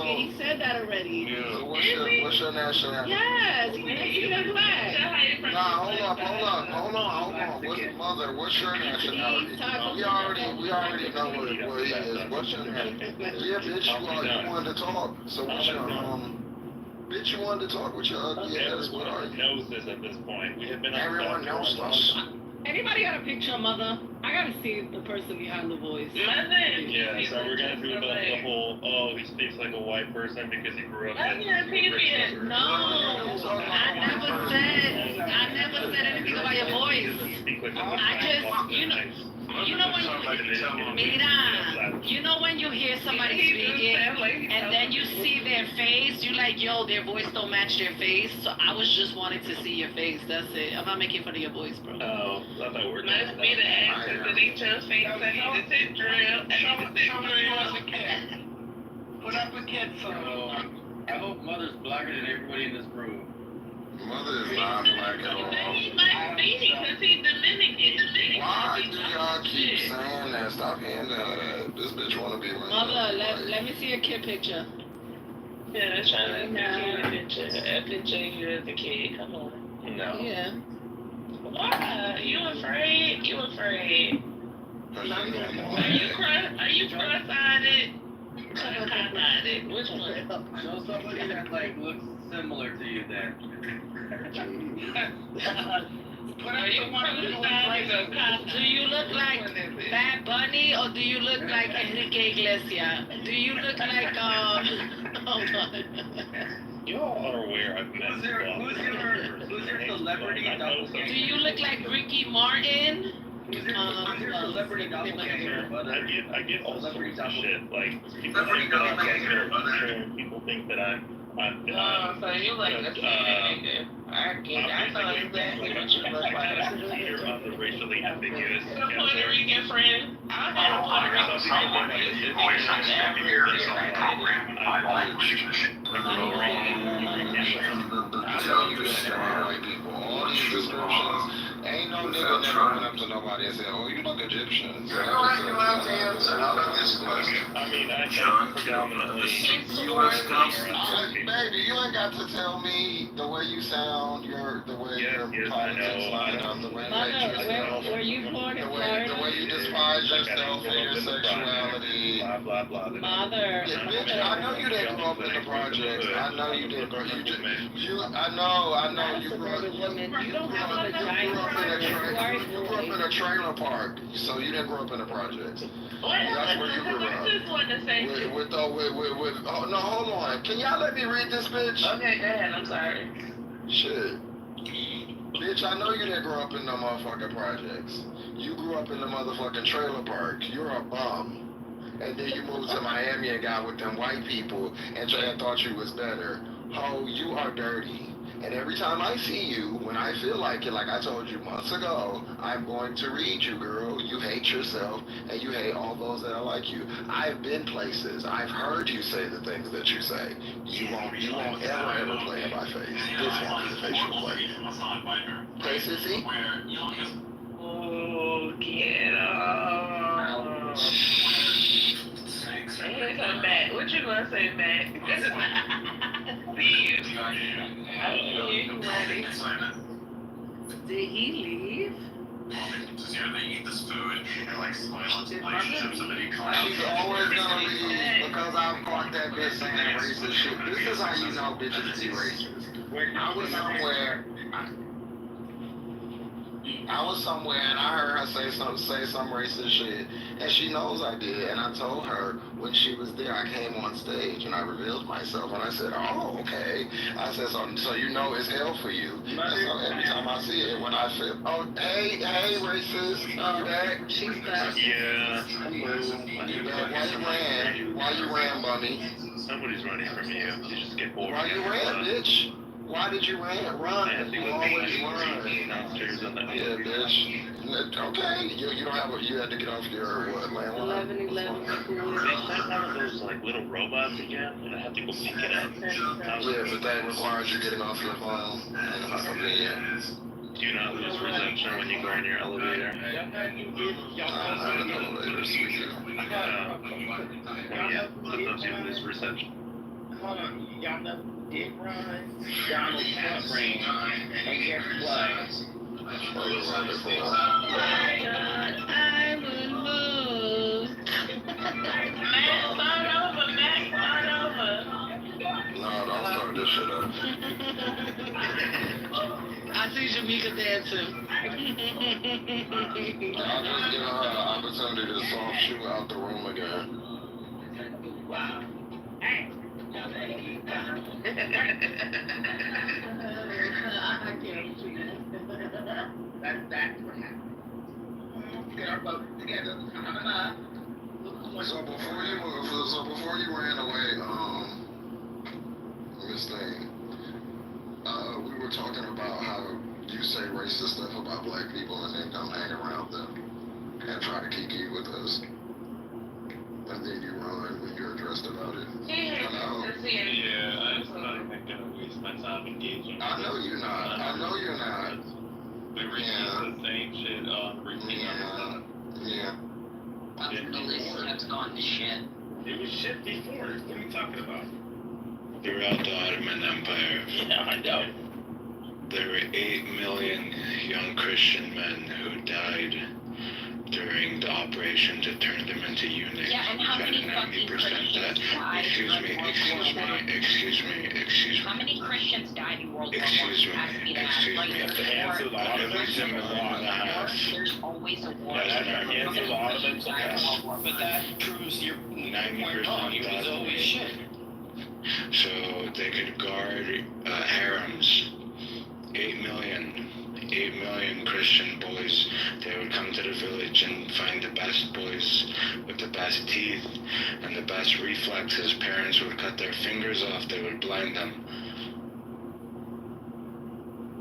He said that already. Yeah. So what's your nationality? Yes, he said black. Nah, hold on. What's your nationality? We already know what he is. What's your nationality? Yeah, bitch, you wanted to talk. So what's your bitch, you wanted to talk with your ugly ass. What are you? Knows this at this point. We have been. Everyone knows this. Anybody got a picture of Mother? I gotta see the person behind the voice. Mother. Yeah, so we're gonna do the whole. Oh, he speaks like a white person because he grew up in. No, I never said anything about your voice. I just, you know when you hear somebody speaking and then you see their face, you like, yo, their voice don't match their face. So I was just wanting to see your face. That's it. I'm not making fun of your voice, bro. Oh, I thought we were. Must be the accent that each other's face. I need to sit drill. Put up a kid photo. I hope Mother's blacker than everybody in this room. Mother is not black at all. He might be because he's Dominican. Why do y'all keep saying that? Stop handing her that. This bitch wanna be like Mother, let me see a kid picture. Yeah, that's trying to get a picture. A picture of you as a kid. Come on. No. Yeah. Why? You afraid? You afraid? Are you cross-eyed? Cross-eyed? Which one? Show somebody that like looks similar to you then. Are you cross-eyed? Do you look like Bad Bunny or do you look like Enrique Iglesias? Do you look like hold on. You all are aware I've met. Who's your celebrity doppelganger? Do you look like Ricky Martin? Who's your celebrity doppelganger? I get all sorts of shit. Like people think that I'm like people think that I'm so you like a kid. I know exactly what you look like. You're on the racially ambiguous. Your Puerto Rican friend. I have a Puerto Rican friend. I tell you this, white people. All these descriptions, ain't no nigga never went up to nobody and said, "Oh, you look Egyptian." I mean, I think predominantly. Baby, you ain't got to tell me the way you sound, the way your politics line up, the way you make yourself. Were you born in Florida? The way you despise yourself and your sexuality. Blah blah blah. Mother. Yeah, bitch, I know you didn't grow up in the projects. I know you didn't grow up. I know you grew up. You don't have a You grew up in a trailer park, so you didn't grow up in the projects. That's where you grew up. I just wanted to say. Oh no, hold on. Can y'all let me read this, bitch? Okay, go ahead. I'm sorry. Shit. Bitch, I know you didn't grow up in no motherfucking projects. You grew up in the motherfucking trailer park. You're a bum. And then you moved to Miami and got with them white people and thought you was better. Ho, you are dirty. And every time I see you, when I feel like it, like I told you months ago, I'm going to read you, girl. You hate yourself, and you hate all those that are like you. I've been places. I've heard you say the things that you say. You won't ever play in my face. This won't be the face you'll play. Hey, sissy? Oh, get up. Come back. What you gonna say, Matt? Did he leave? She's always gonna leave because I've caught that bitch saying racist shit. This is how you know bitches be racist. I was somewhere and I heard her say some racist shit, and she knows I did. And I told her when she was there, I came on stage and I revealed myself, and I said, "Oh, okay." I said, "So you know it's hell for you." And so every time I see it, when I feel, "Oh, hey, racist, you back?" She's back. Yeah. You back? Why you ran, Bunny? Somebody's running from you. You just get bored. Why you ran, bitch? Why did you run? You always run. Yeah, bitch. Okay, you don't have you had to get off your landline? 11:11. They sent one of those like little robots again, and I have to go pick it up. Yeah, but that requires you getting off your phone. Do you not lose reception when you go in your elevator? I have an elevator, sweetie. Yeah, sometimes you lose reception. hold on. Y'all know Dick Ryan, Donald Trump ring, and guess what? God, I would move. Max, start over. No, don't start this shit up. I see Jamaica dancing. I'll just give her an opportunity to soft shoe out the room again. That's what happened. Get our boat together. So before you ran away, Miss Thing, we were talking about how you say racist stuff about black people and then come hang around them and try to kiki with us. And then you run when you're addressed about it. Hello? Yeah, I'm not even gonna waste my time engaging. I know you're not. They repeat the same shit repeat Yeah. The list has gone to shit. It was shit before. What are you talking about? Throughout the Ottoman Empire, Yeah, I know. there were 8 million young Christian men who died during the operation to turn them into eunuchs. Yeah, and how many Which fucking had a 90% Christians died Excuse during me. How many Christians died in World War I? Excuse me. Ask me that. Excuse Like, me. there's The hands of the At Ottomans least a million and a half. There's always a war. Yeah, that's our hands of the Ottomans. Died in World War I. But that proves your point 90% wrong. It was died. always shit. So they could guard harems. 8 million Christian boys. They would come to the village and find the best boys with the best teeth and the best reflexes. Parents would cut their fingers off. They would blind them.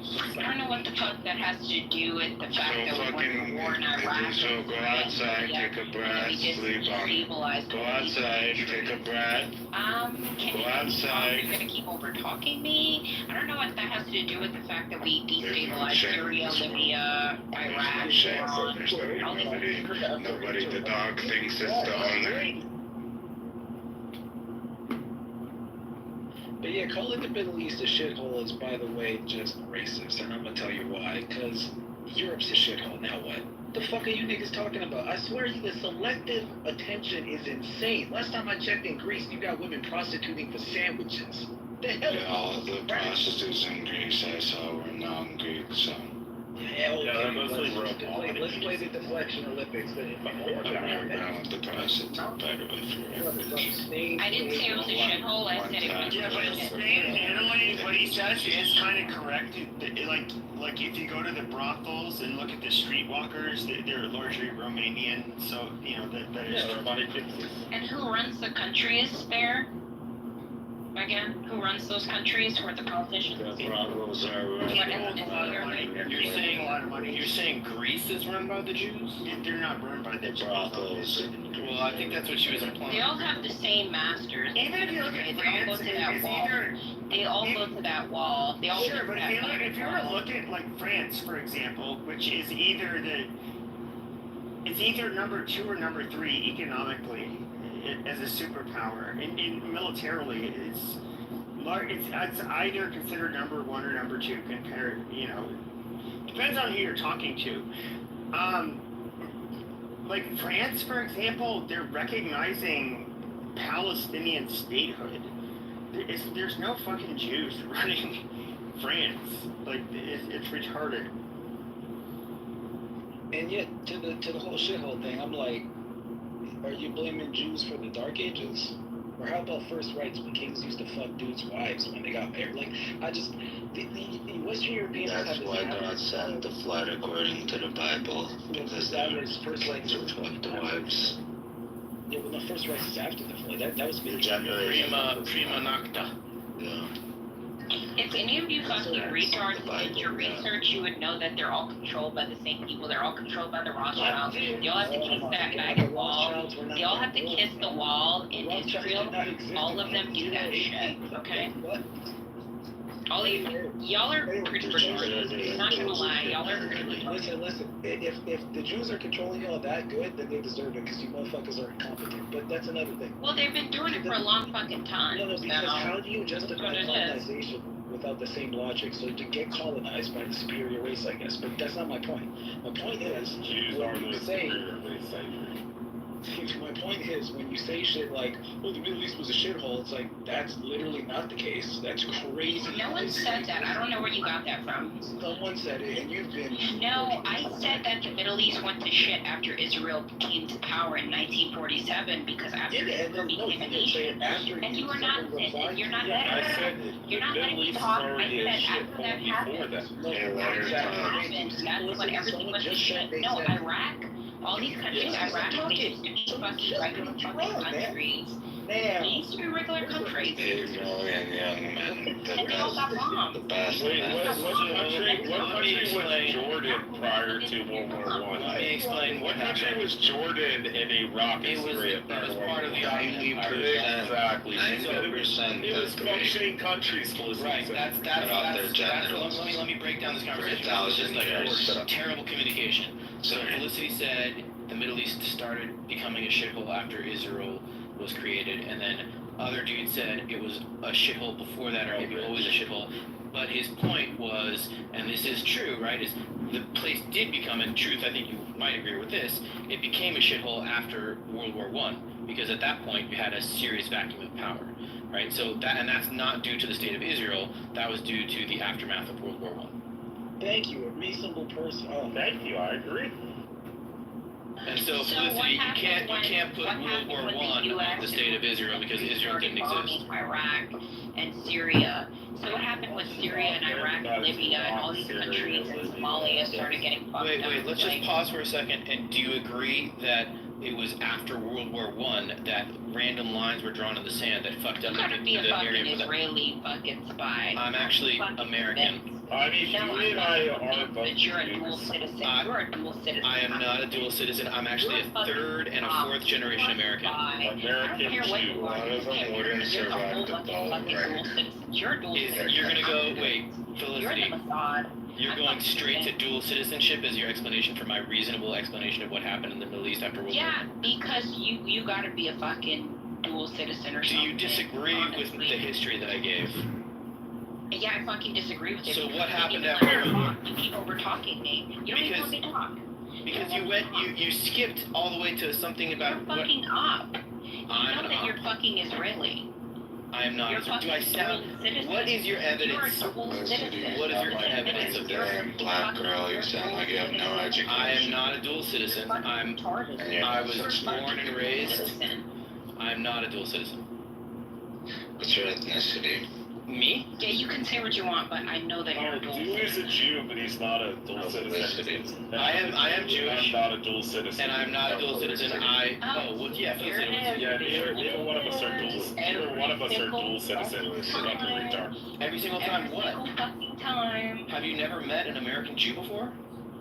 I don't know what the fuck that has to do with the fact that we went to war in Iraq. So go outside, take a breath, sleep on. Go outside, take a breath. Can Go you outside. You're gonna keep over talking me? I don't know what that has to do with the fact that we destabilized shame in Syria, this world. Libya, There's Iraq, no shame. Iran. There's nobody, the dog thinks it's the owner. But yeah, calling the Middle East a shithole is, by the way, just racist, and I'm gonna tell you why. Because Europe's a shithole. Now what? The fuck are you niggas talking about? I swear you, the selective attention is insane. Last time I checked in Greece, you got women prostituting for sandwiches. The hell? Yeah, all of the prostitutes in Greece I saw were non-Greek, so Hell, Yeah, they're mostly let's Romanians. play the deflection Olympics. I've never been with the prostitute, by the way, for I didn't say it was a shithole, I said it was Yeah, but in shit. Spain and Italy, what he says is kind of correct. Like if you go to the brothels and look at the streetwalkers, they're largely Romanian. So that is Yeah, true. money fixes. And who runs the countries there? Again, who runs those countries? Who are the politicians? The brothels are He holds a lot of money. You're saying a lot of money. You're saying Greece is run by the Jews? They're not run by the the brothels. Well, I think that's what she was They implying. all have the same masters. Even if you look at They all go France, to that it's wall. either They all go to that wall. They all sure, go but to if that you were to look at like France, for example, which is either number 2 or number 3 economically as a superpower, and militarily it's either considered number 1 or number 2 compared. Depends on who you're talking to. Like France, for example, they're recognizing Palestinian statehood. There's no fucking Jews running France. Like it's retarded. And yet, to the whole shithole thing, I'm like, are you blaming Jews for the Dark Ages? Or how about first rights when kings used to fuck dudes' wives when they got married? Like, the Western Europeans That's have this why habit God sent the flood according to the Bible, because they were first rights to fuck the wives. Yeah, well, the first rights is after the flood. That was The generation. Prima nocta. Yeah. If any of you fucking retards did your research, you would know that they're all controlled by the same people. They're all controlled by the Rothschilds. They all have to kiss that guy wall. They all have to kiss the wall in Israel. All of them do that shit, okay? What? All these, y'all are pretty retarded. I'm not gonna lie, y'all are pretty retarded. Listen. If the Jews are controlling y'all that good, then they deserve it because you motherfuckers are incompetent. But that's another thing. Well, they've been doing it for a long fucking time. No, because how do you justify what it is. colonization without the same logic? So to get colonized by the superior race, I guess. But that's not my point. My point is, Jews when are you the say, superior race, I agree. my point is, when you say shit like, "Oh, the Middle East was a shithole," it's like that's literally not the case. That's crazy. No one said that. I don't know where you got that from. Someone said it, and you've been. No, I said that the Middle East went to shit after Israel came to power in 1947 because after Israel became a nation. And you were not. You're not I letting. said it. You're not The letting Middle me East talk. is I already a said after that shithole before happened. that. After that happened, that's when everything went to shit. No, Iraq. All these countries, Iraq, they used to be fucking regular fucking countries. They used to be regular countries. 8 million young men. And they all got bombed. The best Wait, men. what country was Jordan prior to World War Let I? me explain what What country happened. was Jordan and Iraq It and was Syria prior to World part of War the I? Ottoman 90%. Exactly. 90% It was of functioning countries, Felicity Right, said. Cut off their genitals. let me break down this conversation. For 1,000 It's just years. like terrible communication. So Sorry. Felicity said the Middle East started becoming a shithole after Israel was created, and then other dude said it was a shithole before that, or maybe always a shithole. But his point was, and this is true, right, is the place did become, in truth, I think you might agree with this, it became a shithole after World War I, because at that point you had a serious vacuum of power, right? So that's not due to the state of Israel, that was due to the aftermath of World War I. Thank you, a reasonable person. Oh. Thank you, I agree. And so, So Felicity, what you happened can't put what World happened War when the I US on the state of Israel because Israel didn't started exist. bombing Iraq and Syria. So what happened with Syria and Iraq and Libya and all these countries and Somalia started getting fucked up? Wait, let's just like, pause for a second. And do you agree that it was after World War I that random lines were drawn in the sand that fucked up You gotta be a the fucking area with Israeli fucking spy. I'm actually Fucking American. Vince. I mean, No, you and I are both but you're a dual Jews. citizen. I- You're a dual citizen. I am not a dual citizen. I'm actually a third and a fourth generation American. American Jew. A lot of them wouldn't survive the bomb, right? You're a dual citizen. You're gonna go, wait, You're Felicity, the Mossad. you're going straight to dual citizenship as your explanation for my reasonable explanation of what happened in the Middle East after World War Yeah, because you gotta be a fucking dual citizen or I. Do something. you disagree with honestly. the history that I gave? Yeah, I fucking disagree with it. So what happened You after keep World War? You keep over talking me. You don't even let me talk. Because you skipped all the way to something You're about what fucking up. You I'm know that up. you're fucking Israeli. I am not. You're Do fucking I sound? dual citizen. What is your You're a evidence? dual citizen. What is your evidence of this? Damn black girl, you sound like you have no education. I am not a dual citizen. Fucking retarded. And you're I not was such a born and raised. Citizen. I'm not a dual citizen. What's your ethnicity? Me? Yeah, you can say what you want, but I know that you're Oh, a dual Jew is a citizen. Jew, but he's not a dual citizen. I am Jewish. I'm not a dual citizen. And I'm not a dual citizen. Well, yeah, You're Felicity, an Yeah, Israeli. neither one of us are dual. Neither one of us are dual citizens. You're fucking retard. every single time. Every What? single fucking time. Have you never met an American Jew before?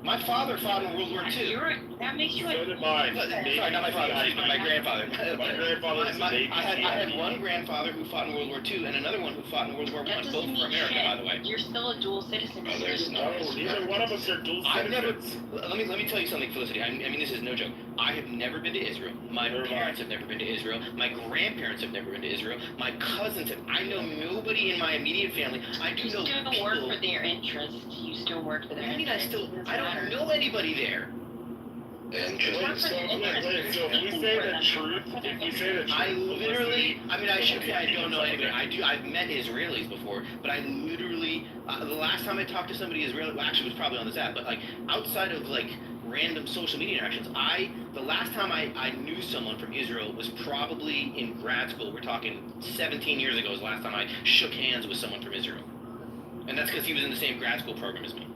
My father fought in World War II. That makes you So a did mine. Sorry, not my father, excuse me, my grandfather. My grandfather was a Navy I had SEAL. one grandfather who fought in World War II and another one who fought in World War That I, both doesn't for mean America, shit. by the way. You're still a dual citizen. Oh, there's No, no. neither one of us are dual I've never. citizens. Let me tell you something, Felicity. I mean, this is no joke. I have never been to Israel. My Neither have I. parents have never been to Israel. My grandparents have never been to Israel. My cousins have. I know nobody in my immediate family. I do You know still work people. for their interests. You still work for their I mean, interests. I don't know anybody there. Interesting. Wait, so if we say the truth, I literally, I mean, I should say I don't know anybody. I've met Israelis before, but I literally, the last time I talked to somebody Israeli, well, actually it was probably on this app, but like outside of like random social media interactions, the last time I knew someone from Israel was probably in grad school. We're talking 17 years ago was the last time I shook hands with someone from Israel. And that's because he was in the same grad school program as me.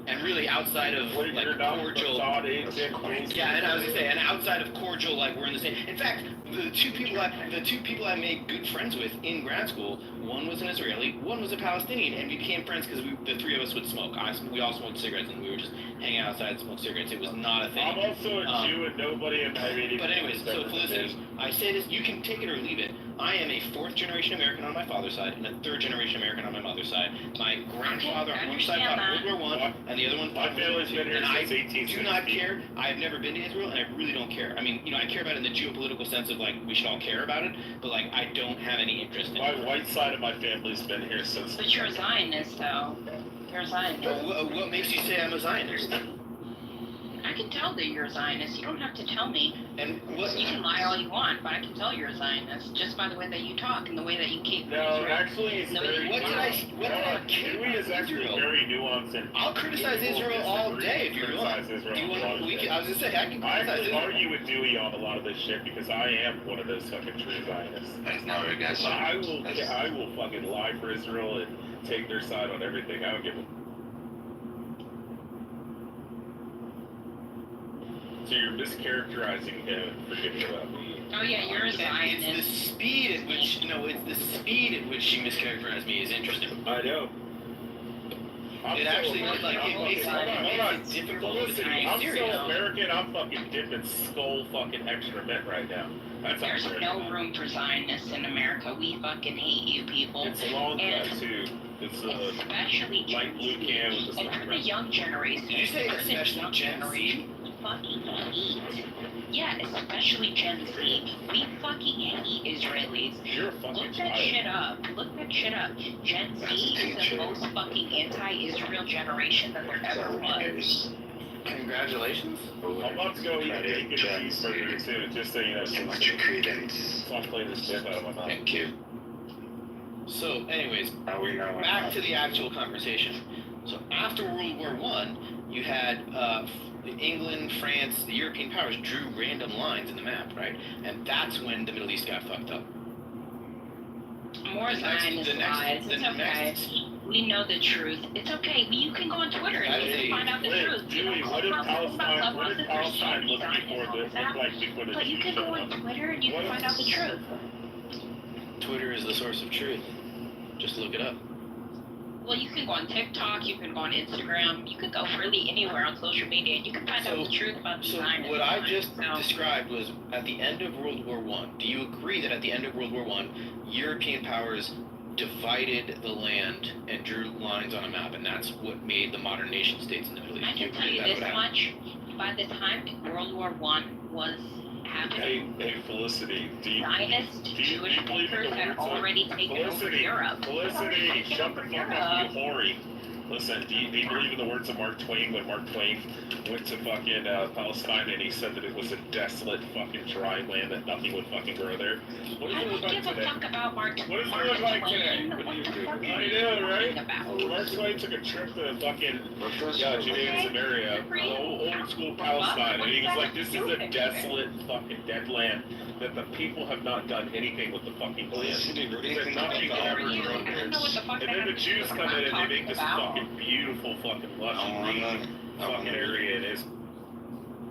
And really outside of Wait, like you're not cordial, facade agent, dual yeah, and I was gonna say, and outside of cordial, like we're in the same. In fact, the two people I made good friends with in grad school, one was an Israeli, one was a Palestinian, and we became friends because the three of us would smoke. We all smoked cigarettes, and we would just hang out outside and smoke cigarettes. It was not a thing. I'm also a Jew, and nobody in my immediate But anyways, so family Felicity, I say this, you can take it or leave it. I am a 4th generation American on my father's side and a 3rd generation American on my mother's side. My grandfather on one side fought World War I, and the other one My fought World War family's II. been here And I since 1860. do not care. I have never been to Israel, and I really don't care. I mean, I care about it in the geopolitical sense of, like, we should all care about it, but, like, I don't have any interest in My it. white side of my family's been here since. But you're a Zionist, though. You're a Zionist. What makes you say I'm a Zionist? I can tell that you're a Zionist. You don't have to tell me. And what? You can lie all you want, but I can tell you're a Zionist just by the way that you talk and the way that you keep. No, actually, it's No, very. What did I care Dewey is about actually Israel? very nuanced and. I'll criticize Israel all day if you want. Criticize Israel Do you a lot want? of We can, things. I was gonna say I can I criticize actually Israel. argue with Dewey on a lot of this shit because I am one of those fucking true Zionists. That's not what I I will fucking lie for Israel and take their side on everything. I don't give a. So you're mischaracterizing him and forgetting about me. Oh yeah, you're a It's the Zionist. speed at which she mischaracterized me is interesting. I know. It actually, like, it makes it difficult to Listen, be I'm serious. so American, I'm fucking dipping skull fucking excrement right now. That's There's American. no room for Zionists in America. We fucking hate you people. It's a long And tattoo. It's especially light blue can with a and for the slight young generation. Did you say for the especially young Gen Z? generation, we fucking hate. Yeah, especially Gen Z. We fucking hate Israelis. You're a fucking Look that child. shit up. Look that shit up. Gen Z is the most fucking anti-Israel generation that there ever was. Congratulations. I'm about to go eat a bacon cheeseburger too, just so you know. So much credence. Stop playing this shit out of my mouth. Thank you. So, anyways, Now we know. back to the actual conversation. So after World War I, you had England, France, the European powers drew random lines in the map, right? And that's when the Middle East got fucked up. More Zionist lies. It's okay. We know the truth. It's okay. You can go on Twitter and you can find out the truth. Dewey, what did Palestine look like before the But you can go on Twitter and you can find out the truth. Twitter is the source of truth. Just look it up. Well, you can go on TikTok, you can go on Instagram, you can go really anywhere on social media, and you can find out the truth about the So Zionists. what I just described was at the end of World War I. Do you agree that at the end of World War I, European powers divided the land and drew lines on a map, and that's what made the modern nation states in the Middle East? I Do can tell you agree this that much, by the time World War I was happening, Hey, Felicity, do you Zionist Jewish believe in thinkers the had words of already taken over Felicity? Europe. Felicity, shut the fuck up, you whore. Listen, do you believe in the words of Mark Twain when Mark Twain went to fucking Palestine and he said that it was a desolate fucking dry land that nothing would fucking grow there? What does I it look don't like give a today? fuck about Mark Twain. What does it look like today? What the fuck are I you know, right? talking about? Mark Twain took a trip to fucking Judea and Samaria, old school Palestine, and he was like, this is a desolate fucking dead land that the people have not done anything with the fucking land. That nothing will ever grow there. And then the Jews come in and they make this fucking beautiful fucking lush green fucking area it is.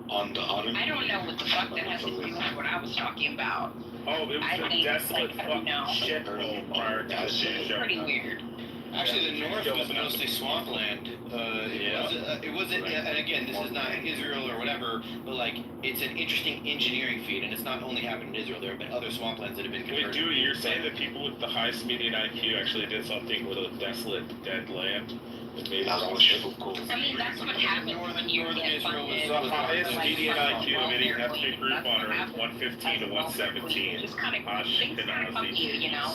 On the autumn. I don't know what the fuck that has to do with what I was talking about. Oh, it was a desolate fucking shithole prior to the It's show. pretty weird. Actually, the north was mostly swampland. It wasn't, and again, this is not Israel or whatever, but like, it's an interesting engineering feat, and it's not only happened in Israel. There have been other swamplands that have been Wait, converted. Dewey, you're saying that people with the highest median IQ actually did something with a desolate, dead land? And made it all I mean, that's what happens when you Northern get Israel was funded. The highest Like, median from IQ of any welfare ethnic leave. group That's on what Earth is happens. 115 to 117. Just kind of things kind of fuck you, you know.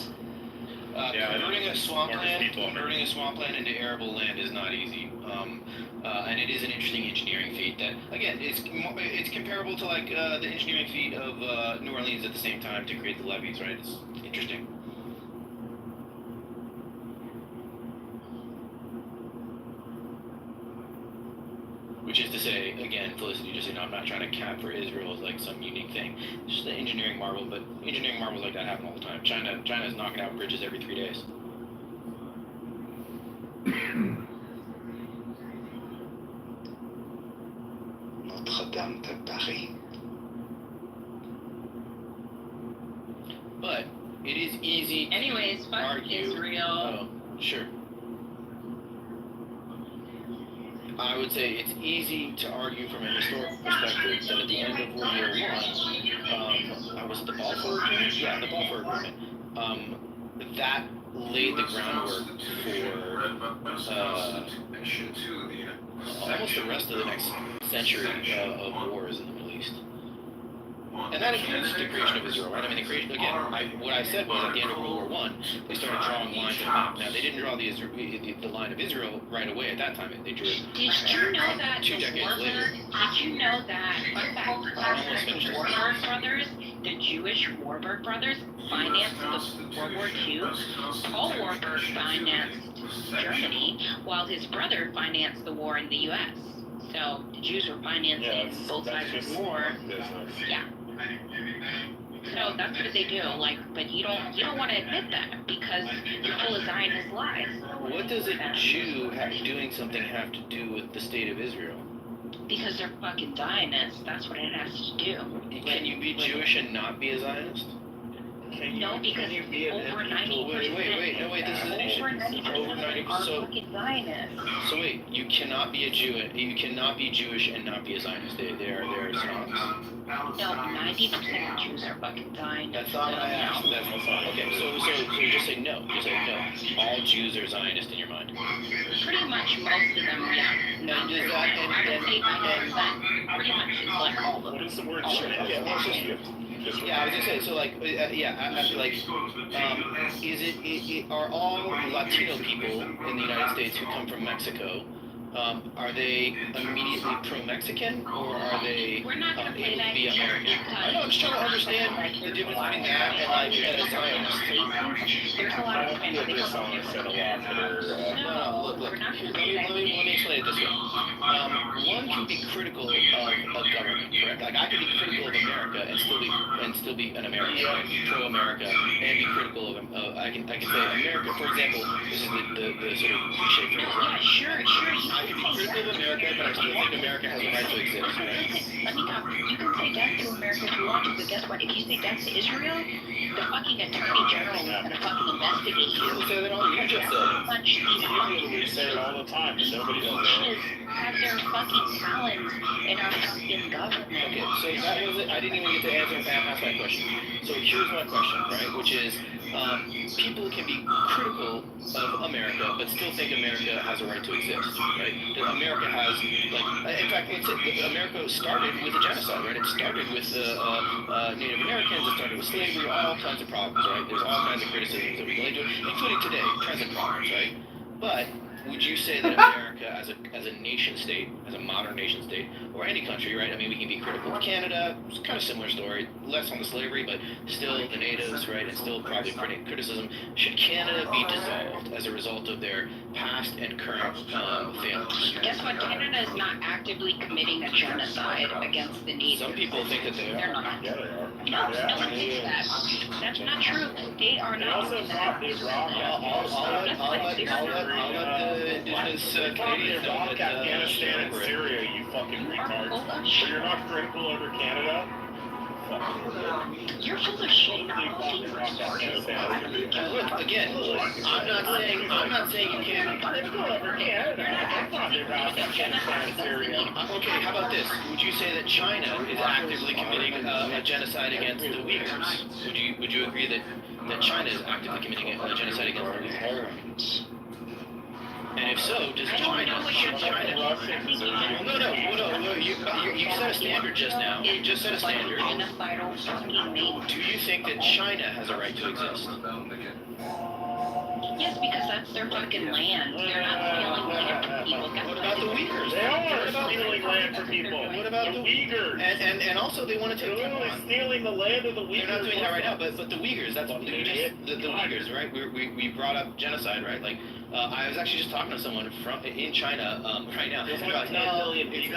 Converting a Smartest people on swampland into arable land is not easy, and it is an interesting engineering feat. That again, it's comparable to like the engineering feat of New Orleans at the same time to create the levees, right? It's interesting. Which is to say, again, Felicity, just I'm not trying to cap for Israel as like some unique thing. It's just an engineering marvel, but engineering marvels like that happen all the time. China's knocking out bridges every 3 days. Notre-Dame de Paris. But it is easy to Anyways, fuck argue. Israel. Oh, sure. I would say it's easy to argue from a historical perspective that at the end of World War I, was it the Balfour Agreement? Yeah, the Balfour Agreement. That laid the groundwork for almost the rest of the next century of wars in the Middle East. And that includes the creation of Israel, right? I mean, the creation, again, what I said was at the end of World War I, they started drawing lines in the map. Now, they didn't draw the line of Israel right away at that time. They drew it Did you know that 2 decades later. Did you know that, fun fact, the Warburg brothers, the Jewish Warburg brothers, financed the World War II? Paul Warburg financed Germany, while his brother financed the war in the U.S. So the Jews were financing both sides of the war. Yeah. So that's what they do. Like, but you don't want to admit that because you're full of Zionist lies. What does a Jew doing something have to do with the state of Israel? Because they're fucking Zionists. That's what it has to do. Can you be Jewish and not be a Zionist? No, because over 90%. Wait, this is an issue. Over 90% are fucking Zionists. So wait, you cannot be a Jew, you cannot be Jewish and not be a Zionist. They're synonymous. No, 90% of Jews are fucking Zionists. That's not what I asked. Okay, so you just say no. You say no. All Jews are Zionist in your mind. Pretty much most of them, yeah. No, And does that I would say 90%. Pretty much it's like all of them. What is the word? Yeah, I was gonna say, so like, are all Latino people in the United States who come from Mexico, are they immediately pro-Mexican, or are they We're not gonna play able that to be American? I know, I'm just trying to understand the difference between that and a Zionist. There's a lot of things they This song don't said a lot for No, look, let me explain it this way. One can be critical of government, correct? Like, I can be critical of America and still be an American, right? Pro-America, and be critical of, I can say America, for example, this is the sort of cliche phrase, No, right? yeah, sure. I can be critical of America, but I still think America has a right to exist, right? Listen, let me talk. You can say death to America if you want to, but guess what? If you say death to Israel, the fucking Attorney General is gonna fucking investigate you. You say that all you just said. Punch these fucking We say it all the time, but nobody does it. have their fucking talents in our fucking government. Okay, so that was it. I didn't even get to ask my question. So here's my question, right? Which is, people can be critical of America, but still think America has a right to exist, right? America has, like, in fact, America started with a genocide, right? It started with Native Americans, it started with slavery, all kinds of problems, right? There's all kinds of criticisms that we can do, including today, present problems, right? But would you say that America, as a nation state, as a modern nation state, or any country, right? I mean, we can be critical of Canada. It's kind of similar story, less on the slavery, but still the natives, right? And still probably criticism. Should Canada be dissolved as a result of their past and current failings? Guess what? Canada is not actively committing a genocide against the natives. Some people think that they They're are. not. Yeah, they are. No, no one thinks that. That's not true. They are They not also doing fought that. Iraq, I'll let the indigenous Canadians know that Afghanistan, and Syria, you fucking retards. But you're not critical over Canada? You're full of shit. Look, again, I'm not saying you can't. Okay, how about this? Would you say that China is actively committing a genocide against the Uyghurs? Would you agree that China is actively committing a genocide against the Uyghurs? And if so, should China? No, you set a standard just now. You just set a standard. Do you think that China has a right to exist? Yes, because that's their fucking land. They're not stealing land from people. What about the Uyghurs? They are stealing land from people. What about the Uyghurs? And also they want to take They're literally stealing the land of the Uyghurs. They're not doing that right now, but the Uyghurs, that's the Uyghurs, right? We brought up genocide, right? Like, I was actually just talking to someone in China right now. There's like 10 million It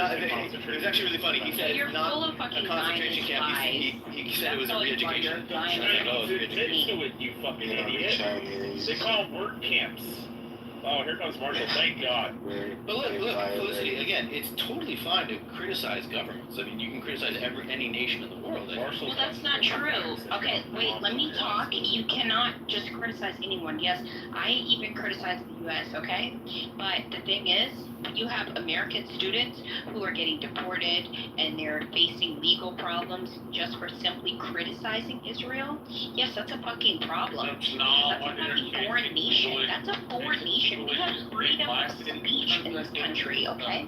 was actually really funny. He said You're it's not full of fucking a concentration camp. He said it was a re-education. Admits to it, you fucking idiot. They call them work camps. Oh, here comes Marshall. Thank God. But look, Felicity, again, it's totally fine to criticize governments. I mean, you can criticize any nation in the world. world. Well, that's not true. Okay, wait, let me talk. You cannot just criticize anyone. Yes, I even criticize the U.S., okay? But the thing is, you have American students who are getting deported and they're facing legal problems just for simply criticizing Israel. Yes, that's a fucking problem. That's That's not a what fucking they're foreign nation. That's a foreign nation. We have freedom of speech in this country, okay?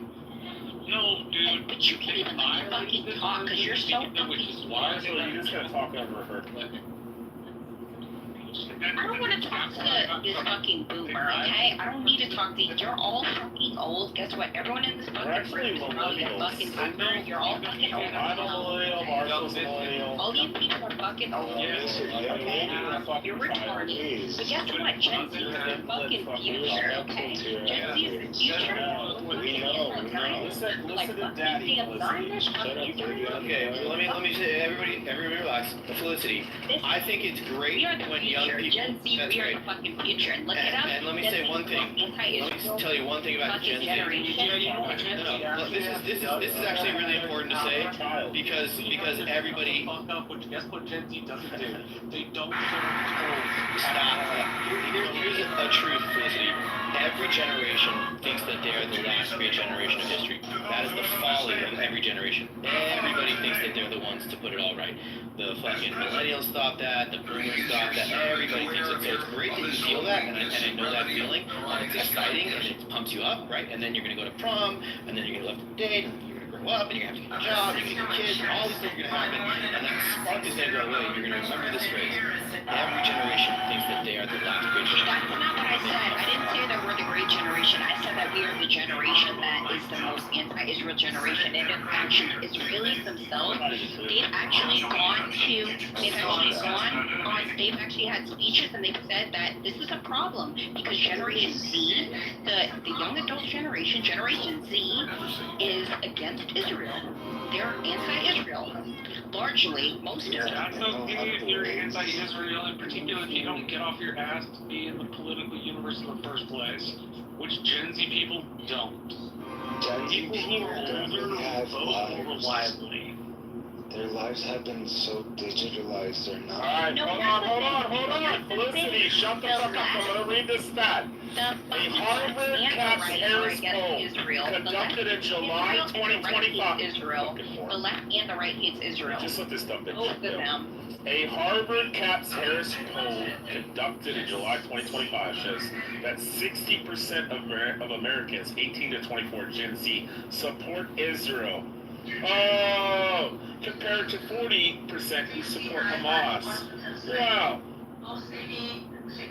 No, dude. But you can't even let me fucking talk because you're so fucking Why? So you're just gonna talk over her. I don't want to talk to this fucking boomer, okay? I don't need to talk to you. You're all fucking old. Guess what? Everyone in this fucking room is probably a fucking boomer. You're all fucking old. I'm a millennial, Marshall's a millennial. All these people are fucking old. Yes, Okay? You're retarded. But guess what? Gen Z is the fucking future, okay? Gen Z is the future. Listen to Daddy. Okay, well, let me say, everybody relax. Felicity, I think it's great We are the when young future. people. Gen Z, That's we are great. the fucking future. And look it up. And let me Gen say Z one is thing. Let me anti-Israel tell you one thing about Gen fucking Z. generation. No, this is actually really important to say because everybody. Guess what Gen Z doesn't do? They don't control. Stop. Here's a truth, Felicity. Every generation thinks that they are the last great generation of history. That is the folly of every generation. Everybody thinks that they're the ones to put it all right. The fucking millennials thought that, the boomers thought that, everybody thinks it. So it's great that you feel that, and I know that feeling, and it's exciting, and it pumps you up, right? And then you're gonna go to prom, and then you're gonna love to date, and you're gonna grow up, and you're gonna have to get a job, you're gonna get kids, and all these things are gonna happen, and that spark is gonna go away, and you're gonna remember this phrase. Every generation thinks that they are the last great generation. That's not what I said. I didn't say that we're the great generation. I said that we are the generation that is the most anti-Israel generation. And it's actually Israelis themselves. They've actually they've actually had speeches and they've said that this is a problem because Generation Z, the young adult generation, Generation Z, is against Israel. They're anti-Israel. Largely, most of them. That's okay if you're anti-Israel, in particular if you don't get off your ass to be in the political universe in the first place, which Gen Z people don't. Gen Z People who people are don't older really have vote lives. reliably. Their lives have been so digitalized, they're not. Alright, No, hold on. Felicity, shut the fuck up. I'm gonna read this stat. The A Harvard Caps Harris poll Israel. conducted in July 2025. Israel. The left and the right hates Israel. Just let this stuff Both of them. A Harvard Caps Harris poll conducted in July 2025 shows that 60% of Americans 18 to 24 Gen Z support Israel. Oh, compared to 40% who support Hamas. Wow.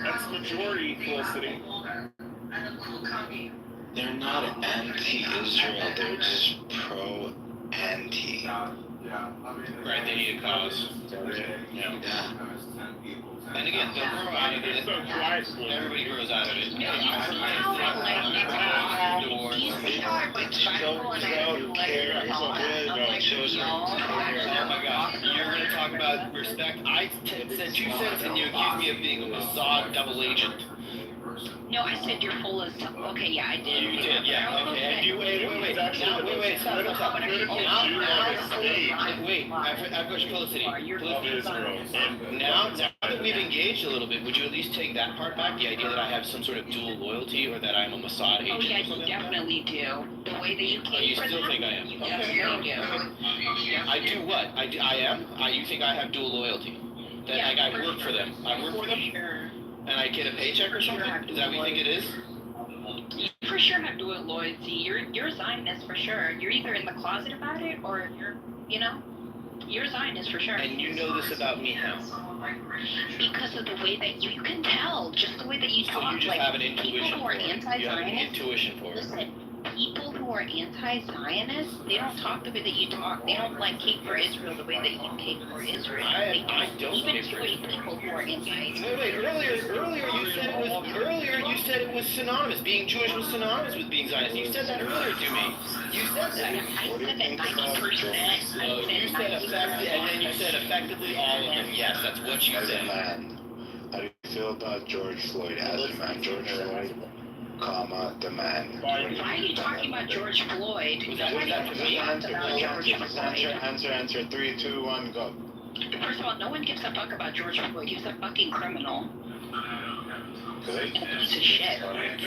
That's majority, Felicity. They're not anti-Israel, they're just pro-anti. Right, they need a cause. Yeah. And again, they'll grow out of it. Everybody grows out of it. Oh my God, you're going to talk about respect. I said 2 cents and you accused me of being a Mossad double agent. No, I said you're full of stuff. Okay, yeah, I did. You did, yeah, okay. And you, wait, stop. Wait, I've got question, Felicity. Now that we've engaged a little bit, would you at least take that part back? The idea that I have some sort of dual loyalty or that I'm a Mossad agent? Oh yeah, you definitely do. The way that you came You still think I am? You definitely do. I do what? I am? You think I have dual loyalty? That Yeah, I work for them. I work for them? Sure. And I get a paycheck or something? Is that what you think it is? You for sure have dual loyalty. You're a Zionist for sure. You're either in the closet about it or you're a Zionist for sure. And you know this about me how? Because of the way that you can tell, just the way that you So talk. you just like have an people intuition who for are it. You have an anti-Zionist. intuition for it. Listen, people who are anti-Zionist, they don't talk the way that you talk. They don't like cape for Israel the way that you cape for Israel. I don't Even cape for Jewish Israel. people who are anti-Israel. Wait, earlier you said it was synonymous. Being Jewish was synonymous with being Zionist. You said that earlier to me. You said that. I said that 90%. You said effectively, and then you said effectively all of them. Yes, that's what you As a said. man, how do you feel about George Floyd? As a man, George Floyd comma, demand. Why are you talking about George Floyd? Nobody talked about George Floyd. Answer. 3, 2, 1, go. First of all, no one gives a fuck about George Floyd. He was a fucking criminal. Good. Piece of shit. Wait.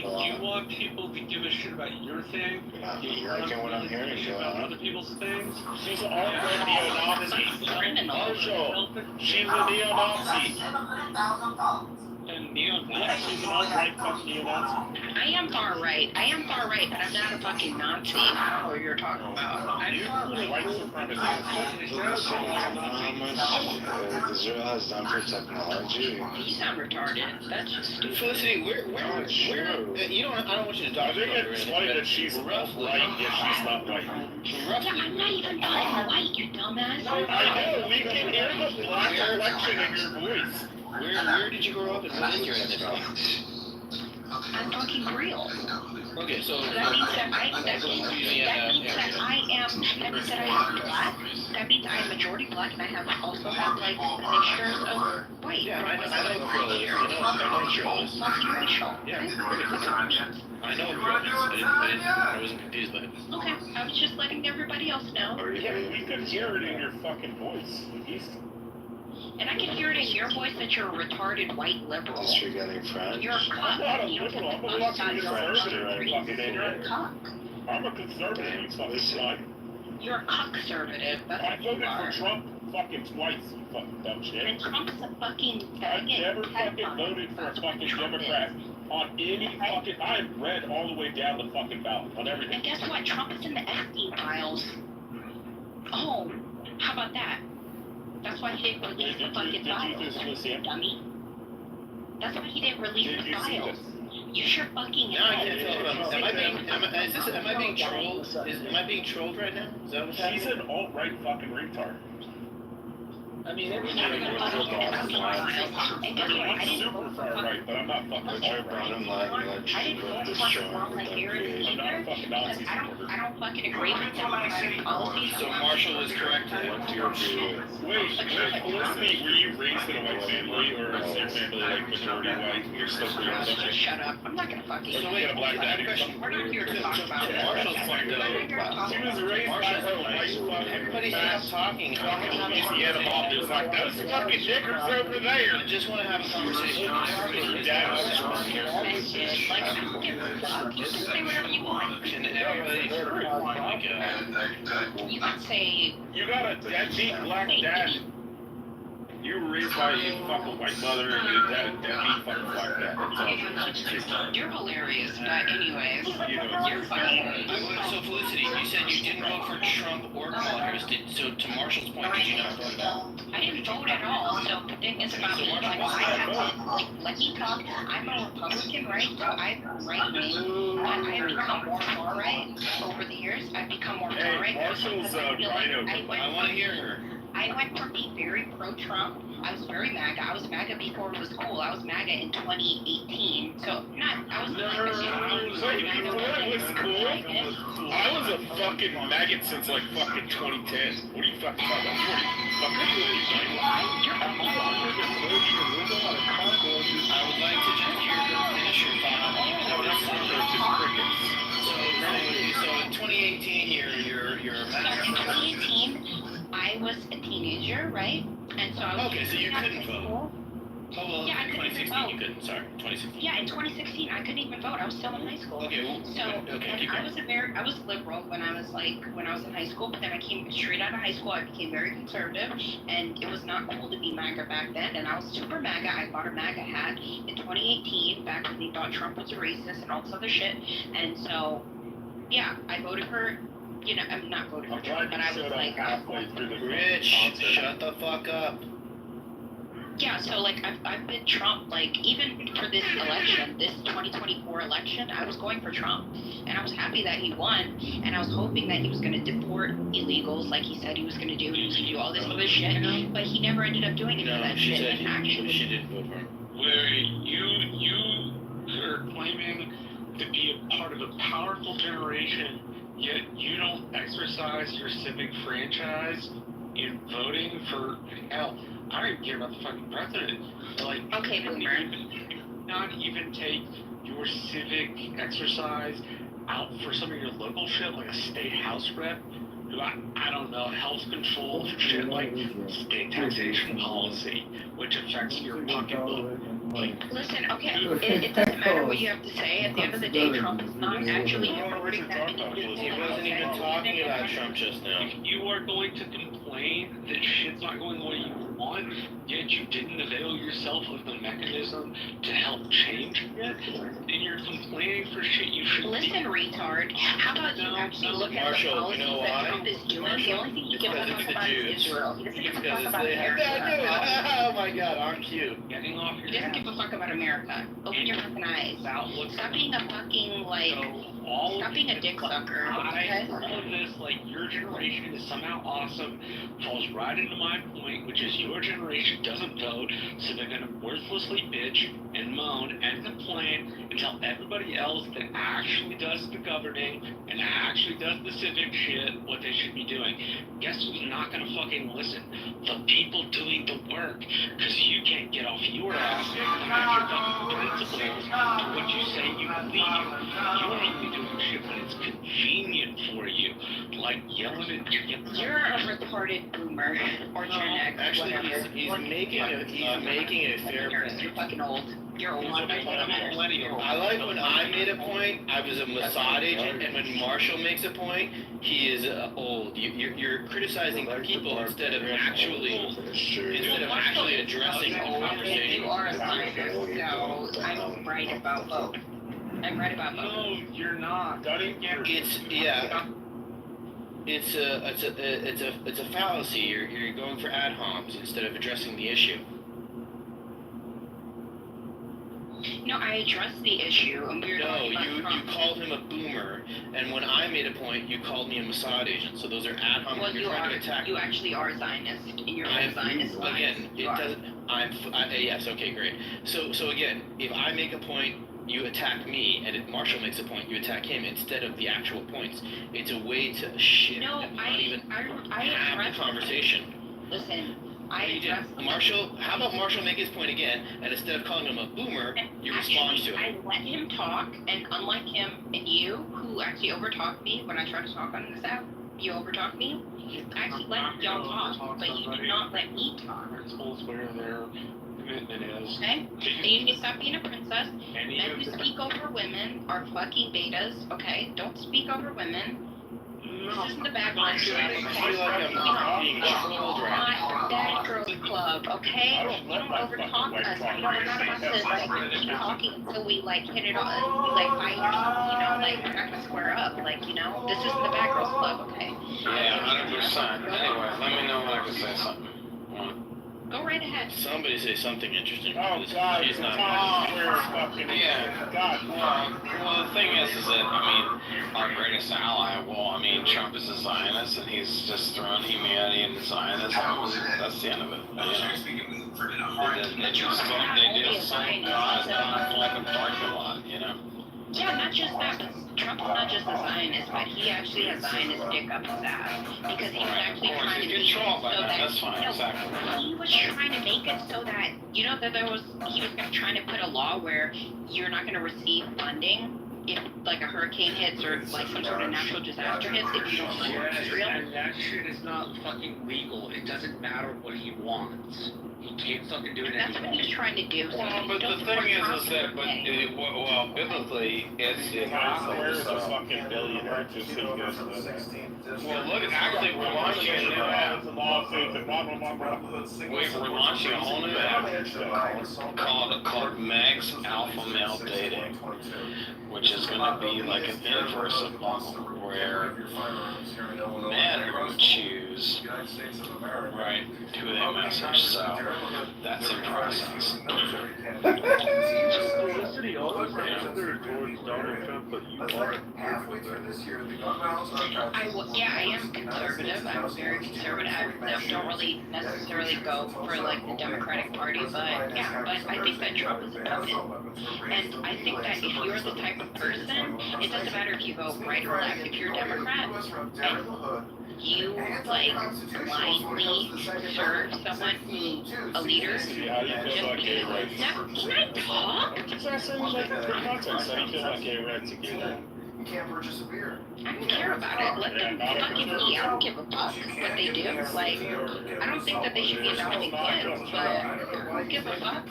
You want people to give a shit about your thing? Yeah, You're I'm liking what I'm hearing. shit about other people's things? She's an alt-right neo-Nazi. Criminal. Marshall, she's a neo-Nazi. And neo-Nazis. Yeah, she's an alt-right fucking neo-Nazi. I am far right, but I'm not a fucking Nazi. I don't know what you're talking about. I'm far right. White supremacist. Israel has done for technology. You sound retarded. That's just stupid. Felicity, where, you don't, I don't want you to I talk think about her. it's funny that she's alt-right if she's not white. Yeah, I'm not even fucking white, you dumbass. I know, we can hear the black reflection in your voice. Where did you grow up and what is your ethnicity? I'm fucking real. Okay, so That means that I am black. That means I am majority black, and I also have like a mixture of white. yeah, I know Krill is. I know Krill is. Multiracial. Yeah, I know Krill is. I wasn't confused by it. Okay, I was just letting everybody else know. Yeah, we could hear it in your fucking voice. And I can hear it in your voice that you're a retarded white liberal. Is she getting French? You're a I'm cuck. not a You don't liberal, I'm a get fucking conservative, you fucking You're a idiot. cuck. I'm a conservative, you fucking slut. You're a cuck-servative. That's I what you voted are. for Trump fucking twice, you fucking dumb shit. And Trump's a fucking I've faggot. never fucking voted for a That's what fucking Trump is. Democrat on any fucking, I've read all the way down the fucking ballot, on everything. And guess what? Trump is in the Epstein files. Oh, how about that? That's why he didn't release the fucking Did you files, see him? dummy. That's why he didn't release Did the you see files. this? You sure fucking Now I head. can't tell. Am I being trolled? Am I being trolled right now? Is that what's She's happening? an alt-right fucking retard. I mean, every Yeah, time but you I'm and guess what? I I'm didn't super vote far for right, but I'm not fucking What's your alt-right. bottom line I election didn't about vote for destroying Kamala without Harris creating? I'm not a either, fucking because Nazi supporter. I don't fucking agree with Democratic policies. So Marshall was correct. What do you agree with? Wait, Felicity, were you raised in a white family, or is your family like majority white? You're still pretty Just shut up. I'm not gonna fucking. So wait, Get a black I have a daddy. question. We're not here to talk about it. Marshall's point We're not here to though. talk She about was it. raised by her white fucking Everybody stop talking. fucking Louisiana mom who's like, those fucking niggers over there. I just want to have a conversation. Your dad was And shit, like, you can say whatever you want. And everybody, You can say, You got a deadbeat black dad. You were raised by a fucking white mother and your dad a deadbeat fucking black dad. That's all. you're hilarious, but anyways, You know, you're funny. So Felicity, you said you didn't vote for Trump or Kamala Harris. So to Marshall's point, did you not vote at all? I didn't vote at all, so the thing is about me, like, let me talk. I'm a Republican, right? So I'm right wing, but I've become more far right over the years. I've become more far Hey, right. Marshall's rhino. I want to hear her. I went from being very pro-Trump. I was very MAGA. I was MAGA before it was cool. I was MAGA in 2018. So I was Wait, before it was cool? I was a fucking maggot since like fucking 2010. What are you fucking talking about? I would like to just hear her finish her thought. So in 2018, you're a In MAGA. 2018, I was a teenager, right? And so I was Okay, so you couldn't vote. Oh well, Yeah, I couldn't 2016 vote. you couldn't. Sorry, 2016. Yeah, in 2016, I couldn't even vote. I was still in high school. Okay, well, So, okay, and keep I going. was liberal when I was in high school, but then I came straight out of high school. I became very conservative, and it was not cool to be MAGA back then. And I was super MAGA. I bought a MAGA hat in 2018, back when they thought Trump was a racist and all this other shit. And so, yeah, I voted for. You know, I'm not voting for I'm Trump, glad but you I was showed up like, halfway through the Rich, concert. shut the fuck up. yeah. So like, I've been Trump. Like even for this election, this 2024 election, I was going for Trump, and I was happy that he won, and I was hoping that he was going to deport illegals like he said he was going to do. He was going to do all this other shit, but he never ended up doing any of No, that she shit. said And actually, she didn't vote for him. Where you are claiming to be a part of a powerful generation, yet you don't exercise your civic franchise in voting for hell. I don't even care about the fucking president. Like, Okay, you don't boomer. even- not even take your civic exercise out for some of your local shit, like a state house rep, who I don't know, health control shit like state taxation policy, which affects your pocketbook. Like, Listen, okay, it doesn't matter what you have to say. At the end of the day, Trump is not actually importing that many people. He wasn't even talking about Trump just now. if you are going to complain that shit's not going the way you want, yet you didn't avail yourself of the mechanism to help change it, then you're complaining for shit you should Listen, retard, how about you actually look at the Marshall, policies you know that why? Trump is doing? Marshall, The only thing he it's gives a because fuck it's the about is Jews. Israel. He doesn't give a Because fuck it's about the America. oh my god, on cue. getting off your He doesn't give a fuck about America. Open your fucking eyes. about what's Stop being a fucking, like, all stop being a dick sucker, okay? all of this, like, your generation is somehow awesome, falls right into my point, which is your generation doesn't vote, so they're gonna worthlessly bitch and moan and complain and tell everybody else that actually does the governing and actually does the civic shit what they should be doing. Guess who's not gonna fucking listen? The people doing the work, because you can't get off your ass and match your fucking principles to what you say you believe. You're only doing shit when it's convenient for you, like yelling at You're a retarded boomer or Gen X, Actually, whatever. he's making a fair point. You're fucking old. You're old. I like when I made a point, I was a Mossad agent, and when Marshall makes a point, he is old. You're criticizing people instead of actually addressing the conversation. You are a scientist, so I'm right about both. I'm right about both. No, you're not. It's a fallacy. You're going for ad homs instead of addressing the issue. No, I addressed the issue, and we were No, talking about you Trump. called him a boomer, and when I made a point, you called me a Mossad agent. So those are ad homs. Well, You're you trying are. to attack. You actually are a Zionist in your I own Zionist am, lies. again, it You are. doesn't, yes, okay, great. So again, if I make a point, you attack me, and if Marshall makes a point, you attack him instead of the actual points. It's a way to shit No, and not I even have addressed the conversation. Listen, No, I you addressed didn't. Marshall, how about Marshall make his point again, and instead of calling him a boomer, you respond to it. I let him talk, and unlike him and you, who actually overtalked me when I tried to talk on this app, you overtalked me. I actually let y'all talk, but you did not let me talk. principles where their commitment is. Okay? And you need to stop being a princess. Any Men of who the speak over women are fucking betas, okay? Don't speak over women. This isn't the bad girls club, okay? I feel like I'm not being controlled right now. Not bad girls club, okay? You don't overtalk us. We're not about to keep talking until we like hit it on, we like fight or something, you know? Like we're not gonna square up, like, you know? This isn't the bad girls club, okay? Yeah, 100%. Anyway, let me know when I can say something. Go right ahead. Somebody say something interesting. Oh because God, he's not. we're fucking Yeah. God. Well, the thing is that, I mean, our greatest ally, Trump is a Zionist, and he's just thrown humanity into Zionism. That's the end of it. You know? They just sold God down a fucking parking lot, you know? Yeah, not just that, but Trump is not just a Zionist, but he actually has Zionist dick up his ass. Because he was actually trying to make it so that, That's fine, no, exactly. he was trying to make it so that, you know, that he was trying to put a law where you're not going to receive funding if, like, a hurricane hits or, like, some sort of natural disaster hits if you don't fund Israel. And that shit is not fucking legal. It doesn't matter what he wants. He can't fucking do it That's what he was trying to do. So Well, but the thing is that, well, biblically, it's Where's the fucking billionaire just so you guys know that? well, look, actually, we're launching a new app. We're launching a whole new app called Meg's Alpha Male Dating, which is going to be like an inverse of Bumble, where men are going to choose right who they message. So that's in process. I am conservative. I'm very conservative. I don't really necessarily go for like the Democratic Party, but I think that Trump is a puppet. And I think that if you're the type of person, it doesn't matter if you go right or left. If you're a Democrat, and you like blindly serve someone who's a leader. See, how do you feel about gay rights? Now, can I talk? I'm just asking, like, for context, how do you feel about gay rights and gay rights? I don't care about it. Let them fucking eat. I don't give a fuck what they do. Like, I don't think that they should be adopting kids, but I don't give a fuck.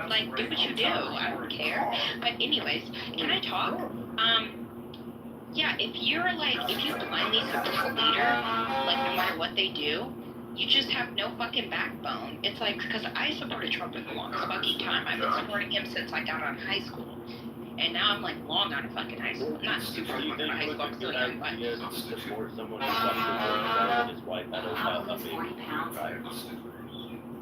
Like, do what you do. I don't care. But anyways, can I talk? Yeah, if you blindly support a leader, like, no matter what they do, you just have no fucking backbone. It's like, because I supported Trump for the longest fucking time. I've been supporting him since I got out of high school. And now I'm like long out of fucking high school. Not super long out of high school, I'm still young, but... to support someone who's like his wife had a baby, right?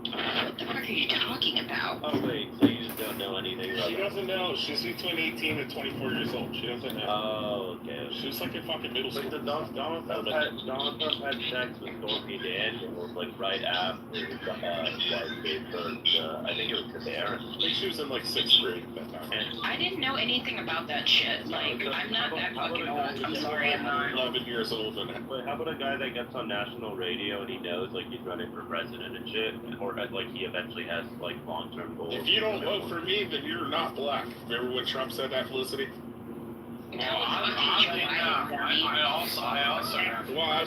What the fuck are you talking about? Oh wait, so you just don't know anything about She doesn't know. She's between 18 and 24 years old. She doesn't know. Oh, okay. She's like in fucking middle school. Like Donald Trump had sex with Stormy Daniels like right after wife gave birth to, I think it was Kitover. I think she was in like 6th grade at that time. I didn't know anything about that shit. Like, I'm not that fucking old. I'm sorry, I'm not. 11 years old and Wait, how about a guy that gets on national radio and he knows like he's running for president and shit, or like he eventually has like long-term goals? if you don't vote for me, then you're not black. Remember when Trump said that, Felicity? That was fucking July. I also. Well, I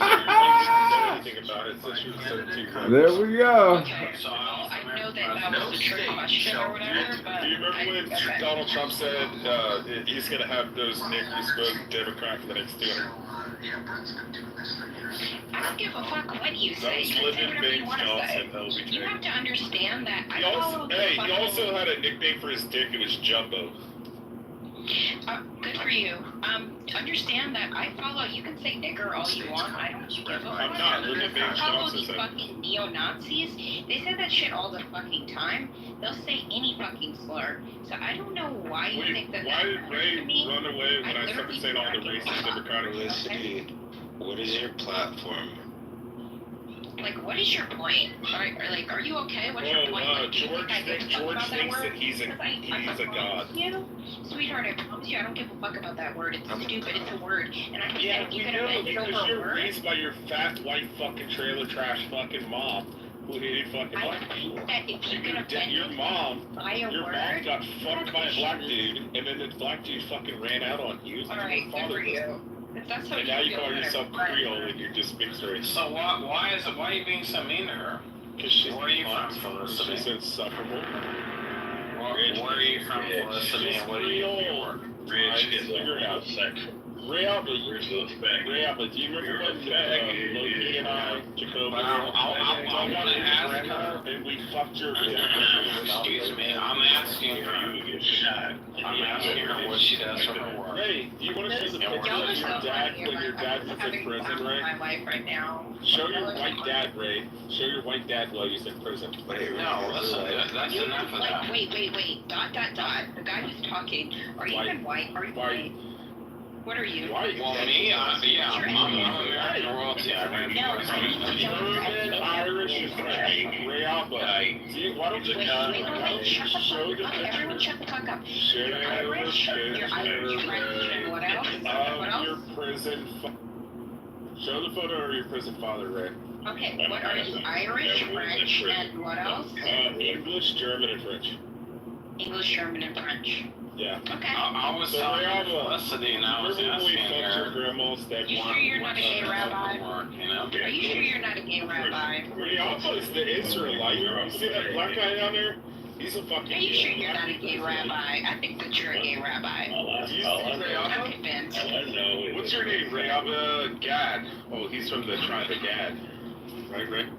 didn't say anything about it since you said it too. There we go. Okay, so I know that was a trick question or whatever, but... Do you remember when Donald Trump said he's going to have those nicknames vote Democrat for the next 200? I don't give a fuck what you say. That was You can say Lyndon whatever you Baines want to say. Johnson. You have to understand that I He follow the he fucking... also had a nickname for his dick. It was Jumbo. Good for you. Understand that I follow, you can say nigger all you want, I don't give a fuck. I'm not. Lyndon I Baines follow Johnson these said. fucking neo-Nazis. They say that shit all the fucking time. They'll say any fucking slur. So I don't know why you think that Why did matters Ray to me. run away when I started literally saying all the don't give a racist fuck. Democratic Felicity, what is your platform? Like, what is your point? Are you okay? What's your point? Like, do you think I give a fuck about that thinks word? that he's a god. You? Sweetheart, I promise you, I don't give a fuck about that word. It's stupid, it's a word. And I think Yeah, that if we you can know offend it because over a you're word, raised by your fat white fucking trailer trash fucking mom who hated fucking I black think people. that if you can offend Your it mom, by a your mom word, got fucked by a black dude, and then the black dude fucking ran out on you. alright, good for you. If that's how And you now you feel, call yourself whatever. Creole and you're just mixed race. So why are you being so mean to her? Because she's Where are you hot. from, Felicity? She's insufferable. Where are you from, Felicity, and what do you do? Figure it out. Realba, do you remember when Loki and I, Jacoby, I want to ask her. and we fucked your Excuse me, I'm asking her what she does for her work. Ray, do you want to see the picture Y'all of are your so dad funny. when your dad was in having prison, fun with Ray? my life right now. Show your white dad, Ray. Show your white dad while he's in prison. No, that's You enough of like, that. wait. Dot. The guy who's talking. Are you even white? Are you white? What are you? White. Well, me, I'm American royalty. German, Irish, and French. Realba. Why don't you Wait, shut the show fuck the up. picture? Everyone shut the fuck up. Show You're Irish, you're French, and what else? What of your else? prison. Show the photo of your prison father, Ray. Okay, what are you? Irish, French, and what else? English, German, and French. English, German, and French. Yeah. Okay. I was talking to Felicity and I was Remember when we asking fucked your her. grandma's dad? You sure you're not a gay rabbi? You know? Are you sure you're not a gay rabbi? Realba is the Israelite. You see that black guy down there? He's a fucking. Are you sure you're not a gay rabbi? I think that you're a gay rabbi. Do you see Realba? I'm convinced. What's your name, Realba? Gad. Oh, he's from the tribe of Gad. Right, Ray?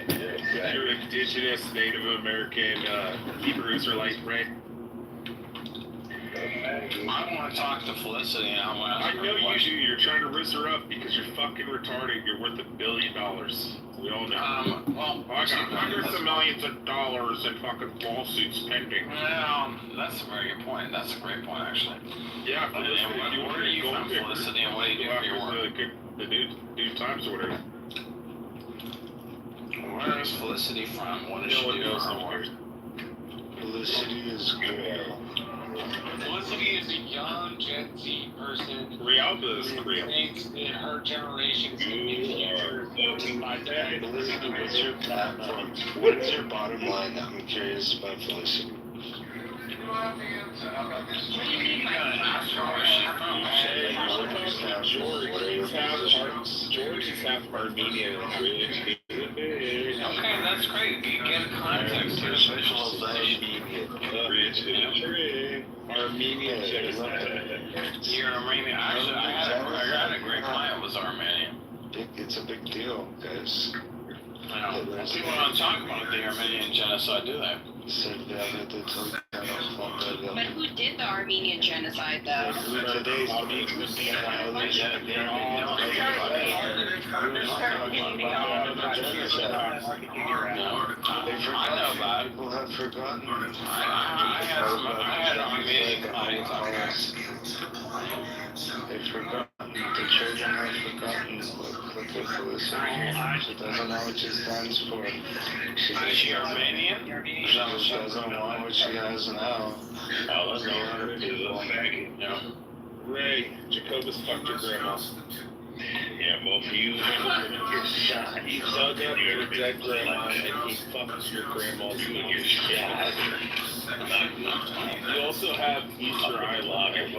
Yeah. You're indigenous Native American Hebrew Israelite, right? I want to talk to Felicity and I want to I ask her know a you do. question. You're trying to risk her up because you're fucking retarded. You're worth $1 billion. We all know. Well, I got hundreds of millions of dollars in fucking lawsuits pending. well, that's a very good point. That's a great point, actually. Yeah, And where are you from, Felicity, and what do you do for your work? The New Times or whatever. Where is Felicity from? What does No she one do knows for I'm her work? here. Felicity is girl. Felicity is a young Gen Z person Rialba is who Korean. thinks that her generation is going to be the future. Felicity, what's your platform? What is your bottom line? I'm curious about Felicity. What do you mean by platform? Where's she from? George is half Armenian and British. Okay, that's great. You get a context here, visualization. Armenian genocide. You're Armenian. Actually, I had a great client was Armenian. It's a big deal, guys. I know. People don't talk about the Armenian genocide, do they? But who did the Armenian genocide, though? Today's meet with the I know about it. People have forgotten. I had Armenian clients. They've forgotten. The children have forgotten what the Felicity. She doesn't know what she stands for. Is she Armenian? She doesn't want what she has now. All I know is a faggot. Yeah. Ray, Jacobus fucked your grandma. Yeah, both of you get shot. He dug up your dead grandma and he fucked your grandma's mom. Yeah. You also have Easter Island.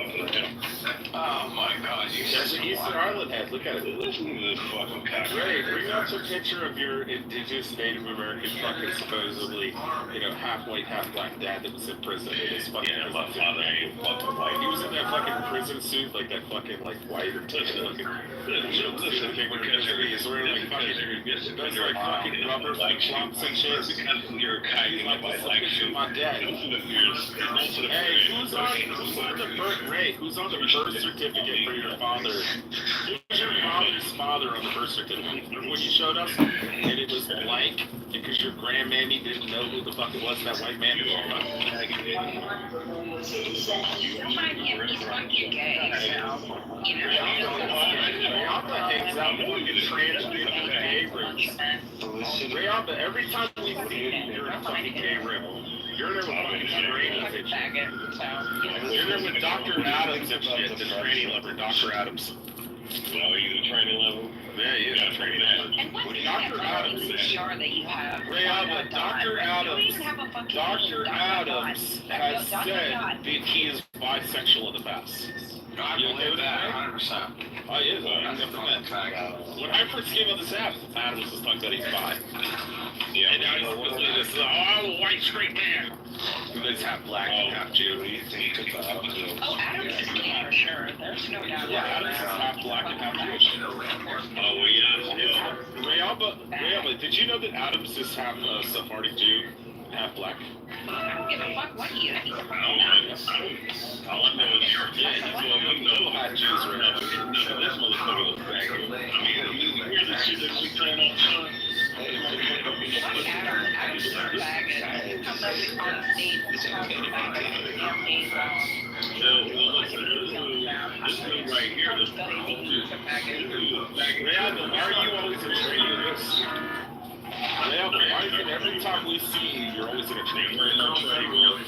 Oh my God! There's an Easter Island head. Look at it. Listen to this fucking cock. Ray, bring up a picture of your indigenous Native American fucking supposedly, half white, half black dad that was in prison. It is fucking. Yeah, my father ain't fucking white. He was in that fucking prison suit, like that fucking white or fucking. Listen, He's wearing like fucking. Those like fucking rubber like clumps and shit. Because you're kiting Like my this like picture of my dad. Hey, who's on the birth rate? Who's on the birth certificate for your father? Who's your father's father on the birth certificate? Remember when you showed us and it was blank because your grandmammy didn't know who the fuck it was that white man was? You'll find him, he's fucking gay, so, Rialba hangs out with trans people in gay rooms. Rialba, every time we see you, you're in a fucking gay room. You're there with fucking trannies and shit. You're there with Dr. Adams and shit, the tranny lover, Dr. Adams. Oh, he's a training level? Yeah, he is a training level. And what is that fucking CPR that you have? Rialba, Dr. Adams has said that he is bisexual in the past. I believe that 100%. Oh, he is. I've never met. When I first came on this app, Adams was talking about he's bi. Yeah, And now he's supposed to be this, I'm a white straight man. Who is half black and half Jew. What do you think about Oh, Adams is gay for sure. There's no doubt Yeah, about Adams is that. half black and half Jewish. Oh, yeah. Rialba, did you know that Adams is half Sephardic Jew, half black? I don't give a fuck what he is. He's a fucking All I know is Yeah, he's one of the hot Jews right now. this motherfucker looks back. I mean, you hear the shit that we turn on son. fuck Adams. Adams is a faggot. He comes up on stage and talks about the damn days long. This dude right here, this Rialba, why are you always in trainers? Rialba, why is it every time we see you, you're always in a train room?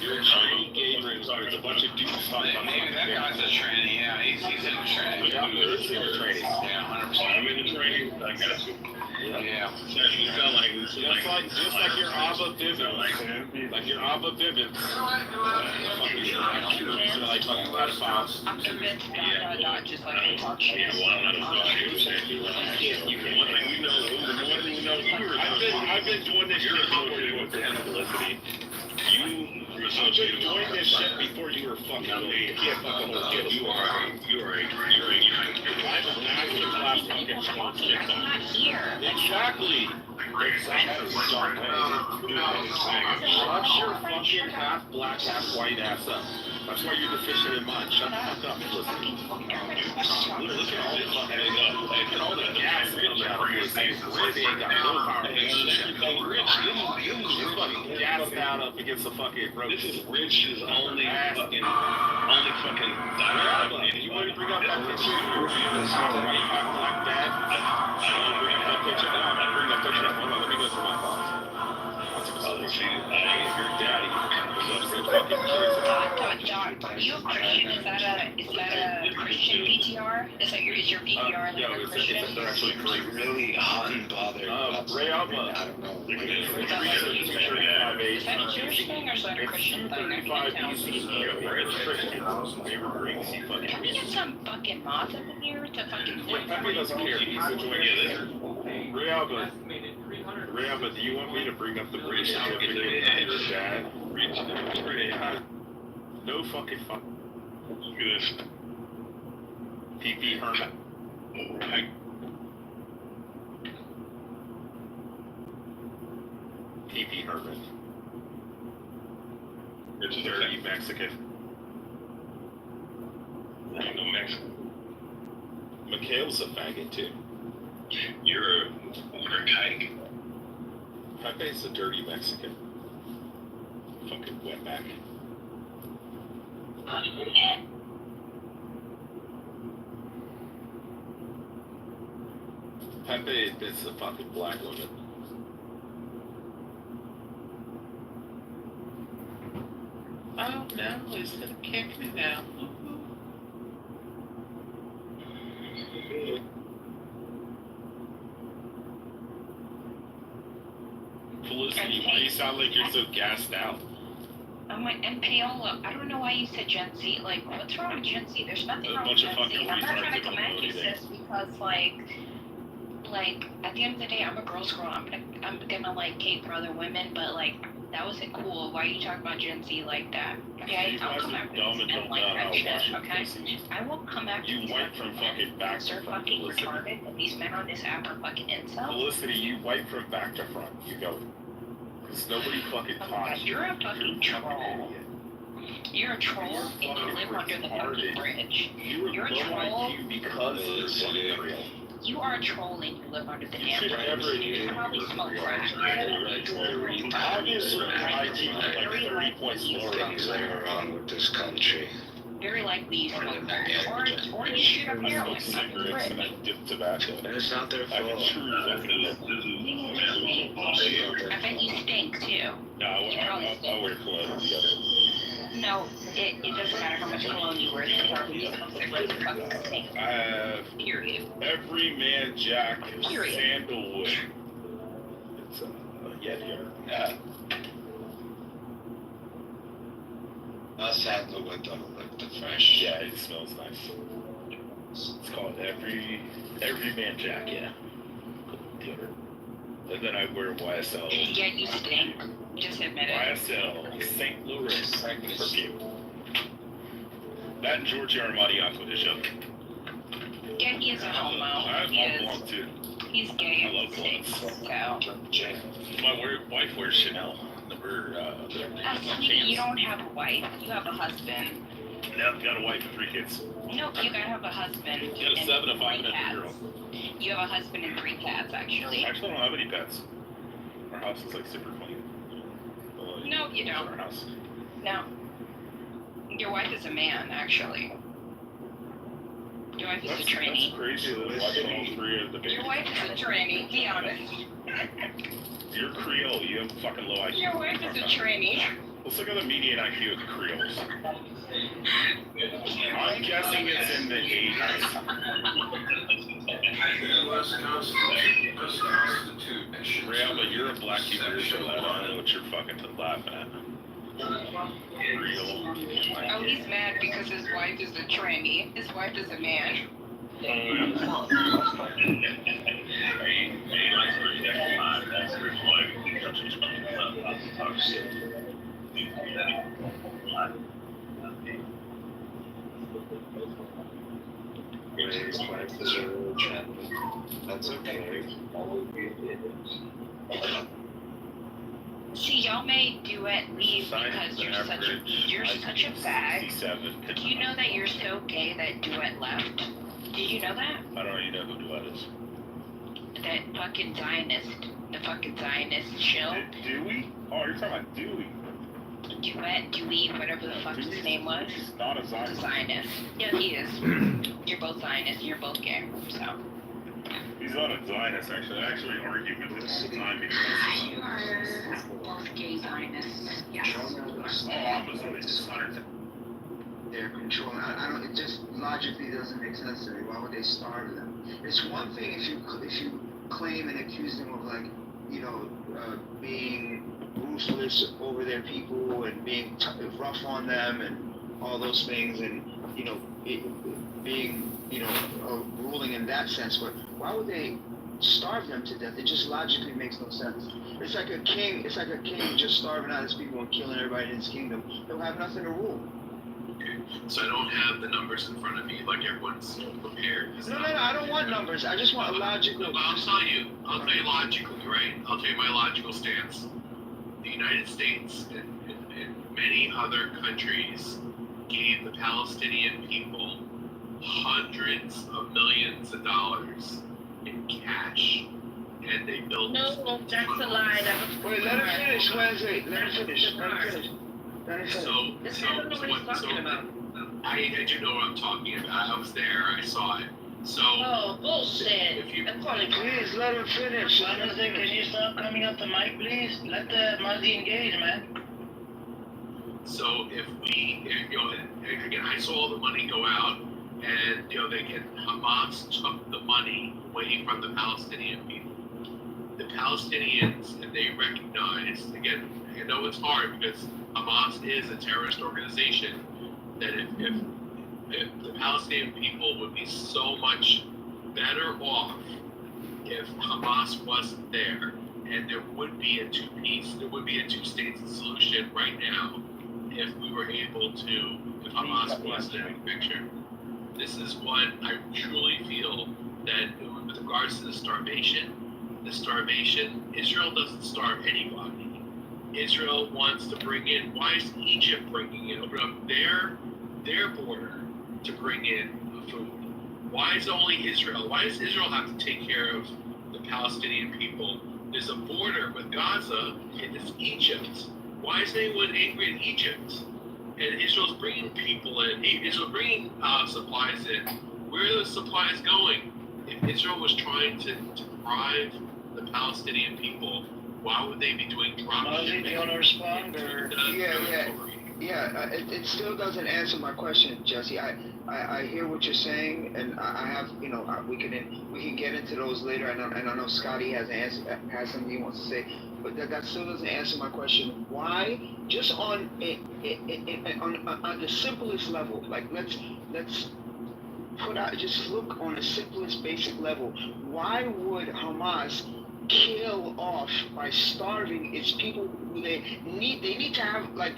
You're in train gay rooms. There's a bunch of dudes talking about Maybe that guy's a tranny. Yeah, he's in a tranny. Yeah, he's in a tranny. Yeah, 100%. I'm in the training. I got you. Yeah. You sound like this. Just like your Abba Bivens. Like your Abba Bivens. Like fucking pedophiles. I'm convinced that just like they talk shit. Yeah, well, I don't know. One thing we know, I've been doing this shit before you were Felicity. I've been doing this shit before you were fucking you can't fucking hold kids. you are a I'm a master class fucking smart shit. I'm not here. Exactly. Shut your fucking half black, half white ass up. That's why you're deficient in mind. Shut the fuck up, Felicity. Look at all the gas coming out of Felicity. Felicity ain't got no power. She's fucking gassed out up against the fucking rope. This is Rich's only fucking You want to bring up that picture of your white, half black dad? Bring up that picture now. Bring that picture up. Hold on, let me go through my thoughts. What's it called? Your daddy was up some fucking kids. Doc, are you a Christian? Is that a Christian PTR? Is your PTR like a Christian? It's actually Really unbothered. Ray Alma. I don't know. Is that a Jewish thing or is that a Christian thing? I can't tell. Can we get some fucking mods up in here to fucking Pepe doesn't care. He's enjoying it. Ray Alma, do you want me to bring up the birth certificate of your dad? No fucking fuck. Look at this. PP Herman. PP Herman. It's dirty Mexican. Ain't no Mexican. Mikhail's a faggot too. You're a kike. Pepe's a dirty Mexican. Fucking wetback. Pepe is a fucking black woman. Oh no, he's gonna kick me now. Felicity, why you sound like you're so gassed out? Oh my MPL, I don't know why you said Gen Z. Like, what's wrong with Gen Z? There's nothing wrong with Gen Z. I'm not trying to come at you, sis, because like, at the end of the day, I'm a girl's girl. I'm gonna like cape for other women, but like, that wasn't cool. Why are you talking about Gen Z like that? Okay, I'll come after this and like that shit, okay? I will come after You wipe from fucking back to They're front. fucking retarded, and these men on this app are fucking incels. Felicity, you wipe from back to front. You go. Because nobody fucking taught you. You're a fucking troll. You're a troll, and you live under the fucking bridge. You're a troll. Because you're fucking real. You are a troll and you live under the You damn should bridge. never You probably smoke crack. Obviously, IQ like 30 points lower than Things that are wrong with this country. Very likely you smoke crack. Or you shoot up I heroin smoke under the cigarettes and bridge. I dip tobacco. And it's not their I'm a fault. true fucking I bet you stink too. No, I'll wear clothes together. No, it doesn't matter how much cologne you wear. You probably smoke cigarettes and fucking stink. I have Period. Every Man Jack Period. Sandalwood. It's here. Sandalwood don't look the fresh. Yeah, it smells nice. It's called Every Man Jack, yeah. Deodorant. And then I wear YSL. Yeah, you stink. Just admit it. YSL St. Louis perfume. That and Giorgio Armani Aqua de Chef. Yeah, he is a homo. I He love is. cologne too. He's gay I and love he stinks. So. My wife wears Chanel. You don't have a wife. You have a husband. Yep, got a wife and 3 kids. No, you gotta have a husband. You got a 7, a 5, and a 3-year-old. You have a husband and 3 cats, actually. Actually, I don't have any pets. Our house is like super clean. No, you don't. Our house. No. Your wife is a man, actually. Your wife is a tranny. That's crazy that watching all 3 of the babies. Your wife is a tranny. Be honest. You're Creole. You have fucking low IQ. Your wife is a tranny. Let's look at the median IQ of the Creoles. I'm guessing it's in the 80s. Real, but you're a black Hebrew, so I don't know what you're fucking laughing at. Real. Oh, he's mad because his wife is a tranny. His wife is a man. That's okay. See, y'all may do it leave because you're such a bag. Do you know that you're so gay that Duet left? Did you know that? I don't even know who Duet is. That fucking Zionist. The fucking Zionist chill. Dewey? Oh, you're talking about Dewey. Duet, Dewey, whatever the fuck his name was. He's not a He's a Zionist. Zionist. Yeah, he is. You're both Zionists, you're both gay, so. He's not a Zionist, actually. I actually argued with him all the time because You are both gay Zionists. Yes. my mom was always a Zionist. they're controlling. I don't. It just logically doesn't make sense to me. Why would they starve them? It's one thing if you claim and accuse them of like, being ruthless over their people and being rough on them and all those things, and being ruling in that sense. But why would they starve them to death? It just logically makes no sense. It's like a king just starving out his people and killing everybody in his kingdom. He'll have nothing to rule. So I don't have the numbers in front of me like everyone's prepared. No, I don't want numbers. I just want a logical. No, but I'll tell you logically, right? I'll tell you my logical stance. The United States and many other countries gave the Palestinian people hundreds of millions of dollars in cash, and they built. No, that's a lie. That was Wait, let him finish, Wednesday. Let him finish. So I do know what I'm talking about. I was there. I saw it. So. Oh, bullshit. If you please let him finish. Wednesday, can you stop coming up the mic, please? Let the Muzzy engage, man. So if again, I saw the money go out, and Hamas took the money away from the Palestinian people. The Palestinians, and they recognized, again, I know it's hard because Hamas is a terrorist organization, that if the Palestinian people would be so much better off if Hamas wasn't there, and there would be a two-state solution right now if we were able to, if Hamas wasn't in the picture. This is what I truly feel, that with regards to the starvation, Israel doesn't starve anybody. Israel wants to bring in, why is Egypt bringing in, open up their border to bring in food? Why is it only Israel? Why does Israel have to take care of the Palestinian people? There's a border with Gaza, and it's Egypt. Why is anyone angry at Egypt? And Israel's bringing people in. Israel's bringing supplies in. Where are the supplies going? If Israel was trying to deprive the Palestinian people, why would they be doing drop shipping? Do you want to respond? Or? Yeah. It still doesn't answer my question, Jesse. I hear what you're saying, and I have, we can get into those later. And I know Scotty has something he wants to say, but that still doesn't answer my question. Why? Just on the simplest level, like let's put out, just look on the simplest basic level. Why would Hamas kill off by starving its people who they need to have, like,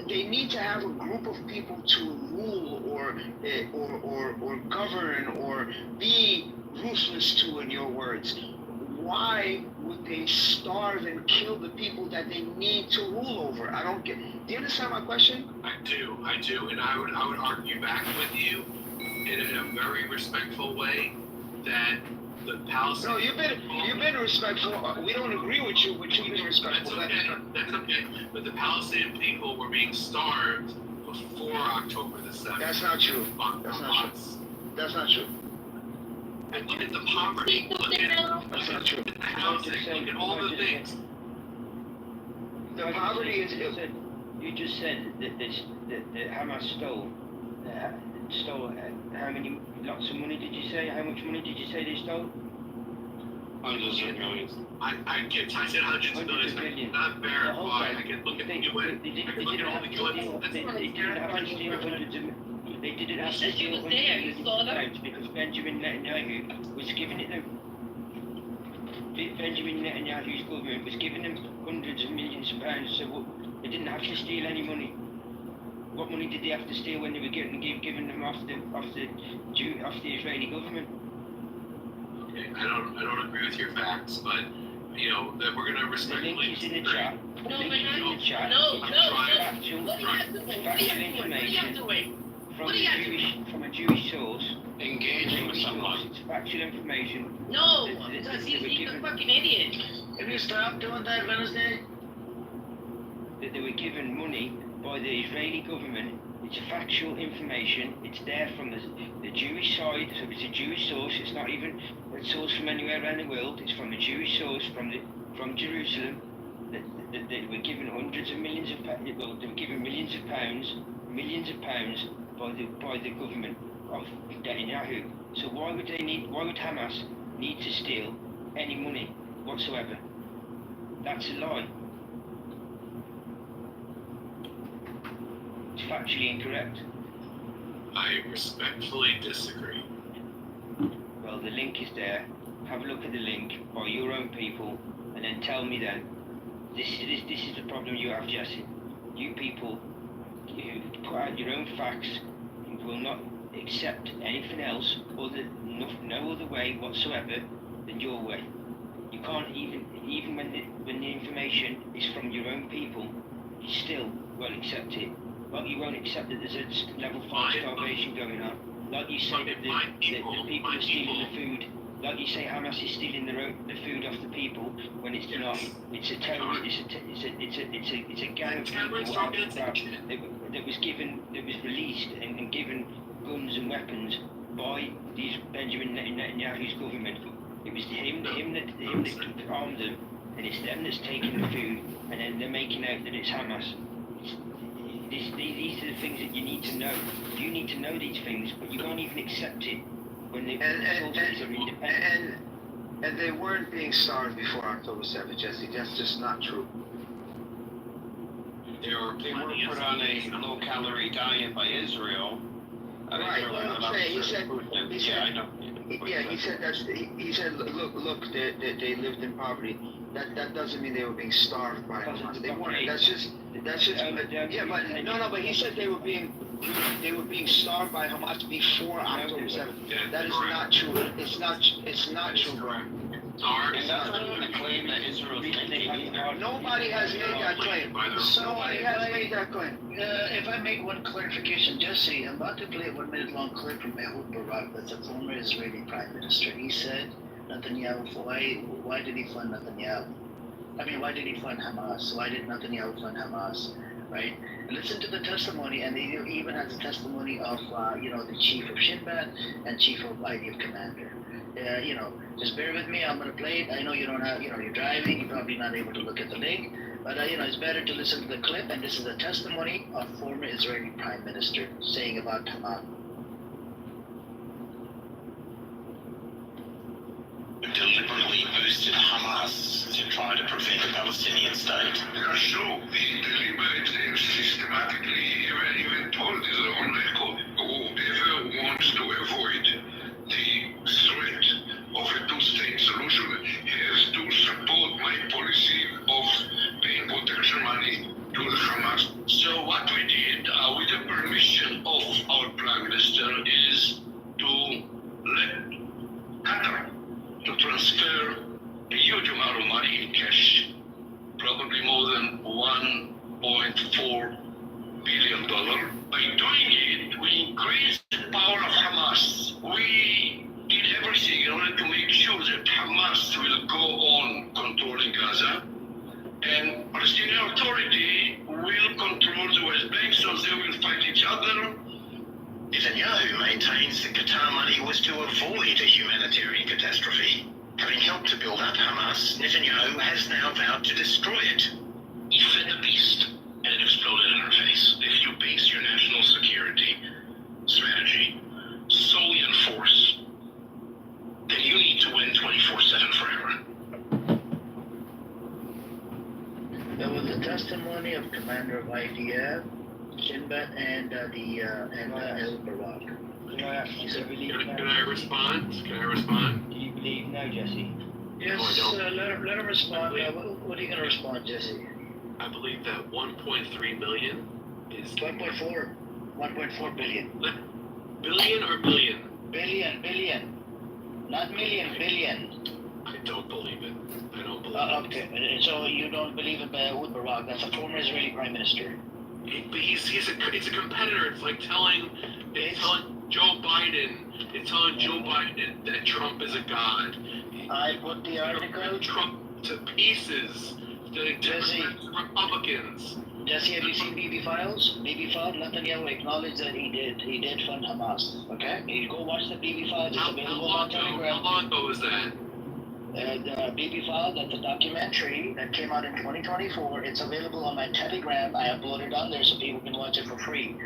they need to have a group of people to rule or govern or be ruthless to, in your words? Why would they starve and kill the people that they need to rule over? I don't get. Do you understand my question? I do, and I would argue back with you in a very respectful way that the Palestinian. No, you've been respectful. We don't agree with you, but you've been respectful. That's okay. But the Palestinian people were being starved before October the 7th. That's not true. That's not true. And look at the poverty. Look at the housing. Look at all the things. The poverty is. You just said that Hamas stole how many lots of money did you say? How much money did you say they stole? Hundreds of millions. I said hundreds of millions. I cannot verify. I can look at the UN. I can look at all the UN. They didn't have to steal hundreds of pounds because Benjamin Netanyahu was giving it them. Benjamin Netanyahu's government was giving them hundreds of millions of pounds, so they didn't have to steal any money. What money did they have to steal when they were giving them off the Israeli government? Okay, I don't agree with your facts, but that we're gonna respectfully. The link is in the chat. No. What are you doing? From a Jewish source. Engaging with someone. It's factual information. No, because he's a fucking idiot. Can you stop doing that, Wednesday? That they were given money by the Israeli government. It's factual information. It's there from the Jewish side, so it's a Jewish source. It's not even a source from anywhere around the world. It's from a Jewish source from Jerusalem. That they were given hundreds of millions of pounds. Well, they were given millions of pounds, millions of pounds by the government of Netanyahu. So why would Hamas need to steal any money whatsoever? That's a lie. It's factually incorrect. I respectfully disagree. Well, the link is there. Have a look at the link by your own people, and then tell me then. This is the problem you have, Jesse. You people who put out your own facts and will not accept anything else no other way whatsoever than your way. You can't even when the information is from your own people, you still won't accept it. Like you won't accept that there's a level 5 starvation going on. Like you say that the people are stealing the food. Like you say Hamas is stealing the food off the people when it's not. It's a terrorist. It's a gang of people out of that was released and given guns and weapons by these Benjamin Netanyahu's government. It was him that armed them, and it's them that's taking the food, and then they're making out that it's Hamas. These are the things that you need to know. You need to know these things, but you won't even accept it when the sources are independent. And they weren't being starved before October 7th, Jesse. That's just not true. They were put on a low-calorie diet by Israel. Right. He said. Yeah, I know. Yeah, he said that's. He said, look, they lived in poverty. That doesn't mean they were being starved by Hamas. They weren't. That's just. Yeah, but no. But he said they were being starved by Hamas before October 7th. That is not true. It's not true, bro. And that's not even a claim that Israel's making. Nobody has made that claim. Nobody has made that claim. If I make one clarification, Jesse, I'm about to play a 1 minute long clip from Ehud Barak, that's a former Israeli prime minister. He said, Netanyahu, why did he fund Netanyahu? I mean, why did he fund Hamas? Why did Netanyahu fund Hamas? Right? Listen to the testimony, and he even has the testimony of, the chief of Shin Bet and chief of IDF commander. Just bear with me. I'm going to play it. I know you don't have, you're driving. You're probably not able to look at the link. But, it's better to listen to the clip. And this is a testimony of former Israeli prime minister saying about Hamas. Deliberately boosted Hamas to try to prevent a Palestinian state. So he deliberately, systematically, even told his own record, whoever wants to avoid the threat of a two-state solution has to support my policy of paying protection money to the Hamas. So what we did, with the permission of our Prime Minister, is to let Qatar to transfer a huge amount of money in cash, probably more than $1.4 billion. By doing it, we increased the power of Hamas. We did everything in order to make sure that Hamas will go on controlling Gaza, and Palestinian Authority will control the West Bank, so they will fight each other. Netanyahu maintains that Qatar money was to avoid a humanitarian catastrophe. Having helped to build up Hamas, Netanyahu has now vowed to destroy it. He fed the beast, and it exploded in our face. If you base your national security strategy solely on force, then you need to win 24/7 forever. That was the testimony of commander of IDF, Shin Bet, and Ehud Barak. Can I ask you to believe now? Can I respond? Do you believe now, Jesse? Yes, let him respond. What are you going to respond, Jesse? I believe that 1.3 million is 1.4. 1.4 billion. Billion or billion? Billion. Not million, billion. I don't believe it. I don't believe it. Okay, and so you don't believe in Ehud Barak? That's a former Israeli prime minister. But he's a competitor. It's like telling Joe Biden. It's telling Joe Biden that Trump is a god. I put the article. Trump to pieces. The Jesse, Republicans. Jesse, have you seen BB Files? BB Files, Netanyahu acknowledged that he did fund Hamas. Okay, you go watch the BB Files. It's available on Telegram. How long ago was that? The BB File, that's a documentary that came out in 2024. It's available on my Telegram. I uploaded on there so people can watch it for free.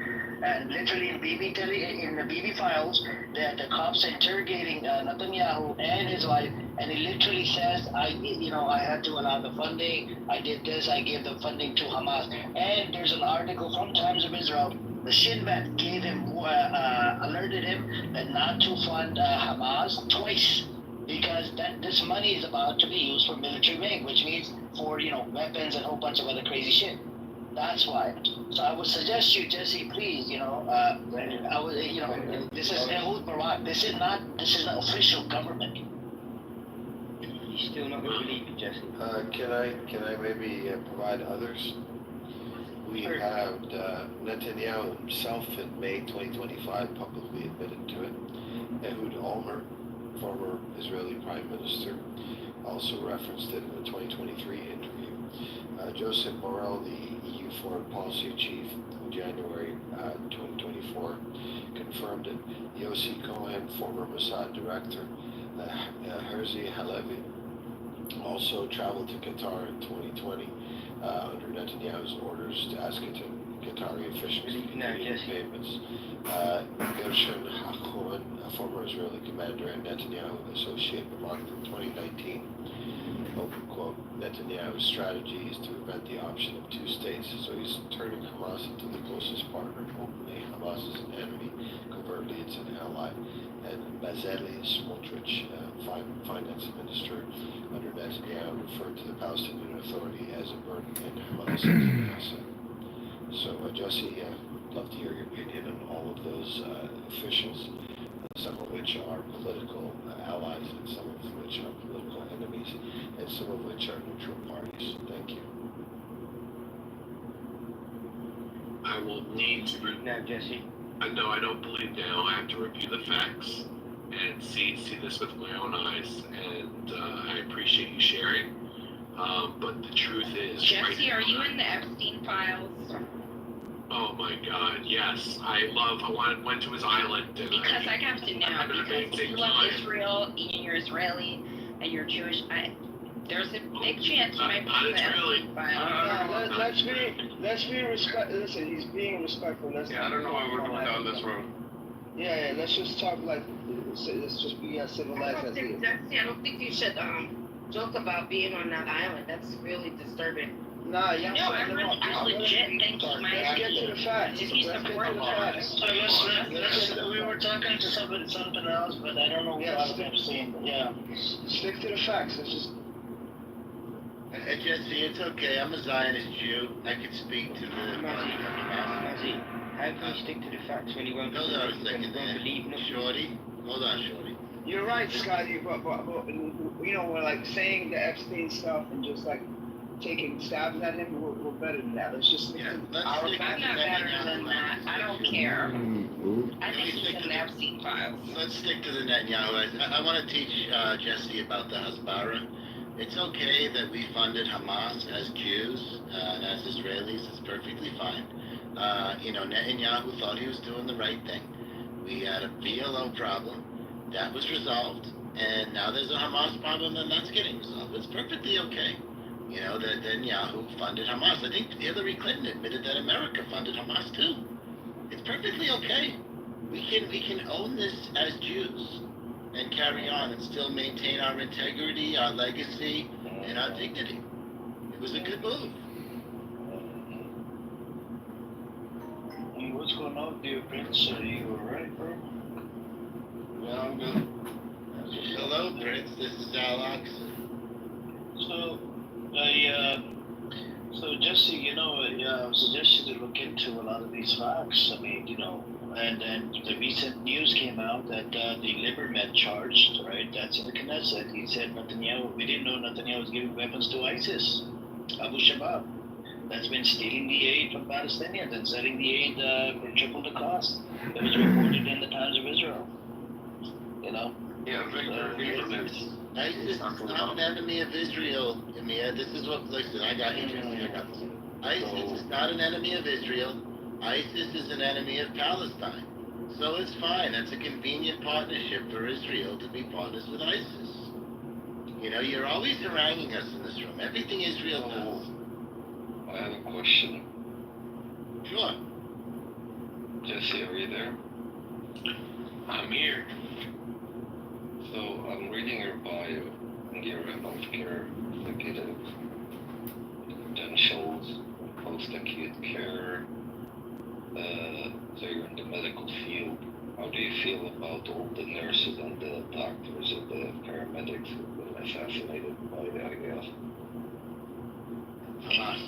And literally in in the BB Files, the cops are interrogating Netanyahu and his wife, and he literally says, I had to allow the funding. I did this. I gave the funding to Hamas. And there's an article from Times of Israel. The Shin Bet gave him, alerted him that not to fund Hamas twice, because this money is about to be used for military wing, which means for weapons and a whole bunch of other crazy shit. That's why. So I would suggest you, Jesse, please, I would, this is Ehud Barak. This is not official government. You're still not going to believe it, Jesse. Can I maybe provide others? We have Netanyahu himself in May 2025 publicly admitted to it. Ehud Olmert, former Israeli Prime Minister, also referenced it in the 2023 interview. Joseph Borrell, the EU Foreign Policy Chief, in January 2024, confirmed it. Yossi Cohen, former Mossad Director, Herzi Halevi, also traveled to Qatar in 2020 under Netanyahu's orders to ask Qatari officials to pay payments. Gershon HaCohen, a former Israeli commander and Netanyahu associate, remarked in 2019, open quote, Netanyahu's strategy is to prevent the option of two states, so he's turning Hamas into the closest partner. Openly, Hamas is an enemy, covertly it's an ally. And Bezalel Smotrich, finance minister under Netanyahu, referred to the Palestinian Authority as a burden and Hamas as an asset. So, Jesse, I'd love to hear your opinion on all of those officials, some of which are political allies and some of which are political enemies, and some of which are neutral parties. Thank you. I will need to. Now, Jesse. No, I don't believe now. I have to review the facts and see this with my own eyes, and I appreciate you sharing. But the truth is, Jesse, are you in the Epstein files? Oh my God, yes. I went to his island. And because I have to know, because you love Israel, and you're Israeli, and you're Jewish, there's a big chance you might be in the Epstein files. Let's be respectful. Listen, he's being respectful. I don't know why we're going down this road. Yeah, let's just talk let's just be as civilized as he is. I don't think you should joke about being on that island. That's really disturbing. Nah, yeah. No, I legit think he might Let's get to the facts. If he supports us. We were talking to something else, but I don't know what I'm saying. Yeah. Stick to the facts. Let's just. Jesse, it's okay. I'm a Zionist Jew. I can speak to the. Mazzy, how can you stick to the facts when you won't Hold on a second there. believe nothing? Shorty. Hold on, Shorty. You're right, Scotty, but we're like saying the Epstein stuff and just like taking stabs at him. We're better than that. Let's just. I'm not better than that. I don't care. I think he's in the Epstein files. Let's stick to the Netanyahu. I want to teach Jesse about the Hasbara. It's okay that we funded Hamas as Jews and as Israelis. It's perfectly fine. Netanyahu thought he was doing the right thing. We had a BLO problem. That was resolved. And now there's a Hamas problem and that's getting resolved. It's perfectly okay. That Netanyahu funded Hamas. I think Hillary Clinton admitted that America funded Hamas too. It's perfectly okay. We can own this as Jews and carry on and still maintain our integrity, our legacy, and our dignity. It was a good move. Hey, what's going on, dear Prince? Are you alright, bro? Yeah, I'm good. Hello, Prince. This is Alex. So Jesse, I suggest you to look into a lot of these facts. I mean, and the recent news came out that the Lieberman charged, right? That's in the Knesset. He said we didn't know Netanyahu was giving weapons to ISIS, Abu Shabaab. That's been stealing the aid from Palestinians and selling the aid for triple the cost. It was reported in the Times of Israel. Yeah, Victor Lieberman. ISIS is not an enemy of Israel. This is what, listen, I got you. ISIS is not an enemy of Israel. ISIS is an enemy of Palestine. So it's fine. That's a convenient partnership for Israel to be partners with ISIS. You know, you're always haranguing us in this room. Everything Israel does. I have a question. Sure. Jesse, are you there? I'm here. So I'm reading your bio and your healthcare executive, credentials, post-acute care. So you're in the medical field. How do you feel about all the nurses and the doctors and the paramedics who've been assassinated by the IDF? Hamas.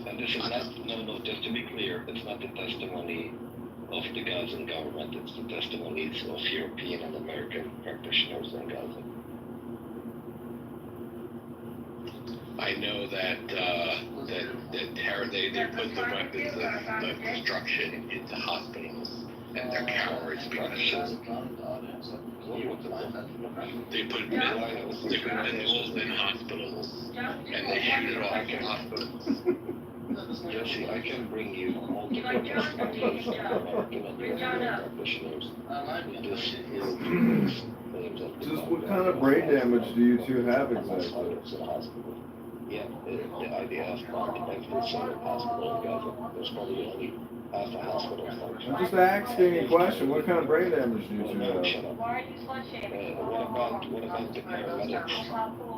And this is not, no, just to be clear, it's not the testimony of the Gazan government, it's the testimonies of European and American practitioners in Gaza. I know that they put the weapons of destruction into hospitals, and they're cowards because they put missiles in hospitals, and they shoot it off in hospitals. Jesse, I can bring you multiple testimonies of American and European practitioners. This is claims of Just what kind of brain damage do you two have exactly? Yeah, the IDF bombed every single hospital in Gaza. There's probably only half a hospital function. I'm just asking a question. What kind of brain damage do you two have? Shut up. What about the paramedics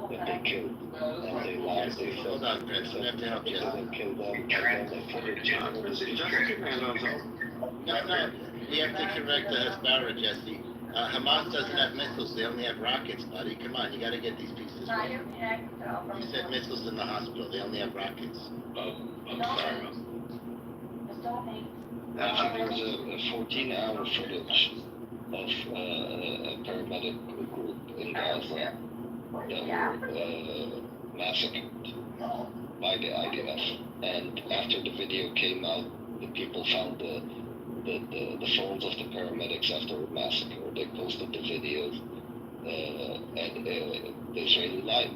that they killed? And they lied, they said, Hold on, Chris. We have to help you. they killed them, and then they footage. No. We have to correct the Hasbara, Jesse. Hamas doesn't have missiles. They only have rockets, buddy. Come on, you got to get these pieces right. You said missiles in the hospital. They only have rockets. I'm sorry. Actually, there's a 14-hour footage of a paramedic group in Gaza that were massacred by the IDF. And after the video came out, the people found the phones of the paramedics after the massacre. They posted the videos, and the Israeli lied.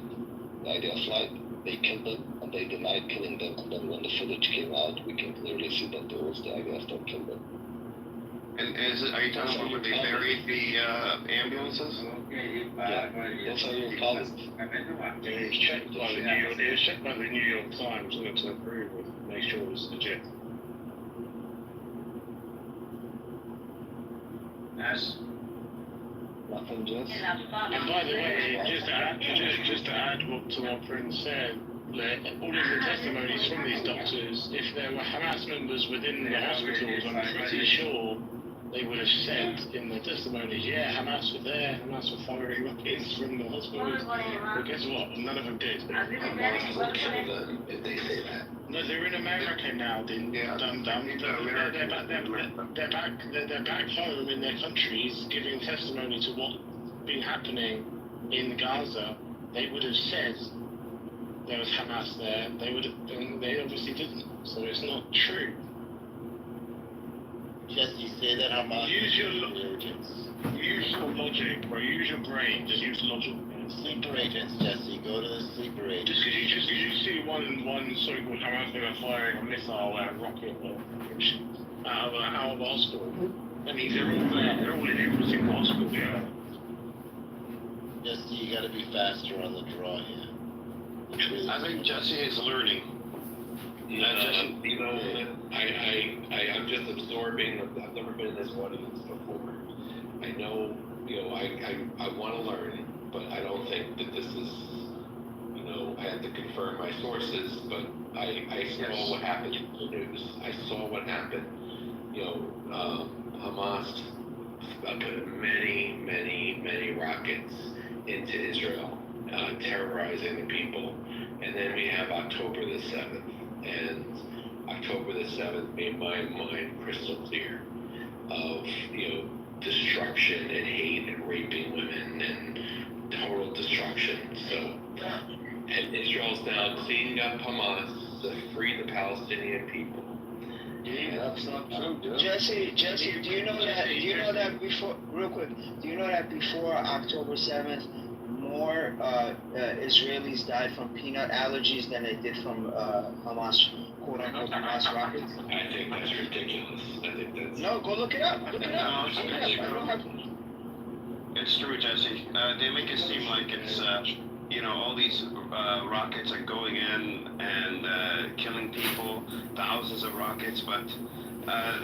The IDF lied. They killed them, and they denied killing them. And then when the footage came out, we can clearly see that there was the IDF that killed them. And are you talking about when they buried the ambulances? Yeah, those are your colleagues. It was checked by the New York Times and to approve it, make sure it was legit. Yes. Nothing, just. And by the way, just to add to what Prince said, all of the testimonies from these doctors, if there were Hamas members within the hospitals, I'm pretty sure they would have said in their testimonies, yeah, Hamas were there, Hamas were firing rockets from the hospitals. But guess what? None of them did. If they say that. No, they're in America now. They're back home in their countries, giving testimony to what's been happening in Gaza. They would have said there was Hamas there. They obviously didn't. So it's not true. Jesse, say that Hamas. Use your logic, bro. Use your brain. Just use logic. Sleeper agents, Jesse. Go to the sleeper agents. Just because you see one so-called Hamas member firing a missile or a rocket out of a hospital, that means they're all there. They're all in every single hospital. Yeah. Jesse, you got to be faster on the draw here. I think Jesse is learning. I'm just absorbing. I've never been in this audience before. I know, I want to learn, but I don't think that this is, I have to confirm my sources, but I saw what happened in the news. I saw what happened. Hamas put many rockets into Israel, terrorizing the people. And then we have October the 7th. And October the 7th made my mind crystal clear of, destruction and hate and raping women and total destruction. So, and Israel's now cleaning up Hamas to free the Palestinian people. That's not true, dude. Jesse, do you know that before, real quick, do you know that before October 7th, more Israelis died from peanut allergies than they did from Hamas, quote-unquote, Hamas rockets? I think that's ridiculous. I think that's... No, go look it up. Look it up. It's true, Jesse. They make it seem like it's, all these rockets are going in and killing people, thousands of rockets, but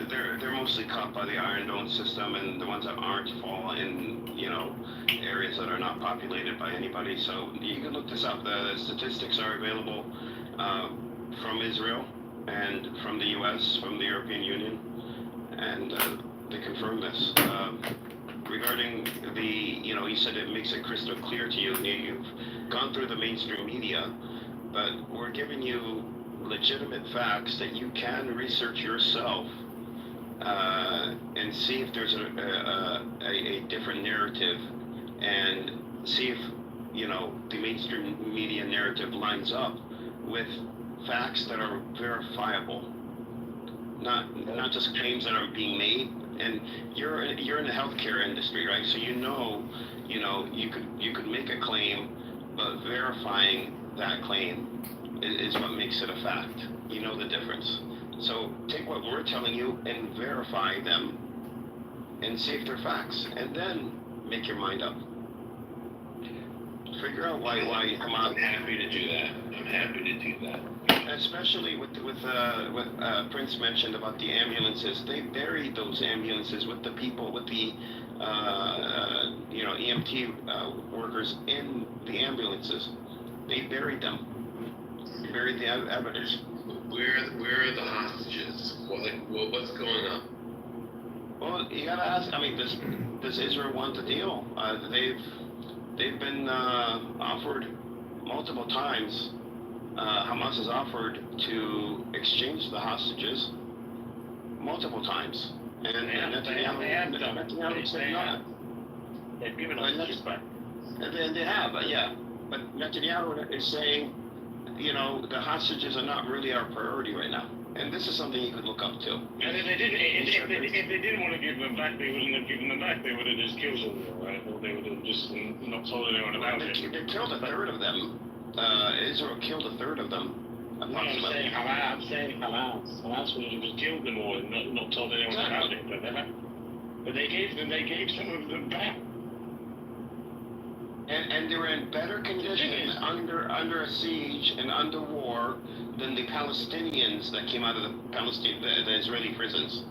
they're mostly caught by the Iron Dome system, and the ones that aren't fall in, areas that are not populated by anybody. So you can look this up. The statistics are available from Israel and from the U.S., from the European Union, and they confirm this. Regarding the, you said it makes it crystal clear to you. You've gone through the mainstream media, but we're giving you legitimate facts that you can research yourself and see if there's a different narrative, and see if, the mainstream media narrative lines up with facts that are verifiable, not just claims that are being made. And you're in the healthcare industry, right? So you could make a claim, but verifying that claim is what makes it a fact. You know the difference. So take what we're telling you and verify them, and see if they're facts, and then make your mind up. Figure out why Hamas. I'm happy to do that. I'm happy to do that. Especially with Prince mentioned about the ambulances. They buried those ambulances with the people, with the EMT workers in the ambulances. They buried them. Buried the evidence. Where are the hostages? What's going on? Well, you gotta ask. I mean, does Israel want the deal? They've been offered multiple times. Hamas has offered to exchange the hostages multiple times, and Netanyahu said no. They've given us back. And they have, yeah. But Netanyahu is saying, the hostages are not really our priority right now. And this is something you could look up to. And if they didn't want to give them back, they wouldn't have given them back. They would have just killed them, right? Or they would have just not told anyone about it. They killed a third of them. Israel killed a third of them. No, I'm saying Hamas. Hamas would have just killed them all and not told anyone about it. But they gave some of them back. And they were in better condition under a siege and under war than the Palestinians that came out of the Israeli prisons.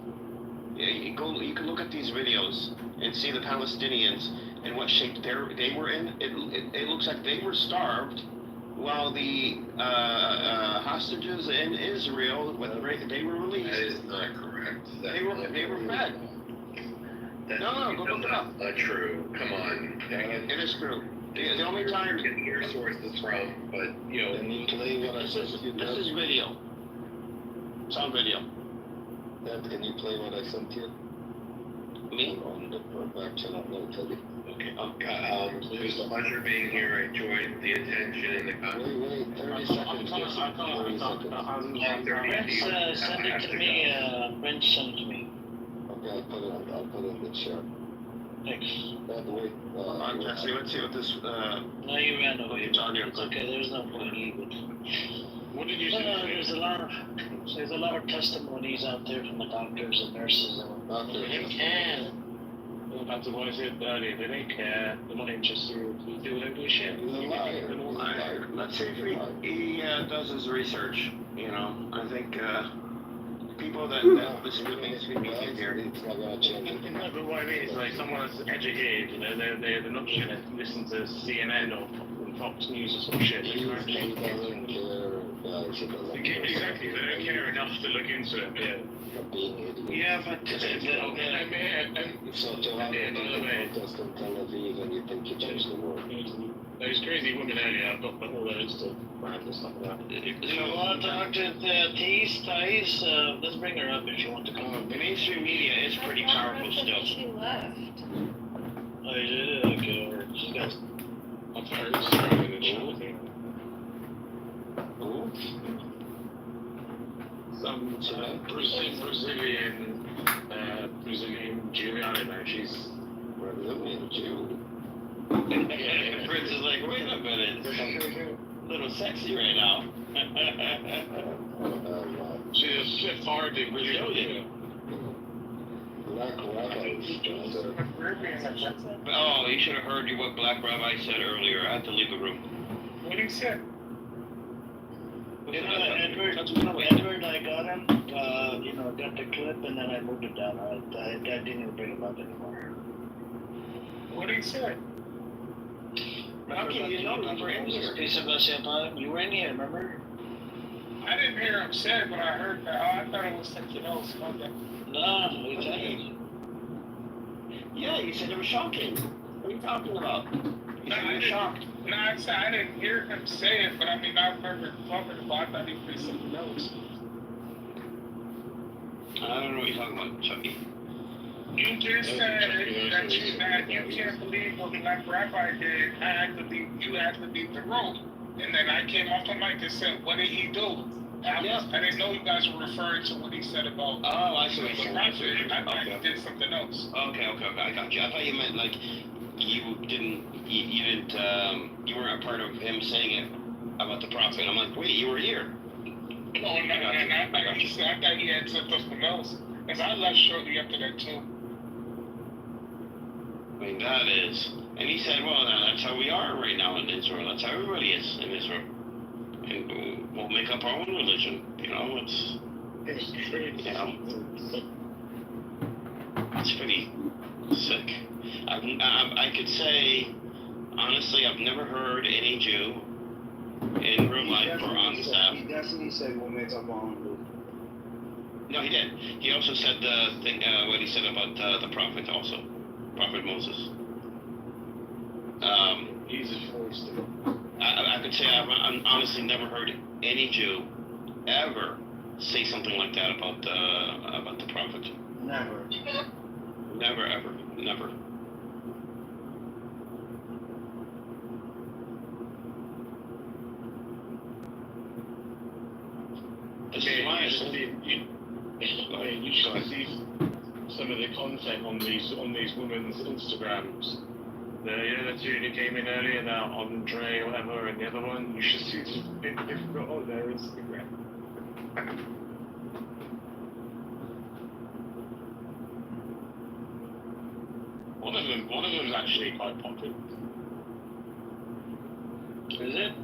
Yeah, you can look at these videos and see the Palestinians and what shape they were in. It looks like they were starved, while the hostages in Israel, they were released. That is not correct. They were fed. No, go look it up. Not true. Come on. It is true. The only time you're getting your sources from, but Can you play what I sent you? This is video. It's on video. Dad, can you play what I sent you? Me? On the back channel, no, tell you. Okay. It was a pleasure being here. I enjoyed the attention and the conversation. Wait, 30 seconds. 30 seconds. Send it to me. Brent send it to me. Okay, I'll put it in the chat. Thanks. By the way, Jesse, let's see what this. No, you ran away. It's okay. There's no point even. What did you say? There's a lot of testimonies out there from the doctors and nurses and they can. That's what I said earlier. They don't care. They're not interested. They do whatever shit. He's a liar. Let's see if he does his research. I think people that listen to mainstream media here. No, but what I mean is like someone that's educated. They're not just gonna listen to CNN or Fox News or some shit. He doesn't care. Exactly. They don't care enough to look into it. Yeah. yeah, but So to have a protest in Tel Aviv and you think you changed the world. Those crazy women earlier, I've got all those to brand and stuff like that. Do you want to talk to Thais? Let's bring her up if you want to come. The mainstream media is pretty powerful still. She left. Oh, you did? Okay. She's got. I've heard started in Charlotte. Some Brazilian Jew, I don't know, she's Brazilian Jew. And Prince is like, wait a minute, a little sexy right now. She's Sephardic Brazilian. Black Rabbi was doing Oh, you should have heard what Black Rabbi said earlier. I had to leave the room. What he said? Edward, I got him, got the clip, and then I moved it down. I didn't even bring him up anymore. What he said? How can you know you were in here? Piece of us, you were in here, remember? I didn't hear him say it, but I heard that. I thought it was something else. Okay. No, we didn't. Yeah, you said it was shocking. What are you talking about? You said you were shocked. No, I said I didn't hear him say it, but I mean, I remember talking about. I thought he said something else. I don't know what you're talking about, Chucky. You just said that you can't believe what Black Rabbi did. You had to leave the room. And then I came off the mic and said, what did he do? I didn't know you guys were referring to what he said about I see what you're saying. I thought he did something else. Okay, I got you. I thought you meant like you weren't a part of him saying it about the prophet. I'm like, wait, you were here. No, I thought he had said something else. Because I left shortly after that too. I mean, that is. And he said, well, that's how we are right now in Israel. That's how everybody is in Israel. And we'll make up our own religion. It's pretty sick. I could say, honestly, I've never heard any Jew in real life or on this app. He definitely said we'll make up our own religion. No, he did. He also said the thing, what he said about the prophet also. Prophet Moses. He's a force. I could say I've honestly never heard any Jew ever say something like that about the prophet. Never. Never, ever, never. This is why you should see some of the content on these women's Instagrams. The two who came in earlier, now Andre or whatever, and the other one, you should see they've got on their Instagram. One of them's actually quite popular. Is it?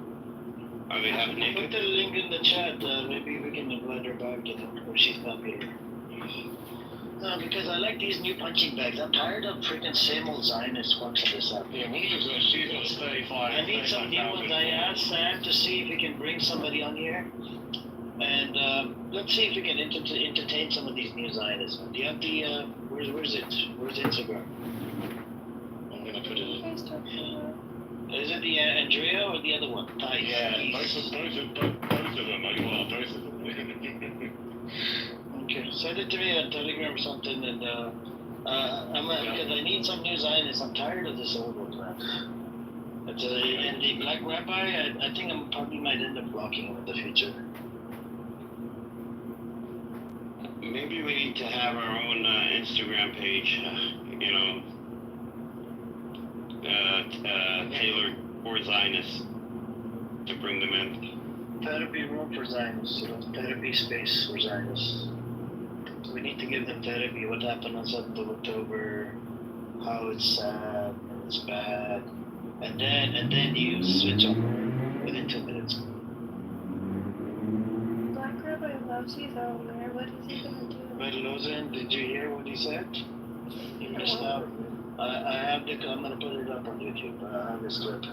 Are they having naked? Put the link in the chat. Maybe we can invite her back, or she's not here. No, because I like these new punching bags. I'm tired of freaking same old Zionist fucks on this app. Yeah, she's got 35. I need some new ones. I asked Sam to see if he can bring somebody on here. And let's see if we can entertain some of these new Zionists. Do you have the, where's it? Where's Instagram? I'm gonna put it in. Is it the Andrea or the other one? Yeah, both of them. Both of them. Okay, send it to me on Telegram or something, and because I need some new Zionists. I'm tired of this old one, man. And the Black Rabbi, I think I probably might end up blocking him in the future. Maybe we need to have our own Instagram page, tailored for Zionists to bring them in. Therapy room for Zionists, therapy space for Zionists. We need to give them therapy. What happened on 7th of October, how it's sad, and it's bad, and then you switch over within 2 minutes. Black Rabbi loves you though, man. What is he gonna do? But Lozen, did you hear what he said? You missed out. I have the. I'm gonna put it up on YouTube. I have this clip.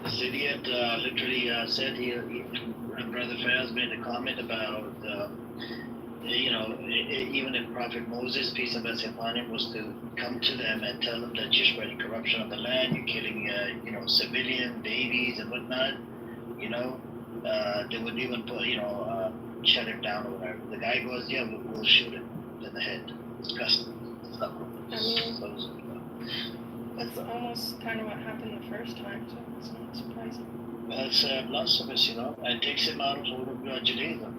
This idiot literally said Brother Faz made a comment about, even if Prophet Moses, peace and blessing upon him, was to come to them and tell them that you're spreading corruption on the land, you're killing, civilian babies and whatnot, they would even put, shut him down or whatever. The guy goes, yeah, we'll shoot him in the head. Disgusting. I mean, that's almost kind of what happened the first time, so it's not surprising. That's blasphemous, and takes him out of Judaism.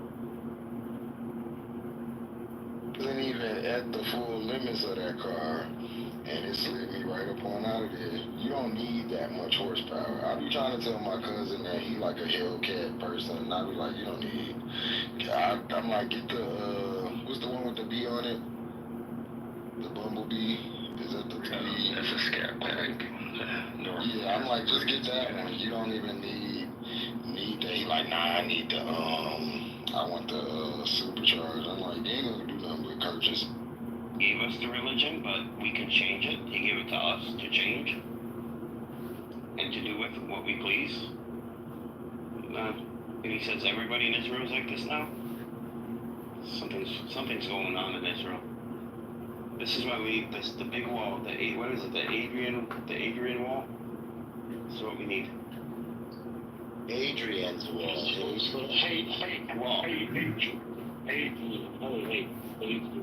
Wasn't even at the full limits of that car, and it slid me right up on out of there. You don't need that much horsepower. I be trying to tell my cousin that he like a Hellcat person, and I be like, you don't need. I'm like, get the What's the one with the bee on it? The bumblebee? Is that the bee? That's a scat pack. Yeah, I'm like, just get that one. You don't even need the. He like, nah, I need the I want the supercharged. I'm like, you ain't gonna do nothing but purchase. Gave us the religion, but we can change it. He gave it to us to change and to do with what we please. And he says everybody in Israel is like this now. Something's going on in Israel. This is why the big wall, what is it, the Adrian wall? This is what we need. Adrian's wall.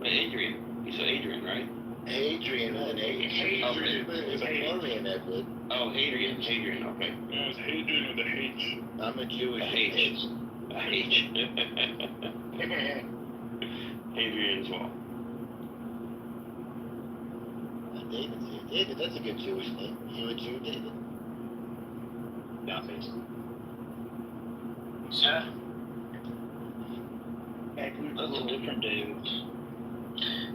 Adrian. You said Adrian, right? Adrian with an H. It's a Florian, Edward. Oh, Adrian, okay. Yeah, it's Adrian with a H. I'm a Jewish H. Adrian's wall. David's here. David, that's a good Jewish name. You a Jew, David? Yeah, thanks. Yeah. That's a different David.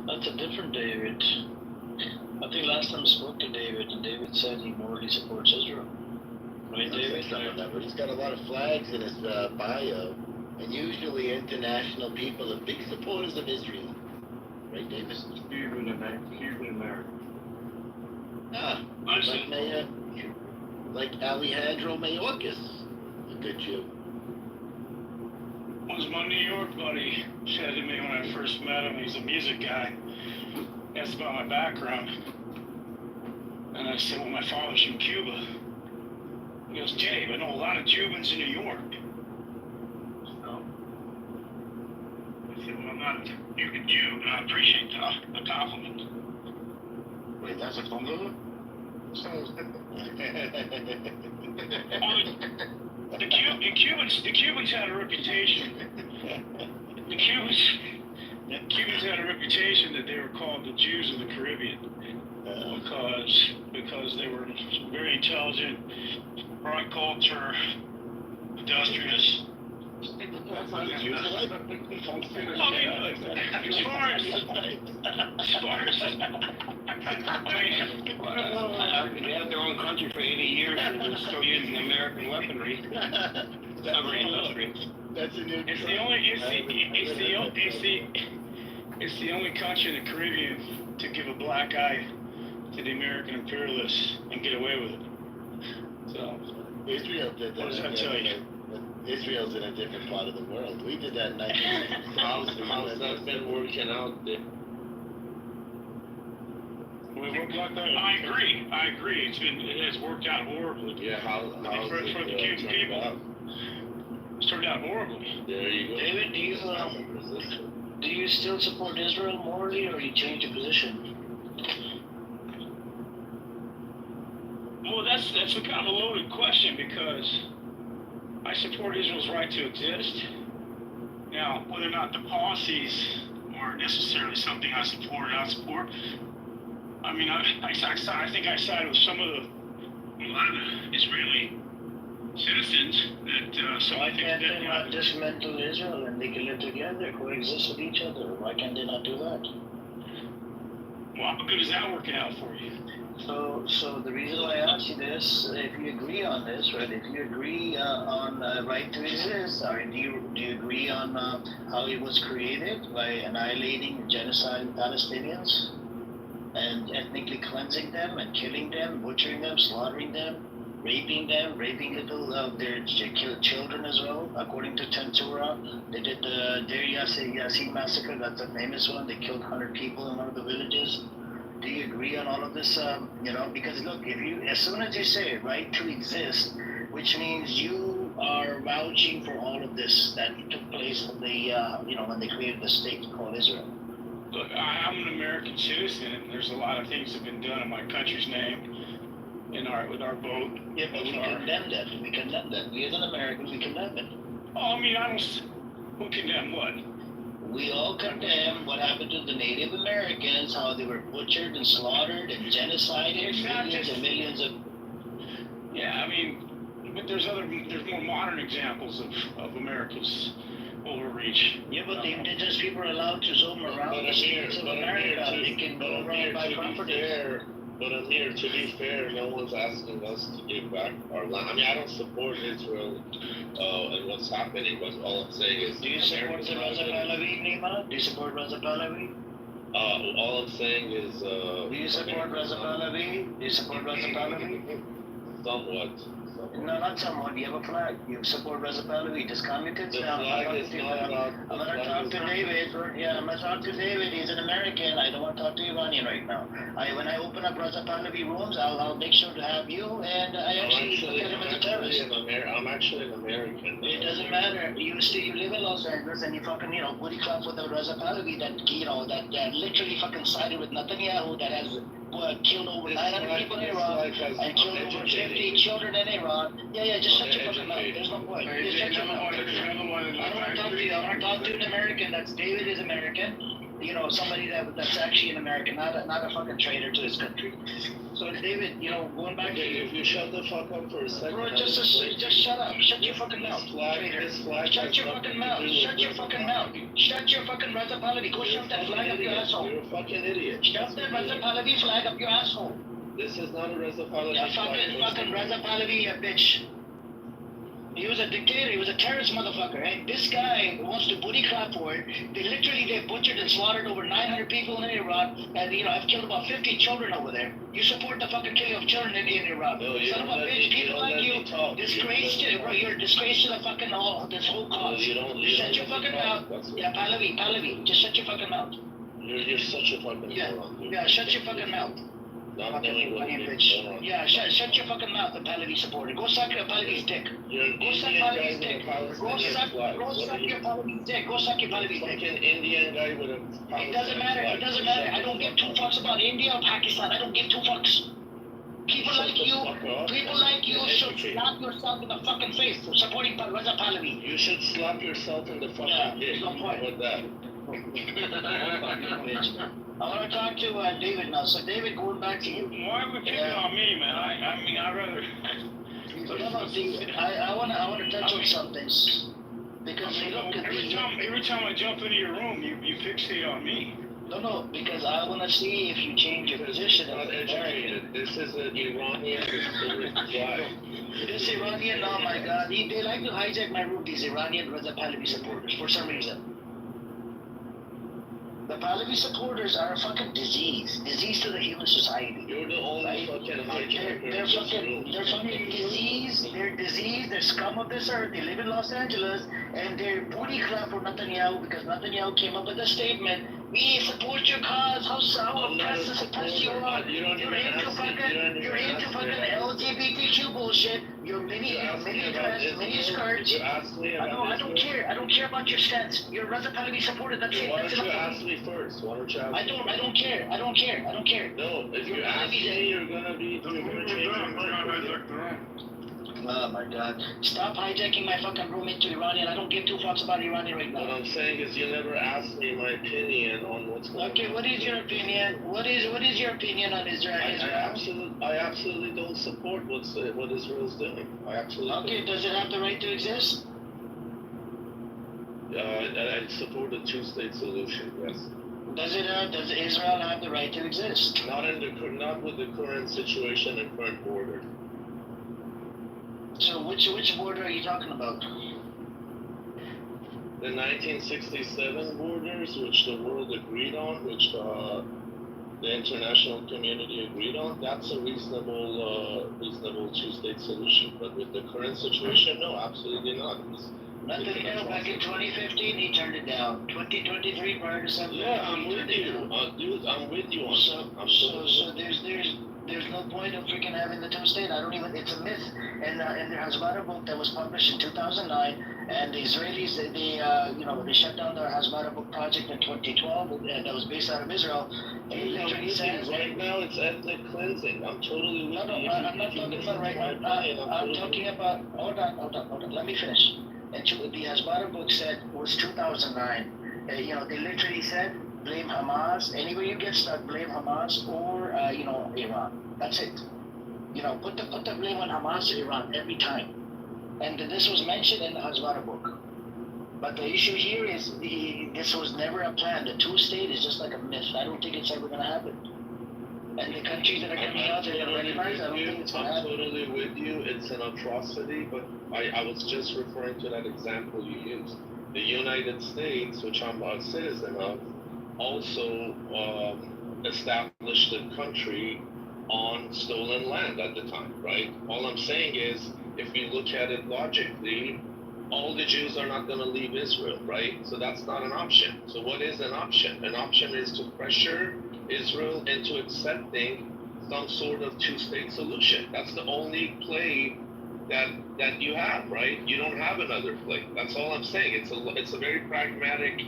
That's a different David. I think last time I spoke to David, and David said he morally supports Israel. Right, David? But he's got a lot of flags in his bio, and usually international people are big supporters of Israel. Right, David? Cuban American. Ah, like Alejandro Mayorkas, a good Jew. Once my New York buddy said to me when I first met him, he's a music guy, asked about my background. And I said, well, my father's from Cuba. He goes, Dave, I know a lot of Cubans in New York. So, I said, well, I'm not a Cuban Jew, but I appreciate the compliment. Wait, that's a compliment? The Cubans had a reputation. The Cubans had a reputation that they were called the Jews of the Caribbean because they were very intelligent, broad culture, industrious. As far as they had their own country for 80 years and they're still using American weaponry. That's a new. It's the only country in the Caribbean to give a black eye to the American imperialists and get away with it. So Israel did that. What does that tell you? Israel's in a different part of the world. We did that in 1960. How's that been working out there? I agree. It has worked out horribly. Yeah, how's for the Cuban people. It's turned out horribly. There you go. David, do you still support Israel morally, or you change your position? Well, that's a kind of a loaded question because I support Israel's right to exist. Now, whether or not the policies are necessarily something I support. I mean, I think I side with a lot of the Israeli citizens that. Why can't they not dismantle Israel and they can live together, coexist with each other? Why can't they not do that? Well, how good is that working out for you? So the reason why I ask you this, if you agree on this, right? If you agree on right to exist, or do you agree on how it was created by annihilating and genociding Palestinians and ethnically cleansing them and killing them, butchering them, slaughtering them, raping little their children as well, according to Tentura? They did the Deir Yassin massacre. That's a famous one. They killed 100 people in one of the villages. Do you agree on all of this? Because look, as soon as you say right to exist, which means you are vouching for all of this that took place when when they created the state called Israel. Look, I'm an American citizen, and there's a lot of things that have been done in my country's name, with our vote. Yeah, but we condemn that. We condemn that. We as an American, we condemn it. Oh, I mean, who condemn what? We all condemn what happened to the Native Americans, how they were butchered and slaughtered and genocided, millions and millions of... Yeah, I mean, but there's more modern examples of America's overreach. Yeah, but the indigenous people are allowed to zoom around the states of America. They can go around by property. But Amir, to be fair, no one's asking us to give back our land. I mean, I don't support Israel and what's happening, but all I'm saying is... Do you support the Raza Pahlavi, Nima? Do you support Raza Pahlavi? All I'm saying is... Do you support Raza Pahlavi? Do you support Raza Pahlavi? Somewhat. No, not somewhat. You have a flag. You support Raza Pahlavi. Just calm your tits down. I'm going to talk to David. Yeah, I'm going to talk to David. He's an American. I don't want to talk to Iranian right now. When I open up Raza Pahlavi rooms, I'll make sure to have you. And I actually look at him as a terrorist. I'm actually an American. It doesn't matter. You live in Los Angeles and you fucking, booty clap with the Raza Pahlavi that literally fucking sided with Netanyahu that has killed over 900 people in Iran and killed over 50 children in Iran. Yeah, just shut your fucking mouth. There's no point. Just shut your mouth. I don't want to talk to you. I want to talk to an American. David is American. Somebody that's actually an American, not a fucking traitor to his country. So David, going back to you. If you shut the fuck up for a second. Bro, just shut up. Shut your fucking mouth. Traitor. Shut your fucking mouth. Shut your fucking mouth. Shut your fucking Raza Pahlavi. Go shove that flag up your asshole. You're a fucking idiot. Shove that Raza Pahlavi flag up your asshole. This is not a Raza Pahlavi flag. Fucking Raza Pahlavi, you bitch. He was a dictator. He was a terrorist motherfucker. And this guy wants to booty clap for it. They butchered and slaughtered over 900 people in Iran. And, I've killed about 50 children over there. You support the fucking killing of children in Iran. No, Son of a bitch. People like you. Disgrace to, bro. You're a disgrace to the fucking this whole cause. Shut your fucking mouth. Yeah, Pahlavi. Just shut your fucking mouth. You're such a fucking moron. Yeah, shut your fucking mouth. Bitch. Yeah, shut your fucking mouth, the Pahlavi supporter. Go suck your Pahlavi's dick. Go suck Pahlavi's dick. Go suck your Pahlavi's dick. Go suck your Pahlavi's dick. Fucking Indian guy with a... It doesn't matter. I don't give two fucks about India or Pakistan. I don't give two fucks. People like you should slap yourself in the fucking face for supporting Raza Pahlavi. You should slap yourself in the fucking dick. No point. How about that? I want to talk to David now. So, David, going back to you. Why are we picking on me, man? I'd rather... I want to touch on some things. Because every time I jump into your room, you fixate on me. No, because I want to see if you change your position. Not educated. This is an Iranian guy. This Iranian, oh my God, they like to hijack my room, these Iranian Raza Pahlavi supporters, for some reason. The Pahlavi supporters are a fucking disease to the human society. You're the only fucking hijacker. They're fucking disease. They're disease. They're scum of this earth. They live in Los Angeles, and they're booty clap for Netanyahu because Netanyahu came up with a statement. We support your cause. How oppressed you are. You're into fucking LGBTQ bullshit. You're mini dress, mini skirts. I don't care. I don't care about your stance. You're a Raza Pahlavi supporter. That's it. Why don't you ask me first? Why don't you ask me? I don't care. I don't care. No, if you ask me, you're gonna change your mind. Oh my God! Stop hijacking my fucking room into Iranian. I don't give two fucks about Iranian right now. What I'm saying is, you never asked me my opinion on what's going on. Okay, what is your opinion? What is your opinion on Israel? I absolutely don't support what Israel's doing. I absolutely. Okay, does it have the right to exist? I support a two-state solution. Yes. Does Israel have the right to exist? Not with the current situation and current border. So which border are you talking about? The 1967 borders, which the world agreed on, which the international community agreed on, that's a reasonable two-state solution. But with the current situation, no, absolutely not. Netanyahu back in 2015, he turned it down. 2023, prior to something. Yeah, I'm with you, dude. I'm with you on that. So there's no point of freaking having the two-state. It's a myth. And there has about a book that was published in 2009, and the Israelis, they shut down their Hasbara book project in 2012, that was based out of Israel. It literally says right now it's ethnic cleansing. I'm totally with you. I'm not talking about right now. I'm talking about. Hold on. Let me finish. And the Hasbara book was 2009. They literally said, blame Hamas. Anywhere you get stuck, blame Hamas or Iran. That's it. Put the blame on Hamas or Iran every time. And this was mentioned in the Hasbara book. But the issue here is this was never a plan. The two-state is just like a myth. I don't think it's ever going to happen. And the countries that are coming out, they're going to recognize. I don't think it's going to I'm happen. totally with you. It's an atrocity, but I was just referring to that example you used. The United States, which I'm a citizen of, also established a country on stolen land at the time, right? All I'm saying is, if we look at it logically, all the Jews are not going to leave Israel, right? So that's not an option. So what is an option? An option is to pressure Israel into accepting some sort of two-state solution. That's the only play that you have, right? You don't have another play. That's all I'm saying. It's a very pragmatic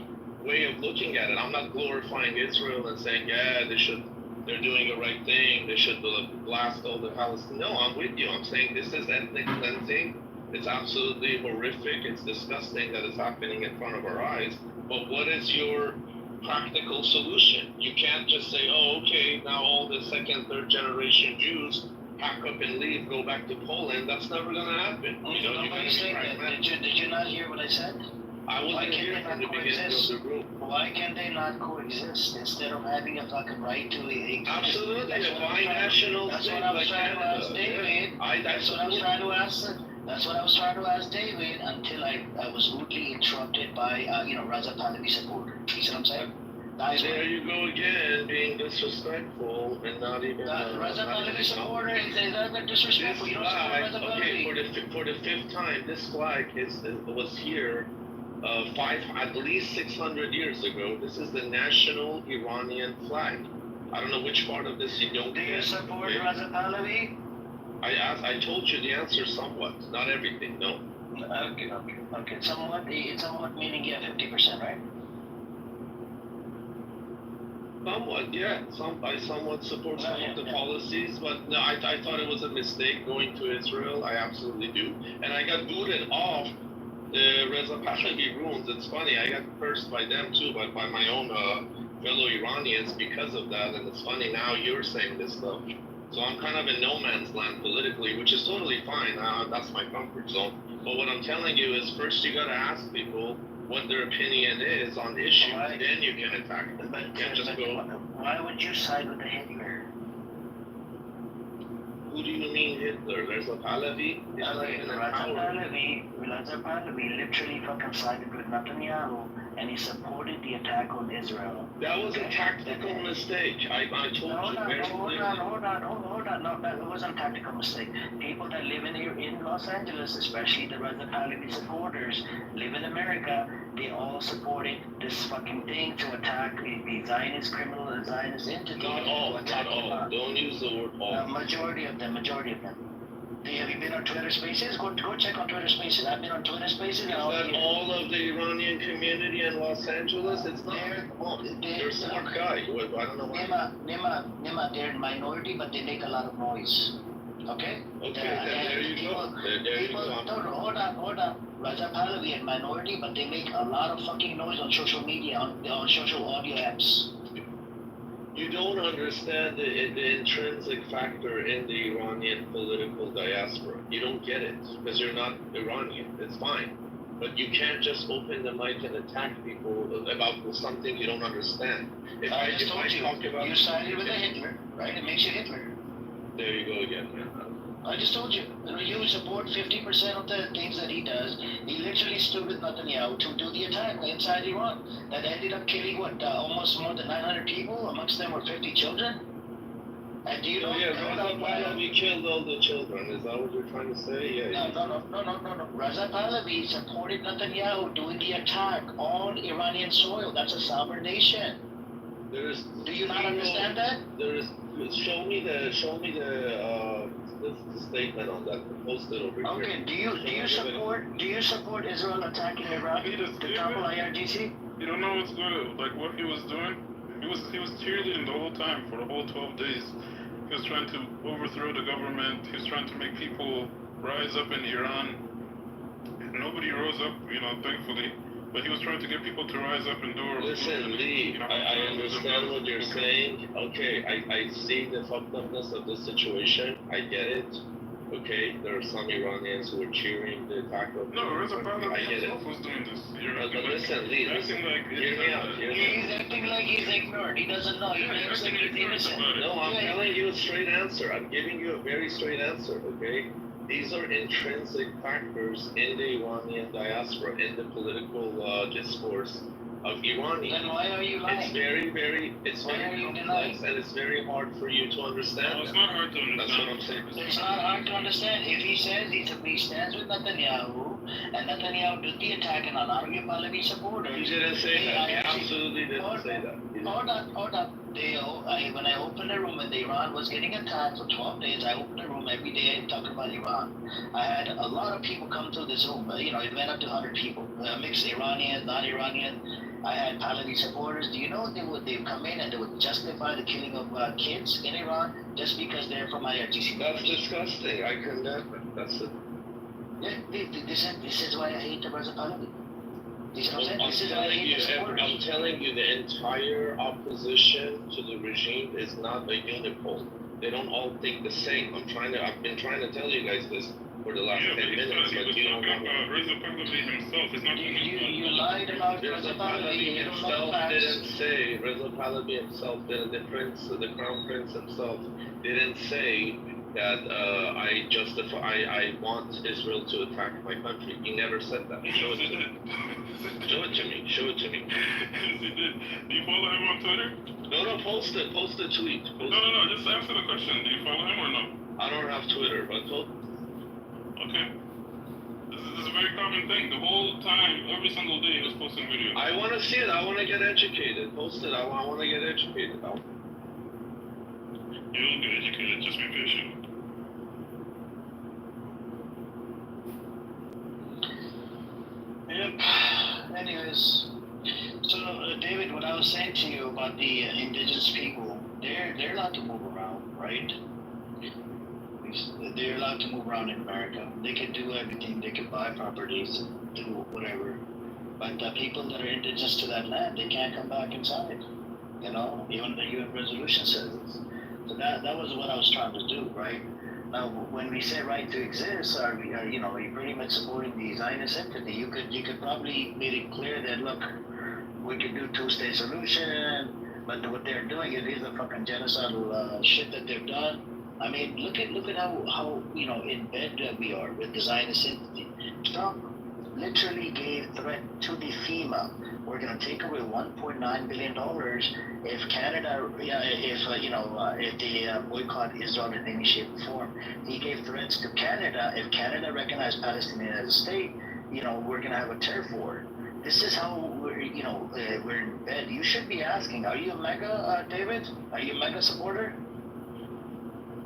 way of looking at it. I'm not glorifying Israel and saying, yeah, they're doing the right thing. They should blast all the Palestinians. No, I'm with you. I'm saying this is ethnic cleansing. It's absolutely horrific. It's disgusting that it's happening in front of our eyes. But what is your practical solution? You can't just say, oh, okay, now all the second, third generation Jews pack up and leave, go back to Poland. That's never going to happen. You know, you Nobody said that. Did you not hear what I said? I wasn't here from the beginning of the group. Why can they not coexist instead of having a fucking right to a absolutely a binational That's state what I was like trying to ask David. That's what I was trying to ask. That's what I was trying to ask David until I was rudely interrupted by Raza Pahlavi supporter. You see what I'm saying? There you go again, being disrespectful and not even. Raza Pahlavi supporter is not disrespectful. You don't support Raza Pahlavi. Okay, for the fifth time, this flag was here. At least 600 years ago. This is the national Iranian flag. I don't know which part of this you don't get. Do you support Raza Pahlavi? I told you the answer somewhat, not everything, no. Okay. Somewhat meaning 50%, right? Somewhat, yeah. I somewhat support some of the policies, but no, I thought it was a mistake going to Israel. I absolutely do. And I got booted off the Reza Pahlavi rooms. It's funny, I got cursed by them too, by my own fellow Iranians because of that. And it's funny now you're saying this stuff. So I'm kind of in no man's land politically, which is totally fine. That's my comfort zone. But what I'm telling you is, first you gotta ask people what their opinion is on the issue. Then you can attack them. You can't just go. Why would you side with the Hitler? Who do you mean Hitler? There's a Pahlavi? Raza Pahlavi literally fucking sided with Netanyahu, and he supported the attack on Israel. That was a tactical mistake. I told you very clearly. Hold on. No, that wasn't a tactical mistake. People that live in Los Angeles, especially the Raza Pahlavi supporters, live in America, they all supported this fucking thing to attack the Zionist criminal, Zionist entity. Not all. Don't use the word all. Majority of them. Have you been on Twitter Spaces? Go check on Twitter Spaces. I've been on Twitter Spaces. Is that all of the Iranian community in Los Angeles? It's not. They're a smart guy. I don't know why. Nima, they're a minority, but they make a lot of noise. Okay? Okay, there you go. There you go. Hold on. Raza Pahlavi are minority, but they make a lot of fucking noise on social media, on social audio apps. You don't understand the intrinsic factor in the Iranian political diaspora. You don't get it because you're not Iranian. It's fine. But you can't just open the mic and attack people about something you don't understand. If I talk about... You sided with a Hitler, right? It makes you Hitler. There you go again. I just told you. You support 50% of the things that he does. He literally stood with Netanyahu to do the attack inside Iran. That ended up killing, almost more than 900 people? Amongst them were 50 children? And do you know... Raza Pahlavi killed all the children. Is that what you're trying to say? Yeah. No. Raza Pahlavi supported Netanyahu doing the attack on Iranian soil. That's a sovereign nation. Do you not understand that? Show me the statement on that. Post it over here. Okay. Do you support Israel attacking Iraq to topple IRGC? You don't know what's good. Like what he was doing. He was cheerleading the whole time for the whole 12 days. He was trying to overthrow the government. He was trying to make people rise up in Iran. Nobody rose up, thankfully. But he was trying to get people to rise up and do it. Listen, Lee, I understand what you're saying. Okay, I see the fucked upness of the situation. I get it. Okay, there are some Iranians who are cheering the attack of. No, Reza I Pahlavi get it. himself was doing this. You're But acting listen, Lee, listen. Hear me out. Hear me out. He's acting like he's ignored. He doesn't know. He thinks like he's innocent. No, I'm telling you a straight answer. I'm giving you a very straight answer, okay? These are intrinsic factors in the Iranian diaspora, in the political discourse of Iranians. Then why are you lying? It's very, it's Why very are you complex, denying? and it's very hard for you to understand. No, it's not hard to understand. That's what I'm saying. It's not hard to understand. If he says he stands with Netanyahu, and Netanyahu did the attack and a lot of Pahlavi supporters. He didn't say that. He absolutely didn't say that. Hold on. When I opened a room and Iran was getting attacked for 12 days, I opened a room every day talking about Iran. I had a lot of people come to this room. It went up to 100 people, mixed Iranian, non-Iranian. I had Pahlavi supporters. Do you know they would come in and they would justify the killing of kids in Iran just because they're from IRGC? That's disgusting. I condemn it. That's it. Yeah, this is why I hate the Reza Pahlavi. I'm telling you, the entire opposition to the regime is not a unipole. They don't all think the same. I've been trying to tell you guys this for the last 10 minutes, but you don't want to. Reza Pahlavi himself is not. You lied about Reza Pahlavi himself didn't say. Reza Pahlavi himself didn't. The crown prince himself didn't say that I want Israel to attack my country. He never said that. Show it to me. Show it to me. Show it to me. Do you follow him on Twitter? No, post it. Post the tweet. No, just answer the question. Do you follow him or no? I don't have Twitter, but okay. This is a very common thing. The whole time, every single day, he was posting videos. I want to see it. I want to get educated. Post it. I want to get educated. You'll get educated. Just be patient. Yep. Anyways, so David, what I was saying to you about the indigenous people, they're allowed to move around, right? They're allowed to move around in America. They can do everything. They can buy properties, do whatever. But the people that are indigenous to that land, they can't come back inside. Even the UN resolution says this. So that was what I was trying to do, right? Now, when we say right to exist, are you pretty much supporting the Zionist entity? You could probably make it clear that look, we could do two-state solution, but what they're doing is a fucking genocidal shit that they've done. I mean, look at how in bed we are with the Zionist entity. Trump literally gave threat to the FEMA. We're going to take away $1.9 billion if Canada, if they boycott Israel in any shape or form. He gave threats to Canada. If Canada recognized Palestine as a state, we're going to have a tariff war. This is how we're in bed. You should be asking, are you a MAGA, David? Are you a MAGA supporter?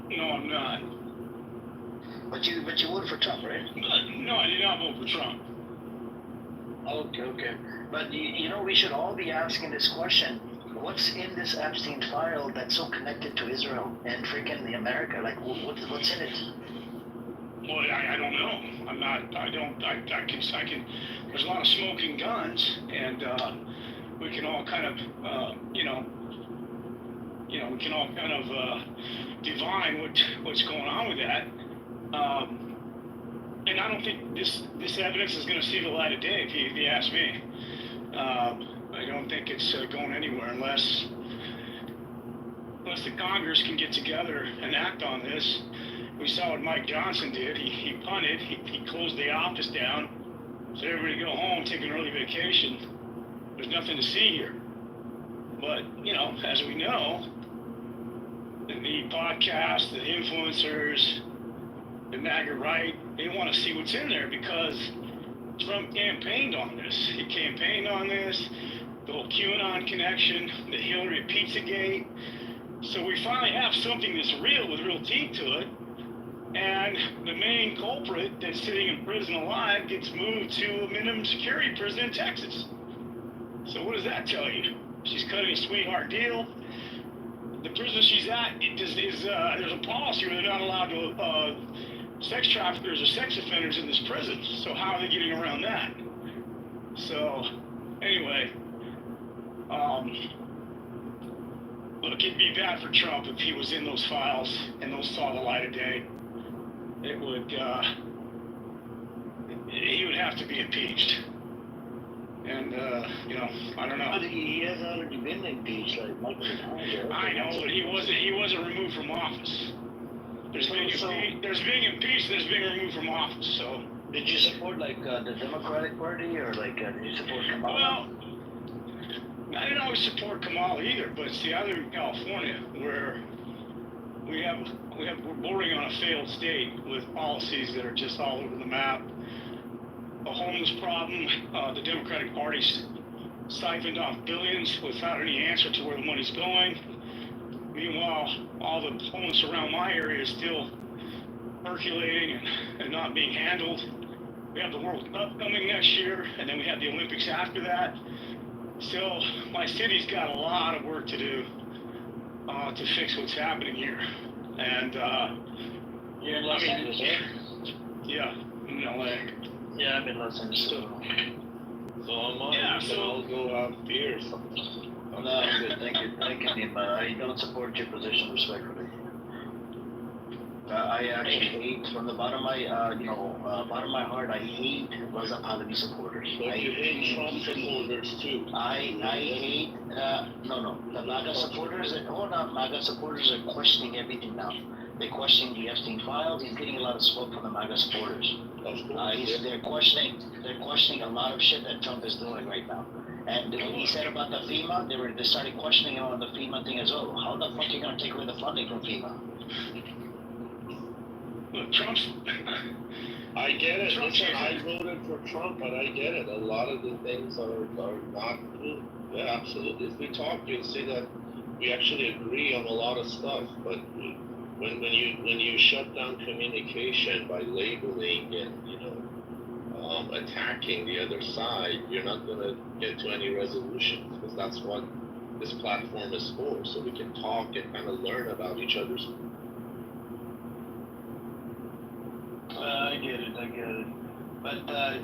No, I'm not. But you voted for Trump, right? No, I did not vote for Trump. Okay. But we should all be asking this question: what's in this Epstein file that's so connected to Israel and freaking the America? Like, what's in it? Well, I don't know. I'm not. I can. There's a lot of smoking guns, and we can all kind of, we can all kind of divine what's going on with that. And I don't think this evidence is going to see the light of day, if you ask me. I don't think it's going anywhere unless the Congress can get together and act on this. We saw what Mike Johnson did. He punted. He closed the office down, said everybody go home, take an early vacation. There's nothing to see here. But, as we know, the podcasts, the influencers, the MAGA right, they want to see what's in there because Trump campaigned on this. He campaigned on this, the whole QAnon connection, the Hillary Pizzagate. So we finally have something that's real with real teeth to it. And the main culprit that's sitting in prison alive gets moved to a minimum security prison in Texas. So what does that tell you? She's cutting a sweetheart deal. The prison she's at, there's a policy where they're not allowed to sex traffickers or sex offenders in this prison. So how are they getting around that? So anyway, look, it'd be bad for Trump if he was in those files and those saw the light of day. it would, he would have to be impeached. And, you know, I don't know. But he has already been impeached, like multiple times. Right? I know, but he wasn't removed from office. There's being impeached, there's being removed from office, so. Did you support, like, the Democratic Party, or, like, did you support Kamala? Well, I didn't always support Kamala either, but see, I live in California, where we're bordering on a failed state with policies that are just all over the map. A homeless problem, the Democratic Party's siphoned off billions without any answer to where the money's going. Meanwhile, all the homeless around my area is still percolating and not being handled. We have the World Cup coming next year, and then we have the Olympics after that. So my city's got a lot of work to do to fix what's happening here. And you're in Los Angeles, right? Yeah, in LA. Yeah, I've been Los Angeles too. So am I. Yeah, We can all go out beer or something. No, I'm good. Thank you, Nim. I don't support your position respectfully. I actually hate, from the bottom of my, bottom of my heart, I hate Raza Pahlavi supporters. But you hate Trump supporters too. I hate, the MAGA supporters, MAGA supporters are questioning everything now. They're questioning the Epstein files. He's getting a lot of smoke from the MAGA supporters. They're questioning a lot of shit that Trump is doing right now. And when he said about the FEMA, they started questioning him on the FEMA thing as well. How the fuck are you going to take away the funding from FEMA? Look, Trump's... I get it. Listen, I voted for Trump, but I get it. A lot of the things are not good. Yeah, absolutely. If we talk, you'll see that we actually agree on a lot of stuff. But when you shut down communication by labeling and attacking the other side, you're not going to get to any resolutions, because that's what this platform is for. So we can talk and kind of learn about each other's. I get it. But, I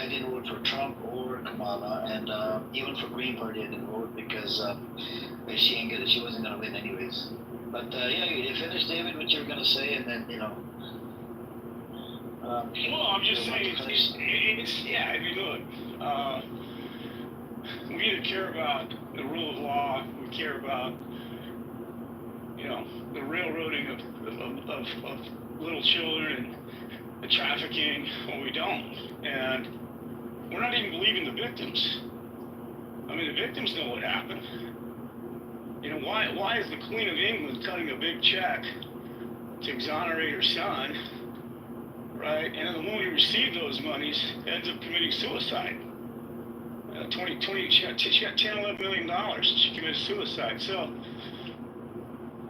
didn't vote for Trump or Kamala, and even for Green Party I didn't vote because she wasn't going to win anyways. But, you finish, David, what you were going to say, and then, well, I'm just saying, look, we either care about the rule of law, we care about, the railroading of little children and the trafficking, or we don't. And we're not even believing the victims. I mean, the victims know what happened. Why is the Queen of England cutting a big check to exonerate her son, right? And then the woman who received those monies ends up committing suicide. She got $10-11 million. She committed suicide. So,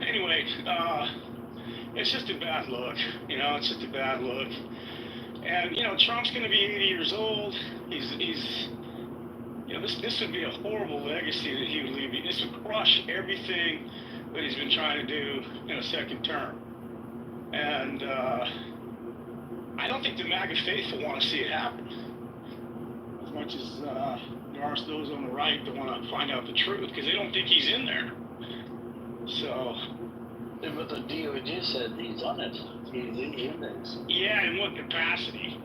anyway, it's just a bad look. It's just a bad look. And Trump's going to be 80 years old. He's this would be a horrible legacy that he would leave. This would crush everything that he's been trying to do in a second term. And I don't think the MAGA faithful want to see it happen. As much as there are those on the right that want to find out the truth, because they don't think he's in there. So. Yeah, but the DOJ said he's on it. He's in the index. Yeah, in what capacity?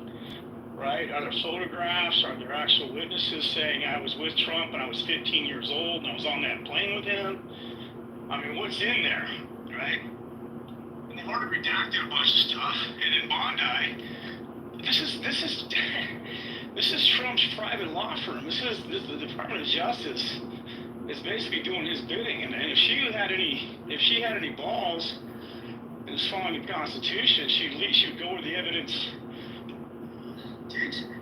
Right? Are there photographs? Are there actual witnesses saying I was with Trump and I was 15 years old and I was on that plane with him? I mean, what's in there, right? And they've already redacted a bunch of stuff. And in Bondi, this is Trump's private law firm. This is the Department of Justice is basically doing his bidding. And if she had any balls and was following the Constitution, she would go where the evidence takes her.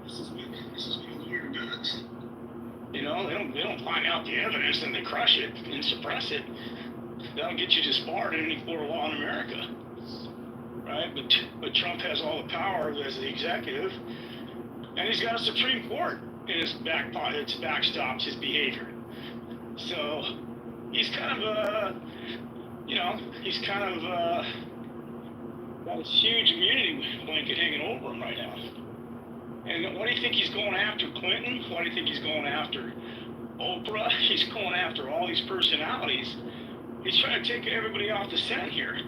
This is what lawyer does. They don't find out the evidence and they crush it and suppress it. That'll get you disbarred in any court of law in America, right? But Trump has all the power as the executive, and he's got a Supreme Court in his back pocket that backstops his behavior. So he's kind of got a huge immunity blanket hanging over him right now. And what do you think he's going after, Clinton? What do you think he's going after, Oprah? He's going after all these personalities He's trying to take everybody off the scent here.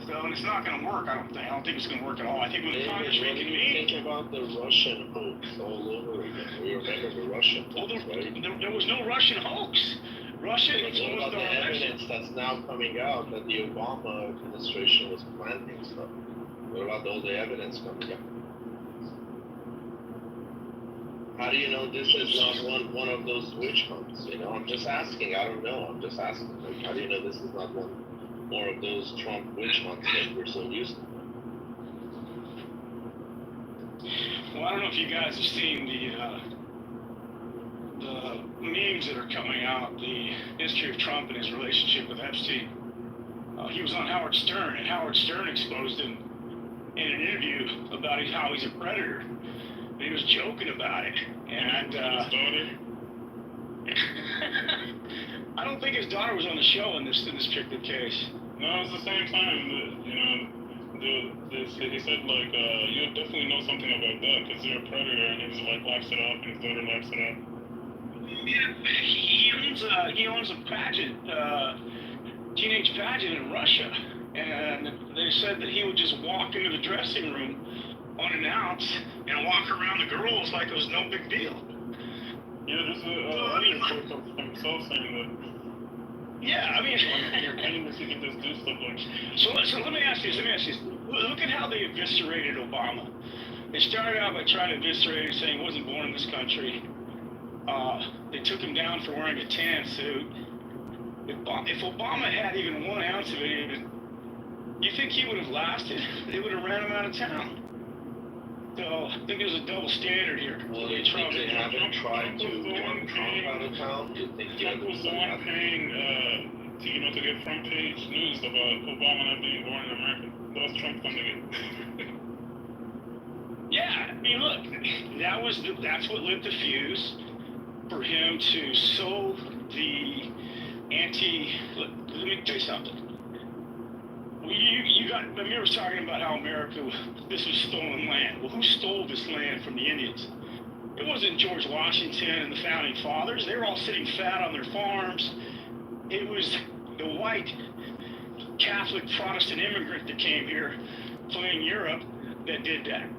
So it's not going to work. I don't think it's going to work at all. I think when the Congressman can meet. Think about the Russian hoax all over again. We remember the Russian hoax, right? There was no Russian hoax. Russia What influenced about the our election. evidence that's now coming out that the Obama administration was planting stuff? What about all the evidence coming out? How do you know this is not one of those witch hunts? You know, I'm just asking. I don't know. I'm just asking. Like, how do you know this is not one more of those Trump witch hunts that we're so used to? Well, I don't know if you guys have seen the memes that are coming out, the history of Trump and his relationship with Epstein. He was on Howard Stern, and Howard Stern exposed him in an interview about how he's a predator. And he was joking about it. And I don't think his daughter was on the show in this particular case. No, it was the same time that, you know, he said, like, you definitely know something about that because you're a predator, and he was like, laughs it off, and his daughter laughs it off. Yeah, he owns a pageant, teenage pageant in Russia, and they said that he would just walk into the dressing room unannounced and walk around the girls like it was no big deal. Yeah, there's a quote of himself saying that. Yeah, I mean, you're famous, you can just do stuff like. So let me ask you this. Look at how they eviscerated Obama. They started out by trying to eviscerate him, saying he wasn't born in this country. They took him down for wearing a tan suit. If Obama had even 1 ounce of it, you think he would have lasted? They would have ran him out of town. So I think there's a double standard here. Well, they haven't tried to run Trump out of town. You think Trump was the one paying, to get front page news about Obama not being born in America. That was Trump funding it. Yeah, I mean, look, that's what lit the fuse for him to sow the let me tell you something. Amir was talking about how this was stolen land. Well, who stole this land from the Indians? It wasn't George Washington and the founding fathers. They were all sitting fat on their farms. It was the white Catholic Protestant immigrant that came here fleeing Europe that did that.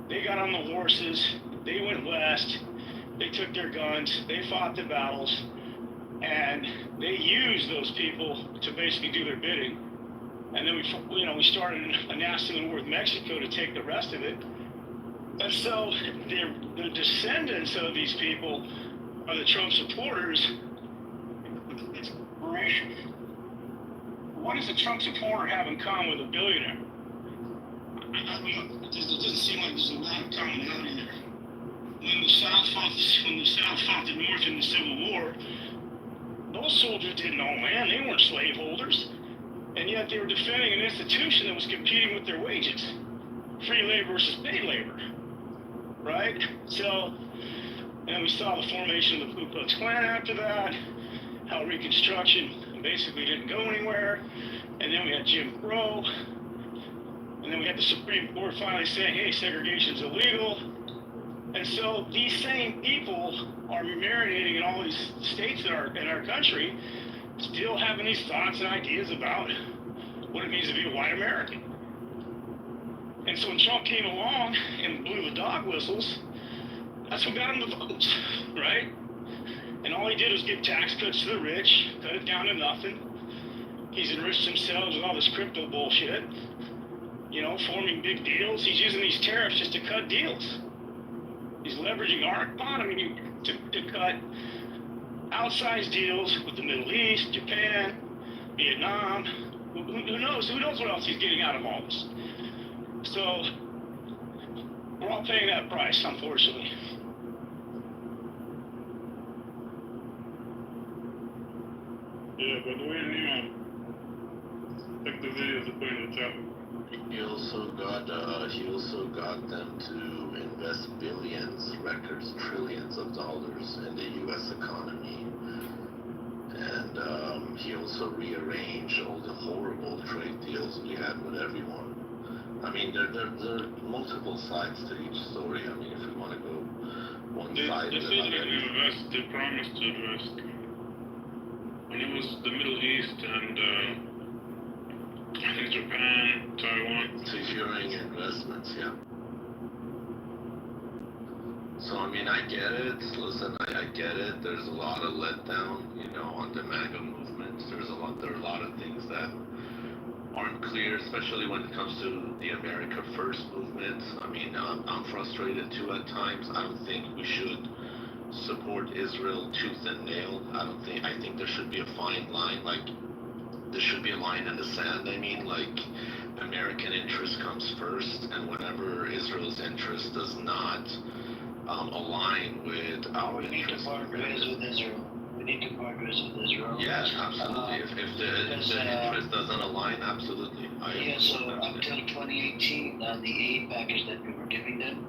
They got on the horses, they went west, they took their guns, they fought the battles, and they used those people to basically do their bidding. And then we started a nasty war with Mexico to take the rest of it. And so the descendants of these people are the Trump supporters. It's racial. What does a Trump supporter have in common with a billionaire? I mean, it doesn't seem like there's a lot of commonality there. When the South fought the North in the Civil War, those soldiers didn't own land. They weren't slaveholders. And yet they were defending an institution that was competing with their wages. Free labor versus paid labor. Right? So, and we saw the formation of the Ku Klux Klan after that, how Reconstruction basically didn't go anywhere, and then we had Jim Crow, and then we had the Supreme Court finally saying, hey, segregation's illegal. And so these same people are marinating in all these states in our country, still having these thoughts and ideas about what it means to be a white American. And so when Trump came along and blew the dog whistles, that's what got him the votes, right? And all he did was give tax cuts to the rich, cut it down to nothing. He's enriched himself with all this crypto bullshit, forming big deals. He's using these tariffs just to cut deals. He's leveraging our economy to cut outsized deals with the Middle East, Japan, Vietnam. Who knows? Who knows what else he's getting out of all this? So we're all paying that price, unfortunately. Yeah, but the way take the videos to put in the chat. He also got them to invest billions, records, trillions of dollars in the U.S. economy. And he also rearranged all the horrible trade deals we had with everyone. I mean, there are multiple sides to each story. I mean, if we want to go one side They to said another. they promised to invest. And it was the Middle East and I think Japan, Taiwan. Securing investments, yeah. So I mean, I get it. Listen, I get it. There's a lot of letdown, you know, on the MAGA movement. There are a lot of things that aren't clear, especially when it comes to the America First movement. I mean, I'm frustrated too at times. I don't think we should support Israel tooth and nail. I think there should be a fine line. Like, there should be a line in the sand. I mean, like, American interest comes first, and whenever Israel's interest does not align with our We need to interest. part ways with Israel. We need to part ways with Israel. Yeah, absolutely. If the interest doesn't align, absolutely. Yeah, so up till 2018, the aid package that we were giving them,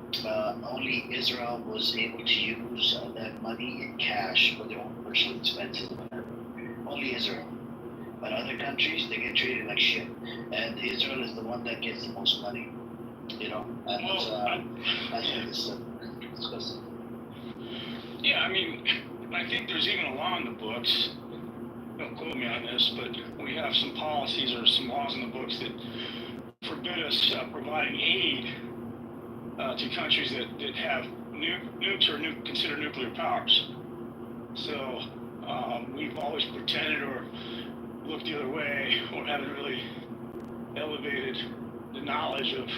only Israel was able to use that money in cash for their own personal expenses. Only Israel. But other countries, they get treated like shit. And Israel is the one that gets the most money. You know? And I think it's disgusting. Yeah, I mean, I think there's even a law in the books, don't quote me on this, but we have some policies or some laws in the books that forbid us providing aid to countries that have nukes or consider nuclear powers. So we've always pretended or looked the other way or haven't really elevated the knowledge of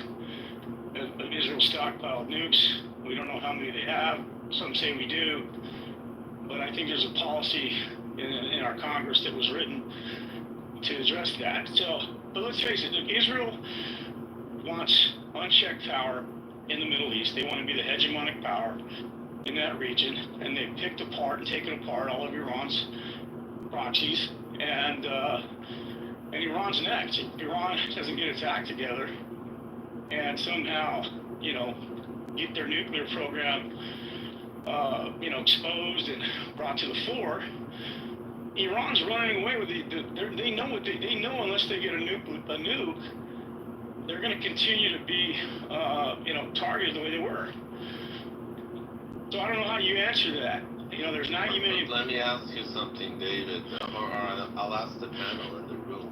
Israel's stockpile of nukes. We don't know how many they have. Some say we do. But I think there's a policy in our Congress that was written to address that. So, but let's face it, look, Israel wants unchecked power in the Middle East. They want to be the hegemonic power in that region, and they've picked apart and taken apart all of Iran's proxies, and Iran's next. If Iran doesn't get its act together and somehow, you know, get their nuclear program exposed and brought to the fore, Iran's running away with they know what they know. Unless they get a nuke, they're going to continue to be targeted the way they were. So I don't know how you answer that. You know, there's 90 million. Let me ask you something, David, or I'll ask the panel in the room.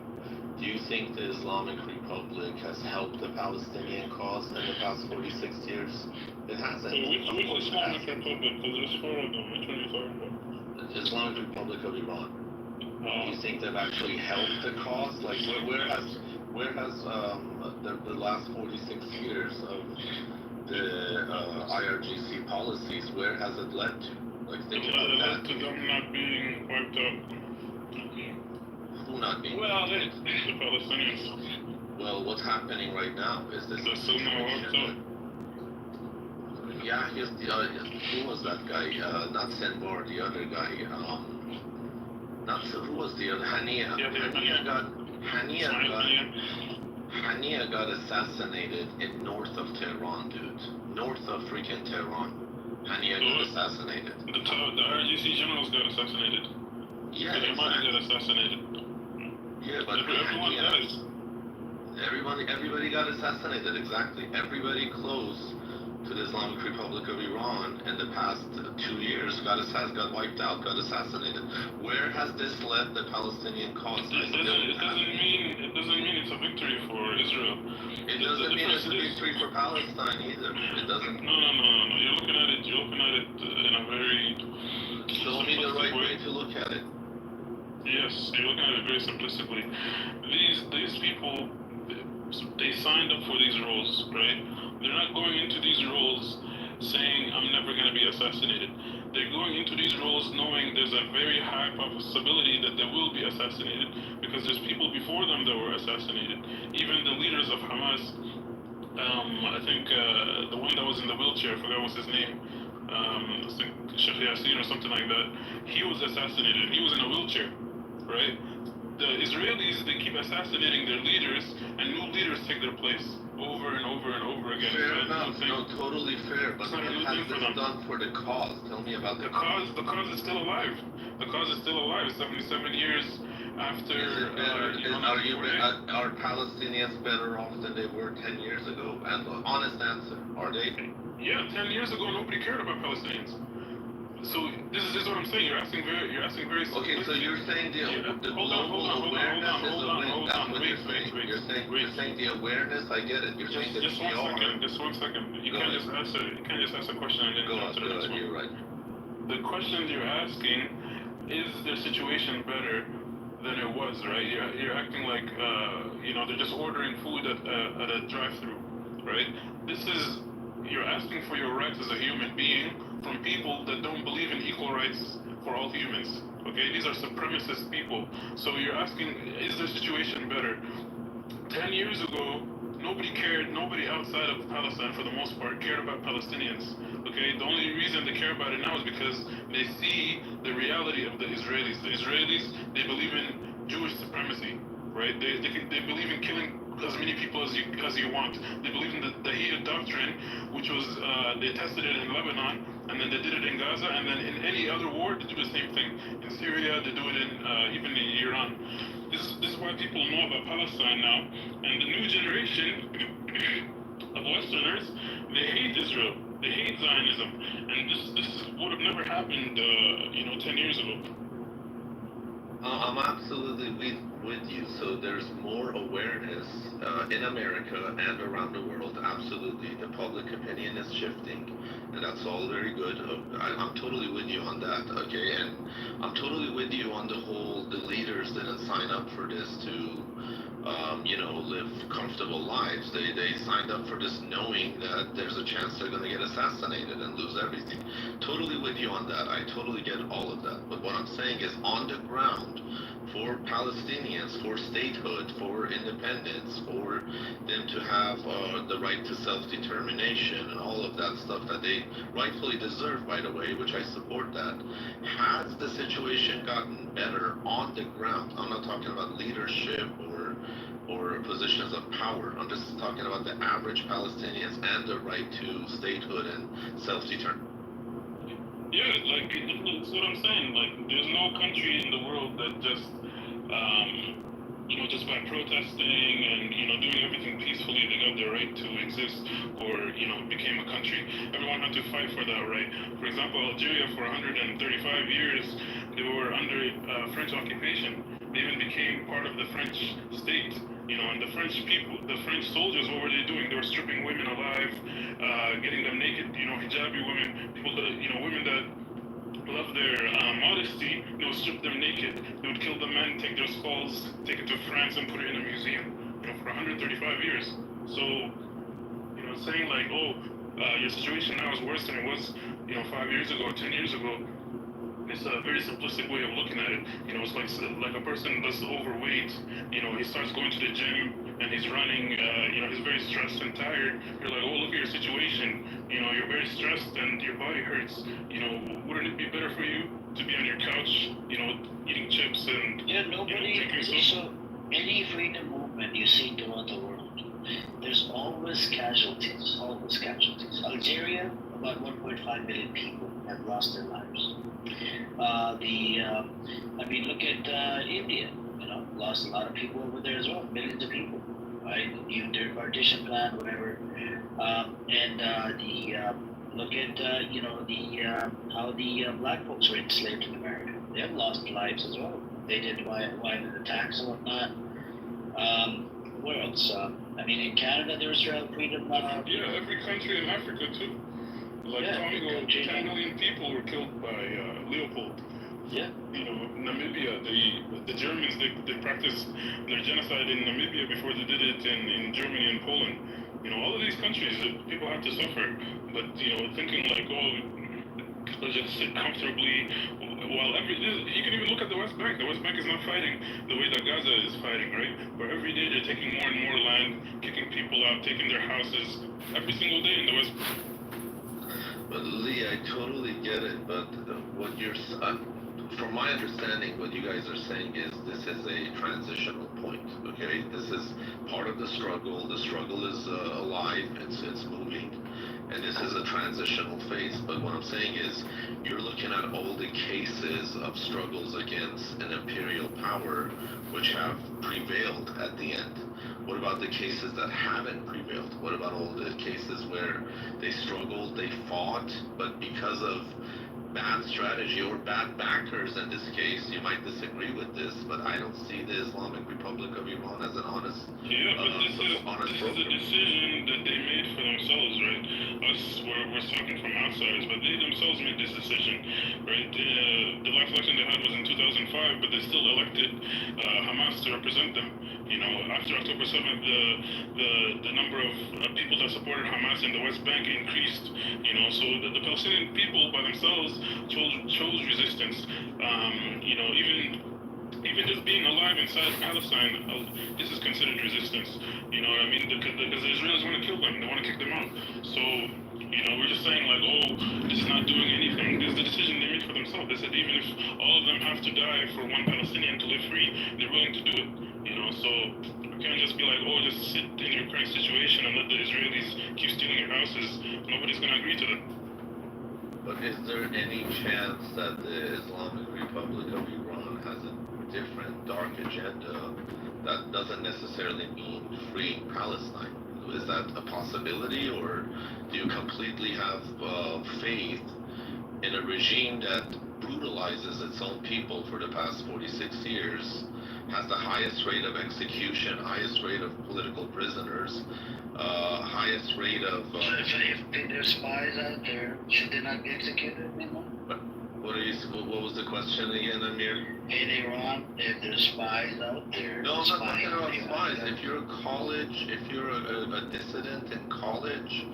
Do you think the Islamic Republic has helped the Palestinian cause in the past 46 years? It hasn't. Which Islamic Republic? Because there's four of them. Which one are you talking about? The Islamic Republic of Iran. Do you think they've actually helped the cause? Like, where has the last 46 years of the IRGC policies, where has it led to? Like, think about that. It led to them not being wiped out. Who not being wiped out? The Palestinians. Well, what's happening right now is this. They're still not wiped out. Yeah, here's the who was that guy? Not Senbar, the other guy. Who was the other? Hania. Yeah, Hania got assassinated in north of Tehran, dude. North of freaking Tehran. Hania got assassinated. The RGC generals got assassinated. Yeah, the Yemeni got assassinated. Yeah, but everyone dies. Everybody got assassinated, exactly. Everybody close to the Islamic Republic of Iran in the past 2 years got wiped out, got assassinated. Where has this led the Palestinian cause? It doesn't mean it's a victory for Israel. It doesn't mean it's a victory for Palestine either. It doesn't. No. You're looking at it in a very. Show me the right way to look at it. Yes, you're looking at it very simplistically. These people, they signed up for these roles, right? They're not going into these roles saying, I'm never going to be assassinated. They're going into these roles knowing there's a very high possibility that they will be assassinated because there's people before them that were assassinated. Even the leaders of Hamas, I think the one that was in the wheelchair, I forgot what's his name, I think Sheikh Yassin or something like that, he was assassinated. He was in a wheelchair, right? The Israelis, they keep assassinating their leaders, and new leaders take their place over and over and over again. Fair enough, totally fair, but what has this done for the cause? Tell me about the cause. The cause is still alive. The cause is still alive 77 years after... Are Palestinians better off than they were 10 years ago? And honest answer, are they? Yeah, 10 years ago, nobody cared about Palestinians. So this is what I'm saying. You're asking very. Okay, so you're saying the global awareness is a win. That's what you're saying. You're saying the awareness. I get it. You're saying the Just PR. 1 second. Just 1 second. You can't just ask a question and then answer the next one. You're right. The question you're asking is their situation better than it was, right? You're acting like they're just ordering food at a drive-through, right? You're asking for your rights as a human being from people that don't believe in equal rights for all humans. Okay, these are supremacist people. So you're asking, is their situation better? 10 years ago, nobody cared. Nobody outside of Palestine, for the most part, cared about Palestinians. Okay, the only reason they care about it now is because they see the reality of the Israelis. The Israelis, they believe in Jewish supremacy, right? They believe in killing as many people as you want. They believe in the Dahiyya doctrine, which was they tested it in Lebanon, and then they did it in Gaza, and then in any other war they do the same thing. In Syria, they do it in even in Iran. This is why people know about Palestine now, and the new generation of Westerners, they hate Israel, they hate Zionism, and this would have never happened 10 years ago. I'm absolutely with you. So there's more awareness in America and around the world. Absolutely, the public opinion is shifting, and that's all very good. I'm totally with you on that. Okay, and I'm totally with you on the whole. The leaders didn't sign up for this to, live comfortable lives. They signed up for this knowing that there's a chance they're going to get assassinated and lose everything. Totally with you on that. I totally get all of that. But what I'm saying is, on the ground, for Palestinians, for statehood, for independence, for them to have the right to self-determination and all of that stuff that they rightfully deserve, by the way, which I support that. Has the situation gotten better on the ground? I'm not talking about leadership or positions of power. I'm just talking about the average Palestinians and the right to statehood and self-determination. Yeah, that's what I'm saying. Like, there's no country in the world that just, just by protesting and, doing everything peacefully, they got the right to exist or, became a country. Everyone had to fight for that right. For example, Algeria, for 135 years, they were under French occupation. They even became part of the French state. And the French soldiers, what were they doing? They were stripping women alive, getting them naked, hijabi women, people that, women that love their modesty, they would strip them naked. They would kill the men, take their skulls, take it to France and put it in a museum, for 135 years. So, saying like, your situation now is worse than it was, 5 years ago, 10 years ago, it's a very simplistic way of looking at it. It's like a person that's overweight, he starts going to the gym and he's running, he's very stressed and tired. You're like, look at your situation. You're very stressed and your body hurts. Wouldn't it be better for you to be on your couch, eating chips and, drinking soda? So any freedom movement you see throughout the world, there's always casualties, Algeria, about 1.5 million people have lost their lives. Look at India, lost a lot of people over there as well, millions of people, right? Even during partition plan, whatever. Look at, how the black folks were enslaved in America. They've lost lives as well. They did violent attacks and whatnot. Where else? In Canada, there was freedom. Every country in Africa too. Congo, 10 million people were killed by Leopold. Yeah. Namibia, the Germans, they practiced their genocide in Namibia before they did it in Germany and Poland. All of these countries, people have to suffer. But, thinking like, let's just sit comfortably. You can even look at the West Bank. The West Bank is not fighting the way that Gaza is fighting, right? Where every day they're taking more and more land, kicking people out, taking their houses, every single day in the West Bank. But Lee, I totally get it, but what you're, from my understanding, what you guys are saying is this is a transitional point, okay? This is part of the struggle. The struggle is alive, it's moving, and this is a transitional phase. But what I'm saying is, you're looking at all the cases of struggles against an imperial power which have prevailed at the end. What about the cases that haven't prevailed? What about all the cases where they struggled, they fought, but because of bad strategy or bad backers in this case. You might disagree with this, but I don't see the Islamic Republic of Iran as an honest, Yeah, but this is a decision that they made for themselves, right? We're talking from outsiders, but they themselves made this decision, right? The last election they had was in 2005, but they still elected Hamas to represent them. You know, after October 7th, the number of people that supported Hamas in the West Bank increased. You know, so the Palestinian people by themselves chose resistance. You know, even just being alive inside Palestine, this is considered resistance. You know what I mean? Because the Israelis want to kill them, they want to kick them out. So, you know, we're just saying like, oh, this is not doing anything. This is the decision they made for themselves. They said even if all of them have to die for one Palestinian to live free, they're willing to do it. You know, so we can't just be like, oh, just sit in your current situation and let the Israelis keep stealing your houses. Nobody's gonna agree to that. But is there any chance that the Islamic Republic of Iran has a different dark agenda that doesn't necessarily mean freeing Palestine? Is that a possibility, or do you completely have faith in a regime that brutalizes its own people for the past 46 years, has the highest rate of execution, highest rate of political prisoners, highest rate of... So if there's spies out there, should they not be executed anymore? What was the question again, Amir? In Iran, if there's spies out there... No, I'm not talking about spies. If you're a college, if you're a dissident in college,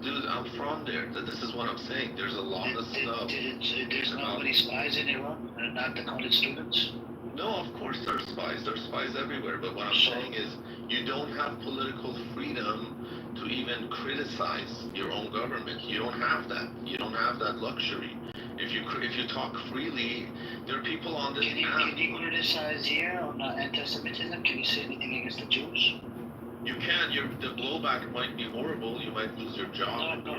dude, I'm from there. This is what I'm saying. There's a lot of stuff. There's nobody spies in Iran? Not the college students? No, of course there's spies. There's spies everywhere. But what I'm saying is, you don't have political freedom to even criticize your own government. You don't have that. You don't have that luxury. If you talk freely, there are people on this app. Can you criticize here on anti-Semitism? Can you say anything against the Jews? You can. The blowback might be horrible. You might lose your job. No.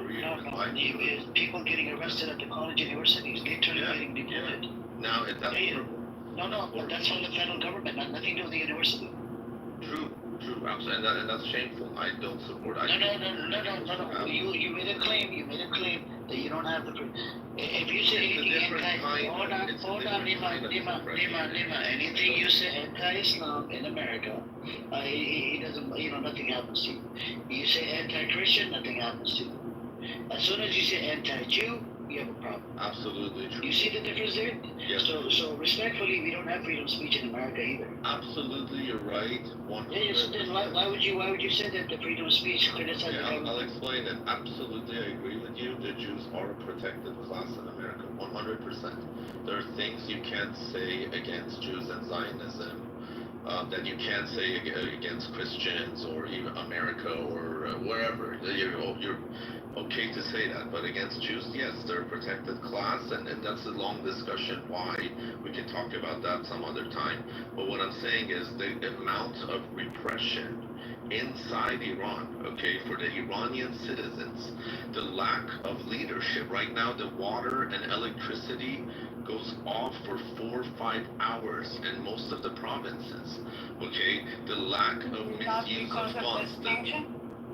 People getting arrested at the college universities, literally getting deported. Now, that's horrible. No, but that's from the federal government, nothing to do with the university. True, absolutely, and that's shameful. I don't support. No. You made a claim that you don't have the. If you say anything hold on, Lima. Anything you say anti-Islam in America, he doesn't. Nothing happens to you. You say anti-Christian, nothing happens to you. As soon as you say anti-Jew, you have a problem. Absolutely true. You see the difference there? Yes. So respectfully, we don't have freedom of speech in America either. Absolutely, you're right. 100%. Then why would you say that the freedom of speech criticizes the government? I'll explain it. Absolutely, I agree with you. The Jews are a protected class in America, 100%. There are things you can't say against Jews and Zionism that you can't say against Christians or even America or wherever. You're okay to say that, but against Jews, yes, they're a protected class, and that's a long discussion why. We can talk about that some other time. But what I'm saying is the amount of repression inside Iran, okay, for the Iranian citizens, the lack of leadership. Right now, the water and electricity goes off for 4 or 5 hours in most of the provinces, okay? The lack of misuse of funds.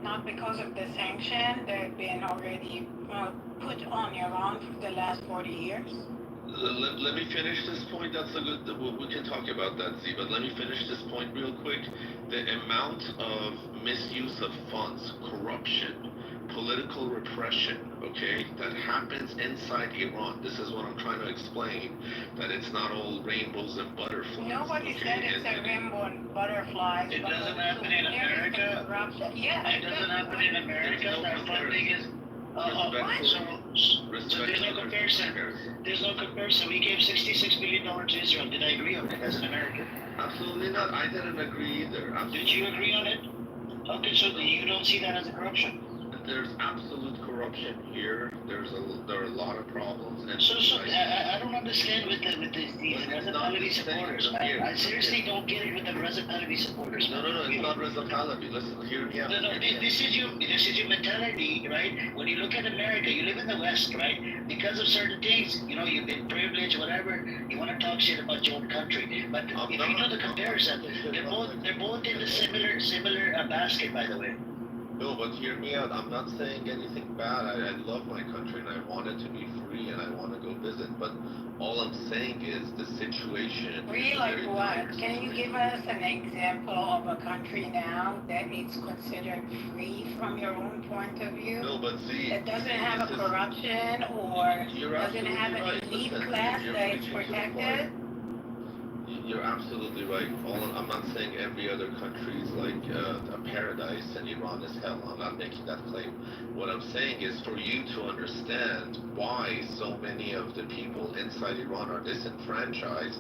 Not because of the sanction that have been already put on Iran for the last 40 years? Let me finish this point. That's a good. We can talk about that, Z. But let me finish this point real quick. The amount of misuse of funds, corruption, political repression, okay, that happens inside Iran. This is what I'm trying to explain. That it's not all rainbows and butterflies. Nobody said it's a rainbow and butterflies. It doesn't happen in America. Yeah, it doesn't happen in America. That funding is. So there's no comparison. There's no comparison. We gave $66 billion to Israel. Did I agree on it as an American? Absolutely not. I didn't agree either. Did you agree on it? Okay, so you don't see that as a corruption? There's absolute corruption here. There are a lot of problems. And so I don't understand with these Reza Pahlavi supporters. I seriously don't get it with the Reza Pahlavi supporters. No, it's not Reza Pahlavi. Listen, hear me out. This is your mentality, right? When you look at America, you live in the West, right? Because of certain things, you've been privileged, whatever. You want to talk shit about your own country, but if you do the comparison, they're both in the similar basket, by the way. No, but hear me out. I'm not saying anything bad. I love my country and I want it to be free and I want to go visit. But all I'm saying is the situation. Free is a like very what? dire Can you give us an example of a country now that is considered free from your own point of view? No, but see, That doesn't have a this is- corruption or You're doesn't have an absolutely right. elite Listen, class you're that is preaching to the protected? You're absolutely right. I'm not saying every other country is like a paradise and Iran is hell. I'm not making that claim. What I'm saying is for you to understand why so many of the people inside Iran are disenfranchised,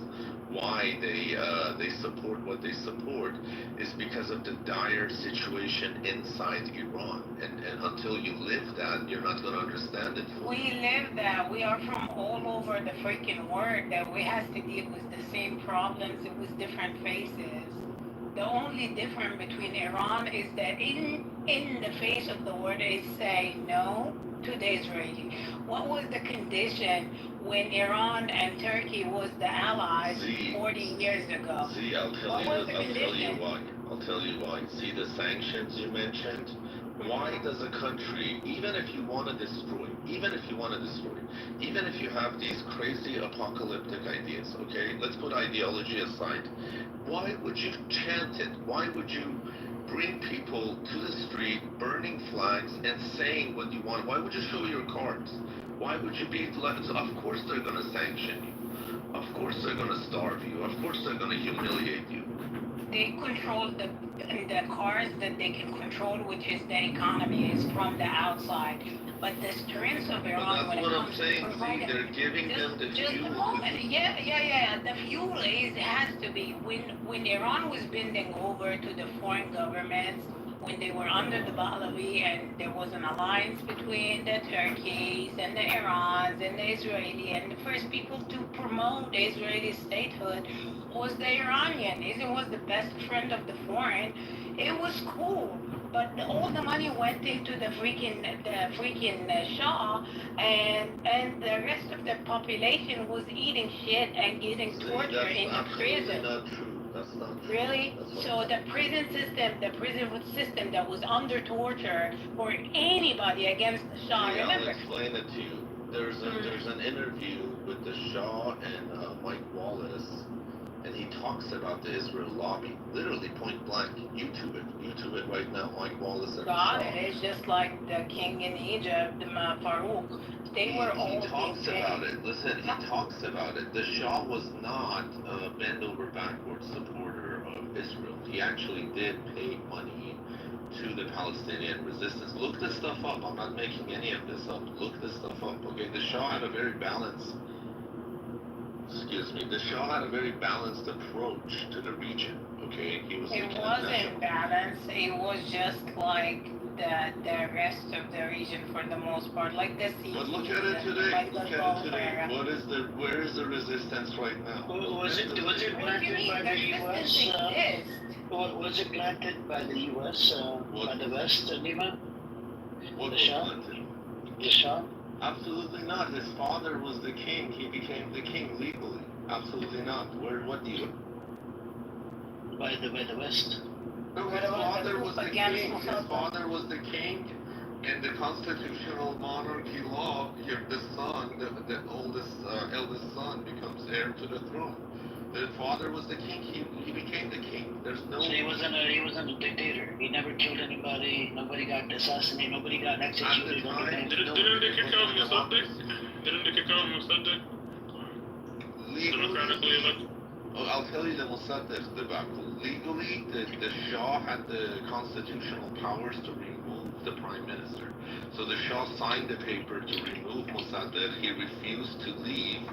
why they support what they support, is because of the dire situation inside Iran. And until you live that, you're not going to understand it fully. We live that. We are from all over the freaking world that we have to deal with the same problems with different faces. The only difference between Iran is that in the face of the world is saying no to the Israeli. What was the condition when Iran and Turkey was the allies 40 years ago? See, I'll tell What you. was the I'll tell you condition? why. I'll tell you why. See the sanctions you mentioned. Why does a country, even if you want to destroy, even if you have these crazy apocalyptic ideas, okay? Let's put ideology aside. Why would you chant it? Why would you bring people to the street, burning flags, and saying what you want? Why would you show your cards? Why would you be like, of course they're going to sanction you. Of course they're going to starve you. Of course they're going to humiliate you. They control the cars that they can control, which is the economy, is from the outside. But the strength of Iran, But that's what I'm saying. See, they're giving them the just fuel. a moment. Yeah. The fuel has to be when Iran was bending over to the foreign governments, when they were under the Pahlavi and there was an alliance between the Turkeys and the Irans and the Israeli, and the first people to promote Israeli statehood was the Iranian. Israel was the best friend of the foreign. It was cool, but all the money went into the freaking Shah, and the rest of the population was eating shit and getting tortured in the prison. Not true. That's not true. Really? So the prison system that was under torture for anybody against the Shah. Yeah, Remember? I'll explain it to you. There's an interview with the Shah and Mike Wallace, and he talks about the Israel lobby, literally point blank. YouTube it right now. Mike Wallace and God, the Shah. it is just like the king in Egypt, Farouk. They were all He talks about it. Listen, he talks about it. The Shah was not a bend over backwards supporter of Israel. He actually did pay money to the Palestinian resistance. Look this stuff up. I'm not making any of this up. Look this stuff up. Okay, the Shah had a very balanced. Excuse me. The Shah had a very balanced approach to the region. Okay, he was. It wasn't balanced. It was just like the rest of the region for the most part, like the sea. But look at it today. Like the Look at Gulf it today. area. Where is the resistance right now? Was it What do you granted mean? by The the U.S.? resistance exists. Was it granted by the U.S. By the West, Nima? What The was Shah? planted? The Shah? Absolutely not. His father was the king. He became the king legally. Absolutely not. What do you? By the West. No, his father was the king. His father was the king. In the constitutional monarchy law, the son, the eldest son, becomes heir to the throne. The father was the king. He became the king. There's no. So he wasn't a dictator. He never killed anybody. Nobody got assassinated. Nobody got executed. Didn't they kick out Mossadegh? Didn't they kick out Mossadegh? Democratically elected. Oh, I'll tell you the Mossadegh debacle. Legally, the Shah had the constitutional powers to remove the prime minister. So the Shah signed the paper to remove Mossadegh. He refused to leave.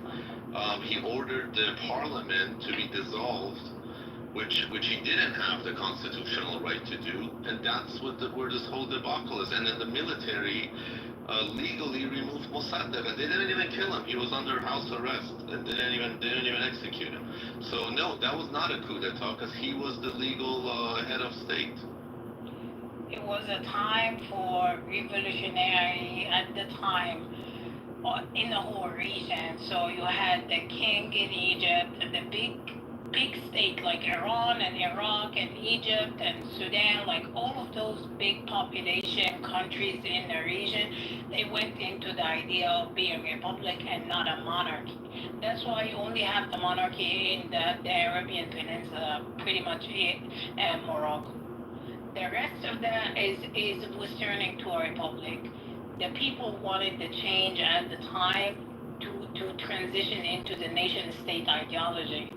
He ordered the parliament to be dissolved, which he didn't have the constitutional right to do, and that's where this whole debacle is. And then the military legally removed Mossadegh, and they didn't even kill him. He was under house arrest, and they didn't even execute him. So no, that was not a coup d'état, because he was the legal head of state. It was a time for revolutionary at the time in the whole region. So you had the king in Egypt, the big big states like Iran and Iraq and Egypt and Sudan, like all of those big population countries in the region, they went into the idea of being a republic and not a monarchy. That's why you only have the monarchy in the Arabian Peninsula, pretty much it, and Morocco. The rest of that was turning to a republic. The people wanted the change at the time to transition into the nation state ideology.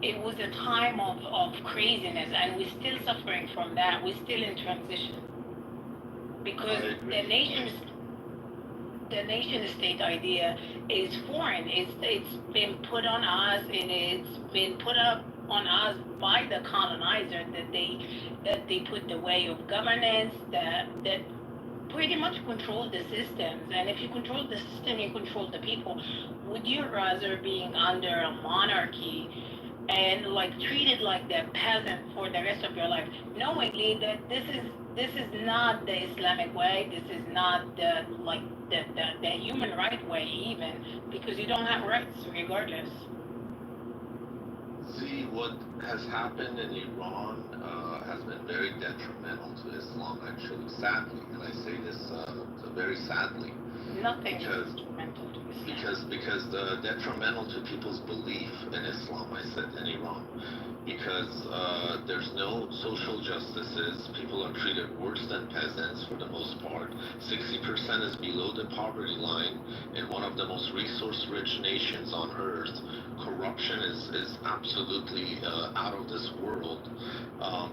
It was a time of craziness, and we're still suffering from that. We're still in transition because the nation state idea is foreign. It's been put on us, and it's been put up on us by the colonizer that they put the way of governance that pretty much control the systems. And if you control the system, you control the people. Would you rather being under a monarchy and like treated like the peasant for the rest of your life, knowingly that this is not the Islamic way, this is not the human right way even, because you don't have rights regardless. See, what has happened in Iran has been very detrimental to Islam, actually, sadly. And I say this very sadly. Nothing is detrimental to Islam. Because detrimental to people's belief in Islam, I said, in Iran. Because there's no social justices. People are treated worse than peasants for the most part. 60% is below the poverty line in one of the most resource-rich nations on earth. Corruption is absolutely out of this world.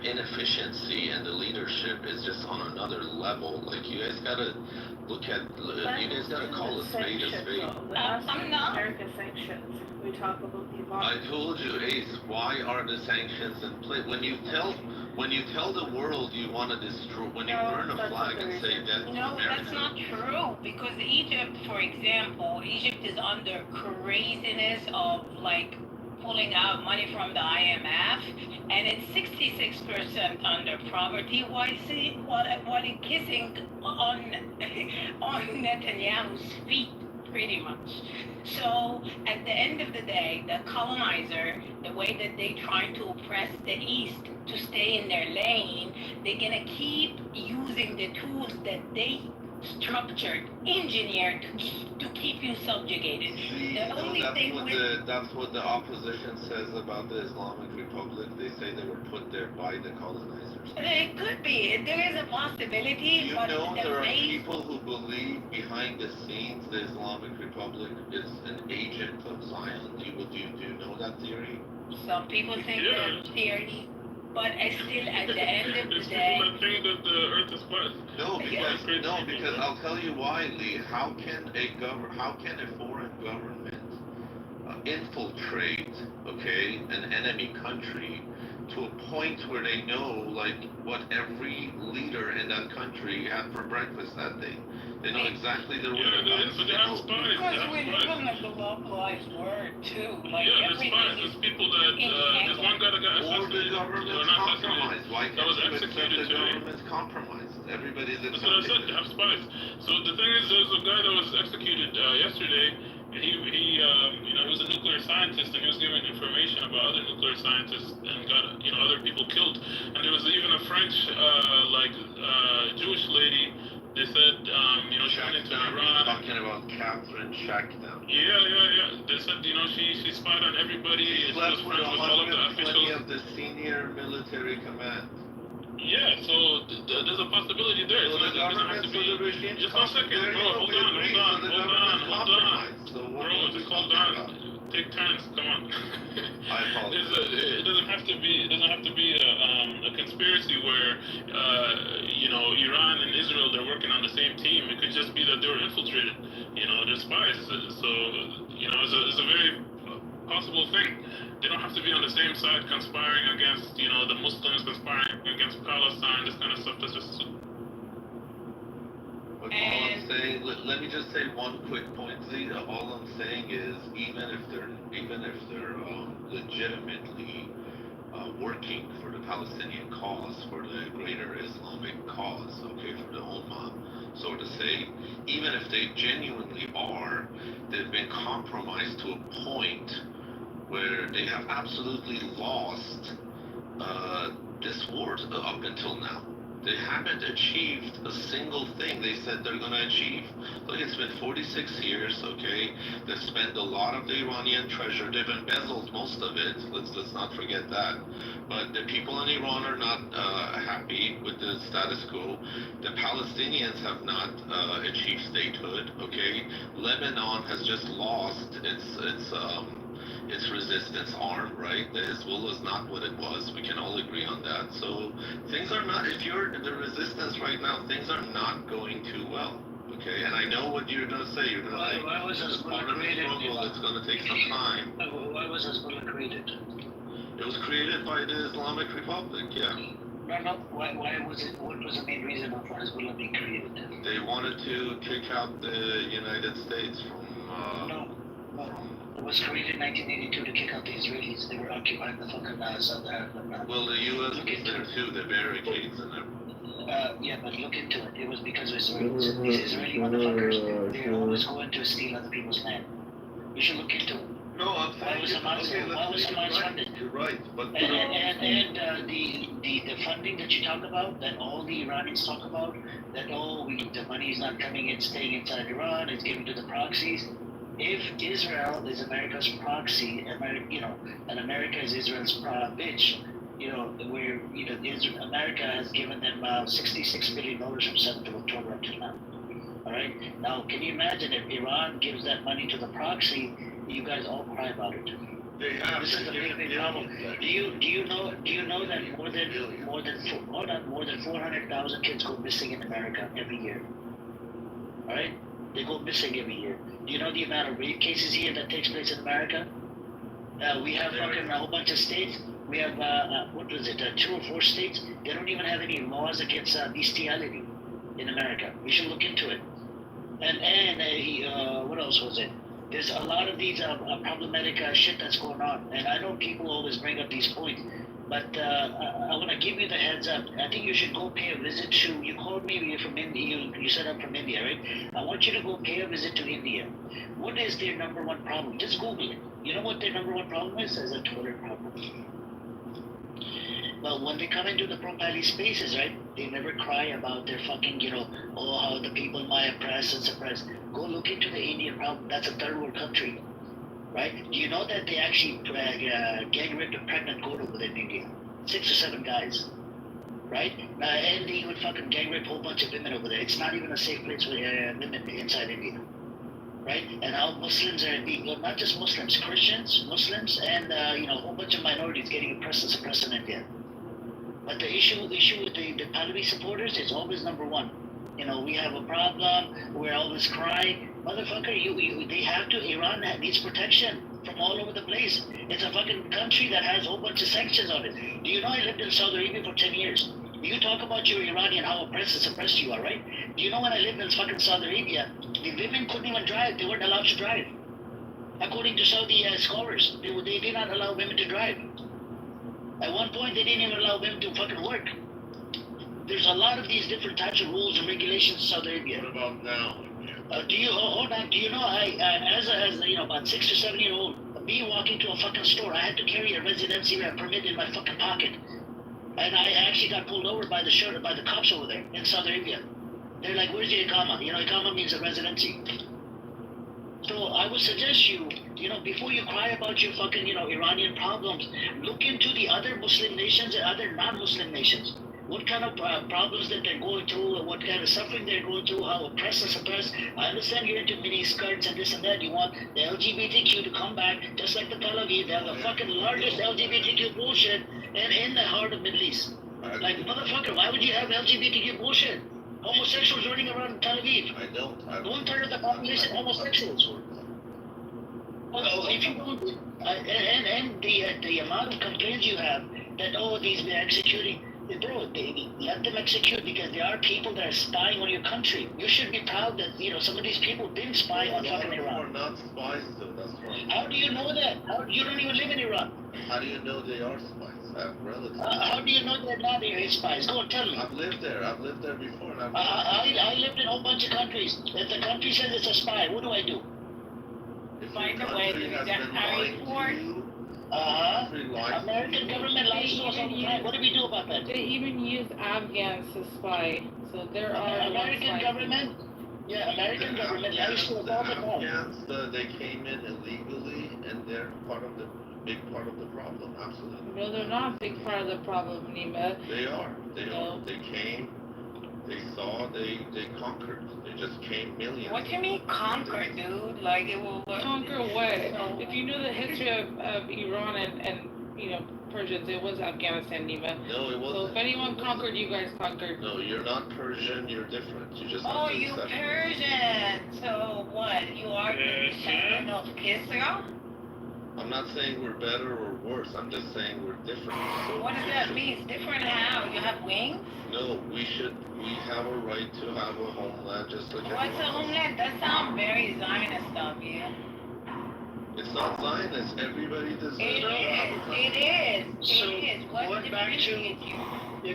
Inefficiency and the leadership is just on another level. Like, you guys gotta look at, you guys gotta call a spade a spade. I'm not. American sanctions. We talk about the Iran. I told you, Ace, why are the sanctions in place? When you tell the world you want to destroy, when you burn a flag and say that. No, that's not true. Because Egypt, for example, Egypt is under craziness of like pulling out money from the IMF, and it's 66% under poverty, while it kissing on Netanyahu's feet, pretty much. So at the end of the day, the colonizer, the way that they try to oppress the East to stay in their lane, they're gonna keep using the tools that they structured, engineered to keep you subjugated. See, that's what the opposition says about the Islamic Republic. They say they were put there by the colonizers. It could be. There is a possibility. You know there are people who believe behind the scenes the Islamic Republic is an agent of Zion. Do you know that theory? Some people think that theory. But still, at the end of the day, people that think that the Earth is flat. No, because I'll tell you why, Lee. How can a foreign government infiltrate, an enemy country to a point where they know like what every leader in that country had for breakfast that day? They know exactly their whereabouts. Because we live in a globalized world too. Like there's spies. There's people that there's one guy that got assassinated. Or the government's compromised. Why that was can't you accept executed the government's compromised? Everybody's That's what I said. They have spies. So the thing is, there's a guy that was executed yesterday. And he was a nuclear scientist, and he was giving information about other nuclear scientists and got other people killed. And there was even a French Jewish lady. They said, she went into Iran. Talking about Catherine Shackdown. Yeah. They said, she spied on everybody. She slept with all of the officials of the senior military command. Yeah, so there's a possibility there. So it doesn't have to be. Just 1 second, bro. Hold on. Bro, just hold on. Take turns. Come on. I apologize. It doesn't have to be a conspiracy where Iran and Israel, they're working on the same team. It could just be that they were infiltrated. They're spies. So it's a very possible thing. They don't have to be on the same side conspiring against, the Muslims, conspiring against Palestine, this kind of stuff. That's just. But all I'm saying, let me just say one quick point, Z. All I'm saying is, even if they're legitimately working for the Palestinian cause, for the greater Islamic cause, for the Ummah, so to say, even if they genuinely are, they've been compromised to a point where they have absolutely lost this war up until now. They haven't achieved a single thing they said they're going to achieve. Look, it's been 46 years, okay? They've spent a lot of the Iranian treasure. They've embezzled most of it. Let's not forget that. But the people in Iran are not happy with the status quo. The Palestinians have not achieved statehood, okay? Lebanon has just lost its resistance arm, right? The Hezbollah is not what it was. We can all agree on that. So things are not, if you're in the resistance right now, things are not going too well. Okay, and I know what you're going to say. You're going to say, why was it's part of the struggle, it's going to take some time. Why was Hezbollah created? It was created by the Islamic Republic, yeah. No. Why was it? What was the main reason for Hezbollah being created? They wanted to kick out the United States from... No. It was created in 1982 to kick out the Israelis. They were occupying the fucking southern Lebanon. Well, the U.S. was there too, the barricades and everything. Yeah, but look into it. It was because of Israelis. These Israeli motherfuckers, they're always going to steal other people's land. You should look into it. No, I'm saying... Why was Hamas funded? You're right, but... And the funding that you talk about, that all the Iranians talk about, that, the money is not coming in, staying inside Iran, it's given to the proxies. If Israel is America's proxy, and America is Israel's bitch, where America has given them $66 billion from 7th of October up till now. All right. Now, can you imagine if Iran gives that money to the proxy? You guys all cry about it. They have. This is a big problem. Do you know that more than 400,000 kids go missing in America every year? All right. They go missing every year. Do you know the amount of rape cases here that takes place in America? We have fucking a whole bunch of states. We have, 2 or 4 states. They don't even have any laws against bestiality in America. We should look into it. And what else was it? There's a lot of these problematic shit that's going on. And I know people always bring up these points. But I want to give you the heads up. I think you should go pay a visit to. You called me. You're from India. You said I'm from India, right? I want you to go pay a visit to India. What is their number one problem? Just Google it. You know what their number one problem is? Is a toilet problem. Well, when they come into the pro-pally spaces, right? They never cry about their fucking, how the people might oppress and suppress. Go look into the Indian problem. That's a third world country. Right? Do you know that they actually gang raped a pregnant girl over there in India? 6 or 7 guys. Right? And they would fucking gang rape a whole bunch of women over there. It's not even a safe place for women inside India. Right? And how Muslims are being, not just Muslims, Christians, Muslims, and a whole bunch of minorities getting oppressed and suppressed in India. But the issue with the Pahlavi supporters is always number one. We have a problem. We're always crying. Motherfucker, they have to. Iran needs protection from all over the place. It's a fucking country that has a whole bunch of sanctions on it. Do you know I lived in Saudi Arabia for 10 years? You talk about your Iranian, how oppressed and suppressed you are, right? Do you know when I lived in fucking Saudi Arabia, the women couldn't even drive. They weren't allowed to drive. According to Saudi scholars, they did not allow women to drive. At one point, they didn't even allow women to fucking work. There's a lot of these different types of rules and regulations in Saudi Arabia. What about now? Do you know, as about 6 or 7 year old, me walking to a fucking store, I had to carry a residency permit in my fucking pocket. And I actually got pulled over by the cops over there in Saudi Arabia. They're like, where's your Iqama? Iqama means a residency. So I would suggest you, before you cry about your fucking, Iranian problems, look into the other Muslim nations and other non-Muslim nations. What kind of problems that they're going through, what kind of suffering they're going through, how oppressed and suppressed. I understand you're into mini skirts and this and that. You want the LGBTQ to come back, just like the Pahlavi. They have the fucking largest LGBTQ bullshit in the heart of Middle East. Like, motherfucker, why would you have LGBTQ bullshit? Homosexuals running around Tel Aviv. I don't. 1/3 of the population homosexuals. Well, if you don't, and the amount of complaints you have that these they're executing. Bro, let them execute because there are people that are spying on your country. You should be proud that some of these people didn't spy on fucking Iran. Are not spies though. That's right. How do you know that? You don't even live in Iran. How do you know they are spies? I have relatives. How do you know they're not spies? Go and tell me. I've lived there. I've lived there before. And I lived in a whole bunch of countries. If the country says it's a spy, what do I do? If Find your a way country to has get been a lying report. to you, American government lies to us all the time. What do we do about that? They even use Afghans to spy, so there are American government. Yeah, American government lies to us all the time. Afghans, they came in illegally, and they're big part of the problem. Absolutely. No, they're not a big part of the problem, Nima. They are. They came. They saw. They conquered. They just came millions. What do you mean conquer, dude? Like it will conquer what? If you know the history of Iran and Persians, it was Afghanistan, Nima. No, it wasn't. So if anyone conquered, you guys conquered. No, you're not Persian. You're different. You just. Oh, you Persian. So what? You are the descendant of Israel? I'm not saying we're better or worse. I'm just saying we're different. So what does that mean? It's different how? You have wings? No, we have a right to have a homeland just like everyone else. What's a homeland? That sounds very Zionist stuff, yeah. It's not Zionist. Everybody deserves to have a country. It is. So What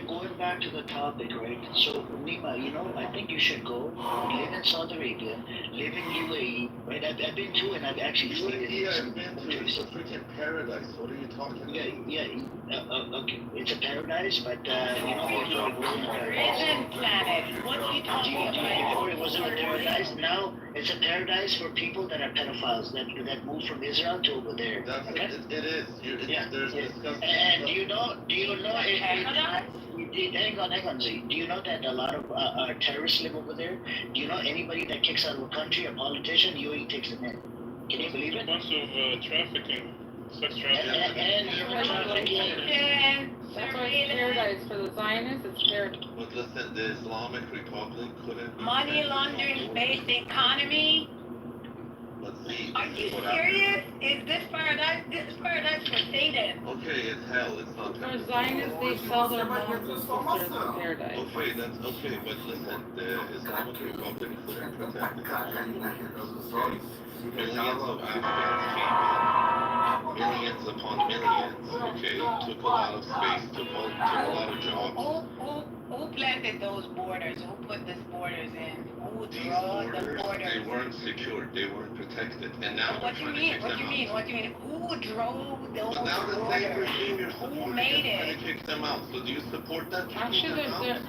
going back to the topic, right? So Nima, I think you should go live in Saudi Arabia, live in UAE, right? I've been to and I've actually stayed in some countries. It's a freaking paradise. What are you talking about? Yeah. Okay, it's a paradise, but prison planet. What are you talking about? Before it wasn't a paradise. Now it's a paradise for people that are pedophiles that moved from Israel to over there. It is. There's disgusting. And do you know? Hang on, Z. Do you know that a lot of terrorists live over there? Do you know anybody that kicks out of a country, a politician, UAE takes them in? Can you believe it? A bunch of trafficking, sex trafficking. And human trafficking. That's why it's paradise for the Zionists. It's paradise. But listen, the Islamic Republic couldn't. Money laundering-based economy. Let's see. Are you serious? Is this paradise? This is paradise for Satan. Okay, it's hell. It's not. For Zionists, they sell their moms and sisters in paradise. Okay, that's okay, but listen, the Islamic Republic couldn't protect its own. Millions of Afghans came in, millions upon millions, okay, took a lot of space, took a lot of jobs. Who planted those borders? Who put these borders in? Who These drew the borders? They weren't secured, they weren't protected, and now What do you mean? What do you mean? Who drove those but now the same borders? regime you're supporting Who made is it? going to kick them out, so do you support that kicking Actually, them out?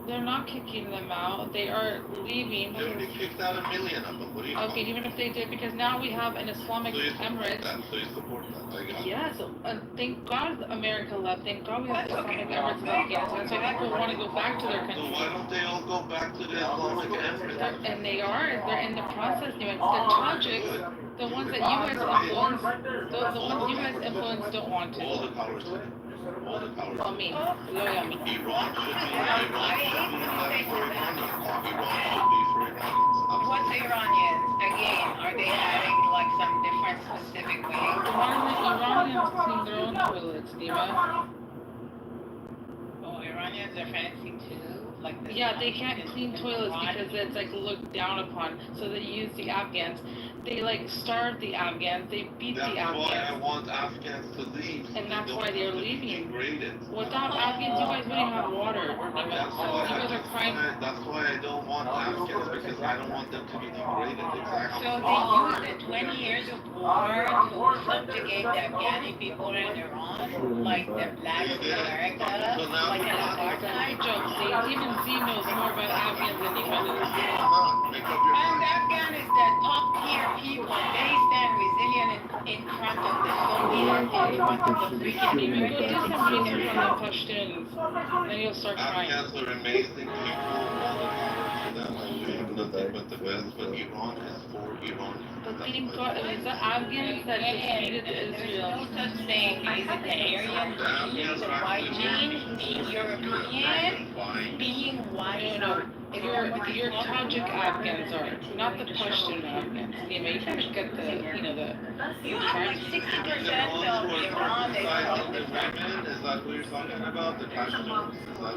they're not kicking them out. They are leaving. They already kicked out 1 million of them. What do you Okay, even if they did, because now we have an Islamic Emirates. So you support that? I got it. Yes, thank God America left. Thank God we have the Islamic Emirates in Afghanistan. So people want to go back to their So country. why don't they all go back to the Islamic Emirates? And they are. They're in the process. The Tajiks, the ones that you guys influence, the ones you guys influence don't want to. All the powers to them. All the powers to them. Me. Iran should be left for Iranians. Iran should be for Iranians. What's Iranians? Again, are they having like some different specific ways? Iranians clean their own toilets, Nima. Oh, Iranians are fancy too? Like this. Yeah, they can't clean toilets because it's like looked down upon. So they use the Afghans. They like starve the Afghans. They beat the Afghans. That's why I want Afghans to leave. So and that's why they're leaving. Degraded. Without Afghans, you guys wouldn't have water. That's why I don't want Afghans, because I don't want them to be degraded. Exactly. So they used the 20 years of war to subjugate the Afghani people in Iran, like the blacks in America, like an apartheid. Even Z knows more about Afghans than you do. And Afghanistan, top tier people, they stand resilient in front of the Soviets, in front of the freaking Even go do some research on the Pashtuns, then you'll start crying. Afghans are amazing people, all the power to them. I wish nothing but the best, but Iran is for Iran. But thank God, it was the Afghans that defeated Israel. No such thing. Is it the Aryan gene, the white gene, being European, being white? No. Your Tajik Afghans are, not the Pashtun Afghans. You gotta get the. You have like 60% of Iran is Is that what you're talking about? The Pashtuns? Is that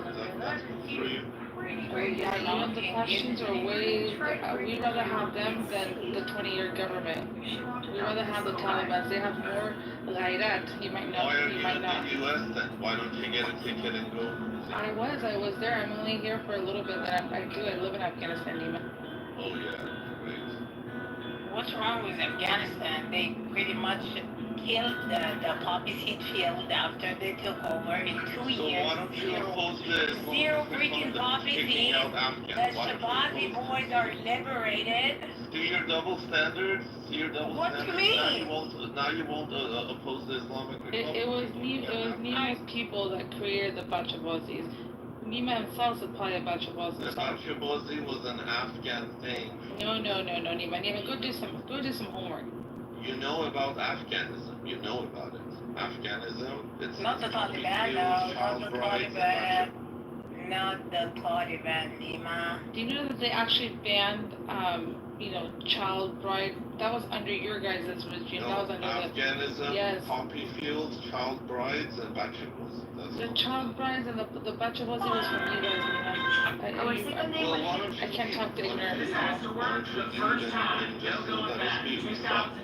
for you? Yeah, the Pashtuns are way. We'd rather have them than the 20-year government. We'd rather have the Taliban. They have more ghairat. You might know. Why are you you might in not. the U.S. then? Why don't you get a ticket and go? I was there. I'm only here for a little bit. Then I live in Afghanistan, Nima. Oh yeah, great. What's wrong with Afghanistan? They pretty much killed the poppy seed field after they took over in 2 years. Why don't you oppose this? Zero freaking poppy seeds. The Shabazzi boys are liberated. See your double standards. See your double What do you standards. mean? Now you won't oppose the Islamic Republic. It was Nima's people that created the Bachabazis. Nima himself is probably a Bachabazi. The Bachabazi was an Afghan thing. No, Nima, go do some homework. You know about Afghanism. You know about it. Afghanism. It's Not the Taliban, no. Not the Taliban. Not the Taliban, Nima. Do you know that they actually banned, child bride? That was under your guys' regime. No, that was under Afghanism, yes. poppy fields, child brides, and Bachabazis. The child brides and the Bachabazi was from you guys, Nima. I can't talk to ignorant people.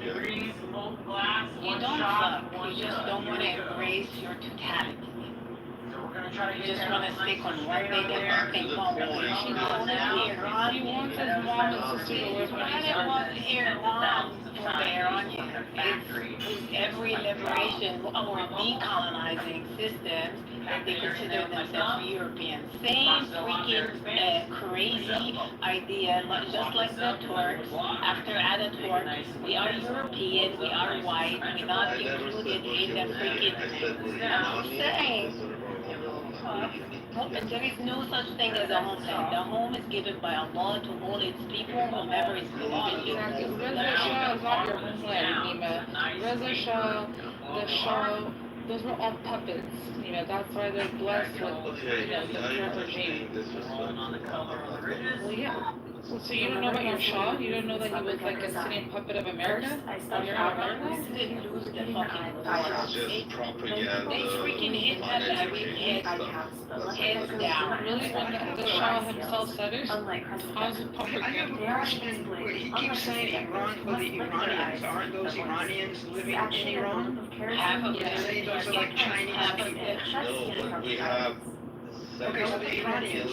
You don't fuck. You just don't want to embrace your totality. You just want to stick on one thing and think, oh, she wants Iran. He wants his mom and sister to live with I don't want Iran from the Iranians. It's every liberation or decolonizing systems that they consider themselves European. Same freaking crazy idea, just like the Turks. After Ataturk, we are European, we are white, we're not included in the freaking. I'm saying. There is no such thing as a homeland. The home is given by Allah to all its people, whomever is believing you. Reza Shah is not your homeland, Nima. Reza Shah, the Shah, those were all puppets, Nima. That's why they're blessed with, the current regime. Well, yeah. So you don't know about your Shah? You don't know that he was like a sitting puppet of America? We didn't lose the fucking war. They freaking hit that heads down. Really? When the Shah himself said it? How's it puppet? He keeps saying Iran for the Iranians. Aren't those Iranians living in Iran? Half of They say those are like Chinese people. No, but we have. Okay, so the Iranians,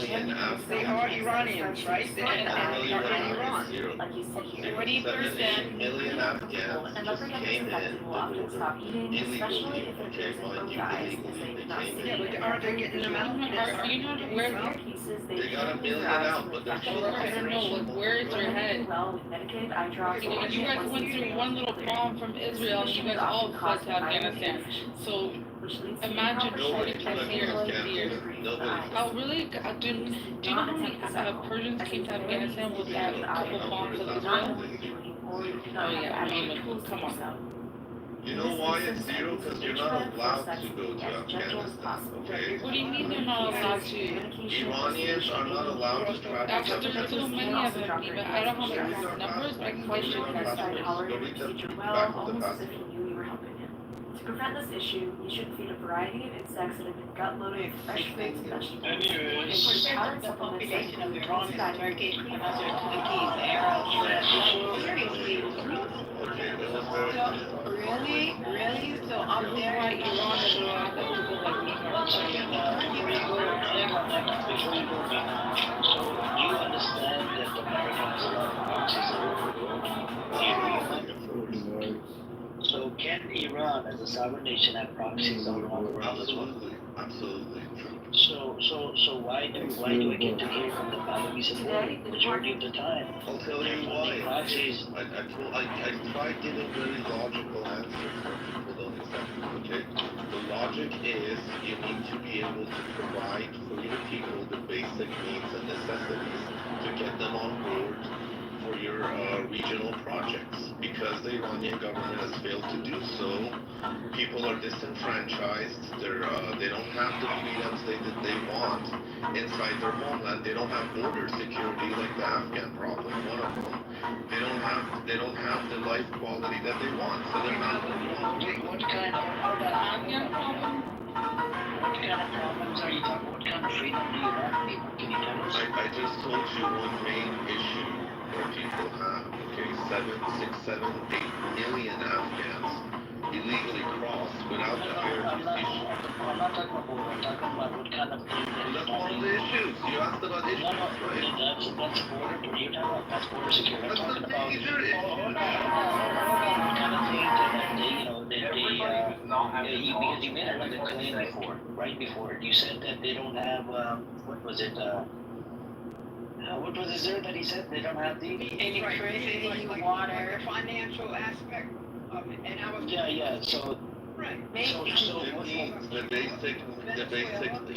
they are Iranians, right? They are in Iran. 40% million Afghans just came in the border illegally. Okay, fine, illegally. Yeah, but aren't they getting them out? Are you not aware of They got $1 million out, but they're still. I don't know, where is your head? You guys went through one little bomb from Israel and you guys all fled to Afghanistan. So imagine 40 plus years. Oh, really? Do you know how many Persians came to Afghanistan with that couple bombs of Israel? Oh yeah, I mean, come on. You know why it's zero? Because you're not allowed to go to Afghanistan, okay? What do you mean they're not allowed to? Iranians are not allowed to travel. There's so many of them, even. I don't have the exact numbers, but I can get you To prevent this issue, you should feed a variety of insects that have been gut-loaded with fresh fruits and vegetables. The percent of population of Iran is Turkish, another Twinkies, Arabs, seriously. So, really? So up there, Iran is not the people like me. You understand that the Americans are So can Iran, as a sovereign nation, have proxies all around the world as well? Absolutely. So why do I get to hear from the Pahlavi support majority of the time? I'll tell you why. Proxies. I tried giving very logical answers that people don't accept. Okay? The logic is you need to be able to provide for your people the basic needs and necessities to get them on board for your regional projects. Because the Iranian government has failed to do so, people are disenfranchised. They don't have the freedoms that they want inside their homeland. They don't have border security like the Afghan problem, one of them. They don't have the life quality that they want. So they're not. What kind of Afghan problem? What kind of problems are you talking? What kind of freedom do you want people? Can you tell us? I just told you one main issue where people have, okay, 8 million Afghans illegally crossed without the heritage issue. I'm not talking about border, I'm talking about what kind of thing that That's one of the issues. You asked about issues, right? That's border, what are you talking about? That's border security. I'm talking about Major issue. what kind of thing that they Because you made another claim before, right before. You said that they don't have, what was it, what was it, sir, that he said they don't have the electricity, water, the financial aspect of it, and I was. Yeah, so. Right. The basic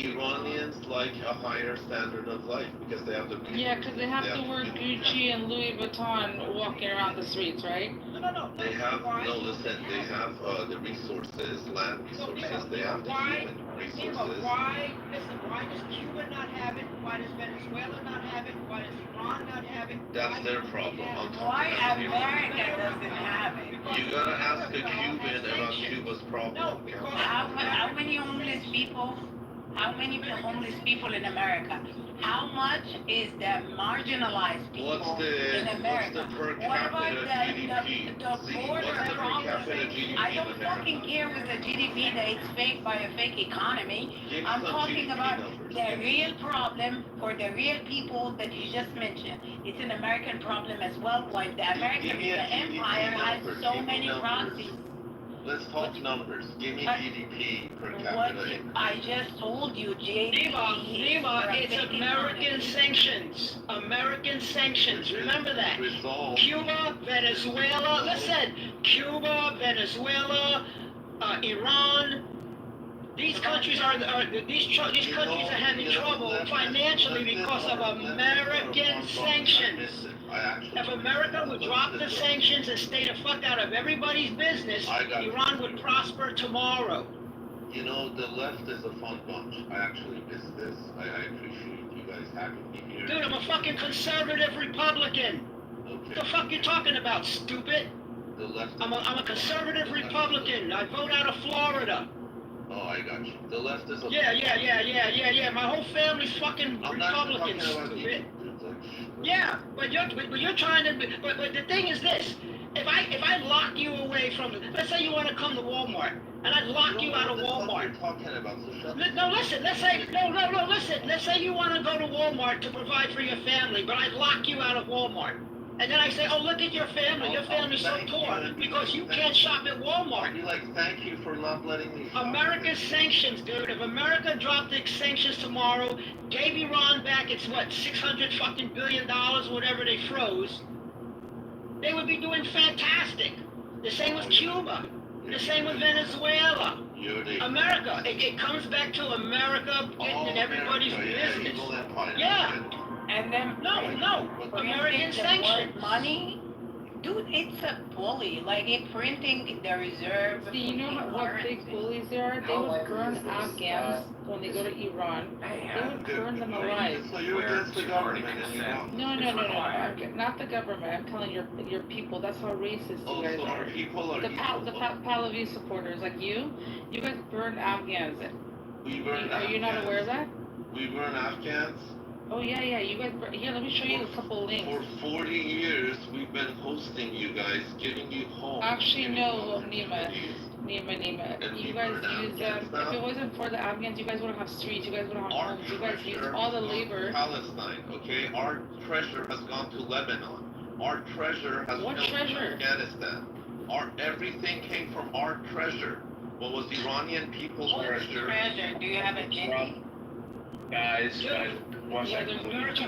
Iranians like a higher standard of life because they have the Yeah, because they have to wear Gucci and Louis Vuitton walking around the streets, right? No. They have they have the resources, land resources. They have the human resources. Why does Cuba not have it? Why does Venezuela not have it? Why does Iran not have it? That's their problem. Why America doesn't have it? You gotta ask a Cuban about Cuba's problem. No, because how many homeless people? How many homeless people in America? How much is the marginalized people in America? What about the border problem? I don't fucking care with the GDP that it's fake by a fake economy. I'm talking about the real problem for the real people that you just mentioned. It's an American problem as well. Why the American empire has so many proxies. Let's talk numbers. Give me GDP per capita. I just told you, GDP. Lima, it's American sanctions. American sanctions. Remember that. Cuba, Venezuela. Listen, Cuba, Venezuela, Iran. These countries are having trouble financially because of American sanctions. If America would drop the sanctions and stay the fuck out of everybody's business, Iran would prosper tomorrow. You know, the left is a fun bunch. I actually miss this. I appreciate you guys having me here. Dude, I'm a fucking conservative Republican. What the fuck you talking about, stupid? The left. I'm a conservative Republican. I vote out of Florida. Oh, I got you. The left is a... Yeah. My whole family's fucking Republicans, stupid. Yeah, but you're trying to... But the thing is this. If I lock you away from... Let's say you want to come to Walmart, and I lock you out of Walmart. No, listen. Let's say... No, listen. Let's say you want to go to Walmart to provide for your family, but I lock you out of Walmart. And then I say, oh, look at your family. Your family's so poor because you can't shop at Walmart. You're like, thank you for not letting me shop. America's sanctions, dude. If America dropped the sanctions tomorrow, gave Iran back its, $600 fucking billion, whatever they froze, they would be doing fantastic. The same with Cuba. The same with Venezuela. America. It comes back to America getting in everybody's business. Yeah. And then no, American sanctions. Money, dude, it's a bully. Like it printing the reserve. Do you know what big bullies they are? They would burn Afghans when they go to Iran. They would burn them alive. So you're against the government in Iran? No. Not the government. I'm telling your people. That's how racist you guys are. The Pahlavi supporters, like you guys burn Afghans. Are you not aware of that? We burn Afghans? Oh yeah, you guys. Here, let me show you a couple links. For 40 years, we've been hosting you guys, giving you homes. Actually, no, Nima. You guys use them. If it wasn't for the Afghans, you guys wouldn't have streets. You guys wouldn't have homes. You guys use all the labor. Palestine, okay? Our treasure has gone to Lebanon. Our treasure has gone to Afghanistan. Everything came from our treasure. What was Iranian people's treasure? Do you have a Jenny? Guys, one second. America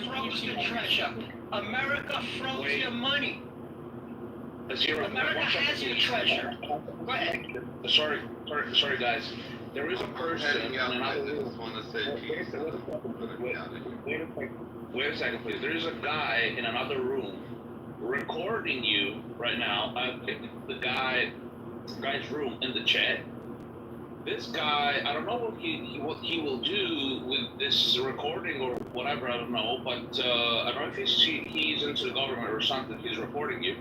froze your treasure. America froze your money. America has your treasure. Go ahead. Sorry, guys. There is a person in another room. Wait a second, please. There is a guy in another room recording you right now. The guy's room in the chat. This guy, I don't know what he will do with this recording or whatever, I don't know, but I don't know if he's into the government or something, he's recording you.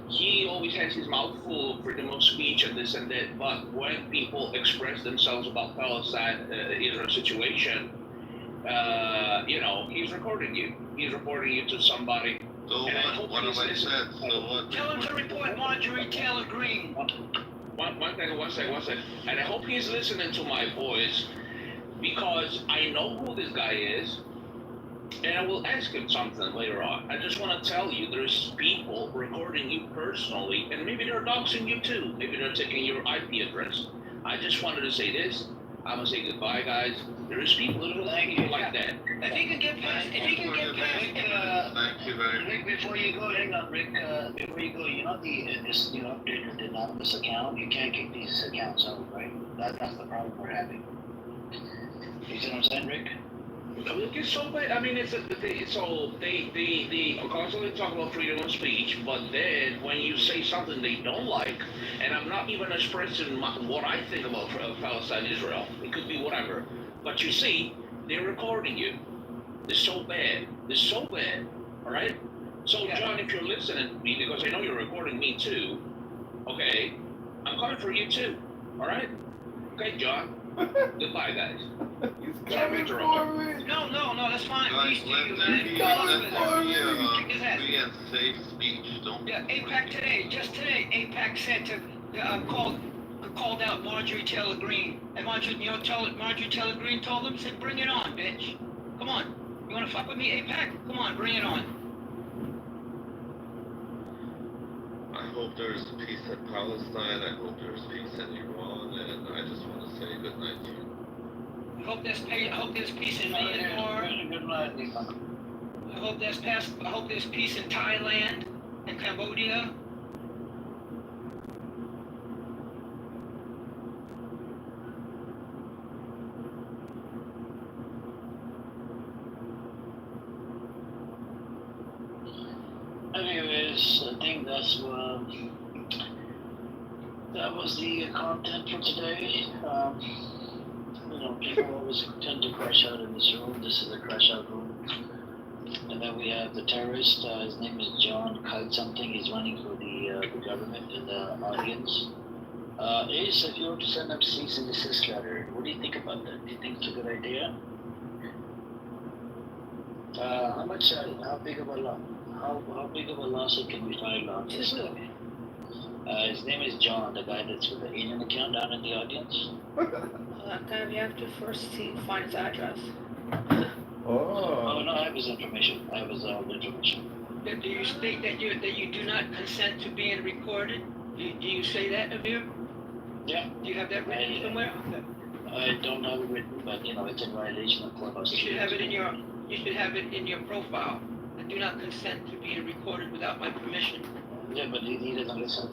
He always has his mouth full of freedom of speech and this and that, but when people express themselves about Palestine, Israel situation, he's recording you. He's reporting you to somebody. So what have I said? So what? Tell him to report Marjorie Taylor Greene. One second. And I hope he's listening to my voice because I know who this guy is. And I will ask him something later on. I just want to tell you, there's people recording you personally, and maybe they're doxing you too. Maybe they're taking your IP address. I just wanted to say this. I'm gonna say goodbye, guys. There's people that are like that. If he can get past, Thank you very much. Rick, before you go, hang on, Rick, before you go, you know this new update with the anonymous account, you can't kick these accounts out, right? That's the problem we're having. You see what I'm saying, Rick? It's so bad. I mean, they constantly talk about freedom of speech, but then when you say something they don't like, and I'm not even expressing what I think about Palestine, Israel. It could be whatever. But you see, they're recording you. It's so bad. It's so bad. All right. So John, if you're listening to me, because I know you're recording me too, okay, I'm coming for you too. All right. Okay, John. Goodbye, guys. Coming for me. No, that's fine. Guys, let there be free and safe speech. Don't. Yeah, APAC today, just today, APAC said to called out Marjorie Taylor Greene, and Marjorie Taylor Greene told them, said, "Bring it on, bitch. Come on. You wanna fuck with me, APAC? Come on, bring it on." I hope there's peace in Palestine. I hope there's peace in Iran, and I just want to say good night to you. I hope there's peace in Myanmar. Good night, I hope there's peace in Thailand and Cambodia. Anyways, I think that was the content for today. People always tend to crash out in this room. This is a crash out room. And then we have the terrorist. His name is John Kite something. He's running for the government in the audience. Ace, if you were to send them cease and desist letter, what do you think about that? Do you think it's a good idea? How big of a lawsuit can we file on this guy? His name is John, the guy that's with the alien account down in the audience. You have to first find his address. Oh no, I have his information. I have his old information. Do you state that you do not consent to being recorded? Do you say that, Amir? Yeah. Do you have that written somewhere? I don't have it written, but it's in violation of Clubhouse. You should have it in your profile. I do not consent to being recorded without my permission. Yeah, but he doesn't listen.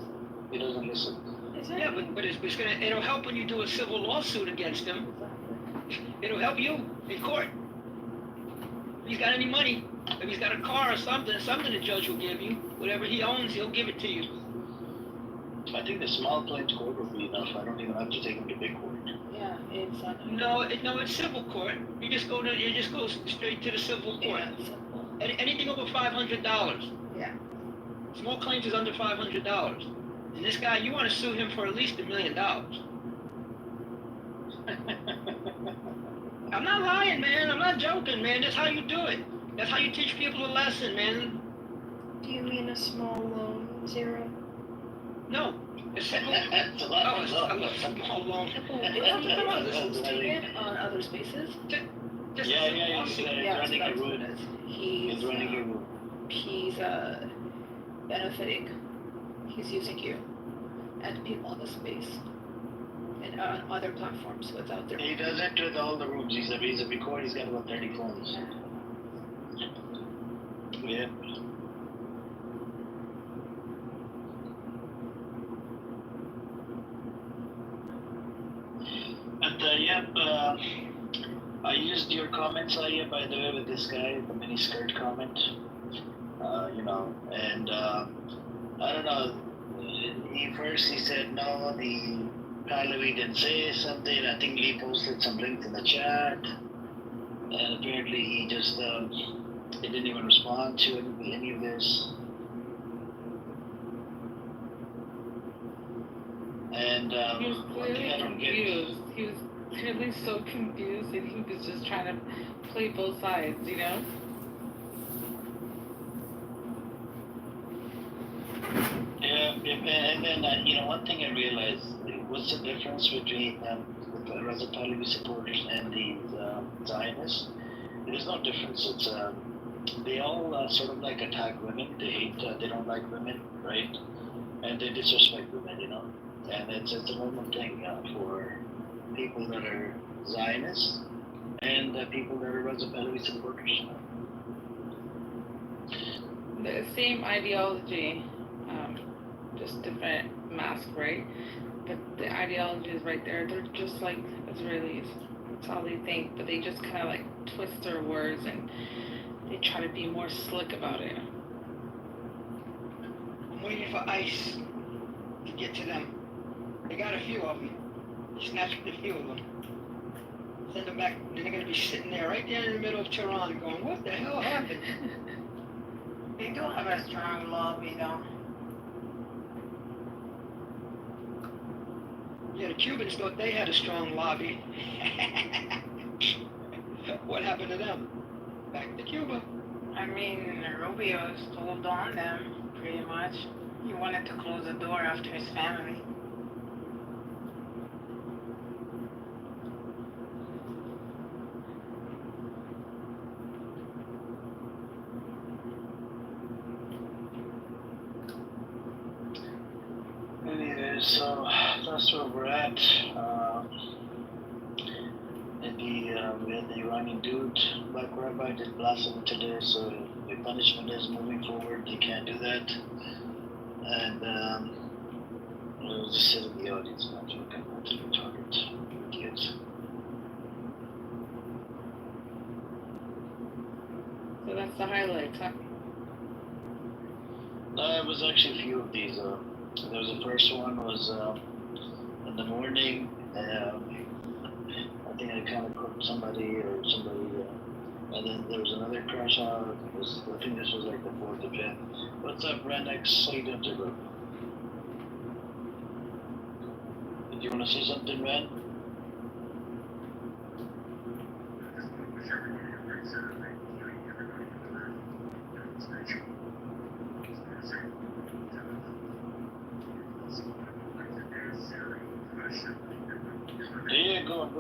He doesn't listen. Yeah, but it'll help when you do a civil lawsuit against him. It'll help you in court. If he's got any money, if he's got a car or something the judge will give you. Whatever he owns, he'll give it to you. I think the small claims court will be enough. I don't even have to take him to big court. Yeah, it's No, it's civil court. You just go straight to the civil court. Yeah, Anything over $500. Yeah. Small claims is under $500. And this guy, you want to sue him for at least $1 million. I'm not lying, man. I'm not joking, man. That's how you do it. That's how you teach people a lesson, man. Do you mean a small loan, zero? No. It's a small loan. Isn't statement on other spaces? Yeah, he's running a room. He's running a room. He's benefiting. He's using you and people on the space and on other platforms without their. He does it with all the rooms. He's a record. He's got about 30 phones. Yeah. But I used your comments earlier, by the way, with this guy, the mini skirt comment. And I don't know. He said no. The Pahlavi didn't say something. I think Lee posted some links in the chat, and apparently he just he didn't even respond to any of this. And he was clearly confused. He was clearly so confused, and he was just trying to play both sides, Yeah, and then one thing I realized, what's the difference between the Raza Pahlavi supporters and the Zionists? There's no difference. It's they all sort of like attack women. They hate. They don't like women, right? And they disrespect women, you know. And it's a normal thing for people that are Zionists and people that are Rosabelli supporters. You know? The same ideology, just different mask, right? But the ideology is right there. They're just like Israelis. That's all they think, but they just kind of like twist their words and they try to be more slick about it. I'm waiting for ICE to get to them. They got a few of them. They snatched a few of them. Send them back, and they're going to be sitting there right there in the middle of Tehran going, what the hell happened? They do have a strong lobby, though. Yeah, the Cubans thought they had a strong lobby. What happened to them? Back to Cuba. I mean, Rubio told on them, pretty much. He wanted to close the door after his family. Anyway, so that's where we're at. And we had the Iranian dude, Black Rabbi, did blasphemy today, so the punishment is moving forward. They can't do that. And we'll just sit in the audience, not looking at the target idiots. So that's the highlights, huh? It was actually a few of these. There was the first one was in the morning. I think I kind of cooked somebody, and then there was another crash out. I think this was like the 4th or 5th. What's up, Renix? How you doing, bro? Did you want to say something, Ren? Yeah, go on.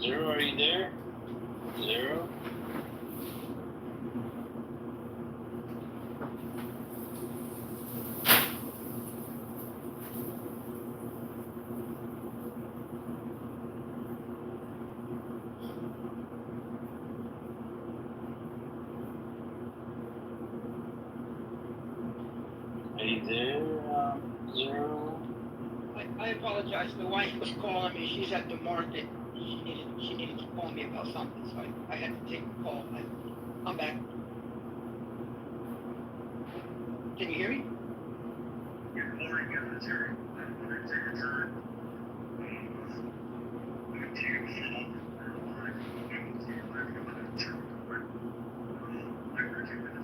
Zero, are you there? Zero? Are you there, Zero? I apologize. The wife was calling me. She's at the market. She needed to call me about something, so I had to take the call. I'm back. Can you hear me?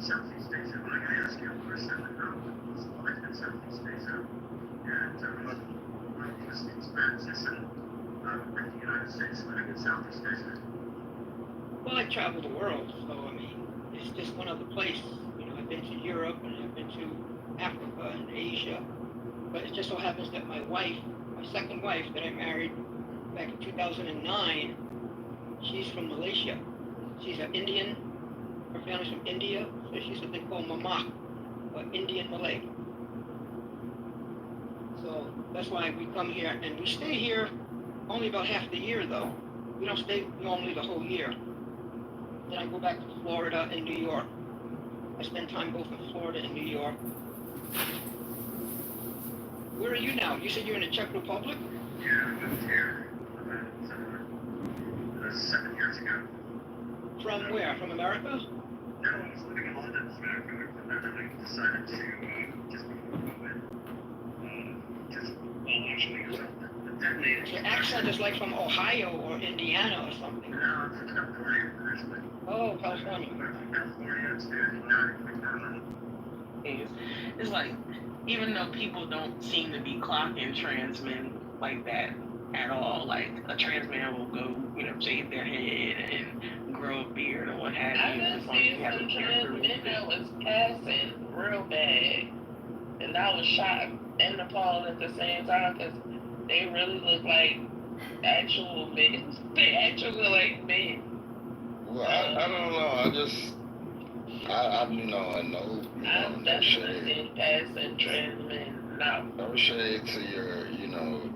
Southeast Asia. I ask you a question about life in Southeast Asia and what's the transition with the United States living in Southeast Asia? Well, I travel the world, so I mean, it's just one other place. You know, I've been to Europe and I've been to Africa and Asia, but it just so happens that my wife, my second wife that I married back in 2009, she's from Malaysia. She's an Indian. Her family's from India, so she's what they call Mamak, or Indian Malay. So that's why we come here, and we stay here only about half the year, though. We don't stay normally the whole year. Then I go back to Florida and New York. I spend time both in Florida and New York. Where are you now? You said you're in the Czech Republic? Yeah, I moved here about 7 years ago. From where? From America? No, I was living in London, and then I decided to just move in. Your accent is like from Ohio or Indiana or something. No, I'm from California originally. Oh, California. It's like, even though people don't seem to be clocking trans men like that at all, like a trans man will go, shave their head and grow a beard or what have you. I done seen some trans men that was passing real bad, and I was shocked and appalled at the same time because They really look like actual men. They actually look like men. Well, I don't know. I no shade. Passing trans men. No. No shade to your,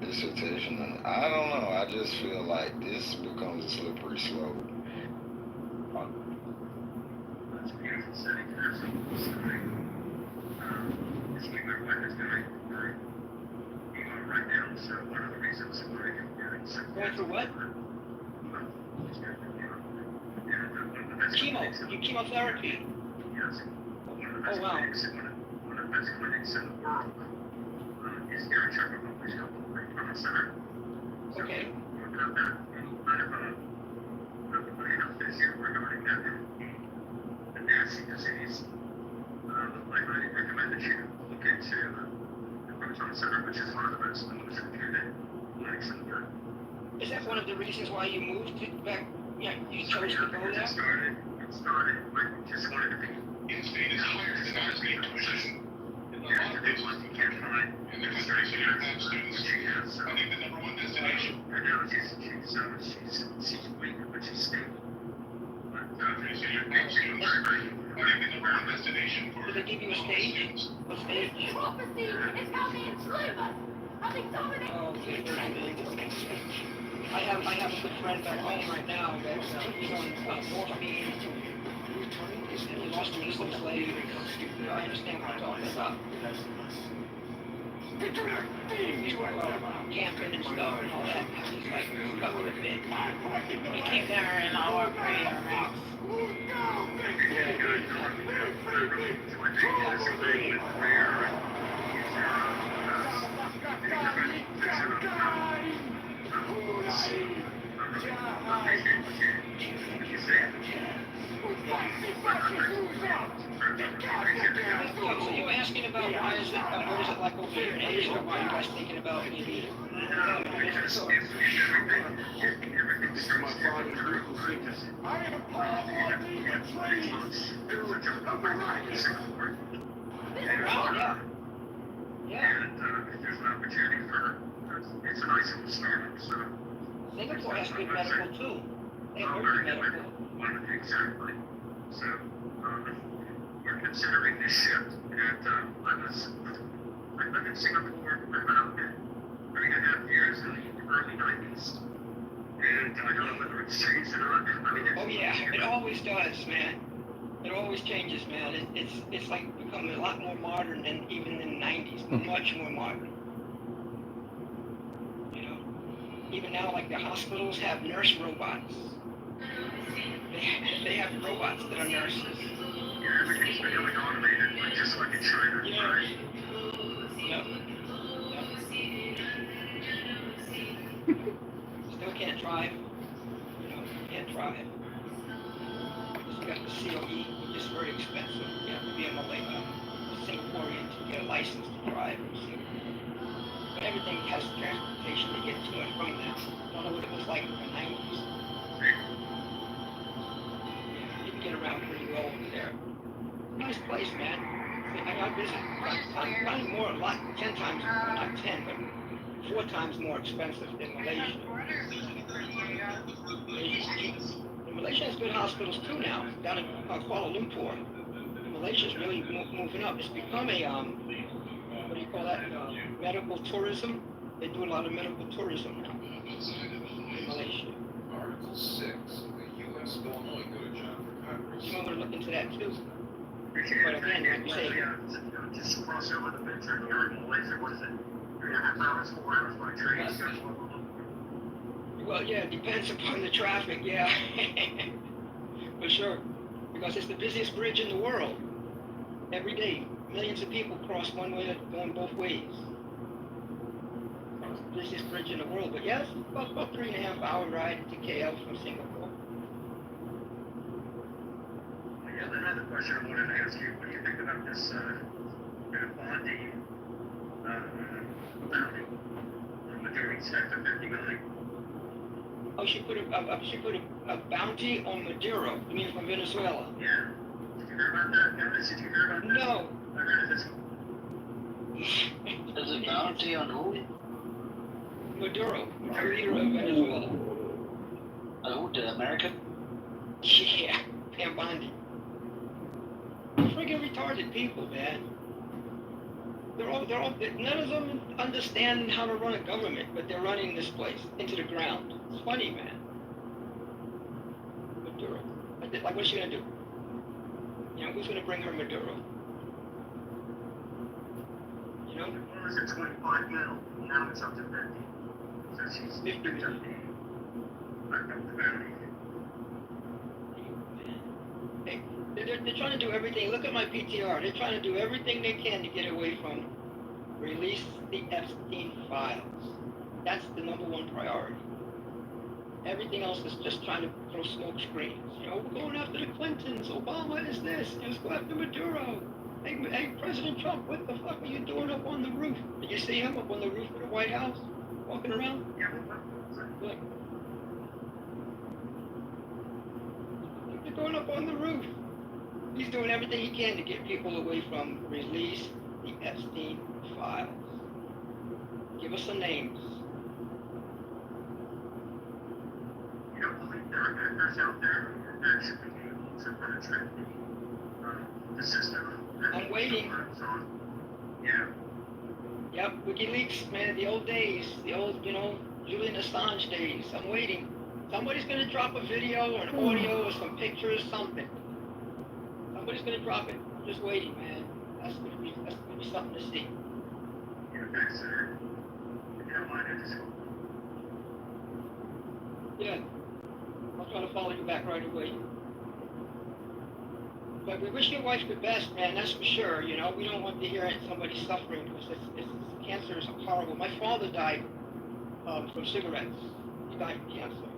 dissertation. And I don't know. I just feel like this becomes a slippery slope. That's a beautiful city. Absolutely stunning. It's like my wife is going right now, so one of the reasons why I'm getting so Going through what? Chemotherapy. Yes. One of the best Oh, wow. clinics, one of the best clinics in the world is here in Chicago. It's called the Trauma Center. So Okay. we've got that kind of health issue regarding the nasty disease. I highly recommend that you look into the Trauma Center, which is one of the most reputed clinics in the world. Is that one of the reasons why you moved back? Yeah, you chose to go there? It started, I just wanted to be in state is higher than our tuition. And a lot of places you can't find in the country, so you have students. She has, I think the number one destination. I know she's weak, but she's stable. But, so you have students. I think the number one destination for. Did they give you a stage? A stage? It's coming, slave us. Oh, okay. I have a good friend back home right now that's he's on morphine. He lost an Eastern slave. I understand what I'm talking about. He's camping and stuff and all that. He's like stuck with a bit. We keep her in our prayer ranks. So you were asking about why is it like over here in Asia? Why are you guys thinking about maybe? Yeah. And there's an opportunity for it's a nice little startup. So Singapore has good medical too. They have very good medical. Exactly. So we're considering this shift, and I've been in Singapore for about 3.5 years in the early 90s, and I don't know whether it's changed or not. I mean, Oh yeah, it always does, man. It always changes, man. It's like becoming a lot more modern than even in the 90s. Much more modern. You know, even now, like the hospitals have nurse robots. They have robots that are nurses. Yeah, everything's becoming automated, like just like in China. Yeah. Right? Yep. Still can't drive. You know, can't drive. Just got the COE, which is very expensive. You have to be a Singaporean to get a license to drive. But everything has transportation to get to and from that. I don't know what it was like in the 90s. Yeah, you can get around pretty well over there. Nice place, man. I got visit. Probably more, 10 times, not 10, but 4 times more expensive than Malaysia. Malaysia has good hospitals too now, down in Kuala Lumpur. Malaysia's really moving up. It's become a, what do you call that, medical tourism. They do a lot of medical tourism now in Malaysia. Article 6 of the U.S. Illinois Good Job for Congress. You want to look into that too. But again, like you say, just cross over the bridge and you're in Malaysia. What is it? 3.5 hours, 4 hours by train. well, yeah, it depends upon the traffic, yeah. For sure. Because it's the busiest bridge in the world. Every day, millions of people cross one way, going both ways. It's the busiest bridge in the world. But yes, about 3.5 hour ride to KL from Singapore. Yeah, another question I wanted to ask you. What do you think about this Bondi bounty? The jury set for 50 million. Oh, she put a bounty on Maduro. You mean from Venezuela? Yeah. Did you hear about that? Did you hear about that? No. I heard of this. There's a bounty on who? Maduro, the leader of Venezuela. Oh, the American? Yeah, Pam Bondi. Friggin' retarded people, man. They're all, none of them understand how to run a government, but they're running this place into the ground. It's funny, man. Maduro. Like, what's she gonna do? You know, who's gonna bring her Maduro? You know? It was at 25 mil, now it's up to 50. So she's 50 mil. Hey, they're trying to do everything. Look at my PTR. They're trying to do everything they can to get away from release the Epstein files. That's the #1 priority. Everything else is just trying to throw smoke screens. You know, we're going after the Clintons. Obama is this. Just go after Maduro. Hey, President Trump, what the fuck are you doing up on the roof? Did you see him up on the roof of the White House, walking around? Yeah, Look. He's going up on the roof. He's doing everything he can to get people away from release the Epstein files. Give us some names. You don't believe there are hackers out there that should be able to penetrate the system? I'm waiting. Yeah. Yep, WikiLeaks, man, the old days, the old, Julian Assange days. I'm waiting. Somebody's gonna drop a video or an audio or some pictures, something. Somebody's gonna drop it. I'm just waiting, man. That's gonna be something to see. Yeah, thanks, sir. If you don't mind, I just... Yeah. I'll try to follow you back right away. But we wish your wife the best, man, that's for sure. You know, we don't want to hear somebody suffering because cancer is horrible. My father died from cigarettes. He died from cancer.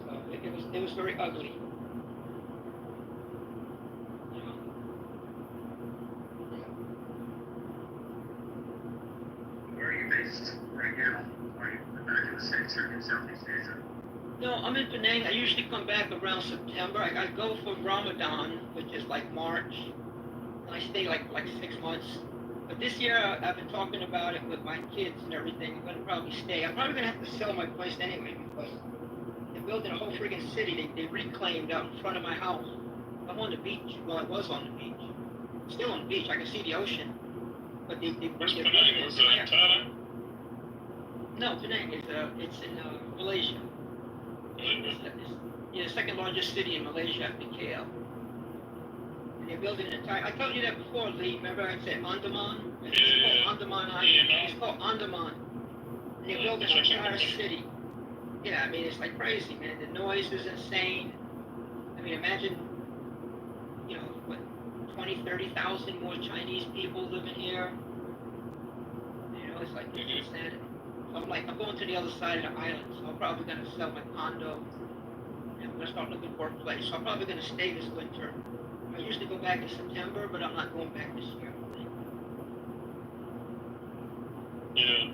So it was very ugly. Where are you based right now? Are you back in the States or in Southeast Asia? No, I'm in Penang. I usually come back around September. I go for Ramadan, which is like March. And I stay like 6 months. But this year, I've been talking about it with my kids and everything. I'm going to probably stay. I'm probably going to have to sell my place anyway because they're building a whole friggin' city. They reclaimed out in front of my house. I'm on the beach. Well, I was on the beach. Still on the beach. I can see the ocean. But they're building an entire... Thailand? No, Penang. It's in Malaysia. It's the second largest city in Malaysia after KL. And they're building an entire... I told you that before, Lee. Remember I said Andaman? It's called Andaman Island. It's called Andaman. And they're building an entire city. Yeah, I mean, it's like crazy, man. The noise is insane. I mean, imagine, 20, 30,000 more Chinese people living here. It's like insanity. So I'm going to the other side of the island, so I'm probably going to sell my condo. And I'm going to start looking for a place. So I'm probably going to stay this winter. I usually go back in September, but I'm not going back this year. Yeah.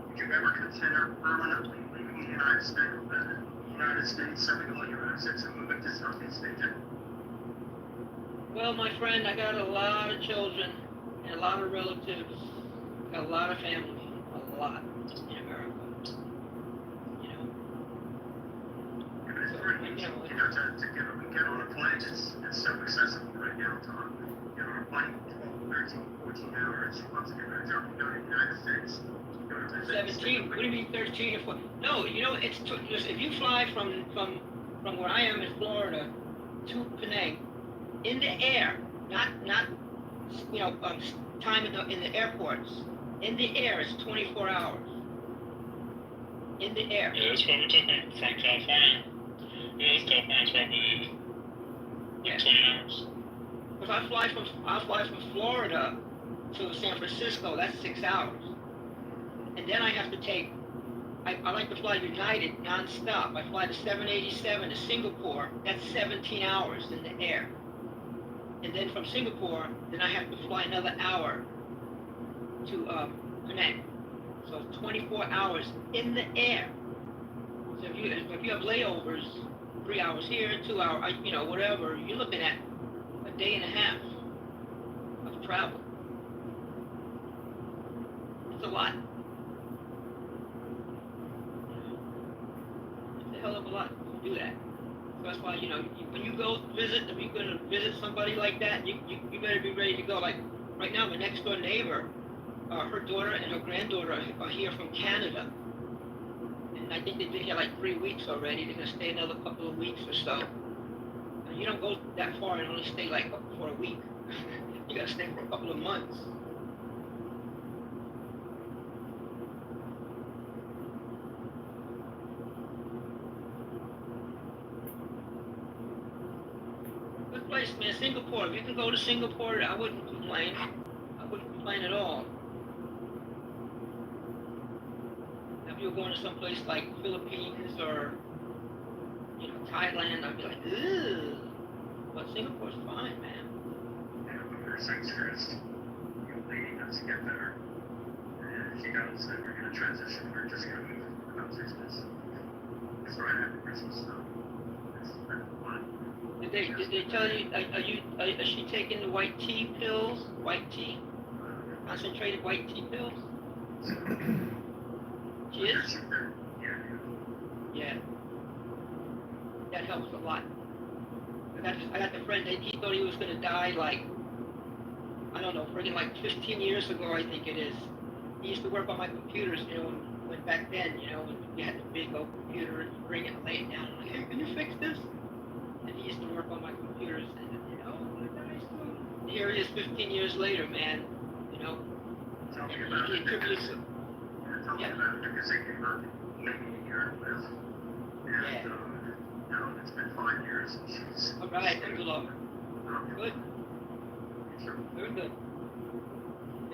Would you ever consider permanently leaving the United States, selling all your assets and moving to Southeast Asia? Well, my friend, I got a lot of children and a lot of relatives, got a lot of family, a lot in America. To get on a plane, it's so accessible right now, Tom. Get on a plane, 12, 13, 14 hours. Once you get back to the United States, you go to 17? What do you mean 13 or 14? No, it's just if you fly from where I am in Florida to Penang, in the air, not time in the airports. In the air, it's 24 hours. In the air. Yeah, that's what we're talking from California. Yeah, California's probably 20 hours. Because I fly from Florida to San Francisco. That's 6 hours. And then I have to take. I like to fly United non-stop. I fly the 787 to Singapore. That's 17 hours in the air. And then from Singapore, then I have to fly another hour to Penang. So 24 hours in the air. So if you have layovers, 3 hours here, 2 hours, whatever, you're looking at day and a half of travel. It's a lot. It's a hell of a lot to do that. So that's why, when you go visit, if you're going to visit somebody like that, you better be ready to go. Like, right now, my next door neighbor, her daughter and her granddaughter are here from Canada. And I think they've been here like 3 weeks already. They're going to stay another couple of weeks or so. And you don't go that far and only stay like for a week. You got to stay for a couple of months. Good place, man. Singapore. If you can go to Singapore, I wouldn't complain. I wouldn't complain at all. If you were going to some place like Philippines or Thailand, I'd be like, ugh. But Singapore's fine, man. Her sex first, leading us to get better. And she knows that we're going to transition. We're just going to move about 6 months. It's right after Christmas, so it's fun. Did they tell you, is she taking the white tea pills? White tea? Concentrated white tea pills? She is? Yeah. That helps a lot. I got the friend that he thought he was going to die like, I don't know, friggin' like 15 years ago, I think it is. He used to work on my computers, when back then, when you had the big old computer and you bring it and lay it down. I'm like, hey, can you fix this? And he used to work on my computers, and here he is 15 years later, man. Tell me about it. Tell me about it because they came up maybe a year with. And, it's been 5 years and she's. All right, thank you, Lord. Good. Very good.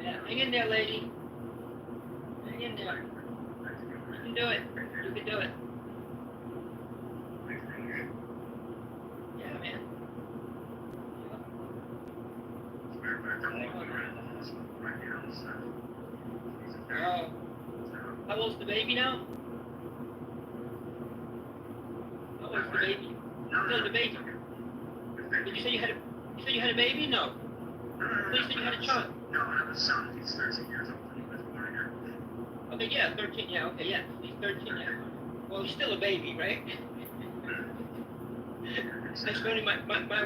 Yeah, hang in there, lady. Hang in there. You can do it. You can do it. Yeah, man. Oh. How old's the baby now? How old's the baby? No, the baby. Did you say you had a baby? No. You said you had a child. No, I have a son. He's 13 years old. He was born here. Okay, yeah, 13. Yeah, okay, yeah. He's 13 now. Well, he's still a baby, right? That's funny. My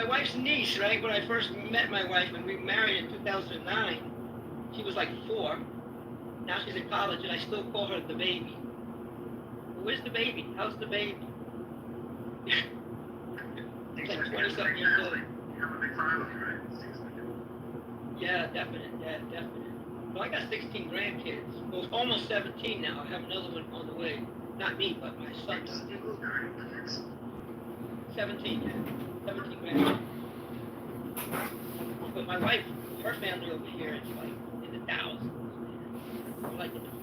wife's niece, right? When I first met my wife, when we married in 2009, she was like 4. Now she's in college, and I still call her the baby. Where's the baby? How's the baby? She's like 20-something years old. Yeah, definite. Well, I got 16 grandkids. Well, almost 17 now. I have another one on the way. Not me, but my son does. 17, yeah. 17 grandkids. But my wife, her family over here is like in the thousands. We're like in the thousands.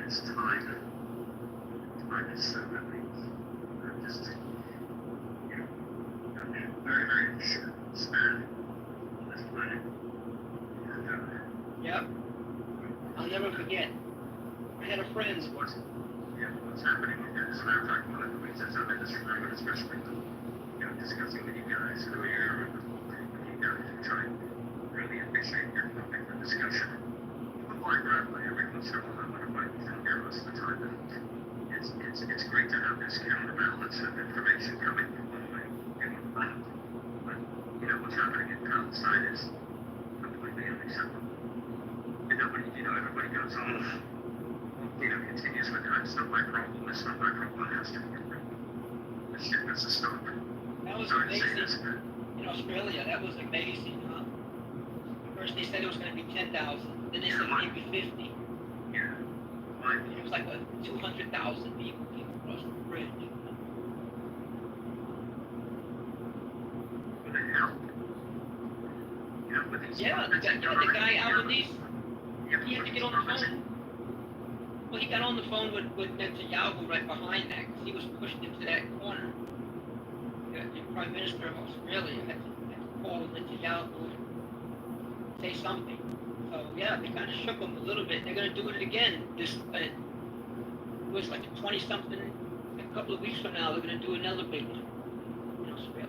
It's time. Time is so really, just, very, very short span on this planet. And, yep. I'll never forget. I had a friend. What's happening here? As a matter of fact, one of the things that's happened is remember, especially, discussing with you guys earlier, when you guys are trying to really appreciate your topic for discussion. Quite rightly, every once in a while, I wonder why we don't hear most of the time. It's great to have this counterbalance of information coming from one way and one left. But, what's happening in Palestine is completely unacceptable. And nobody, everybody goes off, continues with that. It's not my problem, it's not my problem, it has to be your problem. This shit has to stop. That was amazing. In Australia, that was amazing, huh? First they said it was going to be 10,000. Then they said maybe 50. Yeah. It was like 200,000 people came across the bridge. But it helped. with his Yeah, the guy Albanese, he had to get on the phone. Well, he got on the phone with Netanyahu right behind that, because he was pushed into that corner. The Prime Minister of Australia had to call Netanyahu and say something. So, yeah, they kind of shook him a little bit. They're going to do it again. This it was like a 20-something, a couple of weeks from now, they're going to do another big one in Australia.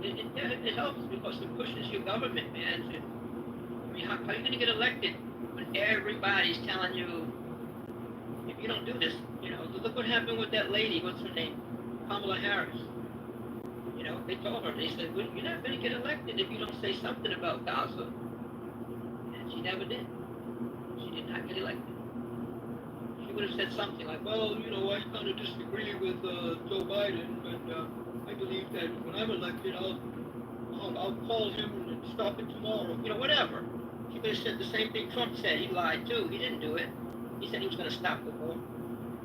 It helps because it pushes your government, man. I mean, how are you going to get elected when everybody's telling you, if you don't do this, look what happened with that lady, what's her name? Kamala Harris. They told her, they said, well, you're not going to get elected if you don't say something about Gaza. And she never did. She did not get elected. She would have said something like, well, I kind of disagree with Joe Biden, but I believe that when I'm elected, I'll call him and stop it tomorrow. Whatever. She could have said the same thing Trump said. He lied too. He didn't do it. He said he was going to stop the war.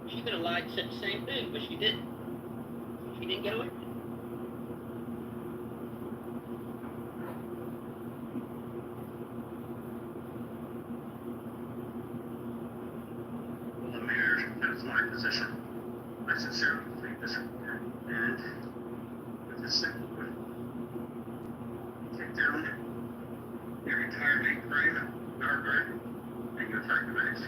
She could have lied and said the same thing, but she didn't. She didn't get elected. Well, the mayor, that's my position. I sincerely believe this report. And with this simple one, take down your entire mainframe, guard, and you attack the base.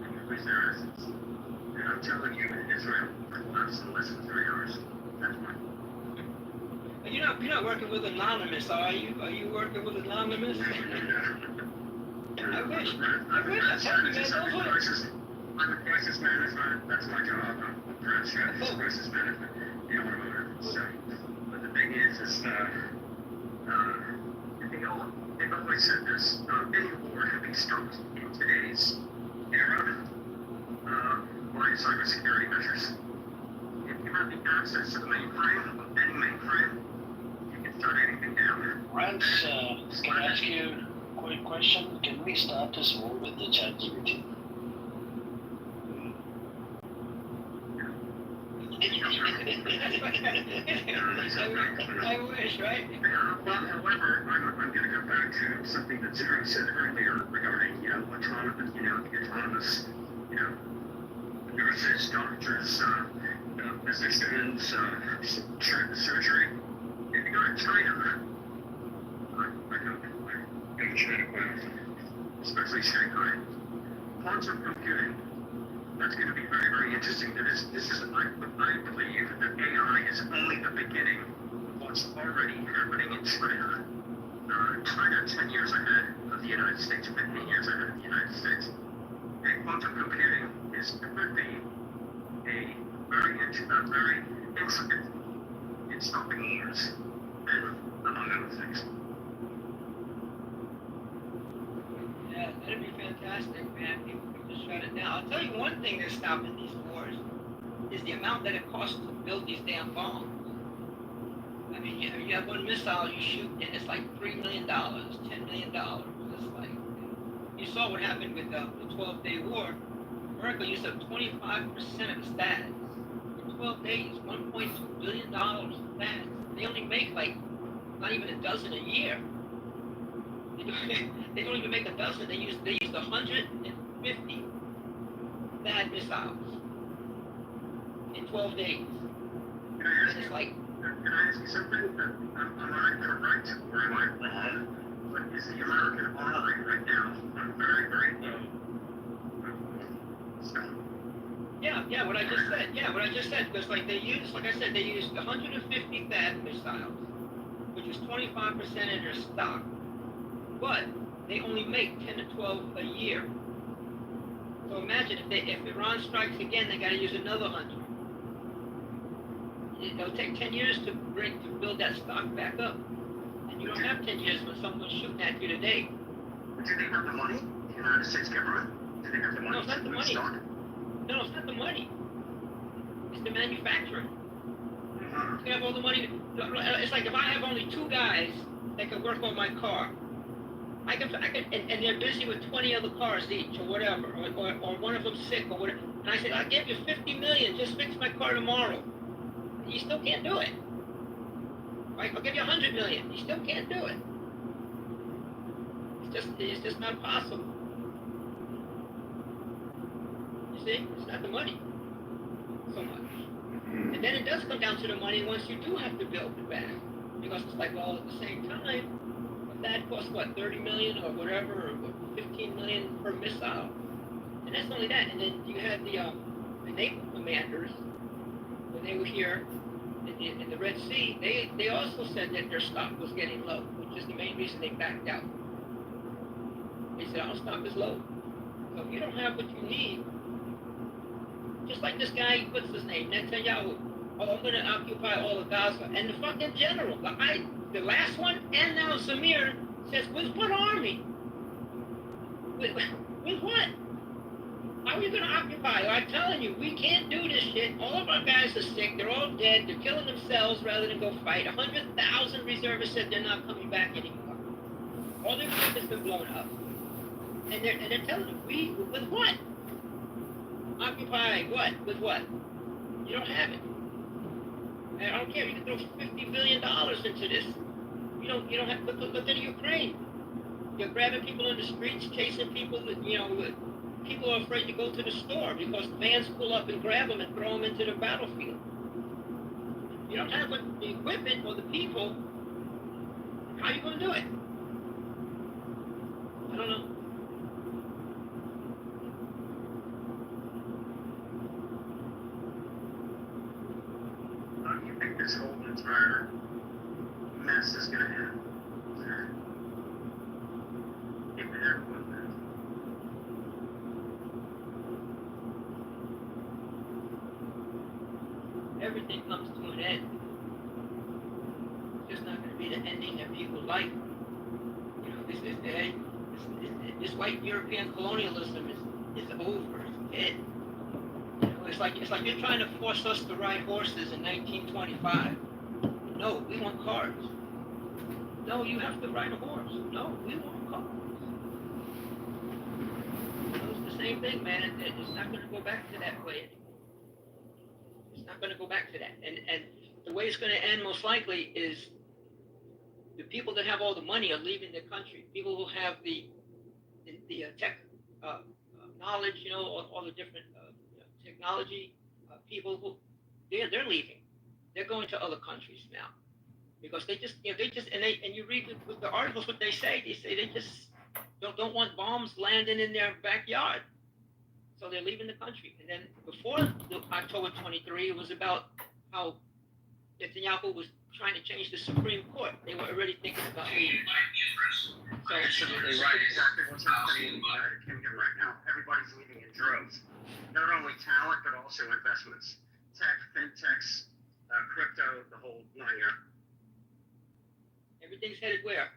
And you lose their assets. And I'm telling you, Israel will collapse in less than 3 hours. That's mine. You're not working with Anonymous, are you? Are you working with Anonymous? I wish. I tell you, man, those I'm a crisis management. That's my job. I'm a brand strategist, crisis management. You know what I'm going to say. But the thing is they've always said this. Any war can be stopped in today's era by cybersecurity measures. If you have the access to the mainframe, any mainframe, you can shut anything down. Rance, can I ask you a quick question? Can we start this war with the ChatGPT? I wish, right? Well, however, I'm going to go back to something that Jerry said earlier regarding, autonomous, nurses, doctors, physicians, surgery. If you go to China, I go to China quite often, especially Shanghai. Quantum computing. That's going to be very, very interesting. I believe that AI is only the beginning of what's already happening in China. China 10 years ahead of the United States, 15 years ahead of the United States. And quantum computing could be a very intricate in stopping wars, and among other things. Yeah, that'd be fantastic, man. People could just shut it down. I'll tell you one thing that's stopping these wars is the amount that it costs to build these damn bombs. I mean, you have one missile you shoot, and it's like $3 million, $10 million. It's like, you saw what happened with the 12-day war. America used up 25% of the stats. In 12 days, $1.2 billion in stats. They only make like not even a dozen a year. They don't even make a dozen. They use 150 bad missiles in 12 days. And it's like, Can I ask you something? Am I correct or am I wrong? But is the American armory right now on very, very low? yeah, what I just said, because like they used 150 THAAD missiles, which is 25% of their stock, but they only make 10 to 12 a year. So imagine if Iran strikes again, they got to use another 100. It'll take 10 years to build that stock back up, and you don't have 10 years when someone's shooting at you today. But do they have the money? The United States government? Do they have the money? No, it's not the money. Stock? No, it's not the money. It's the manufacturing. You have all the money. It's like if I have only 2 guys that can work on my car, I can, and they're busy with 20 other cars each, or whatever, or one of them sick, or whatever. And I said, I'll give you $50 million, just fix my car tomorrow. You still can't do it. Right? I'll give you 100 million. You still can't do it. It's just not possible. You see, it's not the money so much. And then it does come down to the money once you do have to build it back. Because it's like, well, at the same time, that costs what, 30 million or whatever, or 15 million per missile. And that's only that. And then you had the naval commanders, when they were here in the Red Sea, they also said that their stock was getting low, which is the main reason they backed out. They said, our stock is low. So if you don't have what you need, just like this guy, what's his name, Netanyahu, oh, I'm going to occupy all of Gaza. And the fucking general, the last one, and now Zamir, says, with what army? With what? How are you going to occupy? I'm telling you, we can't do this shit. All of our guys are sick. They're all dead. They're killing themselves rather than go fight. 100,000 reservists said they're not coming back anymore. All their equipment's been blown up. And they're telling them, with what? Occupy what? With what? You don't have it. And I don't care. You can throw $50 billion into this. You don't have. Look at Ukraine. You're grabbing people in the streets, chasing people. People are afraid to go to the store because vans pull up and grab them and throw them into the battlefield. You don't have the equipment or the people. How are you going to do it? I don't know. How do you think this whole entire mess is going to end? If it ever will end. Everything comes to an end. It's just not going to be the ending that people like. This white European colonialism is over. It's dead. It's like you're trying to force us to ride horses in 1925. No, we want cars. No, you have to ride a horse. No, we want cars. It's the same thing, man. It's not going to go back to that way anymore. It's not going to go back to that. And the way it's going to end most likely is the people that have all the money are leaving the country. People who have the tech knowledge, all the different technology people who they're leaving. They're going to other countries now because they just and you read the articles what they say they just don't want bombs landing in their backyard. So they're leaving the country. And then before October 23, it was about how Netanyahu was trying to change the Supreme Court. They were already thinking about leaving. So absolutely right. Exactly what's happening in the United Kingdom right now. Everybody's leaving in droves. Not only talent, but also investments. Tech, fintechs, crypto, the whole nine yards. Everything's headed where?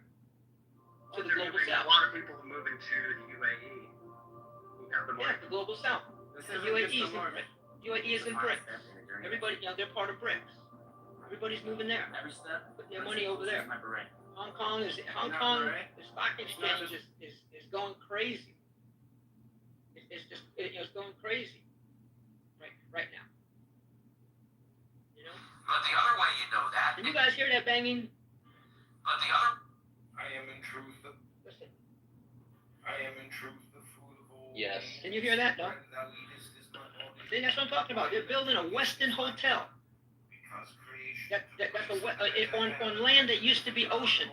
To the global south. A lot of people are moving to the UAE. Yeah, the global south. The UAE is in BRICS. Everybody, they're part of BRICS. Everybody's moving there. Putting their money over there. Hong Kong, the stock exchange is going crazy. It's going crazy right now. But the other way you know that. Can you guys hear that banging? But the other. I am in truth the. Listen. I am in truth the fool of all. Yes. Can you hear that? No. See, that's what I'm talking about. They're building a Westin hotel. That's on land that used to be ocean.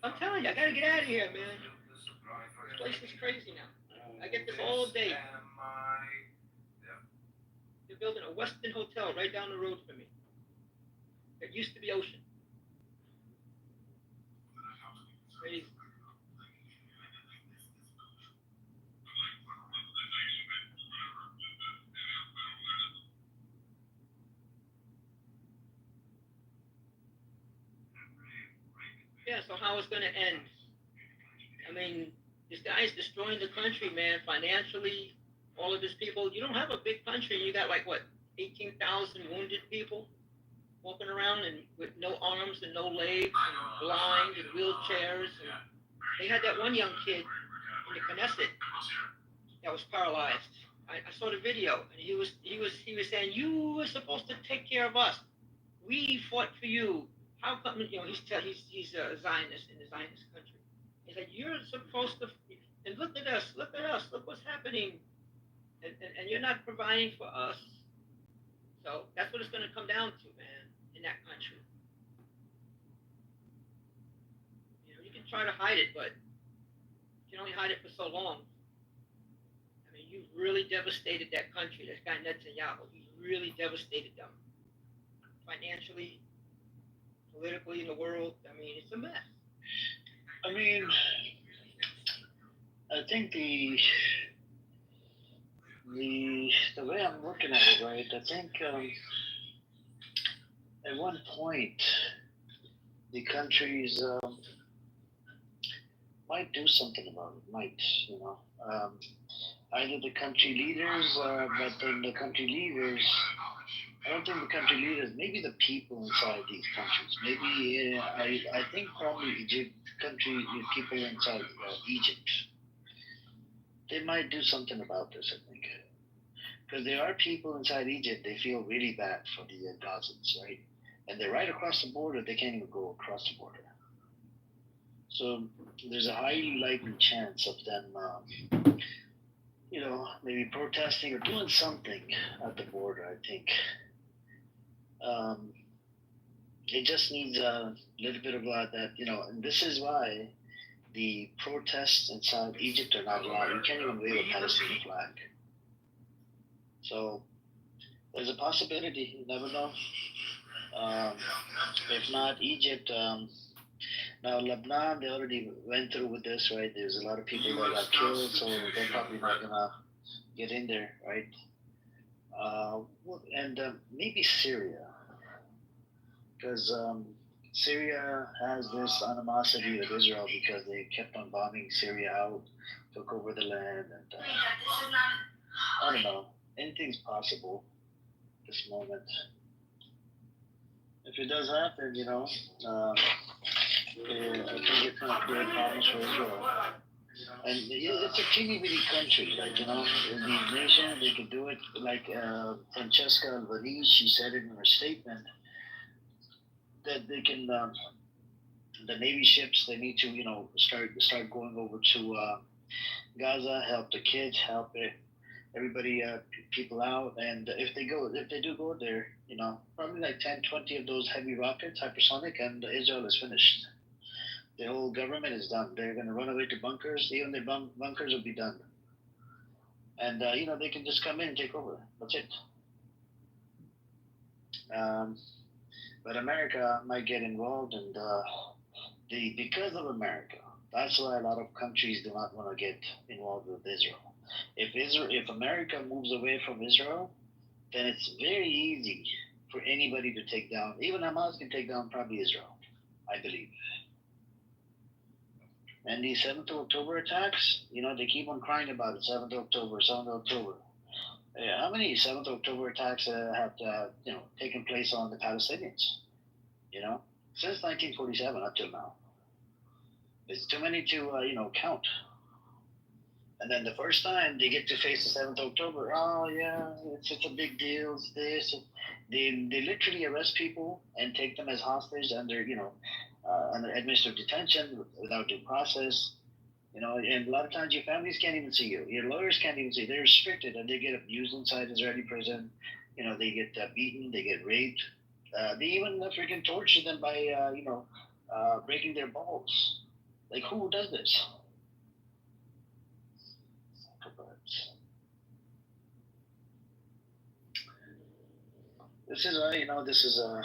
I'm telling you, I gotta get out of here, man. This place is crazy now. I get this all day. They're building a Westin hotel right down the road from me. It used to be ocean. Crazy. Yeah, so how it's going to end? I mean, this guy's destroying the country, man, financially, all of his people. You don't have a big country. You got, 18,000 wounded people walking around and with no arms and no legs and blind and wheelchairs. And they had that one young kid in the Knesset that was paralyzed. I saw the video, and he was saying, you were supposed to take care of us. We fought for you. How come, he's a Zionist in the Zionist country. He's like, you're supposed to, and look at us, look what's happening. And you're not providing for us. So that's what it's going to come down to, man, in that country. You can try to hide it, but you can only hide it for so long. I mean, you've really devastated that country, that guy Netanyahu. He's really devastated them. Financially, politically, in the world. I mean, it's a mess. I mean, I think the way I'm looking at it, right? I think at one point the countries might do something about it. Either the country leaders, but then the country leaders. I don't think the country leaders. Maybe the people inside these countries. Maybe I think probably people inside Egypt. They might do something about this. I think. Because there are people inside Egypt, they feel really bad for the Gazans, right? And they're right across the border, they can't even go across the border. So there's a highly likely chance of them, maybe protesting or doing something at the border, I think. It just needs a little bit of that, and this is why the protests inside Egypt are not allowed. You can't even wave a Palestinian flag. So there's a possibility. You never know. If not Egypt, now Lebanon, they already went through with this, right? There's a lot of people that got killed, so they're probably not gonna get in there, right? And maybe Syria, because Syria has this animosity with Israel because they kept on bombing Syria out, took over the land, and I don't know. Anything's possible at this moment. If it does happen, I think it's going to create problems for Israel. And it's a teeny bitty country, these nations, they could do it. Like Francesca Albanese, she said it in her statement that they can, the Navy ships, they need to, start going over to Gaza, help the kids, help everybody, people out. And if they do go there, probably like 10, 20 of those heavy rockets, hypersonic, and Israel is finished. The whole government is done. They're going to run away to bunkers. Even their bunkers will be done. And, they can just come in and take over. That's it. But America might get involved, and because of America, that's why a lot of countries do not want to get involved with Israel. If America moves away from Israel, then it's very easy for anybody to take down. Even Hamas can take down probably Israel, I believe. And these 7th of October attacks, they keep on crying about it. 7th of October, 7th of October. Yeah, how many 7th of October attacks have taken place on the Palestinians? Since 1947 up till now. It's too many to count. And then the first time they get to face the 7th of October, oh yeah, it's a big deal. It's this. They literally arrest people and take them as hostage under administrative detention without due process. And a lot of times your families can't even see you. Your lawyers can't even see you. They're restricted, and they get abused inside Israeli prison. They get beaten, they get raped. They even freaking torture them by breaking their balls. Like, who does this? This is this is a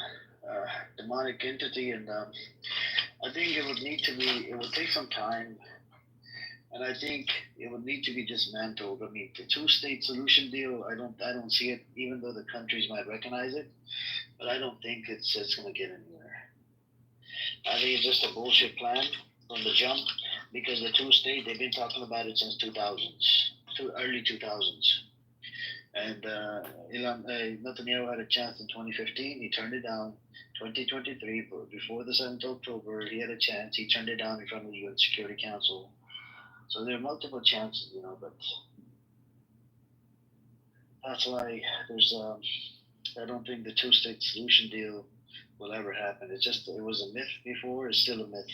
demonic entity, and I think it would take some time, and I think it would need to be dismantled. I mean, the two-state solution deal, I don't see it, even though the countries might recognize it, but I don't think it's going to get anywhere. I think it's just a bullshit plan from the jump, because the two-state, they've been talking about it since early 2000s. And Netanyahu had a chance in 2015. He turned it down. 2023, before the 7th of October, he had a chance. He turned it down in front of the UN Security Council. So there are multiple chances, but That's why there's I don't think the two-state solution deal will ever happen. It was a myth before. It's still a myth.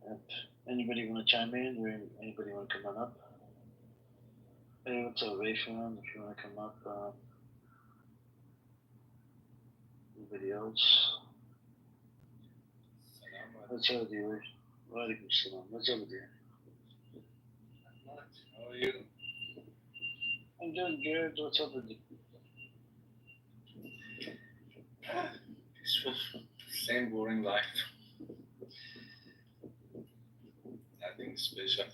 Yep. Anybody want to chime in? Or anybody want to come on up? Hey, what's up, Rayfon? If you want to come up, anybody else? What's up, dear? Walaikum salam. What's up, dear? How are you? I'm doing good. What's up with you? Peaceful. Same boring life. Nothing special.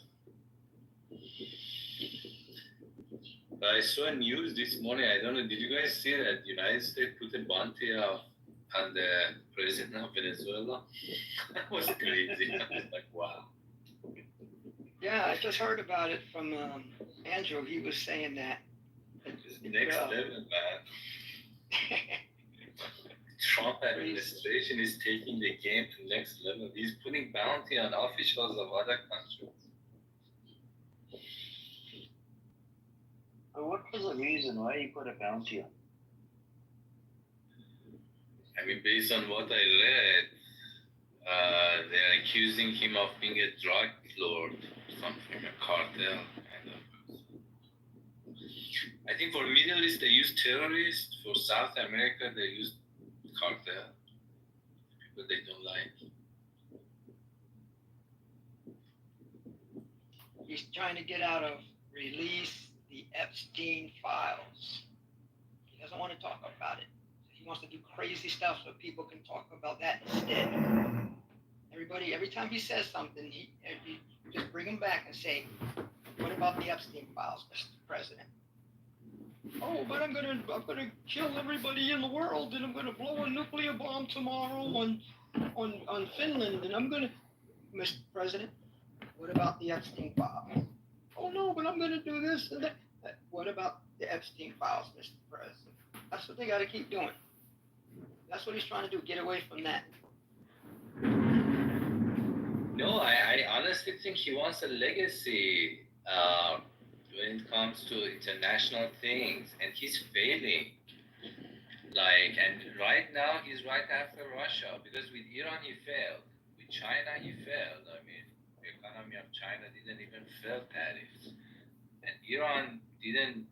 But I saw a news this morning. I don't know. Did you guys see that United States put a bounty on the president of Venezuela? That was crazy. I was like, wow. Yeah, I just heard about it from Andrew. He was saying that. Next level, man. Trump administration is taking the game to next level. He's putting bounty on officials of other countries. But what was the reason why he put a bounty on? I mean, based on what I read, they're accusing him of being a drug lord, something, a cartel kind of. I think for Middle East they use terrorists. For South America they use cartel. People they don't like. He's trying to get out of release the Epstein files. He doesn't want to talk about it. He wants to do crazy stuff so people can talk about that instead. Every time he says something, he just bring him back and say, "What about the Epstein files, Mr. President?" Oh, but I'm gonna kill everybody in the world, and I'm gonna blow a nuclear bomb tomorrow on Finland, and I'm gonna, Mr. President, what about the Epstein files? Oh no, but I'm gonna do this and that. What about the Epstein files, Mr. President? That's what they gotta keep doing. That's what he's trying to do, get away from that. No, I honestly think he wants a legacy when it comes to international things, and he's failing. And right now he's right after Russia, because with Iran he failed, with China he failed. I mean, the economy of China didn't even fail tariffs, and Iran didn't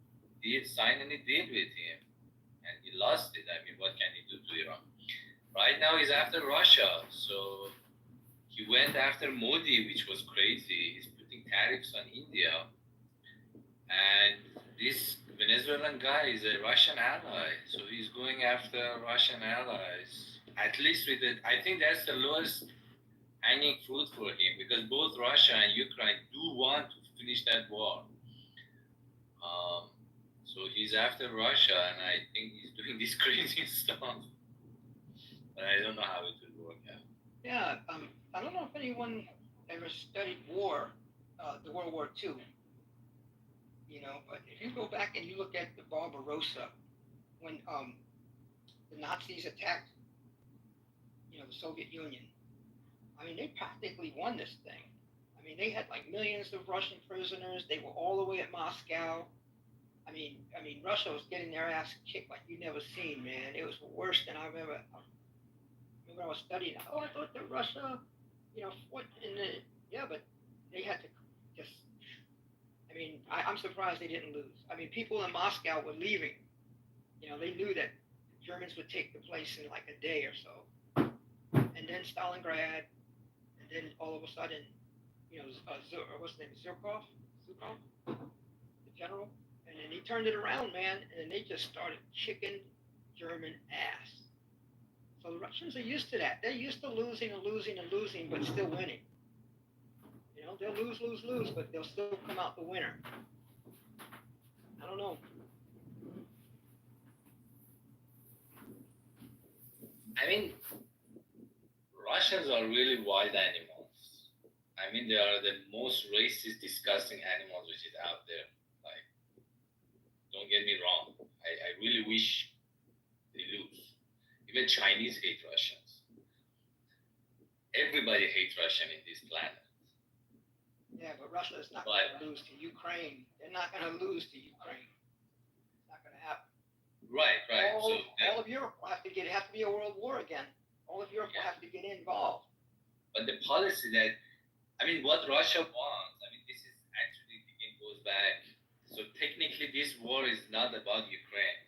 sign any deal with him, and he lost it. I mean, what can he do to Iran? Right now he's after Russia, so he went after Modi, which was crazy. He's putting tariffs on India, and this Venezuelan guy is a Russian ally, so he's going after Russian allies. At least with it, I think that's the lowest hanging fruit for him, because both Russia and Ukraine do want to finish that war. So he's after Russia, and I think he's doing this crazy stuff. But I don't know how it will work out. Yeah, I don't know if anyone ever studied war, the World War II. But if you go back and you look at the Barbarossa, when the Nazis attacked, the Soviet Union, I mean, they practically won this thing. I mean, they had like millions of Russian prisoners. They were all the way at Moscow. I mean, Russia was getting their ass kicked like you never seen, man. It was worse than I've ever. When I was studying, I thought that Russia, fought in the, yeah, but they had to just. I mean, I'm surprised they didn't lose. I mean, people in Moscow were leaving. They knew that the Germans would take the place in like a day or so. And then Stalingrad, and then all of a sudden, what's his name, Zhukov, the general, and then he turned it around, man, and they just started kicking German ass. So the Russians are used to that. They're used to losing and losing and losing, but still winning. They'll lose, but they'll still come out the winner. I don't know. I mean, Russians are really wild animals. I mean, they are the most racist, disgusting animals which is out there. Like, don't get me wrong. I really wish they lose. Even Chinese hate Russians. everybody hates Russian in this planet. Yeah, but Russia is not But- going to lose to Ukraine. They're not going to lose to Ukraine. It's not going to happen. Right. All of Europe will have to be a world war again. All of Europe will have to get involved. But the policy that, what Russia wants, this is actually, again, goes back. So technically, this war is not about Ukraine.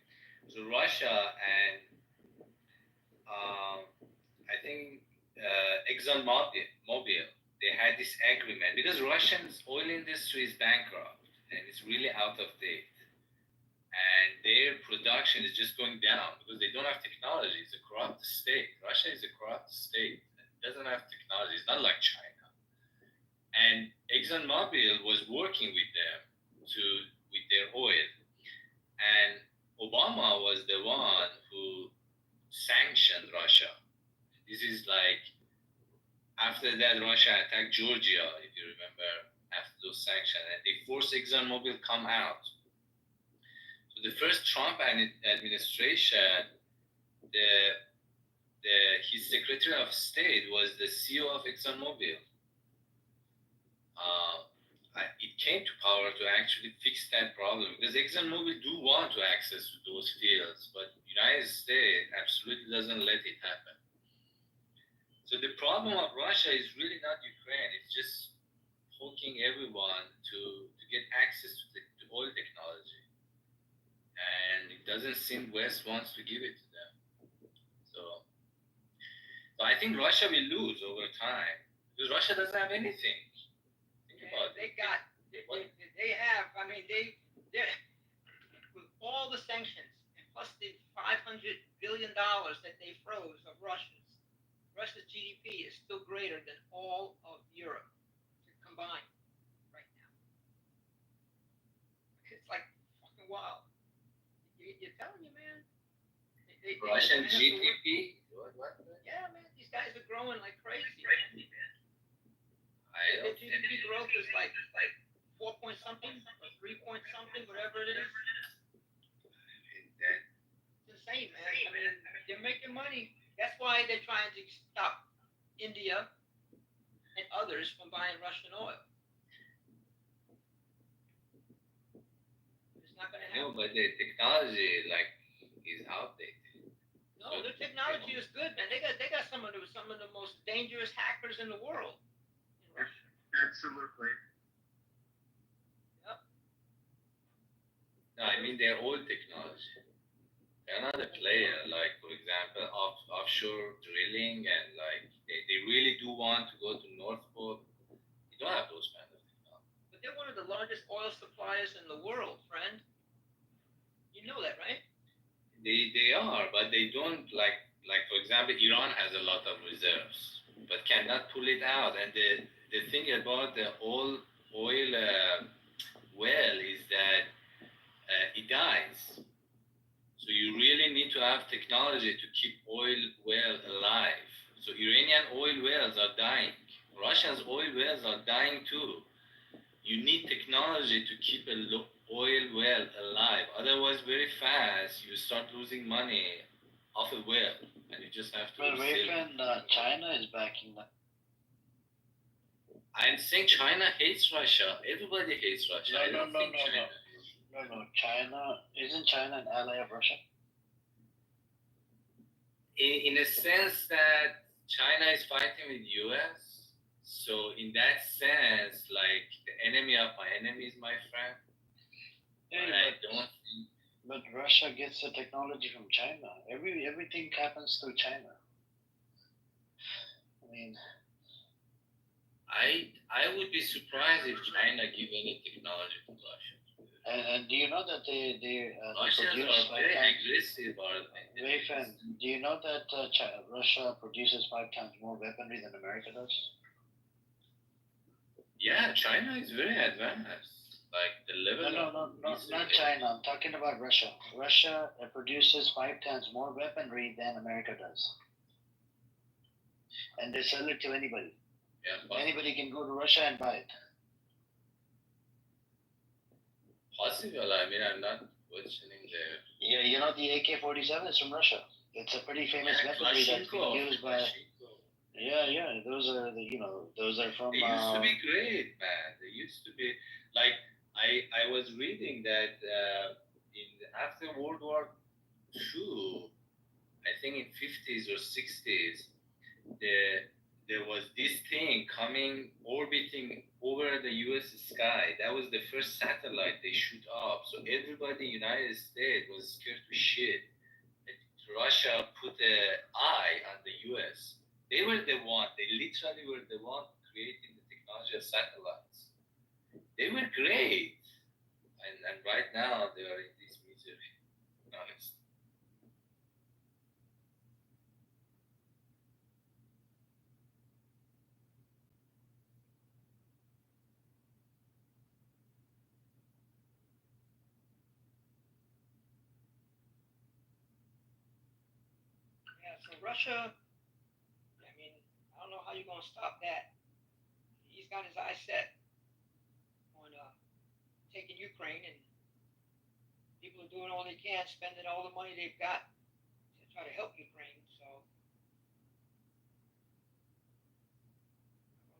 So Russia and I think ExxonMobil, they had this agreement because Russian's oil industry is bankrupt and it's really out of date. And their production is just going down because they don't have technology. It's a corrupt state. Russia is a corrupt state. It doesn't have technology. It's not like China. And ExxonMobil was working with them with their oil. And Obama was the one who sanctioned Russia. This is like after that Russia attacked Georgia, if you remember, after those sanctions, and they forced ExxonMobil come out. So the first Trump administration, his Secretary of State was the CEO of ExxonMobil. It came to power to actually fix that problem because ExxonMobil do want to access to those fields, but the United States absolutely doesn't let it happen. So the problem of Russia is really not Ukraine. It's just poking everyone to get access to oil technology. And it doesn't seem West wants to give it to them. So I think Russia will lose over time because Russia doesn't have anything. Think about it. With all the sanctions, plus the $500 billion that they froze of Russia's GDP is still greater than all of Europe combined right now. It's like fucking wild. You're telling you, man. Russian GDP? What? Yeah, man. These guys are growing like crazy. Their GDP growth is like 4 point something or 3 point something, whatever it is. It's insane, man. They're making money. That's why they're trying to stop India and others from buying Russian oil. It's not going to happen. No, but the technology is outdated. No, the technology is good, man. They got some of the most dangerous hackers in the world. Absolutely. Yep. No, their old technology. They're not a player, for example, offshore drilling and they really do want to go to North Pole. You don't have those kind of technology. But they're one of the largest oil suppliers in the world, friend. You know that, right? They are, but they don't like for example, Iran has a lot of reserves, but cannot pull it out. And the thing about the oil well is that it dies. So you really need to have technology to keep oil well alive. So Iranian oil wells are dying. Russia's oil wells are dying too. You need technology to keep oil well alive. Otherwise, very fast, you start losing money off a well. And you just have to... But my friend, China is backing that. I'm saying China hates Russia. Everybody hates Russia. No. China, isn't China an ally of Russia? In a sense that China is fighting with US, so in that sense, the enemy of my enemy is my friend. But Russia gets the technology from China. Everything happens through China. I would be surprised if China give any technology to Russia. And do you know that they Russians produce are very aggressive, aren't they? Wait, friend, do you know that Russia produces 5 times more weaponry than America does? Yeah, China is very advanced. The level No, not China. I'm talking about Russia. Russia produces 5 times more weaponry than America does. And they sell it to anybody. Yeah, anybody can go to Russia and buy it. Possible. I'm not questioning the... Yeah, you know the AK-47 is from Russia. It's a pretty famous weaponry that's been used by... Yeah. Those are those are from. They used to be great, man. They used to be like I was reading that in after World War II, I think in 50s or 60s, the there was this thing coming orbiting over the U.S. sky. That was the first satellite they shoot up. So everybody, United States, was scared to shit. That Russia put an eye on the U.S. They were the one. They literally were the one creating the technology of satellites. They were great, and right now they are in this misery. Honest. Yeah, so Russia, I mean, I don't know how you're gonna stop that. He's got his eyes set on taking Ukraine, and people are doing all they can, spending all the money they've got to try to help Ukraine. So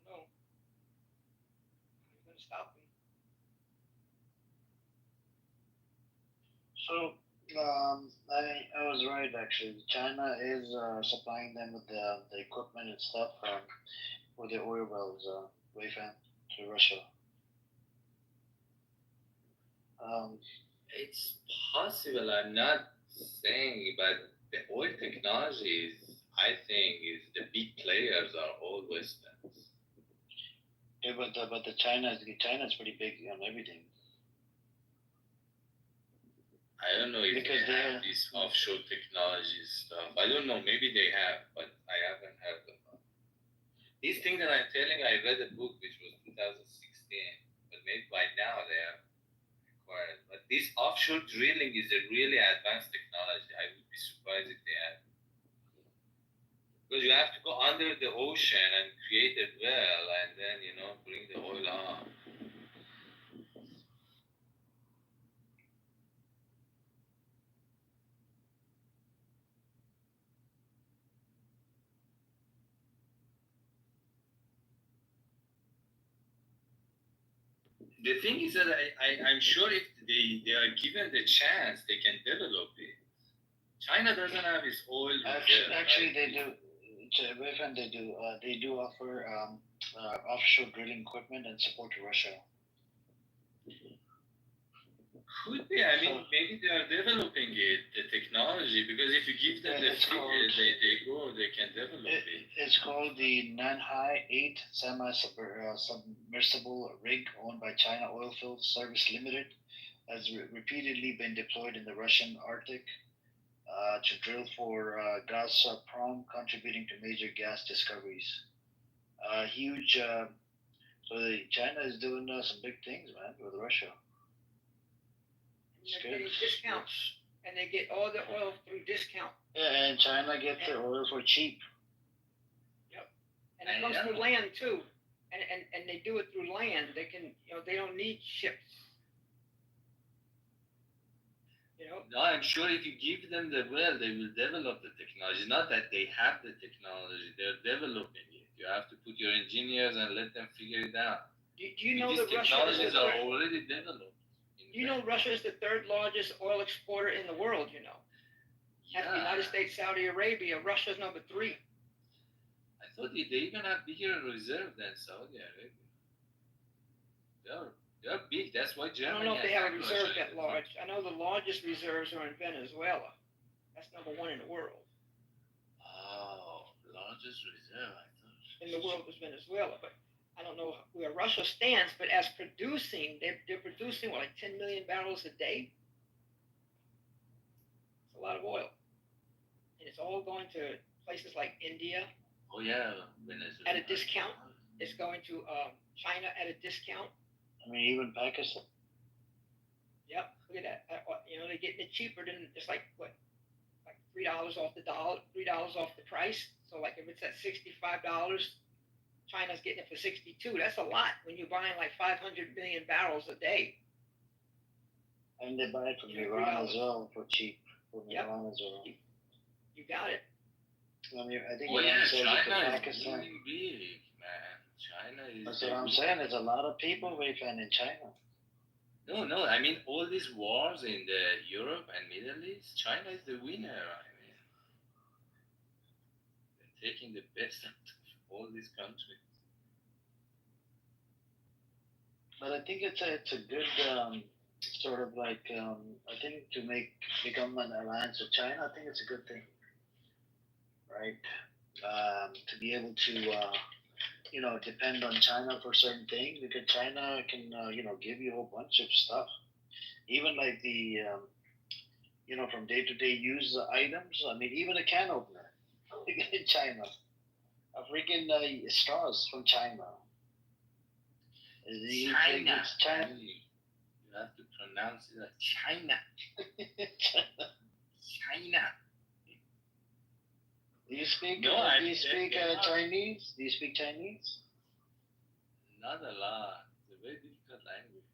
I don't know how you're gonna stop them. So I was right actually. China is supplying them with the equipment and stuff for the oil wells, Wayfan, to Russia. It's possible. I'm not saying, but the oil technologies, I think, is the big players are all Westerns. Yeah, but the China's pretty big on everything. I don't know if Because they have this offshore technology stuff. I don't know. Maybe they have, but I haven't heard about. These things that I'm telling, I read a book which was 2016, but maybe by now they are required. But this offshore drilling is a really advanced technology. I would be surprised if they have. Because you have to go under the ocean and create a well and then, bring the oil on. The thing is that I'm sure if they are given the chance, they can develop it. China doesn't have its oil reserve. Actually, they do. Wayfan, they do offer offshore drilling equipment and support to Russia. Could be. I mean, maybe they are developing it, the technology, because if you give them the figure, they can develop it. It's called the Nanhai 8 semi-submersible rig owned by China Oilfield Service Limited. Has repeatedly been deployed in the Russian Arctic to drill for Gazprom, contributing to major gas discoveries. Huge. So China is doing some big things, man, with Russia. They're getting discounts, and they get all the oil through discount. Yeah, and China gets their oil for cheap. Yep, and it comes through land too, and they do it through land. They can, they don't need ships. No, I'm sure if you give them the well, they will develop the technology. Not that they have the technology; they're developing it. You have to put your engineers and let them figure it out. Do you know these that Russia is technologies are already developed? You know Russia is the third largest oil exporter in the world, After the United States, Saudi Arabia, Russia's number 3. I thought they even have bigger reserve than Saudi Arabia. They're big. That's why Germany. I don't know if they have a reserve that large. I know the largest reserves are in Venezuela. That's number 1 in the world. Oh, largest reserve, I thought. In the world is Venezuela, but I don't know where Russia stands, but as producing, they're producing like 10 million barrels a day. It's a lot of oil, and it's all going to places like India. Oh yeah, Venezuela. At a discount. It's going to China at a discount. I mean, even Pakistan. Yep, look at that. They're getting it cheaper than it's like $3 off the dollar, $3 off the price. So like if it's at $65. China's getting it for 62. That's a lot when you're buying like 500 million barrels a day. And they buy it from Iran as well for cheap. From Iran as well. You got it. I mean, I think Oh Iran yeah, sells it to China is Pakistan. really big, man. China is. That's what I'm saying. There's a lot of people waiting in China. No. I mean, all these wars in the Europe and Middle East, China is the winner. I mean, they're taking the best out of all these countries. But I think it's a good sort of like I think to become an alliance with China. I think it's a good thing, right? To be able to depend on China for certain things because China can give you a whole bunch of stuff, even like the from day to day use items. I mean, even a can opener in China, a freaking straws from China. China. It's China. You have to pronounce it like China. China. Do you speak? No, Chinese? Do you speak Chinese? Not a lot. It's a very difficult language.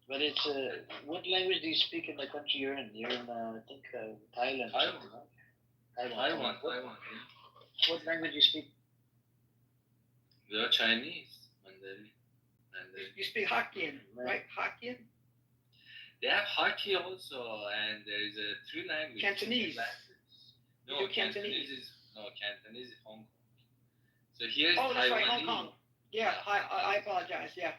But it's what language do you speak in the country you're in? You're in I think Thailand. Taiwan. What language do you speak? They're Chinese. Mandarin. You speak Hokkien, right? Hokkien? They have Hokkien also, and there is a three language. Cantonese. No, Cantonese is Hong Kong. So here's Taiwanese. That's right, Hong Kong. Yeah, I apologize. Yeah,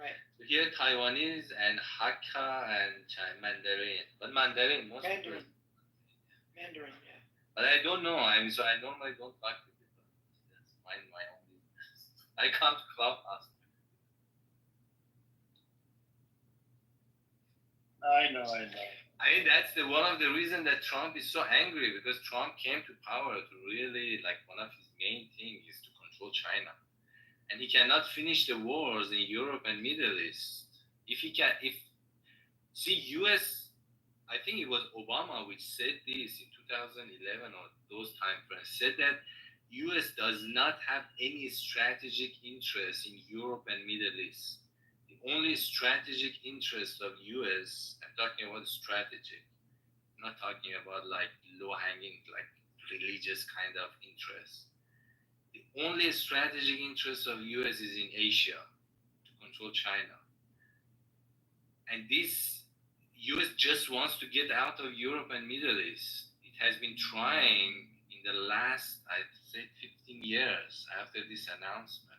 right. So here Taiwanese and Hakka and Mandarin, but Mandarin most. Mandarin, yeah. But I don't know. I normally don't talk to people. That's my own business. I come to Clubhouse. I know. I mean, that's one of the reasons that Trump is so angry because Trump came to power to really one of his main things is to control China, and he cannot finish the wars in Europe and Middle East. U.S. I think it was Obama which said this in 2011 or those time frames said that U.S. does not have any strategic interest in Europe and Middle East. The only strategic interest of U.S. I'm talking about strategic. I'm not talking about low-hanging religious kind of interest. The only strategic interest of U.S. is in Asia to control China, and this U.S. just wants to get out of Europe and Middle East. It has been trying in the last, I'd say, 15 years after this announcement.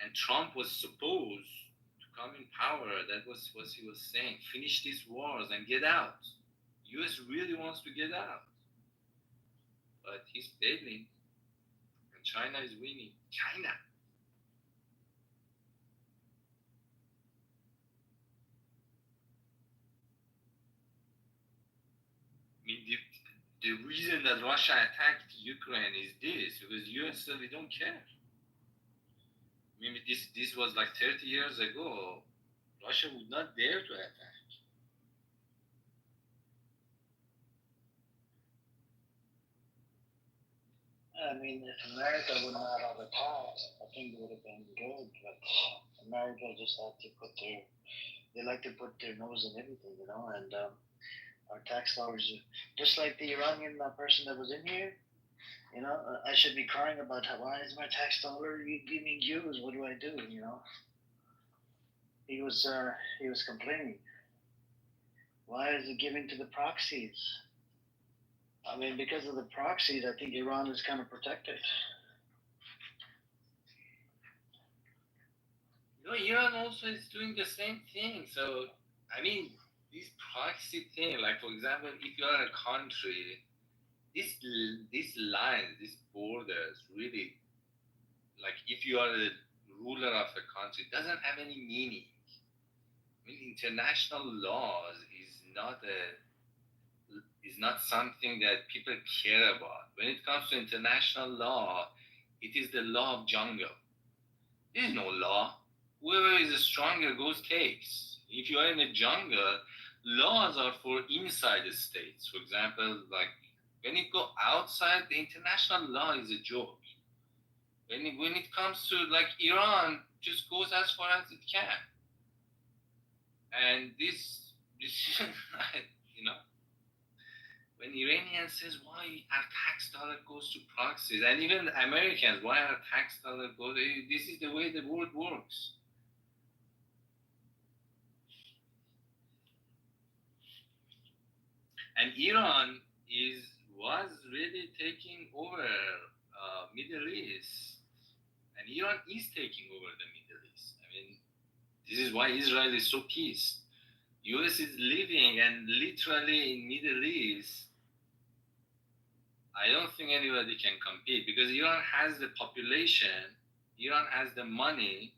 And Trump was supposed to come in power. That was what he was saying. Finish these wars and get out. U.S. really wants to get out. But he's failing. And China is winning. China. I mean, the reason that Russia attacked Ukraine is this, because U.S. said we don't care. Maybe this was 30 years ago. Russia would not dare to attack. I mean, if America would not have attacked, I think it would have been good. But America just had to they like to put their nose in everything, and our tax dollars, just like the Iranian person that was in here, I should be crying about why is my tax dollar giving Jews? What do I do? He was complaining. Why is it giving to the proxies? I mean, because of the proxies, I think Iran is kind of protected. Iran also is doing the same thing. So, I mean, this proxy thing, for example, if you are a country, these lines, these borders, really, if you are the ruler of a country, it doesn't have any meaning. I mean, international laws is not something that people care about. When it comes to international law, it is the law of jungle. There is no law. Whoever is stronger goes takes. If you are in the jungle, laws are for inside the states. For example, when you go outside, the international law is a joke. When it comes to Iran, just goes as far as it can. And this When Iranians says why our tax dollar goes to proxies, and even Americans, why our tax dollar goes, this is the way the world works. And Iran was really taking over Middle East, and Iran is taking over the Middle East. I mean, this is why Israel is so pissed. US is living and literally in Middle East. I don't think anybody can compete because Iran has the population, Iran has the money,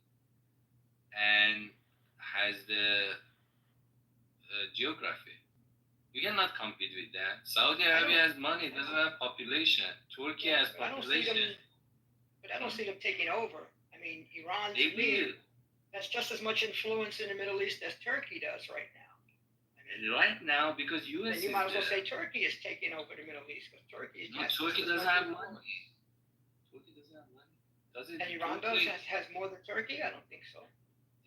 and has the geography. You cannot compete with that. Saudi Arabia has money, doesn't have population. Turkey has population. But I don't see them taking over. I mean, Iran, They to me, will. that's just as much influence in the Middle East as Turkey does right now. Right now, because US And you is might as well there. say Turkey is taking over the Middle East because Turkey is No, just Turkey as doesn't much have influence. money. Turkey doesn't have money. Does it? And Iran Turkey, has more than Turkey? I don't think so.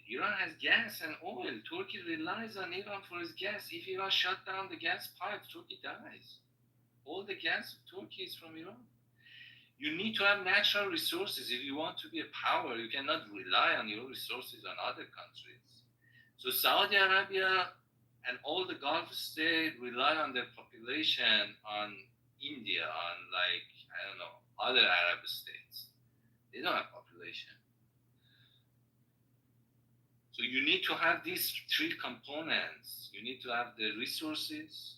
Iran has gas and oil. Turkey relies on Iran for its gas. If Iran shut down the gas pipes, Turkey dies. All the gas of Turkey is from Iran. You need to have natural resources. If you want to be a power, you cannot rely on your resources on other countries. So Saudi Arabia and all the Gulf states rely on their population on India, on like, I don't know, other Arab states. They don't have population. So you need to have these three components. You need to have the resources,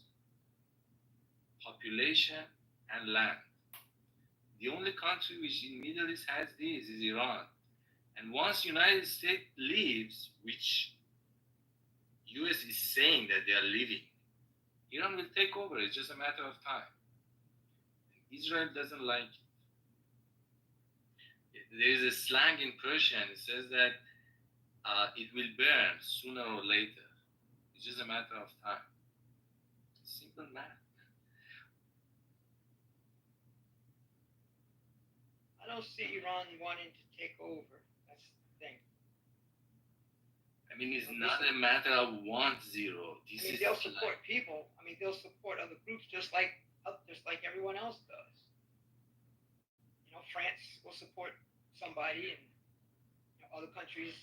population, and land. The only country which in Middle East has this is Iran. And once United States leaves, which US is saying that they are leaving, Iran will take over. It's just a matter of time. Israel doesn't like it. There is a slang in Persian. It says that it will burn sooner or later. It's just a matter of time. Simple math. I don't see Iran wanting to take over. That's the thing. I mean, it's not a matter of 1-0. They'll support people. I mean, they'll support other groups just like everyone else does. You know, France will support somebody, and other countries,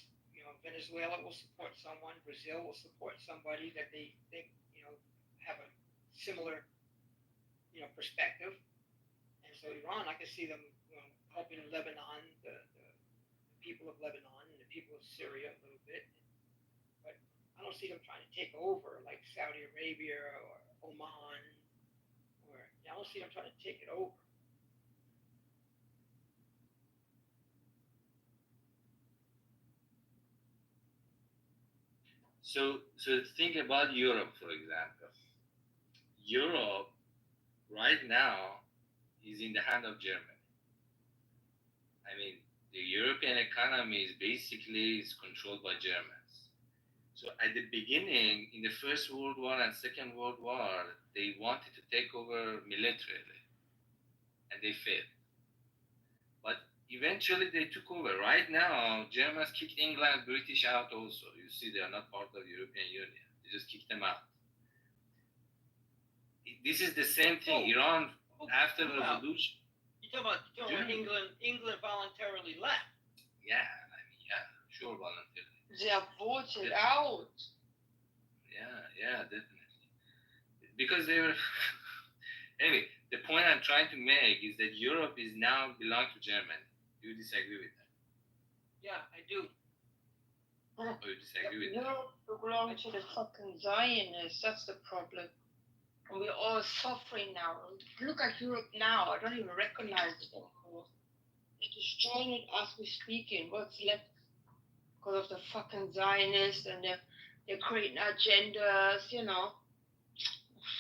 Venezuela will support someone. Brazil will support somebody that they think, have a similar, perspective. And so Iran, I can see them, helping Lebanon, the people of Lebanon and the people of Syria a little bit. But I don't see them trying to take over like Saudi Arabia or Oman, I don't see them trying to take it over. So think about Europe, for example. Europe right now is in the hand of Germany. I mean, the European economy is basically controlled by Germans. So at the beginning, in the First World War and Second World War, they wanted to take over militarily, and they failed. But eventually they took over. Right now, Germans kicked England, British out also. You see, they are not part of the European Union. They just kicked them out. This is the same thing. Iran, after the revolution. You talk about England voluntarily left. Yeah, sure, voluntarily. They are voted out. Yeah, definitely. Because they were. Anyway, the point I'm trying to make is that Europe is now belong to Germany. Do you disagree with that? Yeah, I do. Or you disagree with that? Europe belongs to the fucking Zionists. That's the problem. And we're all suffering now. Look at Europe now. I don't even recognize it anymore. They're destroying it as we're speaking. What's left because of the fucking Zionists, and they're creating agendas,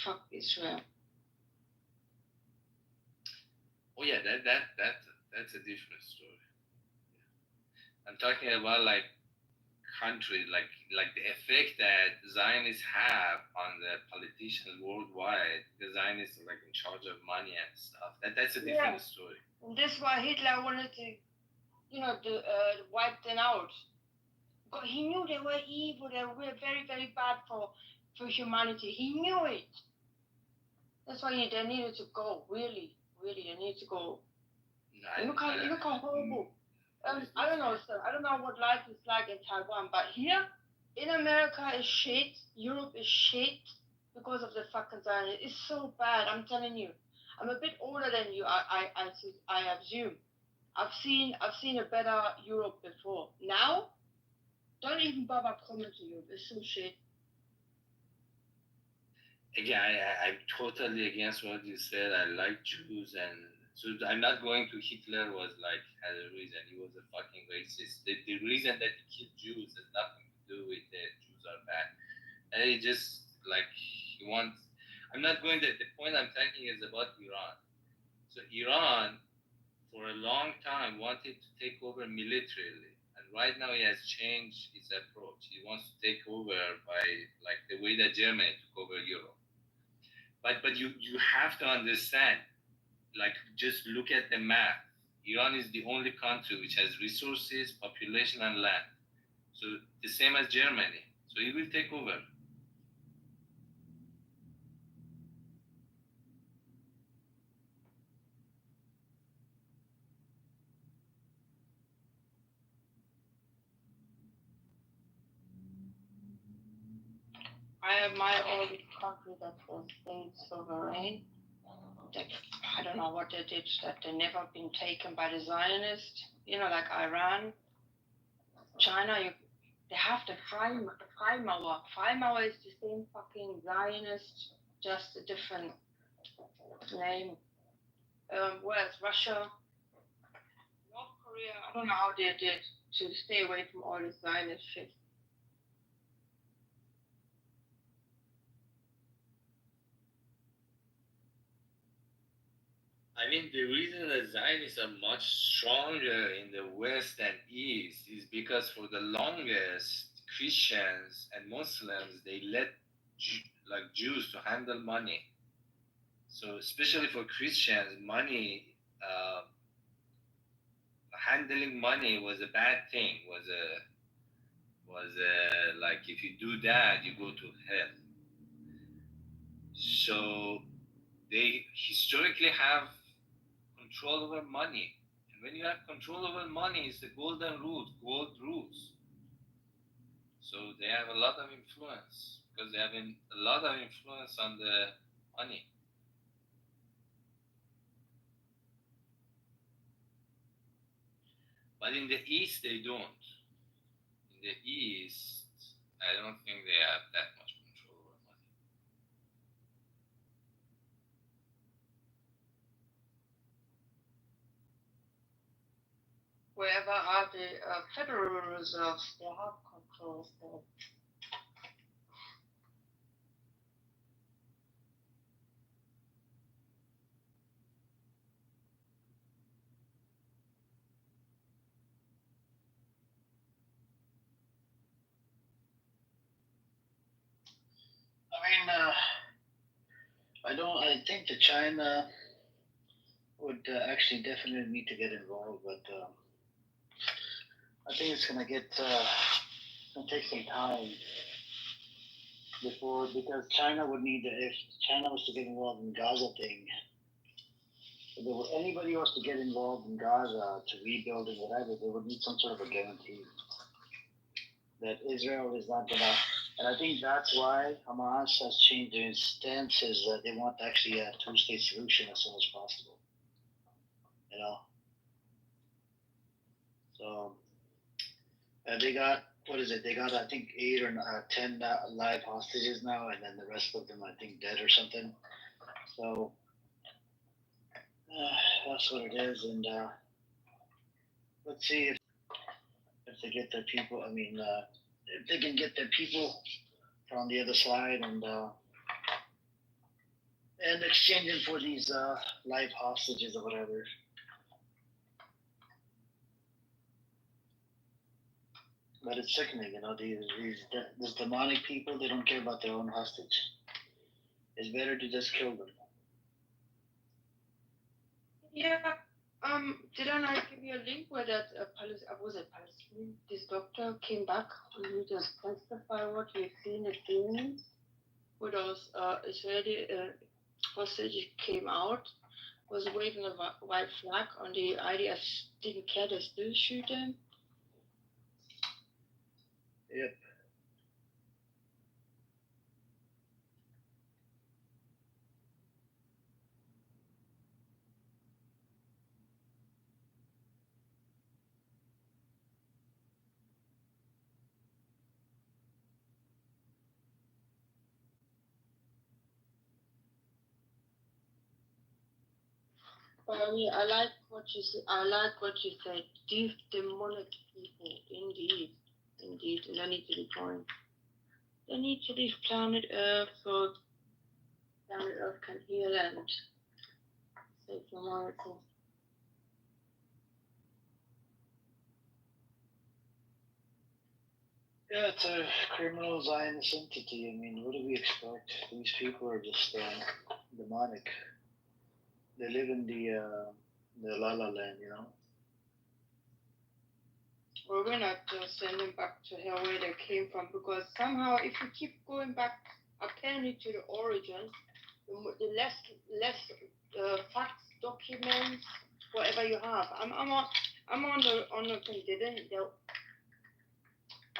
Fuck Israel. Oh yeah, that's a different story. Yeah. I'm talking about like country, like the effect that Zionists have on the politicians worldwide. The Zionists are like in charge of money and stuff. That's a different story. And that's why Hitler wanted to, wipe them out. But he knew they were evil. They were very, very bad for humanity. He knew it. That's why they needed to go. Really, they need to go. Look how horrible. I don't know, sir. I don't know what life is like in Taiwan, but here in America is shit. Europe is shit because of the fucking Zionists. It's so bad. I'm telling you. I'm a bit older than you. I assume. I've seen a better Europe before. Now, don't even bother coming to Europe. It's so shit. Again, I'm totally against what you said. I like Jews, and so I'm not going to Hitler was like had a reason. He was a fucking racist. The reason that he killed Jews has nothing to do with the Jews are bad. And he just like he wants. I'm not going there. The point I'm taking is about Iran. So Iran, for a long time, wanted to take over militarily, and right now he has changed his approach. He wants to take over by like the way that Germany took over Europe. But you have to understand, like just look at the map. Iran is the only country which has resources, population, and land. So the same as Germany. So he will take over. I have my own country that was stayed sovereign. That I don't know what they did, that they never been taken by the Zionists. You know, like Iran, China. They have the Freimauer. Freimauer is the same fucking Zionist, just a different name. Whereas Russia, North Korea, I don't know how they did to stay away from all this Zionist shit. I mean, the reason that Zionists are much stronger in the West and East is because for the longest, Christians and Muslims, they let like Jews to handle money. So especially for Christians, money, handling money was a bad thing. Was like if you do that, you go to hell. So they historically have control over money. And when you have control over money, it's the golden rule, gold rules. So they have a lot of influence because they have a lot of influence on the money. But in the East, they don't. In the East, I don't think they have that much control over money. Wherever are the Federal Reserves, they have control. So. I think that China would actually definitely need to get involved, but I think it's gonna take some time because China would need if China was to get involved in Gaza thing. If there were anybody else to get involved in Gaza to rebuild and whatever, they would need some sort of a guarantee that Israel is not gonna. And I think that's why Hamas has changed their stances that they want actually a two-state solution as soon as possible. You know. So they got what is it? They got I think 8 or 10 live hostages now, and then the rest of them I think dead or something. So that's what it is, and let's see if they get their people. I mean, if they can get their people from the other side and exchange them for these live hostages or whatever. But it's sickening, you know. These demonic people, they don't care about their own hostage. It's better to just kill them. Yeah. Didn't I give you a link where that was it Palestinian? This doctor came back and he just testified what he's seen at demons with those Israeli hostage came out, was waving a white flag on the IDF didn't care, they still shoot him. Yep. I like what you said. I like what you said. Deep demonic people, indeed, indeed, and they need to be joined. They need to leave planet Earth so planet Earth can heal and save humanity. Yeah, it's a criminal Zionist entity. I mean, what do we expect? These people are just demonic. They live in the La La Land, you know. Well, we're not send them back to hell where they came from, because somehow if we keep going back apparently to the origin, the less facts, documents, whatever you have. I'm on the thing.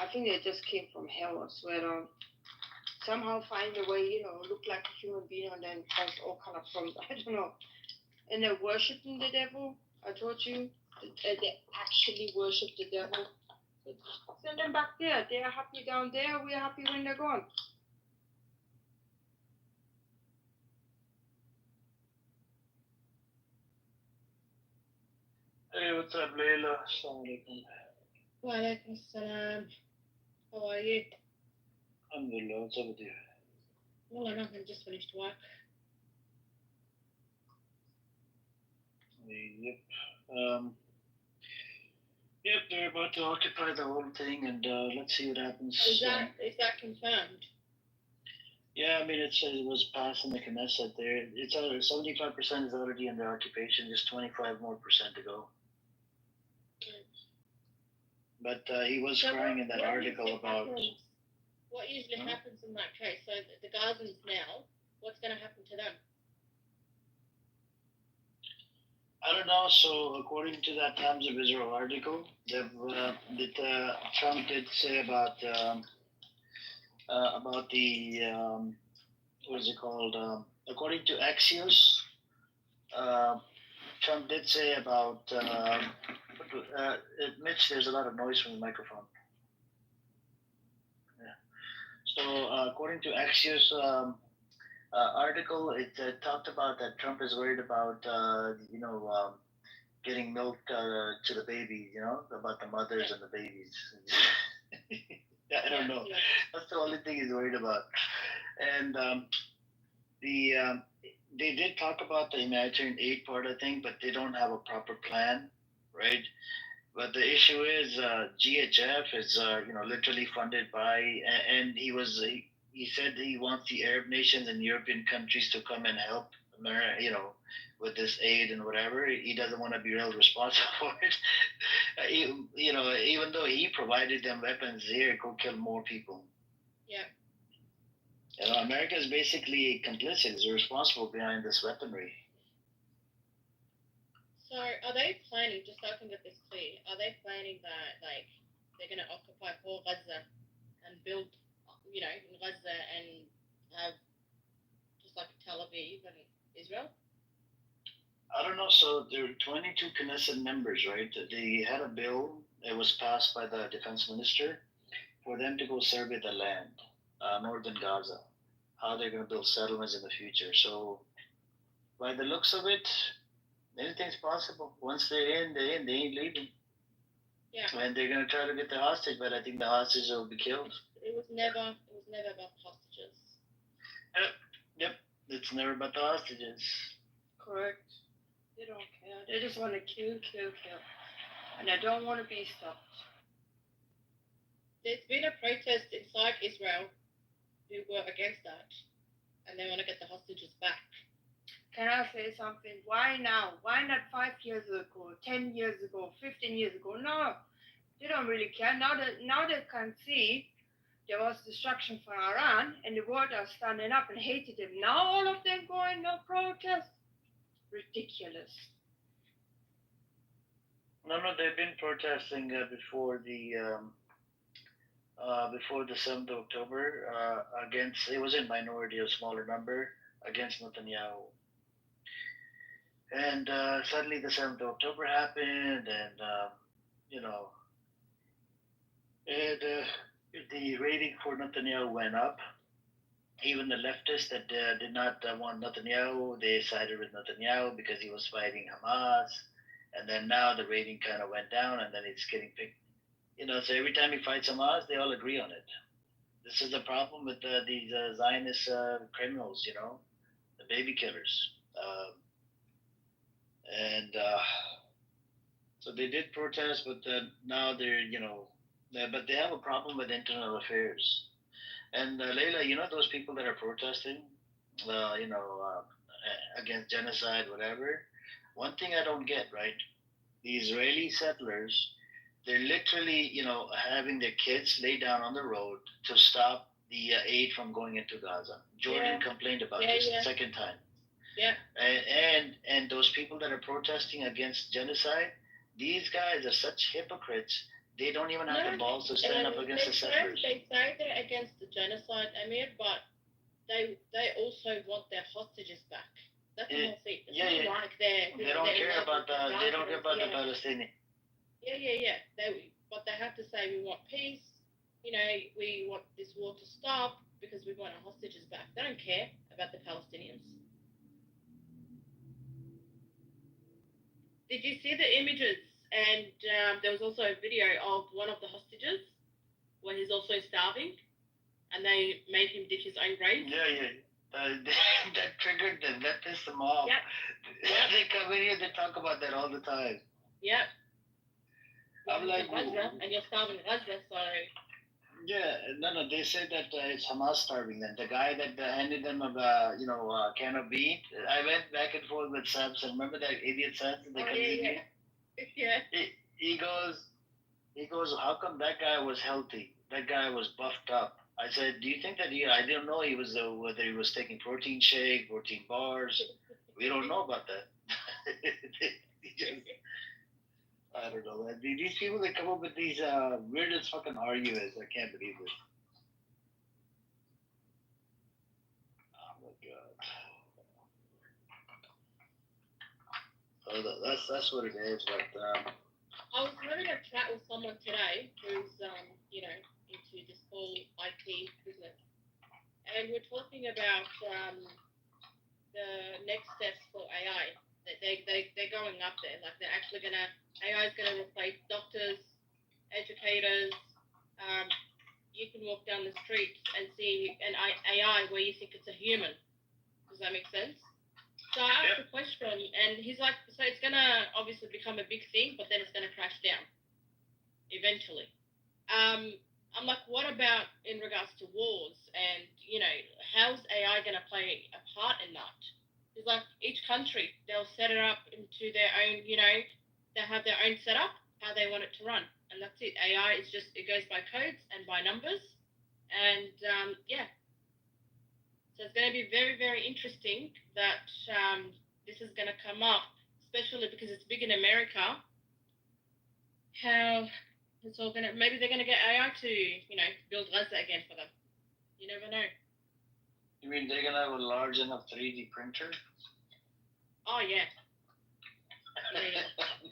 I think they just came from hell. I swear to somehow find a way, look like a human being and then cause all kind of problems. I don't know. And they're worshiping the devil. I told you they actually worship the devil. Send them back there. They are happy down there. We are happy when they're gone. Hey, what's up, Layla? Assalamu alaikum. Wa alaikum salam. How are you? Alhamdulillah, what's up with you? Well, nothing, just finished work. Yep. Yep, they're about to occupy the whole thing, and let's see what happens. Is that confirmed? Yeah, I mean, it was passed in the Knesset there. It's 75% is already under occupation, just 25% more to go. But he was crying in that article about. What usually happens in that case? So the Gazans now, what's going to happen to them? I don't know. So according to that Times of Israel article, Trump did say about the what is it called? According to Axios, Trump did say about Mitch. There's a lot of noise from the microphone. Yeah. So according to Axios article, it talked about that Trump is worried about getting milk to the babies. About the mothers and the babies. I don't know. That's the only thing he's worried about. And they did talk about the humanitarian aid part, I think, but they don't have a proper plan, right? But the issue is GHF is literally funded by, and he said he wants the Arab nations and European countries to come and help America, with this aid and whatever. He doesn't want to be real responsible for it. Even though he provided them weapons here, go kill more people. Yeah. America is basically complicit, is responsible behind this weaponry. So are they planning, just so I can get this clear, are they planning that, like, they're going to occupy whole Gaza and build, in Gaza and have just like Tel Aviv and Israel? I don't know. So there are 22 Knesset members, right? They had a bill. It was passed by the defense minister for them to go survey the land, northern Gaza, how they're going to build settlements in the future. So by the looks of it, anything's possible. Once they're in, they ain't leaving. Yeah. And they're going to try to get the hostage, but I think the hostages will be killed. It was never about hostages. Yep. It's never about the hostages. Correct. They don't care. They just want to kill. And they don't want to be stopped. There's been a protest inside Israel who were against that, and they want to get the hostages back. Can I say something? Why now? Why not 5 years ago, 10 years ago, 15 years ago? No, they don't really care. Now they can see there was destruction for Iran, and the world are standing up and hated him. Now all of them going no protest. Ridiculous. No, they've been protesting before the 7th of October against. It was in minority, a smaller number against Netanyahu. And suddenly the 7th of October happened, and you know, and the rating for Netanyahu went up. Even the leftists that did not want Netanyahu, they sided with Netanyahu because he was fighting Hamas. And then now the rating kind of went down, and then it's getting picked. So every time he fights Hamas, they all agree on it. This is the problem with these Zionist criminals, the baby killers. So they did protest, but now they're, but they have a problem with internal affairs. And Leila, those people that are protesting, against genocide, whatever. One thing I don't get, right? The Israeli settlers, they're literally, having their kids lay down on the road to stop the aid from going into Gaza. Jordan complained about this the second time. Yeah. And those people that are protesting against genocide, these guys are such hypocrites. They don't even have the balls to stand up against the settlers. They say they're against the genocide, Amir, but they also want their hostages back. That's the whole thing. It's not like they don't care about the. They don't care about the Palestinians. Yeah. But they have to say we want peace. We want this war to stop because we want our hostages back. They don't care about the Palestinians. Did you see the images? And there was also a video of one of the hostages where he's also starving, and they made him dig his own grave. Yeah. That triggered them. That pissed them off. Yep. They come in here. They talk about that all the time. Yep. I'm like, Gaza, and you're starving Gaza, so. Yeah, no. They said that it's Hamas starving them. The guy that handed them a can of beef. I went back and forth with Samson. Remember that idiot Samson? Yeah. He goes, how come that guy was healthy? That guy was buffed up. I said, do you think that I didn't know he was, whether he was taking protein shake, protein bars. We don't know about that. I don't know. These people that come up with these weirdest fucking arguments, I can't believe this. Oh my god. That's what it is, but I was having a chat with someone today who's into this whole IT business, and we're talking about the next steps for AI. They're going up there. Like they're actually AI is gonna replace doctors, educators. You can walk down the street and see an AI where you think it's a human. Does that make sense? So I asked a question, and he's like, so it's going to obviously become a big thing, but then it's going to crash down eventually. I'm like, what about in regards to wars? And, how's AI going to play a part in that? It's like each country, they'll set it up into their own, they have their own setup, how they want it to run. And that's it. AI is just, it goes by codes and by numbers. And, So it's going to be very, very interesting that this is going to come up, especially because it's big in America. How it's all going to, maybe they're going to get AI to, build Gaza again for them. You never know. You mean they're going to have a large enough 3D printer? Oh, yeah.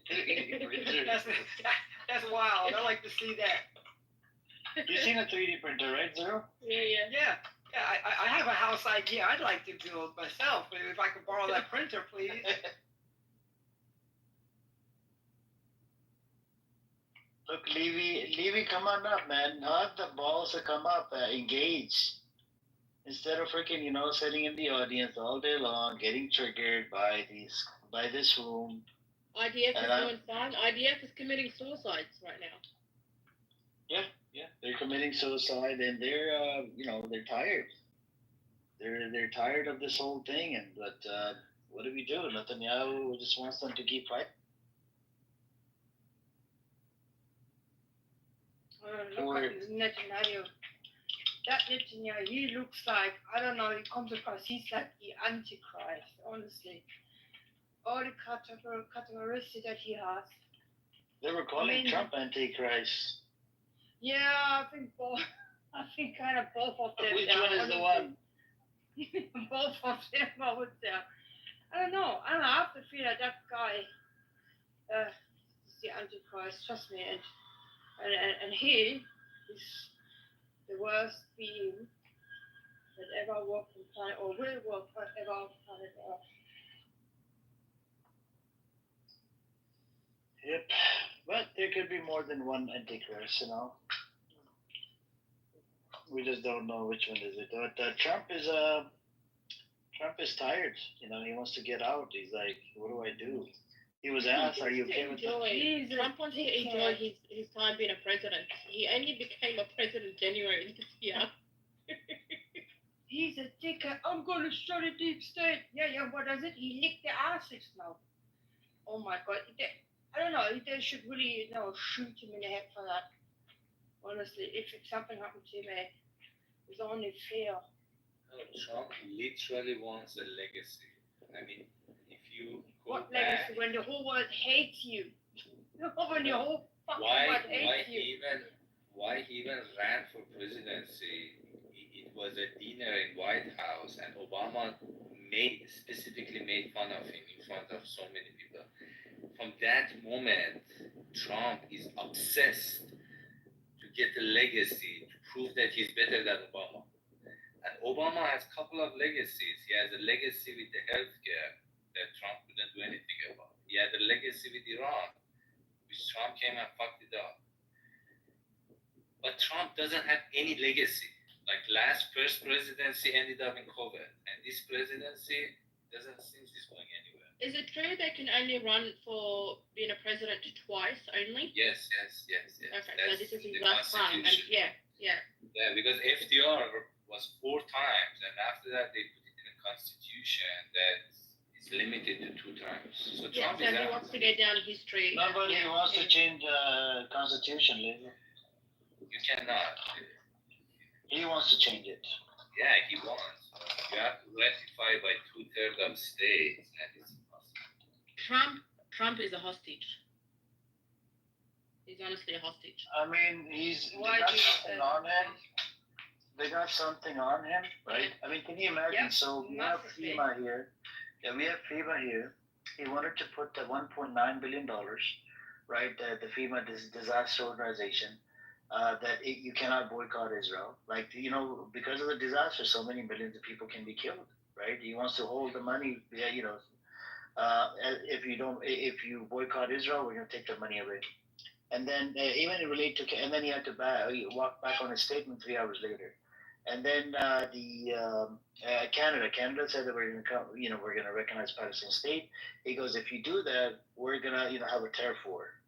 3D printer. That's wild. I like to see that. You've seen a 3D printer, right, Zero? Yeah. I have a house idea I'd like to build myself. If I could borrow that printer, please. Look, Levy, come on up, man. Have the balls to come up, engage. Instead of freaking, sitting in the audience all day long, getting triggered by this room. IDF is doing fine. IDF is committing suicides right now. Yeah, they're committing suicide, and they're, they're tired. They're tired of this whole thing, but what do we do? Netanyahu just wants them to keep fighting. Look at Netanyahu. that Netanyahu, he looks like, I don't know, he comes across, he's like the Antichrist, honestly. All the characteristics that he has. They were calling Trump Antichrist. Yeah, I think both. I think kind of both of them. Which one is the one? Both of them, I would say. I don't know. I have to feel that guy is the Antichrist. Trust me, and he is the worst being that ever walked on planet or will walk ever on planet Earth. Yep, but there could be more than one Antichrist, you know. We just don't know which one is it. But Trump is tired. You know, he wants to get out. He's like, what do I do? He was asked, "Are you okay with that?" Trump wants to enjoy his time being a president. He only became a president January this year. He's a dicker. I'm going to show the deep state. Yeah. What does it? He licked the asses now. Oh my God. I don't know. They should really, shoot him in the head for that. Honestly, if something happened to him, it's only fair. Trump literally wants a legacy. I mean, if you go what back, legacy? When the whole world hates you. When the whole fucking world hates you. Why he even ran for presidency? It was a dinner in White House, and Obama specifically made fun of him in front of so many people. From that moment, Trump is obsessed to get a legacy to prove that he's better than Obama. And Obama has a couple of legacies. He has a legacy with the healthcare that Trump couldn't do anything about. He had a legacy with Iran, which Trump came and fucked it up. But Trump doesn't have any legacy. Like first presidency ended up in COVID, and this presidency doesn't seem it's going anywhere. Is it true they can only run for being a president twice only? Yes. Okay, that's so this is his last time. And yeah, because FDR was 4 times, and after that they put it in the constitution that it's limited to 2 times. So Trump he wants to go down in history. Nobody wants to change the constitution, Lisa. You cannot. He wants to change it. Yeah, he wants. You have to ratify by 2/3 of states, and it's impossible. Trump is a hostage. He's honestly a hostage. I mean, they got something on him, right? I mean, can you imagine? Yep. So we have FEMA here. Yeah, we have FEMA here. He wanted to put the $1.9 billion, right? The FEMA disaster organization. You cannot boycott Israel. Like, because of the disaster, so many millions of people can be killed, right? He wants to hold the money, if you boycott Israel, we're going to take the money away. And then even relate to, and then he had to walk back on his statement 3 hours later. And then Canada said that we're going to come, we're going to recognize Palestinian state. He goes, if you do that, we're going to, have a tariff war.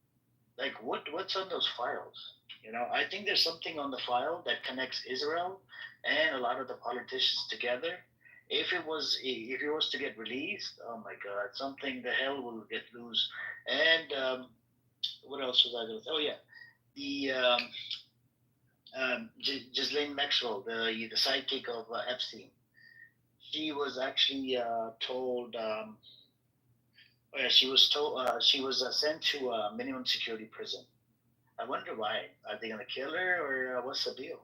Like, what's on those files? I think there's something on the file that connects Israel and a lot of the politicians together. If it was to get released, oh my God, the hell will get loose. And what else was I going to say? Oh yeah, the Ghislaine Maxwell, the sidekick of Epstein. She was actually told. She was sent to a minimum security prison. I wonder why. Are they going to kill her, or what's the deal?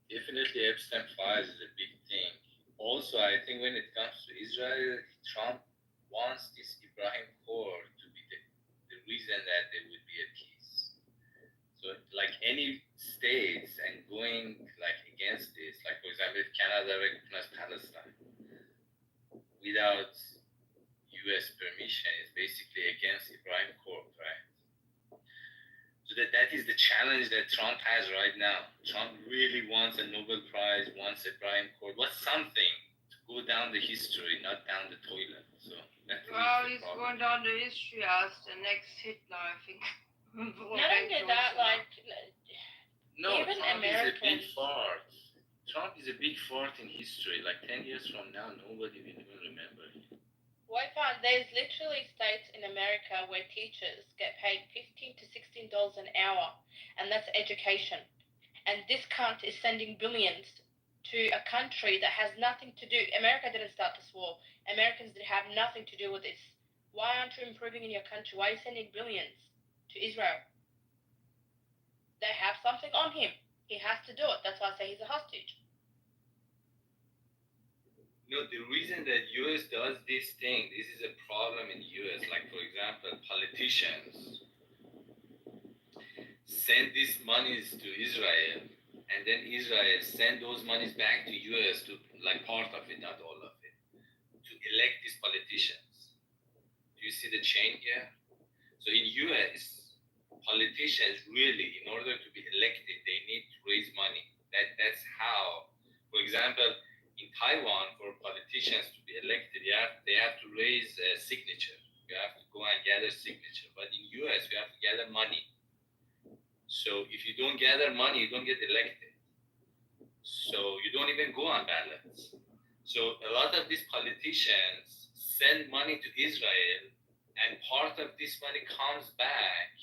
Definitely, Epstein files is a big thing. Also, I think when it comes to Israel, Trump wants this Ibrahim Accord to be the reason that there would be a peace. So, like any states and going against this, like for example, if Canada recognized Palestine without U.S. permission, is basically against Ibrahim Accord, right? So that is the challenge that Trump has right now. Trump really wants a Nobel Prize, wants Ibrahim Accord, wants something to go down the history, not down the toilet. So he's going down the history as the next Hitler, I think. Not only that, no, even Trump Americans. is a big fart. Trump is a big fart in history. Like 10 years from now, nobody will even remember him. Well, I found there's literally states in America where teachers get paid $15 to $16 an hour, and that's education. And this cunt is sending billions to a country that has nothing to do. America didn't start this war. Americans did have nothing to do with this. Why aren't you improving in your country? Why are you sending billions to Israel? They have something on him. He has to do it. That's why I say he's a hostage. No, the reason that US does this thing, this is a problem in US. Like, for example, politicians send these monies to Israel, and then Israel send those monies back to US to, like, part of it, not all of it, to elect these politicians. Do you see the chain here? So in US, politicians really, in order to be elected, they need to raise money. That's how, for example, in Taiwan, for politicians to be elected, they have to raise a signature. You have to go and gather signature. But in US, you have to gather money. So if you don't gather money, you don't get elected. So you don't even go on ballots. So a lot of these politicians send money to Israel, and part of this money comes back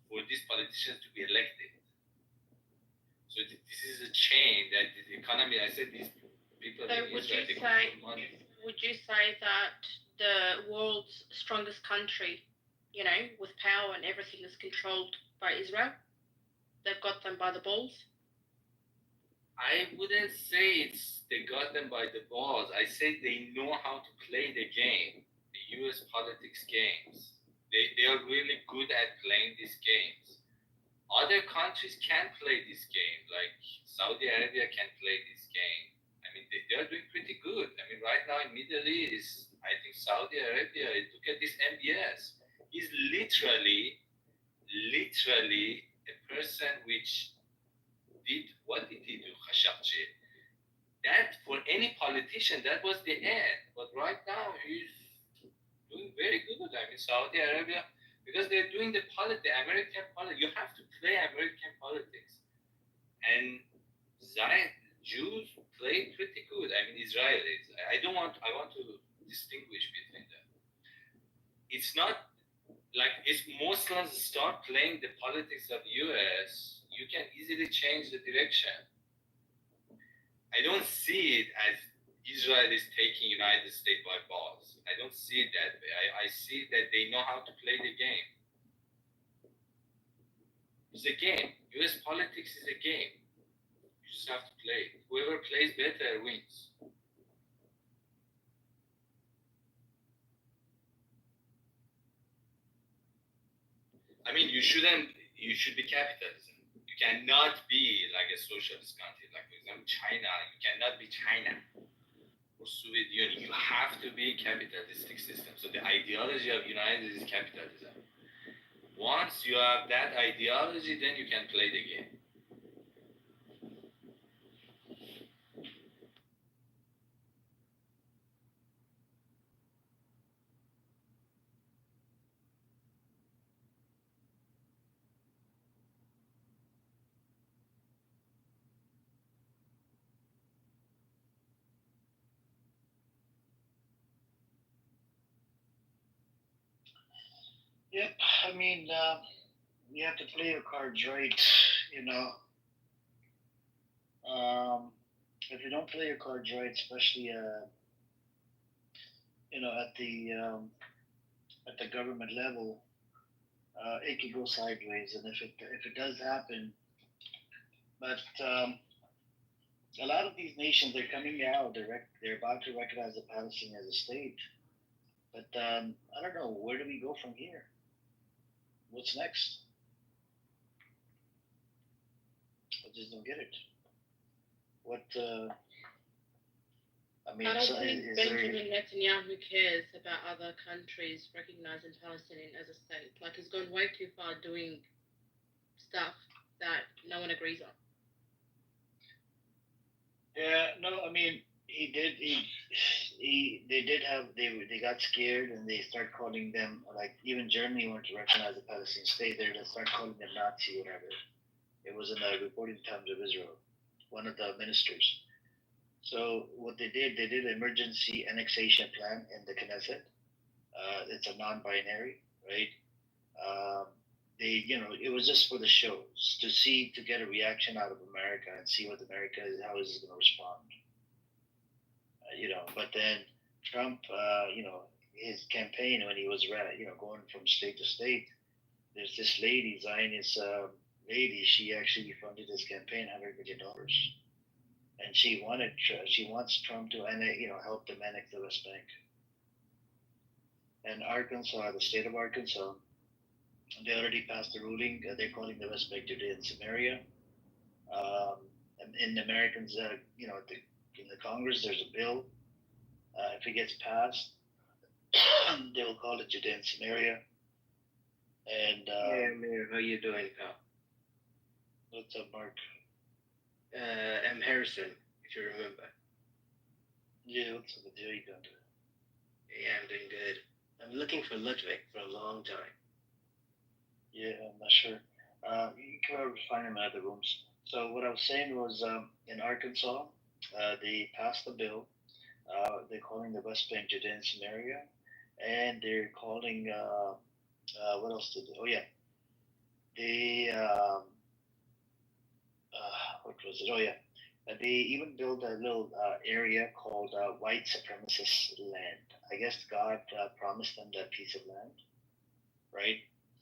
for these politicians to be elected. So this is a chain that the economy, I said, these people So in Israel, they control money. would you say that the world's strongest country, you know, with power and everything is controlled by Israel? They've got them by the balls? I wouldn't say they got them by the balls. I say they know how to play the game, the US politics games. They are really good at playing these games. Other countries can play this game, like Saudi Arabia can play this game. I mean, they are doing pretty good. I mean, right now in Middle East, I think Saudi Arabia, look at this MBS. He's literally a person which did, what did he do, Khashoggi? That, for any politician, that was the end. But right now, he's doing very good. I mean, Saudi Arabia, because they're doing the American politics. You have to play American politics. And Jews play pretty good. I mean, Israelis. I want to distinguish between them. It's not like if Muslims start playing the politics of US, you can easily change the direction. I don't see it as Israel is taking United States by balls. I don't see it that way. I see that they know how to play the game. It's a game. US politics is a game. You just have to play it. Whoever plays better wins. I mean, you should be capitalism. You cannot be like a socialist country, like, for example, China. You cannot be China or Soviet Union. You have to be capitalistic system. So the ideology of United is capitalism. Once you have that ideology, then you can play the game. Yep, I mean, you have to play your cards right, you know. If you don't play your cards right, especially, you know, at the government level, it could go sideways. And if it does happen, but a lot of these nations are coming out. They're about to recognize the Palestine as a state. But I don't know. Where do we go from here? What's next? I just don't get it. What? I mean, I don't so think is Benjamin Netanyahu cares about other countries recognizing Palestine as a state. Like, he's gone way too far doing stuff that no one agrees on. Yeah, no, I mean, he did. They did have. They got scared and they start calling them, like, even Germany wanted to recognize the Palestinian state. They start calling them Nazi, whatever. It was in the reporting times of Israel. One of the ministers. So what they did an emergency annexation plan in the Knesset. It's a non-binary, right? Um, it was just for the shows to see to get a reaction out of America and see what America is, how is it going to respond. But then Trump, his campaign when he was, going from state to state. There's this lady, Zionist lady. She actually funded his campaign $100 million, and she wants Trump to help them annex the West Bank. And Arkansas, the state of Arkansas, they already passed a ruling. They're calling the West Bank Judea and Samaria. And in the Americans, in the Congress, there's a bill. If it gets passed, they will call it Judea and Samaria. And yeah, Mayor, how you doing, pal? What's up, Mark? I'm Harrison, if you remember. Yeah, what's up with you? How you doing? Yeah, I'm doing good. I'm looking for Ludwig for a long time. Yeah, I'm not sure. You can probably find him in other rooms. So what I was saying was, in Arkansas, they passed a bill. They're calling the West Bank Judea and Samaria, and they're calling what else did they? Oh yeah, they what was it? Oh yeah, they even built a little area called white supremacist land. I guess God promised them that piece of land, right?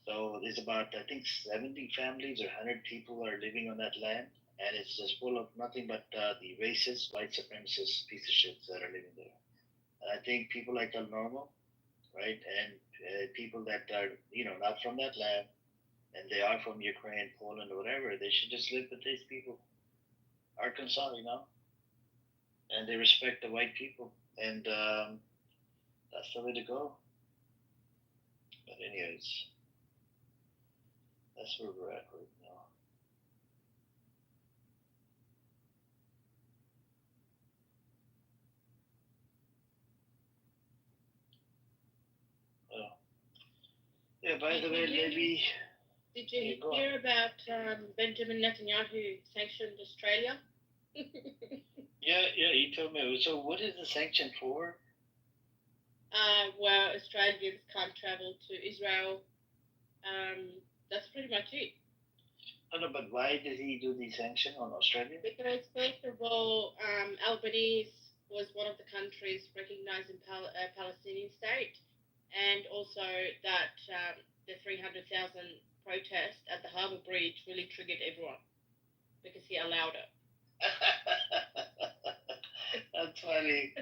So there's about I think 70 families or 100 people are living on that land, and it's just full of nothing but the racist, white supremacist piece of shits that are living there. And I think people like El Normo, right, and people that are not from that land, and they are from Ukraine, Poland, or whatever, they should just live with these people. Arkansas, and they respect the white people, and that's the way to go. But anyways, that's where we're at right now. Oh. Yeah, by the way, maybe. Did you hear about Benjamin Netanyahu sanctioned Australia? Yeah, he told me. So what is the sanction for? Well, Australians can't travel to Israel. That's pretty much it. No, but why did he do the sanction on Australia? Because first of all, Albanese was one of the countries recognized in Palestinian state, and also that the 300,000 protest at the Harbour Bridge really triggered everyone because he allowed it. That's funny.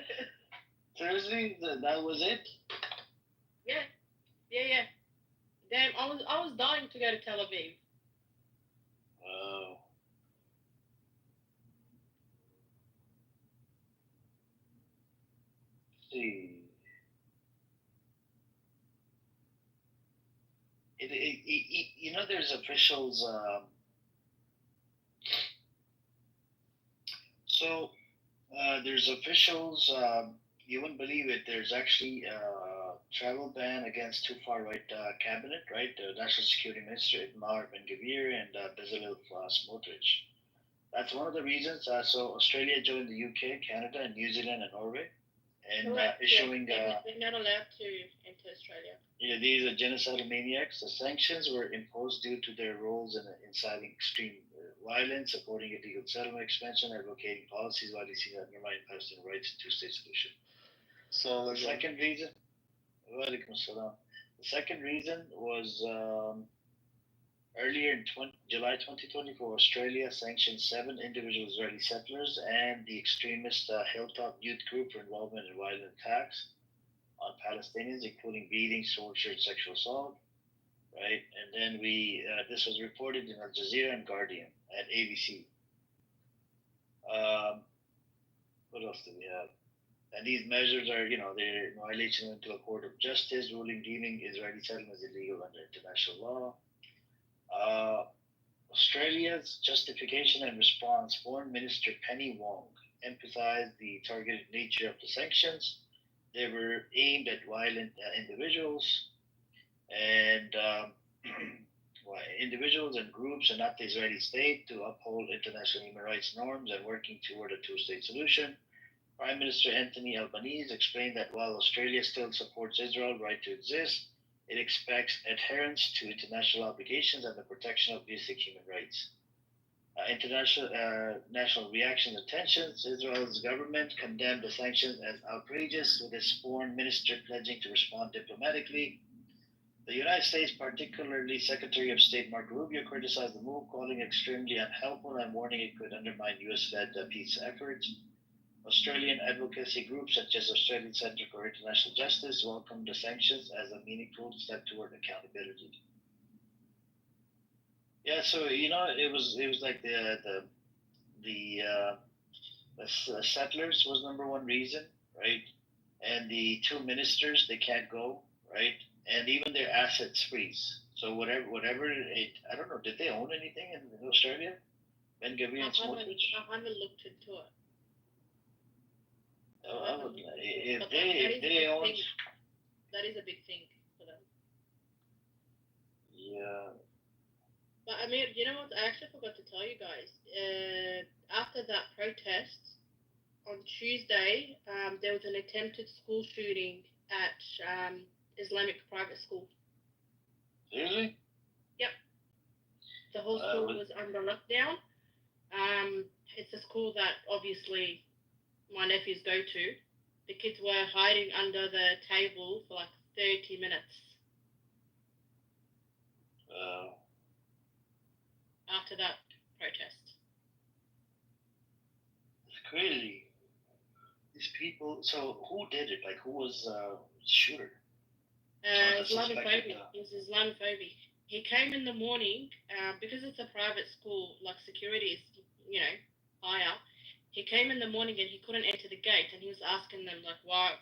Seriously, that was it? Yeah. Damn, I was dying to go to Tel Aviv. Oh. See. There's officials. There's officials. You wouldn't believe it. There's actually a travel ban against two far right cabinet, right? The National Security Minister Itamar Ben-Gvir and Bezalel Smotrich. That's one of the reasons. So Australia joined the UK, Canada, and New Zealand and Norway, and issuing. They're not allowed to enter Australia. Yeah, these are genocidal maniacs. The sanctions were imposed due to their roles in inciting extreme violence, supporting illegal settlement expansion, advocating policies while seeking to undermine Palestinian rights and two-state solution. So the second reason, the second reason was earlier in July 2024, Australia sanctioned 7 individual Israeli settlers and the extremist Hilltop Youth Group for involvement in violent attacks on Palestinians, including beatings, torture, and sexual assault. Right, and then this was reported in Al Jazeera and Guardian and ABC. What else do we have? And these measures are, they're in violation into a court of justice ruling deeming Israeli settlements illegal under international law. Australia's justification and response, Foreign Minister Penny Wong emphasized the targeted nature of the sanctions. They were aimed at violent individuals and individuals and groups and not the Israeli state to uphold international human rights norms and working toward a two-state solution. Prime Minister Anthony Albanese explained that while Australia still supports Israel's right to exist, it expects adherence to international obligations and the protection of basic human rights. International national reactions and tensions. Israel's government condemned the sanctions as outrageous, with its foreign minister pledging to respond diplomatically. The United States, particularly Secretary of State Marco Rubio, criticized the move, calling it extremely unhelpful and warning it could undermine US-led peace efforts. Australian advocacy groups such as Australian Centre for International Justice welcomed the sanctions as a meaningful step toward accountability. Yeah, so it was like the settlers was number one reason, right? And the two ministers, they can't go, right? And even their assets freeze. So whatever I don't know, did they own anything in Australia? Ben Gavin and Smotrich? I haven't looked into it. If they own, that is a big thing for them. Yeah. But I mean, you know what? I actually forgot to tell you guys. After that protest on Tuesday, there was an attempted school shooting at Islamic private school. Really? Yep. The whole school was under lockdown. It's a school that obviously my nephews go to. The kids were hiding under the table for like 30 minutes. After that protest. It's crazy. These people. So who did it? Like, who was the shooter? Islamophobia. It was Islamophobia. He came in the morning because it's a private school. Like security is, higher. He came in the morning and he couldn't enter the gate, and he was asking them like, why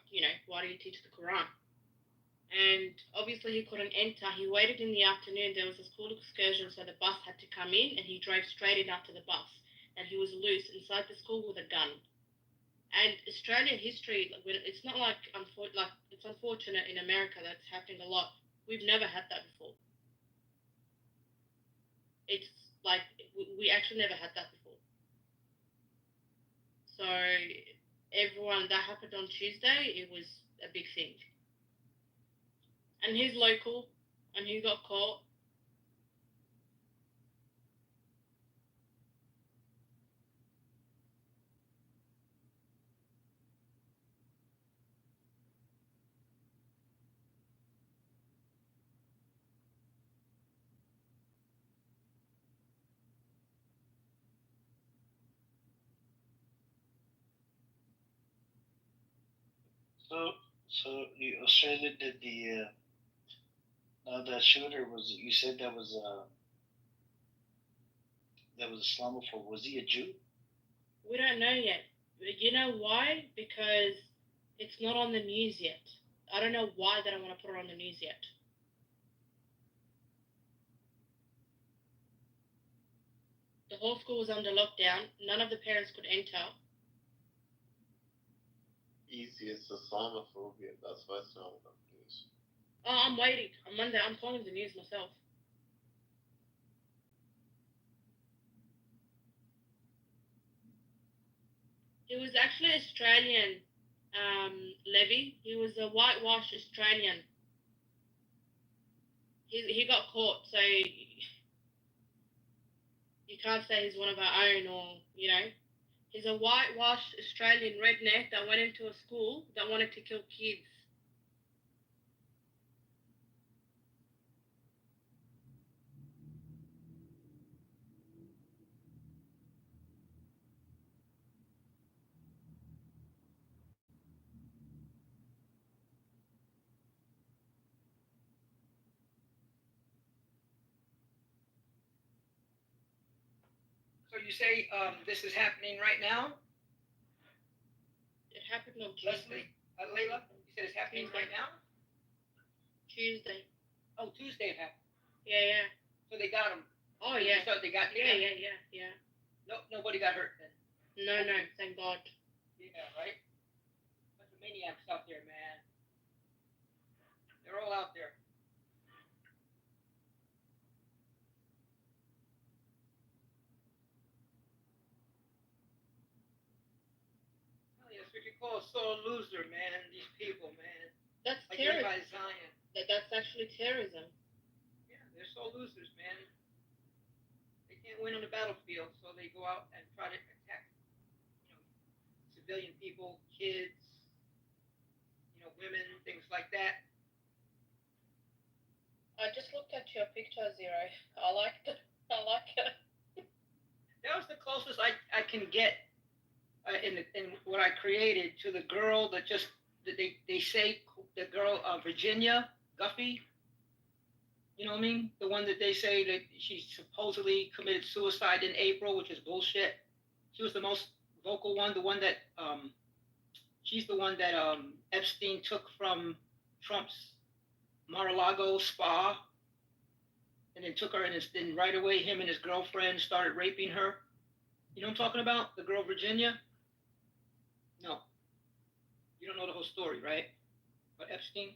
do you teach the Quran? And obviously he couldn't enter. He waited in the afternoon. There was a school excursion, so the bus had to come in, and he drove straight in after the bus. And he was loose inside the school with a gun. And Australian history, it's not like it's unfortunate in America that's happening a lot. We've never had that before. It's like we actually never had that before. So everyone, that happened on Tuesday. It was a big thing. And he's local, and he got caught. So Australia did the. Now that shooter was. You said that was Islamophobe. Was he a Jew? We don't know yet. You know why? Because it's not on the news yet. I don't know why they don't want to put it on the news yet. The whole school was under lockdown. None of the parents could enter. Easy, it's Islamophobia. That's why it's not on the news. Oh, I'm waiting. On Monday, I'm calling the news myself. He was actually Australian, Levy. He was a whitewashed Australian. He got caught, so you can't say he's one of our own, or he's a whitewashed Australian redneck that went into a school that wanted to kill kids. So you say this is happening right now? It happened on Tuesday. Layla, you said it's happening right now? Tuesday. Oh, Tuesday it happened. Yeah. So they got him. Oh, yeah. So they got him. Yeah. No, nobody got hurt then. No, thank God. Yeah, right? Bunch of maniacs out there, man. They're all out there. call a sore loser, man. These people, man. That's Like terrorism. anti-Zion. That's actually terrorism. Yeah, they're sore losers, man. They can't win on the battlefield, so they go out and try to attack, civilian people, kids, women, things like that. I just looked at your picture, Zero. I like it. I like it. That was the closest I can get in what I created to the girl that they say the girl Virginia Guffey. You know what I mean? The one that they say that she supposedly committed suicide in April, which is bullshit. She was the most vocal one, the one that she's the one that Epstein took from Trump's Mar-a-Lago spa, and then took her, and then right away him and his girlfriend started raping her. You know what I'm talking about? The girl Virginia? No. You don't know the whole story, right? But Epstein?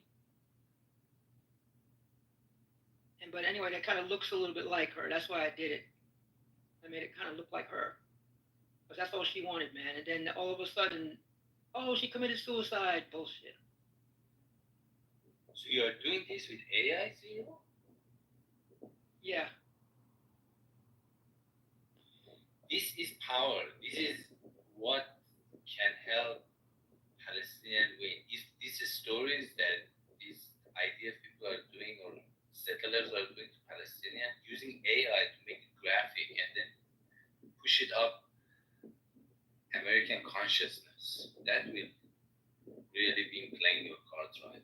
But anyway, that kind of looks a little bit like her. That's why I did it. I made it kind of look like her. Because that's all she wanted, man. And then all of a sudden, oh, she committed suicide. Bullshit. So you are doing this with AI, Zero? Yeah. This is power. This is what can help Palestinian win. These stories that these IDF people are doing, or settlers are doing to Palestinian, using AI to make it graphic and then push it up American consciousness. That will really be playing your cards right.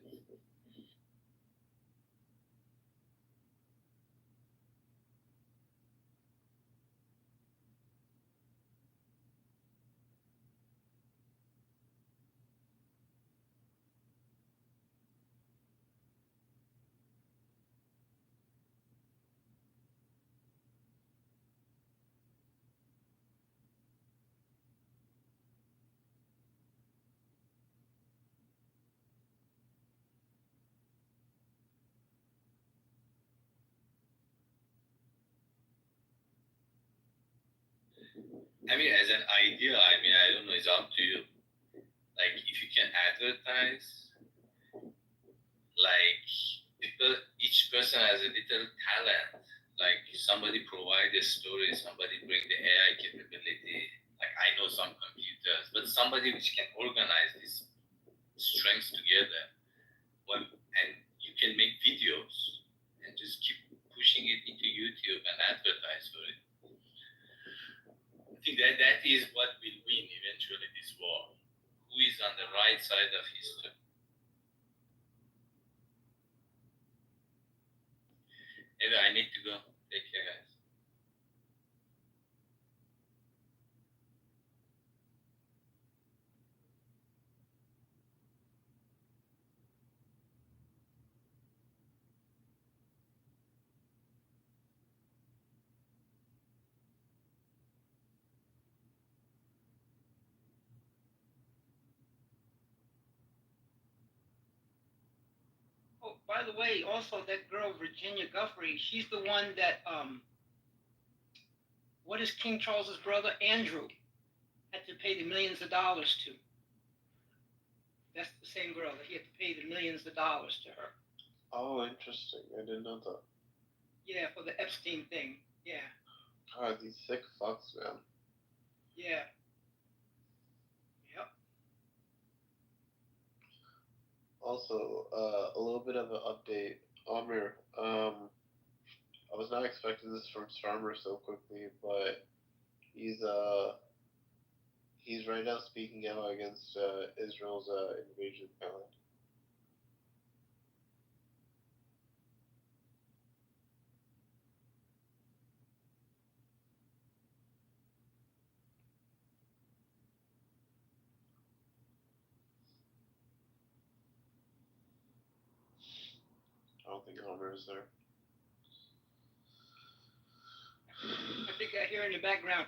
I mean, as an idea, I don't know, it's up to you. Like, if you can advertise, like, each person has a little talent. Like, somebody provide a story, somebody bring the AI capability. Like, I know some computers, but somebody which can organize these strengths together. And you can make videos and just keep pushing it into YouTube and advertise for it. I think that is what will win eventually this war. Who is on the right side of history? Anyway, I need to go. Take care, guys. Oh, by the way, also that girl Virginia Guffey, she's the one that what is King Charles's brother Andrew had to pay the millions of dollars to. That's the same girl that he had to pay the millions of dollars to her. Oh, interesting. I didn't know that. Yeah, for the Epstein thing. Yeah. God, these sick fucks, man. Yeah. Yep. Also, a little bit of an update. Amir, I was not expecting this from Starmer so quickly, but he's right now speaking out against Israel's invasion plan. I don't think Homer is there. I think I hear in the background.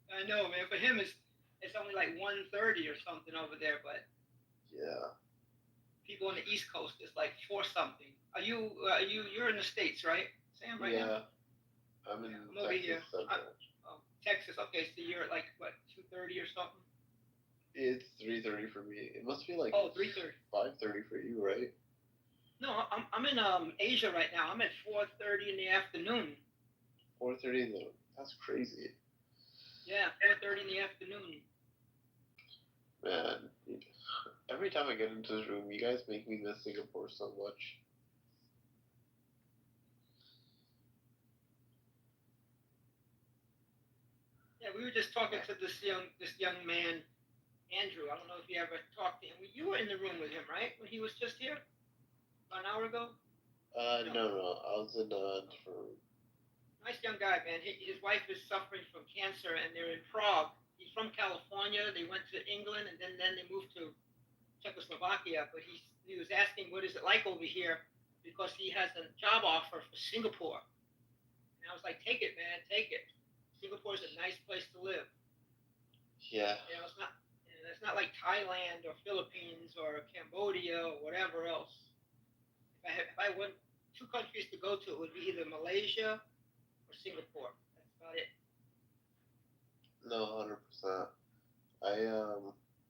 I know, man. For him, it's only like 1:30 or something over there, but yeah, people on the East Coast, it's like 4 something. You're in the States, right, Sam? Right yeah. now? I'm in I'm over here. Texas Central. Texas. Okay, so you're at like what 2:30 or something? It's 3:30 for me. It must be like 3:30. 5:30 for you, right? No, I'm in Asia right now. I'm at 4:30 in the afternoon. 4:30 in the. That's crazy. Yeah, 4:30 in the afternoon. Man, every time I get into this room, you guys make me miss Singapore so much. Yeah, we were just talking to this young man, Andrew. I don't know if you ever talked to him. You were in the room with him, right? When he was just here about an hour ago. No. I was in a different room. Nice young guy, man. His wife is suffering from cancer, and they're in Prague. He's from California. They went to England, and then they moved to Czechoslovakia. But he was asking, what is it like over here? Because he has a job offer for Singapore. And I was like, take it, man, take it. Singapore's a nice place to live. Yeah. You know, it's not like Thailand or Philippines or Cambodia or whatever else. If I went 2 countries to go to, it would be either Malaysia or Singapore. That's about it. No, 100%.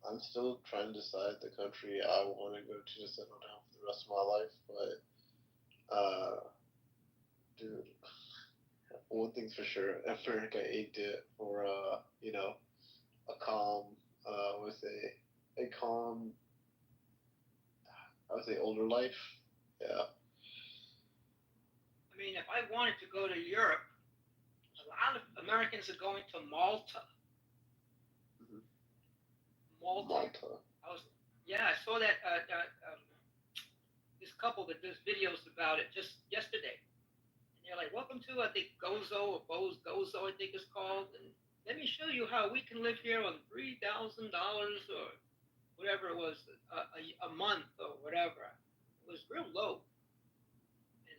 I'm still trying to decide the country I want to go to settle down for the rest of my life, but dude, one thing's for sure, America ain't it for a calm, I would say older life. Yeah. I mean, if I wanted to go to Europe, a lot of Americans are going to Malta. Mm-hmm. Malta. I saw that this couple that does videos about it just yesterday. And they're like, welcome to, I think, Gozo or Gozo, I think it's called. And let me show you how we can live here on $3,000 or whatever it was, a month or whatever. It was real low. And,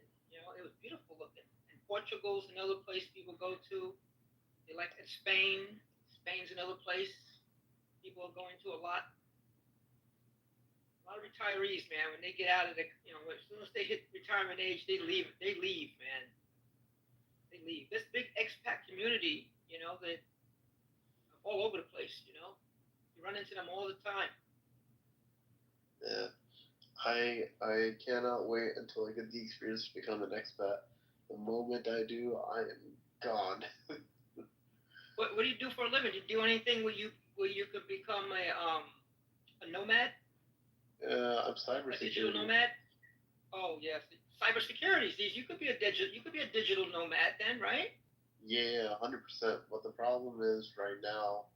it was beautiful looking. And Portugal's another place people go to. They like it. Spain's another place people are going to a lot. A lot of retirees, man, when they get out of as soon as they hit retirement age, they leave, man. They leave. This big expat community, that all over the place, You run into them all the time. Yeah. I cannot wait until I get the experience to become an expat. The moment I do, I am gone. What do you do for a living? Do you do anything where you could become a nomad? I'm cybersecurity. A digital nomad? Oh yes, cybersecurity. You could be a digital nomad then, right? Yeah, 100%. But the problem is right now,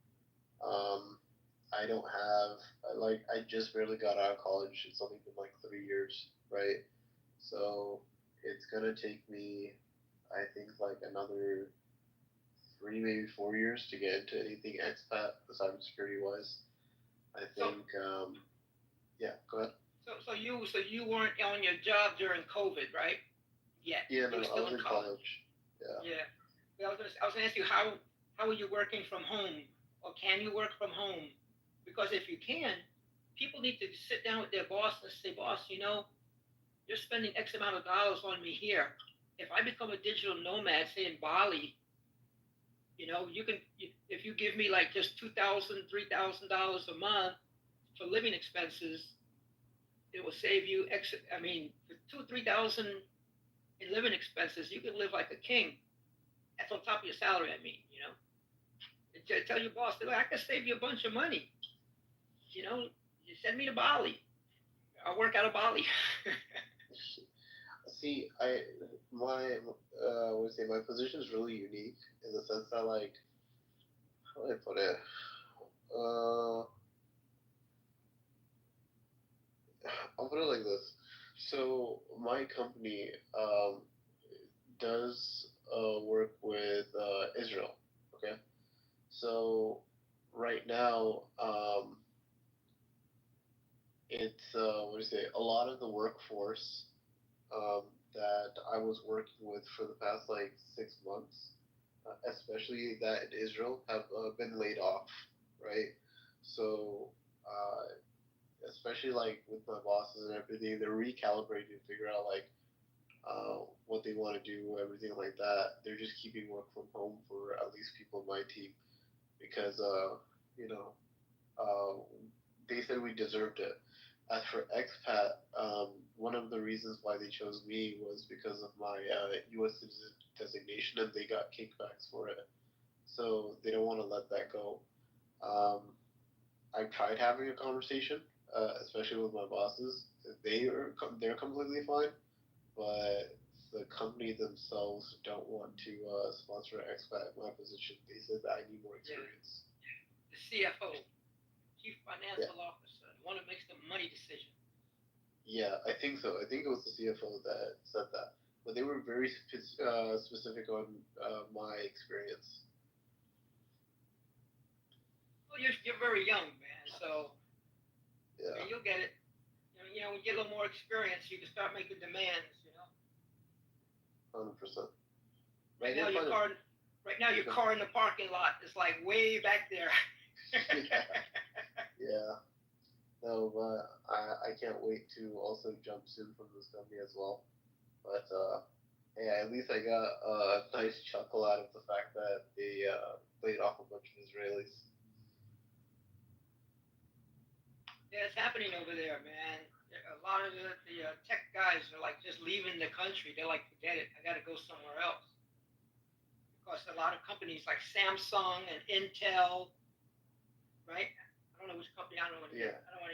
I don't have I just barely got out of college. It's only been like 3 years, right? So it's gonna take me, I think, like another 3, maybe 4 years to get into anything expat, cybersecurity wise. I think. Yeah, go ahead. So you weren't on your job during COVID, right? Yet. Yeah, no, you were I still was in college. Yeah. I was gonna ask you how are you working from home, or can you work from home? Because if you can, people need to sit down with their boss and say, boss, you're spending X amount of dollars on me here. If I become a digital nomad, say in Bali, if you give me like just $2,000, $3,000 a month for living expenses, it will save you for $2,000, $3,000 in living expenses, you can live like a king. That's on top of your salary, Tell your boss, I can save you a bunch of money. You send me to Bali. I'll work out of Bali. See, my position is really unique in the sense that, like, how do I put it? I'll put it like this. So my company does work with Israel. Okay. So right now, it's a lot of the workforce that I was working with for the past like 6 months, especially that in Israel, have been laid off, right? So especially like with my bosses and everything, they're recalibrating to figure out like what they want to do, everything like that. They're just keeping work from home for at least people in my team because, you know, uh, they said we deserved it. As for expat, one of the reasons why they chose me was because of my U.S. citizen designation, and they got kickbacks for it. So they don't want to let that go. Um, I've tried having a conversation, especially with my bosses. They're completely fine, but the company themselves don't want to sponsor an expat in my position. They said that I need more experience. The CFO, Chief Financial Officer, the one who makes the money decision. Yeah, I think so. I think it was the CFO that said that, but they were very specific on my experience. Well, you're very young, man, so Yeah. I mean, you'll get it. You know, when you get a little more experience, you can start making demands. 100%. Right now, your car in the parking lot is like way back there. Yeah. No, but I can't wait to also jump soon from this company as well. But yeah, at least I got a nice chuckle out of the fact that they laid off a bunch of Israelis. Yeah, it's happening over there, man. A lot of the tech guys are like just leaving the country. They're like, forget it, I got to go somewhere else. Because a lot of companies like Samsung and Intel, right? I don't know which company. I don't want to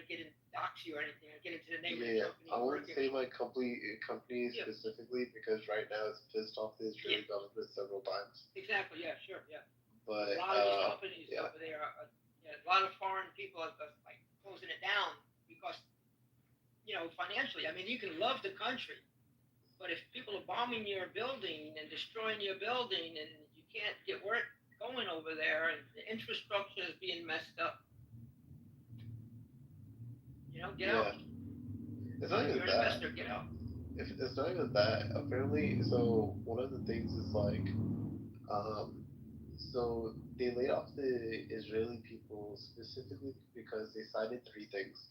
get in dox you or anything. I get into the name of the company. I wouldn't say my company specifically because right now it's pissed off the Israeli government several times. Exactly. Yeah. Sure. Yeah. But a lot of these companies over there, a lot of foreign people are like closing it down because, financially. I mean, you can love the country, but if people are bombing your building and destroying your building and you can't get work going over there and the infrastructure is being messed up, get out. It's not even that. Investor, get out. It's not even that. Apparently, so one of the things is like, so they laid off the Israeli people specifically because they cited three things.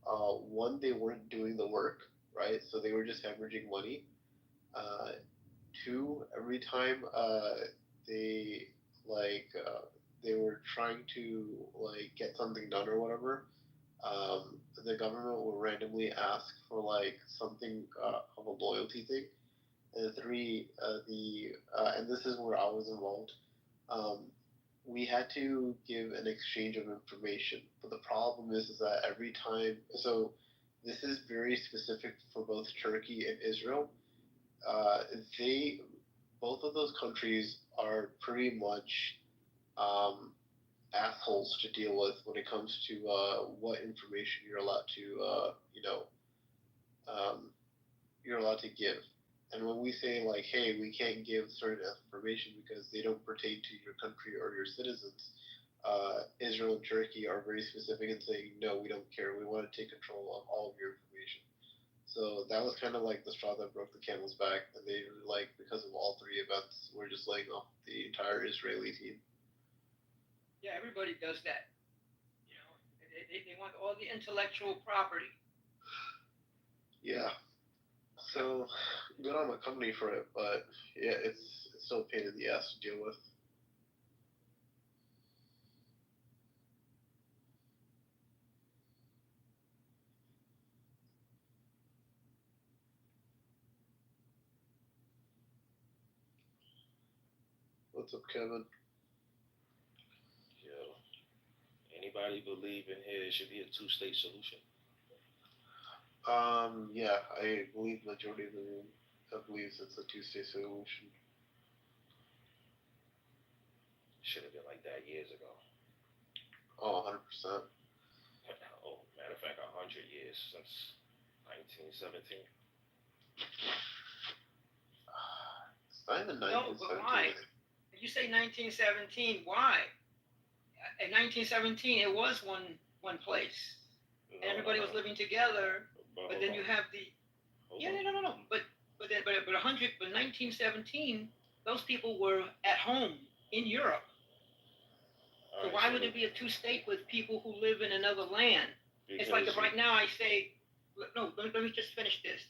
One, they weren't doing the work, right? So they were just hemorrhaging money. Two, every time they they were trying to get something done or whatever, the government will randomly ask for something of a loyalty thing. And three, and this is where I was involved. We had to give an exchange of information, but the problem is that every time, so this is very specific for both Turkey and Israel. They both of those countries are pretty much assholes to deal with when it comes to what information you're allowed to you're allowed to give. And when we say hey, we can't give certain information because they don't pertain to your country or your citizens, Israel and Turkey are very specific in saying no, we don't care. We want to take control of all of your information. So that was kind of like the straw that broke the camel's back, and they were because of all three events, we're just laying off the entire Israeli team. Yeah, everybody does that. They want all the intellectual property. Yeah. So good on the company for it, but yeah, it's still a pain in the ass to deal with. What's up, Kevin? Yo, anybody believe in here it should be a two-state solution? Yeah, I believe majority of the room believes it's a two-state solution. Should have been like that years ago. Oh, 100%. Oh, matter of fact, 100 years since 1917. It's not even 1917. No, but why? If you say 1917, why? In 1917, it was one place, and everybody was living together. But then you have the no. But 1917, those people were at home in Europe. So why would it be a two-state with people who live in another land? It's like if right now I say, no, let me just finish this.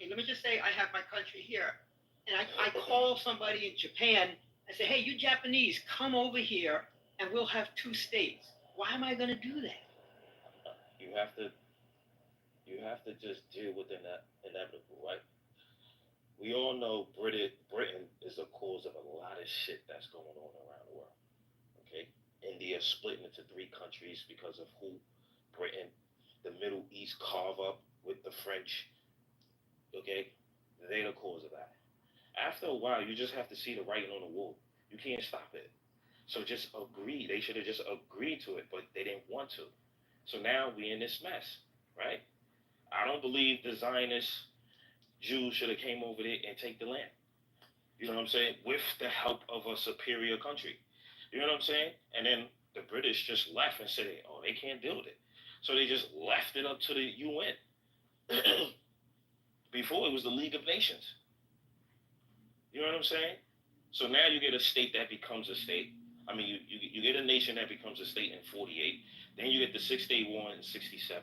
okay, let me just say I have my country here, and I call somebody in Japan and say, hey, you Japanese, come over here, and we'll have 2 states. Why am I going to do that? You have to just deal with the inevitable, right? We all know Britain is the cause of a lot of shit that's going on around the world. Okay, India split into 3 countries because of who Britain, the Middle East carve up with the French. Okay, they the cause of that. After a while, you just have to see the writing on the wall. You can't stop it. So just agree. They should have just agreed to it, but they didn't want to. So now we in this mess, right? I don't believe the Zionist Jews should have came over there and take the land. You know what I'm saying? With the help of a superior country. You know what I'm saying? And then the British just left and said, oh, they can't deal with it. So they just left it up to the UN. Before it was the League of Nations. You know what I'm saying? So now you get a state that becomes a state. I mean, you get a nation that becomes a state in 48. Then you get the 6-Day War in 67.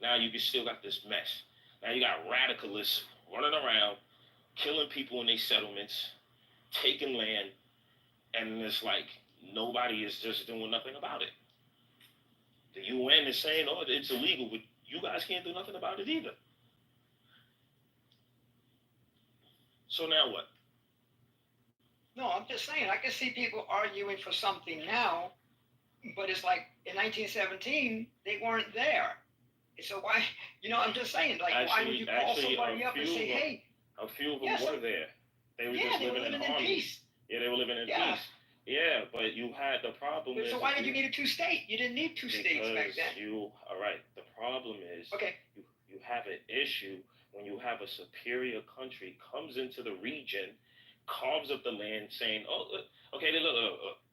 Now you still got this mess. Now you got radicalists running around, killing people in their settlements, taking land, and it's like nobody is just doing nothing about it. The UN is saying, oh, it's illegal, but you guys can't do nothing about it either. So now what? No, I'm just saying, I can see people arguing for something now, but it's like in 1917, they weren't there. So why, I'm just saying, like, why would you call somebody up and say, hey? A few of them were there. They were just living in harmony. Peace. Yeah, they were living in peace. Yeah, but you had the problem. So why did you need a 2-state? You didn't need 2 states back then. All right. The problem is, you have an issue when you have a superior country comes into the region, carves up the land, saying, "Oh, okay, look,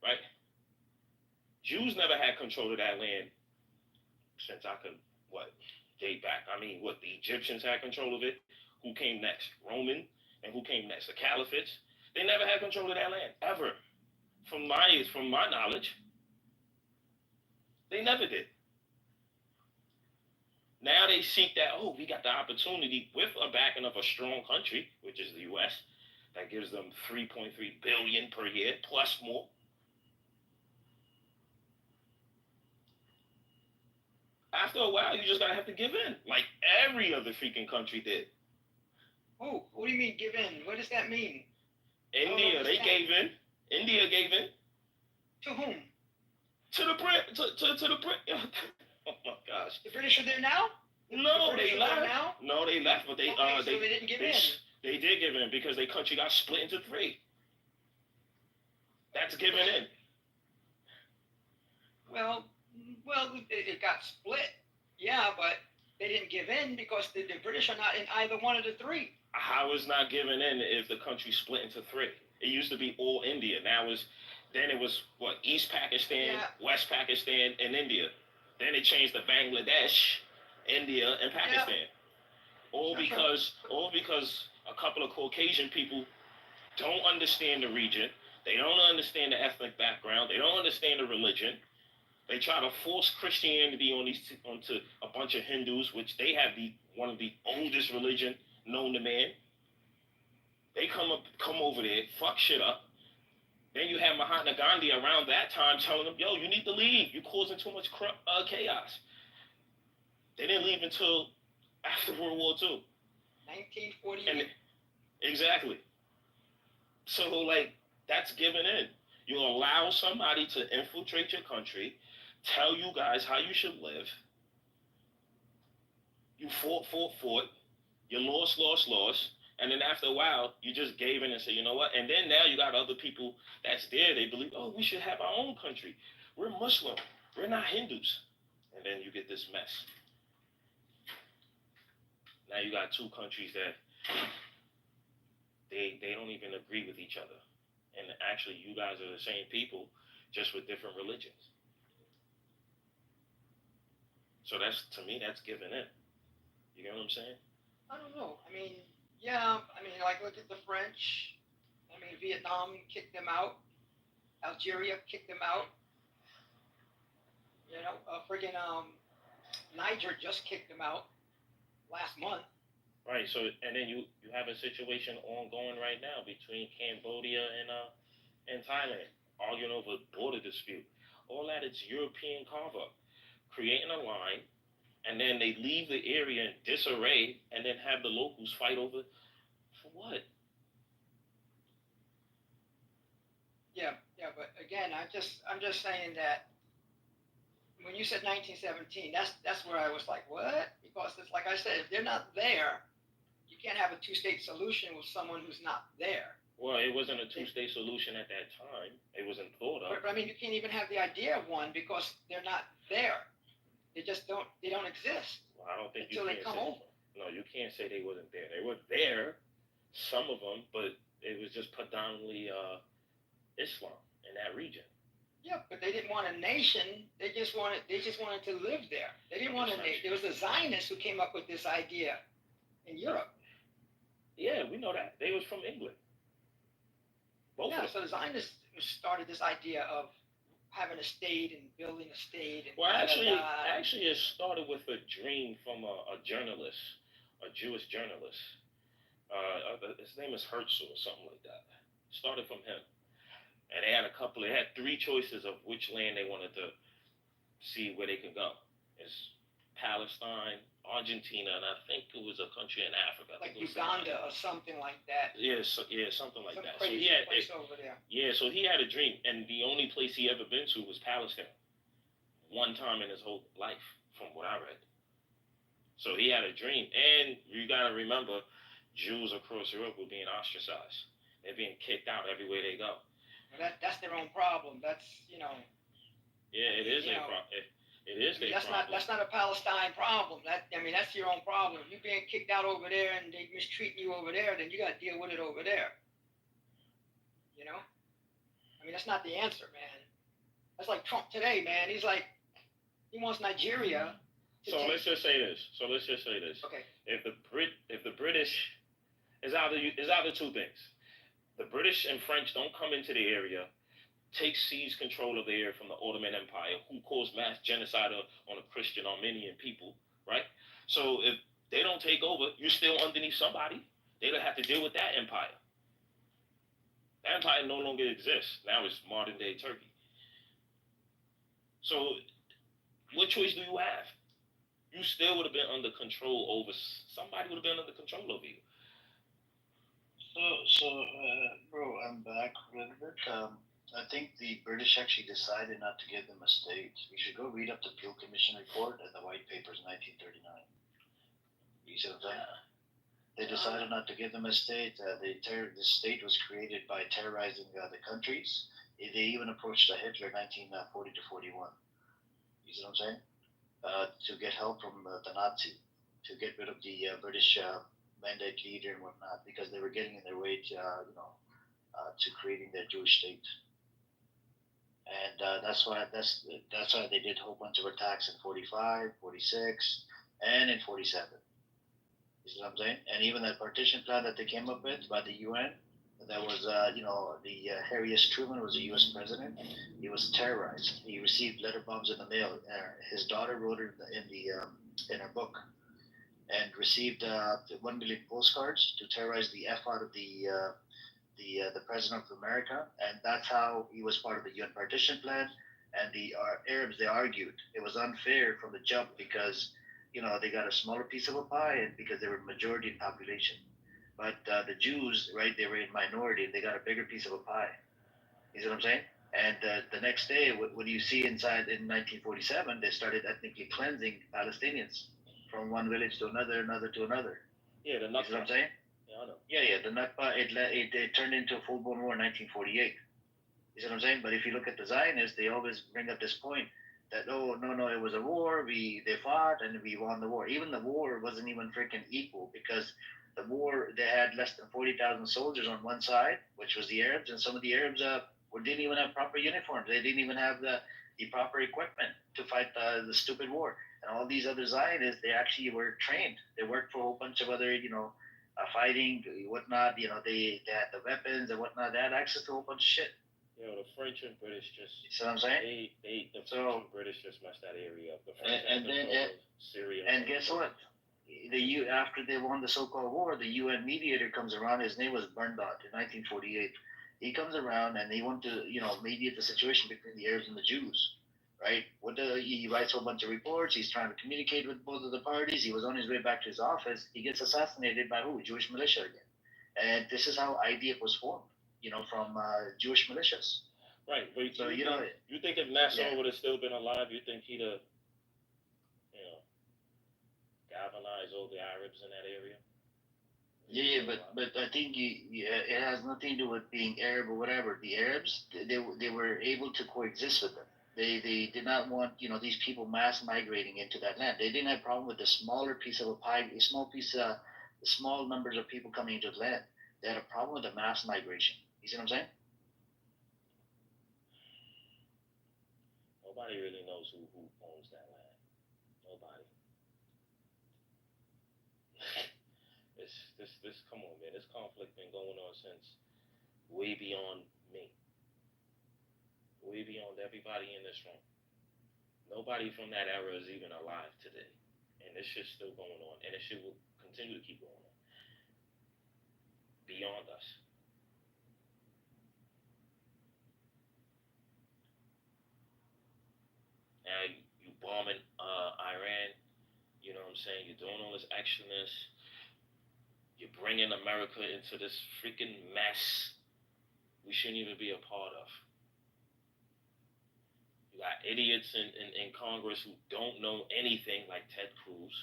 right." Jews never had control of that land since I could date back. I mean, the Egyptians had control of it. Who came next? Roman, and who came next? The Caliphates. They never had control of that land ever. From my knowledge, they never did. Now they seek that, we got the opportunity with a backing of a strong country, which is the U.S., that gives them $3.3 billion per year, plus more. After a while, you just gotta have to give in, like every other freaking country did. Oh, what do you mean give in? What does that mean? India, they gave in. India gave in. To whom? To the Brit. To the Brit. Oh my gosh. The British are there now? No, they left. Now? No, they left, but they so they didn't give in. They did give in because their country got split into 3. That's giving in. Well, it got split. Yeah, but they didn't give in because the British are not in either one of the 3. How is not giving in if the country split into 3? It used to be all India. Then it was East Pakistan, West Pakistan, and India. Then it changed to Bangladesh, India, and Pakistan. All because a couple of Caucasian people don't understand the region. They don't understand the ethnic background. They don't understand the religion. They try to force Christianity onto a bunch of Hindus, which they have one of the oldest religion known to man. They come over there, fuck shit up. Then you have Mahatma Gandhi around that time telling them, yo, you need to leave. You're causing too much chaos. They didn't leave until after World War II. 1948. Exactly. So, that's giving in. You allow somebody to infiltrate your country, tell you guys how you should live. You fought. You lost. And then after a while, you just gave in and said, you know what? And then now you got other people that's there. They believe, we should have our own country. We're Muslim. We're not Hindus. And then you get this mess. Now you got 2 countries that they don't even agree with each other. And actually, you guys are the same people, just with different religions. So to me, that's giving in. You get what I'm saying? I don't know. Look at the French. Vietnam kicked them out. Algeria kicked them out. Niger just kicked them out last month. Right. So and then you have a situation ongoing right now between Cambodia and Thailand, arguing over border dispute. All that it's European carve up, creating a line, and then they leave the area in disarray, and then have the locals fight over for what? Yeah, but again, I'm just saying that when you said 1917, that's where I was like, what? Because it's like I said, if they're not there, you can't have a two-state solution with someone who's not there. Well, it wasn't a two-state solution at that time. It wasn't thought of. But I mean, you can't even have the idea of one because they're not there. They just don't. They don't exist. Well, I don't think until you they can come say. over. No, you can't say they wasn't there. They were there, some of them, but it was just predominantly Islam in that region. Yeah, but they didn't want a nation. They just wanted to live there. They didn't want a nation. There was the Zionists who came up with this idea in Europe. Yeah, we know that. They was from England. Both of them. So the Zionists started this idea of having a state and building a state. And Well, actually, it started with a dream from a journalist, a Jewish journalist. His name is Herzl or something like that. Started from him. And they had three choices of which land they wanted to see where they could go. It's Palestine, Argentina, and I think it was a country in Africa. Like Uganda or something like that. Yeah, something like that. So Crazy place over there. Yeah, so he had a dream, and the only place he ever been to was Palestine. One time in his whole life, from what I read. So he had a dream, and you gotta remember, Jews across Europe were being ostracized. They're being kicked out everywhere they go. Well, that's their own problem. That's Yeah, it is their problem. It is their problem. That's not a Palestine problem. That's your own problem. If you're being kicked out over there and they mistreating you over there, then you got to deal with it over there. You know? I mean, that's not the answer, man. That's like Trump today, man. He's like, he wants Nigeria. Let's just say this. Okay. If the British is either two things. The British and French don't come into the area, seize control of the area from the Ottoman Empire, who caused mass genocide on the Christian Armenian people, right? So if they don't take over, you're still underneath somebody. They don't have to deal with that empire. That empire no longer exists. Now it's modern day Turkey. So what choice do you have? You still would have been under control over somebody would have been under control over you. Bro, I'm back a little bit. I think the British actually decided not to give them a state. You should go read up the Peel Commission report and the White Papers, 1939. You see what I'm saying? They decided not to give them a state. The state was created by terrorizing the countries. They even approached Hitler, 1940 to 41. You see what I'm saying? To get help from the Nazi, to get rid of the British mandate leader and whatnot, because they were getting in their way to, to creating their Jewish state. And that's why they did a whole bunch of attacks in 45, 46, and in 47. You see what I'm saying? And even that partition plan that they came up with by the UN, that was, Harry S. Truman was a U.S. president. He was terrorized. He received letter bombs in the mail. His daughter wrote it in her book, and received 1 million postcards to terrorize the F out of the president of America, and that's how he was part of the UN partition plan. And the Arabs, they argued it was unfair from the jump because they got a smaller piece of a pie, and because they were majority in population. But the Jews, right, they were in minority, and they got a bigger piece of a pie. You see what I'm saying? And the next day, what do you see inside in 1947? They started ethnically cleansing Palestinians from one village to another to another. Yeah, the Nakba. You see what I'm saying? Yeah, I know. Yeah, the Nakba, it turned into a full-blown war in 1948. You see what I'm saying? But if you look at the Zionists, they always bring up this point that, oh, no, it was a war, they fought, and we won the war. Even the war wasn't even freaking equal, because the war, they had less than 40,000 soldiers on one side, which was the Arabs, and some of the Arabs didn't even have proper uniforms. They didn't even have the proper equipment to fight the stupid war. And all these other Zionists, they actually were trained. They worked for a whole bunch of other, fighting, whatnot. They had the weapons and whatnot. They had access to a whole bunch of shit. The French and British just. You see what I'm saying? The French and British just messed that area up. The French and then Syria. And guess what? after they won the so-called war, the UN mediator comes around. His name was Bernbot in 1948. He comes around and he wanted to, mediate the situation between the Arabs and the Jews, right? He writes a whole bunch of reports. He's trying to communicate with both of the parties. He was on his way back to his office. He gets assassinated by who? Jewish militia again. And this is how IDF was formed, from Jewish militias. Right, but So, you think if Nasser would have still been alive, you think he'd have, galvanized all the Arabs in that area? Yeah, but I think it has nothing to do with being Arab or whatever. The Arabs, they were able to coexist with them. They did not want these people mass migrating into that land. They didn't have a problem with the smaller piece of a pie, small numbers of people coming into the land. They had a problem with the mass migration. You see what I'm saying? Nobody really knows who owns that land. Nobody. This come on, man. This conflict been going on since way beyond me. Way beyond everybody in this room. Nobody from that era is even alive today. And this shit's still going on. And this shit will continue to keep going on. Beyond us. Now you bombing Iran, you know what I'm saying? You're doing all this extraness. You're bringing America into this freaking mess we shouldn't even be a part of. You got idiots in Congress who don't know anything, like Ted Cruz.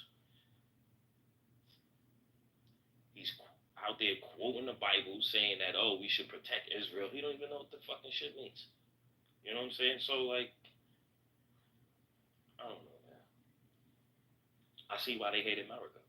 He's out there quoting the Bible saying that, we should protect Israel. He don't even know what the fucking shit means. You know what I'm saying? So, I don't know, man. I see why they hate America.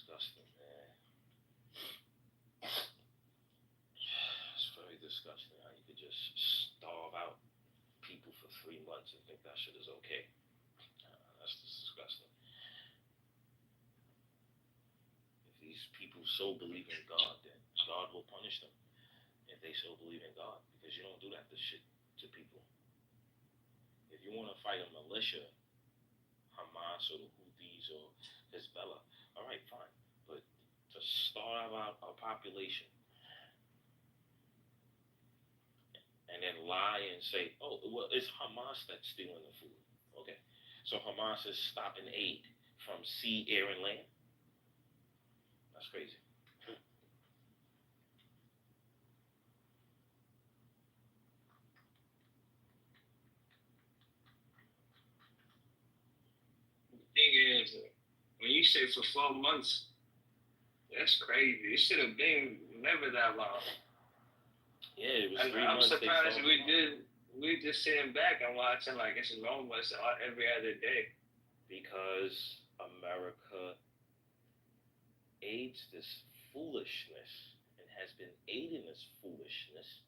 Disgusting, man. It's very disgusting how you could just starve out people for 3 months and think that shit is okay. That's just disgusting. If these people so believe in God, then God will punish them. If they so believe in God, because you don't do that to shit to people. If you want to fight a militia, Hamas or the Houthis or Hezbollah, all right, fine. But to starve out a population and then lie and say, it's Hamas that's stealing the food. Okay. So Hamas is stopping aid from sea, air, and land? That's crazy. The thing is, when you say for 4 months, that's crazy. It should have been never that long. Yeah, it was 3 I'm months. surprised we just sitting back and watching like it's almost every other day. Because America aids this foolishness and has been aiding this foolishness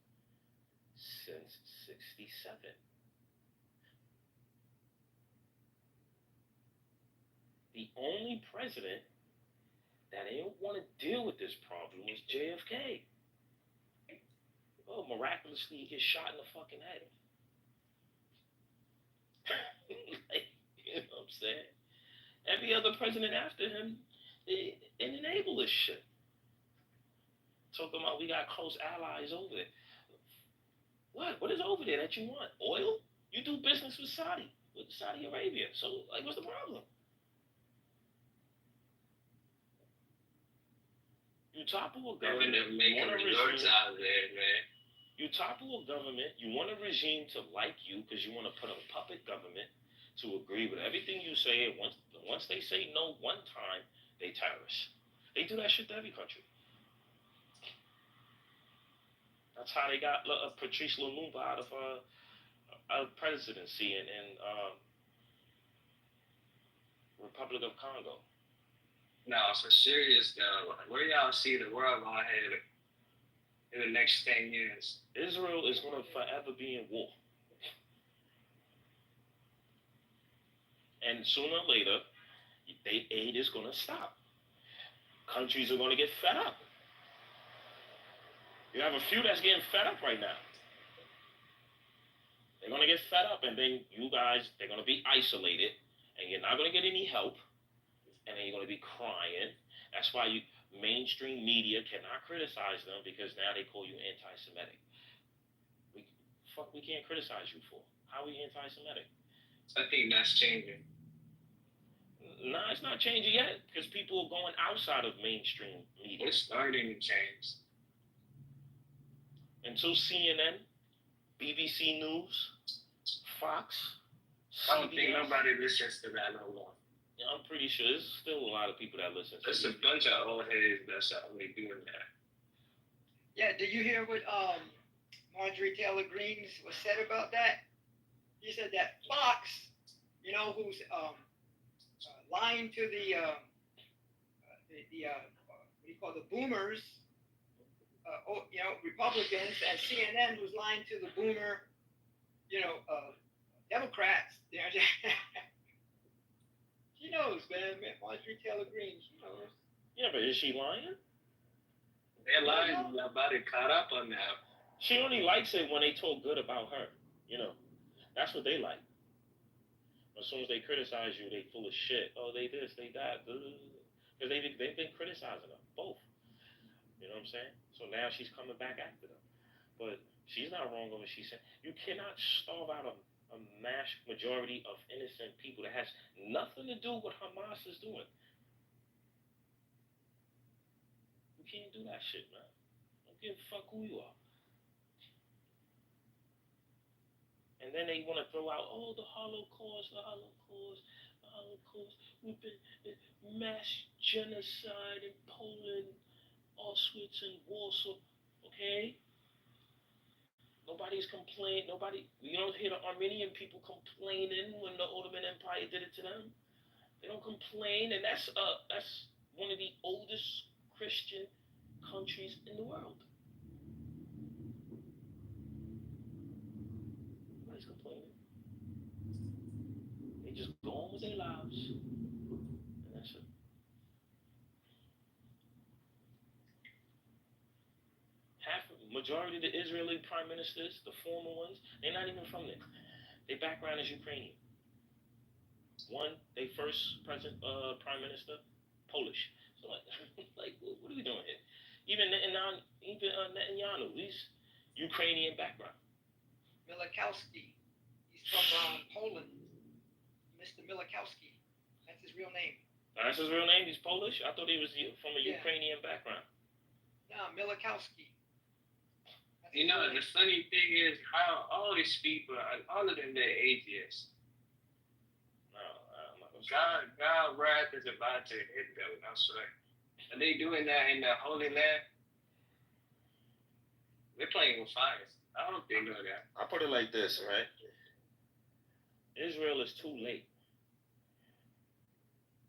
since 1967. The only president that didn't want to deal with this problem was JFK. Miraculously, he gets shot in the fucking head. You know what I'm saying? Every other president after him, they enable this shit. Talking about we got close allies over there. What? What is over there that you want? Oil? You do business with Saudi Arabia. So, what's the problem? You topple a government. You want a regime out there, man. You topple a government. You want a regime to like you because you want to put a puppet government to agree with everything you say. And once they say no one time, they terrorists. They do that shit to every country. That's how they got Patrice Lumumba out of presidency in Republic of Congo. No, for serious though, like, where y'all see the world going headed in the next 10 years? Israel is going to forever be in war. And sooner or later, aid is going to stop. Countries are going to get fed up. You have a few that's getting fed up right now. They're going to get fed up, and then you guys, they're going to be isolated, and you're not going to get any help, and then you're going to be crying. That's why mainstream media cannot criticize them, because now they call you anti-Semitic. We can't criticize you for. How are we anti-Semitic? I think that's changing. Nah, it's not changing yet, because people are going outside of mainstream media. It's starting to change. Until CNN, BBC News, Fox, I don't think nobody listens to that no more. Yeah, I'm pretty sure there's still a lot of people that listen to There's a bunch of old heads that's only doing that. Yeah, did you hear what Marjorie Taylor Greene was said about that? He said that Fox, who's lying to the what do you call the boomers, Republicans, and CNN, who's lying to the boomer, Democrats. She knows, man. Marjorie Taylor Greene, she knows. Yeah, but is she lying? They're lying about it, caught up on that. She only likes it when they talk good about her. That's what they like. As soon as they criticize you, they full of shit. Oh, they this, they that. Because they've been criticizing her, both. You know what I'm saying? So now she's coming back after them. But she's not wrong on what she said. You cannot starve out a mass majority of innocent people that has nothing to do with what Hamas is doing. You can't do that shit, man. Don't give a fuck who you are. And then they want to throw out, the Holocaust. We've been mass genocide in Poland, Auschwitz, and Warsaw. Okay? Nobody's complaining. You don't hear the Armenian people complaining when the Ottoman Empire did it to them. They don't complain, and that's one of the oldest Christian countries in the world. Nobody's complaining. They just go on with their lives, and that's it. Majority of the Israeli prime ministers, the former ones, they're not even from there. Their background is Ukrainian. One, they first prime minister, Polish. So what are we doing here? Even Netanyahu, he's Ukrainian background. Milikowski, he's from Poland. Mr. Milikowski, that's his real name. That's his real name. He's Polish. I thought he was from a Ukrainian background. No, Milikowski. The funny thing is how all these people, all of them, they're atheists. God wrath is about to hit them, I swear. Are they doing that in the Holy Land? They're playing with fire. I hope they know that. I put it like this, right? Israel is too late.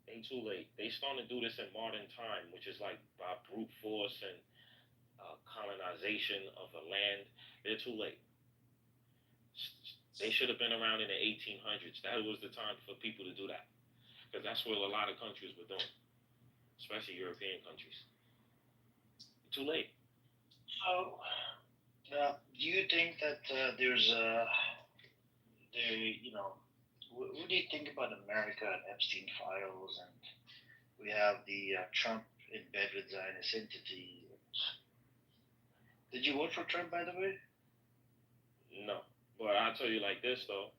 They too late. They starting to do this in modern time, which is like by brute force and colonization of the land. They're too late. They should have been around in the 1800s. That was the time for people to do that. Because that's what a lot of countries were doing, especially European countries. Too late. So, do you think that what do you think about America and Epstein files, and we have the Trump in bed with Zionist entity? Did you vote for Trump, by the way? No, but I'll tell you like this though.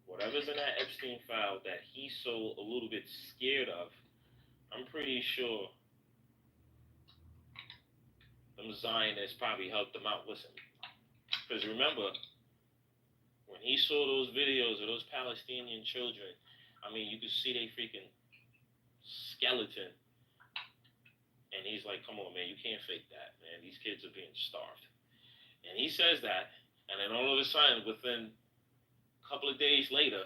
Whatever's in that Epstein file that he's so a little bit scared of, I'm pretty sure them Zionists probably helped him out with him. Because remember, when he saw those videos of those Palestinian children, I mean, you could see they freaking skeleton. And he's like, come on, man, you can't fake that, man. These kids are being starved. And he says that, and then all of a sudden, within a couple of days later,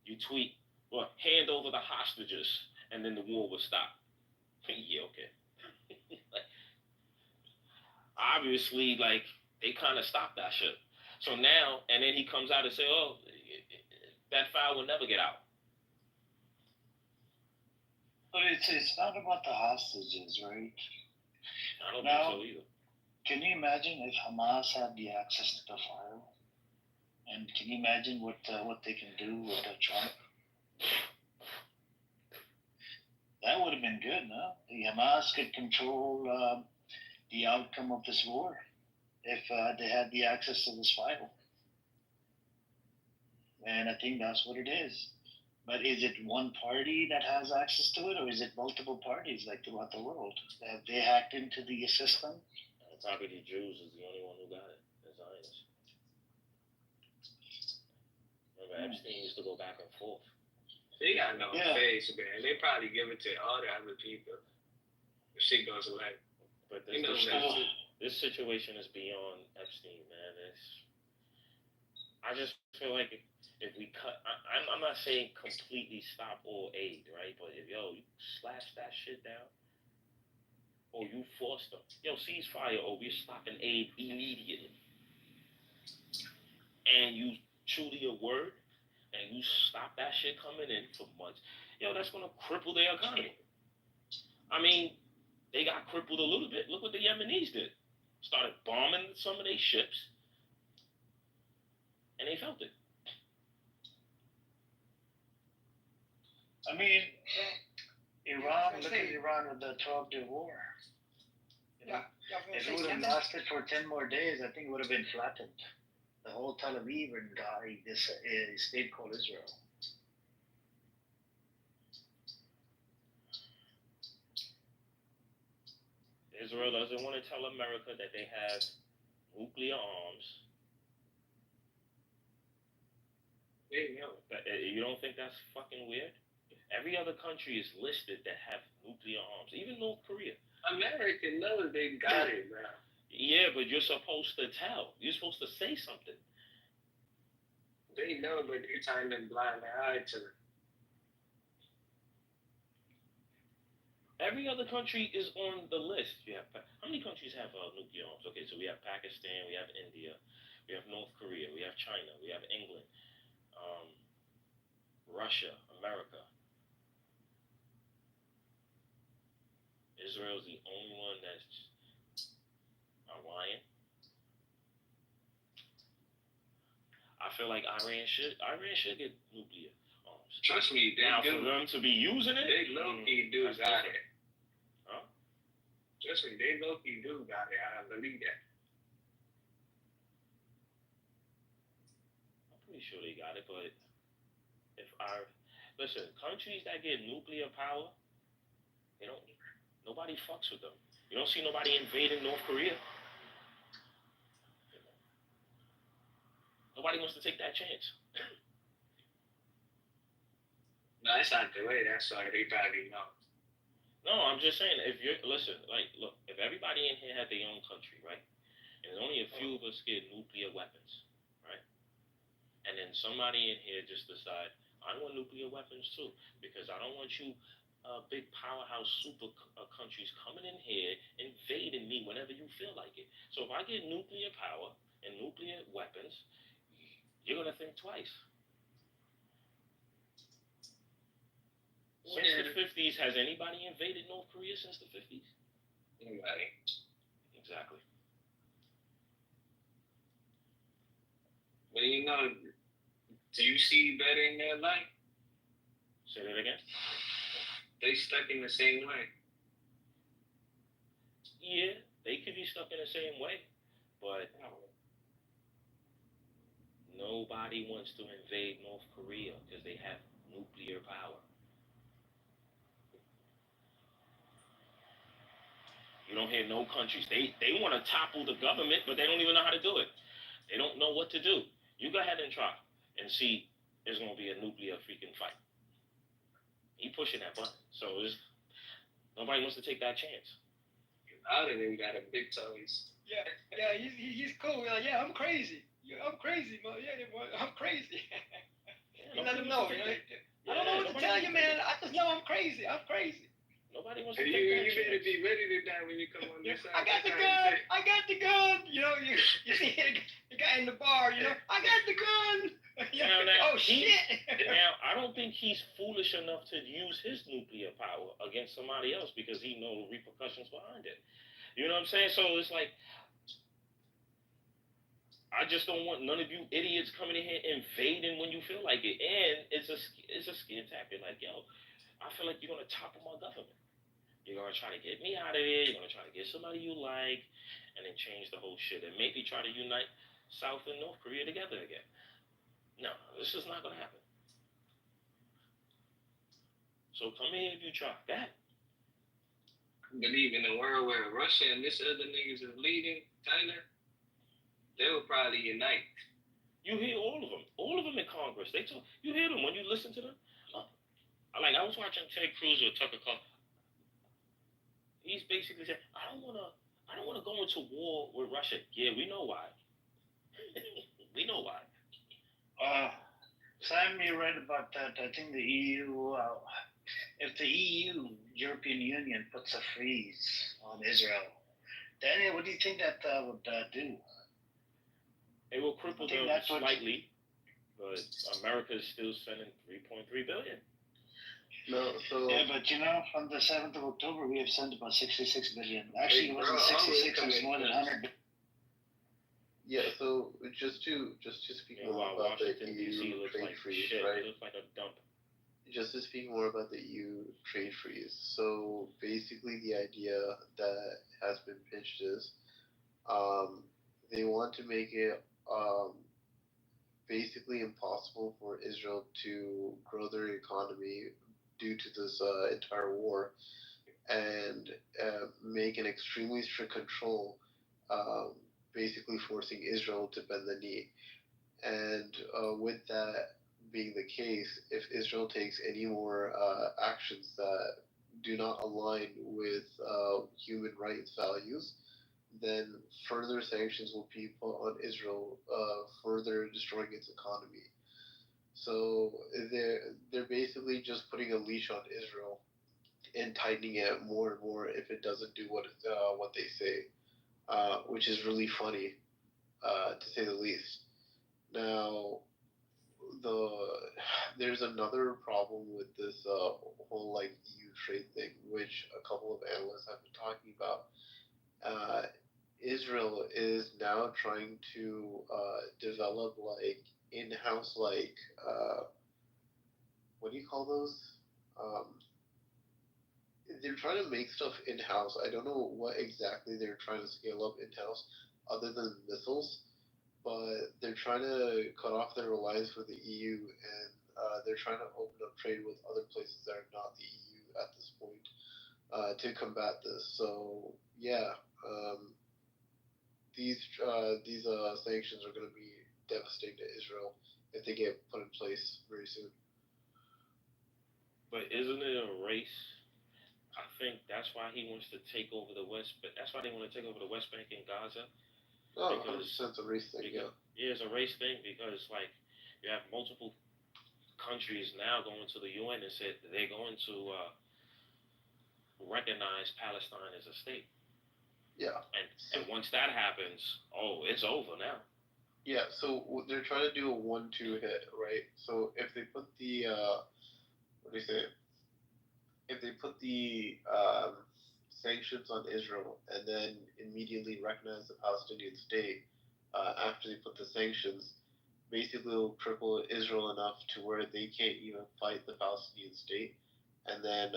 you tweet, well, hand over the hostages, and then the war will stop. Yeah, okay. Obviously, like, they kind of stopped that shit. So now, and then he comes out and say, oh, that file will never get out. But it's not about the hostages, right? I don't Now, think so either. can you imagine if Hamas had the access to the file? And can you imagine what they can do with Trump? That would have been good, no? The Hamas could control the outcome of this war if they had the access to this file. And I think that's what it is. But is it one party that has access to it, or is it multiple parties, like throughout the world? Have they hacked into the system? The targeted Jews is the only one who got it, the Zionists. Remember, Epstein used to go back and forth. They got no face, man. They probably give it to all the other people. If shit goes away. But this, this situation is beyond Epstein, man. I just feel like if we cut, I'm not saying completely stop all aid, right? But if, you slash that shit down, or you force them, ceasefire, or we're stopping aid immediately, and you true to your word, and you stop that shit coming in for months, that's gonna cripple their economy. I mean, they got crippled a little bit. Look what the Yemenis did. Started bombing some of their ships, and they felt it. I mean, Iran, look at Iran with the 12-day war. If it would have lasted for 10 more days, I think it would have been flattened. The whole Tel Aviv and this state called Israel. Israel doesn't want to tell America that they have nuclear arms. You don't think that's fucking weird? Every other country is listed that have nuclear arms, even North Korea. America knows they got it, bro. Yeah, but you're supposed to tell. You're supposed to say something. They know, but they're trying to blind their eye to it. Every other country is on the list. How many countries have nuclear arms? Okay, so we have Pakistan, we have India, we have North Korea, we have China, we have England, Russia, America. Israel's the only one that's lying. I feel like Iran should get nuclear arms. Trust me, for them to be using it, they low-key do got it. Huh? Trust me, they low-key do got it. I believe that. I'm pretty sure they got it, but listen, countries that get nuclear power, nobody fucks with them. You don't see nobody invading North Korea. Nobody wants to take that chance. No, that's not the way. That's why they probably know. No, I'm just saying, if everybody in here had their own country, right? And only a few of us get nuclear weapons, right? And then somebody in here just decide, I want nuclear weapons too, because I don't want you big powerhouse super countries coming in here, invading me whenever you feel like it. So if I get nuclear power and nuclear weapons, you're going to think twice. Since the 50s, has anybody invaded North Korea since the 50s? Anybody. Exactly. But do you see better in their life? Say that again? They stuck in the same way. Yeah, they could be stuck in the same way, but nobody wants to invade North Korea because they have nuclear power. You don't hear no countries. They want to topple the government, but they don't even know how to do it. They don't know what to do. You go ahead and try and see. There's going to be a nuclear freaking fight. He pushing that button, so nobody wants to take that chance. Out of them got a big toes. Yeah, he's cool. Like, yeah, I'm crazy. Yeah, I'm crazy, man. Yeah, I'm crazy. You let him know, you know. I don't know what to tell you, man. I just know I'm crazy. I'm crazy. Nobody wants to You, take that you better chance. be ready to die when you come on this side. I got the gun. I got the gun. You know, you see the guy in the bar. You know, I got the gun. Now, oh shit. Now, I don't think he's foolish enough to use his nuclear power against somebody else because he knows repercussions behind it. You know what I'm saying? So it's like, I just don't want none of you idiots coming in here invading when you feel like it. And it's a scare tactic. Like, yo, I feel like you're gonna topple my government. You're gonna try to get me out of there. You're gonna try to get somebody you like, and then change the whole shit, and maybe try to unite South and North Korea together again. No, this is not gonna happen. So come here if you try. That. Believe in a world where Russia and this other niggas is leading, China, they will probably unite. You hear all of them in Congress. They talk. You hear them when you listen to them. I was watching Ted Cruz with Tucker Carlson. He's basically saying, I don't wanna go into war with Russia. Yeah, we know why. We know why. Sam, you're right about that. I think the EU, if the EU, European Union, puts a freeze on Israel, Daniel, what do you think that would do? It will cripple them slightly, but America is still spending $3.3 billion. No, so yeah, but you know, on the 7th of October, we have sent about 66 billion. Actually, it wasn't 66; it was more than 100. Yeah, so just to speak more about the EU trade freeze, right? It looks like a dump. Just to speak more about the EU trade freeze. So basically, the idea that has been pitched is, they want to make it basically impossible for Israel to grow their economy due to this entire war, and make an extremely strict control, basically forcing Israel to bend the knee. And with that being the case, if Israel takes any more actions that do not align with human rights values, then further sanctions will be put on Israel, further destroying its economy. So they're basically just putting a leash on Israel and tightening it more and more if it doesn't do what they say, which is really funny, to say the least. Now, there's another problem with this whole like EU trade thing, which a couple of analysts have been talking about. Israel is now trying to develop like in-house like what do you call those? They're trying to make stuff in-house. I don't know what exactly they're trying to scale up in-house, other than missiles, but they're trying to cut off their reliance with the EU, and they're trying to open up trade with other places that are not the EU at this point, to combat this. So yeah, these sanctions are going to be devastating to Israel if they get put in place very soon. But isn't it a race? I think that's why he wants to take over the West. But that's why they want to take over the West Bank and Gaza. Oh, because, 100% a race thing. Yeah, it's a race thing because like you have multiple countries now going to the UN and said they're going to recognize Palestine as a state. Yeah. And once that happens, it's over now. Yeah, so they're trying to do a 1-2 hit, right? So if they put the what do you say? If they put the sanctions on Israel and then immediately recognize the Palestinian state after they put the sanctions, basically it'll cripple Israel enough to where they can't even fight the Palestinian state. And then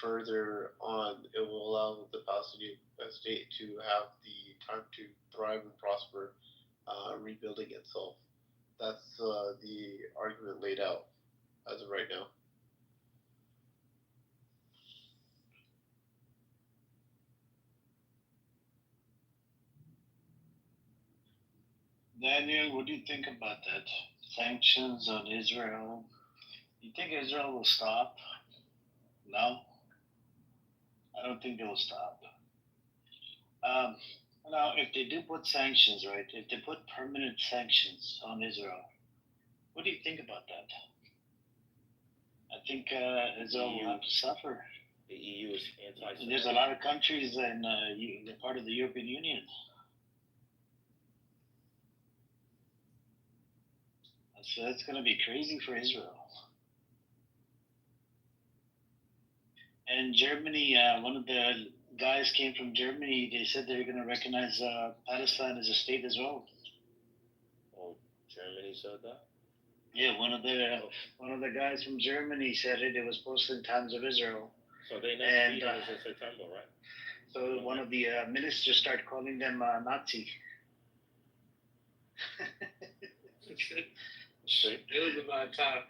further on, it will allow the Palestinian state to have the time to thrive and prosper, rebuilding itself. That's the argument laid out as of right now. Daniel, what do you think about that? Sanctions on Israel. You think Israel will stop? No, I don't think it will stop. Now, if they do put sanctions, right? If they put permanent sanctions on Israel, what do you think about that? I think Israel will have to suffer. The EU is anti-Semitic. There's a lot of countries in they're part of the European Union. So that's going to be crazy for Israel. And Germany, one of the guys came from Germany. They said they're going to recognize Palestine as a state as well. Oh, Germany said that? Yeah, one of the guys from Germany said it. It was posted in Times of Israel. So they next meeting is in September, right? So one of the ministers started calling them Nazi. It was about time.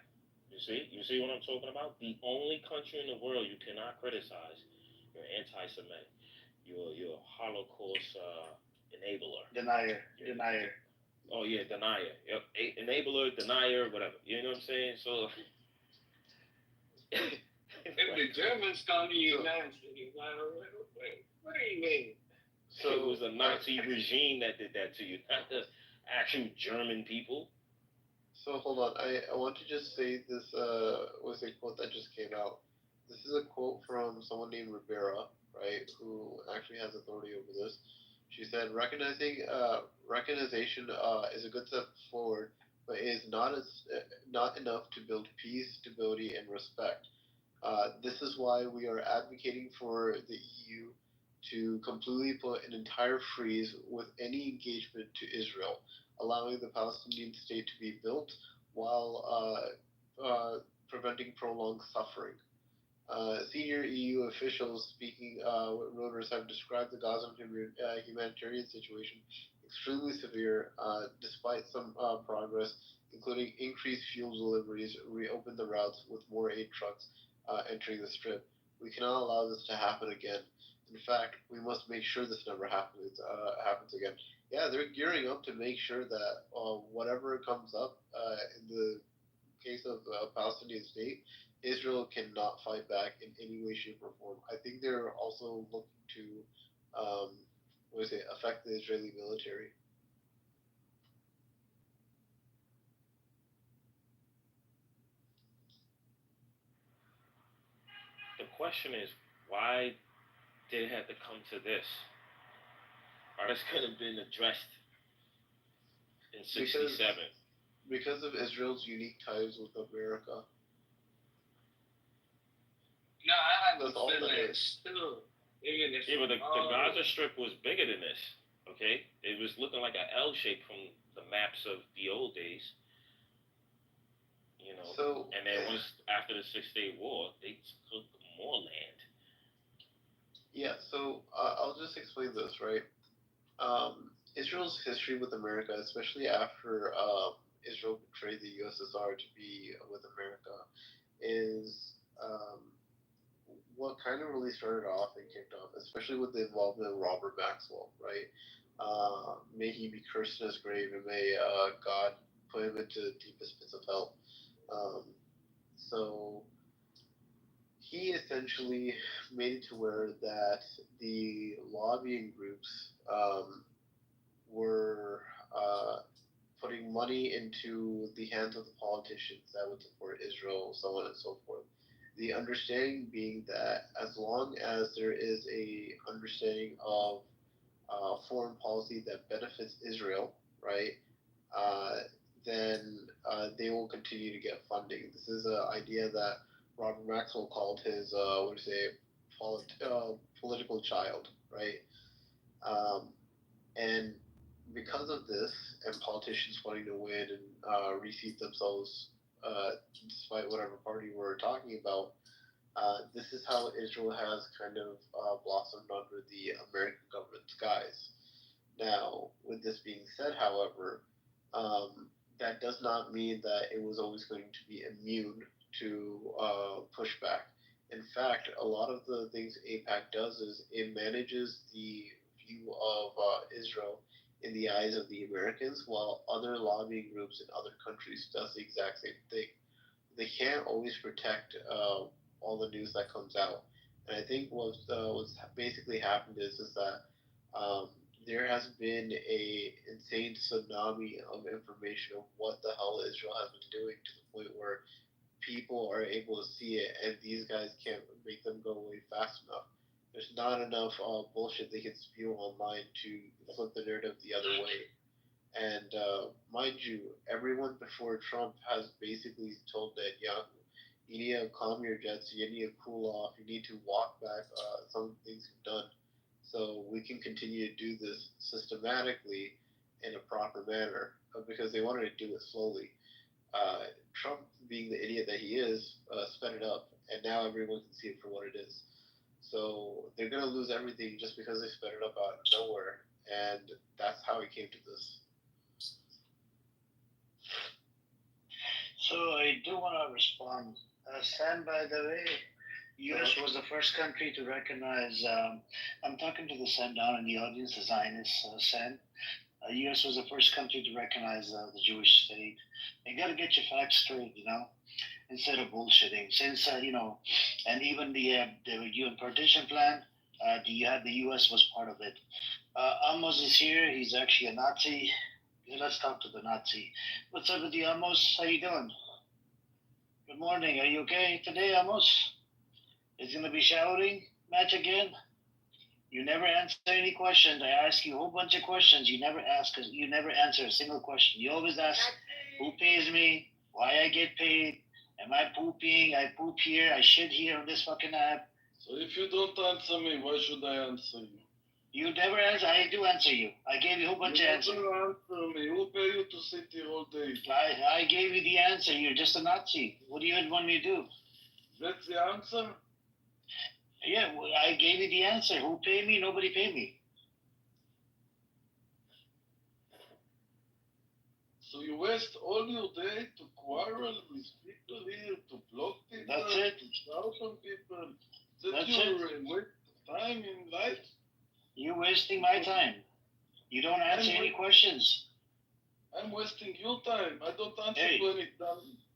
You see what I'm talking about? The only country in the world you cannot criticize, you're anti-Semitic. You're a Holocaust enabler. Denier. Oh yeah, denier. Yep. Enabler, denier, whatever. You know what I'm saying? So If the Germans call you Nazi, what do you mean? So it was a Nazi regime that did that to you, not the actual German people. So hold on, I want to just say this was a quote that just came out. This is a quote from someone named Rivera, right, who actually has authority over this. She said, recognition is a good step forward, but it is not enough to build peace, stability, and respect. This is why we are advocating for the EU to completely put an entire freeze with any engagement to Israel, allowing the Palestinian state to be built while preventing prolonged suffering. Senior EU officials speaking with Reuters have described the Gaza humanitarian situation extremely severe, despite some progress, including increased fuel deliveries, reopened the routes with more aid trucks entering the strip. We cannot allow this to happen again. In fact, we must make sure this never happens again. Yeah, they're gearing up to make sure that whatever comes up in the case of Palestinian state, Israel cannot fight back in any way, shape, or form. I think they're also looking to, affect the Israeli military. The question is, why did it have to come to this? Or this could have been addressed in '67. Because of Israel's unique ties with America. No, I have a feeling still. Yeah, but the Gaza Strip was bigger than this. Okay, it was looking like an L shape from the maps of the old days. You know, and then once after the 6-Day War, they took more land. Yeah, so I'll just explain this, right? Israel's history with America, especially after Israel betrayed the USSR to be with America, is what kind of really started off and kicked off, especially with the involvement of Robert Maxwell, right? May he be cursed in his grave, and may God put him into the deepest pits of hell. So he essentially made it to where that the lobbying groups were putting money into the hands of the politicians that would support Israel, so on and so forth. The understanding being that as long as there is a understanding of foreign policy that benefits Israel, right, then they will continue to get funding. This is an idea that Robert Maxwell called his political child, right? And because of this, and politicians wanting to win and reseat themselves, despite whatever party we're talking about, this is how Israel has kind of blossomed under the American government skies. Now, with this being said, however, that does not mean that it was always going to be immune to pushback. In fact, a lot of the things AIPAC does is it manages the view of Israel in the eyes of the Americans, while other lobbying groups in other countries does the exact same thing. They can't always protect all the news that comes out, and I think what's basically happened is that there has been a insane tsunami of information of what the hell Israel has been doing to the point where people are able to see it, and these guys can't make them go away fast enough. There's not enough bullshit they can spew online to flip the narrative the other way. And mind you, everyone before Trump has basically told Netanyahu, you need to calm your jets, you need to cool off, you need to walk back some things you've done so we can continue to do this systematically in a proper manner because they wanted to do it slowly. Trump, being the idiot that he is, sped it up, and now everyone can see it for what it is. So they're gonna lose everything just because they sped it up out of nowhere, and that's how it came to this. So I do want to respond. Sam, by the way, U.S. was the first country to recognize. I'm talking to the Sam down in the audience, the Zionist Sam. U.S. was the first country to recognize the Jewish state. You got to get your facts straight, instead of bullshitting. Since and even the UN partition plan, the U.S. was part of it. Amos is here. He's actually a Nazi. Yeah, let's talk to the Nazi. What's up with you, Amos? How you doing? Good morning. Are you okay today, Amos? It's gonna be shouting match again. You never answer any questions. I ask you a whole bunch of questions. You never ask. You never answer a single question. You always ask, who pays me? Why I get paid? Am I pooping? I poop here. I shit here on this fucking app. So if you don't answer me, why should I answer you? You never answer. I do answer you. I gave you a whole bunch of answers. You never answer me. Who pay you to sit here all day? I gave you the answer. You're just a Nazi. What do you want me to do? That's the answer? Yeah, well, I gave you the answer. Who pay me? Nobody pay me. So you waste all your day to quarrel with people here, to block people, That's it. to shout on people. That's your waste of time in life? You're wasting my time. You don't answer any questions. I'm wasting your time. I don't answer to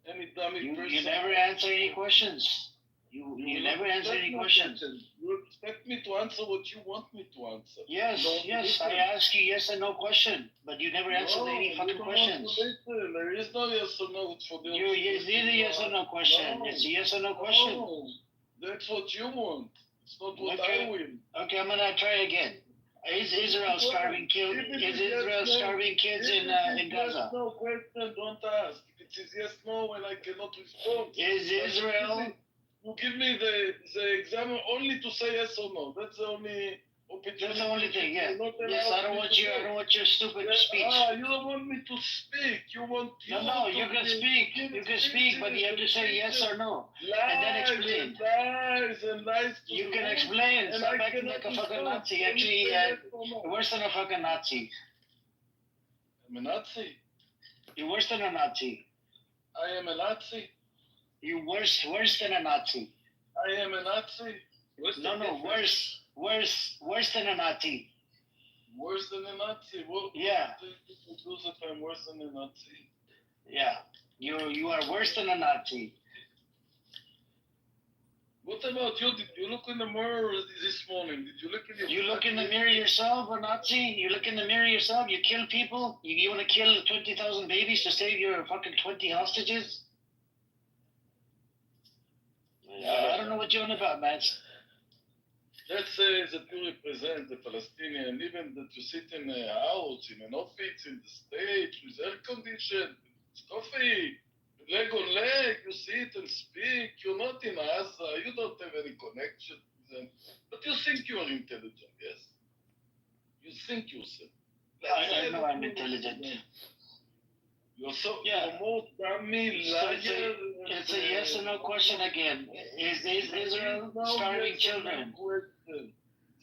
any dummy person. You never answer any questions. You never answer any questions. You expect me to answer what you want me to answer. Yes, I ask you yes and no question, but you never answer any fucking questions. There is no yes or no for the It's neither yes or no question. It's a yes or no question. No, that's what you want. It's not what I will. Okay, I'm gonna try again. Is Israel starving kids? Is Israel starving kids in Gaza? No question, don't ask. If it is yes, no, and I cannot respond. Is Israel? You give me the exam only to say yes or no. That's the only opportunity. That's the only thing, yeah. Yes, I don't want your stupid speech. You don't want me to speak. No, you can speak. You can speak, but you have to say yes or no. And then explain. Lies. You can explain. Stop acting like a fucking Nazi. Actually, worse than a fucking Nazi. I'm a Nazi? You're worse than a Nazi. I am a Nazi? You're worse than a Nazi. I am a Nazi? No, worse than a Nazi. Worse than a Nazi? What? Yeah. What do if I'm worse than a Nazi? Yeah, you are worse than a Nazi. What about you? Did you look in the mirror this morning? Did you look in your... You look in the mirror yourself, a Nazi? You look in the mirror yourself? You kill people? You want to kill 20,000 babies to save your fucking 20 hostages? I don't know what you're on about, man. Let's say that you represent the Palestinian, even that you sit in a house, in an office, in the States, with air condition, coffee, leg on leg, you sit and speak. You're not in Gaza, you don't have any connection with them. But you think you are intelligent, yes? You think yourself. I know I'm intelligent. You're more dummy, liar. It's a yes or no question again. Is Israel starving children?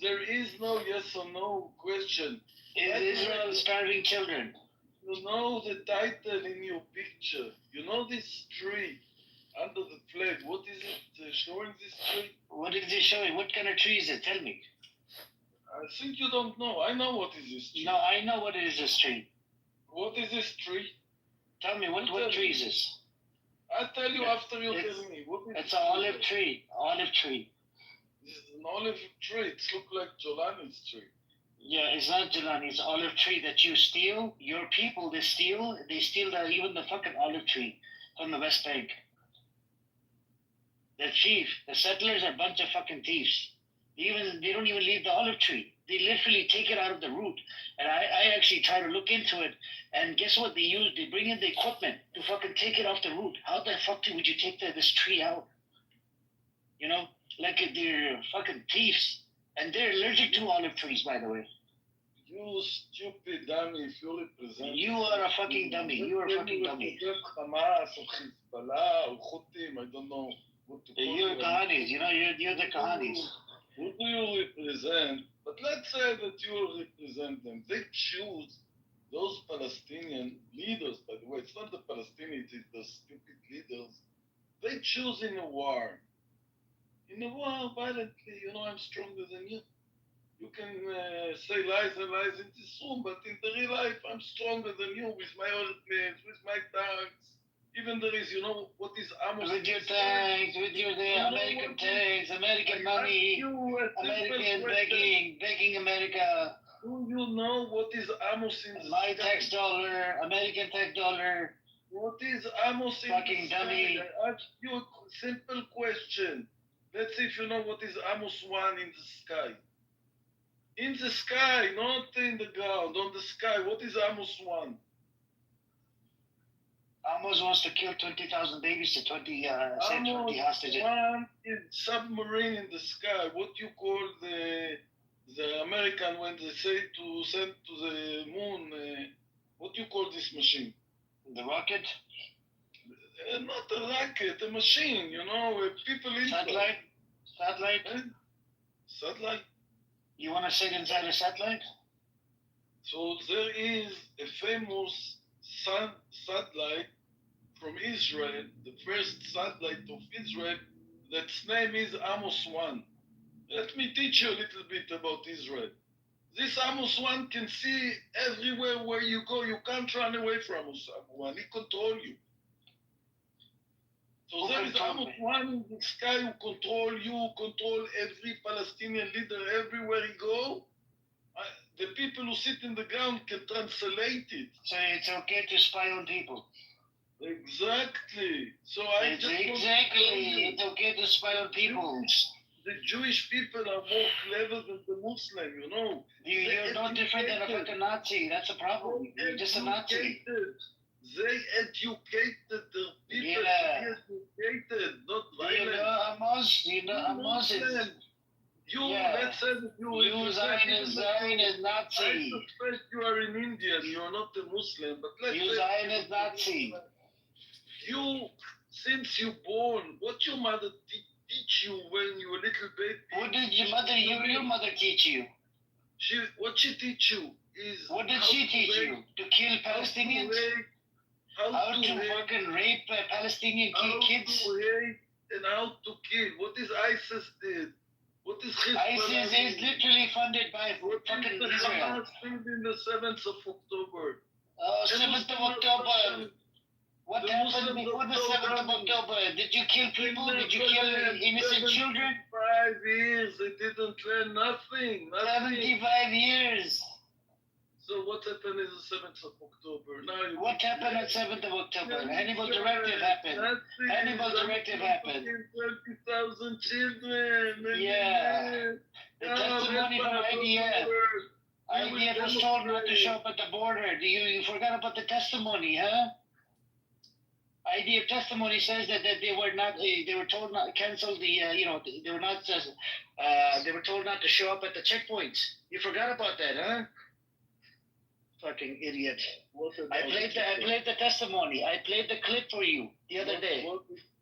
There is no yes or no question. Is Israel starving children? You know the title in your picture. You know this tree under the flag. What is it showing this tree? What is it showing? What kind of tree is it? Tell me. I think you don't know. I know what is this tree. No, I know what is this tree. What is this tree? Tell me, what tree is this? I'll tell you after you tell me. It's an olive tree. Olive tree. This is an olive tree. It looks like Jolani's tree. Yeah, it's not Jelani, it's olive tree that you steal. Your people, they steal even the fucking olive tree from the West Bank. The chief, the settlers are a bunch of fucking thieves. They don't even leave the olive tree. They literally take it out of the root. And I actually try to look into it. And guess what they use? They bring in the equipment to fucking take it off the root. How the fuck would you take this tree out? You know, like they're fucking thieves. And they're allergic to olive trees, by the way. You stupid dummy, if you represent... You are a fucking dummy. You are a fucking dummy. Hamas or Hezbollah or Houthim, I don't know what to call You're them. Kahanis. You know, you're the Kahanis. Who do you represent? But let's say that you represent them. They choose those Palestinian leaders, by the way. It's not the Palestinians, it's the stupid leaders. They choose in a war. In a war, violently, you know, I'm stronger than you. You can say lies and lies in this room, but in the real life, I'm stronger than you with my airplanes, with my tanks. Even there is, you know, what is Amos? With your tanks, with your American tanks, American money, American begging America. Do you know what is Amos in the My tax dollar, American tax dollar. What is Amos in fucking dummy? I ask you a simple question. Let's see if you know what is Amos 1 in the sky. In the sky, not in the ground, on the sky. What is Amos 1? Amos wants to kill 20,000 babies to 20 hostages. One is submarine in the sky. What you call the American when they say to send to the moon? What you call this machine? The rocket? Not a rocket, a machine. You know, people inside. Satellite. Satellite. You want to sit inside a satellite? So there is a famous satellite from Israel, the first satellite of Israel, that's name is Amos 1. Let me teach you a little bit about Israel. This Amos 1 can see everywhere where you go. You can't run away from Amos 1. He controls you. So there is Amos 1 in the sky who control you, control every Palestinian leader everywhere he go. The people who sit in the ground can translate it. So it's okay to spy on people. Exactly. So it's okay to spy on people. The Jewish people are more clever than the Muslim, you know. You're no different than a fucking Nazi. That's a problem. You're just a Nazi. They educated the people. Yeah. Educated, not violent. You know Amos is... Let's say that you Zionist Nazi. I suspect you are an Indian. You are not a Muslim, but let's say Zionist Nazi. You, since you born, what your mother teach you when you were a little baby? What did your mother teach you? What she teach you is... What did she teach you? To kill Palestinians? How to fucking rape Palestinian kids? How to rape and how to kill. What is ISIS did? What is ISIS is literally funded by fucking Israel. What in the 7th of October? 7th of October. What happened before the 7th of October? Did you kill people? Did you kill innocent children? 75 years. They didn't learn nothing. 75 years. So what happened in the 7th of October? What happened on 7th of October? Hannibal Directive happened. Hannibal Directive happened. 20,000 children. Yeah. The testimony from IDF. IDF was told not to show up at the border. You forgot about the testimony, huh? IDF testimony says that they were told not to cancel the, they were told not to show up at the checkpoints. You forgot about that, huh? Fucking idiot. I played the testimony. I played the clip for you the other day.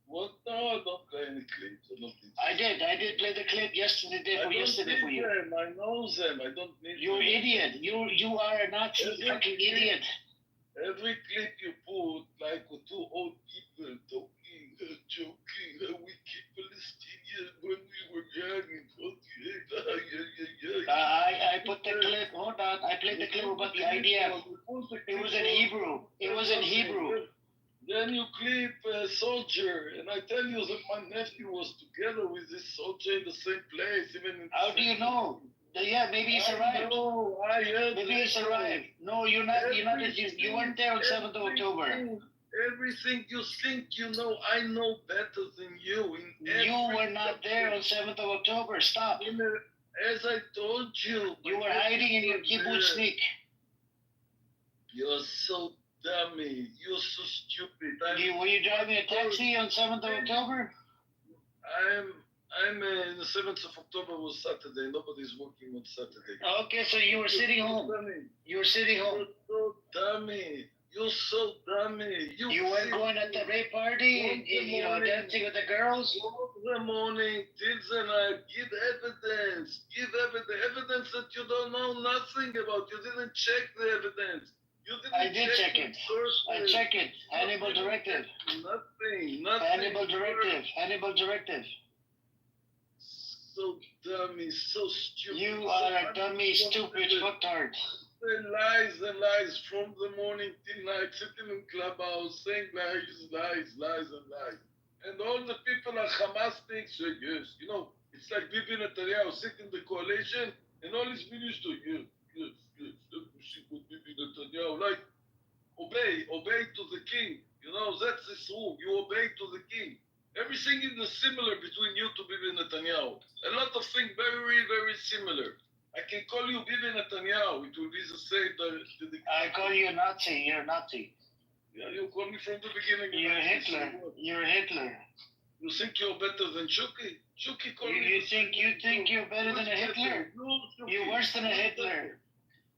What? No, I don't play any clips. I did play the clip yesterday for you. I know them. I don't need You're an idiot. You are a Nazi fucking idiot. Every clip you put, like with two old people talking, joking, how we keep Palestinians when we were young in 48. I put the clip, hold on, I played the clip about the IDF. It was in Hebrew. Then you clip a soldier, and I tell you that my nephew was together with this soldier in the same place, even in How do you know? The Yeah, maybe he's arrived. No, I heard. Maybe he's arrived. No, you're not. You weren't there on 7th of October. Everything you think you know, I know better than you. You were not there on 7th of October. Stop. As I told you. You were hiding in your kibbutznik. You're so dummy. You're so stupid. Were you driving a taxi on 7th of October? I'm the 7th of October was Saturday. Nobody's working on Saturday. Okay, so you were sitting home. You were sitting home. You're so dummy. You're so dummy. You weren't going at the rape party, dancing with the girls? All the morning, till the night, give evidence. Give evidence that you don't know nothing about. You didn't check the evidence. I did check it. I check it. Hannibal directive. Nothing. Hannibal directive. So dummy, so stupid. You are a dummy, stupid fucktard. Lies and lies from the morning till night, sitting in clubhouse, saying lies. And all the people are Hamasniks, so yes, it's like Bibi Netanyahu sitting in the coalition, and all his ministers, yes, let me see what Bibi Netanyahu, like, obey to the king, that's his rule, you obey to the king. Everything is similar between you to Bibi Netanyahu. A lot of things very, very similar. I can call you Bibi Netanyahu. It will be the same. I call you a Nazi. You're a Nazi. Yeah, you call me from the beginning. You're Hitler. You're Hitler. You think you're better than Chucky? Chucky called me. You think you're better than a Hitler? You're worse than a Hitler.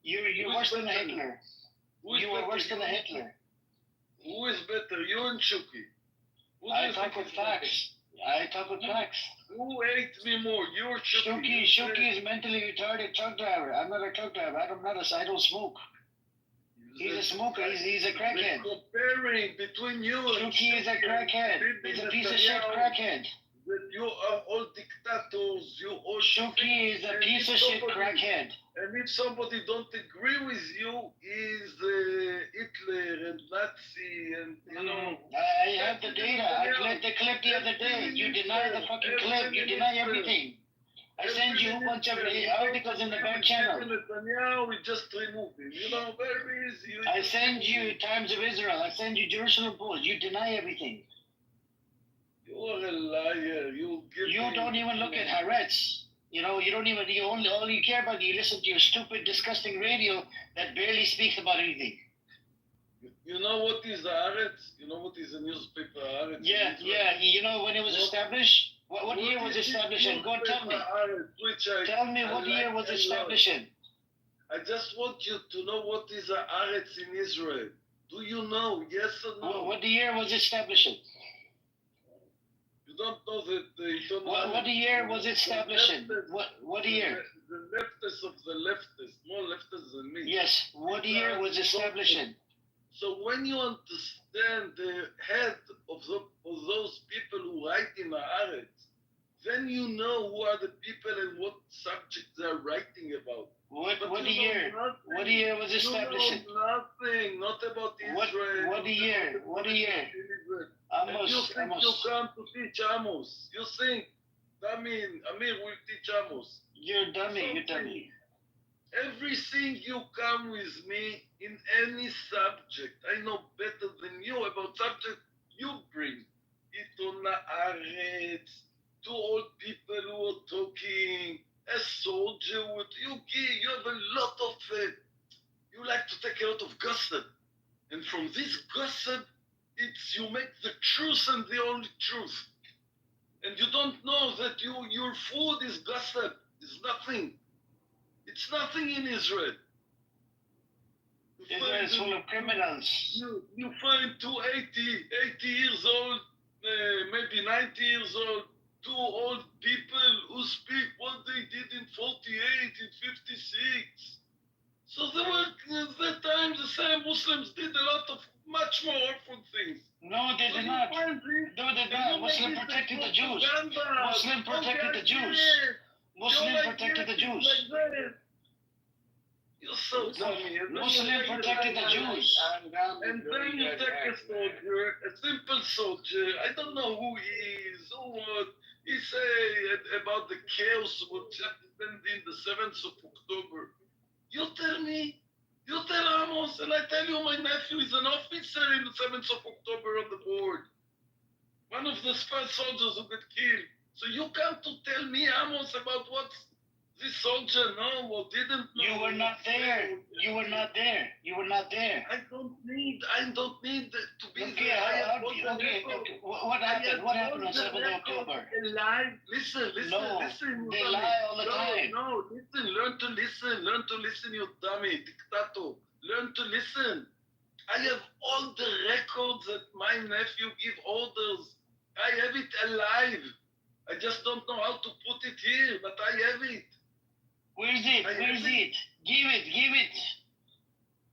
You're worse than a Hitler. You were worse than a Hitler. Who is better, you and Chucky? I talk with facts. Who hates me more, you or Chucky? Chucky is mentally retarded truck driver. I'm not a truck driver. I don't smoke. He's a smoker. He's a crackhead. Comparing between you and Chucky is a crackhead. He's a piece of shit crackhead. You are all dictators. Chucky is a piece of shit crackhead. And if somebody don't agree with you, is Hitler and Nazi and I have the data. I played the clip the other day. You deny the fucking clip. You deny everything. I send you a bunch of articles in the back channel. Netanyahu, we just remove him. Very easy. I send you Times of Israel. I send you Jerusalem Post. You deny everything. You are a liar. You don't even look at Haaretz. You don't even, all you care about, you listen to your stupid, disgusting radio that barely speaks about anything. You know what is Haaretz? You know what is a newspaper Haaretz? Yeah. You know when it was established? What year was it established in? Go tell me. Tell me what year was it established in? I just want you to know what is a Haaretz in Israel. Do you know? Yes or no? What year was it established in? You don't know that they don't know. What year was it established in? What year? The leftists of the leftists, more leftists than me. Yes, what year was it established in? So when you understand the head of those people who write in Haaretz, then you know who are the people and what subjects they are writing about. What year? What year was it established in? Nothing, not about Israel. What year? Amos. You think you come to teach Amos. You think Amir will teach Amos. You're dummy. Everything you come with me in any subject, I know better than you about subject you bring. Iton Haaretz, two old people who are talking, a soldier with you have a lot of you like to take a lot of gossip. And from this gossip, you make the truth and the only truth. And you don't know that your food is gossip. It's nothing. It's nothing in Israel. Israel is full of criminals. You find 80 years old, maybe 90 years old, two old people who speak what they did in 48, in 56. So they were, at that time, the same Muslims did a lot of much more awful things. No, they did not. No, they did not. Muslim protected the Jews. Muslim protected the Jews. Muslim protected the Jews. You're so dummy. Muslim protected the Jews. And then you take a soldier, a simple soldier, I don't know who he is, or what, He say about the chaos what happened in the 7th of October. You tell me, you tell Amos, and I tell you my nephew is an officer in the 7th of October on the board. One of the first soldiers who got killed. So you come to tell me, Amos, about what this soldier know or didn't know. You were not there. You were not there. You were not there. I don't need to be Okay, there. okay. What happened? What happened on 7th of October? They lie. Listen, No, listen. they lie all the time. No, listen, learn to listen, you dummy, dictator. Learn to listen. I have all the records that my nephew give orders. I have it alive. I just don't know how to put it here, but I have it. Where is it? Where is it? Give it.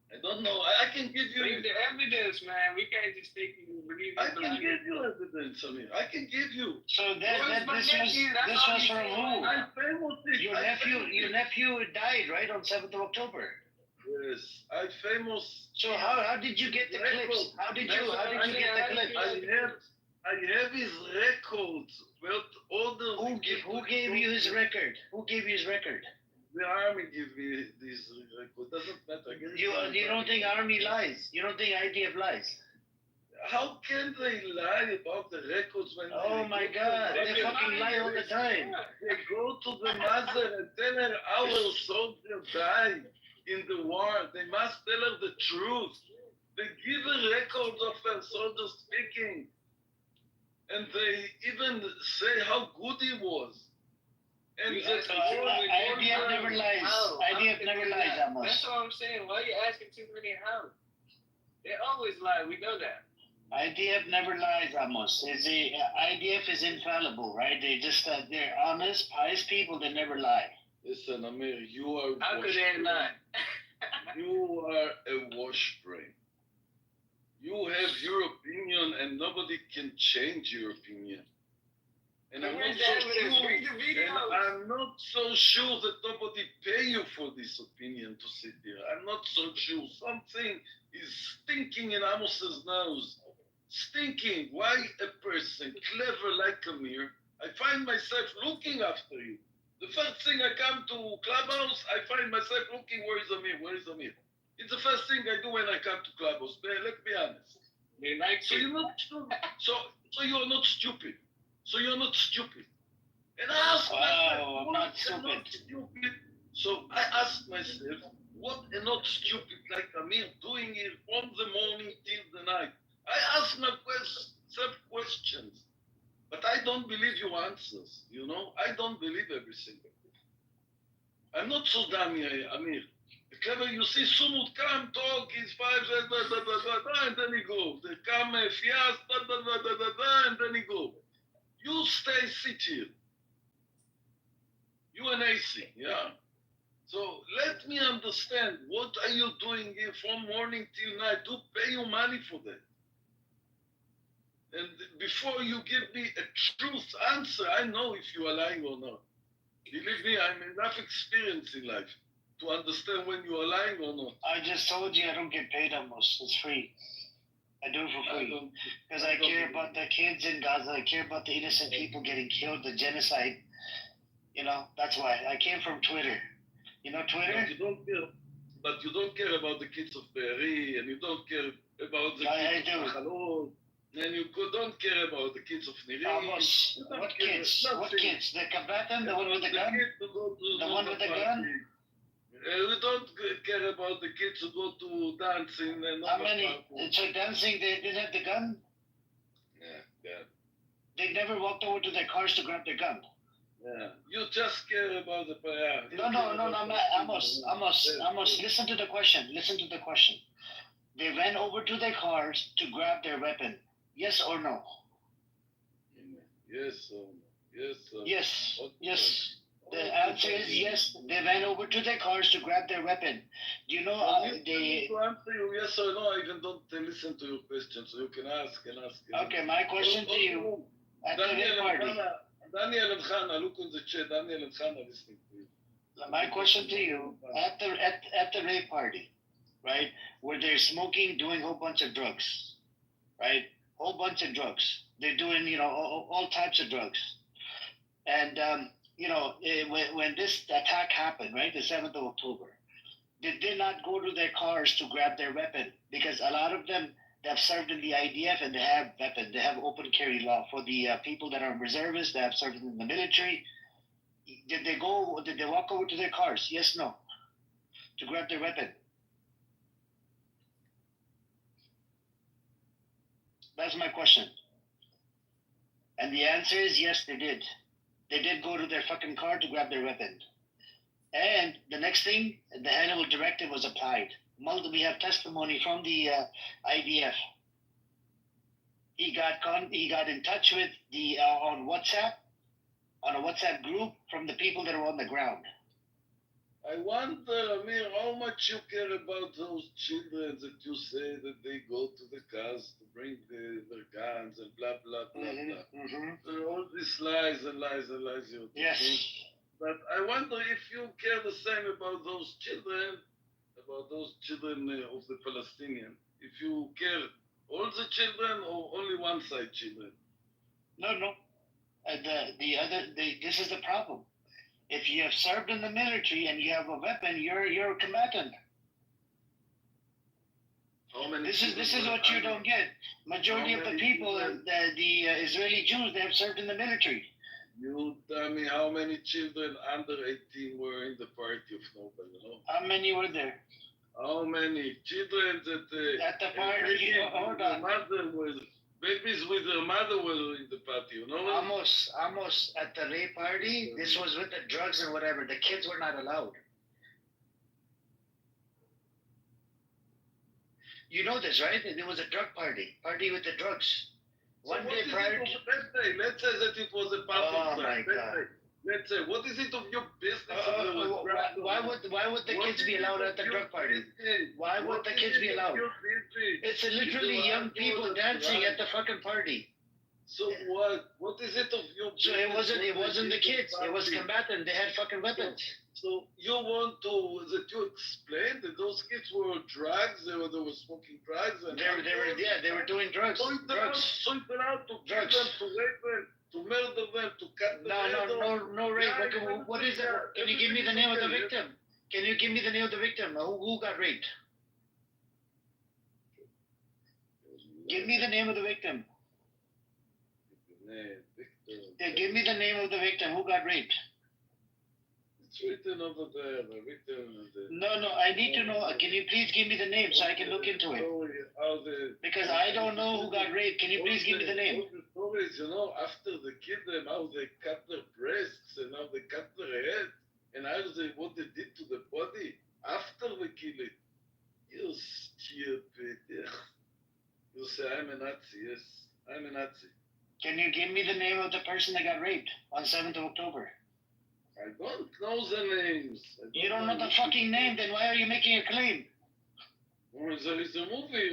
I don't know. I can give you. Bring the evidence, man. We can't just take you and believe I can give you evidence, Amir. I can give you. So this was from who? I'm famous. Your nephew died, right, on 7th of October. Yes, I'm famous. So how did you get the clips? How did you get the clips? I have his records. Well, all the Who gave you his record? Who gave you his record? The army give me this record. Doesn't matter. You don't think army lies? You don't think IDF lies? How can they lie about the records when Oh my God, they fucking lie all the time. They go to the mother and tell her our soldier died in the war. They must tell her the truth. They give a record of her soldier speaking. And they even say how good he was. And IDF never lies. IDF never lies, Amos. That's what I'm saying. Why are you asking too many how? They always lie. We know that. IDF never lies, Amos. IDF is infallible, right? They're honest, pious people. They never lie. Listen, Amir, you are. How could they lie? You are a wash brain. You have your opinion, and nobody can change your opinion. And I'm not so sure that nobody pay you for this opinion to sit here. I'm not so sure. Something is stinking in Amos's nose. Stinking. Why a person clever like Amir? I find myself looking after you. The first thing I come to Clubhouse, I find myself looking, where is Amir? Where is Amir? It's the first thing I do when I come to Clubhouse. Let's be honest. They like so you're not stupid. So you're not stupid. So you're not stupid. And I ask myself, I'm not stupid. So I ask myself, what a not stupid like Amir doing here from the morning till the night? I ask myself questions, but I don't believe your answers. You know, I don't believe everything. I'm not so dumb, Amir. Clever, you see, Sumut come, talk, he's 5, and then he go. They come, Fias, and then he go. You sit here. You and AC, yeah? So let me understand, what are you doing here from morning till night? Do pay you money for that. And before you give me a truth answer, I know if you are lying or not. Believe me, I'm enough experience in life to understand when you are lying or not. I just told you I don't get paid almost. It's free. I do it for free. Because I care about the kids in Gaza. I care about the innocent people getting killed, the genocide. You know, that's why. I came from Twitter. You know Twitter? But you don't care about the kids of Be'eri, and you don't care about the kids of Halol, and you don't care about the kids of Niri. What kids? What kids? The combatant? The one with the gun? The one with the gun? We don't care about the kids who go to dancing. And how many? So dancing, they didn't have the gun? Yeah. They never walked over to their cars to grab their gun. Yeah. You just care about the... No, Amos, listen to the question. Listen to the question. They ran over to their cars to grab their weapon. Yes or no? Yes or no? Yes. The answer is yes. They ran over to their cars to grab their weapon. Do you know they... To answer you yes or no, I even don't listen to your question, so you can ask and ask. Okay, my question to you. At the rape party. Daniel and Hannah, look on the chat. Daniel and Hannah listening to you. My question to you, at the rape party, right, where they're smoking, doing a whole bunch of drugs, right? Whole bunch of drugs. They're doing, all types of drugs. And when this attack happened, right, the 7th of October, they did not go to their cars to grab their weapon because a lot of them they have served in the IDF and they have weapons. They have open carry law for the people that are reservists that have served in the military. Did they go? Did they walk over to their cars? Yes, no, to grab their weapon. That's my question. And the answer is yes, they did. They did go to their fucking car to grab their weapon. And the next thing, the Hannibal directive was applied. We have testimony from the IDF. He got in touch with the on a WhatsApp group from the people that were on the ground. I wonder, Amir, how much you care about those children that you say that they go to the cars to bring their guns and blah, blah, blah, blah. All these lies and lies and lies you're talking. Yes. But I wonder if you care the same about those children of the Palestinian. If you care all the children or only one side children? No. This is the problem. If you have served in the military and you have a weapon, you're a combatant. This is what you don't get. Majority of the people, the Israeli Jews, they have served in the military. You tell me how many children under 18 were in the party of Nobel, no? How many were there? How many children that at the party? Hold on. Babies with their mother were in the party, you know? Almost at the rape party, this was with the drugs and whatever. The kids were not allowed. You know this, right? It was a drug party with the drugs. One day prior to... Let's say that it was a party. Oh my God. Let's say, what is it of your business? Why would the kids be allowed at the drug party? Why would the kids be allowed? It's literally young people dancing at the fucking party. So what? What is it of your business? So it wasn't the kids. It was combatant. They had fucking weapons. So you want that you explain that those kids were drugs? They were smoking drugs. And they were doing drugs. So they're out to kill them, to rape them, to murder them, to cut them. No rape. What is it? Can you give me the name of the victim? Can you give me the name of the victim? Who got raped? Give me the name of the victim. Give me the name of the victim. Who got raped? It's written over there. No, I need to know. Can you please give me the name so I can look into it? Because I don't know who got raped. Can you please give me the name? The stories, after they killed them, how they cut their breasts and how they cut their head and what they did to the body after they kill it. You stupid. You say, I'm a Nazi. Yes, I'm a Nazi. Can you give me the name of the person that got raped on 7th of October? I don't know the names. You don't know the fucking name, then why are you making a claim? Well, there is a movie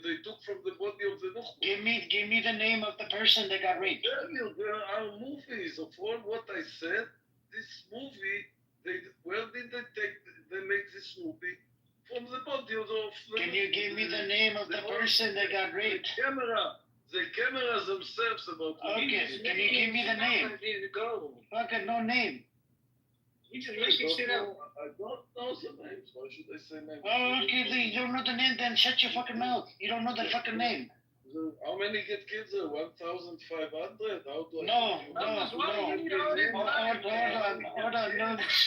they took from the body of the Nukhba. Give me the name of the person that got raped. I tell you, there are movies of all what I said. This movie, where did they make this movie? From the body of the... Can you give me the name of the person that got raped? The cameras themselves about... Okay, can you give me the name? Fucking no name. You just making shit up. I don't know the names. Why should I say names? Oh, okay, you don't know the name, then shut your fucking mouth. You don't know the fucking name. How many get killed there? 1,500? How do I... No.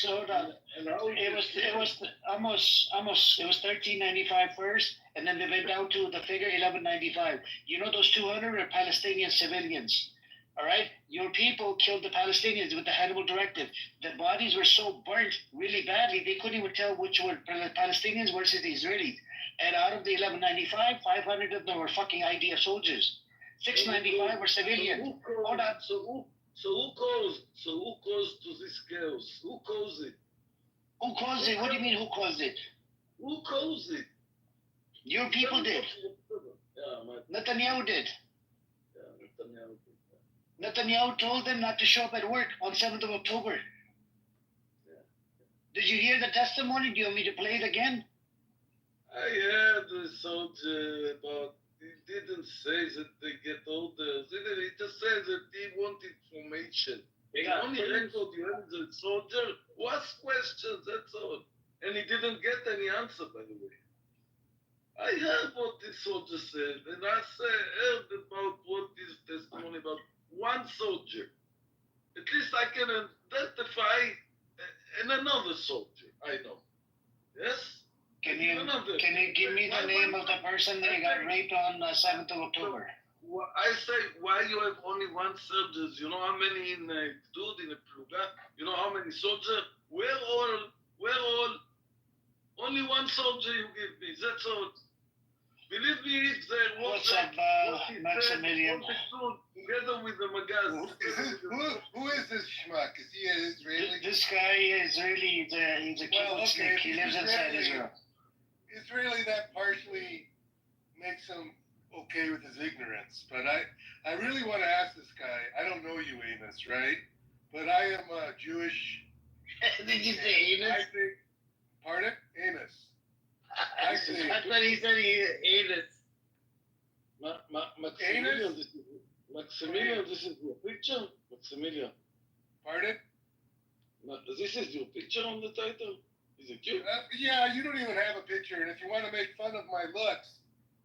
Hold on. It was almost, it was 1395 first, and then they went down to the figure 1195. You know those 200 are Palestinian civilians. All right? Your people killed the Palestinians with the Hannibal directive. The bodies were so burnt really badly, they couldn't even tell which were Palestinians versus the Israelis. And out of the 1195, 500 of them were fucking IDF soldiers. 695 were civilians. Hold on. So who caused to this chaos? Who caused it? Who caused it? What do you mean who caused it? Who caused it? Your people did. Netanyahu did. Netanyahu told them not to show up at work on 7th of October. Did you hear the testimony? Do you want me to play it again? I heard the soldier about, he didn't say that they get orders. He just said that he want information. The only record you have is a soldier who asked questions, that's all. And he didn't get any answer, by the way. I heard what the soldier said, and I heard about what is testimony about one soldier. At least I can identify another soldier I know. Yes? Can you give me the name of the person that got raped on 7th of October? I say, why you have only one soldier? You know how many in Gdud, in a Pluga? You know how many soldiers? We're all, only one soldier you give me, that's all. Believe me, if there was What's up, Maximilian? Together with the Magaz. Who is this schmuck? Is he an Israeli? This guy is Israeli. He's a kibbutz snake. He lives inside Israel. Israeli, that partially makes him okay with his ignorance. But I really want to ask this guy. I don't know you, Amos, right? But I am Jewish. Did you say Amos? I think. Pardon? Amos. I thought he said Amos. Maximilian, this is your picture? Maximilian. Pardon? This is your picture on the title? Is it cute? Yeah, you don't even have a picture, and if you want to make fun of my looks,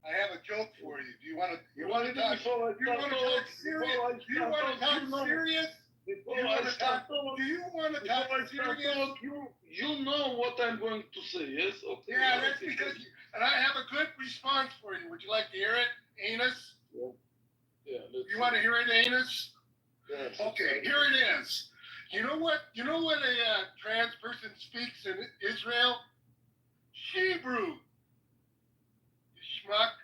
I have a joke for you. Do you want to talk? Do you want to talk serious? Do you want to talk serious? You know what I'm going to say, yes? Okay. Yeah, that's because and I have a good response for you. Would you like to hear it, Anus? Yeah. You want to hear it, Anus? Yes. Okay, here it is. You know what a trans person speaks in Israel? Hebrew. You schmuck.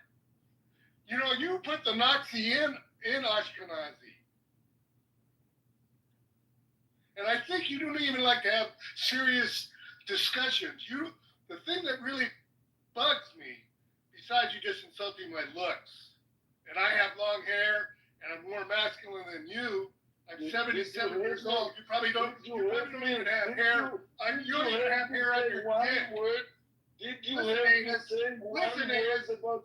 You know, you put the Nazi in Ashkenazi. And I think you don't even like to have serious discussions. The thing that really bugs me, besides you just insulting my looks, and I have long hair, and I'm more masculine than you. I'm 77 years old. You probably don't even have hair. You don't even have hair on your dick. Did you listen, Angus, do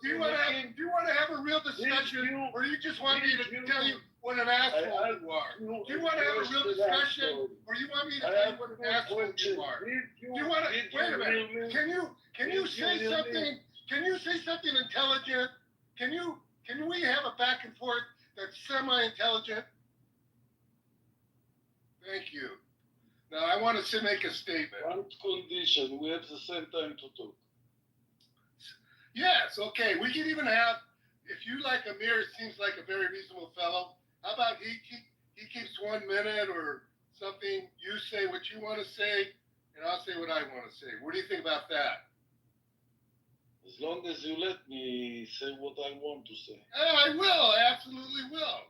you want to have a real discussion, or do you just want me to tell you what an asshole you are? Do you want to have a real discussion, or you want me to tell you what an asshole you are? Do you want to wait a minute? Can you say something? Can you say something intelligent? Can we have a back and forth that's semi-intelligent? Thank you. Now, I want to make a statement. One condition, we have the same time to talk. Yes, okay. We can even have, if you like Amir, seems like a very reasonable fellow. How about he keeps 1 minute or something, you say what you want to say, and I'll say what I want to say. What do you think about that? As long as you let me say what I want to say. I will, I absolutely will.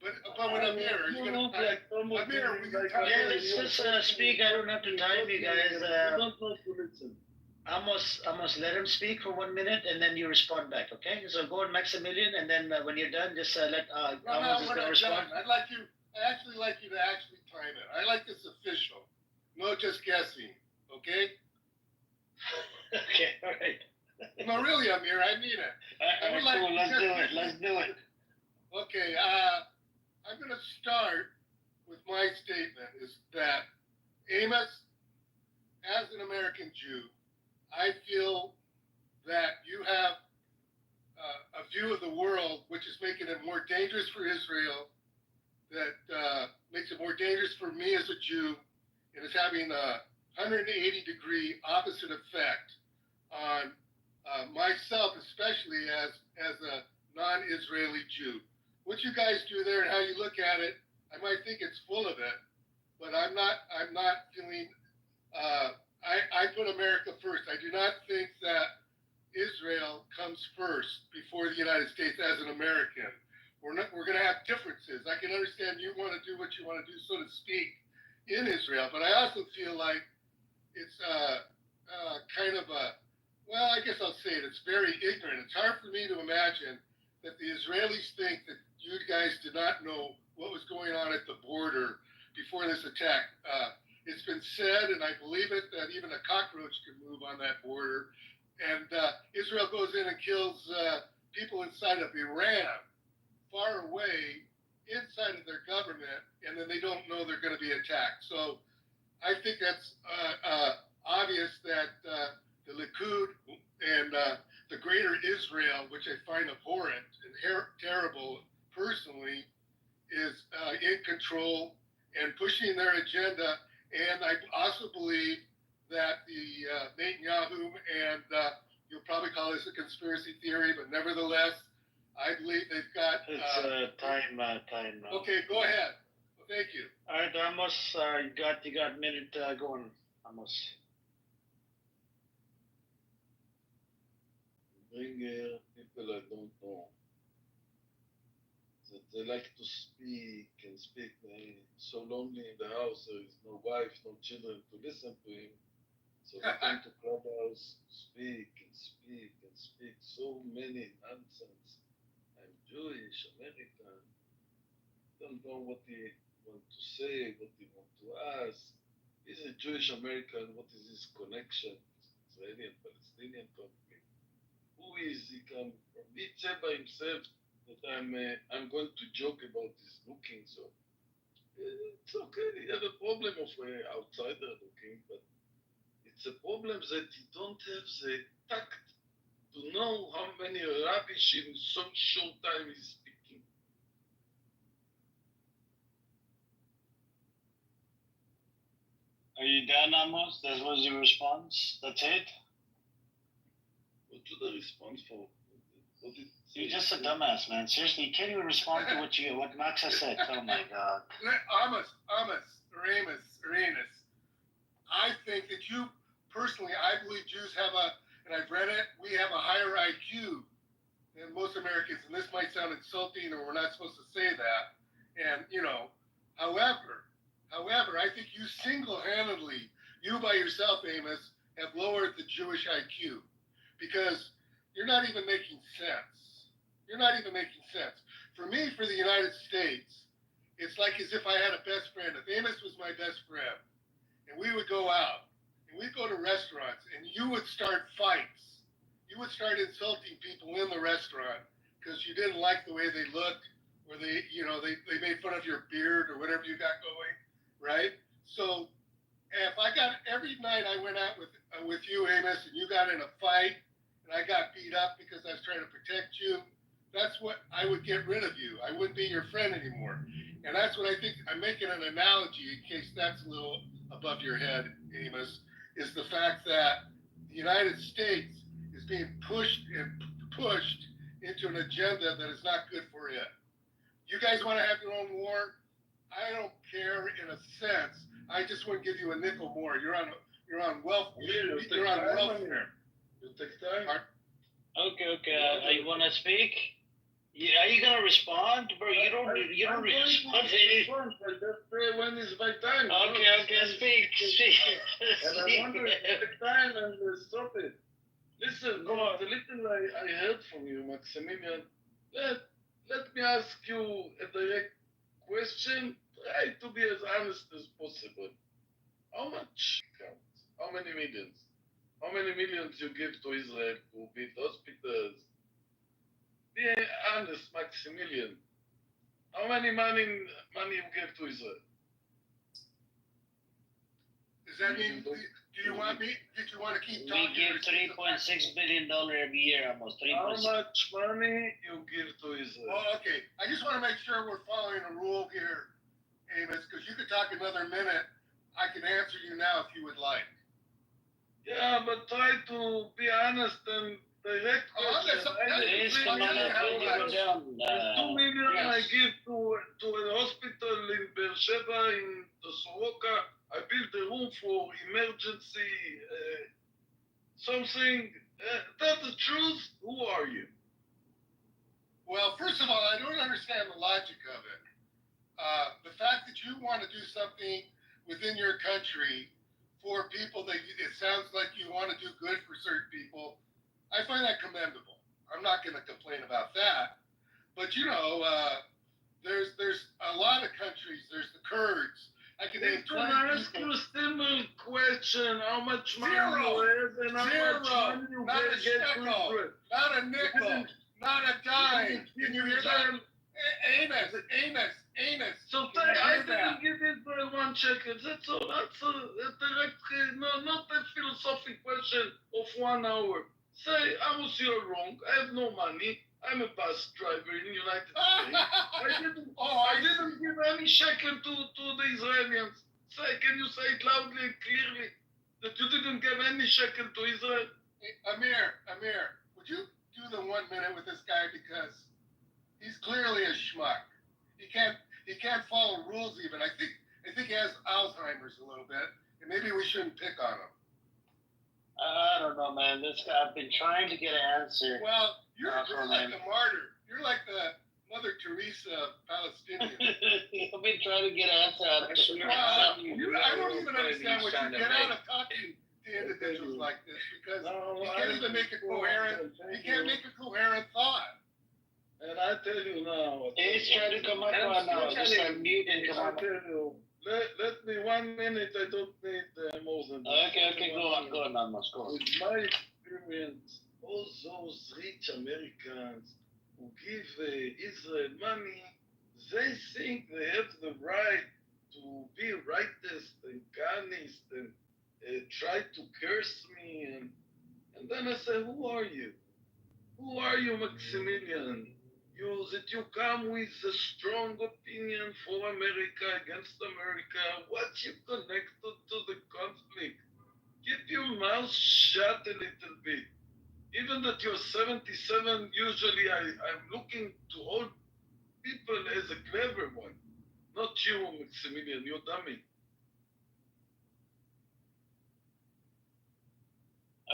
But with Amir, are you going to... Amir, will you talk? Yeah, let's just speak. I don't have to time you guys. Amos, let him speak for 1 minute, and then you respond back, okay? So go on Maximilian, and then when you're done, just let Amos respond. I actually like you to actually time it. I like this official. No just guessing, okay? Okay, all right. No, really, Amir, I mean it. Cool, let's do it. Okay, I'm going to start with my statement is that Amos, as an American Jew, I feel that you have a view of the world which is making it more dangerous for Israel, that makes it more dangerous for me as a Jew, and is having a 180-degree opposite effect on myself, especially as a non-Israeli Jew. What you guys do there and how you look at it, I might think it's full of it, but I'm not feeling, I put America first. I do not think that Israel comes first before the United States as an American. We're going to have differences. I can understand you want to do what you want to do, so to speak, in Israel, but I also feel like it's kind of I guess I'll say it, it's very ignorant. It's hard for me to imagine that the Israelis think that you guys did not know what was going on at the border before this attack. It's been said, and I believe it, that even a cockroach can move on that border. And Israel goes in and kills people inside of Iran, far away inside of their government, and then they don't know they're going to be attacked. So I think that's obvious that the Likud and the Greater Israel, which I find abhorrent and terrible personally, is in control and pushing their agenda. And I also believe that the Netanyahu and you'll probably call this a conspiracy theory, but nevertheless, I believe they've got. It's time. Okay, go ahead. Well, thank you. All right, Amos, you got a minute going, Amos. Bring people I don't know. That they like to speak and speak. They're so lonely in the house. There is no wife, no children to listen to him. So they come to clubhouse, speak and speak and speak. So many nonsense. I'm Jewish, American. Don't know what he want to say, what he want to ask. He's a Jewish American. What is his connection? Israeli and Palestinian conflict. Who is he come from? He said by himself that I'm going to joke about his looking. So it's okay. He have a problem of outsider looking, but it's a problem that he don't have the tact to know how many rubbish in so short time he's speaking. Are you done, Amos? That was your response? That's it? What should I respond for? You're just a dumbass, man. Seriously, you can't even respond to what Max has said. Oh my God. Amos, Uranus. I think that you personally, I believe Jews have and I've read it, we have a higher IQ than most Americans, and this might sound insulting, or we're not supposed to say that. And however, I think you single-handedly, you by yourself, Amos, have lowered the Jewish IQ because you're not even making sense. For me, for the United States, it's like as if I had a best friend. If Amos was my best friend, and we would go out, and we'd go to restaurants, and you would start fights. You would start insulting people in the restaurant because you didn't like the way they looked, or they made fun of your beard or whatever you got going, right? So if I got every night I went out with you, Amos, and you got in a fight, and I got beat up because I was trying to protect you, that's what I would get rid of you. I wouldn't be your friend anymore. And that's what I think. I'm making an analogy in case that's a little above your head, Amos, is the fact that the United States is being pushed into an agenda that is not good for it. You guys want to have your own war? I don't care in a sense. I just want to give you a nickel more. You're on welfare. You're on welfare. You take time. Okay. You want to speak? Yeah, are you gonna respond, bro? You don't respond to anything. When is my time? Okay, speak. And I want to take time and stop it. Listen, the little I heard from you, Maximilian, let me ask you a direct question. Try to be as honest as possible. How much counts? How many millions? How many millions you give to Israel to build hospitals? Be honest, Maximilian. How many money you give to Israel? Does that mean, did you want to keep talking? We give $3.6 billion every year, almost 3%. How much money you give to Israel? Oh, okay. I just want to make sure we're following a rule here, Amos, because you could talk another minute. I can answer you now if you would like. Yeah, but try to be honest and direct. Please come on and go down. 2 million I give to a hospital in Beersheba, in the Soroka. I built a room for emergency something. That's the truth. Who are you? Well, first of all, I don't understand the logic of it. The fact that you want to do something within your country for people that it sounds like you want to do good for certain people, I find that commendable. I'm not going to complain about that. But there's a lot of countries. There's the Kurds. I can name 20 ask you a simple question. How much money Zero. you have and how much money you Not a get to shekel. Israel? Not a nickel. Not a dime. Can you hear that? Amos. So I didn't give Israel 1 shekel. That's all. That's a direct, not a philosophical question of 1 hour. Say, Amos, you're wrong. I have no money. I'm a bus driver in the United States. I didn't give any shekel to the Israelis. Say, can you say it loudly and clearly that you didn't give any shekel to Israel? Hey, Amir, would you do the 1 minute with this guy, because he's clearly a schmuck. He can't follow rules even. I think he has Alzheimer's a little bit, and maybe we shouldn't pick on him. I don't know, man. This guy, I've been trying to get an answer. Well, you're like a martyr. You're like the Mother Teresa of Palestinians. I've been trying to get an answer out of him. I don't even understand what you get out of talking to individuals like this, because you can't even make a coherent. You can't make a coherent thought. And I tell you now. He's trying to come up on now. Just unmute and come on. Let me 1 minute. I don't need more than that. Okay, go on, Amos, go on. With my experience, all those rich Americans who give Israel money, they think they have the right to be rightist and Zionist and try to curse me. And then I say, who are you? Who are you, Maximilian? That you come with a strong opinion for America, against America. What you connected to the conflict? Keep your mouth shut a little bit. Even that you're 77, usually I'm looking to all people as a clever one. Not you, Maximilian, you dummy.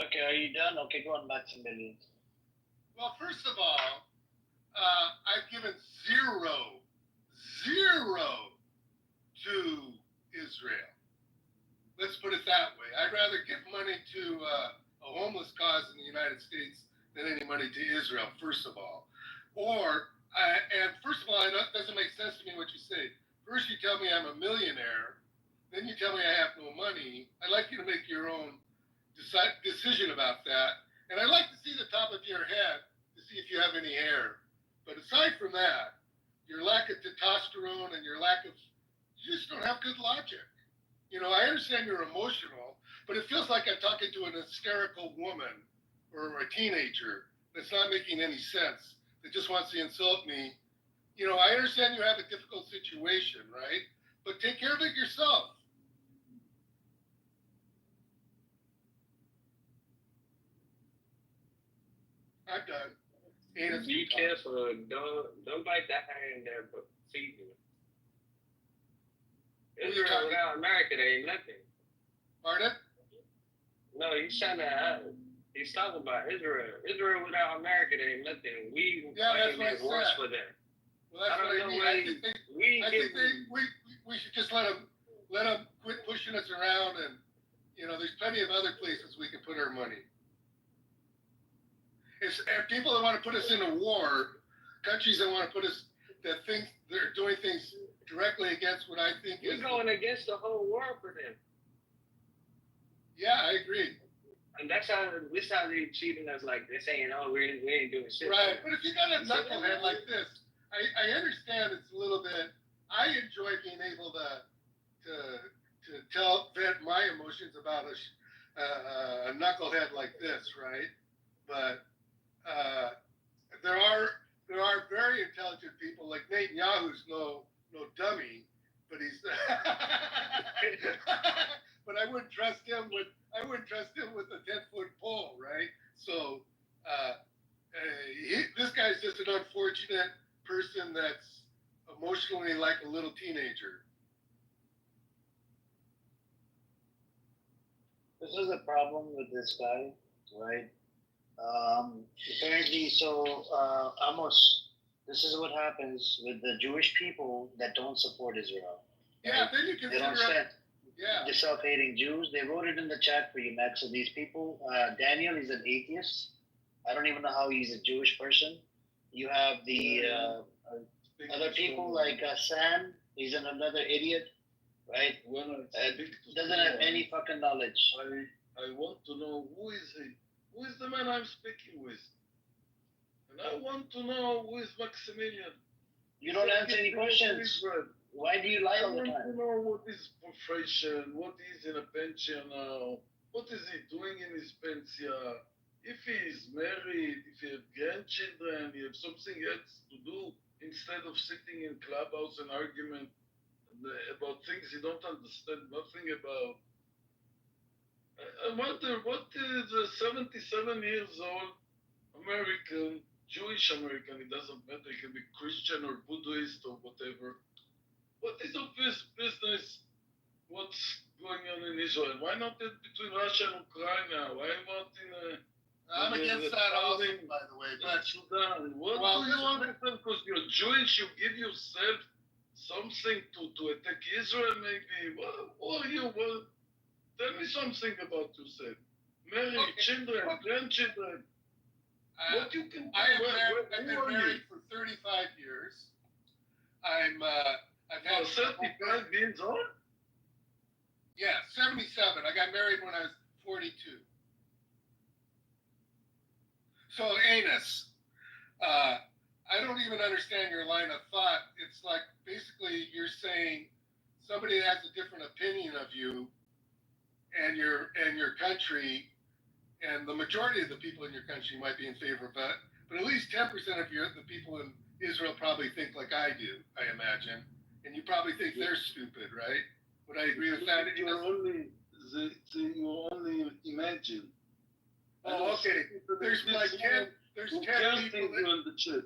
Okay, are you done? Okay, go on, Maximilian. Well, first of all, I've given zero to Israel. Let's put it that way. I'd rather give money to a homeless cause in the United States than any money to Israel, first of all. And first of all, it doesn't make sense to me what you say. First you tell me I'm a millionaire, then you tell me I have no money. I'd like you to make your own decision about that. And I'd like to see the top of your head to see if you have any hair. But aside from that, your lack of testosterone and your lack of, you just don't have good logic. You know, I understand you're emotional, but it feels like I'm talking to an hysterical woman or a teenager that's not making any sense, that just wants to insult me. You know, I understand you have a difficult situation, right? But take care of it yourself. I'm done. Be careful. Don't bite that hand there, but feed me. Israel without America, they ain't nothing. Pardon? No, he's talking about Israel. Israel without America, they ain't nothing. We that's what I worse said. for them. Well, that's what I mean. I think we should just let them quit pushing us around, and you know, there's plenty of other places we can put our money. If people that want to put us in a war, countries that want to put us, that think they're doing things directly against what I think We're going against the whole world for them. Yeah, I agree. And that's how they're treating us, like they're saying, oh, we ain't doing shit. Right, but if you got a knucklehead like this, I understand it's a little bit, I enjoy being able to vent my emotions about a knucklehead like this, right? But there are very intelligent people, like Netanyahu's no dummy, but he's but I wouldn't trust him with a 10-foot pole, right? So this guy's just an unfortunate person that's emotionally like a little teenager. This is a problem with this guy, right? Apparently, Amos, this is what happens with the Jewish people that don't support Israel. Yeah, right? Then you consider they don't stand. Yeah. The self-hating Jews. They wrote it in the chat for you, Max. So these people, Daniel is an atheist. I don't even know how he's a Jewish person. You have the other people like Sam. He's another idiot, right? Doesn't have any fucking knowledge. I want to know who is he. Who is the man I'm speaking with? And I want to know who is Maximilian. You don't answer any questions. Why do you lie all the I want time? to know what is profession, what is in a pension now, what is he doing in his pension, if he is married, if he has grandchildren, he has something else to do instead of sitting in clubhouse and argument about things he don't understand nothing about. I wonder what is a 77 years old American, Jewish American, it doesn't matter, it can be Christian or Buddhist or whatever. What is of his business? What's going on in Israel? Why not between Russia and Ukraine? Why not in I'm against that also, by the way. But Sudan? What well, do you understand? Because you're Jewish, you give yourself something to attack Israel, maybe. Who are you? Well, tell me something about yourself. Married, children, grandchildren. What you can do? I've been married for 35 years. I've had 35 years old? Yeah, 77. I got married when I was 42. So, Anus, I don't even understand your line of thought. It's like basically you're saying somebody has a different opinion of you and your country, and the majority of the people in your country might be in favor of that, but at least 10% of the people in Israel probably think like I do, I imagine, and you probably think they're stupid, right? Would I agree with that? You only imagine. Oh, okay. There's like 10. There's 10 people you in the chat.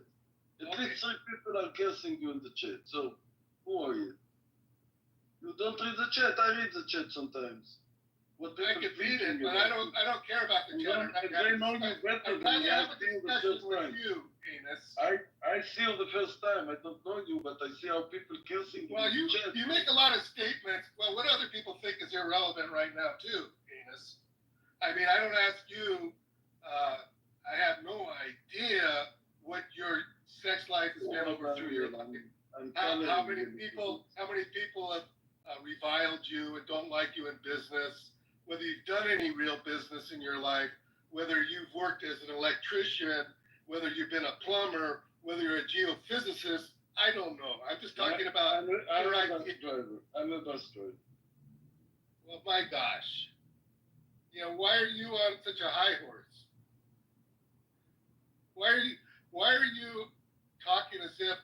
At least 3 people are cursing you in the chat. So, who are you? You don't read the chat. I read the chat sometimes. What I can read it, but I don't care about the chat. They know you better than me. I see you the first time. I see you the first time. I don't know you, but I see how people cursing you. Well, you make a lot of statements. Well, what other people think is irrelevant right now, too, Enos. I mean, I don't ask you. I have no idea what your sex life has been over through your life. How many people have reviled you and don't like you in business? Whether you've done any real business in your life, whether you've worked as an electrician, whether you've been a plumber, whether you're a geophysicist, I don't know. I'm just talking about your idea. I'm a bus driver. Well, my gosh. You know, why are you on such a high horse? Why are you talking as if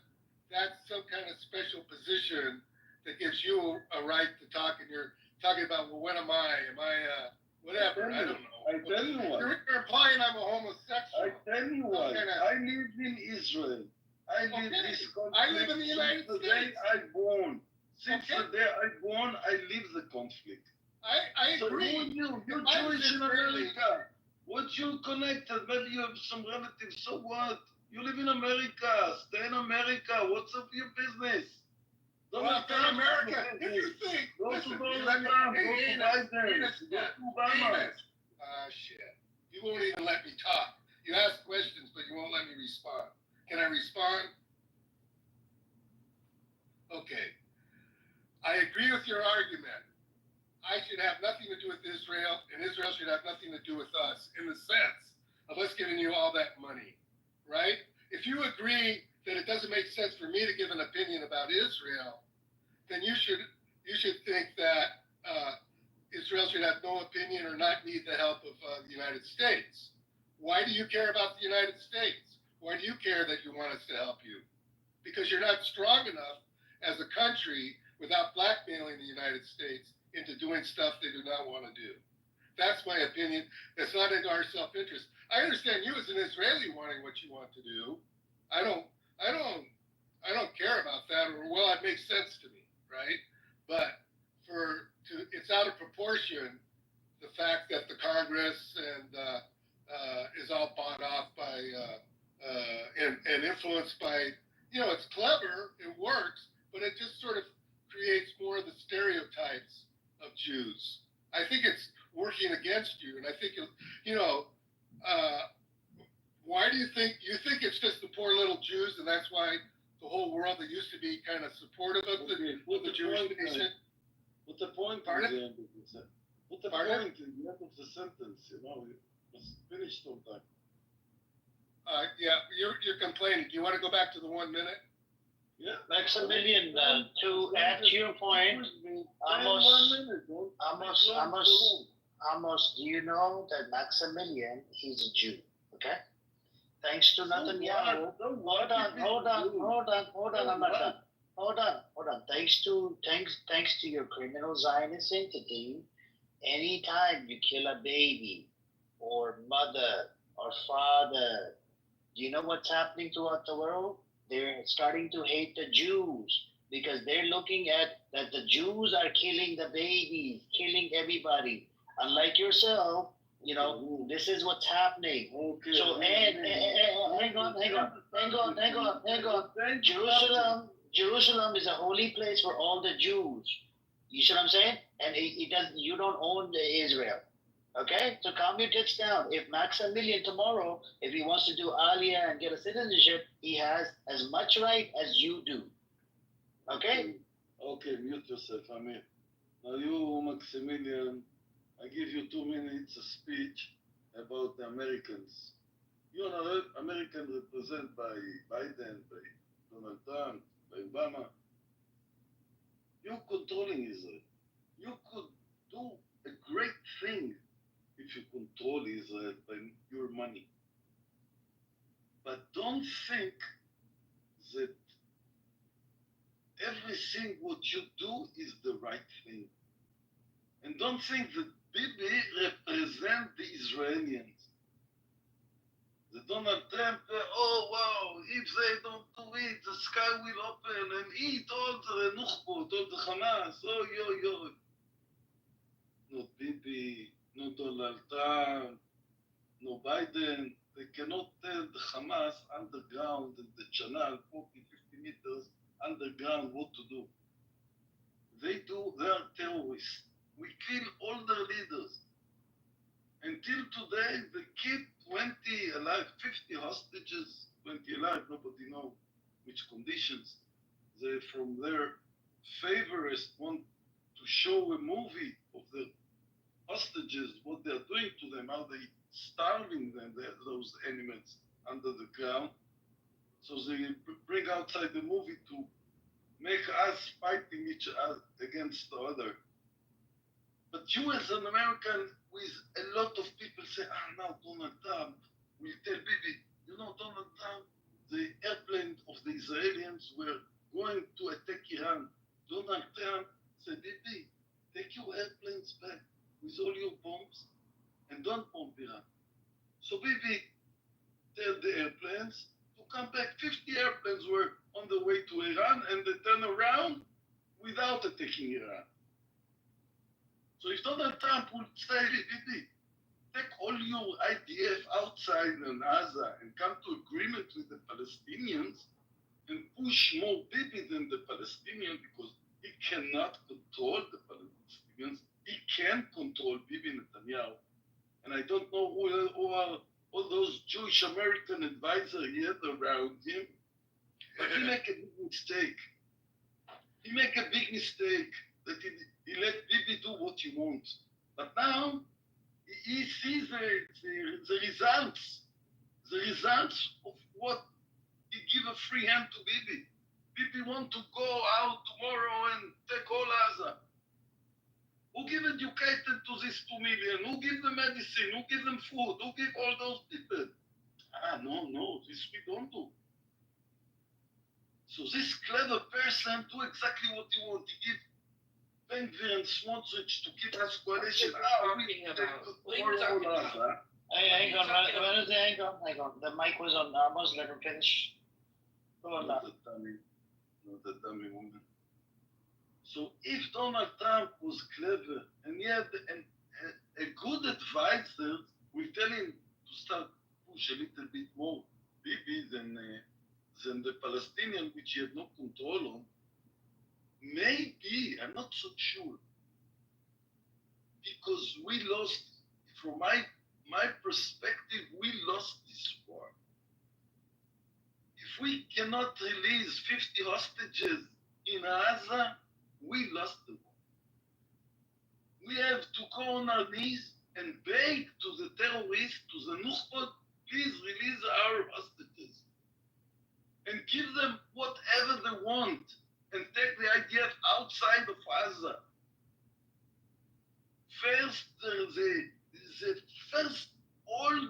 that's some kind of special position that gives you a right to talk, and you're talking about, well, what am I? Am I whatever? I don't know. I tell you what. You're implying I'm a homosexual. I tell you what. I live in Israel. I live in this country. I live in the United States. Since the day I born. Since the day I born, I live the conflict. I agree. So you're Jewish in America. What you connected? Maybe you have some relatives. So what? You live in America. Stay in America. What's up your business? Well, in America, if you think, listen, go to Biden, shit. You won't even let me talk. You ask questions, but you won't let me respond. Can I respond? Okay. I agree with your argument. I should have nothing to do with Israel, and Israel should have nothing to do with us, in the sense of us giving you all that money, right? If you agree that it doesn't make sense for me to give an opinion about Israel, then you should think that Israel should have no opinion or not need the help of the United States. Why do you care about the United States? Why do you care that you want us to help you? Because you're not strong enough as a country without blackmailing the United States into doing stuff they do not want to do. That's my opinion. That's not in our self-interest. I understand you as an Israeli wanting what you want to do. I don't care about that, or well, it makes sense to me, right? But it's out of proportion the fact that the Congress and is all bought off by and influenced by, it's clever, it works, but it just sort of creates more of the stereotypes of Jews. I think it's working against you, and I think why do you think it's just the poor little Jews, and that's why the whole world that used to be kind of supportive of the Jewish nation? What's the point? Pardon? What's the point in the end of the sentence? It's finished sometime. Yeah, you're complaining. Do you want to go back to the 1 minute? Yeah. Maximilian, to add to your point, Amos, do you know that Maximilian, he's a Jew, okay? Thanks to Netanyahu. Hold on, I'm not done. Hold on. Thanks to your criminal Zionist entity, anytime you kill a baby or mother or father, do you know what's happening throughout the world? They're starting to hate the Jews because they're looking at that the Jews are killing the babies, killing everybody. Unlike yourself, this is what's happening. Okay. So, and hang on. Jerusalem is a holy place for all the Jews. You see what I'm saying? And it does. You don't own Israel. Okay, so calm your tits down. If Maximilian tomorrow, if he wants to do Aliyah and get a citizenship, he has as much right as you do. Okay? Okay, mute yourself, Amir. Now you, Maximilian, I give you 2 minutes of speech about the Americans. You are American represented by Biden, by Donald Trump, by Obama. You're controlling Israel. You could do a great thing if you control Israel by your money. But don't think that everything what you do is the right thing. And don't think that Bibi represents the Israelis. The Donald Trump, oh wow, if they don't do it, the sky will open and eat all the Nukhbot, all the Hamas, oh yo. No Bibi, no Donald Trump, no Biden. They cannot tell the Hamas underground in the channel, 40, 50 meters underground what to do. They are terrorists. We kill all their leaders. Until today, they keep 20 alive, 50 hostages, 20 alive, nobody knows which conditions. They, from their favorites, want to show a movie of the hostages, what they are doing to them, how they starving them, those animals under the ground. So they bring outside the movie to make us fighting each other against the other. But you as an American, with a lot of people say, now Donald Trump will tell Bibi, Donald Trump, the airplane of the Israelis were going to attack Iran. Donald Trump said, Bibi, take your airplanes back with all your bombs and don't bomb Iran. So Bibi tell the airplanes to come back. 50 airplanes were on the way to Iran and they turn around without attacking Iran. So if Donald Trump would say, Bibi, take all your IDF outside in Gaza and come to agreement with the Palestinians and push more Bibi than the Palestinians because he cannot control the Palestinians. He can control Bibi Netanyahu. And I don't know who are all those Jewish American advisors he had around him, but he make a big mistake. He make a big mistake that he let Bibi do what he wants. But now he sees the results of what he give a free hand to Bibi. Bibi want to go out tomorrow and take all Gaza. Who give education to these 2 million? Who give them medicine? Who give them food? Who give all those people? No, this we don't do. So this clever person do exactly what he want. He give Ben-Gvir and Smotrich to keep us coalition. Hang on. The mic was on Amos, let him finish. Go on, Not the dummy woman. So if Donald Trump was clever and he had a good advisor, we tell him to start push a little bit more Bibi than the Palestinian, which he had no control on. Maybe, I'm not so sure, because we lost, from my perspective, we lost this war. If we cannot release 50 hostages in Gaza, we lost the war. We have to go on our knees and beg to the terrorists, to the Nukhbot, please release our hostages. and give them whatever they want and take the IDF outside of Gaza. First, the first all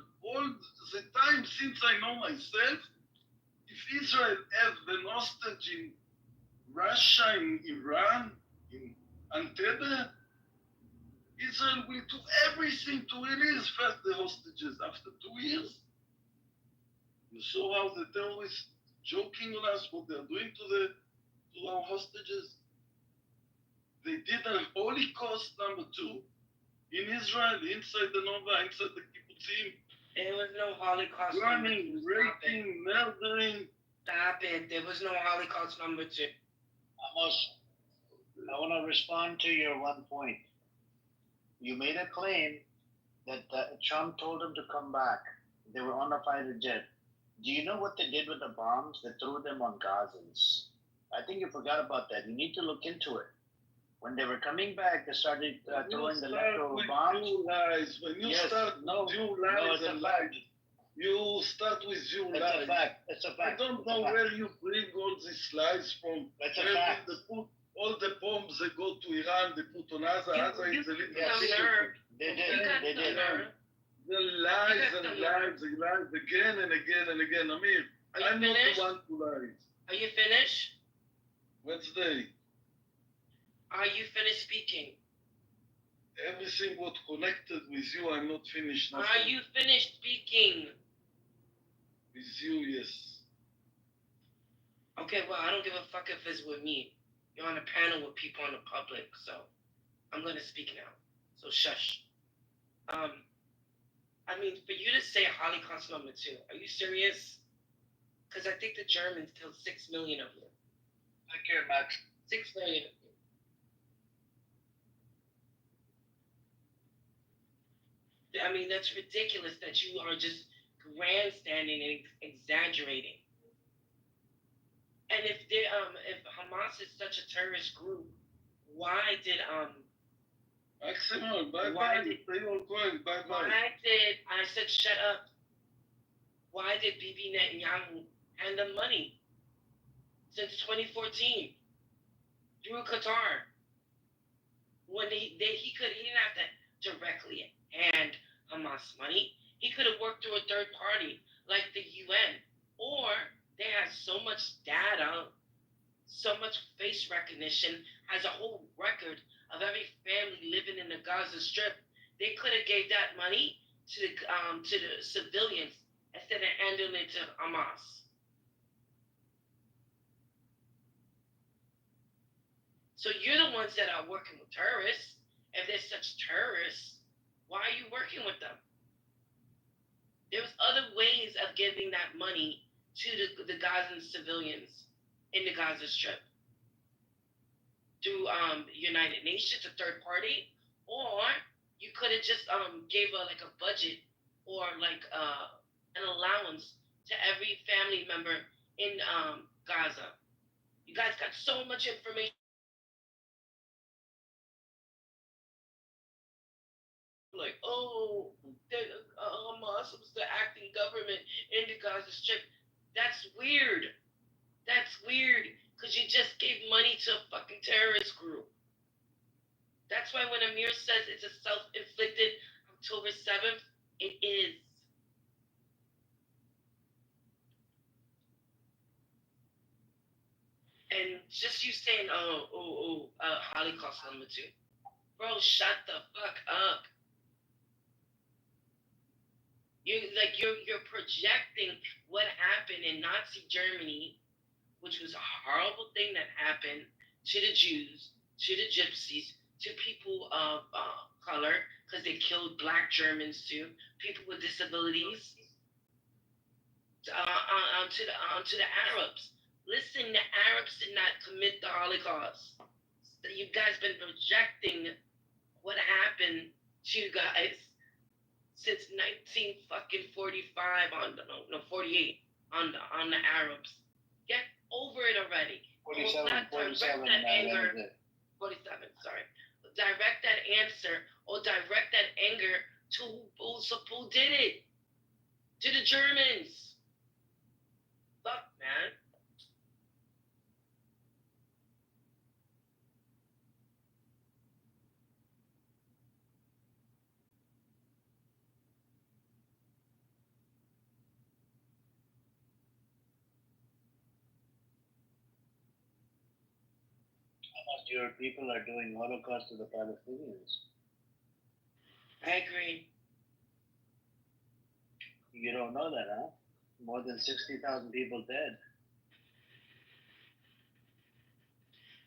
the time since I know myself, if Israel have an hostage in Russia, in Iran, in Entebbe, Israel will do everything to release first the hostages. After 2 years, you saw how the terrorists joking on us, what they're doing to our hostages. They did a Holocaust #2 in Israel, inside the Nova, inside the kibbutzim. There was no Holocaust Burning, raping, murdering. Stop it. There was no Holocaust #2. Amos, I want to respond to your one point. You made a claim that Trump told them to come back. They were on a fighter jet. Do you know what they did with the bombs? They threw them on Gazans. I think you forgot about that. You need to look into it. When they were coming back, they started throwing the leftover bombs. When you start with you lies and lies, you start with you lies. It's a fact. It's a fact. I don't know where you bring all these lies from. That's a fact. They put all the bombs they go to Iran, they put on Gaza. Gaza is a little They did. The lies and lies and lies again and again and again. Amir, I'm not the one who lies. Are you finished? Wednesday. Are you finished speaking? Everything what connected with you, I'm not finished. Nothing. Are you finished speaking? With you, yes. Okay, well, I don't give a fuck if it's with me. You're on a panel with people in the public, so I'm gonna speak now. So shush. I mean, for you to say Holocaust #2, are you serious? Because I think the Germans killed 6 million of you. Thank you, Max. 6 million of you. I mean, that's ridiculous that you are just grandstanding and exaggerating. And if Hamas is such a terrorist group, why did Maximum, bye-bye. They all going, bye-bye. I said shut up. Why did Bibi Netanyahu hand them money since 2014 through Qatar? When he didn't have to directly hand Hamas money. He could have worked through a third party like the UN, or they had so much data, so much face recognition, has a whole record of every family living in the Gaza Strip. They could have gave that money to the civilians instead of handing it to Hamas. So you're the ones that are working with terrorists. If they're such terrorists, why are you working with them? There's other ways of giving that money to the Gazan civilians in the Gaza Strip. Through United Nations, a third party, or you could have just gave a budget or an allowance to every family member in Gaza. You guys got so much information. Like, oh, Hamas was the acting government in the Gaza Strip. That's weird. That's weird, because you just gave money to a fucking terrorist group. That's why when Amir says it's a self-inflicted October 7th, it is. And just you saying, Holocaust #2. Bro, shut the fuck up. You're projecting what happened in Nazi Germany, which was a horrible thing that happened to the Jews, to the Gypsies, to people of color, because they killed black Germans too, people with disabilities, to the Arabs. Listen, the Arabs did not commit the Holocaust. You guys been projecting what happened to you guys since 1945 48 on the Arabs. Get over it already. 47, direct that anger. 47, sorry. Direct that answer or direct that anger to who did it. To the Germans. Fuck, man. Your people are doing Holocaust to the Palestinians. I agree. You don't know that, huh? More than 60,000 people dead.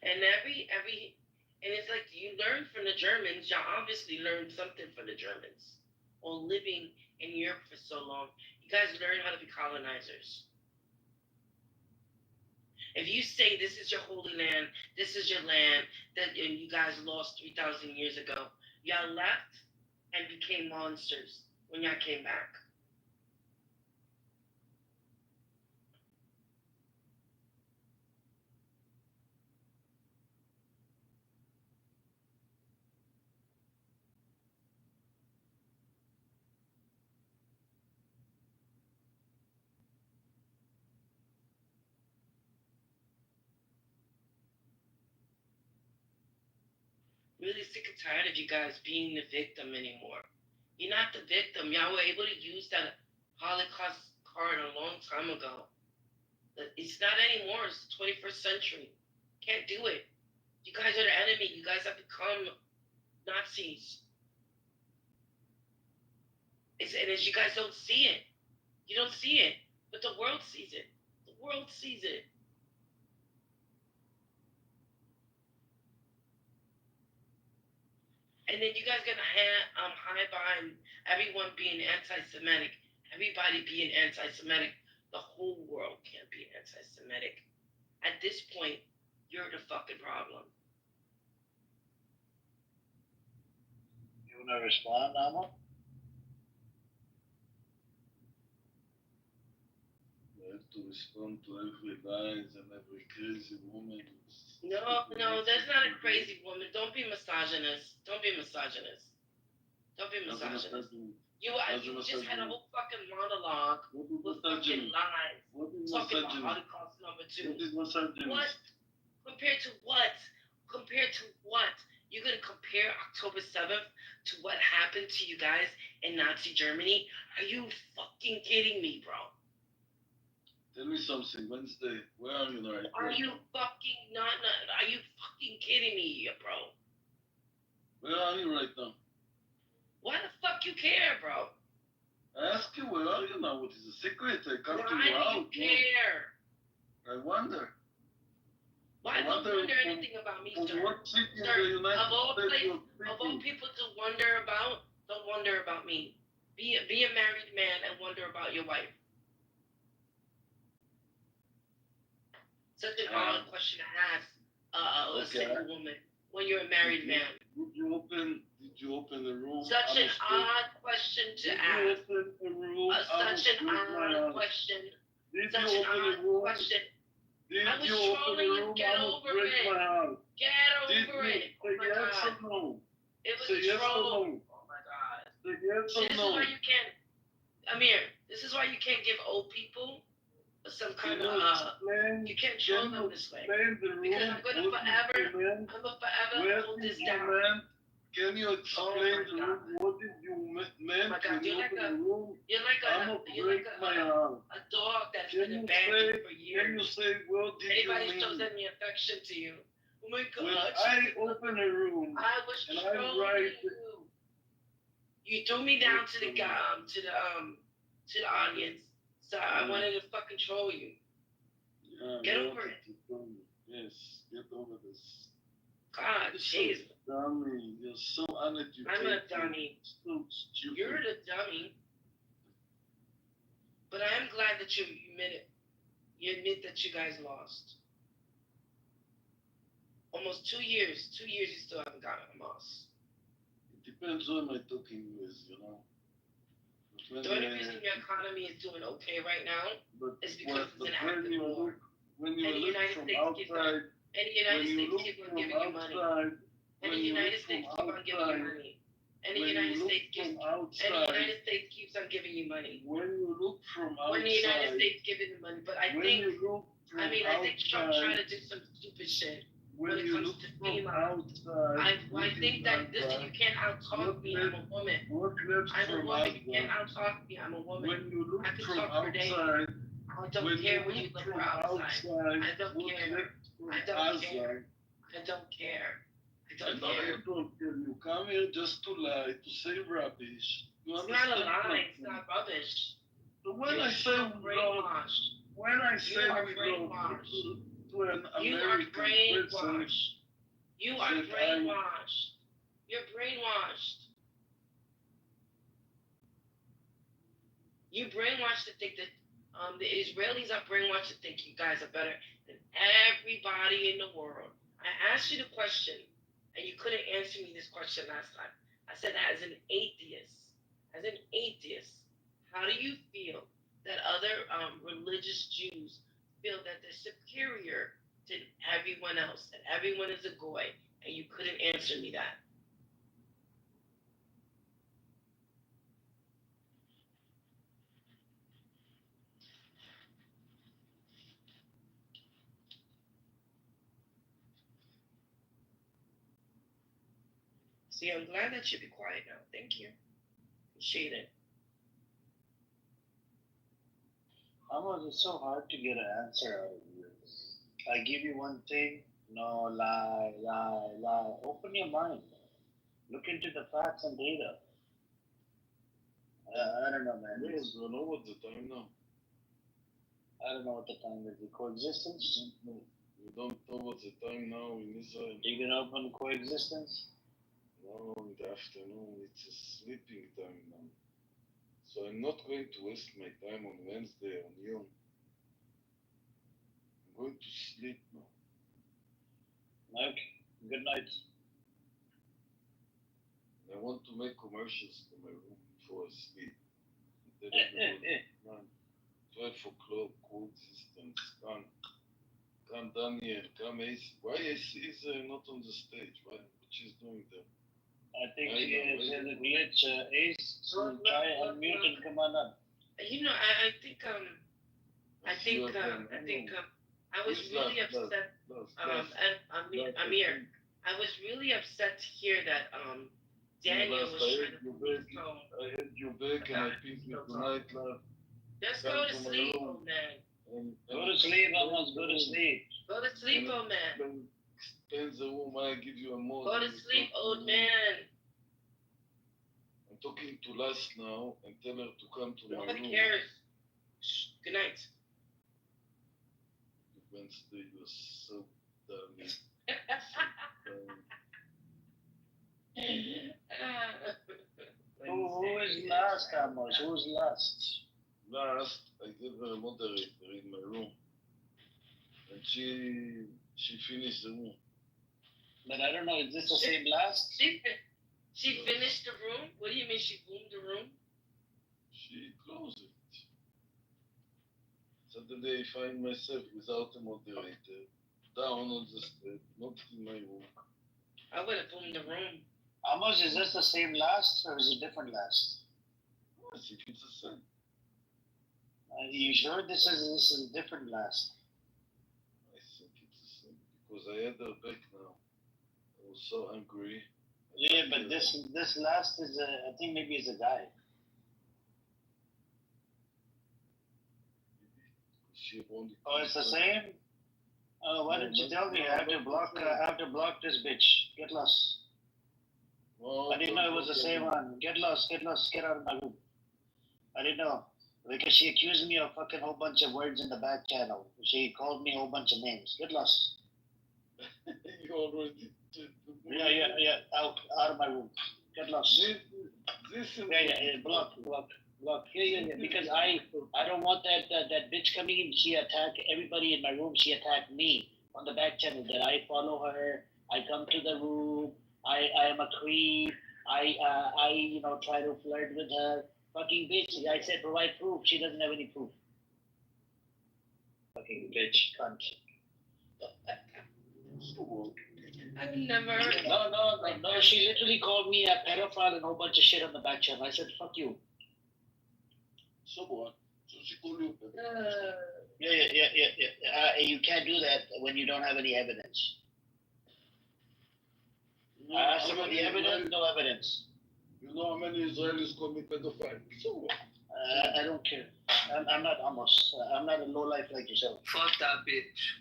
And and it's like you learn from the Germans. Y'all obviously learned something from the Germans. Or living in Europe for so long, you guys learn how to be colonizers. If you say this is your holy land, this is your land that you guys lost 3,000 years ago, y'all left and became monsters when y'all came back. Really sick and tired of you guys being the victim anymore. You're not the victim. Y'all were able to use that Holocaust card a long time ago. It's not anymore. It's the 21st century. Can't do it. You guys are the enemy. You guys have become Nazis. And as you guys don't see it. You don't see it. But the world sees it. The world sees it. And then you guys gonna high behind everyone being anti-Semitic, everybody being anti-Semitic. The whole world can't be anti-Semitic. At this point, you're the fucking problem. You wanna respond, Amma? You have to respond to every lies and every crazy woman. No, that's not a crazy woman. Don't be misogynist. Don't be misogynist. Don't be misogynist. You just had a whole fucking monologue with fucking lies. Talking about Holocaust number 2. What? Compared to what? Compared to what? You're gonna compare October 7th to what happened to you guys in Nazi Germany? Are you fucking kidding me, bro? Tell me something, Wednesday. Where are you right now? Are you fucking not? Are you fucking kidding me, bro? Where are you right now? Why the fuck you care, bro? I ask you, where are you now? What is the secret? I come to you Why out. do you care? I wonder. Why don't wonder anything about me, sir? What city in Sir, the United of all States people to wonder about, don't wonder about me. Be a married man and wonder about your wife. Such an odd question to ask a single woman when you're a married man. Did you open the room? Such an odd question to ask. Did you open the room? Such an odd question. Such an odd question. I was trolling you. Get over it. Get over it. Oh my God. It was a troll. Oh my God. This is why you can't, Amir, this is why you can't give old people some kind of, you can't troll them this way. Because I'm going to forever hold this down. Can you explain to me what did you meant when you opened the room? You're like a dog that's been abandoned for years. Can you say, what did anybody you mean? shows any affection to you? Oh my God. When I open a room, I was trolling you. You threw me down to the audience. So I wanted to fucking troll you. Yeah, get over it. Yes, get over this. God, Jesus. Dummy, you're so uneducated. I'm a dummy. So stupid. You're the dummy. But I am glad that you admit it. You admit that you guys lost. Almost 2 years. 2 years you still haven't gotten a loss. It depends who am I talking with, you know. The only reason your economy is doing okay right now is because it's an active war. When you look from outside, and the United States keep on giving you money. And the United States keep on giving you money. And the United States keeps on giving you money. When you look from outside, when the United States giving you money, but I think Trump trying to do some stupid shit when it comes to FEMA. I think that listen, you can't out-talk me. I'm a woman. I'm a woman. You can't out-talk me. I'm a woman. I can talk for days. I don't care when you look for outside. I don't care. I don't care. I don't care. I I don't know care. you don't care. You come here just to lie, to say rubbish. You It's not a understand lie. what It's not rubbish. So when You're I say so we go, brainwashed. when I say You are we go brainwashed. to an You are American person, brainwashed. You are that brainwashed. You're brainwashed. You brainwashed to think that the Israelis are brainwashed to think you guys are better than everybody in the world. I asked you the question, and you couldn't answer me this question last time. I said, as an atheist, how do you feel that other religious Jews feel that they're superior to everyone else, that everyone is a goy, and you couldn't answer me that? See, I'm glad that you'll be quiet now. Thank you. Appreciate it. Almost it's so hard to get an answer out of you. I give you one thing, no, lie, lie, lie. Open your mind. Look into the facts and data. I don't know, man. You don't know what the time now. I don't know what the time is. The coexistence? You don't know what the time now in Israel. You can open coexistence? No, in the afternoon. It's a sleeping time now. So I'm not going to waste my time on Wednesday on you. I'm going to sleep now. Okay. Good night. I want to make commercials to my room before I sleep. 12 o'clock, coexistence. Come Daniel, come AC. Why AC is not on the stage? What she's doing there? I think there's a glitch. Ace, so try unmute and come on up. You know, I think I was really upset. Amir, I was really upset to hear that Daniel was trying to put his phone. I had you back and I picked you tonight, love. Just go to sleep, old man. Go to sleep, almost go to sleep. Go to sleep, old man. Spend the room, I give you a more. Go to sleep, old man. I'm talking to Lass now and tell her to come to my room. Nobody cares. Shh. Good night. Wednesday, you're so dummy. Who is last, Amos? Who's last? Last, I gave her a moderator in my room. And she finished the room. But I don't know, is this the same last? She finished the room? What do you mean she boomed the room? She closed it. Suddenly I find myself without a moderator, down on the step, not in my room. I would have boomed the room. Amos, is this the same last or is it different last? I think it's the same. Are you sure this is different last? I think it's the same because I had her back now. I was so angry. Yeah, but this last is I think maybe it's a guy. Oh, it's the same? Why didn't you tell me? I have to block this bitch. Get lost. I didn't know it was the same one. Get lost, get out of my room. I didn't know. Because she accused me of fucking whole bunch of words in the back channel. She called me a whole bunch of names. Get lost. You already did. Yeah. Out of my room. Get lost. Block. Yeah. Because I don't want that bitch coming in. She attacked everybody in my room. She attacked me on the back channel. That I follow her. I come to the room. I am a creep. I try to flirt with her. Fucking bitch. I said provide proof. She doesn't have any proof. Fucking bitch. Cunt. I've never heard of No. She literally called me a pedophile and a whole bunch of shit on the back channel. I said, fuck you. So what? So she called you. Yeah. You can't do that when you don't have any evidence. I asked her for the evidence, no evidence. You know how many Israelis call me pedophile? So what? I don't care. I'm not Amos. I'm not a lowlife like yourself. Fuck that bitch.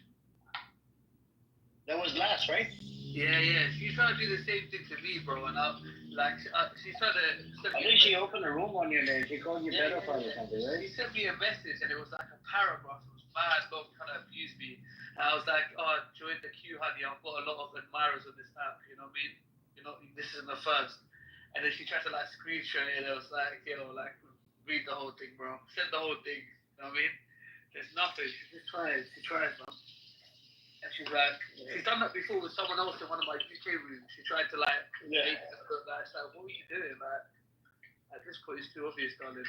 That was last, right? Yeah. She's trying to do the same thing to me, bro. And she's trying to. I think she opened a room on your name. She called you pedophile or something, right? She sent me a message and it was like a paragraph. It was mad long, trying to abuse me. And I was like, oh, join the queue, honey. I've got a lot of admirers on this app. You know what I mean? You know, this isn't the first. And then she tried to like screenshot it. And I was like, like read the whole thing, bro. Send the whole thing. You know what I mean? There's nothing. She just tries. She tries, man. And she's like, she's done that before with someone else in one of my UK rooms. She tried to like, make it look like, it's like, what are you doing? Like, at this point, it's too obvious, darling.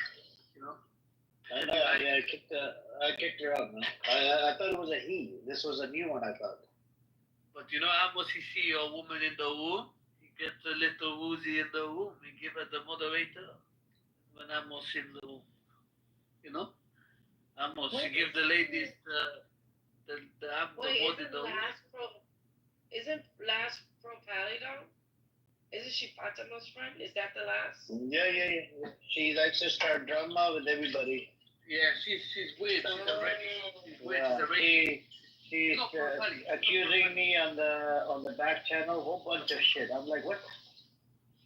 You know? I know. Yeah, I kicked her out, man. I thought it was a he. This was a new one, I thought. But you know how much you see a woman in the room? You get a little woozy in the room. You give her the moderator. When I'm in the room. You know? You give the ladies the Wait, mod in the room. Isn't last pro Palido? Isn't she Fatima's friend? Is that the last? Yeah. She likes to start drama with everybody. Yeah, she's weird. She's a racist. She's weird. She's accusing me on the back channel, a whole bunch of shit. I'm like, what?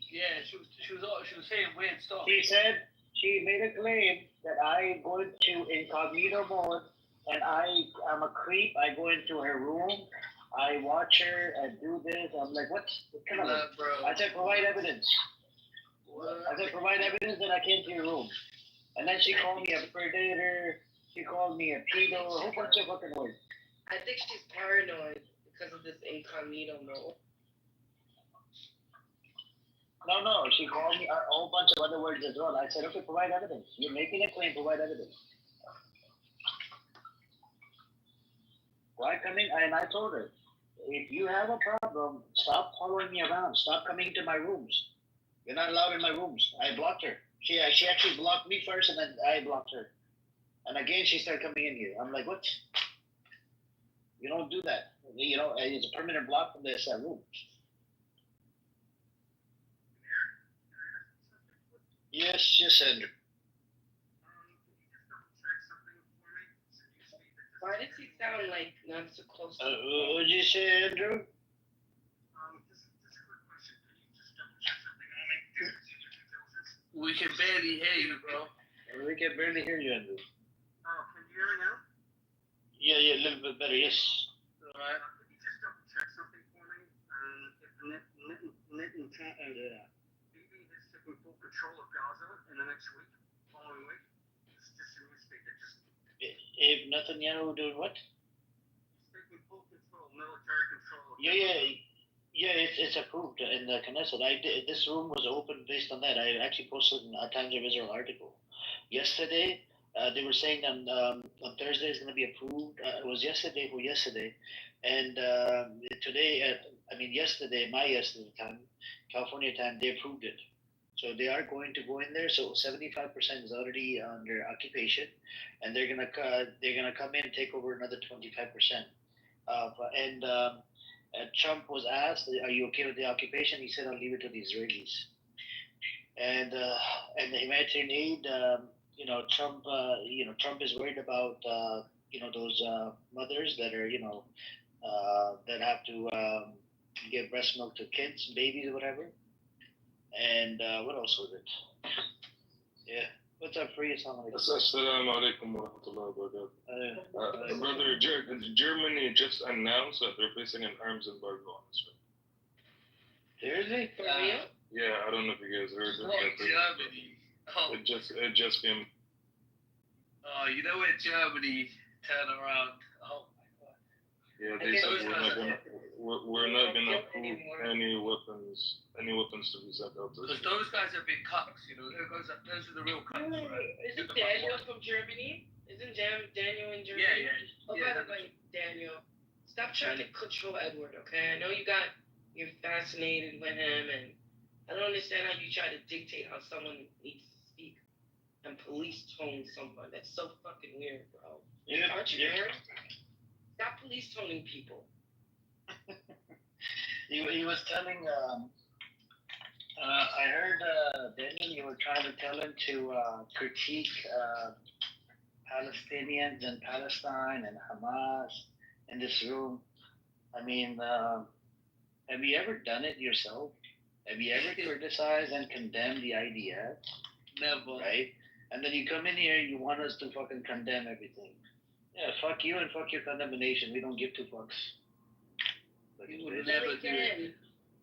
Yeah, she was saying weird stuff. She said she made a claim that I go into incognito mode and I'm a creep. I go into her room. I watch her and do this. I'm like, what? Come on, bro. I said, provide evidence. I said, provide evidence that I came to your room. And then she called me a predator. She called me a pedo. A whole bunch of fucking words. I think she's paranoid because of this incognito mode. No. She called me a whole bunch of other words as well. I said, okay, provide evidence. You're making a claim. Provide evidence. Why coming? And I told her, if you have a problem, stop following me around. Stop coming to my rooms. You're not allowed in my rooms. I blocked her. She actually blocked me first, and then I blocked her. And again, she started coming in here. I'm like, what? You don't do that. You know, it's a permanent block from this room. Yes, Andrew. Why does he sound like not so close to what did you say, Andrew? We can barely hear you, bro. We can barely hear you, Andrew. Oh, can you hear me now? Yeah, a little bit better, yes. Alright. Could you just double check something for me? If BB has taken full control of Gaza in the next week, following week, it's just a mistake. If Netanyahu doing what? He's taking full control, military control. Yeah, it's approved in the Knesset. This room was open based on that. I actually posted a Times of Israel article. Yesterday, they were saying on Thursday it's going to be approved. It was yesterday, and today, yesterday, my yesterday time, California time, they approved it. So they are going to go in there. So 75% is already under occupation, and they're gonna come in and take over another 25%. Trump was asked, "Are you okay with the occupation?" He said, "I'll leave it to the Israelis." And the humanitarian aid, Trump is worried about those mothers that are that have to give breast milk to kids, babies, or whatever. And what else was it? Yeah. What's up, Free? Assalamu alaikum wa rahmatullahi wa barakatuh. Brother, Germany just announced that they're placing an arms embargo on Israel. Seriously? Yeah, I don't know if you guys heard it. Germany. It just came. Oh, you know when Germany turn around? Oh my God. Yeah, they said we're not gonna approve any weapons to be sent out to Israel. Because those guys have been cucks, those are the real cucks, right? Isn't Daniel from Germany? Isn't Daniel in Germany? Yeah. Oh, by the way, Daniel, stop trying to control Edward, okay? I know you're fascinated with him, and I don't understand how you try to dictate how someone needs to speak and police tone someone. That's so fucking weird, bro. Aren't you married? Stop police toning people. He was telling. I heard Daniel. You were trying to tell him to critique Palestinians and Palestine and Hamas in this room. I mean, have you ever done it yourself? Have you ever criticized and condemned the idea? Never. Right? And then you come in here, you want us to fucking condemn everything. Yeah, fuck you and fuck your condemnation. We don't give two fucks. You would never do it.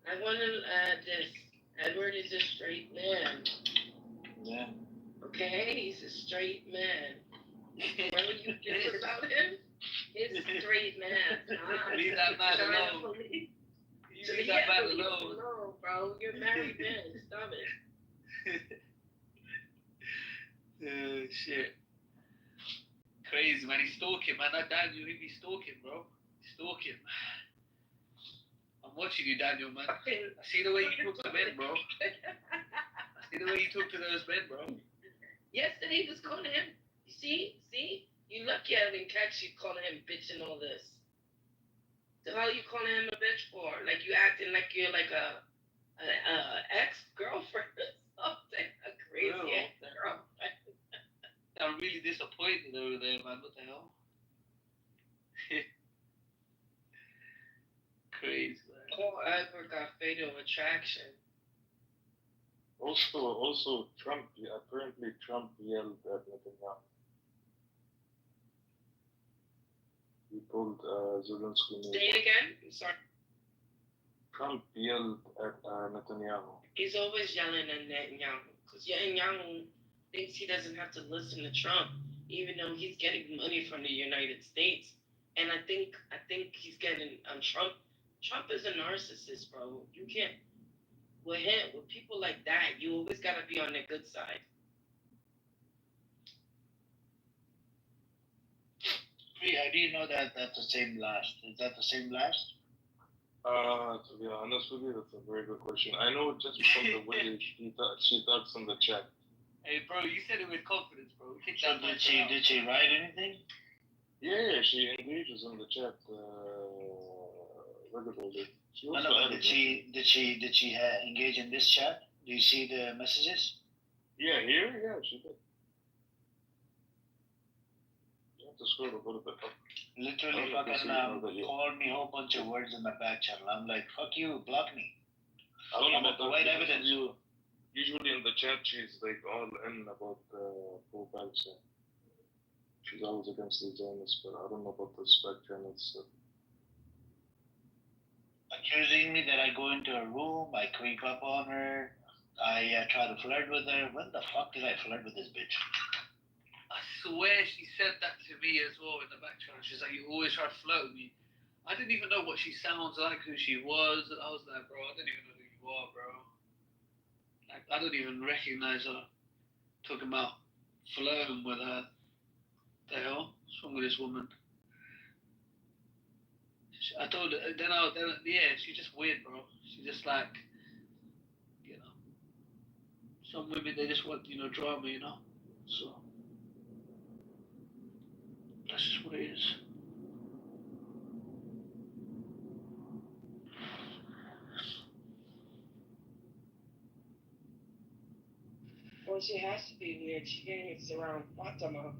I want to add this. Edward is a straight man. Yeah. Okay, he's a straight man. Whatever you think about him, he's a straight man. Leave that man alone. So Leave that man leave him alone. alone, bro. You're a married man. Stop it. Shit. Crazy, man. He's stalking, man. That Daniel, he be stalking, bro. He's stalking. I'm watching you, Daniel, man. I see the way you talk to men, bro. I see the way you talk to those men, bro. Yesterday he was calling him. You see? You lucky I didn't catch you calling him bitch and all this. The hell you calling him a bitch for? Like you acting like you're like a ex-girlfriend or something. A crazy ex-girlfriend. I'm really disappointed over there, man. What the hell? Crazy, man. Poor Edward got fatal attraction. Also, Trump, apparently Trump yelled at Netanyahu. He told Zelensky. Say it again? I'm sorry. Trump yelled at Netanyahu. He's always yelling at Netanyahu. Because Netanyahu thinks he doesn't have to listen to Trump, even though he's getting money from the United States. And I think he's getting Trump. Trump is a narcissist, bro. You can't. With people like that, you always gotta be on the good side. How do you know that that's the same blast? Is that the same blast? To be honest with you, that's a very good question. I know just from the way she talks in the chat. Hey, bro, you said it with confidence, bro. So did she write anything? Yeah, she engages in the chat regularly. Did she engage in this chat? Do you see the messages? Yeah, here, yeah, she did. You have to scroll a little bit up. Literally fucking called me a whole bunch of words in my back channel. I'm like, fuck you, block me. I don't know about provide evidence. Usually in the chat, she's like all in about pro-Palestine. She's always against the Zionists, but I don't know about the spectrum and stuff. Accusing me that I go into a room, I creep up on her, I try to flirt with her. When the fuck did I flirt with this bitch? I swear she said that to me as well in the back channel. She's like, you always try to flirt with me. I didn't even know what she sounds like, who she was. And I was like, bro, I didn't even know who you are, bro. Like, I don't even recognize her. Talking about flirting with her. The hell? What's wrong with this woman? I told her, yeah, she's just weird, bro. She's just like, you know, some women, they just want, drama, So, that's just what it is. Well, she has to be weird. She hangs around Fatima.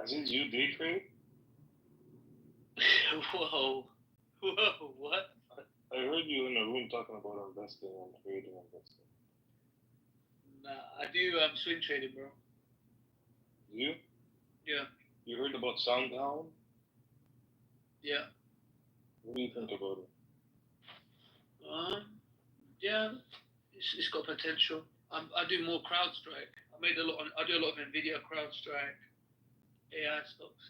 Aziz, you day trade? Whoa, what? I heard you in a room talking about investing and trading and investing. Nah, I do swing trading, bro. You? Yeah. You heard about Soundhound? Yeah. What do you think about it? Yeah, it's got potential. I do more CrowdStrike. I do a lot of NVIDIA CrowdStrike, AI stocks,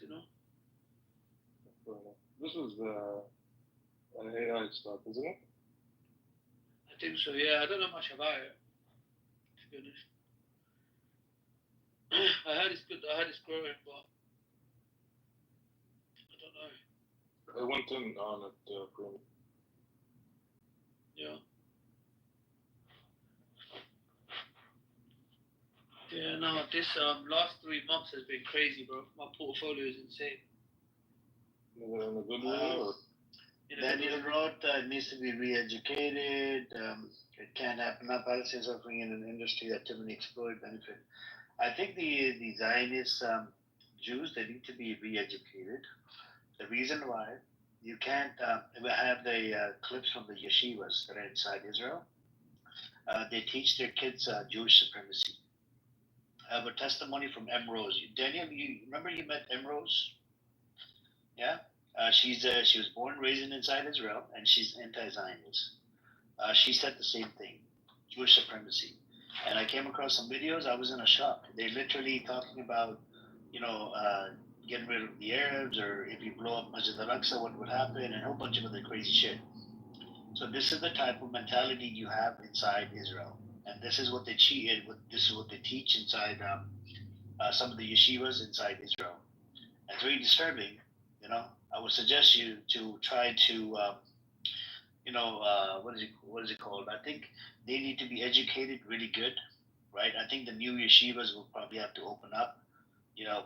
This is an AI stock, isn't it? I think so, yeah. I don't know much about it, to be honest. I heard it's good. I heard it's growing, but I don't know. I went in on it, Yeah. Yeah. don't know. This last 3 months has been crazy, bro. My portfolio is insane. On a good way. Daniel wrote needs to be re-educated. It can't happen now. Palestine is suffering in an industry that too many exploit benefit. I think the Zionist Jews, they need to be re-educated. The reason why you can't we have the clips from the yeshivas that are inside Israel. They teach their kids Jewish supremacy. I have a testimony from M. Rose. Daniel, you remember you met M. Rose? Yeah? She was born and raised inside Israel, and she's anti-Zionist. She said the same thing, Jewish supremacy. And I came across some videos. I was in a shock. They're literally talking about, getting rid of the Arabs, or if you blow up Masjid al-Aqsa, what would happen, and a whole bunch of other crazy shit. So this is the type of mentality you have inside Israel, and this is what they this is what they teach inside some of the yeshivas inside Israel. And it's very disturbing. I would suggest you to try to, what is it called? I think they need to be educated really good, right? I think the new yeshivas will probably have to open up,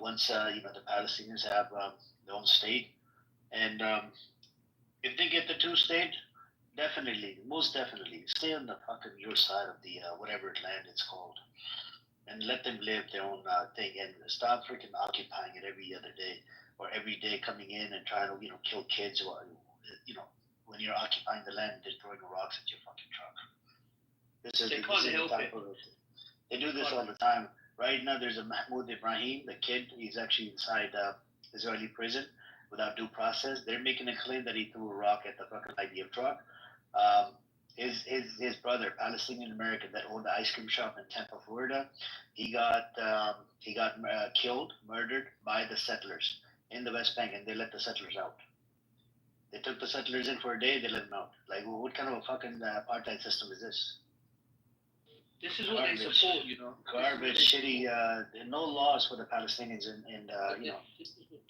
once the Palestinians have their own state, and if they get the two-state, definitely, most definitely, stay on the fucking your side of the whatever land it's called, and let them live their own thing, and stop freaking occupying it every other day, or every day coming in and trying to kill kids, or when you're occupying the land, they're throwing rocks at your fucking truck. They can't help it. They do this all the time. Right now, there's a Mahmoud Ibrahim, the kid. He's actually inside Israeli prison without due process. They're making a claim that he threw a rock at the fucking IDF truck. His brother, Palestinian American, that owned the ice cream shop in Tampa, Florida, he got killed, murdered by the settlers in the West Bank, and they let the settlers out. They took the settlers in for a day, they let them out. Like, what kind of a fucking apartheid system is this? This is what they support, Garbage, shitty, no laws for the Palestinians, and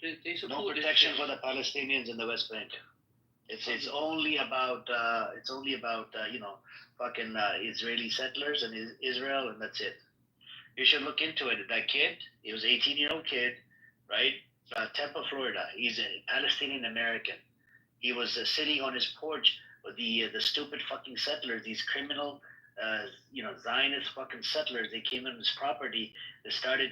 they support no protection for the Palestinians in the West Bank. It's only about fucking Israeli settlers and Israel, and that's it. You should look into it. That kid, he was 18-year-old kid, right? Tampa, Florida. He's a Palestinian American. He was sitting on his porch with the stupid fucking settlers, these criminal, Zionist fucking settlers. They came in his property. They started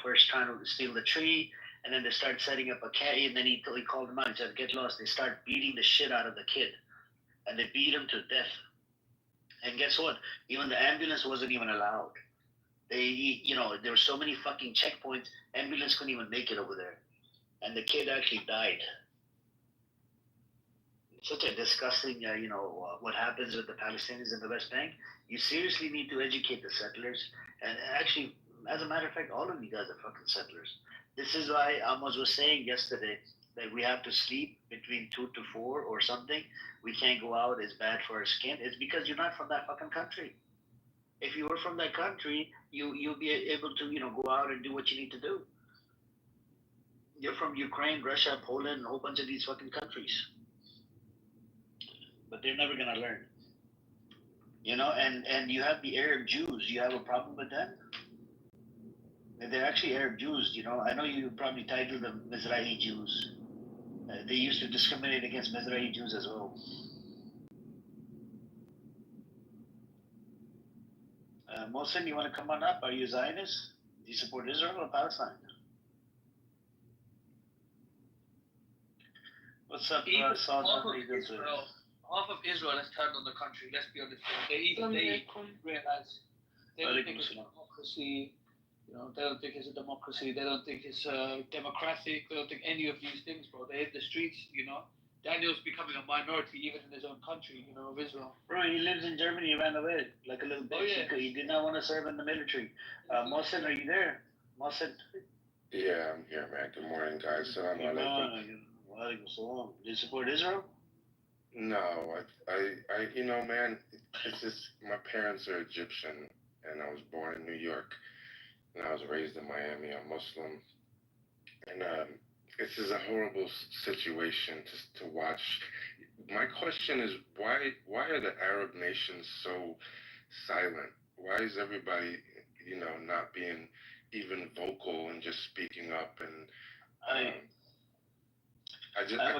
first trying to steal the tree, and then they started setting up a caddy, and then he called them out. He said, "Get lost." They start beating the shit out of the kid, and they beat him to death. And guess what? Even the ambulance wasn't even allowed. There were so many fucking checkpoints, ambulance couldn't even make it over there. And the kid actually died. It's such a disgusting, what happens with the Palestinians in the West Bank. You seriously need to educate the settlers. And actually, as a matter of fact, all of you guys are fucking settlers. This is why Amos was saying yesterday that we have to sleep between 2 to 4 or something. We can't go out, it's bad for our skin. It's because you're not from that fucking country. If you were from that country, you'll be able to, go out and do what you need to do. You're from Ukraine, Russia, Poland, a whole bunch of these fucking countries. But they're never gonna learn. And you have the Arab Jews. You have a problem with them? They're actually Arab Jews, I know you probably titled them Mizrahi Jews. They used to discriminate against Mizrahi Jews as well. Mohsen, you want to come on up? Are you Zionist? Do you support Israel or Palestine? What's up, half of Israel has turned on the country, let's be honest. They realize they don't think it's a democracy. They don't think it's a democracy. They don't think it's democratic. They don't think any of these things, bro. They hit the streets, Daniel's becoming a minority even in his own country, of Israel. Bro, he lives in Germany. He ran away like a little bitch. Oh, yeah. He did not want to serve in the military. Mohsen, are you there? Mohsen? Yeah, I'm here, man. Good morning, guys. Assalamu alaikum. Do you support Israel? No, I man, it's just my parents are Egyptian, and I was born in New York, and I was raised in Miami. I'm Muslim, and this is a horrible situation to watch. My question is, why are the Arab nations so silent? Why is everybody, not being even vocal and just speaking up. And I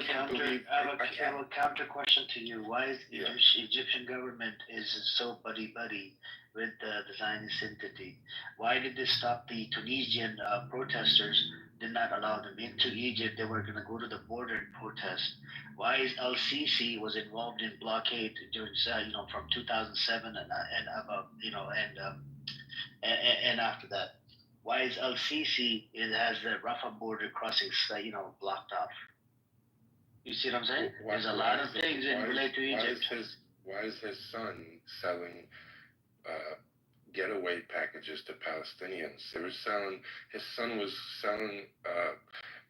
can't believe. I have a counter question to you. Why is the Egyptian government is so buddy with the Zionist entity? Why did they stop the Tunisian protesters? Did not allow them into Egypt. They were going to go to the border and protest. Why is El-Sisi was involved in blockade during from 2007 and above and after that? Why is El-Sisi has the Rafah border crossings blocked off? You see what I'm saying? There's a lot of things in relate to Egypt. Why is his son selling getaway packages to Palestinians? His son was selling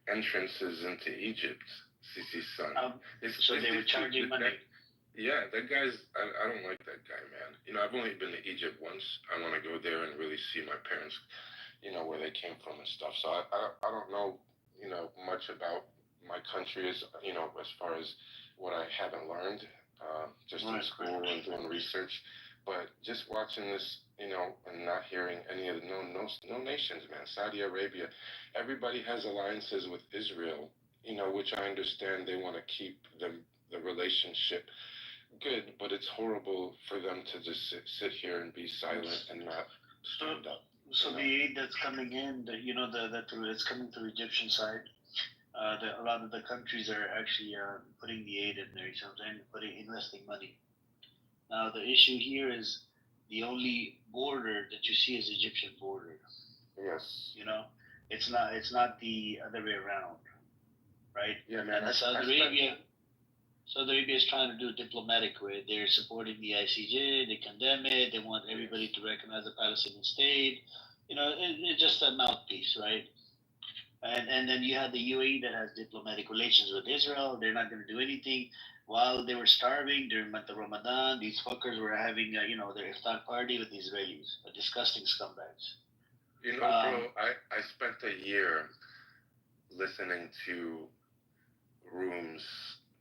entrances into Egypt. Sisi's son. So they were charging money. Yeah, that guy's. I don't like that guy, man. I've only been to Egypt once. I want to go there and really see my parents, where they came from and stuff. So I don't know, much about my country as far as what I haven't learned just in school and doing research. But just watching this, and not hearing any of the no nations, man. Saudi Arabia, everybody has alliances with Israel, which I understand they want to keep the relationship good, but it's horrible for them to just sit here and be silent and not stand up. So the aid that's coming in, it's coming through Egyptian side. A lot of the countries are actually putting the aid in there, investing money. Now the issue here is the only border that you see is Egyptian border. Yes. It's not the other way around, right? Yeah, man. Saudi Arabia is trying to do a diplomatic way. They're supporting the ICJ. They condemn it. They want everybody to recognize the Palestinian state. It's just a mouthpiece, right? And then you have the UAE that has diplomatic relations with Israel. They're not going to do anything. While they were starving during month of Ramadan, these fuckers were having, their iftar party with the Israelis. Disgusting scumbags. Bro, I spent a year listening to rooms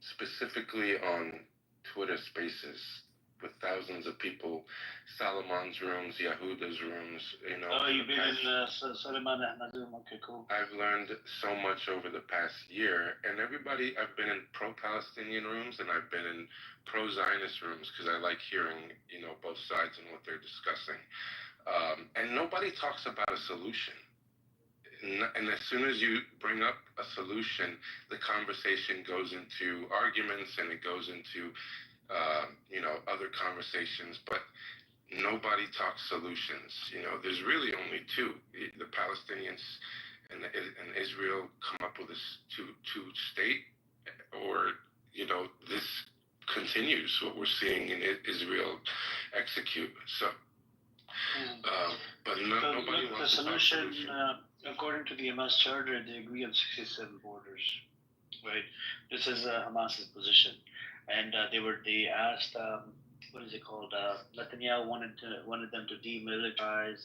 specifically on Twitter Spaces with thousands of people, Salomon's rooms, Yahuda's rooms, Oh, you've been in Suleiman Ahmad's room? Okay, cool. I've learned so much over the past year, and I've been in pro-Palestinian rooms, and I've been in pro-Zionist rooms, because I like hearing, both sides and what they're discussing. And nobody talks about a solution. And as soon as you bring up a solution, the conversation goes into arguments, and it goes into other conversations, but nobody talks solutions. There's really only two: the Palestinians and Israel come up with this two state, or this continues what we're seeing in Israel execute. So, but nobody wants to talk solution. According to the Hamas charter, they agree on 67 borders. Right. This is Hamas's position. And they asked, what is it called? Netanyahu wanted them to demilitarize,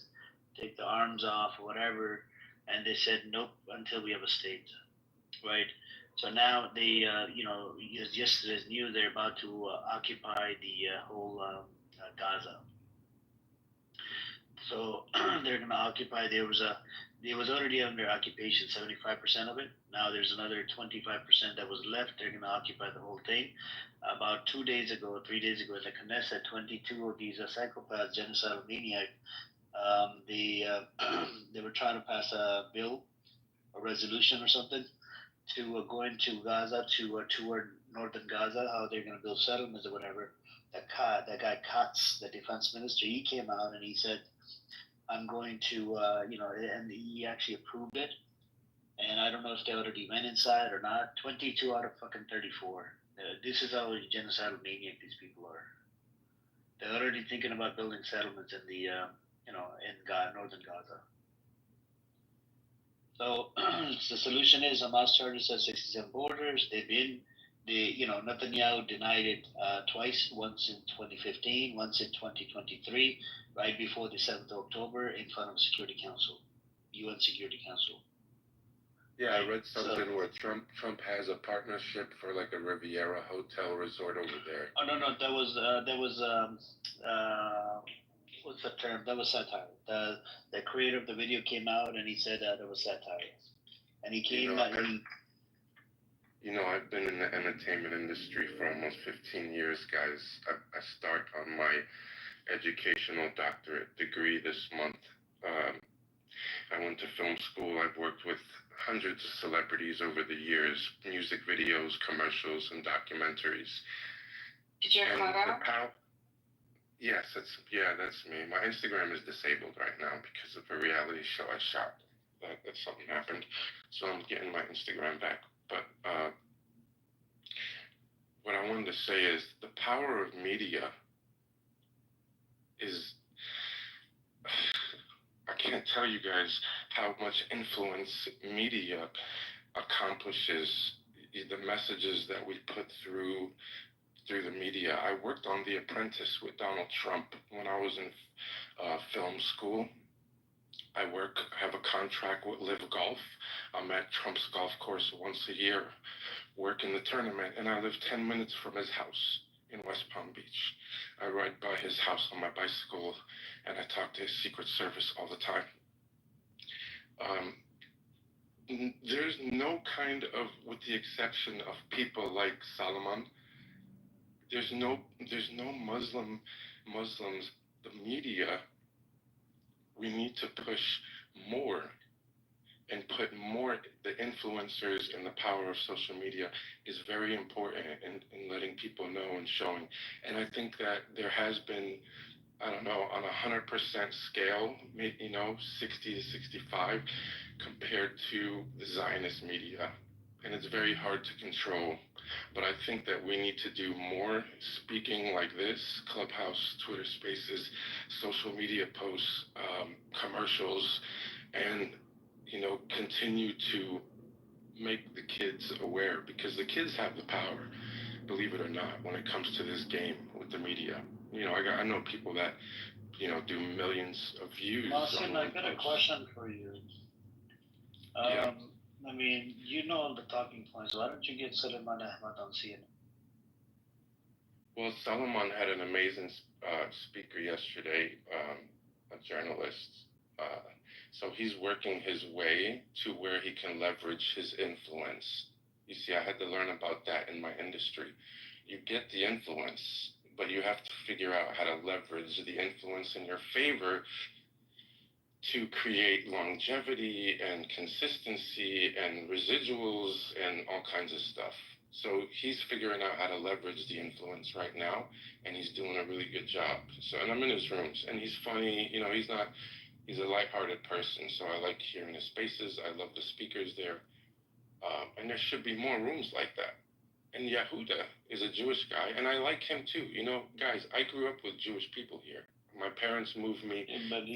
take the arms off, or whatever, and they said nope until we have a state, right? So now they, yesterday's news, they're about to occupy the whole Gaza. So they're going to occupy. It was already under occupation, 75% of it. Now there's another 25% that was left. They're going to occupy the whole thing. About 3 days ago, in the Knesset, 22 of these psychopaths, genocidal maniacs, they were trying to pass a bill, a resolution or something, to go into Gaza, to tour northern Gaza, how they're going to build settlements or whatever. That guy Katz, the defense minister, he came out and he said, I'm going to, and he actually approved it. And I don't know if they already went inside or not. 22 out of fucking 34. This is how genocidal maniac these people are. They're already thinking about building settlements in the, northern Gaza. So the solution is Hamas charter says 67 borders. Netanyahu denied it twice, once in 2015, once in 2023, right before the 7th of October in front of Security Council, UN Security Council. Yeah, I read something where Trump has a partnership for like a Riviera hotel resort over there. Oh no, that was What's the term? That was satire. The creator of the video came out and he said that it was satire, and he came. I've been in the entertainment industry for almost 15 years, guys. I start on my educational doctorate degree this month. I went to film school. I've worked with hundreds of celebrities over the years, music videos, commercials, and documentaries. Did you have photo? Yes, that's me. My Instagram is disabled right now because of a reality show I shot. That something happened, so I'm getting my Instagram back. But what I wanted to say is the power of media is, I can't tell you guys how much influence media accomplishes, the messages that we put through the media. I worked on The Apprentice with Donald Trump when I was in film school. I have a contract with Live Golf. I'm at Trump's golf course once a year, working the tournament, and I live 10 minutes from his house in West Palm Beach. I ride by his house on my bicycle, and I talk to his Secret Service all the time. There's no kind of, with the exception of people like Solomon, there's no Muslims. The media, we need to push more and put more. The influencers and the power of social media is very important in letting people know and showing. And I think that there has been, I don't know, on 100% scale, 60 to 65 compared to the Zionist media. And it's very hard to control. But I think that we need to do more speaking like this, Clubhouse, Twitter Spaces, social media posts, commercials, and, continue to make the kids aware, because the kids have the power, believe it or not, when it comes to this game with the media. I know people that, do millions of views. Lawson, I've got a question for you. Yeah. I mean, you know all the talking points. Why don't you get Suleiman Ahmad on CNN? Well, Solomon had an amazing speaker yesterday, a journalist. So he's working his way to where he can leverage his influence. You see, I had to learn about that in my industry. You get the influence, but you have to figure out how to leverage the influence in your favor to create longevity and consistency and residuals and all kinds of stuff. So he's figuring out how to leverage the influence right now, and he's doing a really good job. So, and I'm in his rooms, and he's funny. He's a lighthearted person, so I like hearing his spaces. I love the speakers there. And there should be more rooms like that. And Yehuda is a Jewish guy, and I like him too. Guys, I grew up with Jewish people here. My parents moved me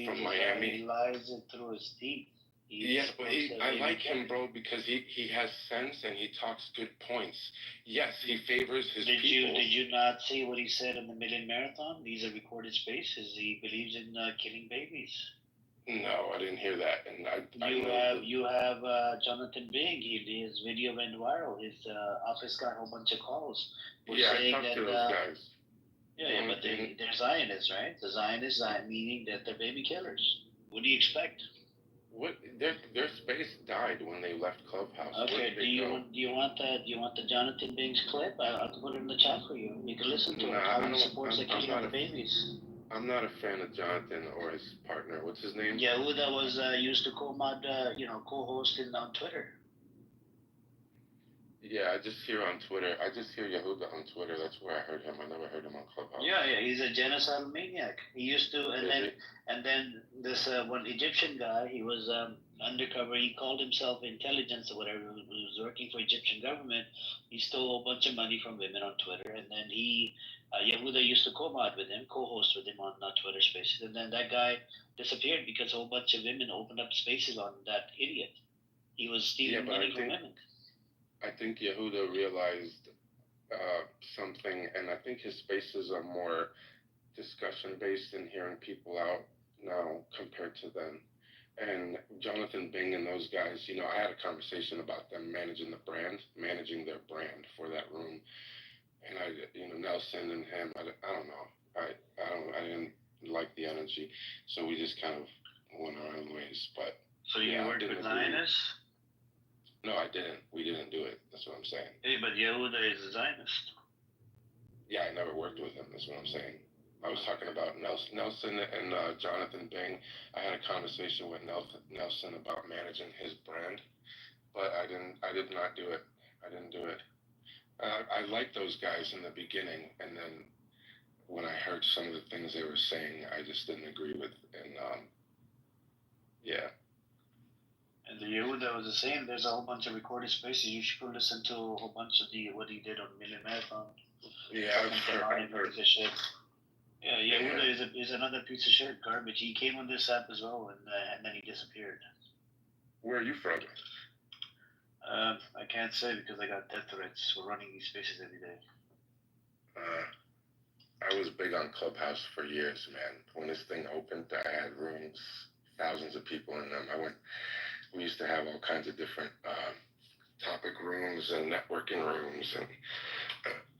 from Miami. He lies it through his teeth. Yes, but I like him, bro, because he has sense and he talks good points. Yes, he favors his people. Did you not see what he said in the Million Marathon? These are recorded spaces. He believes in killing babies. No, I didn't hear that. And you have Jonathan Bing. His video went viral. His office got a whole bunch of calls. Yeah, I talked to those guys. Yeah, but they're Zionists, right? The Zionists meaning that they're baby killers. What do you expect? What their space died when they left Clubhouse. Okay, do you want the Jonathan Bing's clip? I'll put it in the chat for you. You can listen to it. How he supports the killing of the babies. I'm not a fan of Jonathan or his partner. What's his name? Yehuda was used to co-host on Twitter. Yeah, I just hear on Twitter. I just hear Yehuda on Twitter. That's where I heard him. I never heard him on Clubhouse. Yeah, he's a genocidal maniac. He used to, and then this one Egyptian guy. He was undercover. He called himself intelligence or whatever. He was working for Egyptian government. He stole a bunch of money from women on Twitter, and then Yehuda used to co-host with him on Twitter Spaces, and then that guy disappeared because a whole bunch of women opened up spaces on that idiot. He was stealing money from women. I think Yehuda realized something, and I think his spaces are more discussion-based and hearing people out now compared to then. And Jonathan Bing and those guys, I had a conversation about them managing their brand for that room. And Nelson and him, I don't know. I didn't like the energy ideology. So we just kind of went our own ways. But So you yeah, I worked didn't with agree. Zionists? No, I didn't. We didn't do it. That's what I'm saying. Hey, but Yehuda is a Zionist. Yeah, I never worked with him. That's what I'm saying. I was talking about Nelson and Jonathan Bing. I had a conversation with Nelson about managing his brand, but I did not do it. I didn't do it. I liked those guys in the beginning, and then when I heard some of the things they were saying, I just didn't agree with. And yeah. And the Yehuda was the same. There's a whole bunch of recorded spaces. You should go listen to a whole bunch of what he did on Million Marathon. Yeah, I've heard. Shit. Yeah, Yehuda is another piece of shit, garbage. He came on this app as well, and then he disappeared. Where are you from? I can't say because I got death threats for running these spaces every day. I was big on Clubhouse for years, man. When this thing opened, I had rooms, thousands of people in them. We used to have all kinds of different topic rooms and networking rooms, and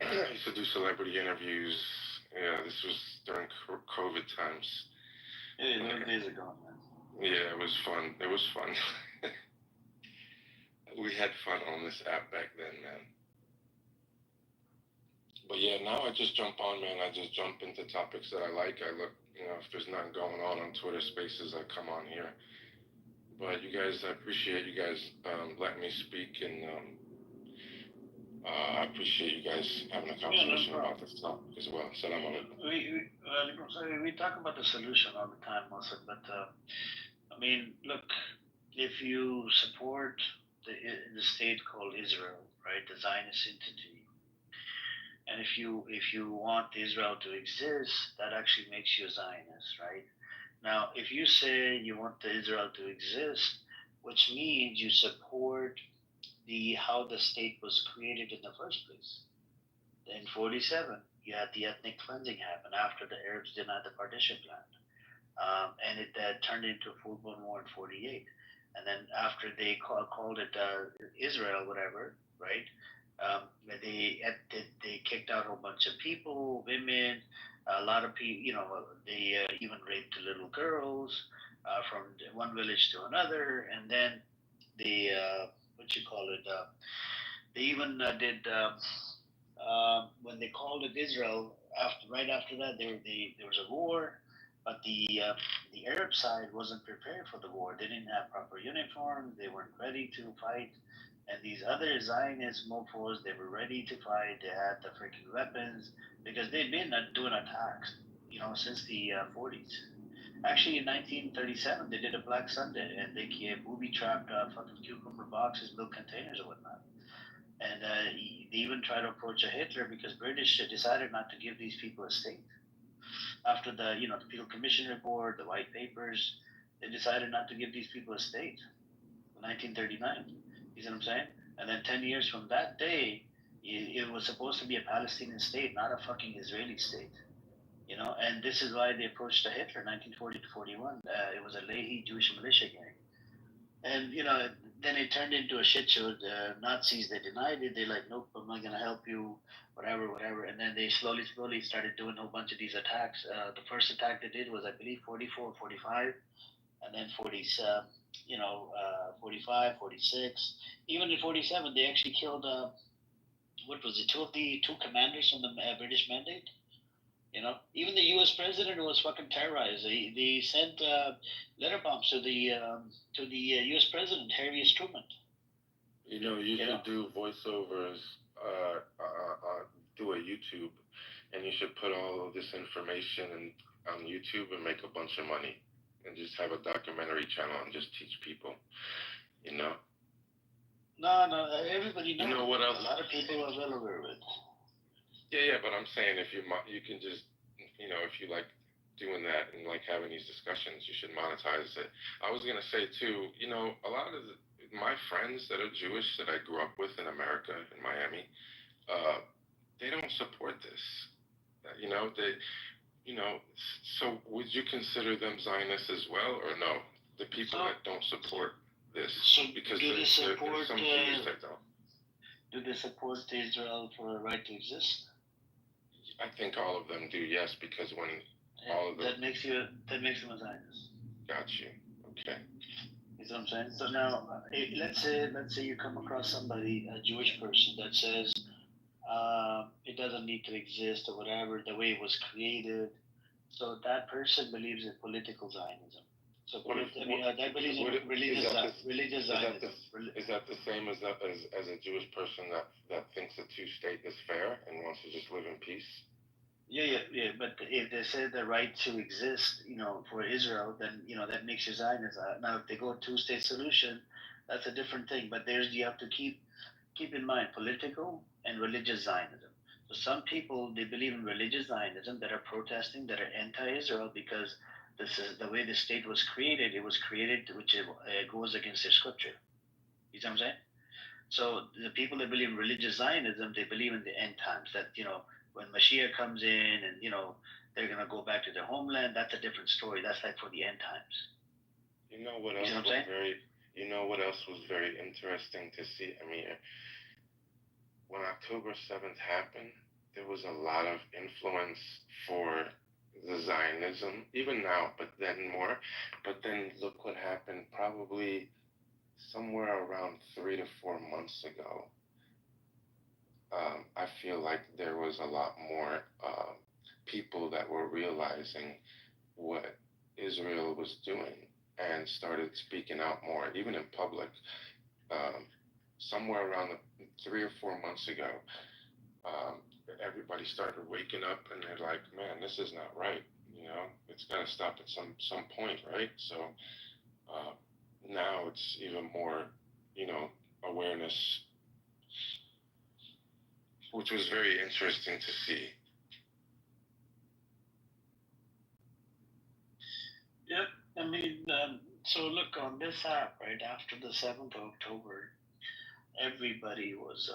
I used to do celebrity interviews. Yeah, this was during COVID times. Yeah, those days are gone, man. Yeah, it was fun. It was fun. We had fun on this app back then, man. But yeah, now I just jump on, man. I just jump into topics that I like. I look, if there's nothing going on Twitter Spaces, I come on here. But you guys, I appreciate you guys letting me speak, and I appreciate you guys having a conversation about this topic as well. Salam alaikum. We talk about the solution all the time, also, but I mean, look, if you support the state called Israel, right, the Zionist entity, and if you want Israel to exist, that actually makes you a Zionist, right? Now, if you say you want Israel to exist, which means you support how the state was created in the first place. In 47, you had the ethnic cleansing happen after the Arabs denied the partition plan, and it turned into a full-blown war in 48. And then after they called it Israel, whatever, right? They kicked out a whole bunch of people, women, a lot of people. They even raped little girls from one village to another, and then they they even did when they called it Israel. Right after that, there was a war. But the Arab side wasn't prepared for the war. They didn't have proper uniforms. They weren't ready to fight. And these other Zionist mofos, they were ready to fight. They had the freaking weapons because they'd been doing attacks, since the 40s. Actually, in 1937, they did a Black Sunday, and they booby-trapped fucking cucumber boxes, milk containers, and whatnot. And they even tried to approach Hitler because British decided not to give these people a state. After the Peel Commission report, the white papers, they decided not to give these people a state in 1939. You see what I'm saying? And then 10 years from that day, it was supposed to be a Palestinian state, not a fucking Israeli state. And this is why they approached Hitler in 1940 to 41. It was a Lehi Jewish militia gang. And, then it turned into a shit show. The Nazis, they denied it. They're like, nope, I'm not going to help you, whatever. And then they slowly started doing a whole bunch of these attacks. The first attack they did was, I believe, 44, 45. And then 45, 46. Even in 47, they actually killed, two commanders from the British Mandate. Even the U.S. president was fucking terrorized. They sent letter bombs to the U.S. president, Harry Truman. You should do voiceovers, do a YouTube, and you should put all of this information on YouTube and make a bunch of money, and just have a documentary channel and just teach people. No, everybody knows. You know what else? A lot of people are well aware of it. Yeah, but I'm saying if you can just, if you like doing that and like having these discussions, you should monetize it. I was gonna say too, a lot of my friends that are Jewish that I grew up with in America, in Miami, they don't support this. So would you consider them Zionists as well, or no? The people that don't support this, because there's some Jews that don't. Do they support Israel for a right to exist? I think all of them do, yes, because when all of the makes him a Zionist. Got you. Okay. You see what I'm saying? So now, let's say you come across somebody, a Jewish person, that says it doesn't need to exist or whatever, the way it was created. So that person believes in political Zionism. So that believes in religious Zionism. Is that the same as a Jewish person that thinks a two-state is fair and wants to just live in peace? Yeah. But if they say the right to exist, for Israel, then that makes you Zionist. Now, if they go two-state solution, that's a different thing. But you have to keep in mind political and religious Zionism. So some people, they believe in religious Zionism, that are protesting, that are anti-Israel, because this is the way the state was created. It was created, which goes against their scripture. You see what I'm saying? So the people that believe in religious Zionism, they believe in the end times. That when Mashiach comes in, and they're gonna go back to their homeland. That's a different story. That's like for the end times. You know what else was very interesting to see? I mean, when October 7th happened, there was a lot of influence for the Zionism, even now, but then more. But then look what happened probably somewhere around 3 to 4 months ago. I feel like there was a lot more people that were realizing what Israel was doing and started speaking out more, even in public. Somewhere around 3 or 4 months ago, everybody started waking up and they're like, man, this is not right. It's got to stop at some point, right? So now it's even more, awareness, which was very interesting to see. Yep. I mean, so look, on this app, right after the 7th of October, everybody was,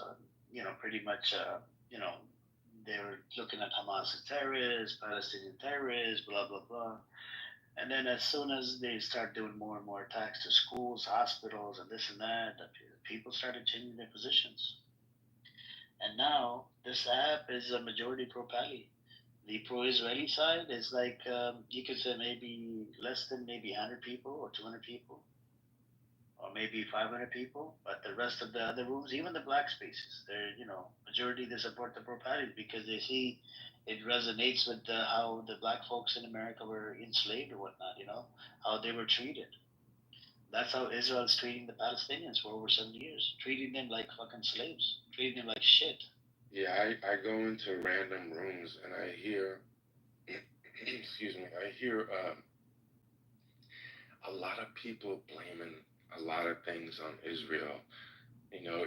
pretty much, they were looking at Hamas as terrorists, Palestinian terrorists, blah, blah, blah. And then as soon as they start doing more and more attacks to schools, hospitals, and this and that, people started changing their positions. And now this app is a majority pro-Pali. The pro-Israeli side is like, you could say maybe less than maybe 100 people or 200 people, or maybe 500 people. But the rest of the other rooms, even the black spaces, they're, majority they support the pro-Pali because they see it resonates with how the black folks in America were enslaved or whatnot, how they were treated. That's how Israel's treating the Palestinians for over 70 years, treating them like fucking slaves, treating them like shit. Yeah, I go into random rooms and I hear, excuse me, I hear a lot of people blaming a lot of things on Israel.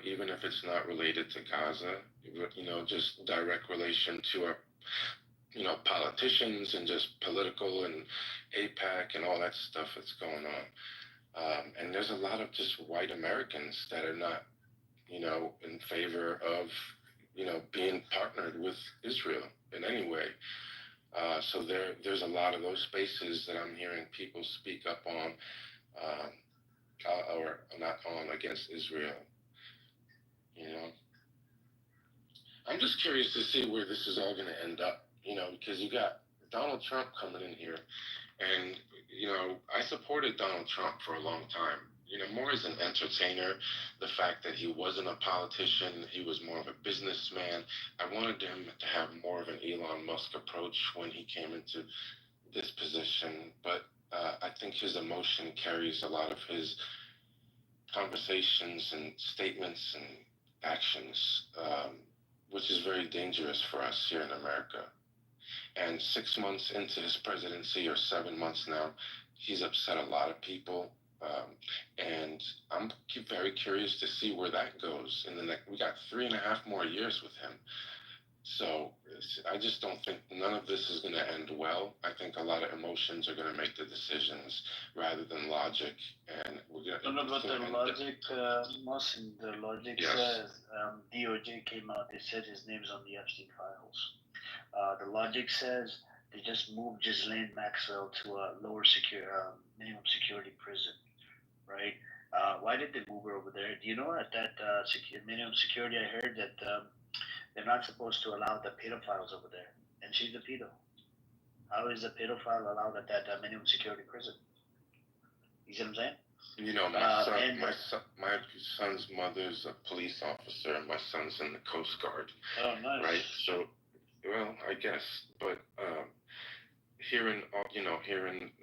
Even if it's not related to Gaza, just direct relation to our, politicians and just political and APAC and all that stuff that's going on. And there's a lot of just white Americans that are not, in favor of, being partnered with Israel in any way. So there's a lot of those spaces that I'm hearing people speak up on, or not on, against Israel. I'm just curious to see where this is all going to end up, because you got Donald Trump coming in here, and, I supported Donald Trump for a long time, more as an entertainer. The fact that he wasn't a politician, he was more of a businessman. I wanted him to have more of an Elon Musk approach when he came into this position, but I think his emotion carries a lot of his conversations and statements and actions, which is very dangerous for us here in America. And 6 months into his presidency, or 7 months now, he's upset a lot of people. And I'm very curious to see where that goes. We got 3.5 more years with him. So I just don't think none of this is going to end well. I think a lot of emotions are going to make the decisions rather than logic. And we're going to. No, but the logic, Mohsen, the logic says DOJ came out. They said his name's on the Epstein files. The logic says they just moved Ghislaine Maxwell to a lower minimum security prison, right? Why did they move her over there? Do you know at that minimum security? I heard that they're not supposed to allow the pedophiles over there, and she's a pedo. How is a pedophile allowed at that minimum security prison? You see what I'm saying? You know, and- my son's mother's a police officer, and my son's in the Coast Guard. Oh, nice. Right. So, well, I guess, but hearing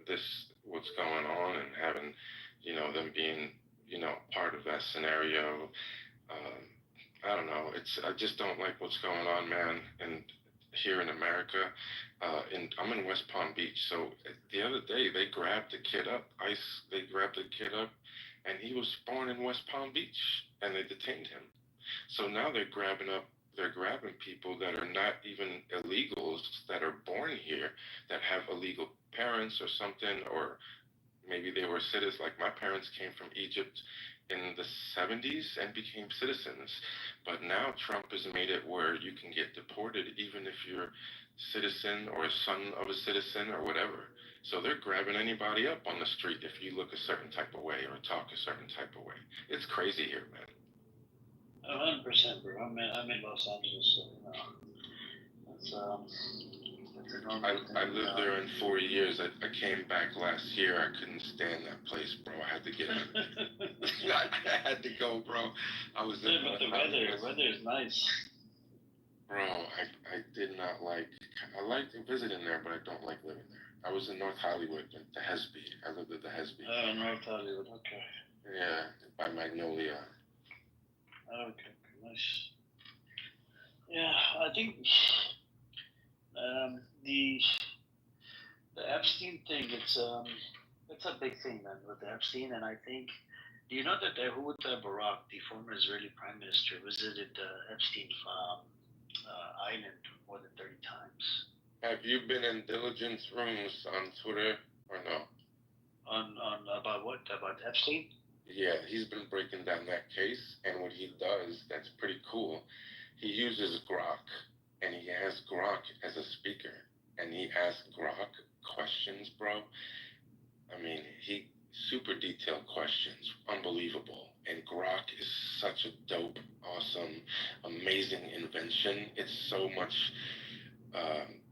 this, what's going on, and having, them being, part of that scenario, I don't know. I just don't like what's going on, man. And here in America, I'm in West Palm Beach. So the other day they grabbed the kid up. They grabbed the kid up, and he was born in West Palm Beach, and they detained him. So now they're grabbing people that are not even illegals, that are born here, that have illegal parents or something, or maybe they were citizens. Like my parents came from Egypt in the 70s and became citizens. But now Trump has made it where you can get deported even if you're citizen or a son of a citizen or whatever. So they're grabbing anybody up on the street if you look a certain type of way or talk a certain type of way. It's crazy here, man. 100%, bro. I'm in Los Angeles, so that's a normal thing. I lived there in 4 years. I came back last year. I couldn't stand that place, bro. I had to get I had to go, bro. I was in but the weather is nice. Bro, I did not like. I liked visiting there, but I don't like living there. I was in North Hollywood, like the Hesby. I lived at the Hesby. Oh, North Hollywood. Okay. Yeah, by Magnolia. Okay, nice. Yeah, I think the Epstein thing. It's a big thing, man, with the Epstein, and I think. Do you know that Ehud Barak, the former Israeli prime minister, visited Epstein island more than 30 times? Have you been in diligence rooms on Twitter or no? On about what? About Epstein? Yeah, he's been breaking down that case, and what he does that's pretty cool. He uses Grok, and he has Grok as a speaker, and he asks Grok questions, bro. I mean, super detailed questions, unbelievable. And Grok is such a dope, awesome, amazing invention. It's so much,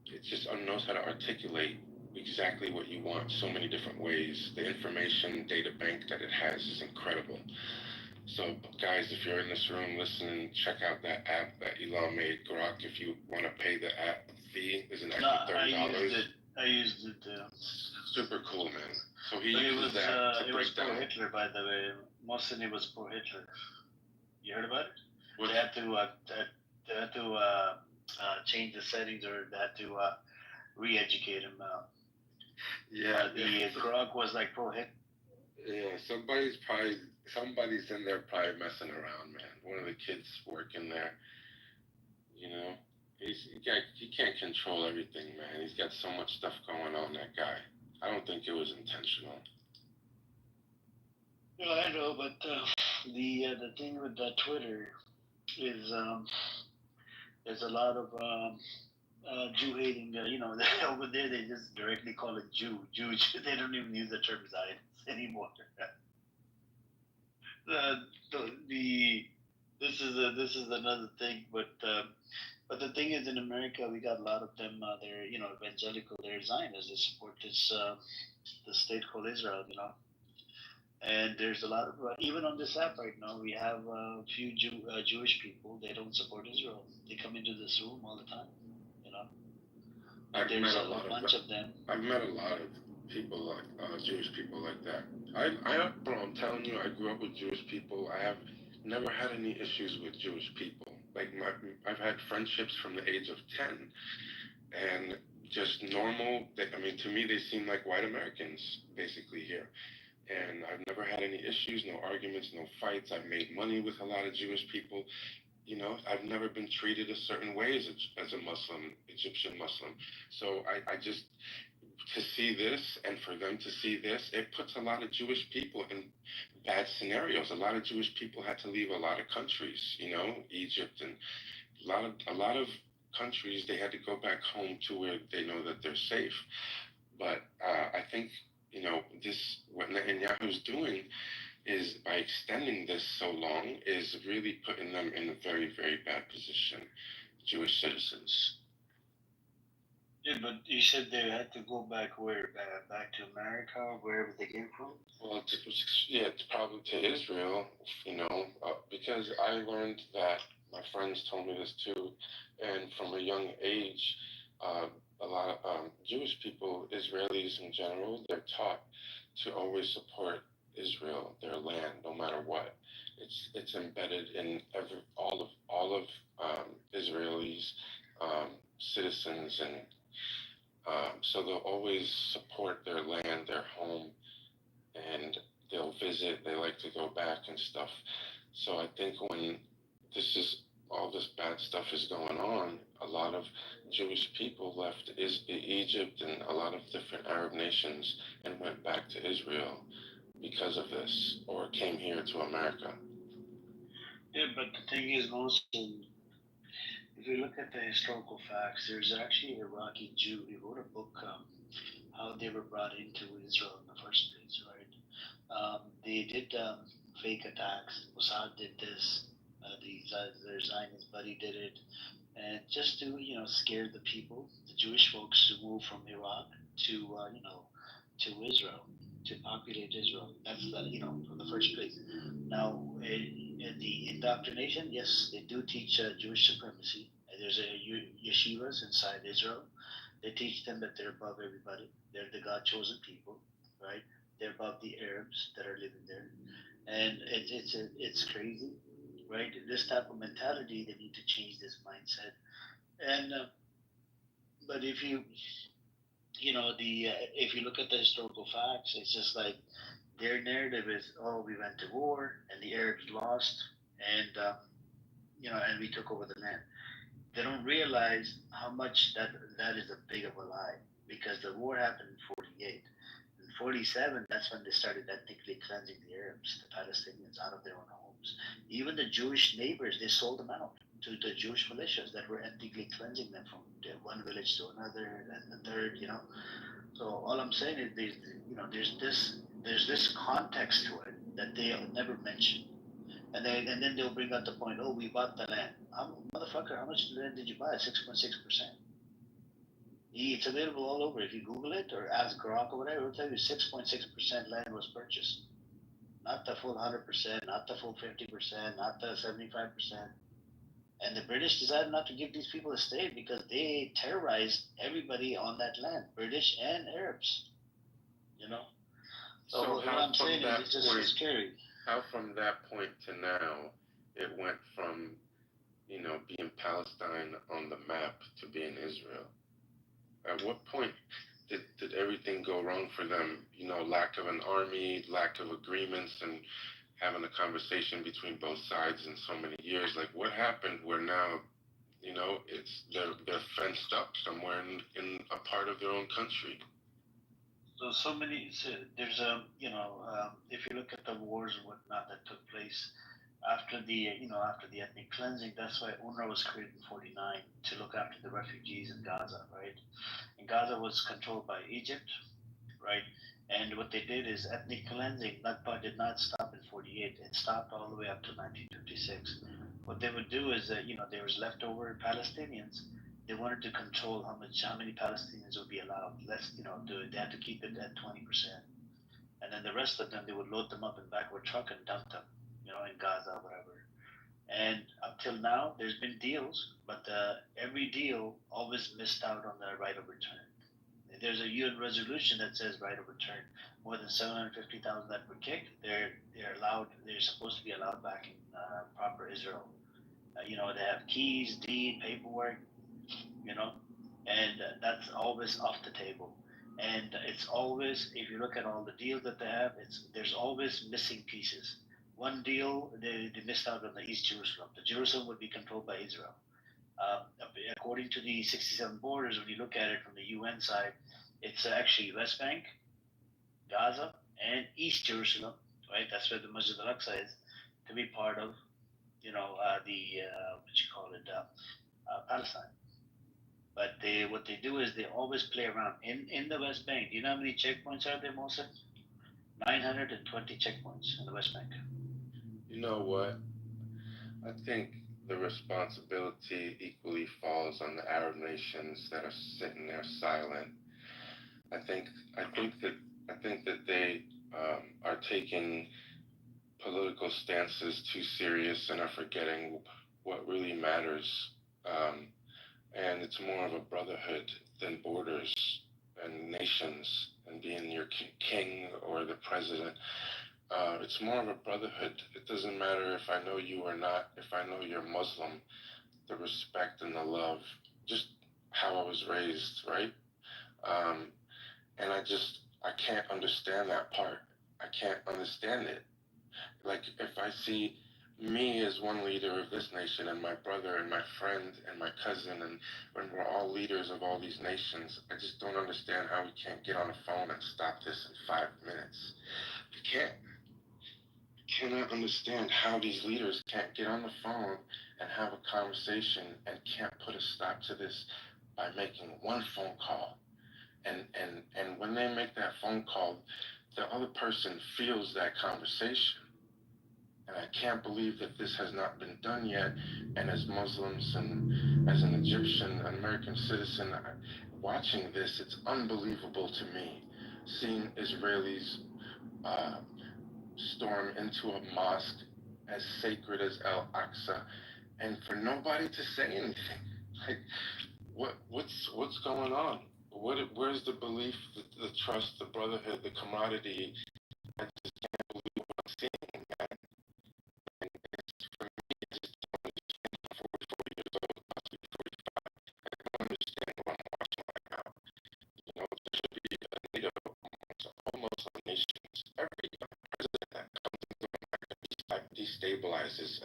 it just knows how to articulate exactly what you want so many different ways. The information data bank that it has is incredible. So guys, if you're in this room listening, check out that app that Elon made, Grok. If you want to pay the app fee, is an extra $30. I used it. Super cool, man. So he uses that to break down. It was pro-Hitler, by the way. Mostly it was pro-Hitler. You heard about it? They had to change the settings, or they had to re-educate him. Yeah. The Grok was like pro-Hitler. Yeah, somebody's in there probably messing around, man. One of the kids working there, he can't control everything, man. He's got so much stuff going on, that guy. I don't think it was intentional. No, I know, but the thing with Twitter is there's a lot of Jew hating. Over there they just directly call it Jew. They don't even use the term Zionist anymore. This is another thing, but the thing is, in America we got a lot of them. They're evangelical. They're Zionists. They support the state called Israel. And there's a lot of even on this app right now we have a few Jewish people. They don't support Israel. They come into this room all the time. There's a bunch of them. I've met a lot of people like Jewish people like that. Bro, I'm telling you, I grew up with Jewish people. I have never had any issues with Jewish people. Like I've had friendships from the age of 10, and just normal. To me, they seem like white Americans basically here. And I've never had any issues, no arguments, no fights. I've made money with a lot of Jewish people. I've never been treated a certain way as a Muslim, Egyptian Muslim. So I just, to see this and for them to see this, it puts a lot of Jewish people in bad scenarios. A lot of Jewish people had to leave a lot of countries, Egypt, and a lot of countries, they had to go back home to where they know that they're safe. But I think, what Netanyahu's doing is, by extending this so long, is really putting them in a very, very bad position, Jewish citizens. Yeah, but you said they had to go back where? Back to America or wherever they came from? Well, it's probably to Israel, because I learned that my friends told me this too, and from a young age, uh, a lot of Jewish people, Israelis in general, they're taught to always support Israel, their land, no matter what. It's embedded in all of Israelis, citizens, and so they'll always support their land, their home, and they'll visit. They like to go back and stuff. So I think when all this bad stuff is going on, a lot of Jewish people left Egypt and a lot of different Arab nations and went back to Israel because of this, or came here to America. Yeah, but the thing is, if you look at the historical facts, there's actually an Iraqi Jew. He wrote a book, how they were brought into Israel in the first place, right? They did fake attacks. Mossad did this. Their Zionist buddy did it, and just to scare the people, the Jewish folks, to move from Iraq to to Israel, to populate Israel. That's from the first place. Now, in the indoctrination, yes, they do teach Jewish supremacy. There's yeshivas inside Israel. They teach them that they're above everybody. They're the God chosen people, right? They're above the Arabs that are living there, and it's crazy, right? This type of mentality, they need to change this mindset. And but if you look at the historical facts, it's just like their narrative is, oh, we went to war and the Arabs lost, and and we took over the land. They don't realize how much that is a big of a lie, because the war happened in 48. In 47, that's when they started ethnically cleansing the Arabs, the Palestinians, out of their own homes. Even the Jewish neighbors, they sold them out to the Jewish militias that were ethnically cleansing them from one village to another and the third. So all I'm saying is there's this context to it that they never mention. And then they'll bring up the point, oh, we bought the land. Motherfucker, how much land did you buy? 6.6%. It's available all over. If you Google it or ask Grok or whatever, it'll tell you 6.6% land was purchased. Not the full 100%, not the full 50%, not the 75%. And the British decided not to give these people a state because they terrorized everybody on that land, British and Arabs. So what I'm saying is it's just scary. How from that point to now, it went from being Palestine on the map to being Israel. At what point did everything go wrong for them? Lack of an army, lack of agreements, and having a conversation between both sides in so many years. Like, what happened where now, they're fenced up somewhere in a part of their own country? There's if you look at the wars and whatnot that took place after the ethnic cleansing, that's why UNRWA was created in 49 to look after the refugees in Gaza, right? And Gaza was controlled by Egypt, right? And what they did is ethnic cleansing. Nakba did not stop in 48. It stopped all the way up to 1956. What they would do is that there was leftover Palestinians. They wanted to control how many Palestinians would be allowed. They had to keep it at 20%, and then the rest of them, they would load them up in backward truck and dump them, in Gaza, whatever. And up till now, there's been deals, but every deal always missed out on the right of return. There's a UN resolution that says right of return. More than 750,000 that were kicked, they're allowed. They're supposed to be allowed back in proper Israel. They have keys, deed, paperwork. And that's always off the table. And it's always, if you look at all the deals that they have, there's always missing pieces. One deal, they missed out on the East Jerusalem. The Jerusalem would be controlled by Israel. According to the 67 borders, when you look at it from the UN side, it's actually West Bank, Gaza, and East Jerusalem, right? That's where the Masjid al-Aqsa is, to be part of, Palestine. But what they do is they always play around in the West Bank. Do you know how many checkpoints are there, Mohsen? 920 checkpoints in the West Bank. You know what? I think the responsibility equally falls on the Arab nations that are sitting there silent. I think that they are taking political stances too serious and are forgetting what really matters. Um, and it's more of a brotherhood than borders and nations and being your king or the president. It's more of a brotherhood. It doesn't matter if I know you or not, if I know you're Muslim, the respect and the love, just how I was raised, right? Um, and I can't understand that part. I can't understand it. Like, if I see me as one leader of this nation and my brother and my friend and my cousin, and when we're all leaders of all these nations, I just don't understand how we can't get on the phone and stop this in 5 minutes. We can't. Cannot understand how these leaders can't get on the phone and have a conversation and can't put a stop to this by making one phone call. And when they make that phone call, the other person feels that conversation. And I can't believe that this has not been done yet. And as Muslims and as an Egyptian, an American citizen, watching this, it's unbelievable to me. Seeing Israelis storm into a mosque as sacred as Al Aqsa, and for nobody to say anything. Like, what's going on? Where's the belief, the trust, the brotherhood, the camaraderie? I just can't believe what I'm seeing, man. And it's, for me, it's just, I'm 44 years old, possibly 45. I don't understand what I'm watching right now. You know, there should be a NATO amongst all Muslim nations. Every president that comes into America destabilizes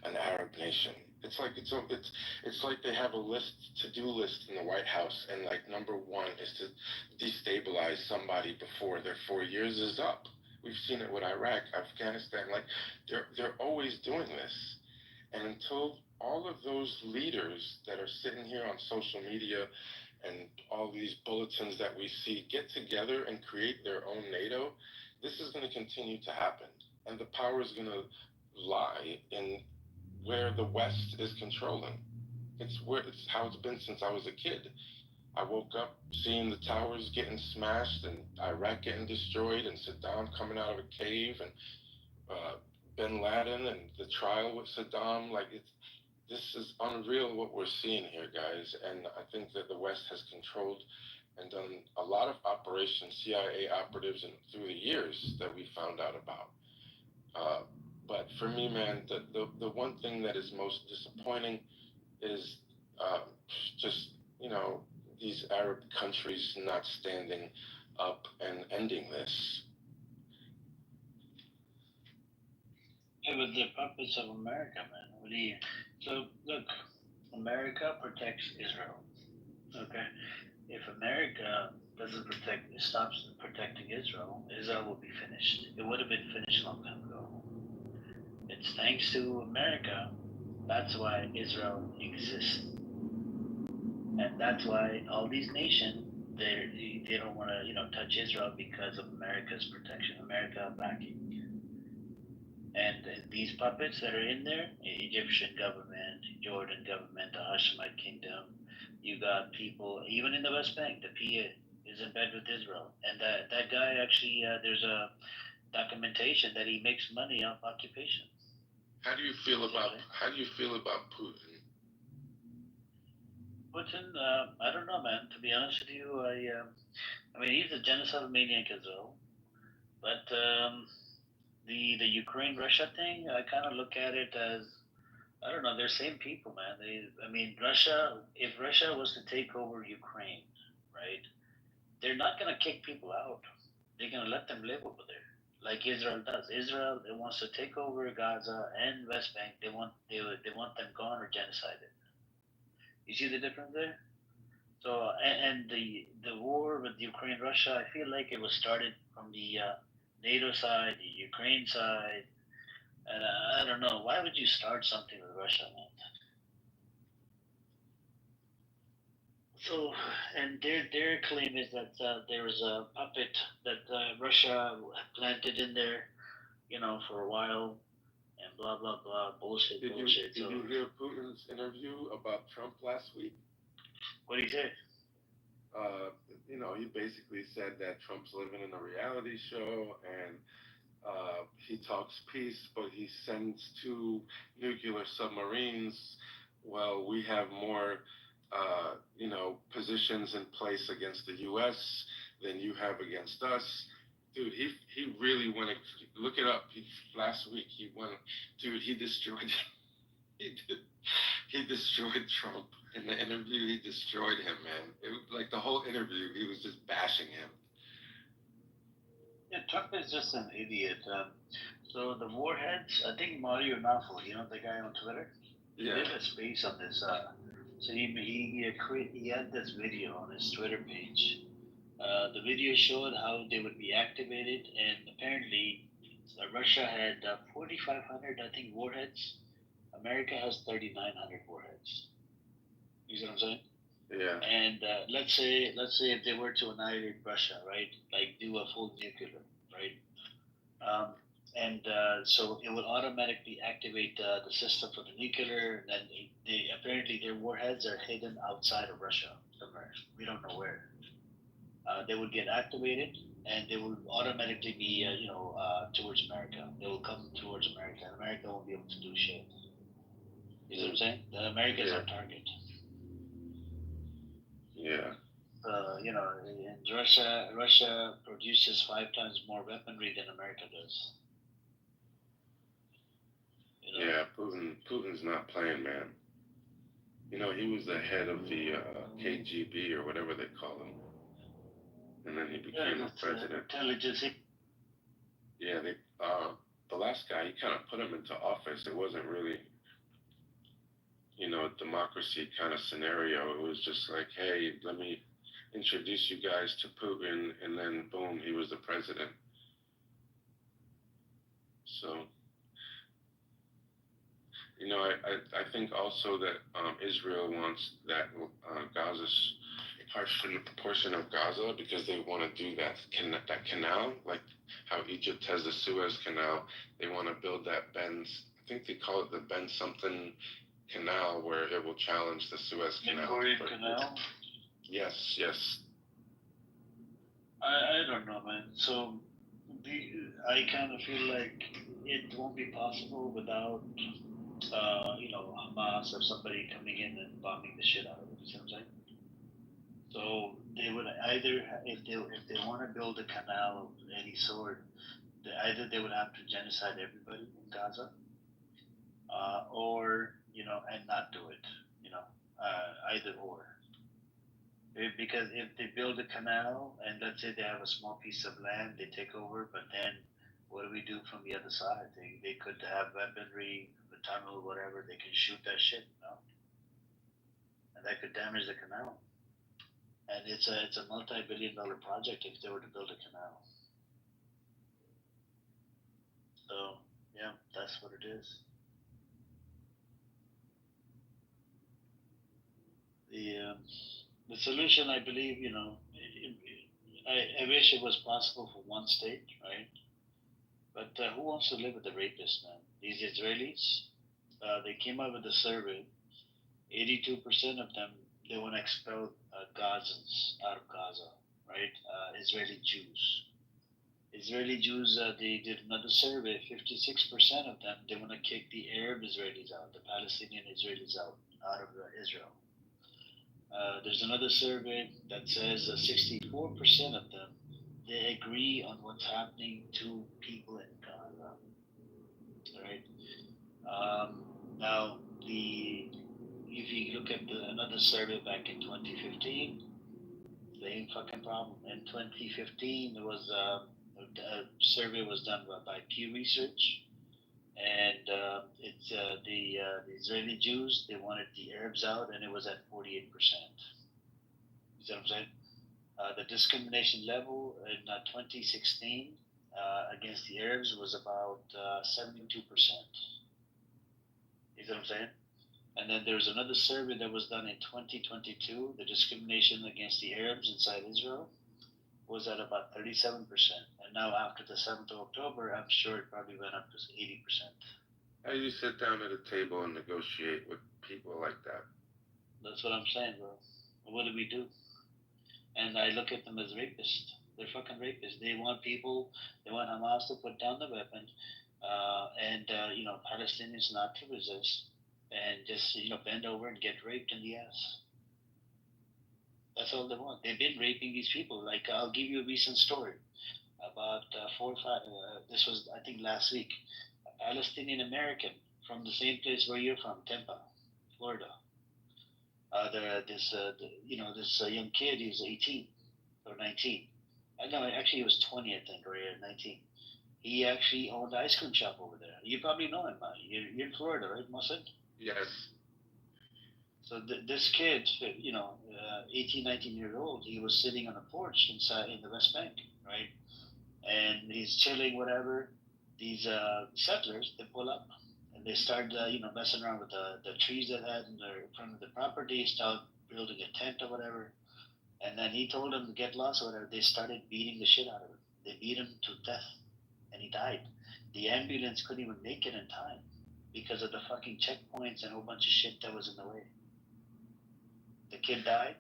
an Arab nation. It's like they have a to-do list in the White House, and like number one is to destabilize somebody before their 4 years is up. We've seen it with Iraq, Afghanistan. Like, they're always doing this, and until all of those leaders that are sitting here on social media and all these bulletins that we see get together and create their own NATO, this is going to continue to happen, and the power is going to lie in where the West is controlling. It's how it's been since I was a kid. I woke up seeing the towers getting smashed and Iraq getting destroyed and Saddam coming out of a cave and Bin Laden and the trial with Saddam. Like, this is unreal what we're seeing here, guys. And I think that the West has controlled and done a lot of operations, CIA operatives, and through the years that we found out about. But for me, man, the one thing that is most disappointing is just, these Arab countries not standing up and ending this. Yeah, but the puppets of America, man. So look, America protects Israel. Okay, if America stops protecting Israel, Israel will be finished. It would have been finished long time ago. It's thanks to America. That's why Israel exists, and that's why all these nations they don't want to touch Israel because of America's protection, America backing. And these puppets that are in there, Egyptian government, Jordan government, the Hashemite kingdom, you got people, even in the West Bank, the PA is in bed with Israel. And that guy actually, there's a documentation that he makes money off occupation. How do you feel about Putin? Putin, I don't know, man. To be honest with you, I mean, he's a genocidal maniac as well. But the Ukraine-Russia thing, I kind of look at it as, I don't know, they're same people, man. If Russia was to take over Ukraine, right, they're not going to kick people out. They're going to let them live over there, like Israel does. Israel, it wants to take over Gaza and West Bank. They want them gone or genocided. You see the difference there? So, and the war with Ukraine, Russia, I feel like it was started from the NATO side, the Ukraine side, and I don't know. Why would you start something with Russia, man? So, and their claim is that there was a puppet that Russia planted in there, for a while, and blah blah blah bullshit. Did So you hear Putin's interview about Trump last week? what do you say? He basically said that Trump's living in a reality show and he talks peace, but he sends 2 nuclear submarines. Well, we have more, positions in place against the U.S. than you have against us. Dude, he really went. Look it up. Last week he went. Dude, he destroyed. He destroyed Trump in the interview. He destroyed him, man. It was like the whole interview. He was just bashing him. Yeah, Trump is just an idiot. So the warheads, I think Mario Nafo, the guy on Twitter, he did a space on this. So he had this video on his Twitter page. The video showed how they would be activated, and apparently Russia had 4,500, I think, warheads. America has 3,900 warheads. You see what I'm saying? Yeah. And let's say if they were to annihilate Russia, right? Like do a full nuclear, right? So it would automatically activate the system for the nuclear. And they apparently their warheads are hidden outside of Russia somewhere. We don't know where. They would get activated, and they will automatically be towards America. They will come towards America, and America won't be able to do shit. You know what I'm saying? That America is our target. Yeah. And Russia produces 5 times more weaponry than America does. Yeah, Putin's not playing, man. He was the head of the KGB or whatever they call him, and then he became the president. Intelligence. Yeah, the last guy, he kind of put him into office. It wasn't really, democracy kind of scenario. It was just like, hey, let me introduce you guys to Putin, and then boom, he was the president. So, I think also that Israel wants that Gaza's portion of Gaza because they want to do that canal, like how Egypt has the Suez Canal. They want to build that I think they call it the Ben something canal, where it will challenge the Suez Canal. Ben Canal? Yes. I don't know, man. So I kind of feel like it won't be possible without Hamas or somebody coming in and bombing the shit out of it. You see what I'm saying? So they would either, if they want to build a canal of any sort, either they would have to genocide everybody in Gaza, or and not do it. Either or. Because if they build a canal and let's say they have a small piece of land, they take over, but then what do we do from the other side? They could have weaponry, the tunnel, whatever. They can shoot that shit, and that could damage the canal. And it's a multi-billion-dollar project if they were to build a canal. So yeah, that's what it is. The solution, I believe, I wish it was possible for one state, right? But who wants to live with the rapists, man? These Israelis, they came out with a survey. 82% of them, they want to expel Gazans out of Gaza, right? Israeli Jews. They did another survey. 56% of them, they want to kick the Arab Israelis out, the Palestinian Israelis out of Israel. There's another survey that says 64% of them, they agree on what's happening to people in Gaza. Right? Now, if you look at another survey back in 2015, same fucking problem. In 2015, there was a survey was done by Pew Research, and it's the Israeli Jews. They wanted the Arabs out, and it was at 48%. You see what I'm saying? The discrimination level in 2016 against the Arabs was about 72%. You see what I'm saying? And then there's another survey that was done in 2022. The discrimination against the Arabs inside Israel was at about 37%. And now after the 7th of October, I'm sure it probably went up to 80%. How do you sit down at a table and negotiate with people like that? That's what I'm saying, bro. What do we do? And I look at them as rapists. They're fucking rapists. They want people, they want Hamas to put down the weapon, Palestinians not to resist, and just, bend over and get raped in the ass. That's all they want. They've been raping these people. Like, I'll give you a recent story. About 4 or 5, this was, I think, last week. A Palestinian American from the same place where you're from, Tampa, Florida. This young kid, he was 18 or 19. No, actually he was 20, I think, or 19. He actually owned an ice cream shop over there. You probably know him, man. You're in Florida, right, Mohsen? Yes. So this kid, 18, 19 years old, he was sitting on a porch inside in the West Bank, right? And he's chilling, whatever. These settlers, they pull up and they start, messing around with the trees that had in front of the property, start building a tent or whatever. And then he told them to get lost or whatever. They started beating the shit out of him. They beat him to death, and he died. The ambulance couldn't even make it in time because of the fucking checkpoints and a whole bunch of shit that was in the way. The kid died,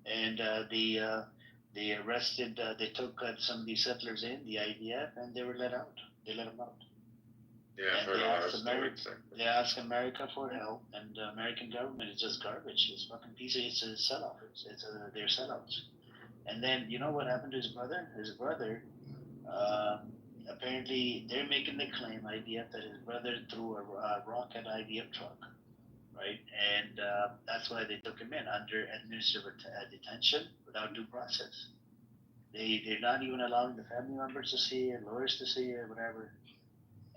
and they arrested. They took some of these settlers in, the IDF, and they were let out. They let them out. Yeah, I've heard a lot of stories. They ask America for help, and the American government is just garbage. It's fucking piece of, it's a sell-off. They're sellouts. And then, you know what happened to his brother? His brother, apparently, they're making the claim, IDF, that his brother threw a rock at IDF truck, right? And that's why they took him in under administrative detention without due process. They're not even allowing the family members to see it, lawyers to see it, whatever.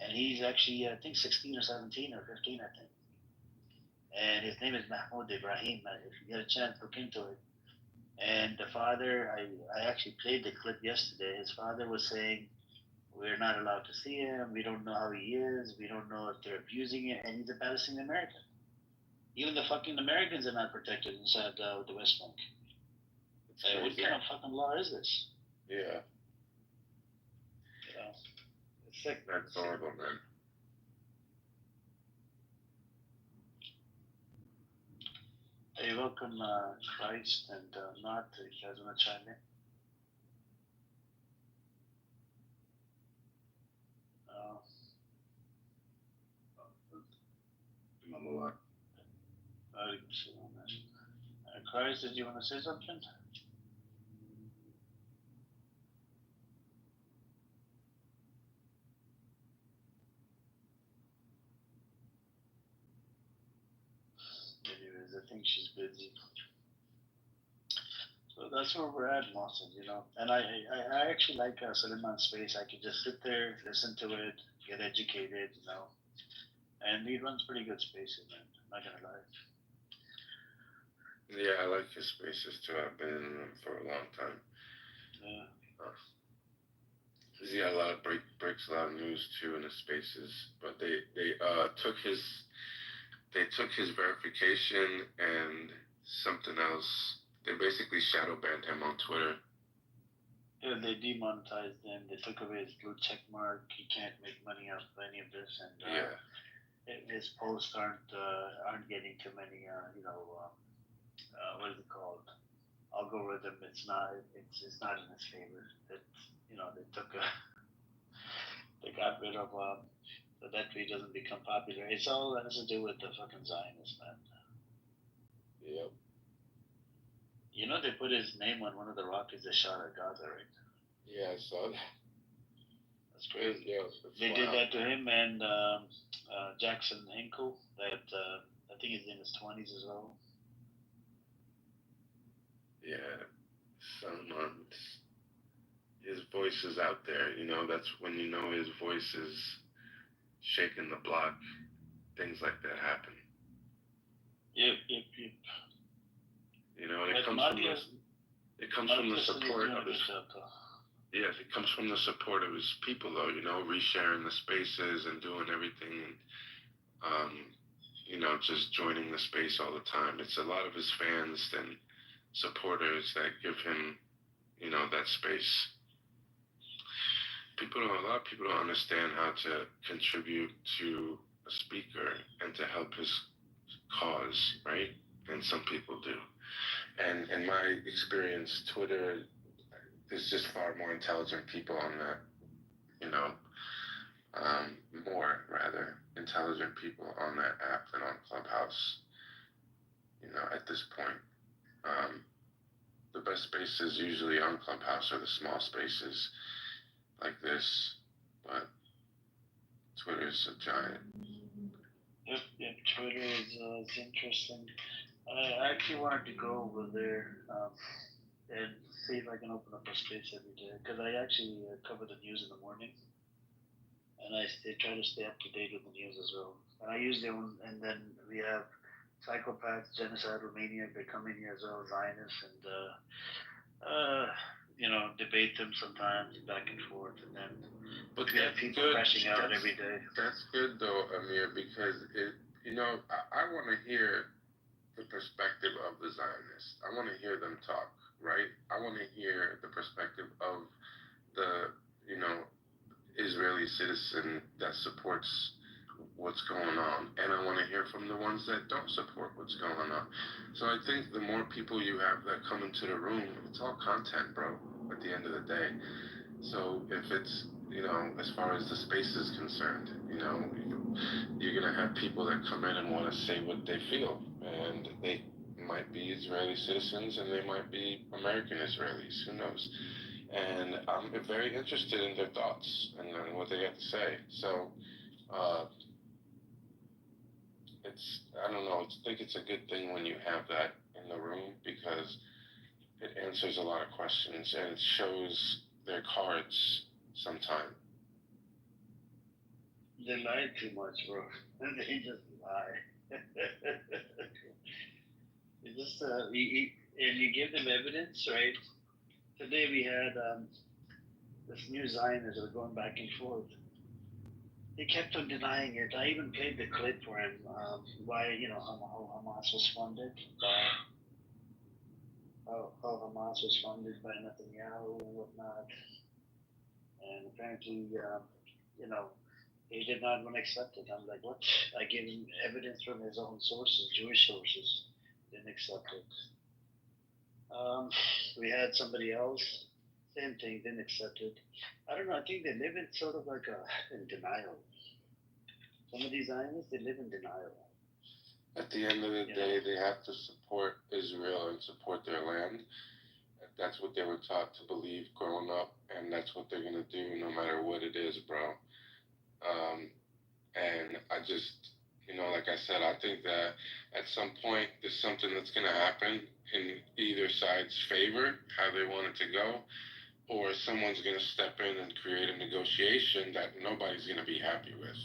And he's actually, I think, 16 or 17 or 15, I think. And his name is Mahmoud Ibrahim. If you get a chance, look into it. And the father, I actually played the clip yesterday. His father was saying, we're not allowed to see him. We don't know how he is. We don't know if they're abusing it. And he's a Palestinian American. Even the fucking Americans are not protected inside the West Bank. What kind of fucking law is this? Yeah. It's sick. That's horrible, man. Hey, welcome, Christ and Matt. You guys want to chime in? Christ, did you want to say something? Anyways, I think she's busy. So that's where we're at, Lawson, And I actually like Suleiman's space. I can just sit there, listen to it, get educated, And he runs pretty good spaces, man. I'm not gonna lie. Yeah, I like his spaces too. I've been in them for a long time. Yeah. He's got a lot of breaks a lot of news too in his spaces. But they took his verification and something else. They basically shadow banned him on Twitter. Yeah, they demonetized him. They took away his blue check mark. He can't make money off of any of this, and his posts aren't getting too many. What is it called? Algorithm. It's not in his favor. They got rid of so that he doesn't become popular. It's all has to do with the fucking Zionists, man. Yep. They put his name on one of the rockets that shot at Gaza, right? Yeah, I saw that. That's crazy. Yeah, they did that to him and Jackson Hinkle. That I think he's in his 20s as well. Yeah, his voice is out there. That's when his voice is shaking the block. Things like that happen. Yep. And it comes from the support of his. Yes, it comes from the support of his people, though. Resharing the spaces and doing everything, just joining the space all the time. It's a lot of his fans and supporters that give him, that space. A lot of people don't understand how to contribute to a speaker and to help his cause, right? And some people do. And in my experience, Twitter, there's just far more intelligent people on that, you know, more rather intelligent people on that app than on Clubhouse, you know, at this point. The best spaces usually on Clubhouse are the small spaces like this, but Twitter's a giant. Yep, Twitter is interesting. I actually wanted to go over there and see if I can open up a space every day, because I actually cover the news in the morning, and I try to stay up to date with the news as well. And I use their own, and then we have psychopaths, genocidal maniac, they come in here as well, Zionists, and you know, debate them sometimes back and forth, and then But we have people crashing out every day. That's good though, Amir, because it, you know, I want to hear the perspective of the Zionists. I want to hear them talk, right? I want to hear the perspective of the, you know, Israeli citizen that supports what's going on, and I want to hear from the ones that don't support what's going on. So I think the more people you have that come into the room, it's all content, bro, at the end of the day. So if it's, you know, as far as the space is concerned, you know, you're going to have people that come in and want to say what they feel, and they might be Israeli citizens and they might be American Israelis, who knows. And I'm very interested in their thoughts and what they have to say. So I don't know, I think it's a good thing when you have that in the room, because it answers a lot of questions and it shows their cards sometime. They lie too much, bro. They just lie. You just and you give them evidence, right? Today we had this new Zionists that were going back and forth. He kept on denying it. I even played the clip for him. Why, you know, how Hamas was funded by how Hamas was funded by Netanyahu and whatnot. And apparently, you know, he did not want to accept it. I'm like, what? I gave him evidence from his own sources, Jewish sources. Didn't accept it. We had somebody else, same thing, didn't accept it. I don't know. I think they live in sort of like in denial. Some of these Zionists, they live in denial. At the end of the day, they have to support Israel and support their land. That's what they were taught to believe growing up, and that's what they're going to do no matter what it is, bro. And I just, you know, like I said, I think that at some point there's something that's going to happen in either side's favor, how they want it to go, or someone's going to step in and create a negotiation that nobody's going to be happy with,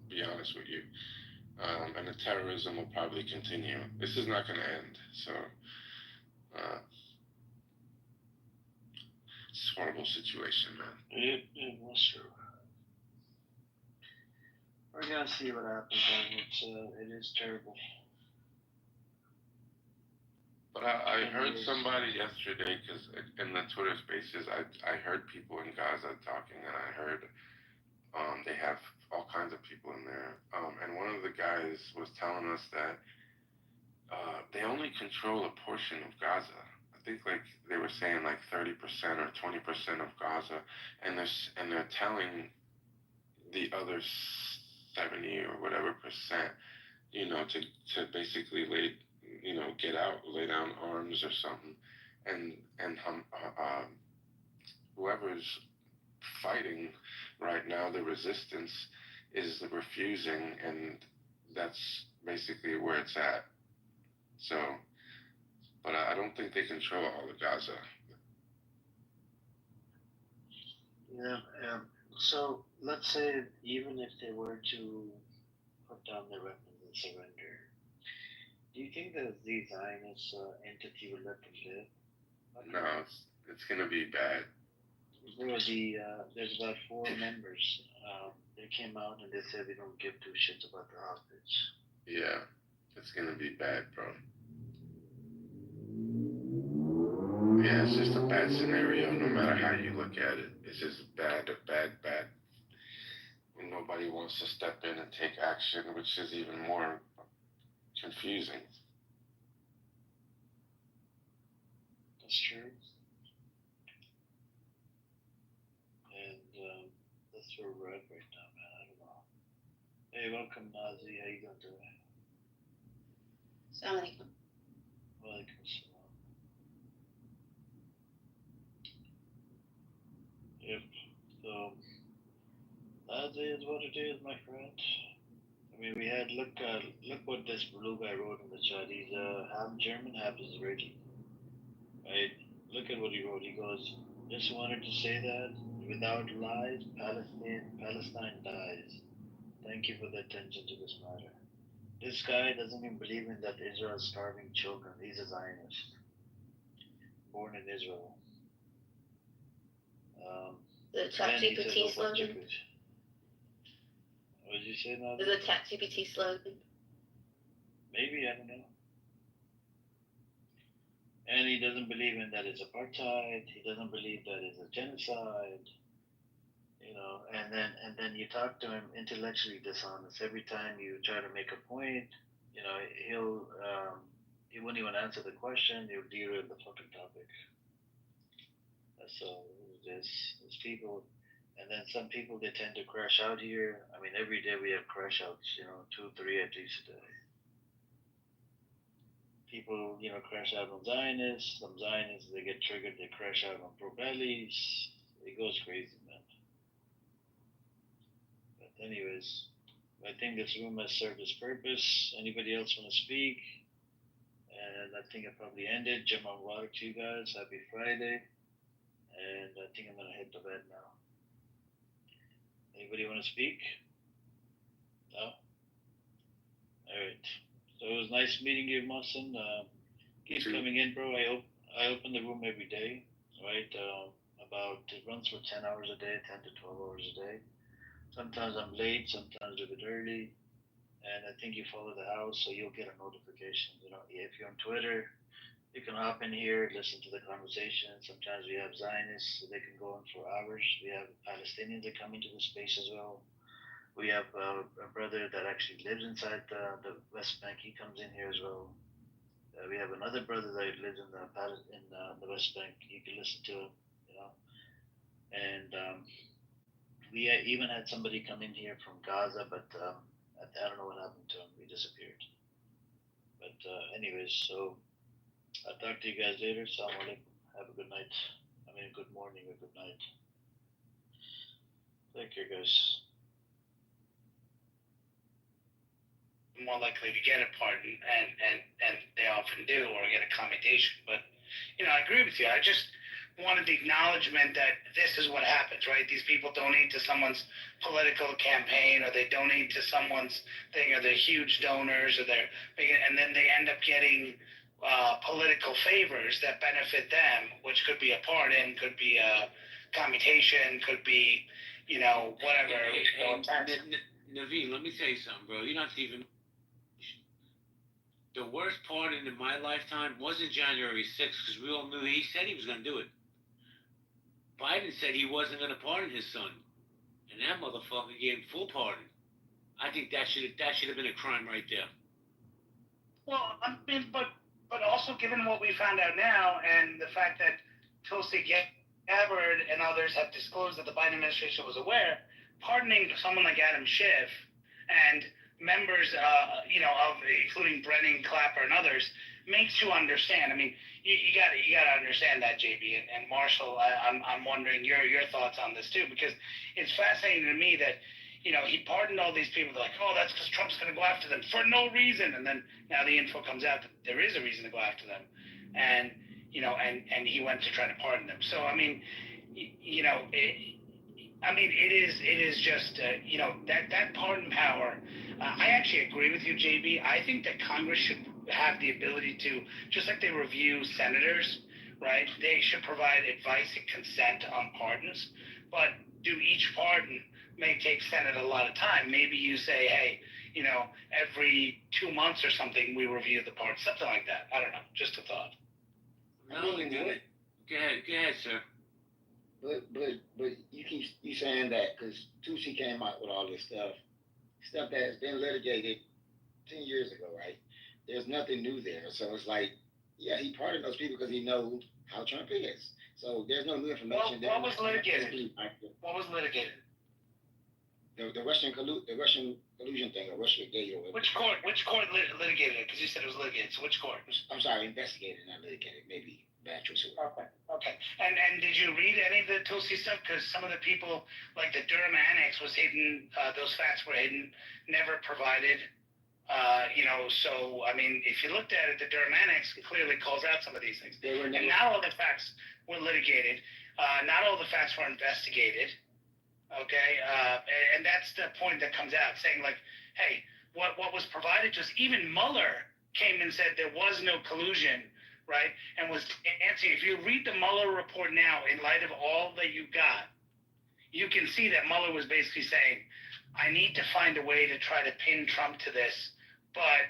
to be honest with you. And the terrorism will probably continue. This is not going to end. So, it's a horrible situation, man. It was true. We're gonna see what happens, man. It is terrible. But I heard somebody yesterday, because in the Twitter spaces, I heard people in Gaza talking, and I heard they have all kinds of people in there. And one of the guys was telling us that they only control a portion of Gaza. I think like they were saying like 30% or 20% of Gaza, and they're telling the other 70 or whatever percent, you know, to basically lay down arms or something, and whoever's fighting right now, the resistance is refusing, and that's basically where it's at. So, but I don't think they control all of Gaza. Yeah. So let's say even if they were to put down their weapons and surrender, do you think that the Zionist entity will let them live? No, it's gonna be bad. Bro, there's about 4 members. They came out and they said we don't give 2 shits about the hostage. Yeah, it's gonna be bad, bro. Yeah, it's just a bad scenario, no matter how you look at it. It's just bad. And nobody nobody wants to step in and take action, which is even more confusing. That's true. And that's where we're at right now, man. I don't know. Hey, welcome, Nazi. How you doing today? Assalamu alaikum. Walaikum salam. Yep. So, Nazi is what it is, my friend. I mean, we had look what this blue guy wrote in the chat. He's half German, half Israeli. Right? Look at what he wrote. He goes, just wanted to say that without lies, Palestine dies. Thank you for the attention to this matter. This guy doesn't even believe in that Israel is starving children. He's a Zionist, born in Israel. The ChatGPT slogan. What did you say, now? Is a ChatGPT slogan? Maybe, I don't know. And he doesn't believe in that it's apartheid. He doesn't believe that it's a genocide. You know, and then you talk to him intellectually dishonest. Every time you try to make a point, you know, he wouldn't even answer the question. He'll derail the fucking topic. So there's people, and then some people, they tend to crash out here. I mean, every day we have crash outs. You know, 2, 3 at least a day. People, you know, crash out on Zionists. Some Zionists, they get triggered, they crash out on pro-bellies. It goes crazy, man. But anyways, I think this room has served its purpose. Anybody else want to speak? And I think I probably ended. Jim Mubarak to you guys. Happy Friday. And I think I'm going to head to bed now. Anybody want to speak? No? Alright. So it was nice meeting you, Mohsen. Keep coming in, bro. I open the room every day, right? It runs for 10 hours a day, 10 to 12 hours a day. Sometimes I'm late, sometimes a bit early. And I think you follow the house, so you'll get a notification. You know, if you're on Twitter, you can hop in here, listen to the conversation. Sometimes we have Zionists, so they can go on for hours. We have Palestinians that come into the space as well. We have a brother that actually lives inside the West Bank. He comes in here as well. We have another brother that lives in the West Bank. You can listen to him, you know. And we even had somebody come in here from Gaza, but I don't know what happened to him. He disappeared. But anyways, so I'll talk to you guys later. Assalamu alaikum. Have a good night. I mean, good morning or good night. Take care, guys. More likely to get a pardon, and they often do, or get a commendation. But, you know, I agree with you. I just wanted the acknowledgement that this is what happens, right? These people donate to someone's political campaign, or they donate to someone's thing, or they're huge donors, and then they end up getting political favors that benefit them, which could be a pardon, could be a commutation, could be, you know, whatever. Naveen, let me tell you something, bro. You're not even. The worst pardon in my lifetime wasn't January 6th, because we all knew he said he was going to do it. Biden said he wasn't going to pardon his son, and that motherfucker gave him full pardon. I think that should have been a crime right there. Well, I mean, but also given what we found out now, and the fact that Tulsi Gabbard and others have disclosed that the Biden administration was aware, pardoning someone like Adam Schiff and members, you know, of including Brennan, Clapper, and others, makes you understand. I mean, you gotta understand that, JB and Marshall. I'm wondering your thoughts on this too, because it's fascinating to me that, you know, he pardoned all these people. They're like, oh, that's because Trump's going to go after them for no reason. And then now the info comes out that there is a reason to go after them, and you know, and he went to try to pardon them. So I mean, you know, it is just you know, that pardon power. I actually agree with you, JB. I think that Congress should have the ability to, just like they review senators, right? They should provide advice and consent on pardons. But do each pardon may take Senate a lot of time. Maybe you say, hey, you know, every 2 months or something, we review the pardon, something like that. I don't know, just a thought. No, go ahead, sir. But you saying that because Tusi came out with all this stuff that has been litigated 10 years ago, right? There's nothing new there. So it's like, yeah, he pardoned those people because he knows how Trump is. So there's no new information. What was litigated? What was litigated? The Russian collusion thing, or Russia Gate, or Which court litigated it? Because you said it was litigated. So which court? I'm sorry, investigated, not litigated. Maybe bad choice. Okay. And did you read any of the Tulsi stuff? Because some of the people, like the Durham Annex, was hidden. Those facts were hidden, never provided. So I mean, if you looked at it, the Durham Annex clearly calls out some of these things. And not all the facts were litigated. Not all the facts were investigated. Okay, and that's the point that comes out, saying like, hey, what was provided to us? Even Mueller came and said there was no collusion, right? And was answering. If you read the Mueller report now, in light of all that you got, you can see that Mueller was basically saying, I need to find a way to try to pin Trump to this, but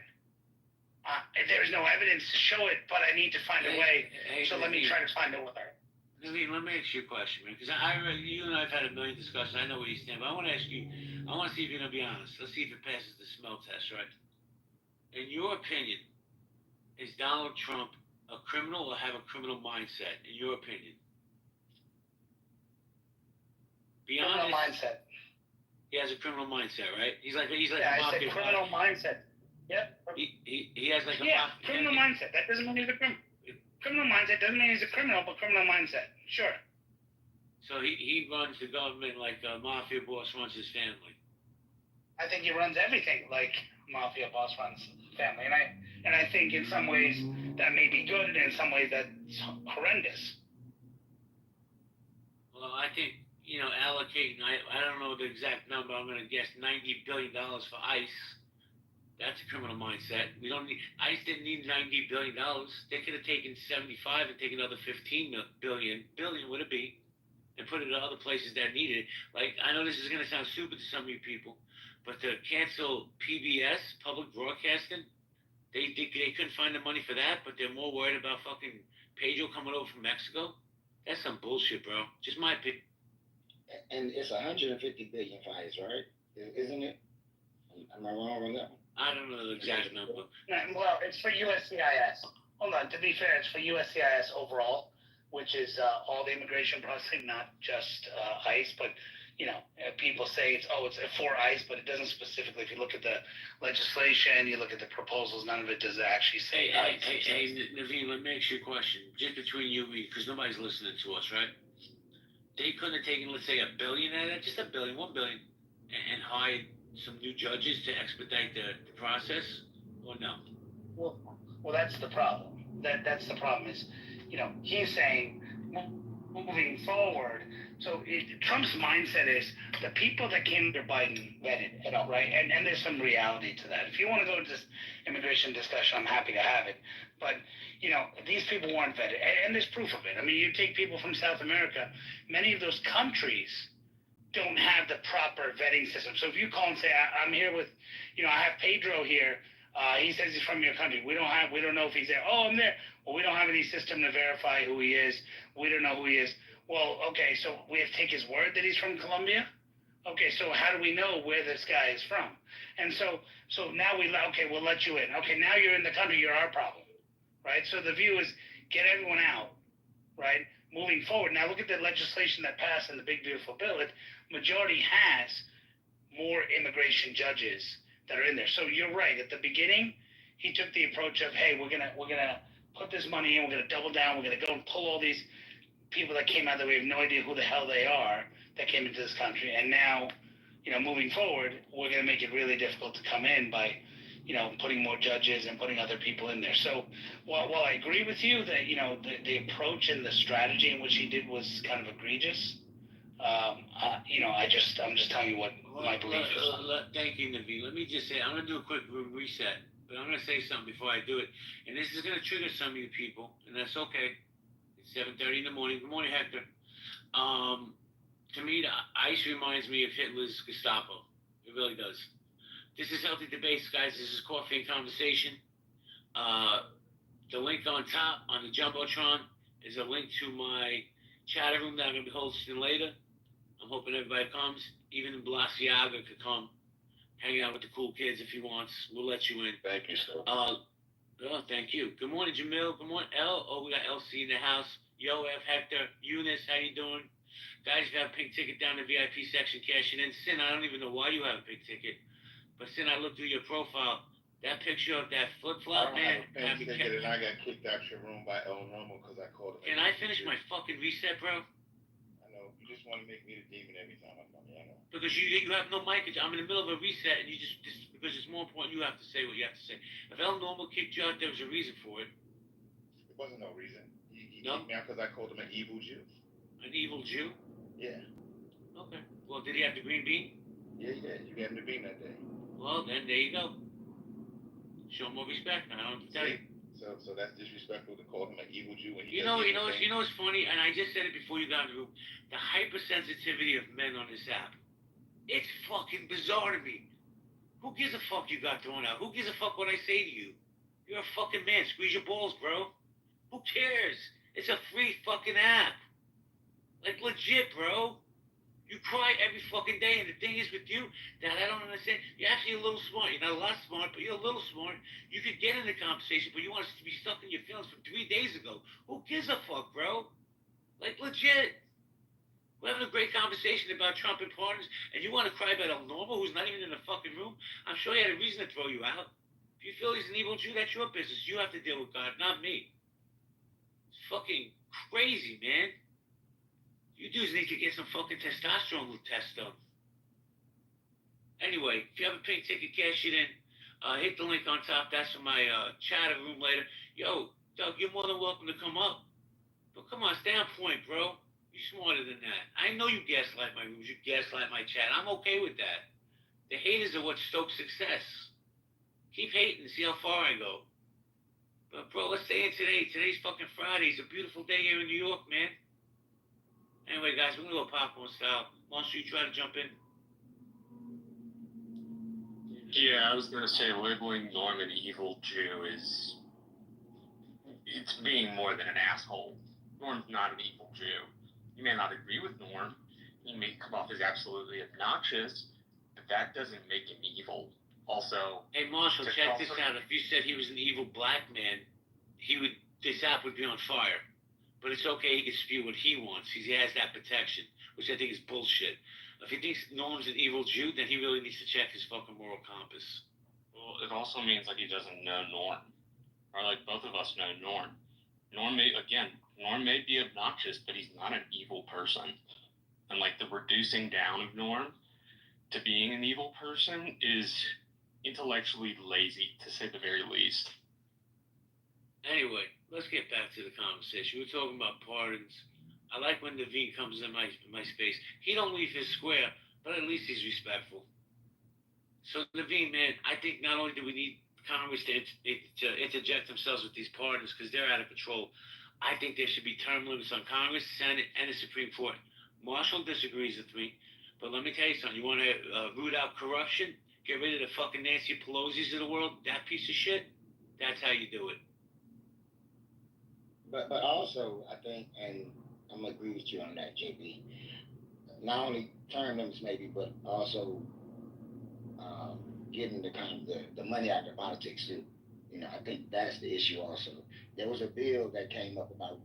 there's no evidence to show it. But I need to find a way. So let me try to find a way. Naveen, let me ask you a question, man, because you and I have had a million discussions. I know where you stand, but I want to ask you. I want to see if you're going to be honest. Let's see if it passes the smell test, right? In your opinion, is Donald Trump a criminal or have a criminal mindset? In your opinion, be honest. Criminal mindset. He has a criminal mindset, right? He's like yeah, a I mafia. said criminal mindset. Yep. He has like a criminal mindset. That doesn't mean he's a criminal. Criminal mindset doesn't mean he's a criminal, but criminal mindset, sure. So he runs the government like a mafia boss runs his family. I think he runs everything like mafia boss runs family, and I think in some ways that may be good, and in some ways that's horrendous. Well, I think allocating. I don't know the exact number. I'm going to guess $90 billion for ICE. That's a criminal mindset. ICE didn't need $90 billion. They could have taken 75 and taken another 15 billion would it be, and put it in other places that needed it. Like, I know this is going to sound stupid to some of you people, but to cancel PBS, public broadcasting, they couldn't find the money for that, but they're more worried about fucking Pedro coming over from Mexico. That's some bullshit, bro. Just my opinion. And it's 150 billion for ICE, right? Isn't it? Am I wrong on that one? I don't know the exact number. Well, it's for USCIS. Hold on. To be fair, it's for USCIS overall, which is all the immigration processing, not just ICE. But people say it's for ICE, but it doesn't specifically. If you look at the legislation, you look at the proposals, none of it does actually say ICE. Hey, Naveen, let me ask you a question, just between you and me, because nobody's listening to us, right? They couldn't have taken, let's say, $1 billion out of that, just $1 billion, $1 billion, and hired some new judges to expedite the process, or no? Well, that's the problem. That's the problem is, he's saying moving forward. So Trump's mindset is the people that came under Biden vetted it all, right? And there's some reality to that. If you want to go to this immigration discussion, I'm happy to have it. But, these people weren't vetted. And there's proof of it. I mean, you take people from South America, many of those countries don't have the proper vetting system. So if you call and say, I'm here with, I have Pedro here. He says he's from your country. We don't know if he's there. Oh, I'm there. Well, we don't have any system to verify who he is. We don't know who he is. Well, okay, so we have to take his word that he's from Colombia? Okay, so how do we know where this guy is from? And so now we'll let you in. Okay, now you're in the country, you're our problem, right? So the view is get everyone out, right? Moving forward. Now look at the legislation that passed in the big beautiful bill. Majority has more immigration judges that are in there. So you're right. At the beginning, he took the approach of, hey, we're gonna put this money in, we're gonna double down, we're gonna go and pull all these people that came out that we have no idea who the hell they are that came into this country. And now, moving forward, we're gonna make it really difficult to come in by, putting more judges and putting other people in there. So while I agree with you that, the approach and the strategy in which he did was kind of egregious, I'm just telling you what my belief is. Thank you, Naveen. Let me just say, I'm going to do a quick reset, but I'm going to say something before I do it. And this is going to trigger some of you people, and that's okay. It's 7:30 in the morning. Good morning, Hector. To me, ICE reminds me of Hitler's Gestapo. It really does. This is Healthy Debates, guys. This is Coffee and Conversation. The link on top on the Jumbotron is a link to my chat room that I'm going to be hosting later. I'm hoping everybody comes. Even Balenciaga could come, hang out with the cool kids if he wants. We'll let you in. Thank you, sir. Oh, thank you. Good morning, Jamil. Good morning, L. Oh, we got LC in the house. Yo, F. Hector. Eunice, how you doing? Guys, you got a pink ticket down the VIP section, cashing in. Sin, I don't even know why you have a pink ticket. But Sin, I looked through your profile. That picture of that flip-flop, man. I have a pink ticket and I got kicked out your room by El Normal because I called him. Can I finish my fucking reset, bro? I know. You just want to make me the demon every time I come here. I know. Because you have no mic. I'm in the middle of a reset, and you just because it's more important, you have to say what you have to say. If El Normal kicked you out, there was a reason for it. It wasn't no reason. He No? kicked me out because I called him an evil Jew. An evil Jew? Yeah. Okay. Well, did he have the green bean? Yeah, he did. You gave him the bean that day. Well, then there you go. Show more respect. I don't know what to tell you. So that's disrespectful to call him an evil Jew when he. You know what's funny, and I just said it before you got in the room. The hypersensitivity of men on this app. It's fucking bizarre to me. Who gives a fuck you got thrown out? Who gives a fuck what I say to you? You're a fucking man. Squeeze your balls, bro. Who cares? It's a free fucking app. Like, legit, bro. You cry every fucking day, and the thing is with you that I don't understand. You're actually a little smart. You're not a lot smart, but you're a little smart. You could get in the conversation, but you want us to be stuck in your feelings from 3 days ago. Who gives a fuck, bro? Like, legit. We're having a great conversation about Trump and pardons, and you want to cry about El Normal, who's not even in the fucking room? I'm sure he had a reason to throw you out. If you feel he's an evil Jew, that's your business. You have to deal with God, not me. It's fucking crazy, man. You dudes need to get some fucking testosterone test done. Anyway, if you have a pink ticket, cash it in. Hit the link on top. That's for my chatter room later. Yo, Doug, you're more than welcome to come up. But come on, stay on point, bro. You're smarter than that. I know you gaslight my rooms. You gaslight my chat. I'm okay with that. The haters are what stokes success. Keep hating and see how far I go. But, bro, let's stay in today. Today's fucking Friday. It's a beautiful day here in New York, man. Anyway, guys, we're going to go popcorn style. Monster, you try to jump in? Yeah, I was going to say labeling Norm an evil Jew it's being more than an asshole. Norm's not an evil Jew. You may not agree with Norm. He may come off as absolutely obnoxious, but that doesn't make him evil. Also, hey, Marshall, check this out. If you said he was an evil black man, this app would be on fire. But it's okay, he can spew what he wants. He has that protection, which I think is bullshit. If he thinks Norm's an evil Jew, then he really needs to check his fucking moral compass. Well, it also means like he doesn't know Norm. Or like both of us know Norm. Norm may be obnoxious, but he's not an evil person. And like the reducing down of Norm to being an evil person is intellectually lazy, to say the very least. Anyway, let's get back to the conversation. We're talking about pardons. I like when Naveen comes in my space. He don't leave his square, but at least he's respectful. So Naveen, man, I think not only do we need Congress to interject themselves with these pardons because they're out of control, I think there should be term limits on Congress, Senate, and the Supreme Court. Marshall disagrees with me, but let me tell you something. You want to root out corruption? Get rid of the fucking Nancy Pelosi's of the world? That piece of shit? That's how you do it. But also, I think, and I'm gonna agree with you on that, JB. Not only term limits maybe, but also getting the money out of politics too. You know, I think that's the issue also. There was a bill that came up about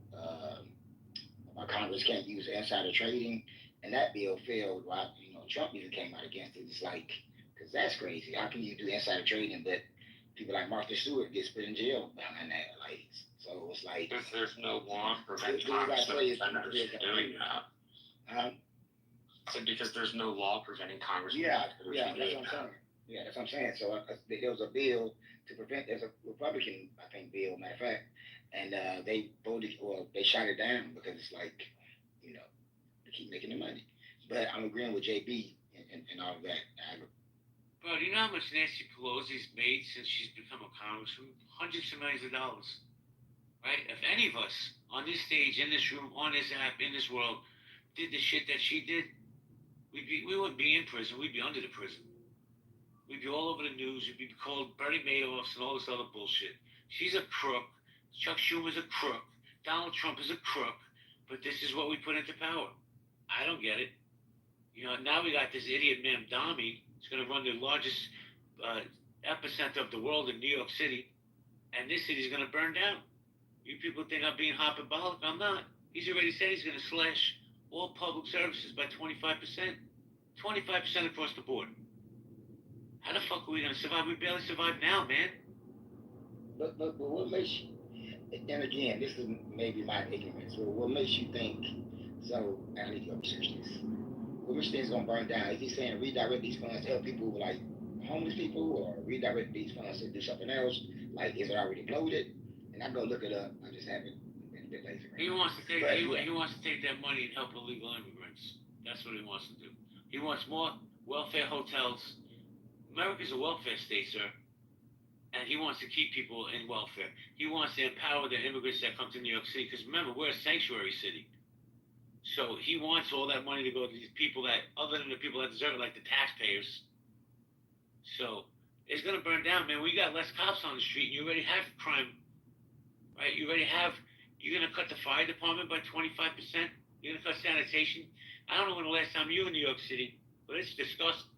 Congress can't use insider trading, and that bill failed. Right? You know, Trump even came out against it. It's like, because that's crazy. How can you do insider trading, but people like Martha Stewart gets put in jail behind that? Like, so it's like because there's no law preventing Congressmen from doing that. So because there's no law preventing Congressmen from doing that. That's what I'm saying. So there was a bill to prevent. There's a Republican, I think, bill, matter of fact, and they voted or they shot it down because it's like, you know, they keep making the money. But I'm agreeing with JB and all of that. Bro, do you know how much Nancy Pelosi's made since she's become a congresswoman? Hundreds of millions of dollars. Right? If any of us on this stage, in this room, on this app, in this world, did the shit that she did, we wouldn't be in prison. We'd be under the prison. We'd be all over the news. We'd be called Bernie Madoffs and all this other bullshit. She's a crook. Chuck Schumer's a crook. Donald Trump is a crook. But this is what we put into power. I don't get it. You know, now we got this idiot man Dami. He's going to run the largest epicenter of the world in New York City, and this city's going to burn down. You people think I'm being hyperbolic? I'm not. He's already said he's going to slash all public services by 25%. 25% across the board. How the fuck are we going to survive? We barely survive now, man. But what makes you, and again, this is maybe my ignorance, but what makes you think, so, I need to go research this. What makes you think it's going to burn down? Is he saying redirect these funds to help people like homeless people, or redirect these funds to do something else? Like, is it already loaded? And I go look it up. I just haven't been a bit lazy. He wants to take he wants to take that money and help illegal immigrants. That's what he wants to do. He wants more welfare hotels. America's a welfare state, sir. And he wants to keep people in welfare. He wants to empower the immigrants that come to New York City. Because remember, we're a sanctuary city. So he wants all that money to go to these people that, other than the people that deserve it, like the taxpayers. So it's going to burn down, man. We got less cops on the street, and you already have crime, right? You're going to cut the fire department by 25%. You're going to cut sanitation. I don't know when the last time you were in New York City, but it's disgusting.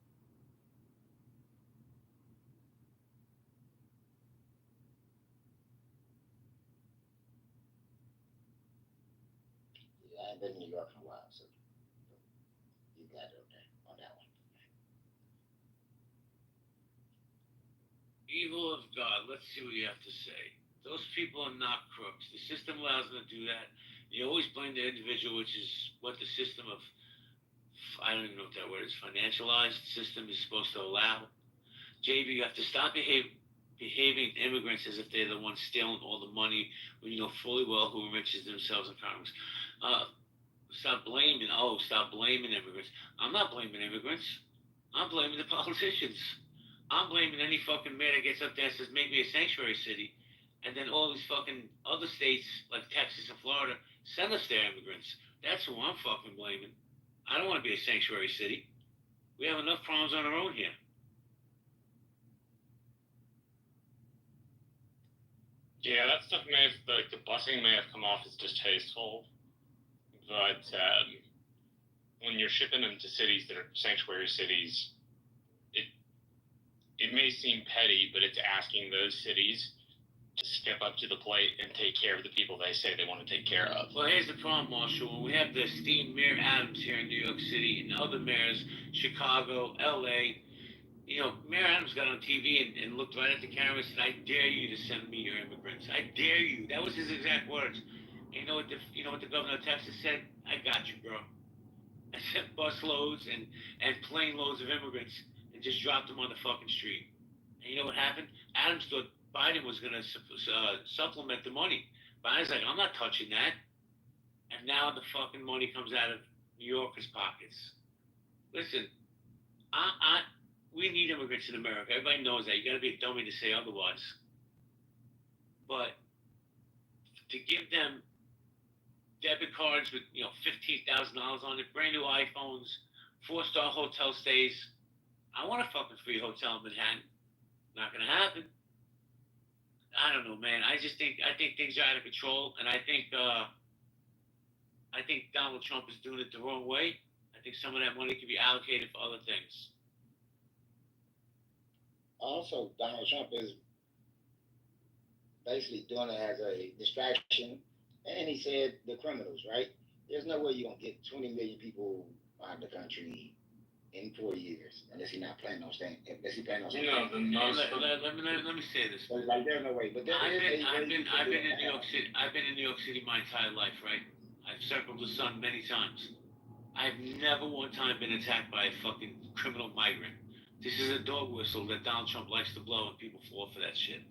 I haven't been in New York in a while, so you got it on that one. Evil of God. Let's see what you have to say. Those people are not crooks. The system allows them to do that. You always blame the individual, which is what the system of, I don't even know what that word is, financialized system is supposed to allow. JB, you have to stop behaving immigrants as if they're the ones stealing all the money when you know fully well who enriches themselves in Congress. Stop blaming immigrants. I'm not blaming immigrants. I'm blaming the politicians. I'm blaming any fucking mayor that gets up there and says make me a sanctuary city, and then all these fucking other states like Texas and Florida send us their immigrants. That's who I'm fucking blaming. I don't want to be a sanctuary city. We have enough problems on our own here. Yeah, that stuff like the busing may have come off as distasteful, but when you're shipping them to cities that are sanctuary cities, it may seem petty, but it's asking those cities to step up to the plate and take care of the people they say they want to take care of. Well, here's the problem, Marshall. When we have the esteemed Mayor Adams here in New York City and other mayors, Chicago, LA, you know, Mayor Adams got on TV and looked right at the camera and said, I dare you to send me your immigrants. I dare you. That was his exact words. And you know what the governor of Texas said? I got you, bro. I sent bus loads and plane loads of immigrants and just dropped them on the fucking street. And you know what happened? Adams thought Biden was going to supplement the money. Biden's like, I'm not touching that. And now the fucking money comes out of New Yorkers' pockets. Listen, we need immigrants in America. Everybody knows that. You got to be a dummy to say otherwise. But to give them debit cards with $15,000 on it, brand new iPhones, 4-star hotel stays. I want a fucking free hotel in Manhattan. Not gonna happen. I don't know, man. I think things are out of control, and I think Donald Trump is doing it the wrong way. I think some of that money could be allocated for other things. Also, Donald Trump is basically doing it as a distraction, and he said the criminals, right? There's no way you're gonna get 20 million people out of the country in 4 years, unless he's not planning on staying. Unless he planning on staying. Let me say this. So like, there's no way. But there I've is been in New York City. I've been in New York City my entire life, right? I've circled the sun many times. I've never one time been attacked by a fucking criminal migrant. This is a dog whistle that Donald Trump likes to blow, and people fall for that shit.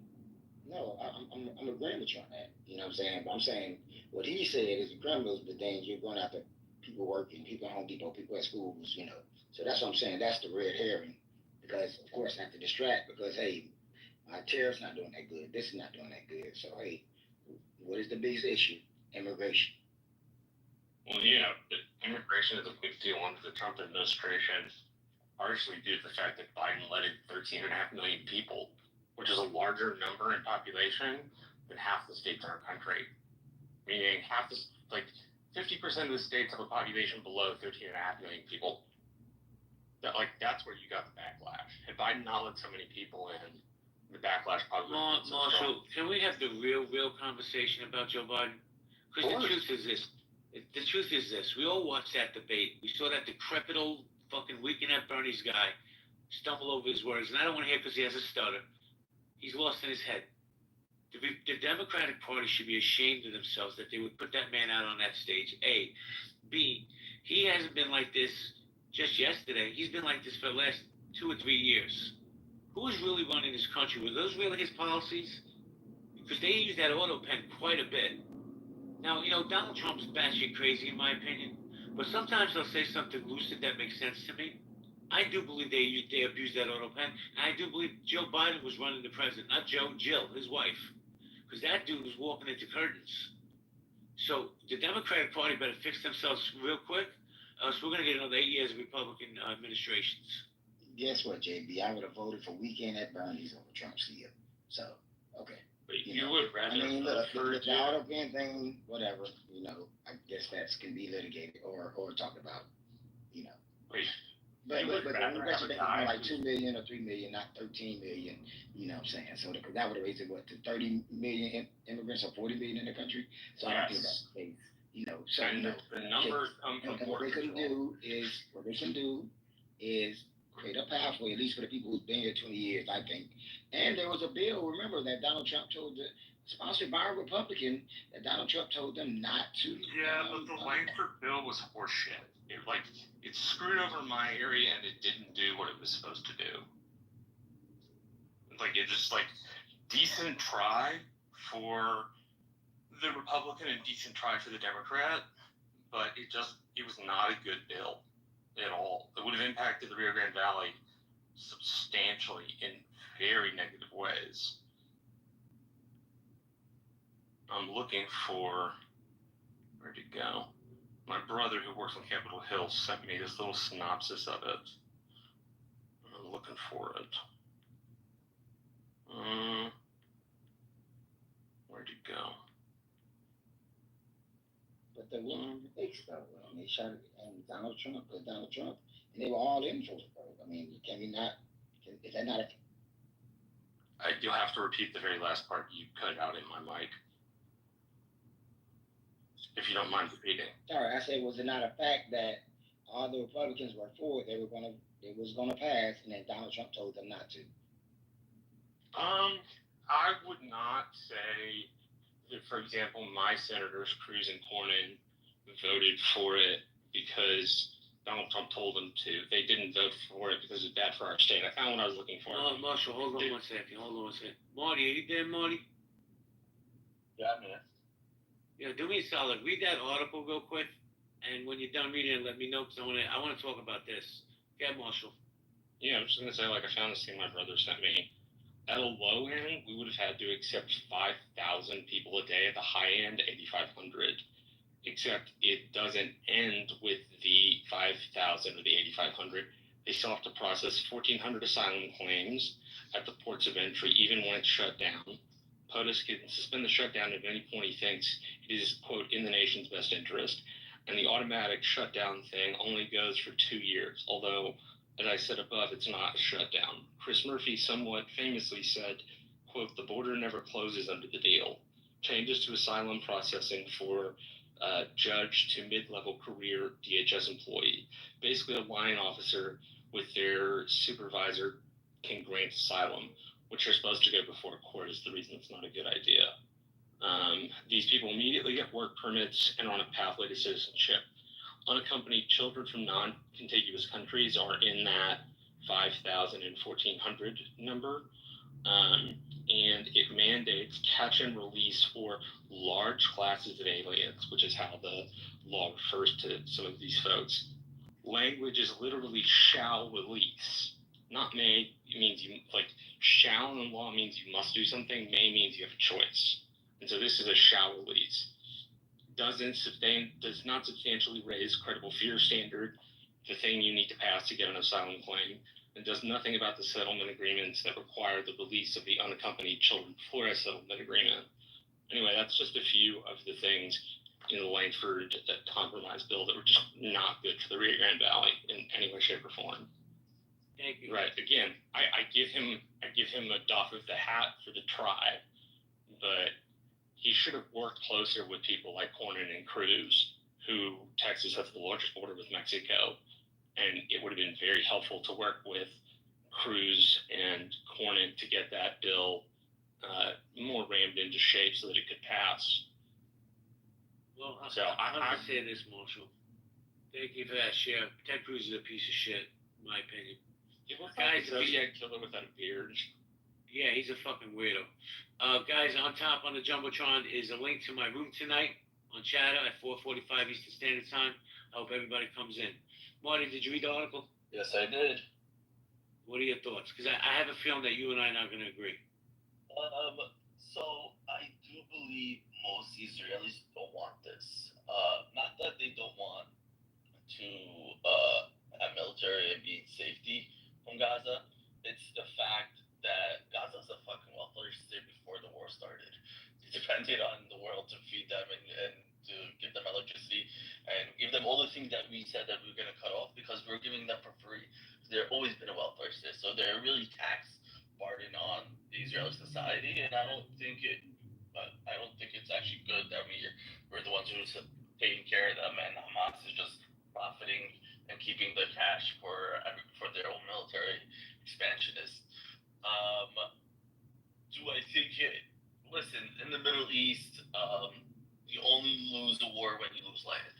No, I'm agreeing with you on that. You know what I'm saying? But I'm saying what he said is the criminals, but then you're going after people working, people at Home Depot, people at schools, you know. So that's what I'm saying. That's the red herring. Because, of course, not to distract, because, hey, my tariff's not doing that good. This is not doing that good. So, hey, what is the biggest issue? Immigration. Well, yeah, but immigration is a big deal under the Trump administration, partially due to the fact that Biden let in 13.5 million people, which is a larger number in population than half the states in our country. Meaning 50% of the states have a population below 13.5 million people. that's where you got the backlash. Had Biden not let so many people in, the backlash probably would have been so Marshall, strong. can we have the real conversation about Joe Biden? Because the truth is this. The truth is this. We all watched that debate. We saw that decrepit old fucking weekend at Bernie's guy stumble over his words. And I don't want to hear because he has a stutter. He's lost in his head. The Democratic Party should be ashamed of themselves that they would put that man out on that stage. A. B. He hasn't been like this just yesterday. He's been like this for the last 2 or 3 years. Who is really running this country? Were those really his policies? Because they use that auto pen quite a bit. Now, Donald Trump's batshit crazy in my opinion, but sometimes they'll say something lucid that makes sense to me. I do believe they abuse that auto pen, and I do believe Joe Biden was running the president, not Jill, his wife, because that dude was walking into curtains. So the Democratic Party better fix themselves real quick, else we're going to get another 8 years of Republican administrations. Guess what, JB? I would have voted for Weekend at Bernie's over Trump still. So, okay. But you would rather look, the auto pen thing, whatever, I guess that can be litigated or talked about, Wait. But You would rather have a guy like 2 million or 3 million, not 13 million. You know what I'm saying? So that would have raised it to 30 million immigrants or 40 million in the country. So I don't think that's the case. So and the numbers come from what they can do is create a pathway, at least for the people who've been here 20 years, I think. And there was a bill, remember, that Donald Trump sponsored by a Republican, that Donald Trump told them not to. Yeah, but the Langford bill was horseshit. It screwed over my area and it didn't do what it was supposed to do. It just decent try for the Republican and decent try for the Democrat, but it was not a good bill at all. It would have impacted the Rio Grande Valley substantially in very negative ways. I'm looking for where'd it go? My brother, who works on Capitol Hill, sent me this little synopsis of it. I'm looking for it. Where'd it go? But there were mistakes, though. They shot it, and Donald Trump, and they were all in for it, though. Is that not a... You'll have to repeat the very last part you cut out in my mic. If you don't mind repeating. Sorry, I said, was it not a fact that all the Republicans were for it? It was gonna pass, and then Donald Trump told them not to. I would not say that, for example, my senators, Cruz and Cornyn, voted for it because Donald Trump told them to. They didn't vote for it because it's bad for our state. I found what I was looking for. Marshall, hold on one second. Marty, are you there, Marty? Yeah, man. Yeah, do me a solid. Read that article real quick, and when you're done reading it, let me know because I want to talk about this. Yeah, Marshall. Yeah, I'm just gonna say, I found this thing my brother sent me. At a low end, we would have had to accept 5,000 people a day. At the high end, 8,500. Except it doesn't end with the 5,000 or the 8,500. They still have to process 1,400 asylum claims at the ports of entry, even when it's shut down. POTUS can suspend the shutdown at any point he thinks it is, quote, in the nation's best interest. And the automatic shutdown thing only goes for 2 years, although, as I said above, it's not a shutdown. Chris Murphy somewhat famously said, quote, the border never closes under the deal. Changes to asylum processing for judge to mid-level career DHS employee. Basically, a line officer with their supervisor can grant asylum, which are supposed to go before a court is the reason it's not a good idea. These people immediately get work permits and are on a pathway to citizenship. Unaccompanied children from non-contiguous countries are in that 5,000 and 1,400 number. And it mandates catch and release for large classes of aliens, which is how the law refers to some of these folks. Language is literally shall release, not may. It means you, shall in law means you must do something, may means you have a choice. And so this is a shall release. Does not substantially raise credible fear standard, the thing you need to pass to get an asylum claim, and does nothing about the settlement agreements that require the release of the unaccompanied children before a settlement agreement. Anyway, that's just a few of the things in the Langford compromise bill that were just not good for the Rio Grande Valley in any way, shape, or form. Thank you. Right. Again, I give him a doff of the hat for the try, but he should have worked closer with people like Cornyn and Cruz, who Texas has the largest border with Mexico, and it would have been very helpful to work with Cruz and Cornyn to get that bill more rammed into shape so that it could pass. Well, So I'm going to say this, Marshall. Thank you for that share. Ted Cruz is a piece of shit, in my opinion. Guys, a Zodiac killer without a beard. Yeah, he's a fucking weirdo. Guys, on top on the Jumbotron is a link to my room tonight on Chatter at 4:45 Eastern Standard Time. I hope everybody comes in. Marty, did you read the article? Yes, I did. What are your thoughts? Because I have a feeling that you and I are not going to agree. So I do believe most Israelis don't want this. Not that they don't want to have military and be in safety from Gaza. It's the fact that Gaza's a fucking welfare state before the war started. They depended on the world to feed them and to give them electricity and give them all the things that we said that we were going to cut off because we were giving them for free. They've always been a welfare state, so they're really tax burden on the Israeli society, and I don't think it's actually good that we're the ones who's taking care of them, and Hamas is just profiting and keeping the cash for their own military expansionists. Do I think it? Listen, in the Middle East, you only lose the war when you lose land.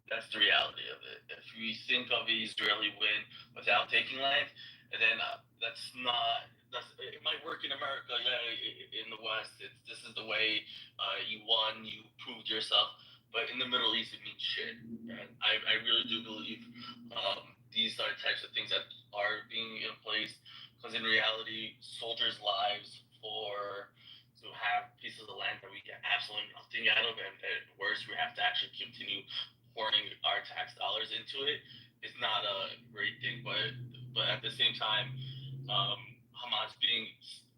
That's the reality of it. If we think of the Israeli win without taking land, and then it might work in America, yeah, in the West. This is the way you won, you proved yourself. But in the Middle East, it means shit. And I really do believe these are the types of things that are being in place. Because in reality, soldiers' lives to have pieces of land that we get absolutely nothing out of, and worse, we have to actually continue pouring our tax dollars into it. It's not a great thing, but at the same time, Hamas being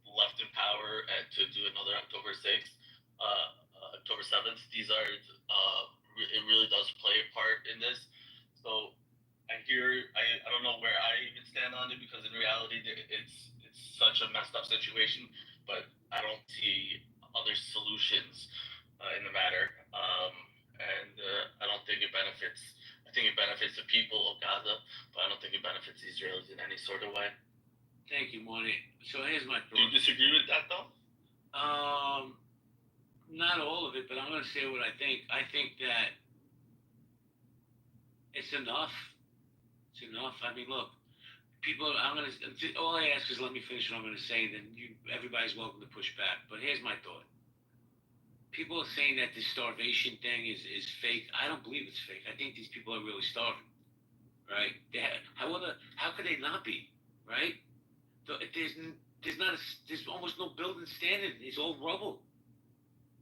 left in power to do another October 6th, October 7th, it really does play a part in this. So I don't know where I even stand on it because in reality, it's such a messed up situation, but I don't see other solutions in the matter. And I don't think it benefits. I think it benefits the people of Gaza, but I don't think it benefits the Israelis in any sort of way. Thank you, Marty. So here's my thought. Do you disagree with that, though? Not all of it, but I'm going to say what I think. I think that it's enough. It's enough. I mean, look, all I ask is let me finish what I'm going to say, then everybody's welcome to push back. But here's my thought. People are saying that this starvation thing is fake. I don't believe it's fake. I think these people are really starving, right? How could they not be, right? There's almost no building standing. It's all rubble.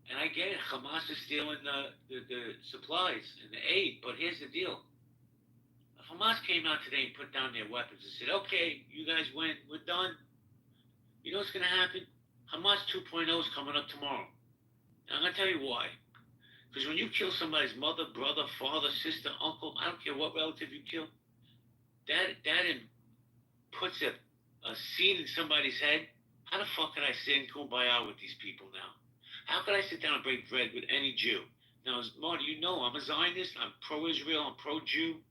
And I get it. Hamas is stealing the supplies and the aid. But here's the deal. If Hamas came out today and put down their weapons and said, okay, you guys win, we're done. You know what's going to happen? Hamas 2.0 is coming up tomorrow. And I'm going to tell you why. Because when you kill somebody's mother, brother, father, sister, uncle, I don't care what relative you kill, that puts a seed in somebody's head. How the fuck can I sing Kumbaya with these people now? How could I sit down and break bread with any Jew? Now, Marty, you know I'm a Zionist, I'm pro-Israel, I'm pro-Jew.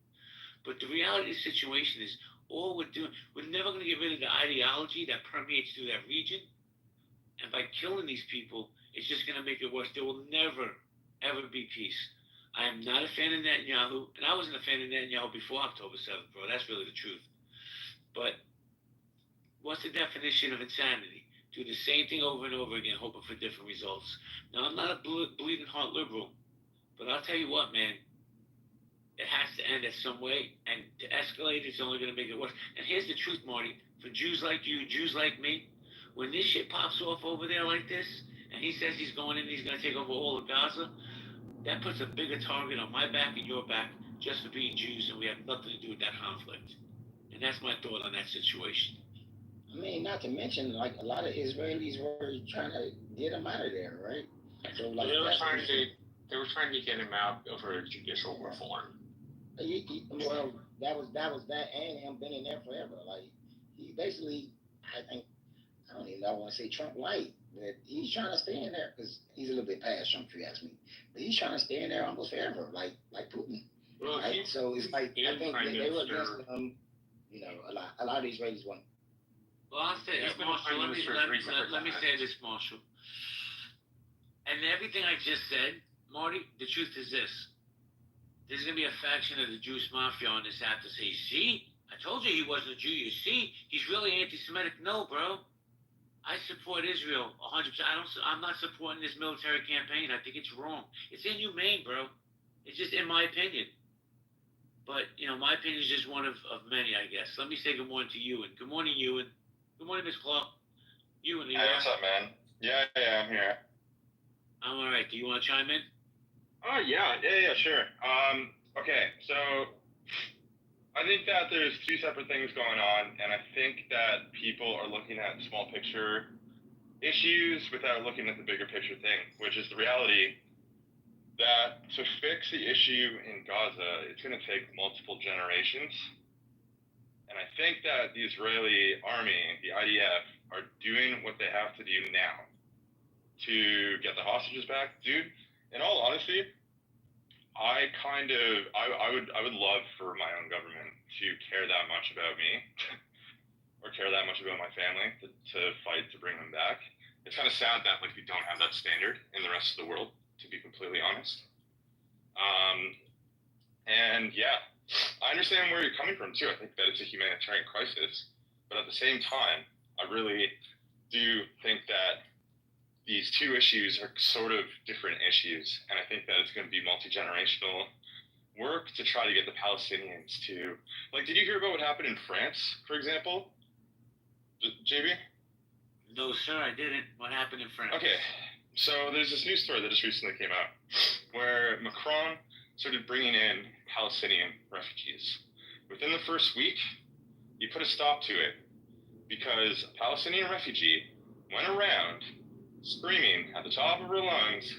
But the reality of the situation is all we're doing, we're never going to get rid of the ideology that permeates through that region. And by killing these people, it's just going to make it worse. There will never, ever be peace. I am not a fan of Netanyahu, and I wasn't a fan of Netanyahu before October 7th, bro. That's really the truth. But what's the definition of insanity? Do the same thing over and over again, hoping for different results. Now, I'm not a bleeding heart liberal, but I'll tell you what, man. It has to end at some way, and to escalate, it's only going to make it worse. And here's the truth, Marty. For Jews like you, Jews like me, when this shit pops off over there like this, and he says he's going in, he's going to take over all of Gaza, that puts a bigger target on my back and your back just for being Jews, and we have nothing to do with that conflict. And that's my thought on that situation. I mean, not to mention, like, a lot of Israelis were trying to get him out of there, right? So, like, they were trying to get him out over judicial reform. Well, that was that, and him been in there forever. Like, he basically, I think, I don't even know, I want to say Trump light, but he's trying to stay in there because he's a little bit past Trump, if you ask me. But he's trying to stay in there almost forever, like Putin. Well, Right? So it's like I think Prime they were Minister. against you know, a lot of these ladies want. Well, I'll say this, Marshall. Let me say this, Marshall. And everything I just said, Marty, the truth is this. There's going to be a faction of the Jewish mafia on this app to say, see, I told you he wasn't a Jew. You see, he's really anti-Semitic. No, bro. I support Israel 100%. I'm not supporting this military campaign. I think it's wrong. It's inhumane, bro. It's just in my opinion. But, you know, my opinion is just one of many, I guess. Let me say good morning to Ewan. Good morning, Ewan. Good morning, Miss Clark. Ewan, Hey, what's up, man? Yeah, I'm here. I'm all right. Do you want to chime in? Oh, yeah, sure. Okay, so I think that there's two separate things going on, and I think that people are looking at small picture issues without looking at the bigger picture thing, which is the reality that to fix the issue in Gaza, it's going to take multiple generations. And I think that the Israeli army, the IDF, are doing what they have to do now to get the hostages back. Dude, in all honesty, I would love for my own government to care that much about me or care that much about my family to fight to bring them back. It's kind of sad that like we don't have that standard in the rest of the world, to be completely honest. And yeah, I understand where you're coming from too. I think that it's a humanitarian crisis, but at the same time, I really do think that these two issues are sort of different issues, and I think that it's going to be multi-generational work to try to get the Palestinians to, like, did you hear about what happened in France, for example? JB? No, sir, I didn't. What happened in France? Okay, so there's this news story that just recently came out where Macron started bringing in Palestinian refugees. Within the first week, he put a stop to it because a Palestinian refugee went around screaming at the top of her lungs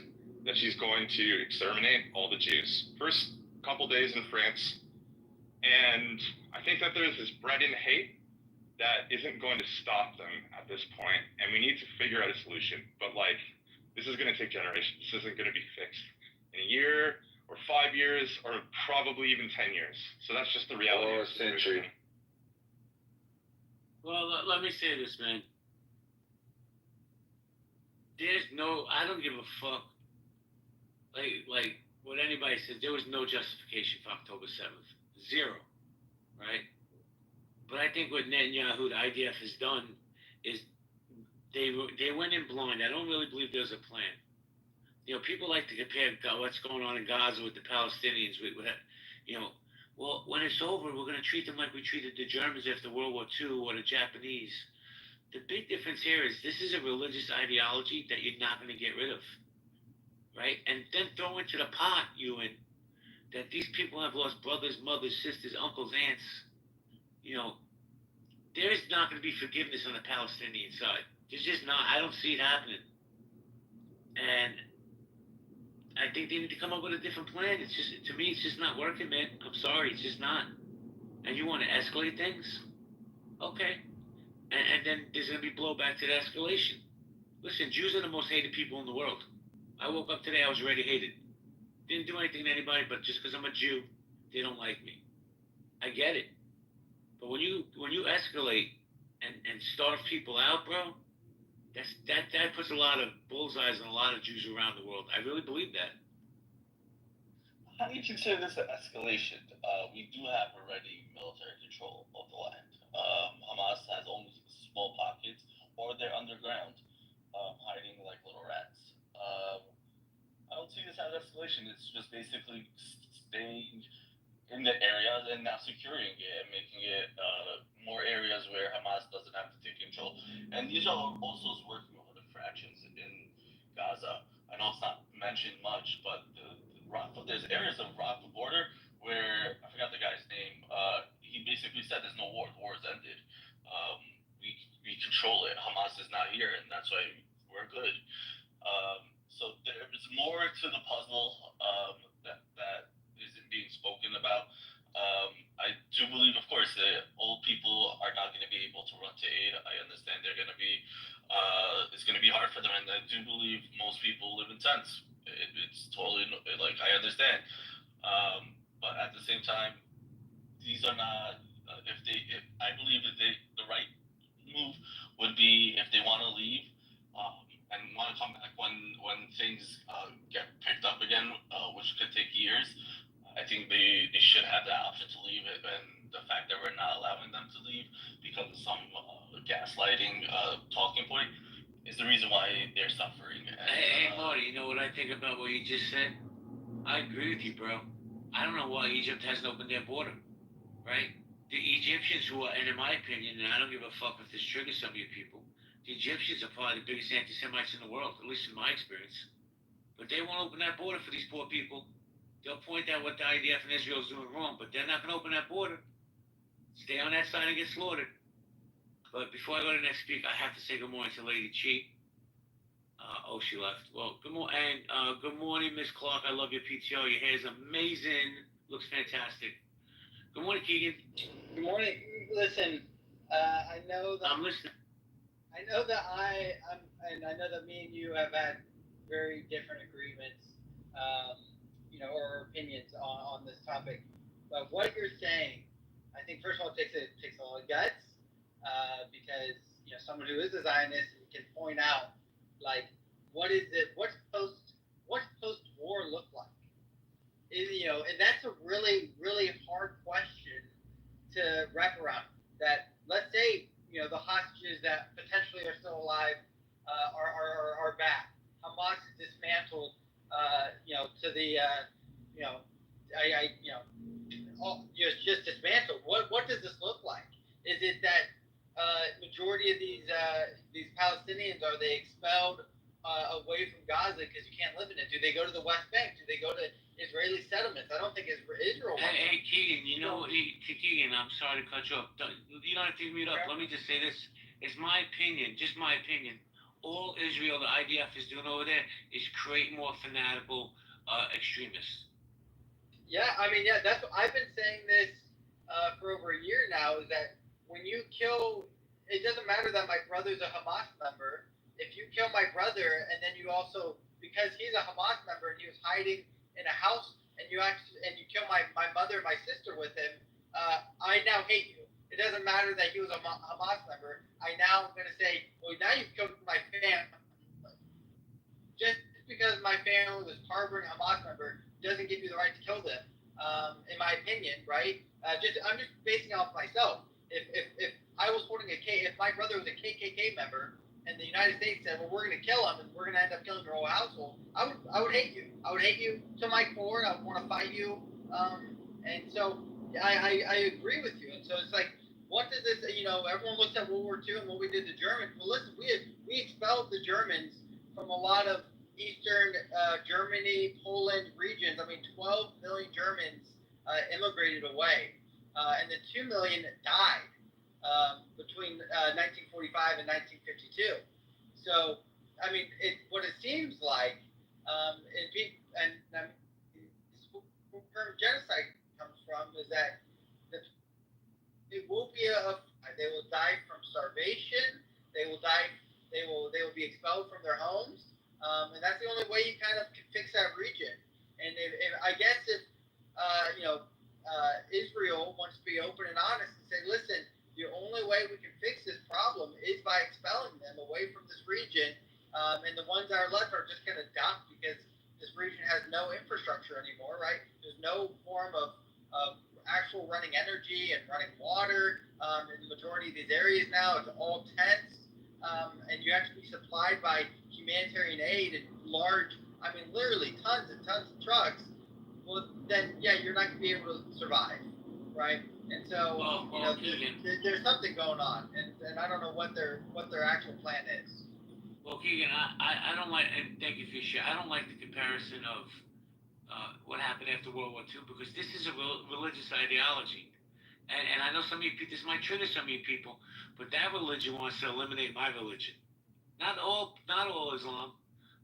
that she's going to exterminate all the Jews. First couple days in France, and I think that there's this bred in hate that isn't going to stop them at this point, and we need to figure out a solution. But like, this is going to take generations. This isn't going to be fixed in a year or 5 years or probably even 10 years. So that's just the reality. Or a century. Well, let me say this, man. I don't give a fuck. Like what anybody says, there was no justification for October 7th. Zero. Right? But I think what Netanyahu, the IDF, has done is they went in blind. I don't really believe there's a plan. You know, people like to compare what's going on in Gaza with the Palestinians. You know, well, when it's over, we're going to treat them like we treated the Germans after World War II or the Japanese. The big difference here is this is a religious ideology that you're not going to get rid of, right? And then throw into the pot, Ewan, that these people have lost brothers, mothers, sisters, uncles, aunts. You know, there is not going to be forgiveness on the Palestinian side. There's just not. I don't see it happening. And I think they need to come up with a different plan. It's just, to me, it's just not working, man. I'm sorry, it's just not. And you want to escalate things? Okay. And then there's going to be blowback to the escalation. Listen, Jews are the most hated people in the world. I woke up today, I was already hated. Didn't do anything to anybody, but just because I'm a Jew, they don't like me. I get it. But when you escalate and starve people out, bro, that puts a lot of bullseyes on a lot of Jews around the world. I really believe that. How do you consider this an escalation? We do have already military control of the land. Hamas has only small pockets, or they're underground, hiding like little rats. I don't see this as escalation. It's just basically staying in the area and now securing it and making it more areas where Hamas doesn't have to take control. And Israel also is working with other fractions in Gaza. I know it's not mentioned much, but there's areas of Rafah border where, I forgot the guy's name, he basically said there's no war, the war is ended. We control it, Hamas is not here, and that's why we're good. So there's more to the puzzle that isn't being spoken about. I do believe, of course, that old people are not going to be able to run to aid. I understand they're going to be, it's going to be hard for them, and I do believe most people live in tents. It's totally like I understand, but at the same time, these are not. If I believe that the right move would be if they want to leave, and want to come back when things get picked up again, which could take years. I think they should have the option to leave it, and the fact that we're not allowing them to leave because of some gaslighting talking point is the reason why they're suffering. And, Hey, Marty, you know what I think about what you just said? I agree with you, bro. I don't know why Egypt hasn't opened their border, right? The Egyptians who are, and in my opinion, and I don't give a fuck if this triggers some of you people, the Egyptians are probably the biggest anti-Semites in the world, at least in my experience. But they won't open that border for these poor people. They'll point out what the IDF and Israel is doing wrong, but they're not going to open that border. Stay on that side and get slaughtered. But before I go to the next speaker, I have to say good morning to Lady Chi. Oh, she left. Well, good morning, and good morning, Miss Clark. I love your PTO. Your hair is amazing. Looks fantastic. Good morning, Keegan. Good morning. Listen, I know that I'm listening. I know that I know that me and you have had very different agreements, or opinions on this topic. But what you're saying, I think first of all, it takes a lot of guts, because someone who is a Zionist can point out like what's post war look like. And that's a really really hard question to wrap around. That let's say the hostages that potentially are still alive are back. Hamas is dismantled. To the it's just dismantled. What does this look like? Is it that majority of these Palestinians, are they expelled away from Gaza because you can't live in it? Do they go to the West Bank? Do they go to Israeli settlements? I don't think Israel. Hey, Keegan, Keegan, I'm sorry to cut you off. You don't have to mute up. Let me just say this. It's my opinion, just my opinion. All Israel, the IDF, is doing over there is create more fanatical extremists. Yeah, that's what I've been saying this for over a year now. Is that when you kill, it doesn't matter that my brother's a Hamas member. If you kill my brother and then you also, because he's a Hamas member and he was hiding in a house, and you kill my mother and my sister with him, I now hate you. It doesn't matter that he was a Hamas member. I now am going to say, well, now you've killed my family. Just because my family was harboring a Hamas member doesn't give you the right to kill them, in my opinion, right? I'm just basing off myself. If I was holding if my brother was a KKK member, and the United States said, well, we're going to kill him, and we're going to end up killing your whole household, I would hate you. I would hate you to my core, and I would want to fight you. And so I agree with you. And so it's like, what does this, everyone looks at World War II and what we did to Germans. Well, listen, we expelled the Germans from a lot of Eastern Germany, Poland regions. 12 million Germans immigrated away, and the 2 million died between 1945 and 1952. So, what it seems like, and where genocide comes from is that it will be they will die from starvation. They will die. They will be expelled from their homes, and that's the only way you kind of can fix that region. And if Israel wants to be open and honest and say, listen, the only way we can fix this problem is by expelling them away from this region, and the ones that are left are just going to die because this region has no infrastructure anymore, right? There's no form of actual running energy and running water in the majority of these areas now. It's all tents, and you have to be supplied by humanitarian aid and large, literally tons and tons of trucks. Well, then, yeah, you're not going to be able to survive, right? And so, there's something going on, and I don't know what their actual plan is. Well, Keegan, I don't like, and thank you for your share. I don't like the comparison of what happened after World War II, because this is a religious ideology. And I know some of you people, this might trigger some of you people, but that religion wants to eliminate my religion. Not all Islam,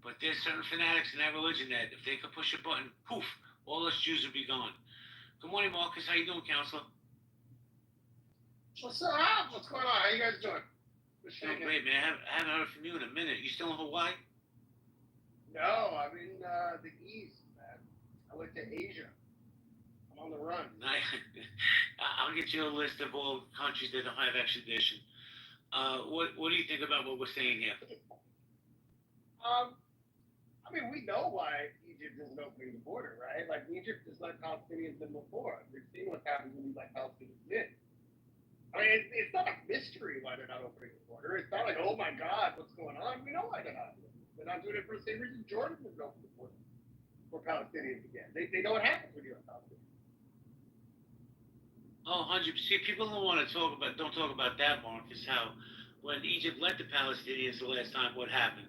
but there's certain fanatics in that religion that if they could push a button, poof, all us Jews would be gone. Good morning, Marcus. How you doing, counselor? What's up? What's going on? How you guys doing? Just Doing shaking. great, man. I haven't heard from you in a minute. You still in Hawaii? No, I'm in the East, man. I went to Asia. I'm on the run. Nice. I'll get you a list of all countries that don't have extradition. What do you think about what we're saying here? I mean, we know why Egypt isn't opening the border, right? Like, Egypt has let Palestinians in before. We've seen what happens when you let Palestinians in. I mean, it's not a mystery why they're not opening the border. It's not like, oh my God, what's going on? We know why they're not doing it. They're not doing it for the same reason Jordan wouldn't open the border for Palestinians again. They know what happens when you have Palestinians. Oh, 100%. People don't talk about that, Marcus, how when Egypt let the Palestinians the last time, what happened?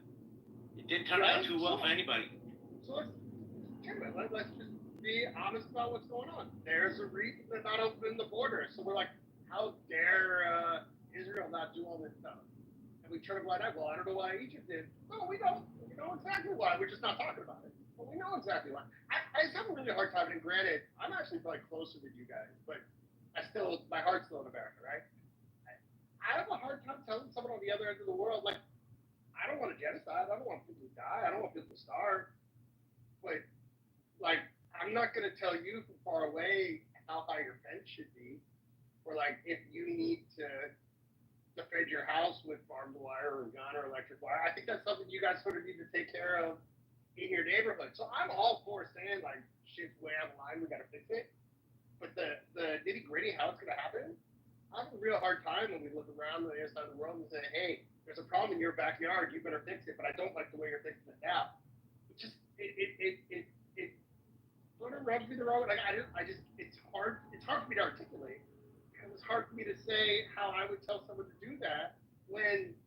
It didn't turn out too well for anybody. So let's just be honest about what's going on. There's a reason they're not opening the border. So we're like, how dare Israel not do all this stuff? And we turn a blind eye. Well, I don't know why Egypt did. No, we don't. We know exactly why. We're just not talking about it. But we know exactly why. I just have a really hard time. And granted, I'm actually probably closer than you guys, but my heart's still in America, right? I have a hard time telling someone on the other end of the world, like, I don't want a genocide. I don't want people to die. I don't want people to starve. But, like, I'm not going to tell you from far away how high your fence should be. Or, like, if you need to defend your house with barbed wire or gun or electric wire. I think that's something you guys sort of need to take care of in your neighborhood. So I'm all for saying, like, shit's way out of line. We got to fix it. But the nitty gritty, how it's going to happen, I have a real hard time when we look around on the other side of the world and say, hey, there's a problem in your backyard, you better fix it, but I don't like the way you're fixing it now. It just, it sort of rubs me the wrong way. Like, it's hard for me to articulate. Because it's hard for me to say how I would tell someone to do that when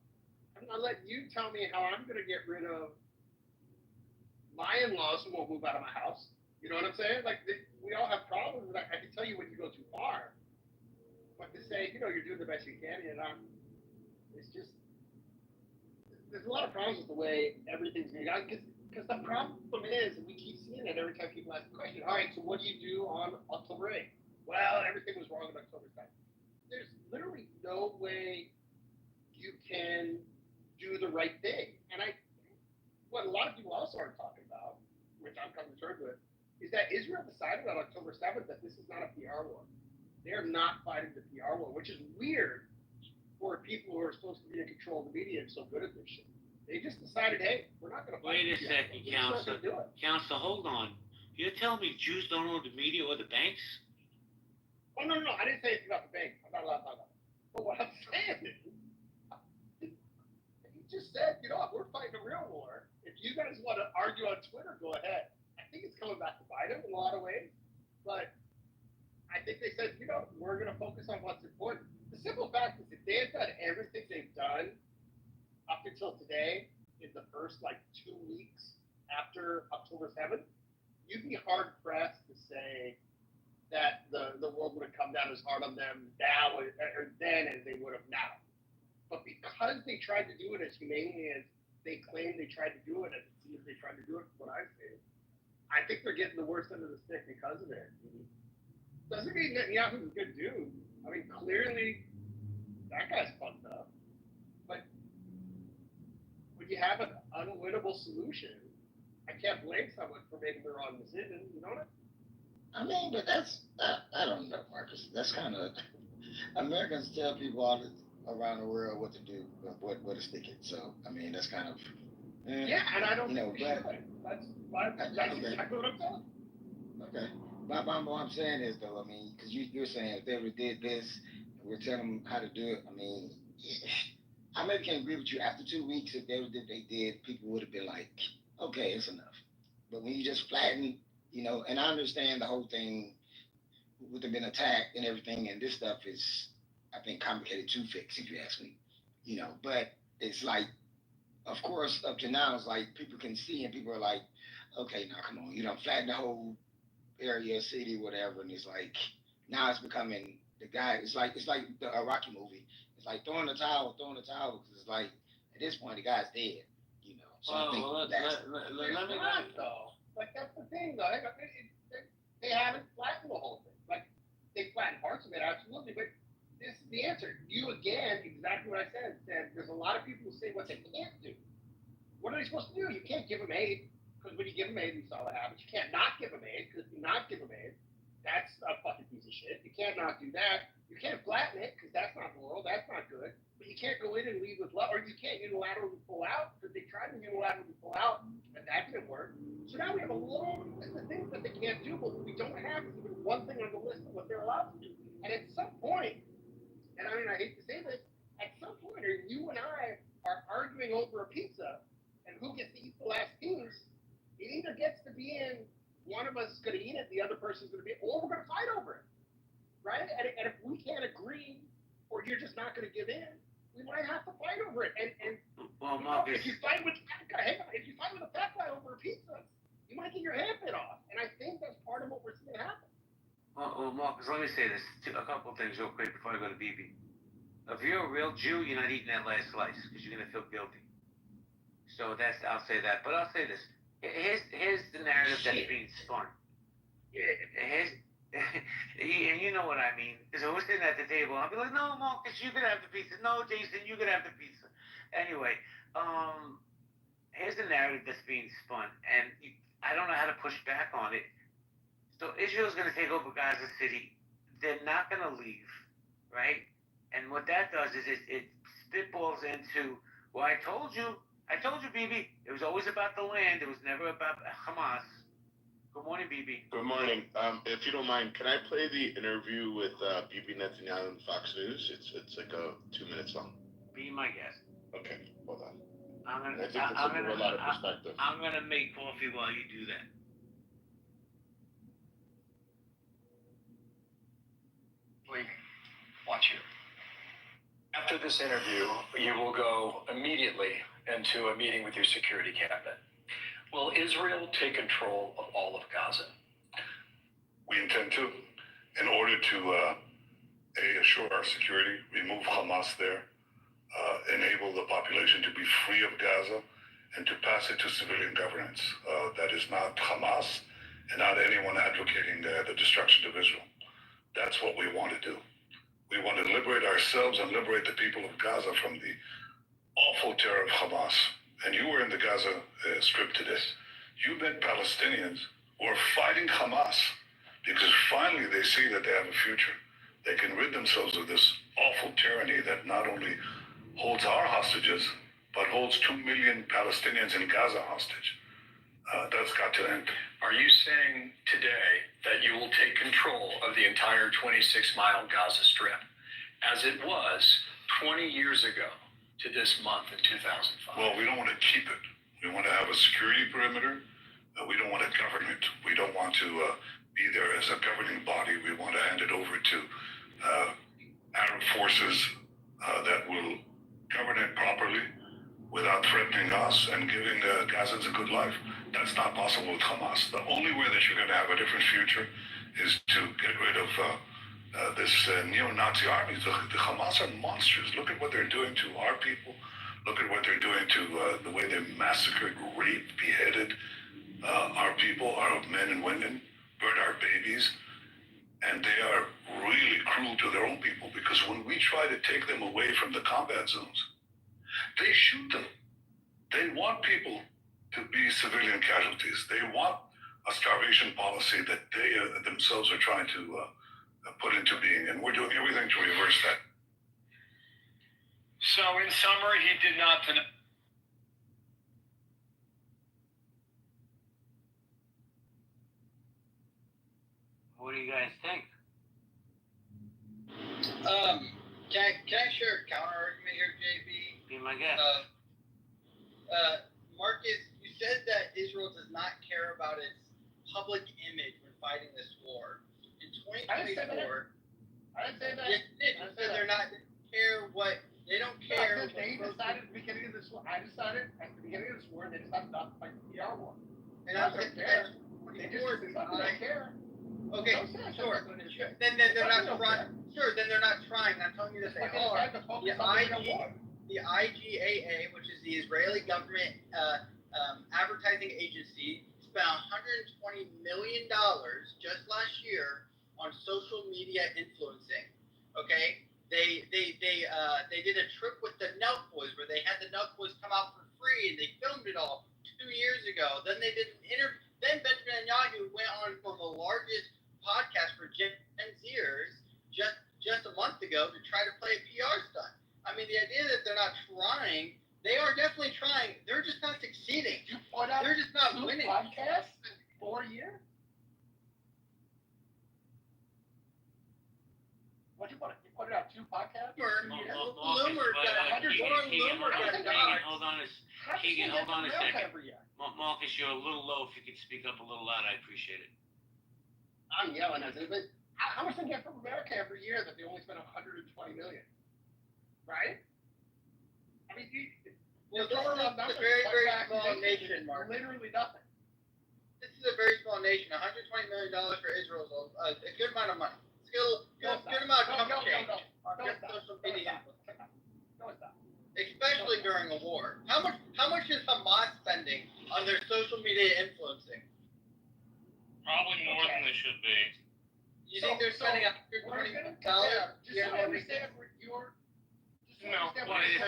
I'm not letting you tell me how I'm going to get rid of my in-laws who won't move out of my house. You know what I'm saying? Like, we all have problems. I can tell you when you go too far. But to say, you're doing the best you can, it's just, there's a lot of problems with the way everything's being done. Because the problem is, and we keep seeing it every time people ask the question, all right, so what do you do on October 8th? Well, everything was wrong on October 7th. There's literally no way you can do the right thing. And what a lot of people also aren't talking about, which I'm coming to terms with, is that Israel decided on October 7th that this is not a PR war. They're not fighting the PR war, which is weird for people who are supposed to be in control of the media and so good at this shit. They just decided, hey, we're not going to fight. Wait a second, Counselor. Counselor, hold on. You're telling me Jews don't own the media or the banks? Oh, no. I didn't say anything about the banks. I'm not allowed to talk about it. But what I'm saying is, he just said, we're fighting a real war. If you guys want to argue on Twitter, go ahead. I think it's coming back to bite him in a lot of ways. But I think they said, we're going to focus on what's important. The simple fact is, if they had done everything they've done up until today, in the first, 2 weeks after October 7th, you'd be hard-pressed to say that the world would have come down as hard on them now or then as they would have now. But because they tried to do it as humanely as they claim they tried to do it, as it seems they tried to do it, from what I've seen, I think they're getting the worst end of the stick because of it. Doesn't mean Netanyahu's a good dude. I mean, clearly, that guy's fucked up. But when you have an unwinnable solution, I can't blame someone for making the wrong decision. You know what I mean, but that's, I don't know, Marcus. That's kind of, Americans tell people all around the world what to do, what to stick it. So, I mean, that's kind of, yeah, and I don't but that's exactly what I'm saying. Okay. But what I'm saying is, though, I mean, because you're saying if they ever did this, we're telling them how to do it. I mean, I maybe can't agree with you. After 2 weeks, if they ever did, people would have been like, okay, it's enough. But when you just flatten, and I understand the whole thing with them being attacked and everything, and this stuff is, I think, complicated to fix, if you ask me. But it's like, of course, up to now, it's like people can see and people are like, okay, now come on, flatten the whole area, city, whatever, and it's like now it's becoming the guy. It's like the Iraqi movie. It's like throwing the towel because it's like at this point the guy's dead. So I think let me though. Like that's the thing though. They haven't flattened the whole thing. Like they flattened parts of it, absolutely, but this is the answer. You again, exactly what I said. There's a lot of people who say what they can't do. What are they supposed to do? You can't give them aid, because when you give them aid, we saw what happens. You can't not give them aid, because if you not give them aid, that's a fucking piece of shit. You can't not do that. You can't flatten it, because that's not moral. That's not good. But you can't go in and lead with love, or you can't unilaterally pull out, because they tried to unilaterally pull out, and that didn't work. So now we have a long list of things that they can't do, but what we don't have is even one thing on the list of what they're allowed to do. And at some point, and I mean, I hate to say this, at some point, or you and I are arguing over a pizza, and who gets to eat the last piece, it either gets to be in one of us is going to eat it, the other person's going to be, or we're going to fight over it, right? And if we can't agree, or you're just not going to give in, we might have to fight over it. And well, Marcus, if you fight with a fat guy, if you fight with a fat guy over a pizza, you might get your hand bit off. And I think that's part of what we're seeing happen. Well, Marcus, let me say this. A couple of things real quick before I go to BB. If you're a real Jew, you're not eating that last slice because you're going to feel guilty. So I'll say that. But I'll say this. Here's the narrative that's being spun. And you know what I mean. Because we're sitting at the table, I'll be like, no, Marcus, you can have the pizza. No, Jason, you can have the pizza. Anyway, here's the narrative that's being spun. And I don't know how to push back on it. So Israel's going to take over Gaza City. They're not going to leave, right? And what that does is it spitballs into, well, I told you, BB, it was always about the land. It was never about Hamas. Good morning, BB. Good morning. If you don't mind, can I play the interview with Bibi Netanyahu on Fox News? It's like 2 minutes long. Be my guest. Okay, hold on. I think it's a lot of perspective. I'm gonna make coffee while you do that. Watch you. After this interview, you will go immediately into a meeting with your security cabinet. Will Israel take control of all of Gaza? We intend to, in order to assure our security, remove Hamas there, enable the population to be free of Gaza, and to pass it to civilian governance. That is not Hamas and not anyone advocating the destruction of Israel. That's what we want to do. We want to liberate ourselves and liberate the people of Gaza from the awful terror of Hamas. And you were in the Gaza Strip today. You met Palestinians who are fighting Hamas because finally they see that they have a future. They can rid themselves of this awful tyranny that not only holds our hostages, but holds 2 million Palestinians in Gaza hostage. That's got to end. Are you saying today that you will take control of the entire 26-mile Gaza Strip, as it was 20 years ago to this month in 2005? Well, we don't want to keep it. We want to have a security perimeter. We don't want to govern it. We don't want to be there as a governing body. We want to hand it over to Arab forces that will govern it properly without threatening us and giving Gazans a good life. That's not possible with Hamas. The only way that you're going to have a different future is to get rid of this neo-Nazi army. The Hamas are monsters. Look at what they're doing to our people. Look at what they're doing to the way they massacred, raped, beheaded our people, our men and women, burned our babies. And they are really cruel to their own people, because when we try to take them away from the combat zones, they shoot them. They want people to be civilian casualties. They want a starvation policy that they themselves are trying to put into being, and we're doing everything to reverse that. So, in summary, he did not deny. What do you guys think? Can I share a counter argument here, JB? Be my guest. Marcus, you said that Israel does not care about its public image when fighting this war. In 2024, I didn't say that. You said they're not care what they don't care. No, they decided at the beginning of this war. I decided at the beginning of this war they decided not to fight the PR war. And I don't care. They just don't care. Okay, sure. Then they're not trying. Sure, then they're not trying. I'm telling you that they are. The IGAA, which is the Israeli government advertising agency, spent $120 million just last year on social media influencing. Okay, they did a trip with the Nelk Boys where they had the Nelk Boys come out for free and they filmed it all 2 years ago. Then they did an interview. Then Benjamin Netanyahu went on for the largest podcast for Gen Zers just a month ago to try to play a PR stunt. I mean, the idea that they're not trying, they are definitely trying. They're just not succeeding. They're just not winning. Podcasts in 4 years? What you put it? You put it out 2 podcasts? Loomer got hold on a second. Every year? Marcus, you're a little low. If you could speak up a little louder, I appreciate it. I'm yelling at them, but how much they get from America every year that they only spend $120 million? Right? I mean, Well, this is a very, very small nation, Mark. Literally nothing. This is a very small nation. $120 million for Israel is a good amount of money. It's a good amount of chunk change. Social media influence. No, it's not. Especially during a war. How much is Hamas spending on their social media influencing? Probably more than they should be. You think they're spending $120 million? Just so I understand your. No, wait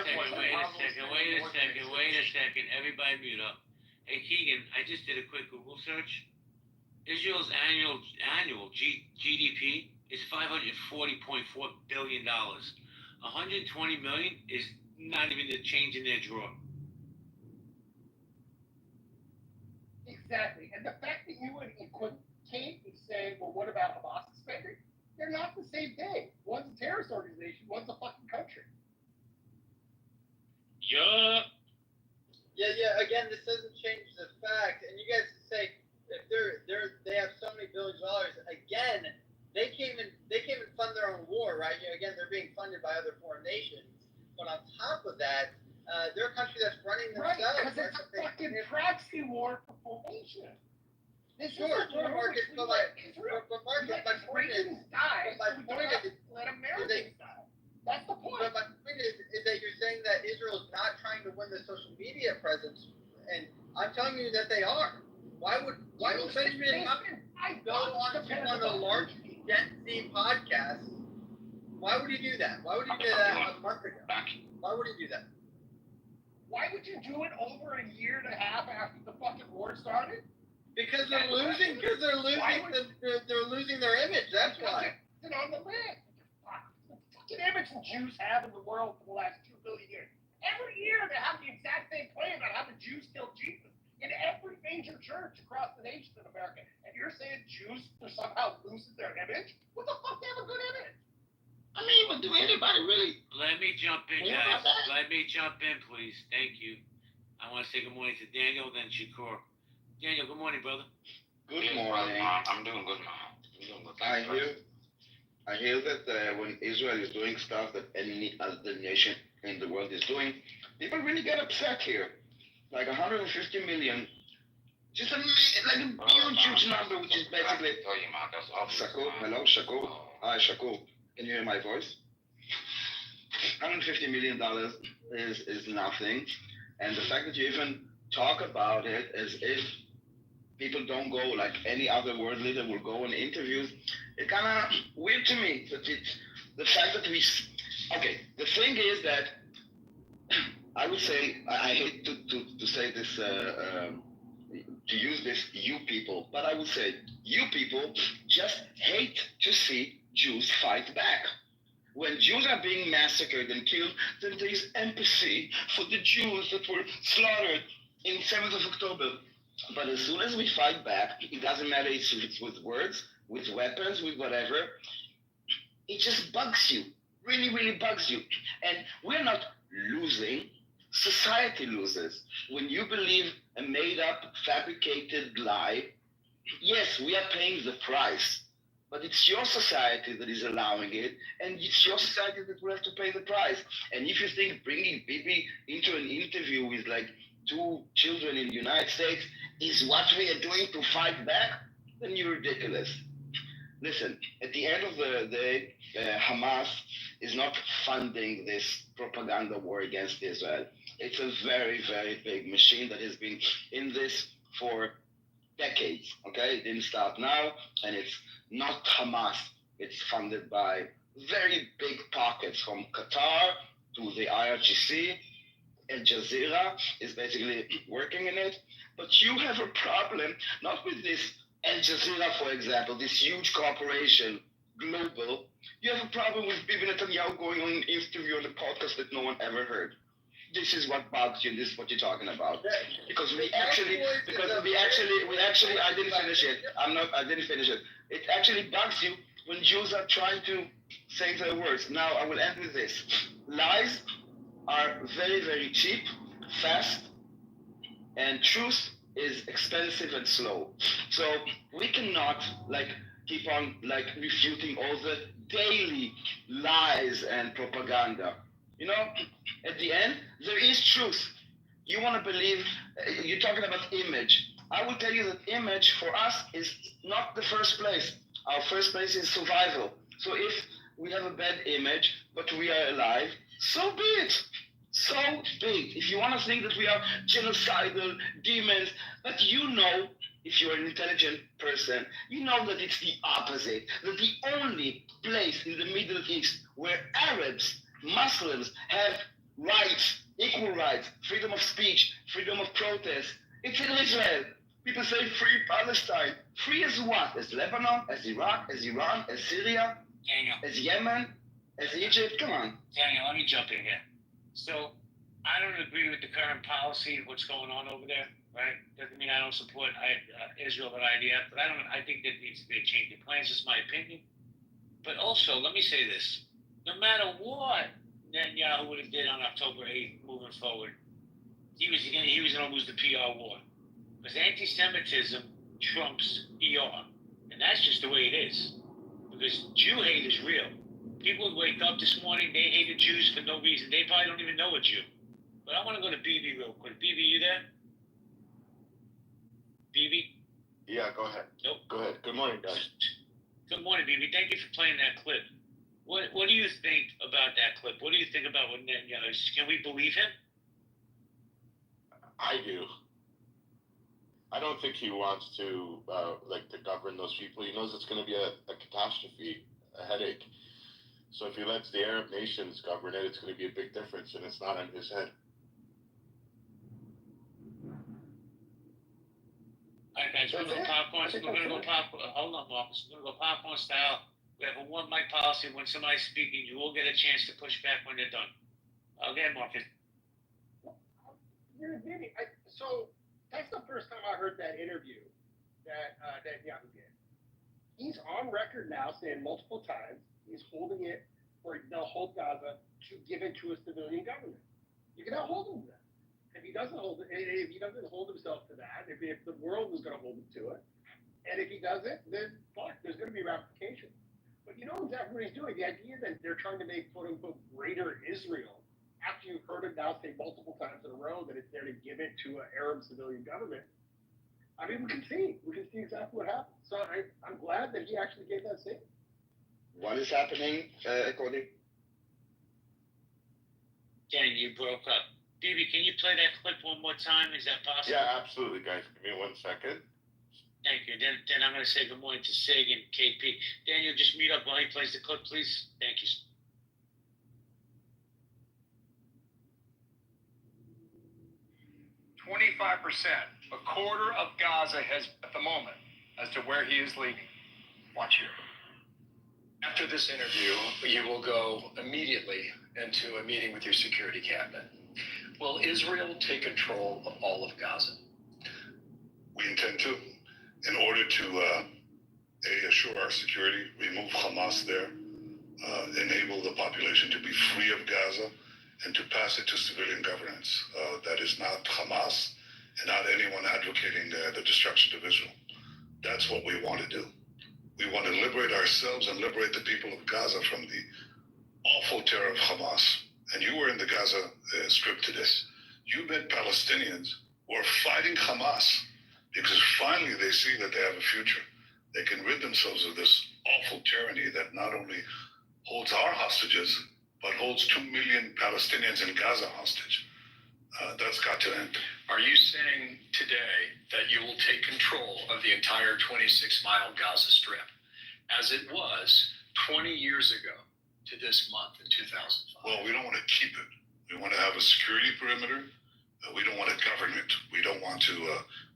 a second. Everybody mute up. Hey, Keegan, I just did a quick Google search. Israel's annual GDP is $540.4 billion. $120 million is not even the change in their drawer. Exactly. And the fact that you would equivocate and say, well, what about Hamas spending? They're not the same thing. One's a terrorist organization, one's a fucking country. Yeah. Yeah. Again, this doesn't change the fact. And you guys say if they have so many billions of dollars. Again, they can't even fund their own war, right? Again, they're being funded by other foreign nations. But on top of that, they're a country that's running themselves. Right, because it's a fucking proxy war for formation. Sure, Marcus, but my point is, let Americans die. That's the point. But my point is that you're saying that Israel is not trying to win the social media presence, and I'm telling you that they are. Why would Benjamin go on to one of the largest Gen Z podcasts? Why would he do that? Why would he do that a month ago? Why would he do that? Why would you do it over a year and a half after the fucking war started? Because they're losing. Because they're losing their image. That's why. It's on the land. The fucking image the Jews have in the world for the last 2 billion years. Every year they have the exact same claim about how the Jews killed Jesus in every major church across the nation in America. And you're saying Jews are somehow losing their image? What the fuck? They have a good image. I mean, but do anybody really? Let me jump in, guys. Let me jump in, please. Thank you. I want to say good morning to Daniel, then Shakur. Daniel, good morning, brother. Good morning. I'm doing good, man. I hear that when Israel is doing stuff that any other nation in the world is doing, people really get upset here. Like 150 million, just like a huge number, which is basically. Shakur, hello, Shakur. Hi, Shakur. Can you hear my voice? $150 million is nothing, and the fact that you even talk about it as if people don't go like any other world leader will go in interviews, it's kind of weird to me. That it's the fact that okay. The thing is that I would say I hate to say this. To use this, you people, but I would say you people just hate to see Jews fight back. When Jews are being massacred and killed, then there is empathy for the Jews that were slaughtered in 7th of October. But as soon as we fight back, it doesn't matter if it's with words, with weapons, with whatever, it just bugs you, really, really bugs you. And we're not losing, society loses. When you believe a made-up, fabricated lie, yes, we are paying the price. But it's your society that is allowing it, and it's your society that will have to pay the price. And if you think bringing Bibi into an interview with like 2 children in the United States is what we are doing to fight back, then you're ridiculous. Listen, at the end of the day, Hamas is not funding this propaganda war against Israel. It's a very, very big machine that has been in this for decades, okay? It didn't start now, and it's not Hamas. It's funded by very big pockets from Qatar to the IRGC. Al Jazeera is basically working in it. But you have a problem, not with this Al Jazeera, for example, this huge corporation, global. You have a problem with Bibi Netanyahu going on an interview on a podcast that no one ever heard. This is what bugs you. This is what you're talking about. Because we actually, I didn't finish it. I didn't finish it. It actually bugs you when Jews are trying to say their words. Now, I will end with this. Lies are very, very cheap, fast, and truth is expensive and slow. So we cannot keep on refuting all the daily lies and propaganda. You know, at the end, there is truth. You want to believe, you're talking about image. I will tell you that image for us is not the first place. Our first place is survival. So if we have a bad image, but we are alive, so be it. So big. If you want to think that we are genocidal demons, but you know, if you're an intelligent person, you know that it's the opposite. That the only place in the Middle East where Arabs, Muslims have rights, equal rights, freedom of speech, freedom of protest, it's in Israel. People say free Palestine. Free as what? As Lebanon, as Iraq, as Iran, as Syria, Daniel, as Yemen, as Egypt? Come on. Daniel, let me jump in here. So, I don't agree with the current policy of what's going on over there, right? Doesn't mean I don't support Israel and IDF, but I think there needs to be a change of plans. It's my opinion. But also, let me say this: no matter what Netanyahu would have did on October 8th, moving forward, he was going to lose the PR war, because anti-Semitism trumps ER, and that's just the way it is. Because Jew hate is real. People would wake up this morning, they hated Jews for no reason. They probably don't even know a Jew. But I want to go to BB real quick. BB, you there? BB? Yeah, go ahead. Nope. Go ahead. Good morning, guys. Good morning, BB. Thank you for playing that clip. What do you think about that clip? What do you think about what Netanyahu? Can we believe him? I do. I don't think he wants to to govern those people. He knows it's going to be a catastrophe, a headache. So if he lets the Arab nations govern it, it's going to be a big difference, and it's not on his head. All right, guys, we're going to go popcorn. We're going to go popcorn. Hold on, Marcus. We're going to go popcorn style. We have a one mic policy. When somebody's speaking, you will get a chance to push back when they're done. Again, Marcus. So that's the first time I heard that interview that Netanyahu did. He's on record now saying multiple times he's holding it, or they'll hold Gaza to give it to a civilian government. You cannot hold him to that. If he doesn't hold himself to that, if the world is going to hold him to it, and if he doesn't, then fuck, there's going to be ramifications. But you know exactly what he's doing. The idea that they're trying to make quote unquote greater Israel, after you've heard him now say multiple times in a row that it's there to give it to an Arab civilian government. I mean, we can see exactly what happened. So I'm glad that he actually gave that statement. What is happening, according? Dang, you broke up. BB, can you play that clip one more time? Is that possible? Yeah, absolutely, guys. Give me 1 second. Thank you. Then I'm going to say good morning to Sig and KP. Daniel, just mute up while he plays the clip, please. Thank you. 25%, a quarter of Gaza has at the moment as to where he is leading. Watch here. After this interview, you will go immediately into a meeting with your security cabinet. Will Israel take control of all of Gaza? We intend to, in order to assure our security, remove Hamas there, enable the population to be free of Gaza, and to pass it to civilian governance. That is not Hamas and not anyone advocating the destruction of Israel. That's what we want to do. We want to liberate ourselves and liberate the people of Gaza from the awful terror of Hamas. And you were in the Gaza Strip today. You met Palestinians who are fighting Hamas because finally they see that they have a future. They can rid themselves of this awful tyranny that not only holds our hostages, but holds 2 million Palestinians in Gaza hostage. That's got to end. Are you saying today that you will take control of the entire 26-mile Gaza Strip, as it was 20 years ago to this month in 2005? Well, we don't want to keep it. We want to have a security perimeter. We don't want to govern it. We don't want to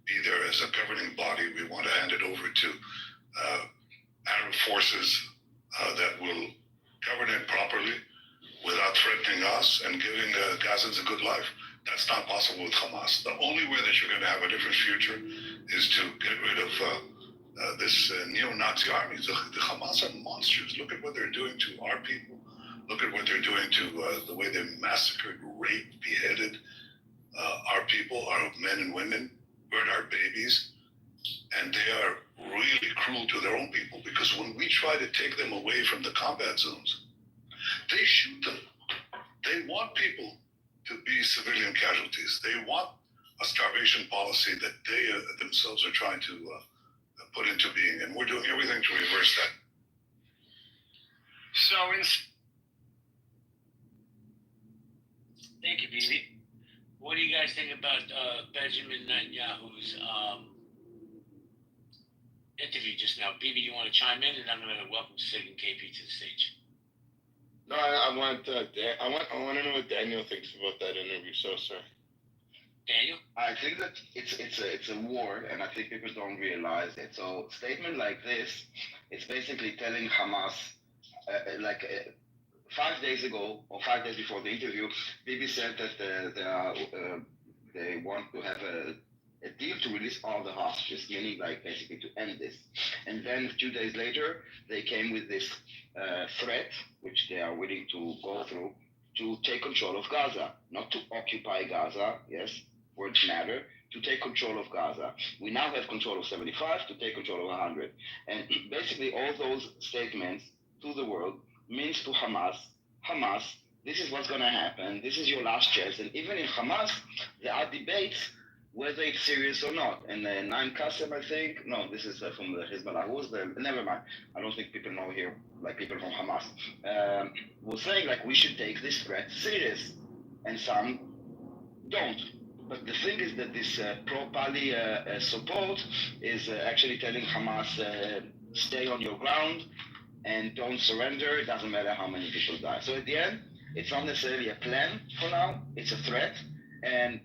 be there as a governing body. We want to hand it over to Arab forces that will govern it properly without threatening us and giving Gazans a good life. That's not possible with Hamas. The only way that you're going to have a different future is to get rid of this neo-Nazi army. The Hamas are monsters. Look at what they're doing to our people. Look at what they're doing to the way they massacred, raped, beheaded our people, our men and women, burned our babies. And they are really cruel to their own people, because when we try to take them away from the combat zones, they shoot them. They want people to be civilian casualties. They want a starvation policy that they themselves are trying to put into being, and we're doing everything to reverse that. So Thank you, BB. What do you guys think about Benjamin Netanyahu's interview just now? BB, you want to chime in, and I'm going to welcome Sig and KP to the stage. No, I want to know what Daniel thinks about that interview. So, sir. Daniel? I think that it's a war, and I think people don't realize it. So, statement like this, it's basically telling Hamas, 5 days ago or 5 days before the interview, Bibi said that they want to have a deal to release all the hostages, meaning basically to end this. And then 2 days later, they came with this threat, which they are willing to go through, to take control of Gaza, not to occupy Gaza, yes, words matter, to take control of Gaza. We now have control of 75, to take control of 100. And basically all those statements to the world means to Hamas, this is what's going to happen, this is your last chance. And even in Hamas, there are debates whether it's serious or not. And Naim Qassem, I think, no, this is from the Hezbollah, who was there, never mind, I don't think people know here, people from Hamas, was saying we should take this threat serious, and some don't. But the thing is that this pro-Pali support is actually telling Hamas, stay on your ground and don't surrender, it doesn't matter how many people die. So at the end, it's not necessarily a plan for now, it's a threat, and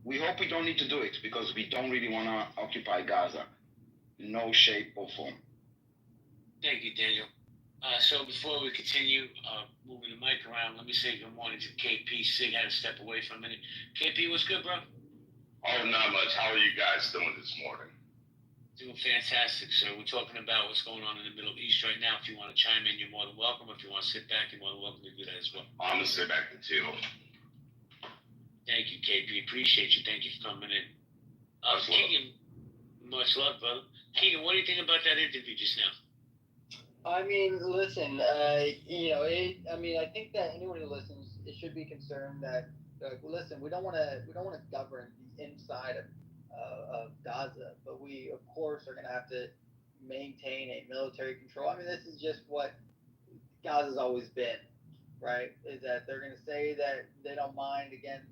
we hope we don't need to do it, because we don't really want to occupy Gaza. No shape or form. Thank you, Daniel. So before we continue moving the mic around, let me say good morning to KP. Sig had to step away for a minute. KP, what's good, bro? Oh, not much. How are you guys doing this morning? Doing fantastic. So we're talking about what's going on in the Middle East right now. If you want to chime in, you're more than welcome. If you want to sit back, you're more than welcome to do that as well. I'm going to sit back to chill. Thank you, KP. Appreciate you. Thank you for coming in. Keegan, much love, brother. Keegan, what do you think about that interview just now? I mean, listen, I think that anyone who listens, it should be concerned that, listen, we don't want to govern the inside of Gaza, but we, of course, are going to have to maintain a military control. I mean, this is just what Gaza's always been, right? Is that they're going to say that they don't mind, again,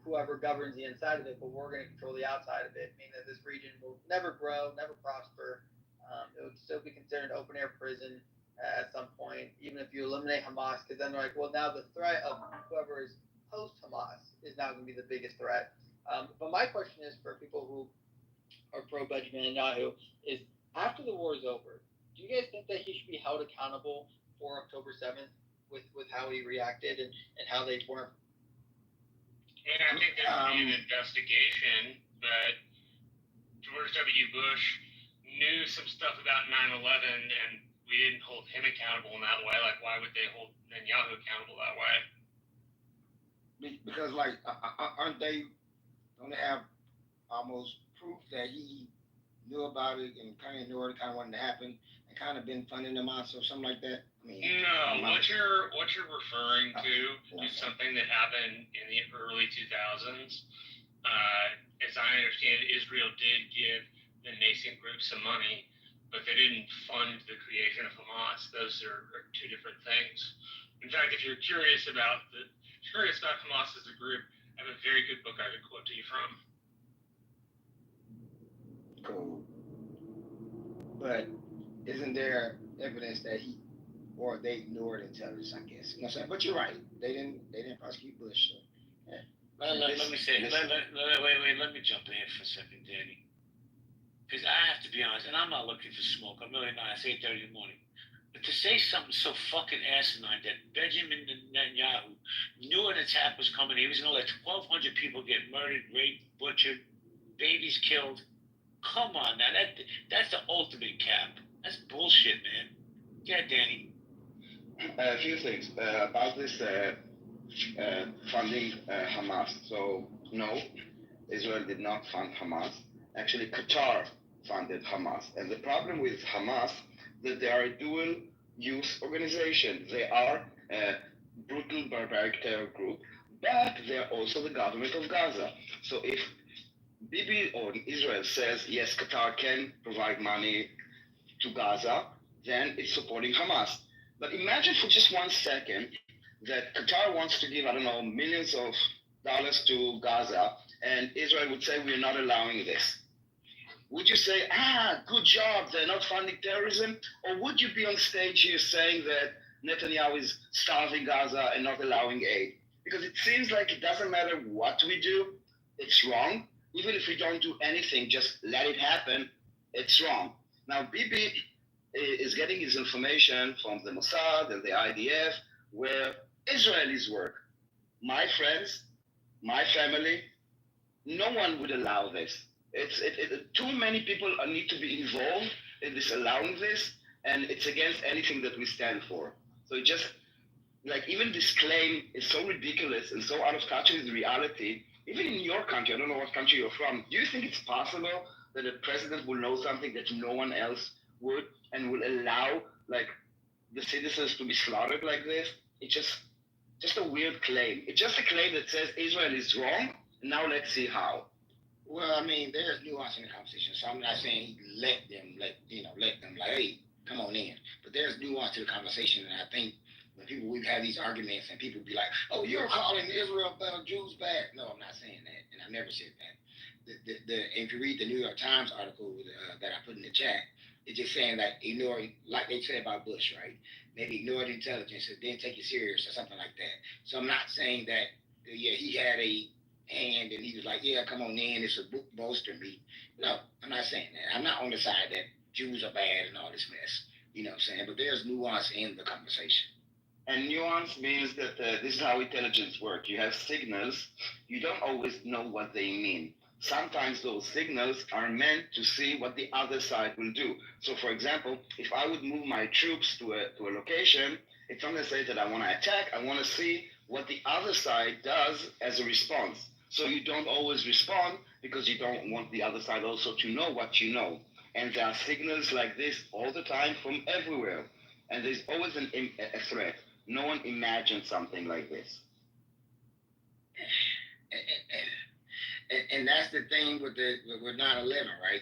whoever governs the inside of it, but we're going to control the outside of it, meaning that this region will never grow, never prosper. It would still be considered an open-air prison at some point, even if you eliminate Hamas, because then they're like, well, now the threat of whoever is post-Hamas is now going to be the biggest threat. But my question is for people who are pro-Benjamin Netanyahu is, after the war is over, do you guys think that he should be held accountable for October 7th with how he reacted and how they weren't? And I think there should be an investigation, but George W. Bush knew some stuff about 9/11, and we didn't hold him accountable in that way. Why would they hold Netanyahu accountable that way? Because, aren't they going to have almost proof that he knew about it and kind of knew it kind of wanted to happen and kind of been funding them out or something like that? I mean, no, what you're referring to is something that happened in the early 2000s. As I understand it, Israel did give the nascent group some money, but they didn't fund the creation of Hamas. Those are two different things. In fact, if you're curious about Hamas as a group, I have a very good book I could quote to you from. Cool. But isn't there evidence that he or they ignored intelligence, I guess. You know what I'm saying? But you're right. They didn't prosecute Bush. So, yeah. Let me say, let me jump in here for a second, Danny. Because I have to be honest, and I'm not looking for smoke. I'm really not. It's 8:30 in the morning. But to say something so fucking asinine that Benjamin Netanyahu knew an attack was coming, he was going to let 1,200 people get murdered, raped, butchered, babies killed. Come on, now that's the ultimate cap. That's bullshit, man. Yeah, Danny. A few things about this funding Hamas. So no, Israel did not fund Hamas. Actually, Qatar funded Hamas. And the problem with Hamas that they are a dual-use organization. They are a brutal barbaric terror group, but they are also the government of Gaza. So if Bibi or Israel says, yes, Qatar can provide money to Gaza, then it's supporting Hamas. But imagine for just 1 second that Qatar wants to give, I don't know, millions of dollars to Gaza, and Israel would say, we're not allowing this. Would you say, good job, they're not funding terrorism? Or would you be on stage here saying that Netanyahu is starving Gaza and not allowing aid? Because it seems like it doesn't matter what we do, it's wrong. Even if we don't do anything, just let it happen, it's wrong. Now, Bibi is getting his information from the Mossad and the IDF, where Israelis work. My friends, my family, no one would allow this. Too many people need to be involved in this, allowing this, and it's against anything that we stand for. So it just, like, even this claim is so ridiculous and so out of touch with reality. Even in your country, I don't know what country you're from, do you think it's possible that a president will know something that no one else would and will allow, like, the citizens to be slaughtered like this? It's just a weird claim. It's just a claim that says Israel is wrong, and now let's see how. Well, I mean, there's nuance in the conversation, so I'm not saying let them, like, hey, come on in. But there's nuance to the conversation, and I think when we've had these arguments, and people be like, oh, you're calling Israel better, Jews bad. No, I'm not saying that, and I never said that. If you read the New York Times article that I put in the chat, it's just saying that ignore, like they said about Bush, right? Maybe ignore the intelligence and then take it serious or something like that. So I'm not saying that, yeah, he had a hand and he was like, yeah, come on in, it's a book bolster me. No, I'm not saying that. I'm not on the side that Jews are bad and all this mess. You know what I'm saying? But there's nuance in the conversation. And nuance means that this is how intelligence works. You have signals, you don't always know what they mean. Sometimes those signals are meant to see what the other side will do. So, for example, if I would move my troops to a location, it's not necessarily that I want to attack, I want to see what the other side does as a response. So you don't always respond because you don't want the other side also to know what you know. And there are signals like this all the time from everywhere. And there's always a threat. No one imagined something like this. And that's the thing with 9/11, right?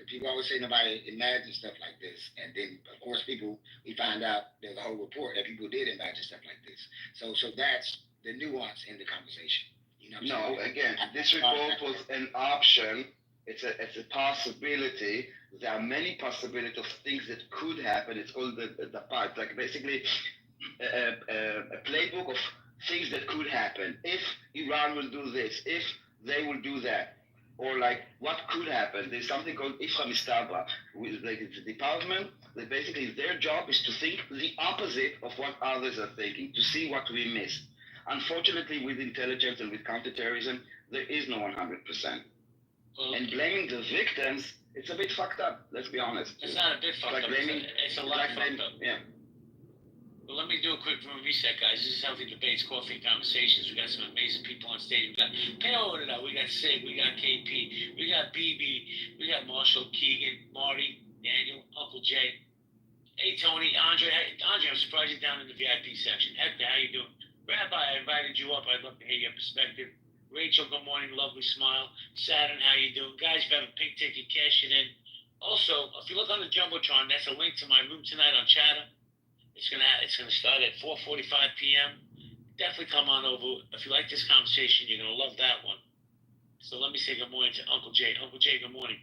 People always say nobody imagined stuff like this, and then of course we find out there's a whole report that people did imagine stuff like this. So that's the nuance in the conversation. You know no, again, this report was an option. It's a possibility. There are many possibilities of things that could happen. It's called the part, like basically a playbook of things that could happen. If Iran will do this, if they will do that, or like what could happen. There's something called Ifra Mistaba, like it's a department that basically their job is to think the opposite of what others are thinking, to see what we missed. Unfortunately, with intelligence and with counterterrorism, there is no 100%. And blaming the victims, it's a bit fucked up. Let's be honest. It's not a bit fucked up. It's a lot fucked up. Yeah. Well, let me do a quick reset, guys. This is Healthy Debates, Coffee Conversations. We got some amazing people on stage. We got Pale It Out. We got Sig. We got KP. We got BB. We got Marshall, Keegan, Marty, Daniel, Uncle Jay. Hey, Tony, Andre. Andre, I'm surprised you're down in the VIP section. Hector, how you doing? Rabbi, I invited you up. I'd love to hear your perspective. Rachel, good morning. Lovely smile. Saturn, how you doing? Guys, if you have a pink ticket, cash it in. Also, if you look on the Jumbotron, that's a link to my room tonight on Chatter. It's gonna start at 4:45 p.m. Definitely come on over. If you like this conversation, you're gonna love that one. So let me say good morning to Uncle Jay. Uncle Jay, good morning.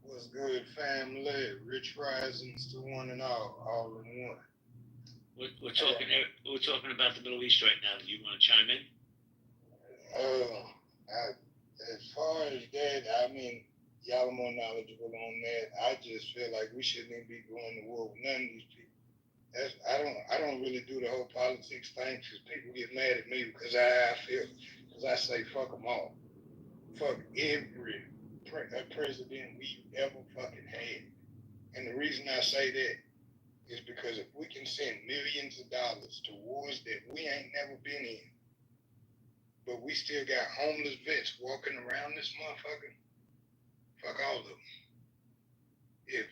What's good, family? Rich risings to one and all in one. We're talking about the Middle East right now. Do you want to chime in? As far as that, I mean, y'all are more knowledgeable on that. I just feel like we shouldn't even be going to war with none of these people. I don't really do the whole politics thing because people get mad at me because I feel, because I say fuck them all. Fuck every president we've ever fucking had. And the reason I say that is because if we can send millions of dollars to wars that we ain't never been in, but we still got homeless vets walking around this motherfucker, fuck all of them. If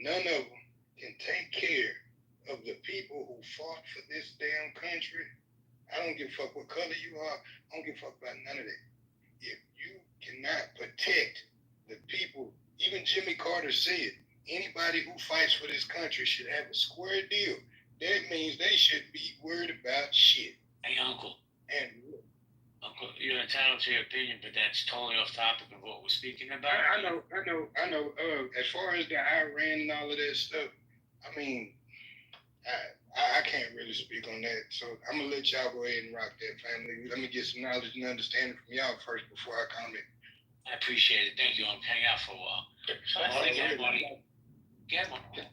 none of them can take care of the people who fought for this damn country, I don't give a fuck what color you are. I don't give a fuck about none of that. If you cannot protect the people, even Jimmy Carter said, anybody who fights for this country should have a square deal. That means they shouldn't be worried about shit. Hey, Uncle. And Uncle, you're entitled to your opinion, but that's totally off topic of what we're speaking about. I know. As far as the Iran and all of that stuff, I mean, I can't really speak on that. So I'm gonna let y'all go ahead and rock that, family. Let me get some knowledge and understanding from y'all first before I comment. I appreciate it. Thank you. I'm hang out for a while. Get money.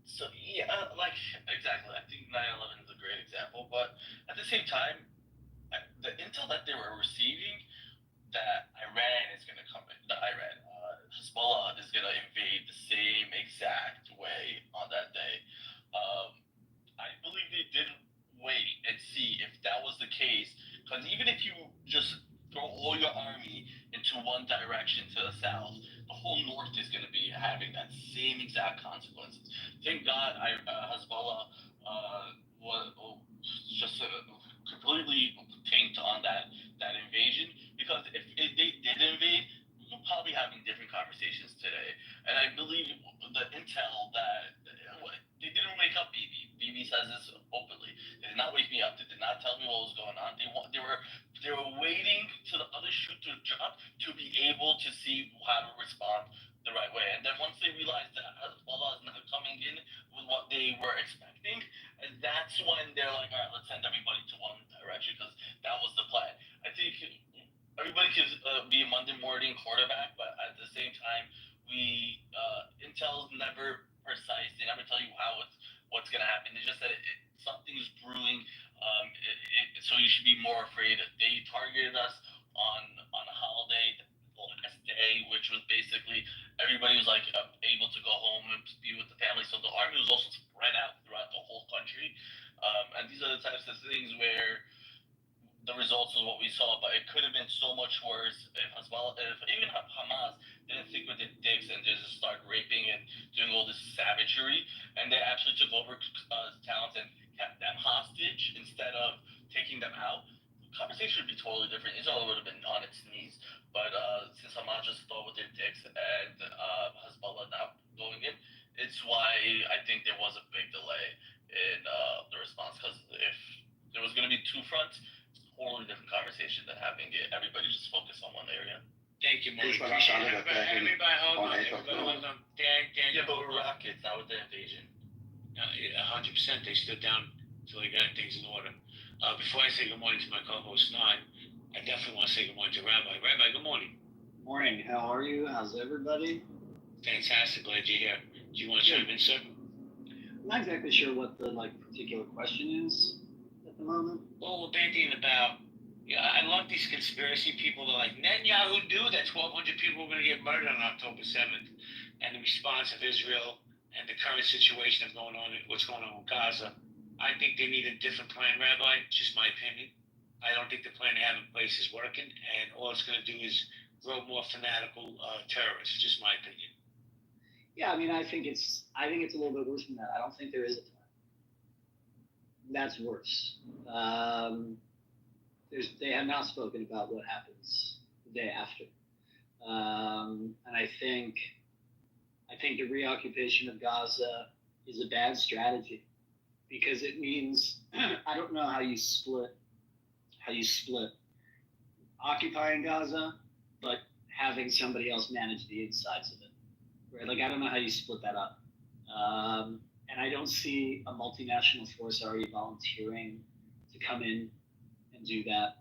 So yeah, like exactly. I think 9/11 is a great example, but at the same time, the intel that they were receiving, that Iran is going to come in, Hezbollah is going to invade the same exact way on that day. I believe they did wait and see if that was the case, because even if you just throw all your army into one direction to the south, the whole north is going to be having that same exact consequences. Thank God Hezbollah was just completely tanked on that invasion, because if they did invade, we're probably having different conversations today. And I believe the intel that they didn't wake up Bibi. Bibi says this openly. They did not wake me up. They did not tell me what was going on. They were waiting till the other shoe to drop to be able to see how to respond the right way. And then once they realized that Hezbollah is not coming in with what they were expecting, and that's when they're like, all right, let's send everybody to one direction, because that was the plan. I think everybody can be a Monday morning quarterback, but at the same time, intel's never precise. They never tell you what's going to happen. They just said something's brewing, so you should be more afraid. They targeted us on a holiday, the last day, which was basically everybody was like able to go home and be with the family. So the army was also spread out throughout the whole country. And these are the types of things where the results is what we saw, but it could have been so much worse if even Hamas didn't think with their dicks and just start raping and doing all this savagery, and they actually took over towns and kept them hostage instead of taking them out. The conversation would be totally different. Israel would have been on its knees, but since Hamas just thought with their dicks and Hezbollah not going in, it's why I think there was a big delay in the response, because if there was going to be two fronts, totally different conversation than having everybody just focus on one area. Thank you, Mike. Everybody hold on. Dan, yeah, but we're rockets, not with the invasion. 100%. They stood down until they got things in order. Before I say good morning to my co-host, Nod, I definitely want to say good morning to Rabbi. Rabbi, good morning. Morning. How are you? How's everybody? Fantastic. Glad you're here. Do you want to chime in, sir? I'm not exactly sure what the particular question is at the moment. Well, we're bandying about. Yeah, I love these conspiracy people. They're like, Netanyahu knew that 1,200 people were going to get murdered on October 7th, and the response of Israel and the current situation of what's going on with Gaza. I think they need a different plan, Rabbi. It's just my opinion. I don't think the plan they have in place is working, and all it's going to do is grow more fanatical terrorists. Just my opinion. Yeah, I mean, I think it's a little bit worse than that. I don't think there is a plan. That's worse. They have not spoken about what happens the day after, and I think the reoccupation of Gaza is a bad strategy, because it means I don't know how you split occupying Gaza, but having somebody else manage the insides of it, right? Like, I don't know how you split that up. and I don't see a multinational force already volunteering to come in and do that.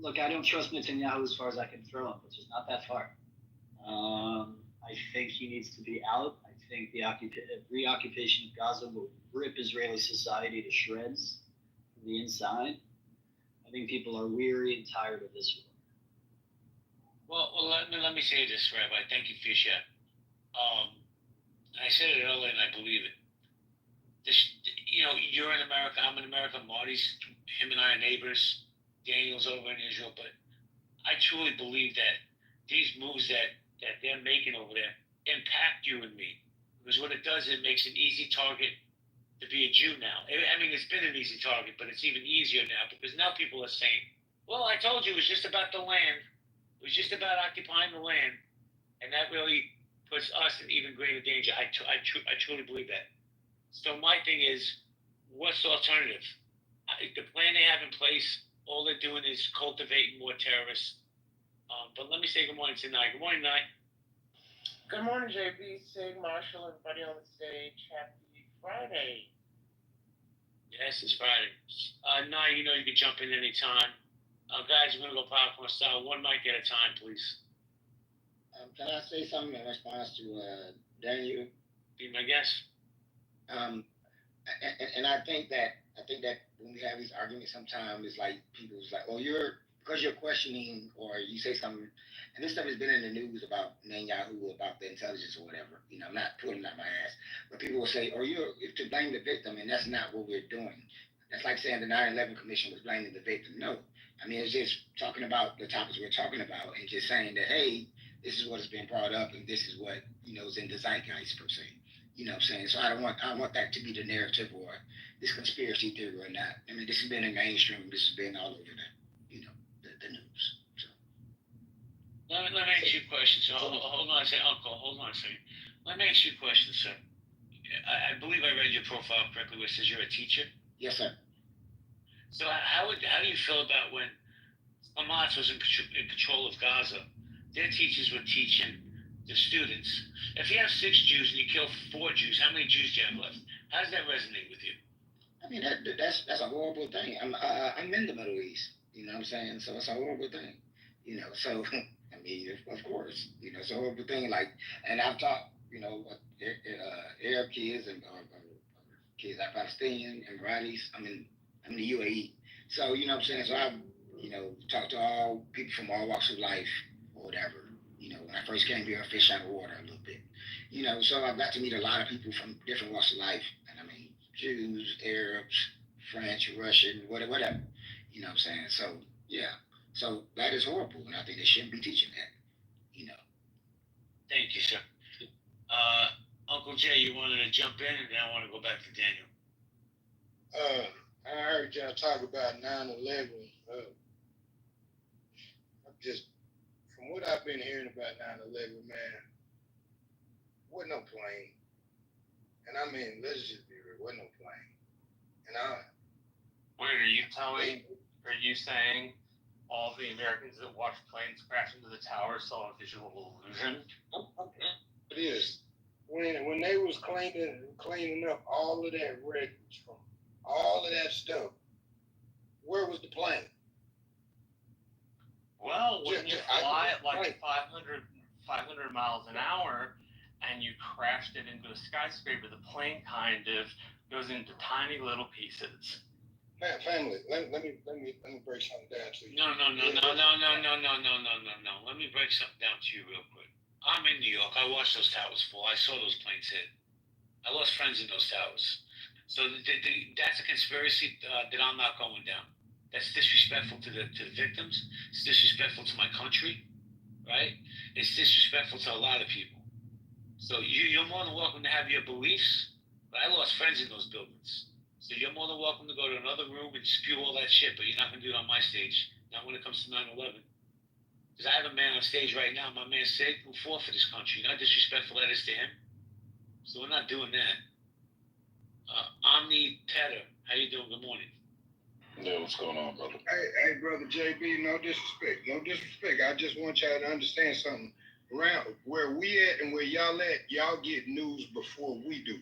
Look, I don't trust Netanyahu as far as I can throw him, which is not that far. I think he needs to be out. I think the reoccupation of Gaza will rip Israeli society to shreds from the inside. I think people are weary and tired of this war. Well, let me say this, Rabbi. Thank you, Fisher. I said it earlier, and I believe it. You're in America. I'm in America. Marty's, him and I are neighbors. Daniel's over in Israel, but I truly believe that these moves that they're making over there impact you and me. Because what it does, it makes an easy target to be a Jew now. I mean, it's been an easy target, but it's even easier now because now people are saying, well, I told you it was just about the land. It was just about occupying the land. And that really puts us in even greater danger. I truly believe that. So my thing is, what's the alternative? The plan they have in place, all they're doing is cultivating more terrorists. But let me say good morning to Nye. Good morning, Nye. Good morning, JB, Sig, Marshall, everybody on the stage. Happy Friday. Yes, it's Friday. Nye, you can jump in anytime. Guys, we're going to go popcorn style. One mic at a time, please. Can I say something in response to Daniel? Be my guest. And I think that when we have these arguments, sometimes it's like people's like, "Oh, because you're questioning or you say something," and this stuff has been in the news about Netanyahu, about the intelligence or whatever. I'm not pulling out my ass, but people will say, "Oh, you're to blame the victim," and that's not what we're doing. That's like saying the 9/11 Commission was blaming the victim. No, I mean it's just talking about the topics we're talking about and just saying that, hey, this is what has been brought up and this is what is in the zeitgeist per se. You know what I'm saying? So I don't want that to be the narrative or this conspiracy theory or not. I mean, this has been in mainstream. This has been all over the news. So. Let me ask you a question. So hold on a second, Uncle. Hold on a second. Let me ask you a question, sir. I believe I read your profile correctly where it says you're a teacher. Yes, sir. So how do you feel about when Hamas was in control of Gaza? Their teachers were teaching the students. If you have 6 Jews and you kill 4 Jews, how many Jews do you have left? How does that resonate with you? I mean, that's a horrible thing. I'm in the Middle East. You know what I'm saying? So it's a horrible thing. So I mean, of course, it's a horrible thing. Like, and I've taught, Arab kids and kids like Palestinian, Emiratis. I'm in the UAE. So you know what I'm saying. So I've talked to all people from all walks of life or whatever. When I first came here, I fished out of water a little bit. So I've got to meet a lot of people from different walks of life. And I mean, Jews, Arabs, French, Russian, whatever. You know what I'm saying? So, yeah. So that is horrible. And I think they shouldn't be teaching that. Thank you, sir. Uncle Jay, you wanted to jump in, and then I want to go back to Daniel. I heard y'all talk about 9/11. From what I've been hearing about 9/11, man, wasn't no plane. And I mean, let's just be real, wasn't no plane. And Wait, are you saying all the Americans that watched planes crash into the tower saw a visual illusion? It is. When they was cleaning up all of that wreckage from all of that stuff, where was the plane? Well, when you fly at like 500 miles an hour and you crashed it into a skyscraper, the plane kind of goes into tiny little pieces. Man, family, let me break something down to you. No. Let me break something down to you real quick. I'm in New York. I watched those towers fall. I saw those planes hit. I lost friends in those towers. So that's a conspiracy that I'm not going down. That's disrespectful to the victims. It's disrespectful to my country, right? It's disrespectful to a lot of people. So you're more than welcome to have your beliefs, but I lost friends in those buildings. So you're more than welcome to go to another room and spew all that shit, but you're not going to do it on my stage. Not when it comes to 9/11. Because I have a man on stage right now, my man Sid, who fought for this country. You know how disrespectful that is to him? So we're not doing that. Omni Tedder, how you doing? Good morning. Yeah, what's going on, brother? Hey, brother JB, no disrespect. I just want y'all to understand something. around where we at and where y'all at, y'all get news before we do.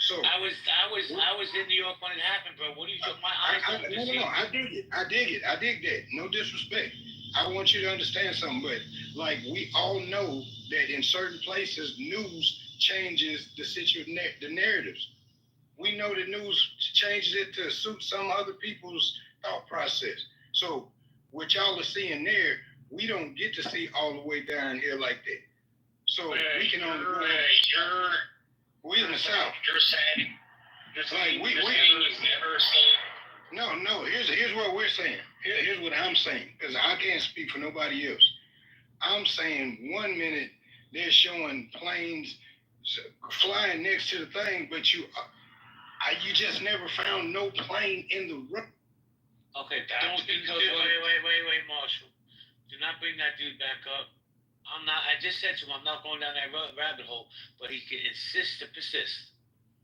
So I was in New York when it happened, bro. What are you talking? My eyes don't deceive. No, I dig it. I dig that. No disrespect. I want you to understand something, but like we all know that in certain places, news changes the narratives. We know the news changes it to suit some other people's thought process. So what y'all are seeing there, we don't get to see all the way down here like that. So we can only go. We're in the South. You're saying we never seen. No. Here's what we're saying. Here's what I'm saying, because I can't speak for nobody else. I'm saying 1 minute they're showing planes flying next to the thing, but you just never found no plane in the room. Okay, wait, Marshall. Do not bring that dude back up. I just said to him, I'm not going down that rabbit hole, but he can insist to persist.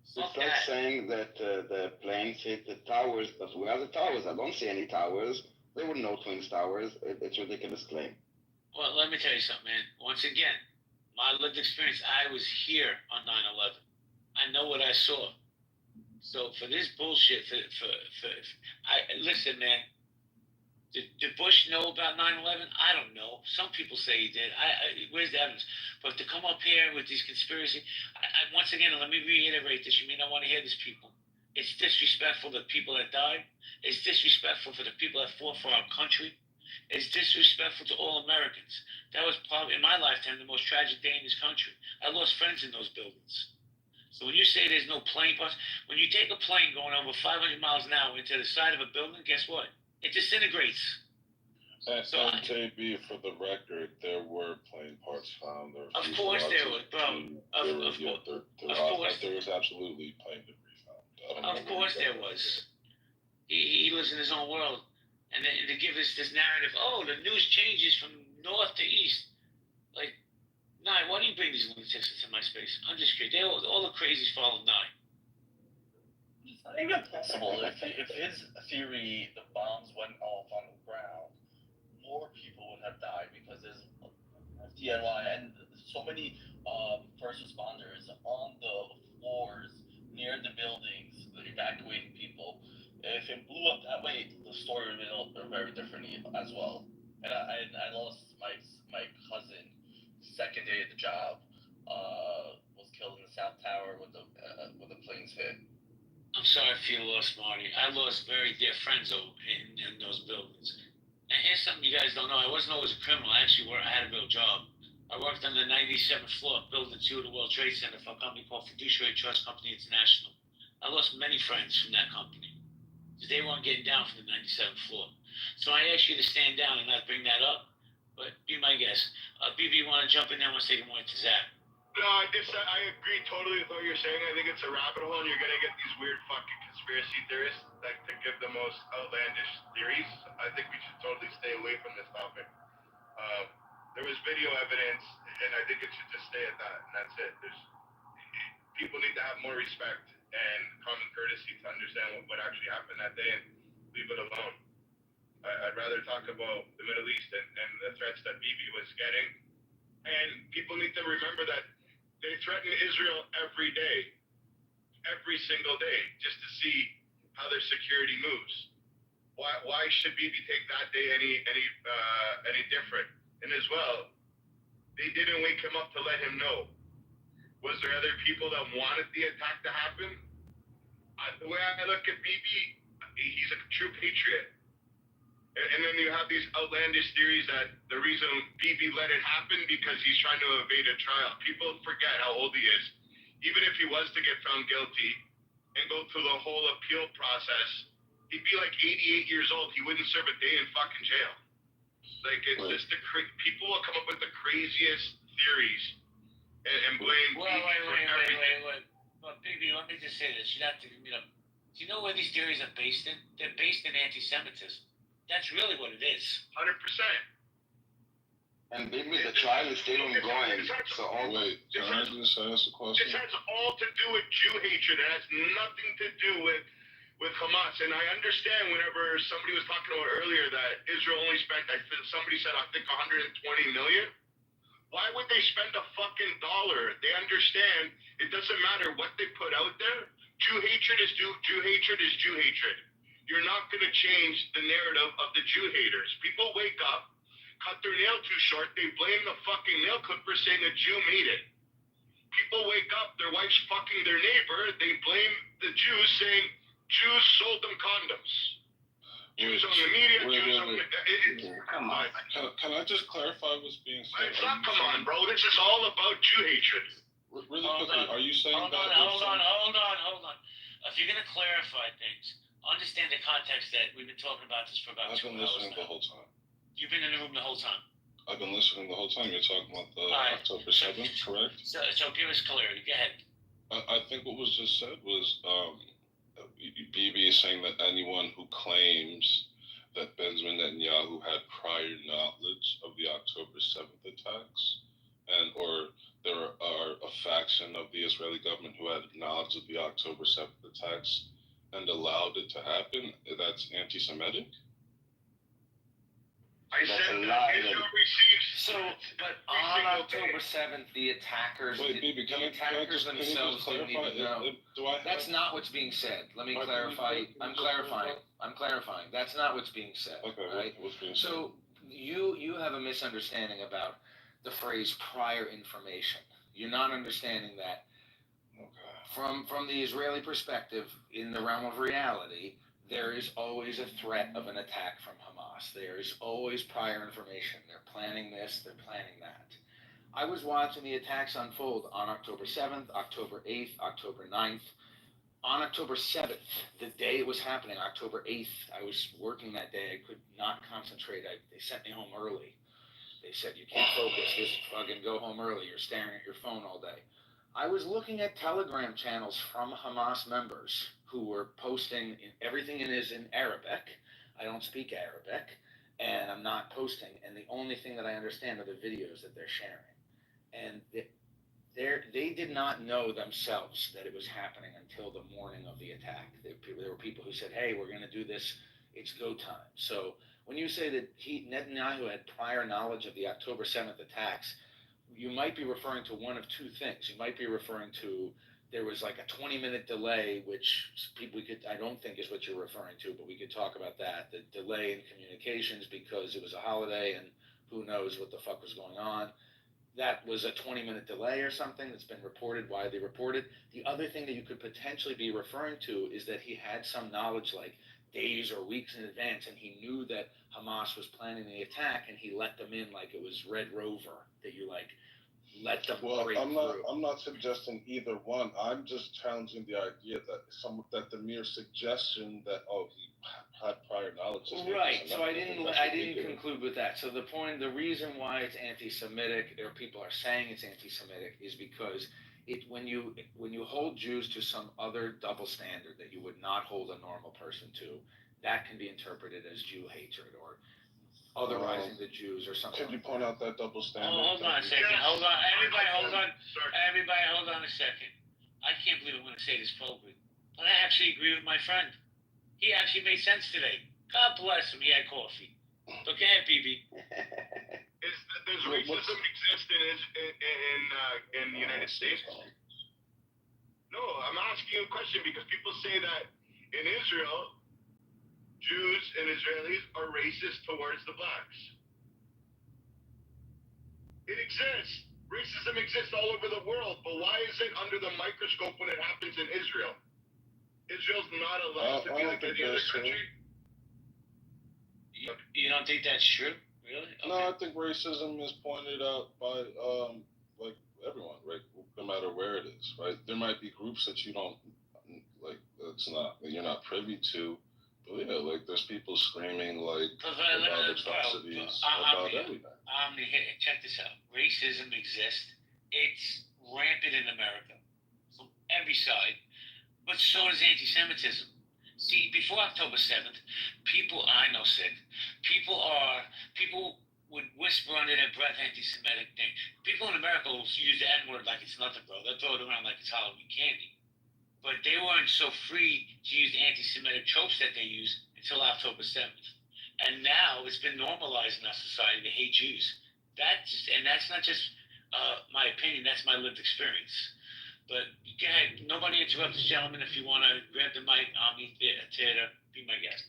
It's like saying that the planes hit the towers, but where are the towers? I don't see any towers. There were no twin towers. It's a ridiculous claim. Well, let me tell you something, man. Once again, my lived experience, I was here on 9/11. I know what I saw. So for this bullshit, listen, man. Did Bush know about 9/11? I don't know. Some people say he did. Where's the evidence? But to come up here with these conspiracy, once again, let me reiterate this. You may not want to hear this, people. It's disrespectful to people that died. It's disrespectful for the people that fought for our country. It's disrespectful to all Americans. That was probably, in my lifetime, the most tragic day in this country. I lost friends in those buildings. So when you say there's no plane parts, when you take a plane going over 500 miles an hour into the side of a building, guess what? It disintegrates. And JB, for the record, there were plane parts found. Of course there was, bro. There was absolutely plane debris found. Of course there was. He lives in his own world. And then to give us this narrative, oh, the news changes from north to east. Like, Nye, why do you bring these lunatics into my space? I'm just curious. All the crazies follow Nye. I think it's possible. If his theory, the bombs went off on the ground, more people would have died because there's FDNY and so many first responders on the floors near the buildings evacuating people. If it blew up that way, the story would have been very different as well. And I lost my cousin second day at the job. Was killed in the South Tower when the planes hit. I'm sorry if you lost Marty. I lost very dear friends in those buildings. And here's something you guys don't know. I wasn't always a criminal. I had a real job. I worked on the 97th floor, building 2 of the World Trade Center for a company called Fiduciary Trust Company International. I lost many friends from that company because they weren't getting down from the 97th floor. So I asked you to stand down and not bring that up, but be my guest. BB, you want to jump in there? I want to say good morning to Zach. No, I agree totally with what you're saying. I think it's a rabbit hole, and you're gonna get these weird fucking conspiracy theorists that to give the most outlandish theories. I think we should totally stay away from this topic. There was video evidence, and I think it should just stay at that, and that's it. People need to have more respect and common courtesy to understand what actually happened that day and leave it alone. I'd rather talk about the Middle East and the threats that BB was getting. And people need to remember that they threaten Israel every day, every single day, just to see how their security moves. Why should BB take that day any different? And as well, they didn't wake him up to let him know. Was there other people that wanted the attack to happen? The way I look at BB, he's a true patriot. And then you have these outlandish theories that the reason BB let it happen because he's trying to evade a trial. People forget how old he is. Even if he was to get found guilty and go through the whole appeal process, he'd be like 88 years old. He wouldn't serve a day in fucking jail. Like, it's just people will come up with the craziest theories and blame BB for everything. Wait. Well, BB, let me just say this. You have to give me the. Do you know where these theories are based in? They're based in anti-Semitism. That's really what it is. 100%. And maybe the trial is still ongoing. So can I just ask a question? This has all to do with Jew hatred. It has nothing to do with Hamas. And I understand whenever somebody was talking about earlier that Israel only spent, somebody said, I think 120 million. Why would they spend a fucking dollar? They understand it doesn't matter what they put out there. Jew hatred is Jew hatred is Jew hatred. You're not going to change the narrative of the Jew haters. People wake up, cut their nail too short, they blame the fucking nail clipper saying a Jew made it. People wake up, their wife's fucking their neighbor, they blame the Jews saying Jews sold them condoms. Jews on the media, Jews on the... Come on. Can I just clarify what's being said? It's not come on, bro. This is all about Jew hatred. Really quickly, are you saying Hold on. If you're gonna clarify things, understand the context that we've been talking about this for about 2 hours. I've been listening the whole time. You've been in the room the whole time. I've been listening the whole time. You're talking about the Right. October 7th, correct? So give us clarity. Go ahead. I think what was just said was Bibi is saying that anyone who claims that Benjamin Netanyahu had prior knowledge of the October 7th attacks, or there are a faction of the Israeli government who had knowledge of the October 7th attacks and allowed it to happen, that's anti-Semitic? I said that Israel receives... But on October 7th, the attackers, Wait, Bibi, can you just themselves didn't even know. That's not what's being said. Let me clarify. I'm clarifying. That's not what's being said. Okay, right? what's being said? So you have a misunderstanding about the phrase prior information. You're not understanding that from the Israeli perspective, in the realm of reality, there is always a threat of an attack from Hamas. There is always prior information. They're planning this, they're planning that. I was watching the attacks unfold on October 7th, October 8th, October 9th. On October 7th, the day it was happening, October 8th, I was working that day. I could not concentrate. They sent me home early. They said, you can't focus, just fucking go home early. You're staring at your phone all day. I was looking at Telegram channels from Hamas members who were posting, everything is in Arabic. I don't speak Arabic, and I'm not posting. And the only thing that I understand are the videos that they're sharing. And they did not know themselves that it was happening until the morning of the attack. There were people who said, hey, we're going to do this. It's go time. So when you say that Netanyahu had prior knowledge of the October 7th attacks, you might be referring to one of two things. You might be referring to there was like a 20-minute delay, which I don't think is what you're referring to, but we could talk about that. The delay in communications because it was a holiday and who knows what the fuck was going on. That was a 20-minute delay or something that's been reported, widely reported. The other thing that you could potentially be referring to is that he had some knowledge like days or weeks in advance, and he knew that Hamas was planning the attack, and he let them in like it was Red Rover, that you like let them break through. I'm not suggesting either one. I'm just challenging the idea that the mere suggestion that he had prior knowledge. Right. So I didn't conclude with that. So the reason why it's anti-Semitic, or people are saying it's anti-Semitic, is because when you hold Jews to some other double standard that you would not hold a normal person to, that can be interpreted as Jew hatred or otherizing the Jews or something. Could you point out that double standard? Hold on a second. Hold on. Everybody hold on. Everybody hold on a second. I can't believe I'm going to say this publicly, but I actually agree with my friend. He actually made sense today. God bless him. He had coffee. So go ahead, BB. Does racism exist in the United States? No, I'm asking you a question because people say that in Israel, Jews and Israelis are racist towards the blacks. It exists. Racism exists all over the world, but why is it under the microscope when it happens in Israel? Israel's not allowed to be like any other country. You don't think that's true? Really? Okay. No, I think racism is pointed out by like everyone, right? No matter where it is, right? There might be groups that you don't like. You're not privy to. But yeah, like there's people screaming like about atrocities about everything. Check this out. Racism exists. It's rampant in America from every side, but so does anti-Semitism. See, before October 7th, I know, Sid, people would whisper under their breath anti-Semitic things. People in America will use the N-word like it's nothing, bro. They'll throw it around like it's Halloween candy. But they weren't so free to use the anti-Semitic tropes that they use until October 7th. And now it's been normalized in our society to hate Jews. That's not just my opinion. That's my lived experience. But go ahead. Nobody interrupt this gentleman. If you want to grab the mic, I'll be there to be my guest.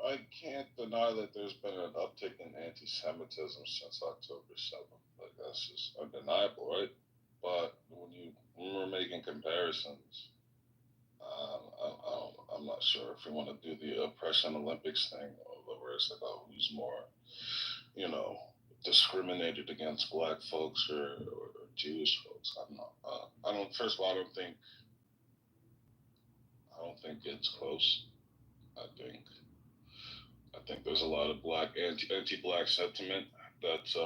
I can't deny that there's been an uptick in anti-Semitism since October 7th. Like, that's just undeniable, right? But when we're making comparisons, I'm not sure if we want to do the oppression Olympics thing, where it's like, oh, who's more, discriminated against black folks or Jewish folks. I don't. First of all, I don't think it's close. I think there's a lot of anti-black sentiment that's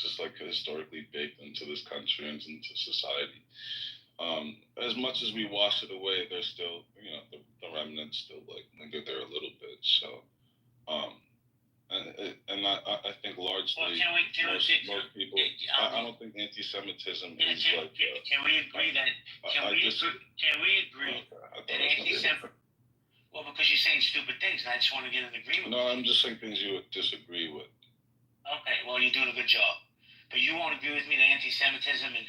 just like historically baked into this country and into society. As much as we wash it away, there's still, the remnants still like linger there a little bit. So, I think largely most people. I don't think anti-Semitism is like. Can we agree that? Can we agree that anti-Semitism? Well, because you're saying stupid things, and I just want to get an agreement. No, I'm just saying things you would disagree with. Okay, well, you're doing a good job. But you won't agree with me that anti-Semitism and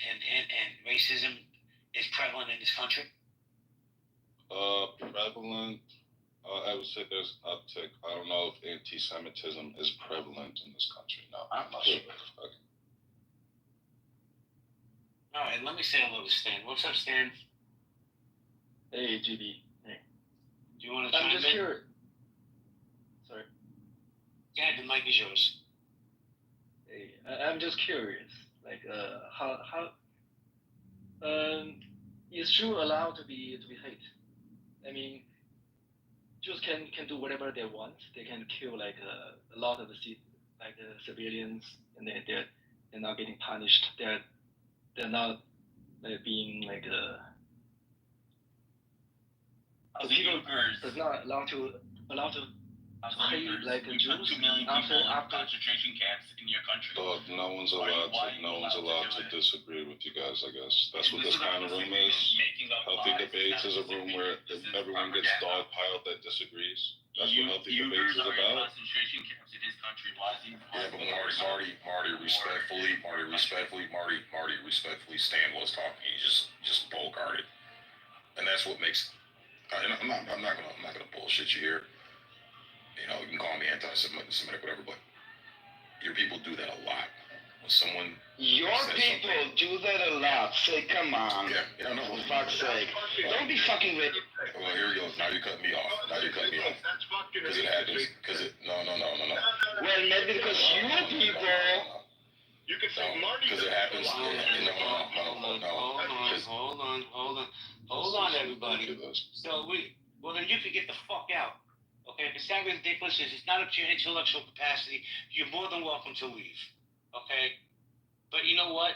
racism is prevalent in this country? Prevalent? I would say there's an uptick. I don't know if anti-Semitism is prevalent in this country. No, I'm not sure. Okay. All right, let me say hello to Stan. What's up, Stan? Hey, GB. Hey. Do you want to chime in? I'm just curious. Sorry. Go ahead, the mic is yours. Hey, I'm just curious. Like, how is Jew allowed to be hate? I mean, Jews can do whatever they want. They can kill like a lot of the civilians, and they're not getting punished. They're not being like the people is not allowed to hate like Jews after concentration camps in your country. Dog, no one's allowed to disagree with you guys. I guess that's what this kind of room is. Healthy debates is a room where everyone gets dogpiled that disagrees. That's what healthy debates is about. Concentration camps in this country. Yeah, but Marty, respectfully, Stan was talking. He just bull-guarded, and that's what makes. And I'm not gonna bullshit you here. You can call me anti-Semitic, whatever, but your people do that a lot. When someone Your people do that a lot. Say, come on. Yeah, no. For fuck's sake. Don't be fucking ready. Well, here he goes. Now you're cutting me off. That's fucking Because it happens. No. Well, maybe because your people. You could say Marty. Because it happens. Hold on, everybody. So then you can get the fuck out. Okay, if it's that ridiculous, if it's not up to your intellectual capacity, you're more than welcome to leave. Okay? But you know what?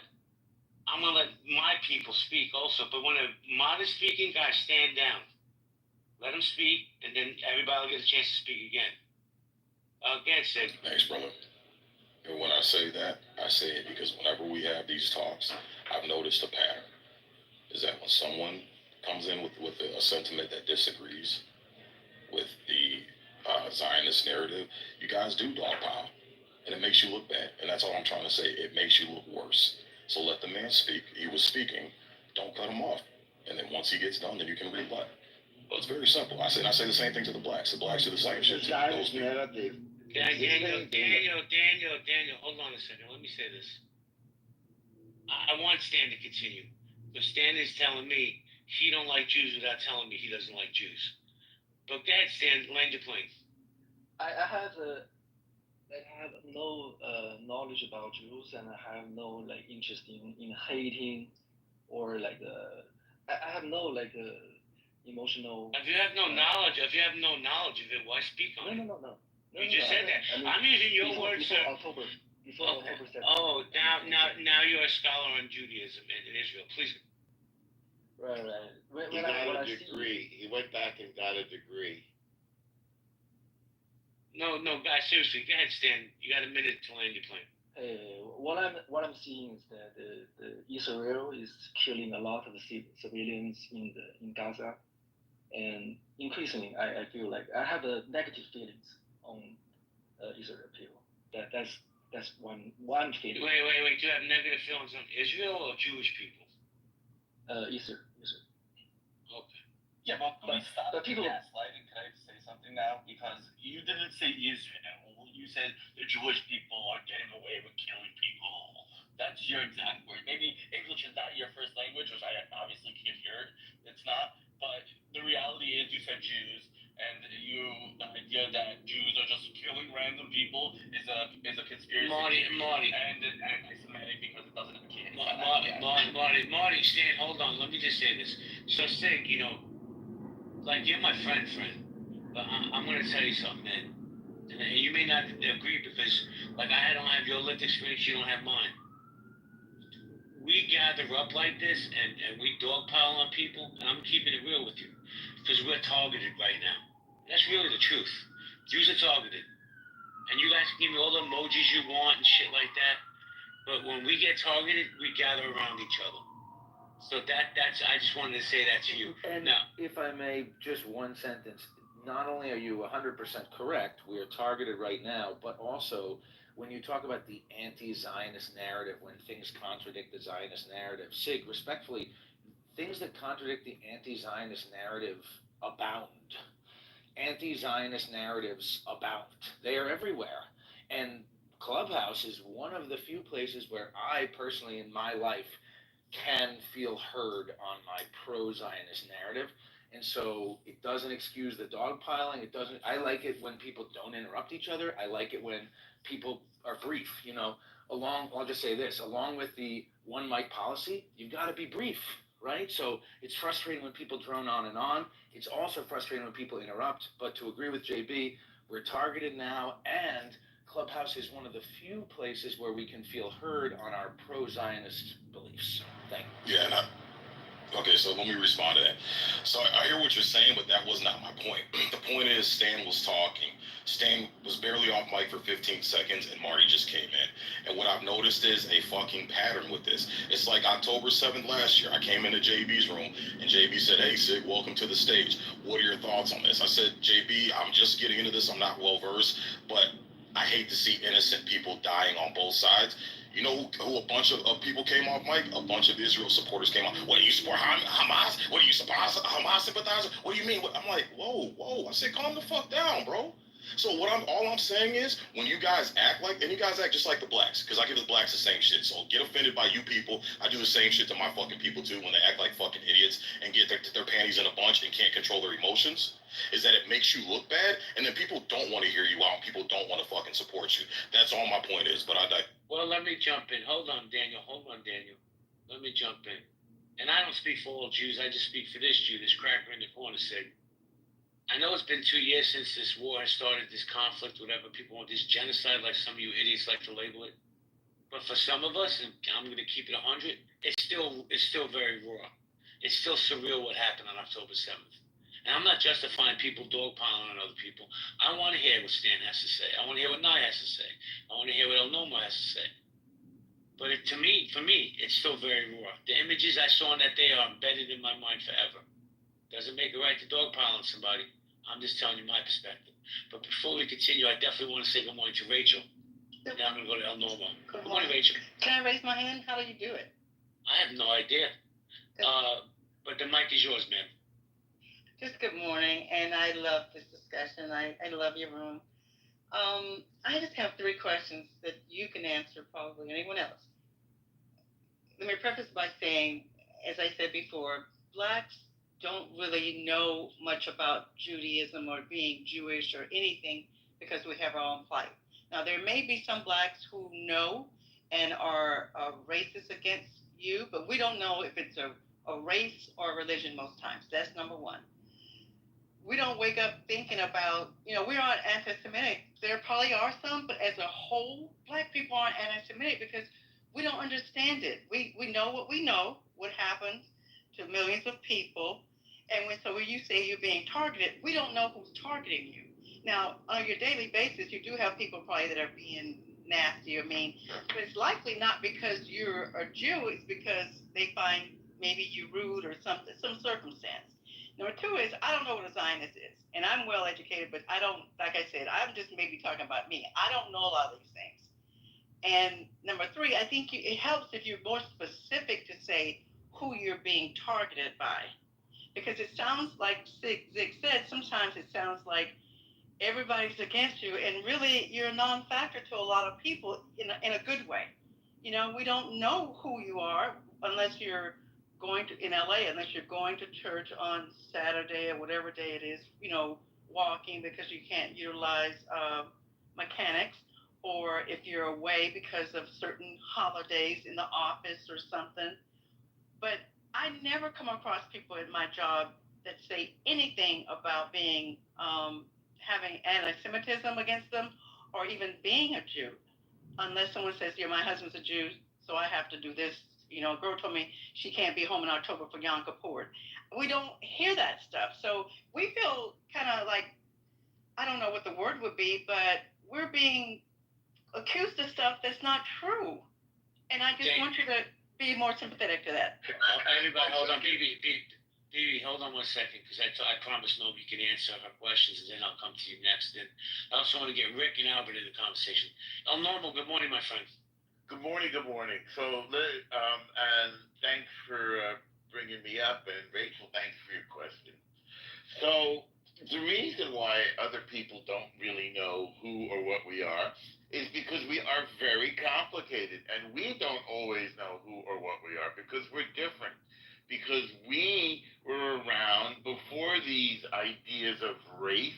I'm going to let my people speak also. But when a mod is speaking, guys, stand down. Let them speak, and then everybody will get a chance to speak again. Again, Sid. Thanks, brother. And when I say that, I say it because whenever we have these talks, I've noticed a pattern. Is that when someone comes in with a sentiment that disagrees with the Zionist narrative, you guys do dogpile. And it makes you look bad. And that's all I'm trying to say. It makes you look worse. So let the man speak. He was speaking. Don't cut him off. And then once he gets done, then you can rebut. Well, it's very simple. I say the same thing to the blacks. The blacks do the same shit to those people. Daniel, hold on a second. Let me say this. I want Stan to continue. But Stan is telling me he don't like Jews without telling me he doesn't like Jews. But go ahead, Stan, land your plane. I have no knowledge about Jews, and I have no interest in hating or I have no emotional. If you have no knowledge of it, why speak on it? No. You just said that. I'm using your words, sir. October 7th. Oh, now you're a scholar on Judaism in Israel. Please. Right. He got a degree. He went back and got a degree. No, guys, seriously, go ahead, Stan. You got a minute to land your plane. What I'm seeing is that the Israel is killing a lot of civilians in Gaza, and increasingly, I feel like I have negative feelings on Israel people. That's one feeling. Wait. Do you have negative feelings on Israel or Jewish people? Israel. Okay. Yeah, but but people gaslighting. Can I say something now? Because you didn't say Israel. You said the Jewish people are getting away with killing people. That's your exact word. Maybe English is not your first language, which I obviously can hear. It's not. But the reality is, you said Jews, and the idea that Jews are just killing random people is a conspiracy Marty. And it's anti-Semitic because it doesn't appear. Marty, Stan, hold on. Let me just say this. So, Sig, like you're my friend, but I'm gonna tell you something, man. And you may not agree because, like, I don't have your lived experience, you don't have mine. We gather up like this and we dogpile on people, and I'm keeping it real with you, because we're targeted right now. That's really the truth. Jews are targeted. And you guys can give me all the emojis you want and shit like that, but when we get targeted, we gather around each other. So that's I just wanted to say that to you. And now, if I may, just one sentence. Not only are you 100% correct, we are targeted right now, but also when you talk about the anti-Zionist narrative, when things contradict the Zionist narrative, Sig, respectfully, things that contradict the anti-Zionist narrative abound. Anti-Zionist narratives abound. They are everywhere. And Clubhouse is one of the few places where I personally in my life can feel heard on my pro-Zionist narrative. And so it doesn't excuse the dogpiling. I like it when people don't interrupt each other. I like it when people are brief, I'll just say this, along with the one mic policy, you've got to be brief, right? So it's frustrating when people drone on and on. It's also frustrating when people interrupt. But to agree with JB, we're targeted now, and Clubhouse is one of the few places where we can feel heard on our pro-Zionist beliefs. Thank you. Yeah, okay, so let me respond to that. So I hear what you're saying, but that was not my point. The point is Stan was talking. Stan was barely off mic for 15 seconds, and Marty just came in. And what I've noticed is a fucking pattern with this. It's like October 7th last year. I came into JB's room, and JB said, "Hey, Sid, welcome to the stage. What are your thoughts on this?" I said, "JB, I'm just getting into this. I'm not well-versed, but I hate to see innocent people dying on both sides." You know who a bunch of people came off mic? A bunch of Israel supporters came off. What, do you support Hamas? What, do you support Hamas sympathizers? What do you mean? I'm like, whoa. I said, calm the fuck down, bro. So all I'm saying is, when you guys act like, and you guys act just like the blacks, because I give the blacks the same shit. So get offended by you people. I do the same shit to my fucking people too when they act like fucking idiots and get their panties in a bunch and can't control their emotions. Is that it makes you look bad, and then people don't want to hear you out, and people don't want to fucking support you. That's all my point is. But well, let me jump in. Hold on, Daniel. Let me jump in. And I don't speak for all Jews. I just speak for this Jew, this cracker in the corner, Sig. I know it's been 2 years since this war has started, this conflict, whatever people want, this genocide, like some of you idiots like to label it. But for some of us, and I'm going to keep it 100, it's still very raw. It's still surreal what happened on October 7th. And I'm not justifying people dogpiling on other people. I want to hear what Stan has to say. I want to hear what Nye has to say. I want to hear what El Nomo has to say. But for me, it's still very raw. The images I saw on that day are embedded in my mind forever. Doesn't make it right to dogpile on somebody. I'm just telling you my perspective. But before we continue, I definitely want to say good morning to Rachel. Now I'm going to go to El Nomo. Good morning, Rachel. Can I raise my hand? How do you do it? I have no idea. But the mic is yours, ma'am. Just good morning, and I love this discussion. I love your room. I just have 3 questions that you can answer, probably anyone else. Let me preface by saying, as I said before, blacks don't really know much about Judaism or being Jewish or anything because we have our own plight. Now, there may be some blacks who know and are racist against you, but we don't know if it's a race or a religion most times. That's number 1. We don't wake up thinking about, we're not anti-Semitic. There probably are some, but as a whole, black people aren't anti-Semitic because we don't understand it. We know what we know, what happens to millions of people. And when you say you're being targeted, we don't know who's targeting you. Now, on your daily basis, you do have people probably that are being nasty or mean, but it's likely not because you're a Jew. It's because they find maybe you rude or something, some circumstance. Number 2 is, I don't know what a Zionist is. And I'm well educated, but I don't, like I said, I'm just maybe talking about me. I don't know a lot of these things. And number three, I think it helps if you're more specific to say who you're being targeted by. Because it sounds like Zig said, sometimes it sounds like everybody's against you, and really you're a non-factor to a lot of people in a good way. You know, we don't know who you are unless you're going to in LA, unless you're going to church on Saturday or whatever day it is. You know, walking because you can't utilize mechanics, or if you're away because of certain holidays in the office or something. But I never come across people in my job that say anything about being having anti-Semitism against them, or even being a Jew, unless someone says, "Yeah, my husband's a Jew, so I have to do this." You know, a girl told me she can't be home in October for Yom Kippur. We don't hear that stuff, so we feel kind of like, I don't know what the word would be, but we're being accused of stuff that's not true. And I just want you to be more sympathetic to that. Everybody, hold on, BB, hold on 1 second, because I promised Nobi can answer her questions, and then I'll come to you next. And I also want to get Rick and Albert in the conversation. El Normal, good morning, my friend. Good morning, good morning. So, and thanks for bringing me up, and Rachel, thanks for your question. So, the reason why other people don't really know who or what we are is because we are very complicated, and we don't always know who or what we are because we're different. Because we were around before these ideas of race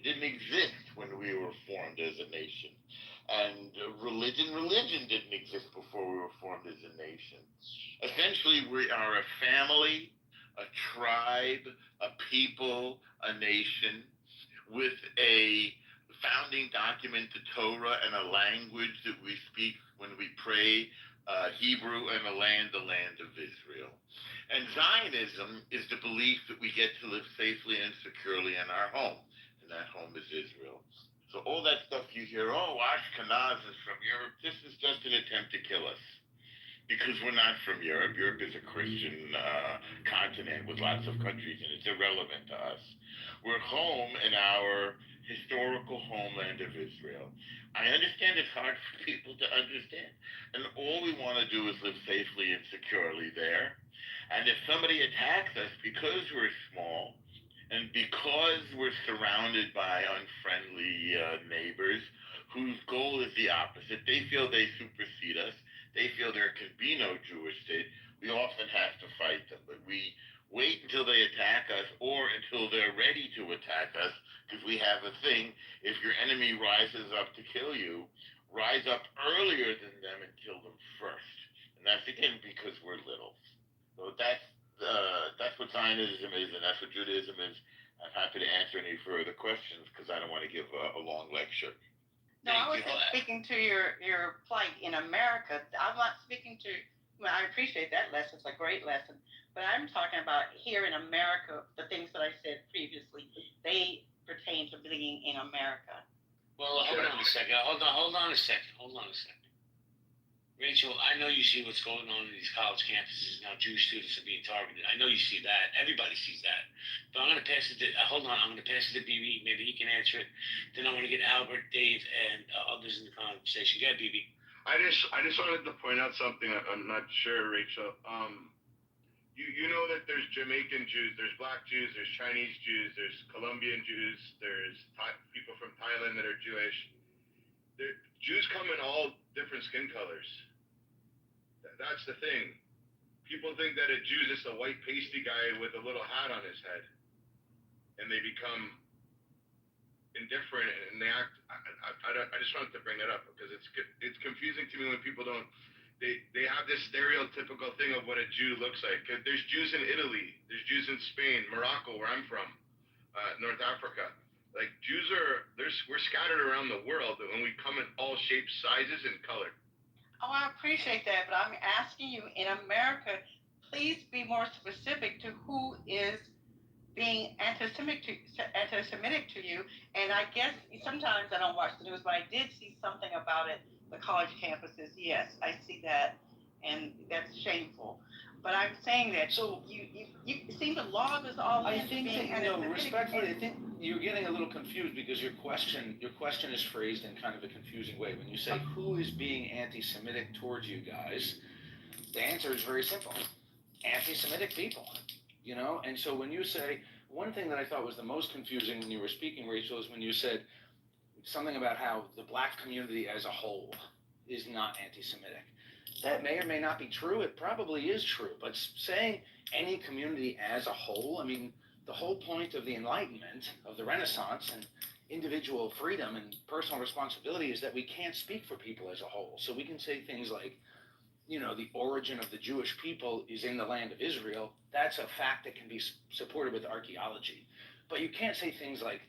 didn't exist when we were formed as a nation. And religion didn't exist before we were formed as a nation. Essentially, we are a family, a tribe, a people, a nation, with a founding document, the Torah, and a language that we speak when we pray, Hebrew, and the land of Israel. And Zionism is the belief that we get to live safely and securely in our home, and that home is Israel. So all that stuff you hear, oh, Ashkenaz is from Europe, this is just an attempt to kill us. Because we're not from Europe. Europe is a Christian continent with lots of countries, and it's irrelevant to us. We're home in our historical homeland of Israel. I understand it's hard for people to understand. And all we want to do is live safely and securely there. And if somebody attacks us because we're small, and because we're surrounded by unfriendly neighbors whose goal is the opposite, they feel they supersede us, they feel there can be no Jewish state, we often have to fight them. But we wait until they attack us or until they're ready to attack us, because we have a thing, if your enemy rises up to kill you, rise up earlier than them and kill them first. And that's, again, because we're little. So that's what Zionism is, and that's what Judaism is. I'm happy to answer any further questions because I don't want to give a long lecture. No, I was just speaking to your plight in America. I'm not speaking to, well, I appreciate that lesson. It's a great lesson. But I'm talking about here in America, the things that I said previously, they pertain to being in America. Well, hold on a second. Hold on a second. Rachel, I know you see what's going on in these college campuses now. Jewish students are being targeted. I know you see that. Everybody sees that. But I'm going to pass it to, I'm going to pass it to BB. Maybe he can answer it. Then I want to get Albert, Dave, and others in the conversation. Go ahead, BB. I just wanted to point out something. I'm not sure, Rachel. You know that there's Jamaican Jews, there's Black Jews, there's Chinese Jews, there's Colombian Jews, there's people from Thailand that are Jewish. Jews come in all different skin colors. That's the thing. People think that a Jew is just a white pasty guy with a little hat on his head, and they become indifferent and they act. I just wanted to bring that up because it's confusing to me when people don't. They have this stereotypical thing of what a Jew looks like. There's Jews in Italy, there's Jews in Spain, Morocco, where I'm from, North Africa. Like we're scattered around the world, and we come in all shapes, sizes, and color. Oh, I appreciate that, but I'm asking you, in America, please be more specific to who is being anti-Semitic to you. And I guess sometimes I don't watch the news, but I did see something about it. The college campuses, yes, I see that, and that's shameful. But I'm saying that you see the law is all I in think being that, you know, anti-Semitic, respectfully, and I think you're getting a little confused because your question is phrased in kind of a confusing way. When you say who is being anti-Semitic towards you guys, the answer is very simple: anti-Semitic people. You know, and so when you say, one thing that I thought was the most confusing when you were speaking, Rachel, is when you said something about how the black community as a whole is not anti-Semitic. That may or may not be true. It probably is true. But saying any community as a whole, I mean, the whole point of the Enlightenment, of the Renaissance, and individual freedom and personal responsibility is that we can't speak for people as a whole. So we can say things like, you know, the origin of the Jewish people is in the land of Israel. That's a fact that can be supported with archaeology. But you can't say things like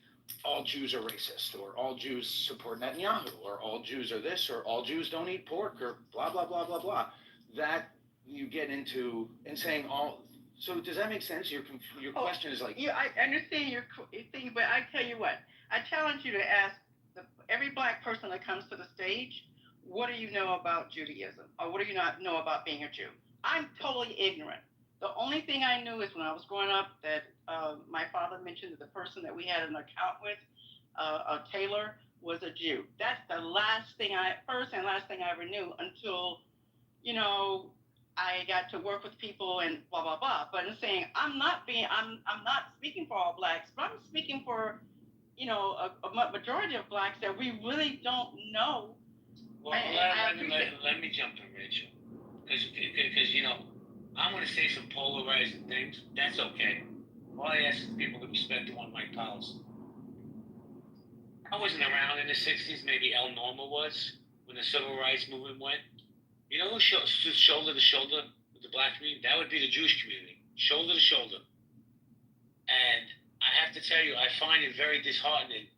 all Jews are racist, or all Jews support Netanyahu, or all Jews are this, or all Jews don't eat pork, or blah, blah, blah, blah, blah. That you get into, and saying all. So does that make sense? Your question is like. Yeah, I understand your thing, but I tell you what, I challenge you to ask every black person that comes to the stage, what do you know about Judaism? Or what do you not know about being a Jew? I'm totally ignorant. The only thing I knew is when I was growing up that my father mentioned that the person that we had an account with, Taylor, was a Jew. That's the first and last thing I ever knew until, you know, I got to work with people and blah, blah, blah. But I'm saying I'm not speaking for all blacks, but I'm speaking for, you know, a majority of blacks that we really don't know. Well, let me jump in, Rachel, because you know, I'm going to say some polarizing things. That's okay. All I ask is people to respect the one Mike Powell's. I wasn't around in the 60s, maybe El Norma was, when the civil rights movement went. You know who stood shoulder to shoulder with the black community? That would be the Jewish community, shoulder to shoulder. And I have to tell you, I find it very disheartening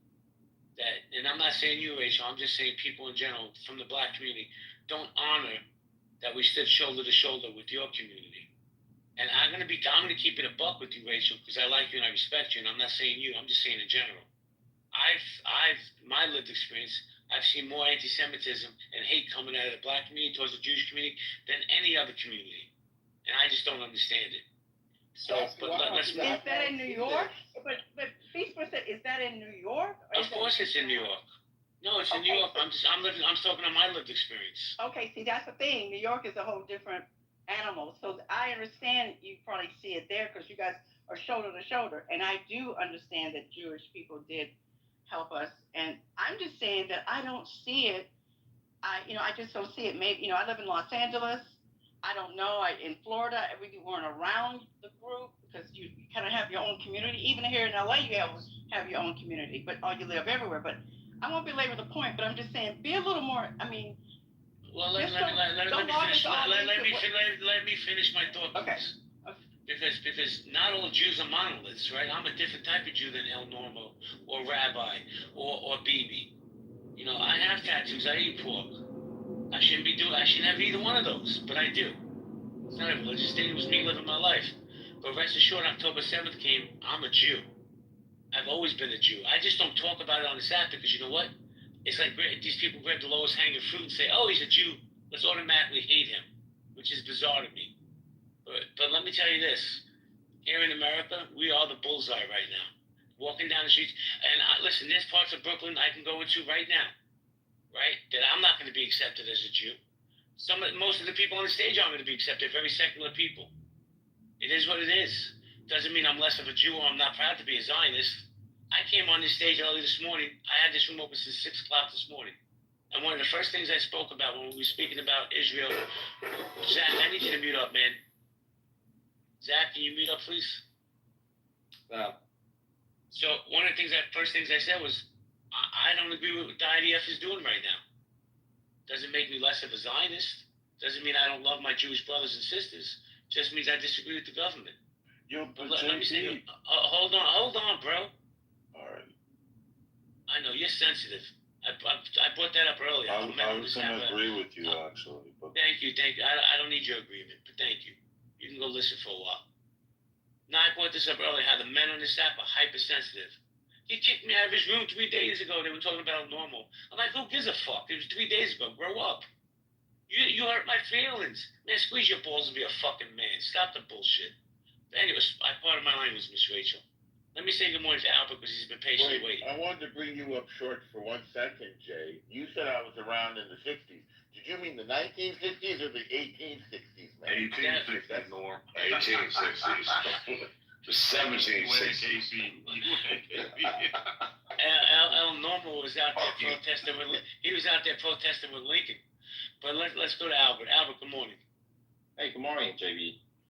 that, and I'm not saying you, Rachel, I'm just saying people in general from the black community don't honor that we stood shoulder to shoulder with your community. And I'm gonna keep it a buck with you, Rachel, because I like you and I respect you, and I'm not saying you, I'm just saying in general. My lived experience, I've seen more anti-Semitism and hate coming out of the black community towards the Jewish community than any other community, and I just don't understand it. So, is that in New York? But please, is that in New York? Of course, it's in New York. No, it's in New York. I'm talking on my lived experience. Okay, see, that's the thing. New York is a whole different animal. So I understand you probably see it there because you guys are shoulder to shoulder, and I do understand that Jewish people did help us. And I'm just saying that I don't see it. I just don't see it. Maybe, I live in Los Angeles. I don't know. In Florida, we weren't around the group because you kind of have your own community. Even here in LA, you have your own community, but you live everywhere. But I won't belabor the point, but I'm just saying, be a little more, Well, let me finish my thought, please. Okay. Because not all Jews are monoliths, right? I'm a different type of Jew than El Normo or Rabbi or Bibi. I have tattoos. I eat pork. I shouldn't have either one of those, but I do. It's not a religious thing. It was me living my life. But rest assured, October 7th came, I'm a Jew. I've always been a Jew. I just don't talk about it on this app because you know what? It's like these people grab the lowest hanging fruit and say, oh, he's a Jew. Let's automatically hate him, which is bizarre to me. But let me tell you this. Here in America, we are the bullseye right now. Walking down the streets. And listen, there's parts of Brooklyn I can go into right now, right, that I'm not going to be accepted as a Jew. Most of the people on the stage aren't going to be accepted. Very secular people. It is what it is. Doesn't mean I'm less of a Jew or I'm not proud to be a Zionist. I came on this stage early this morning. I had this room open since 6 o'clock this morning. And one of the first things I spoke about when we were speaking about Israel, Zach, I need you to mute up, man. Zach, can you mute up, please? Wow. So one of the first things I said was, I don't agree with what the IDF is doing right now. Doesn't make me less of a Zionist. Doesn't mean I don't love my Jewish brothers and sisters. Just means I disagree with the government. Let me say, hold on, bro. All right. I know you're sensitive. I brought that up earlier. I was going to agree with you, actually. But... Thank you. I don't need your agreement, but thank you. You can go listen for a while. Now, I brought this up earlier, how the men on this app are hypersensitive. He kicked me out of his room 3 days ago. They were talking about normal. I'm like, who gives a fuck? It was 3 days ago. Grow up. You hurt my feelings. Man, squeeze your balls and be a fucking man. Stop the bullshit. Anyways, part of my language, Miss Rachel. Let me say good morning to Albert because he's been patiently waiting. I wanted to bring you up short for 1 second, Jay. You said I was around in the 60s. Did you mean the 1960s or the 1860s, man? 1860s, Norm. 1860s. The 1760s. El Normal was out there protesting with. He was out there protesting with Lincoln. But let's go to Albert. Albert, good morning. Hey, good morning, JB.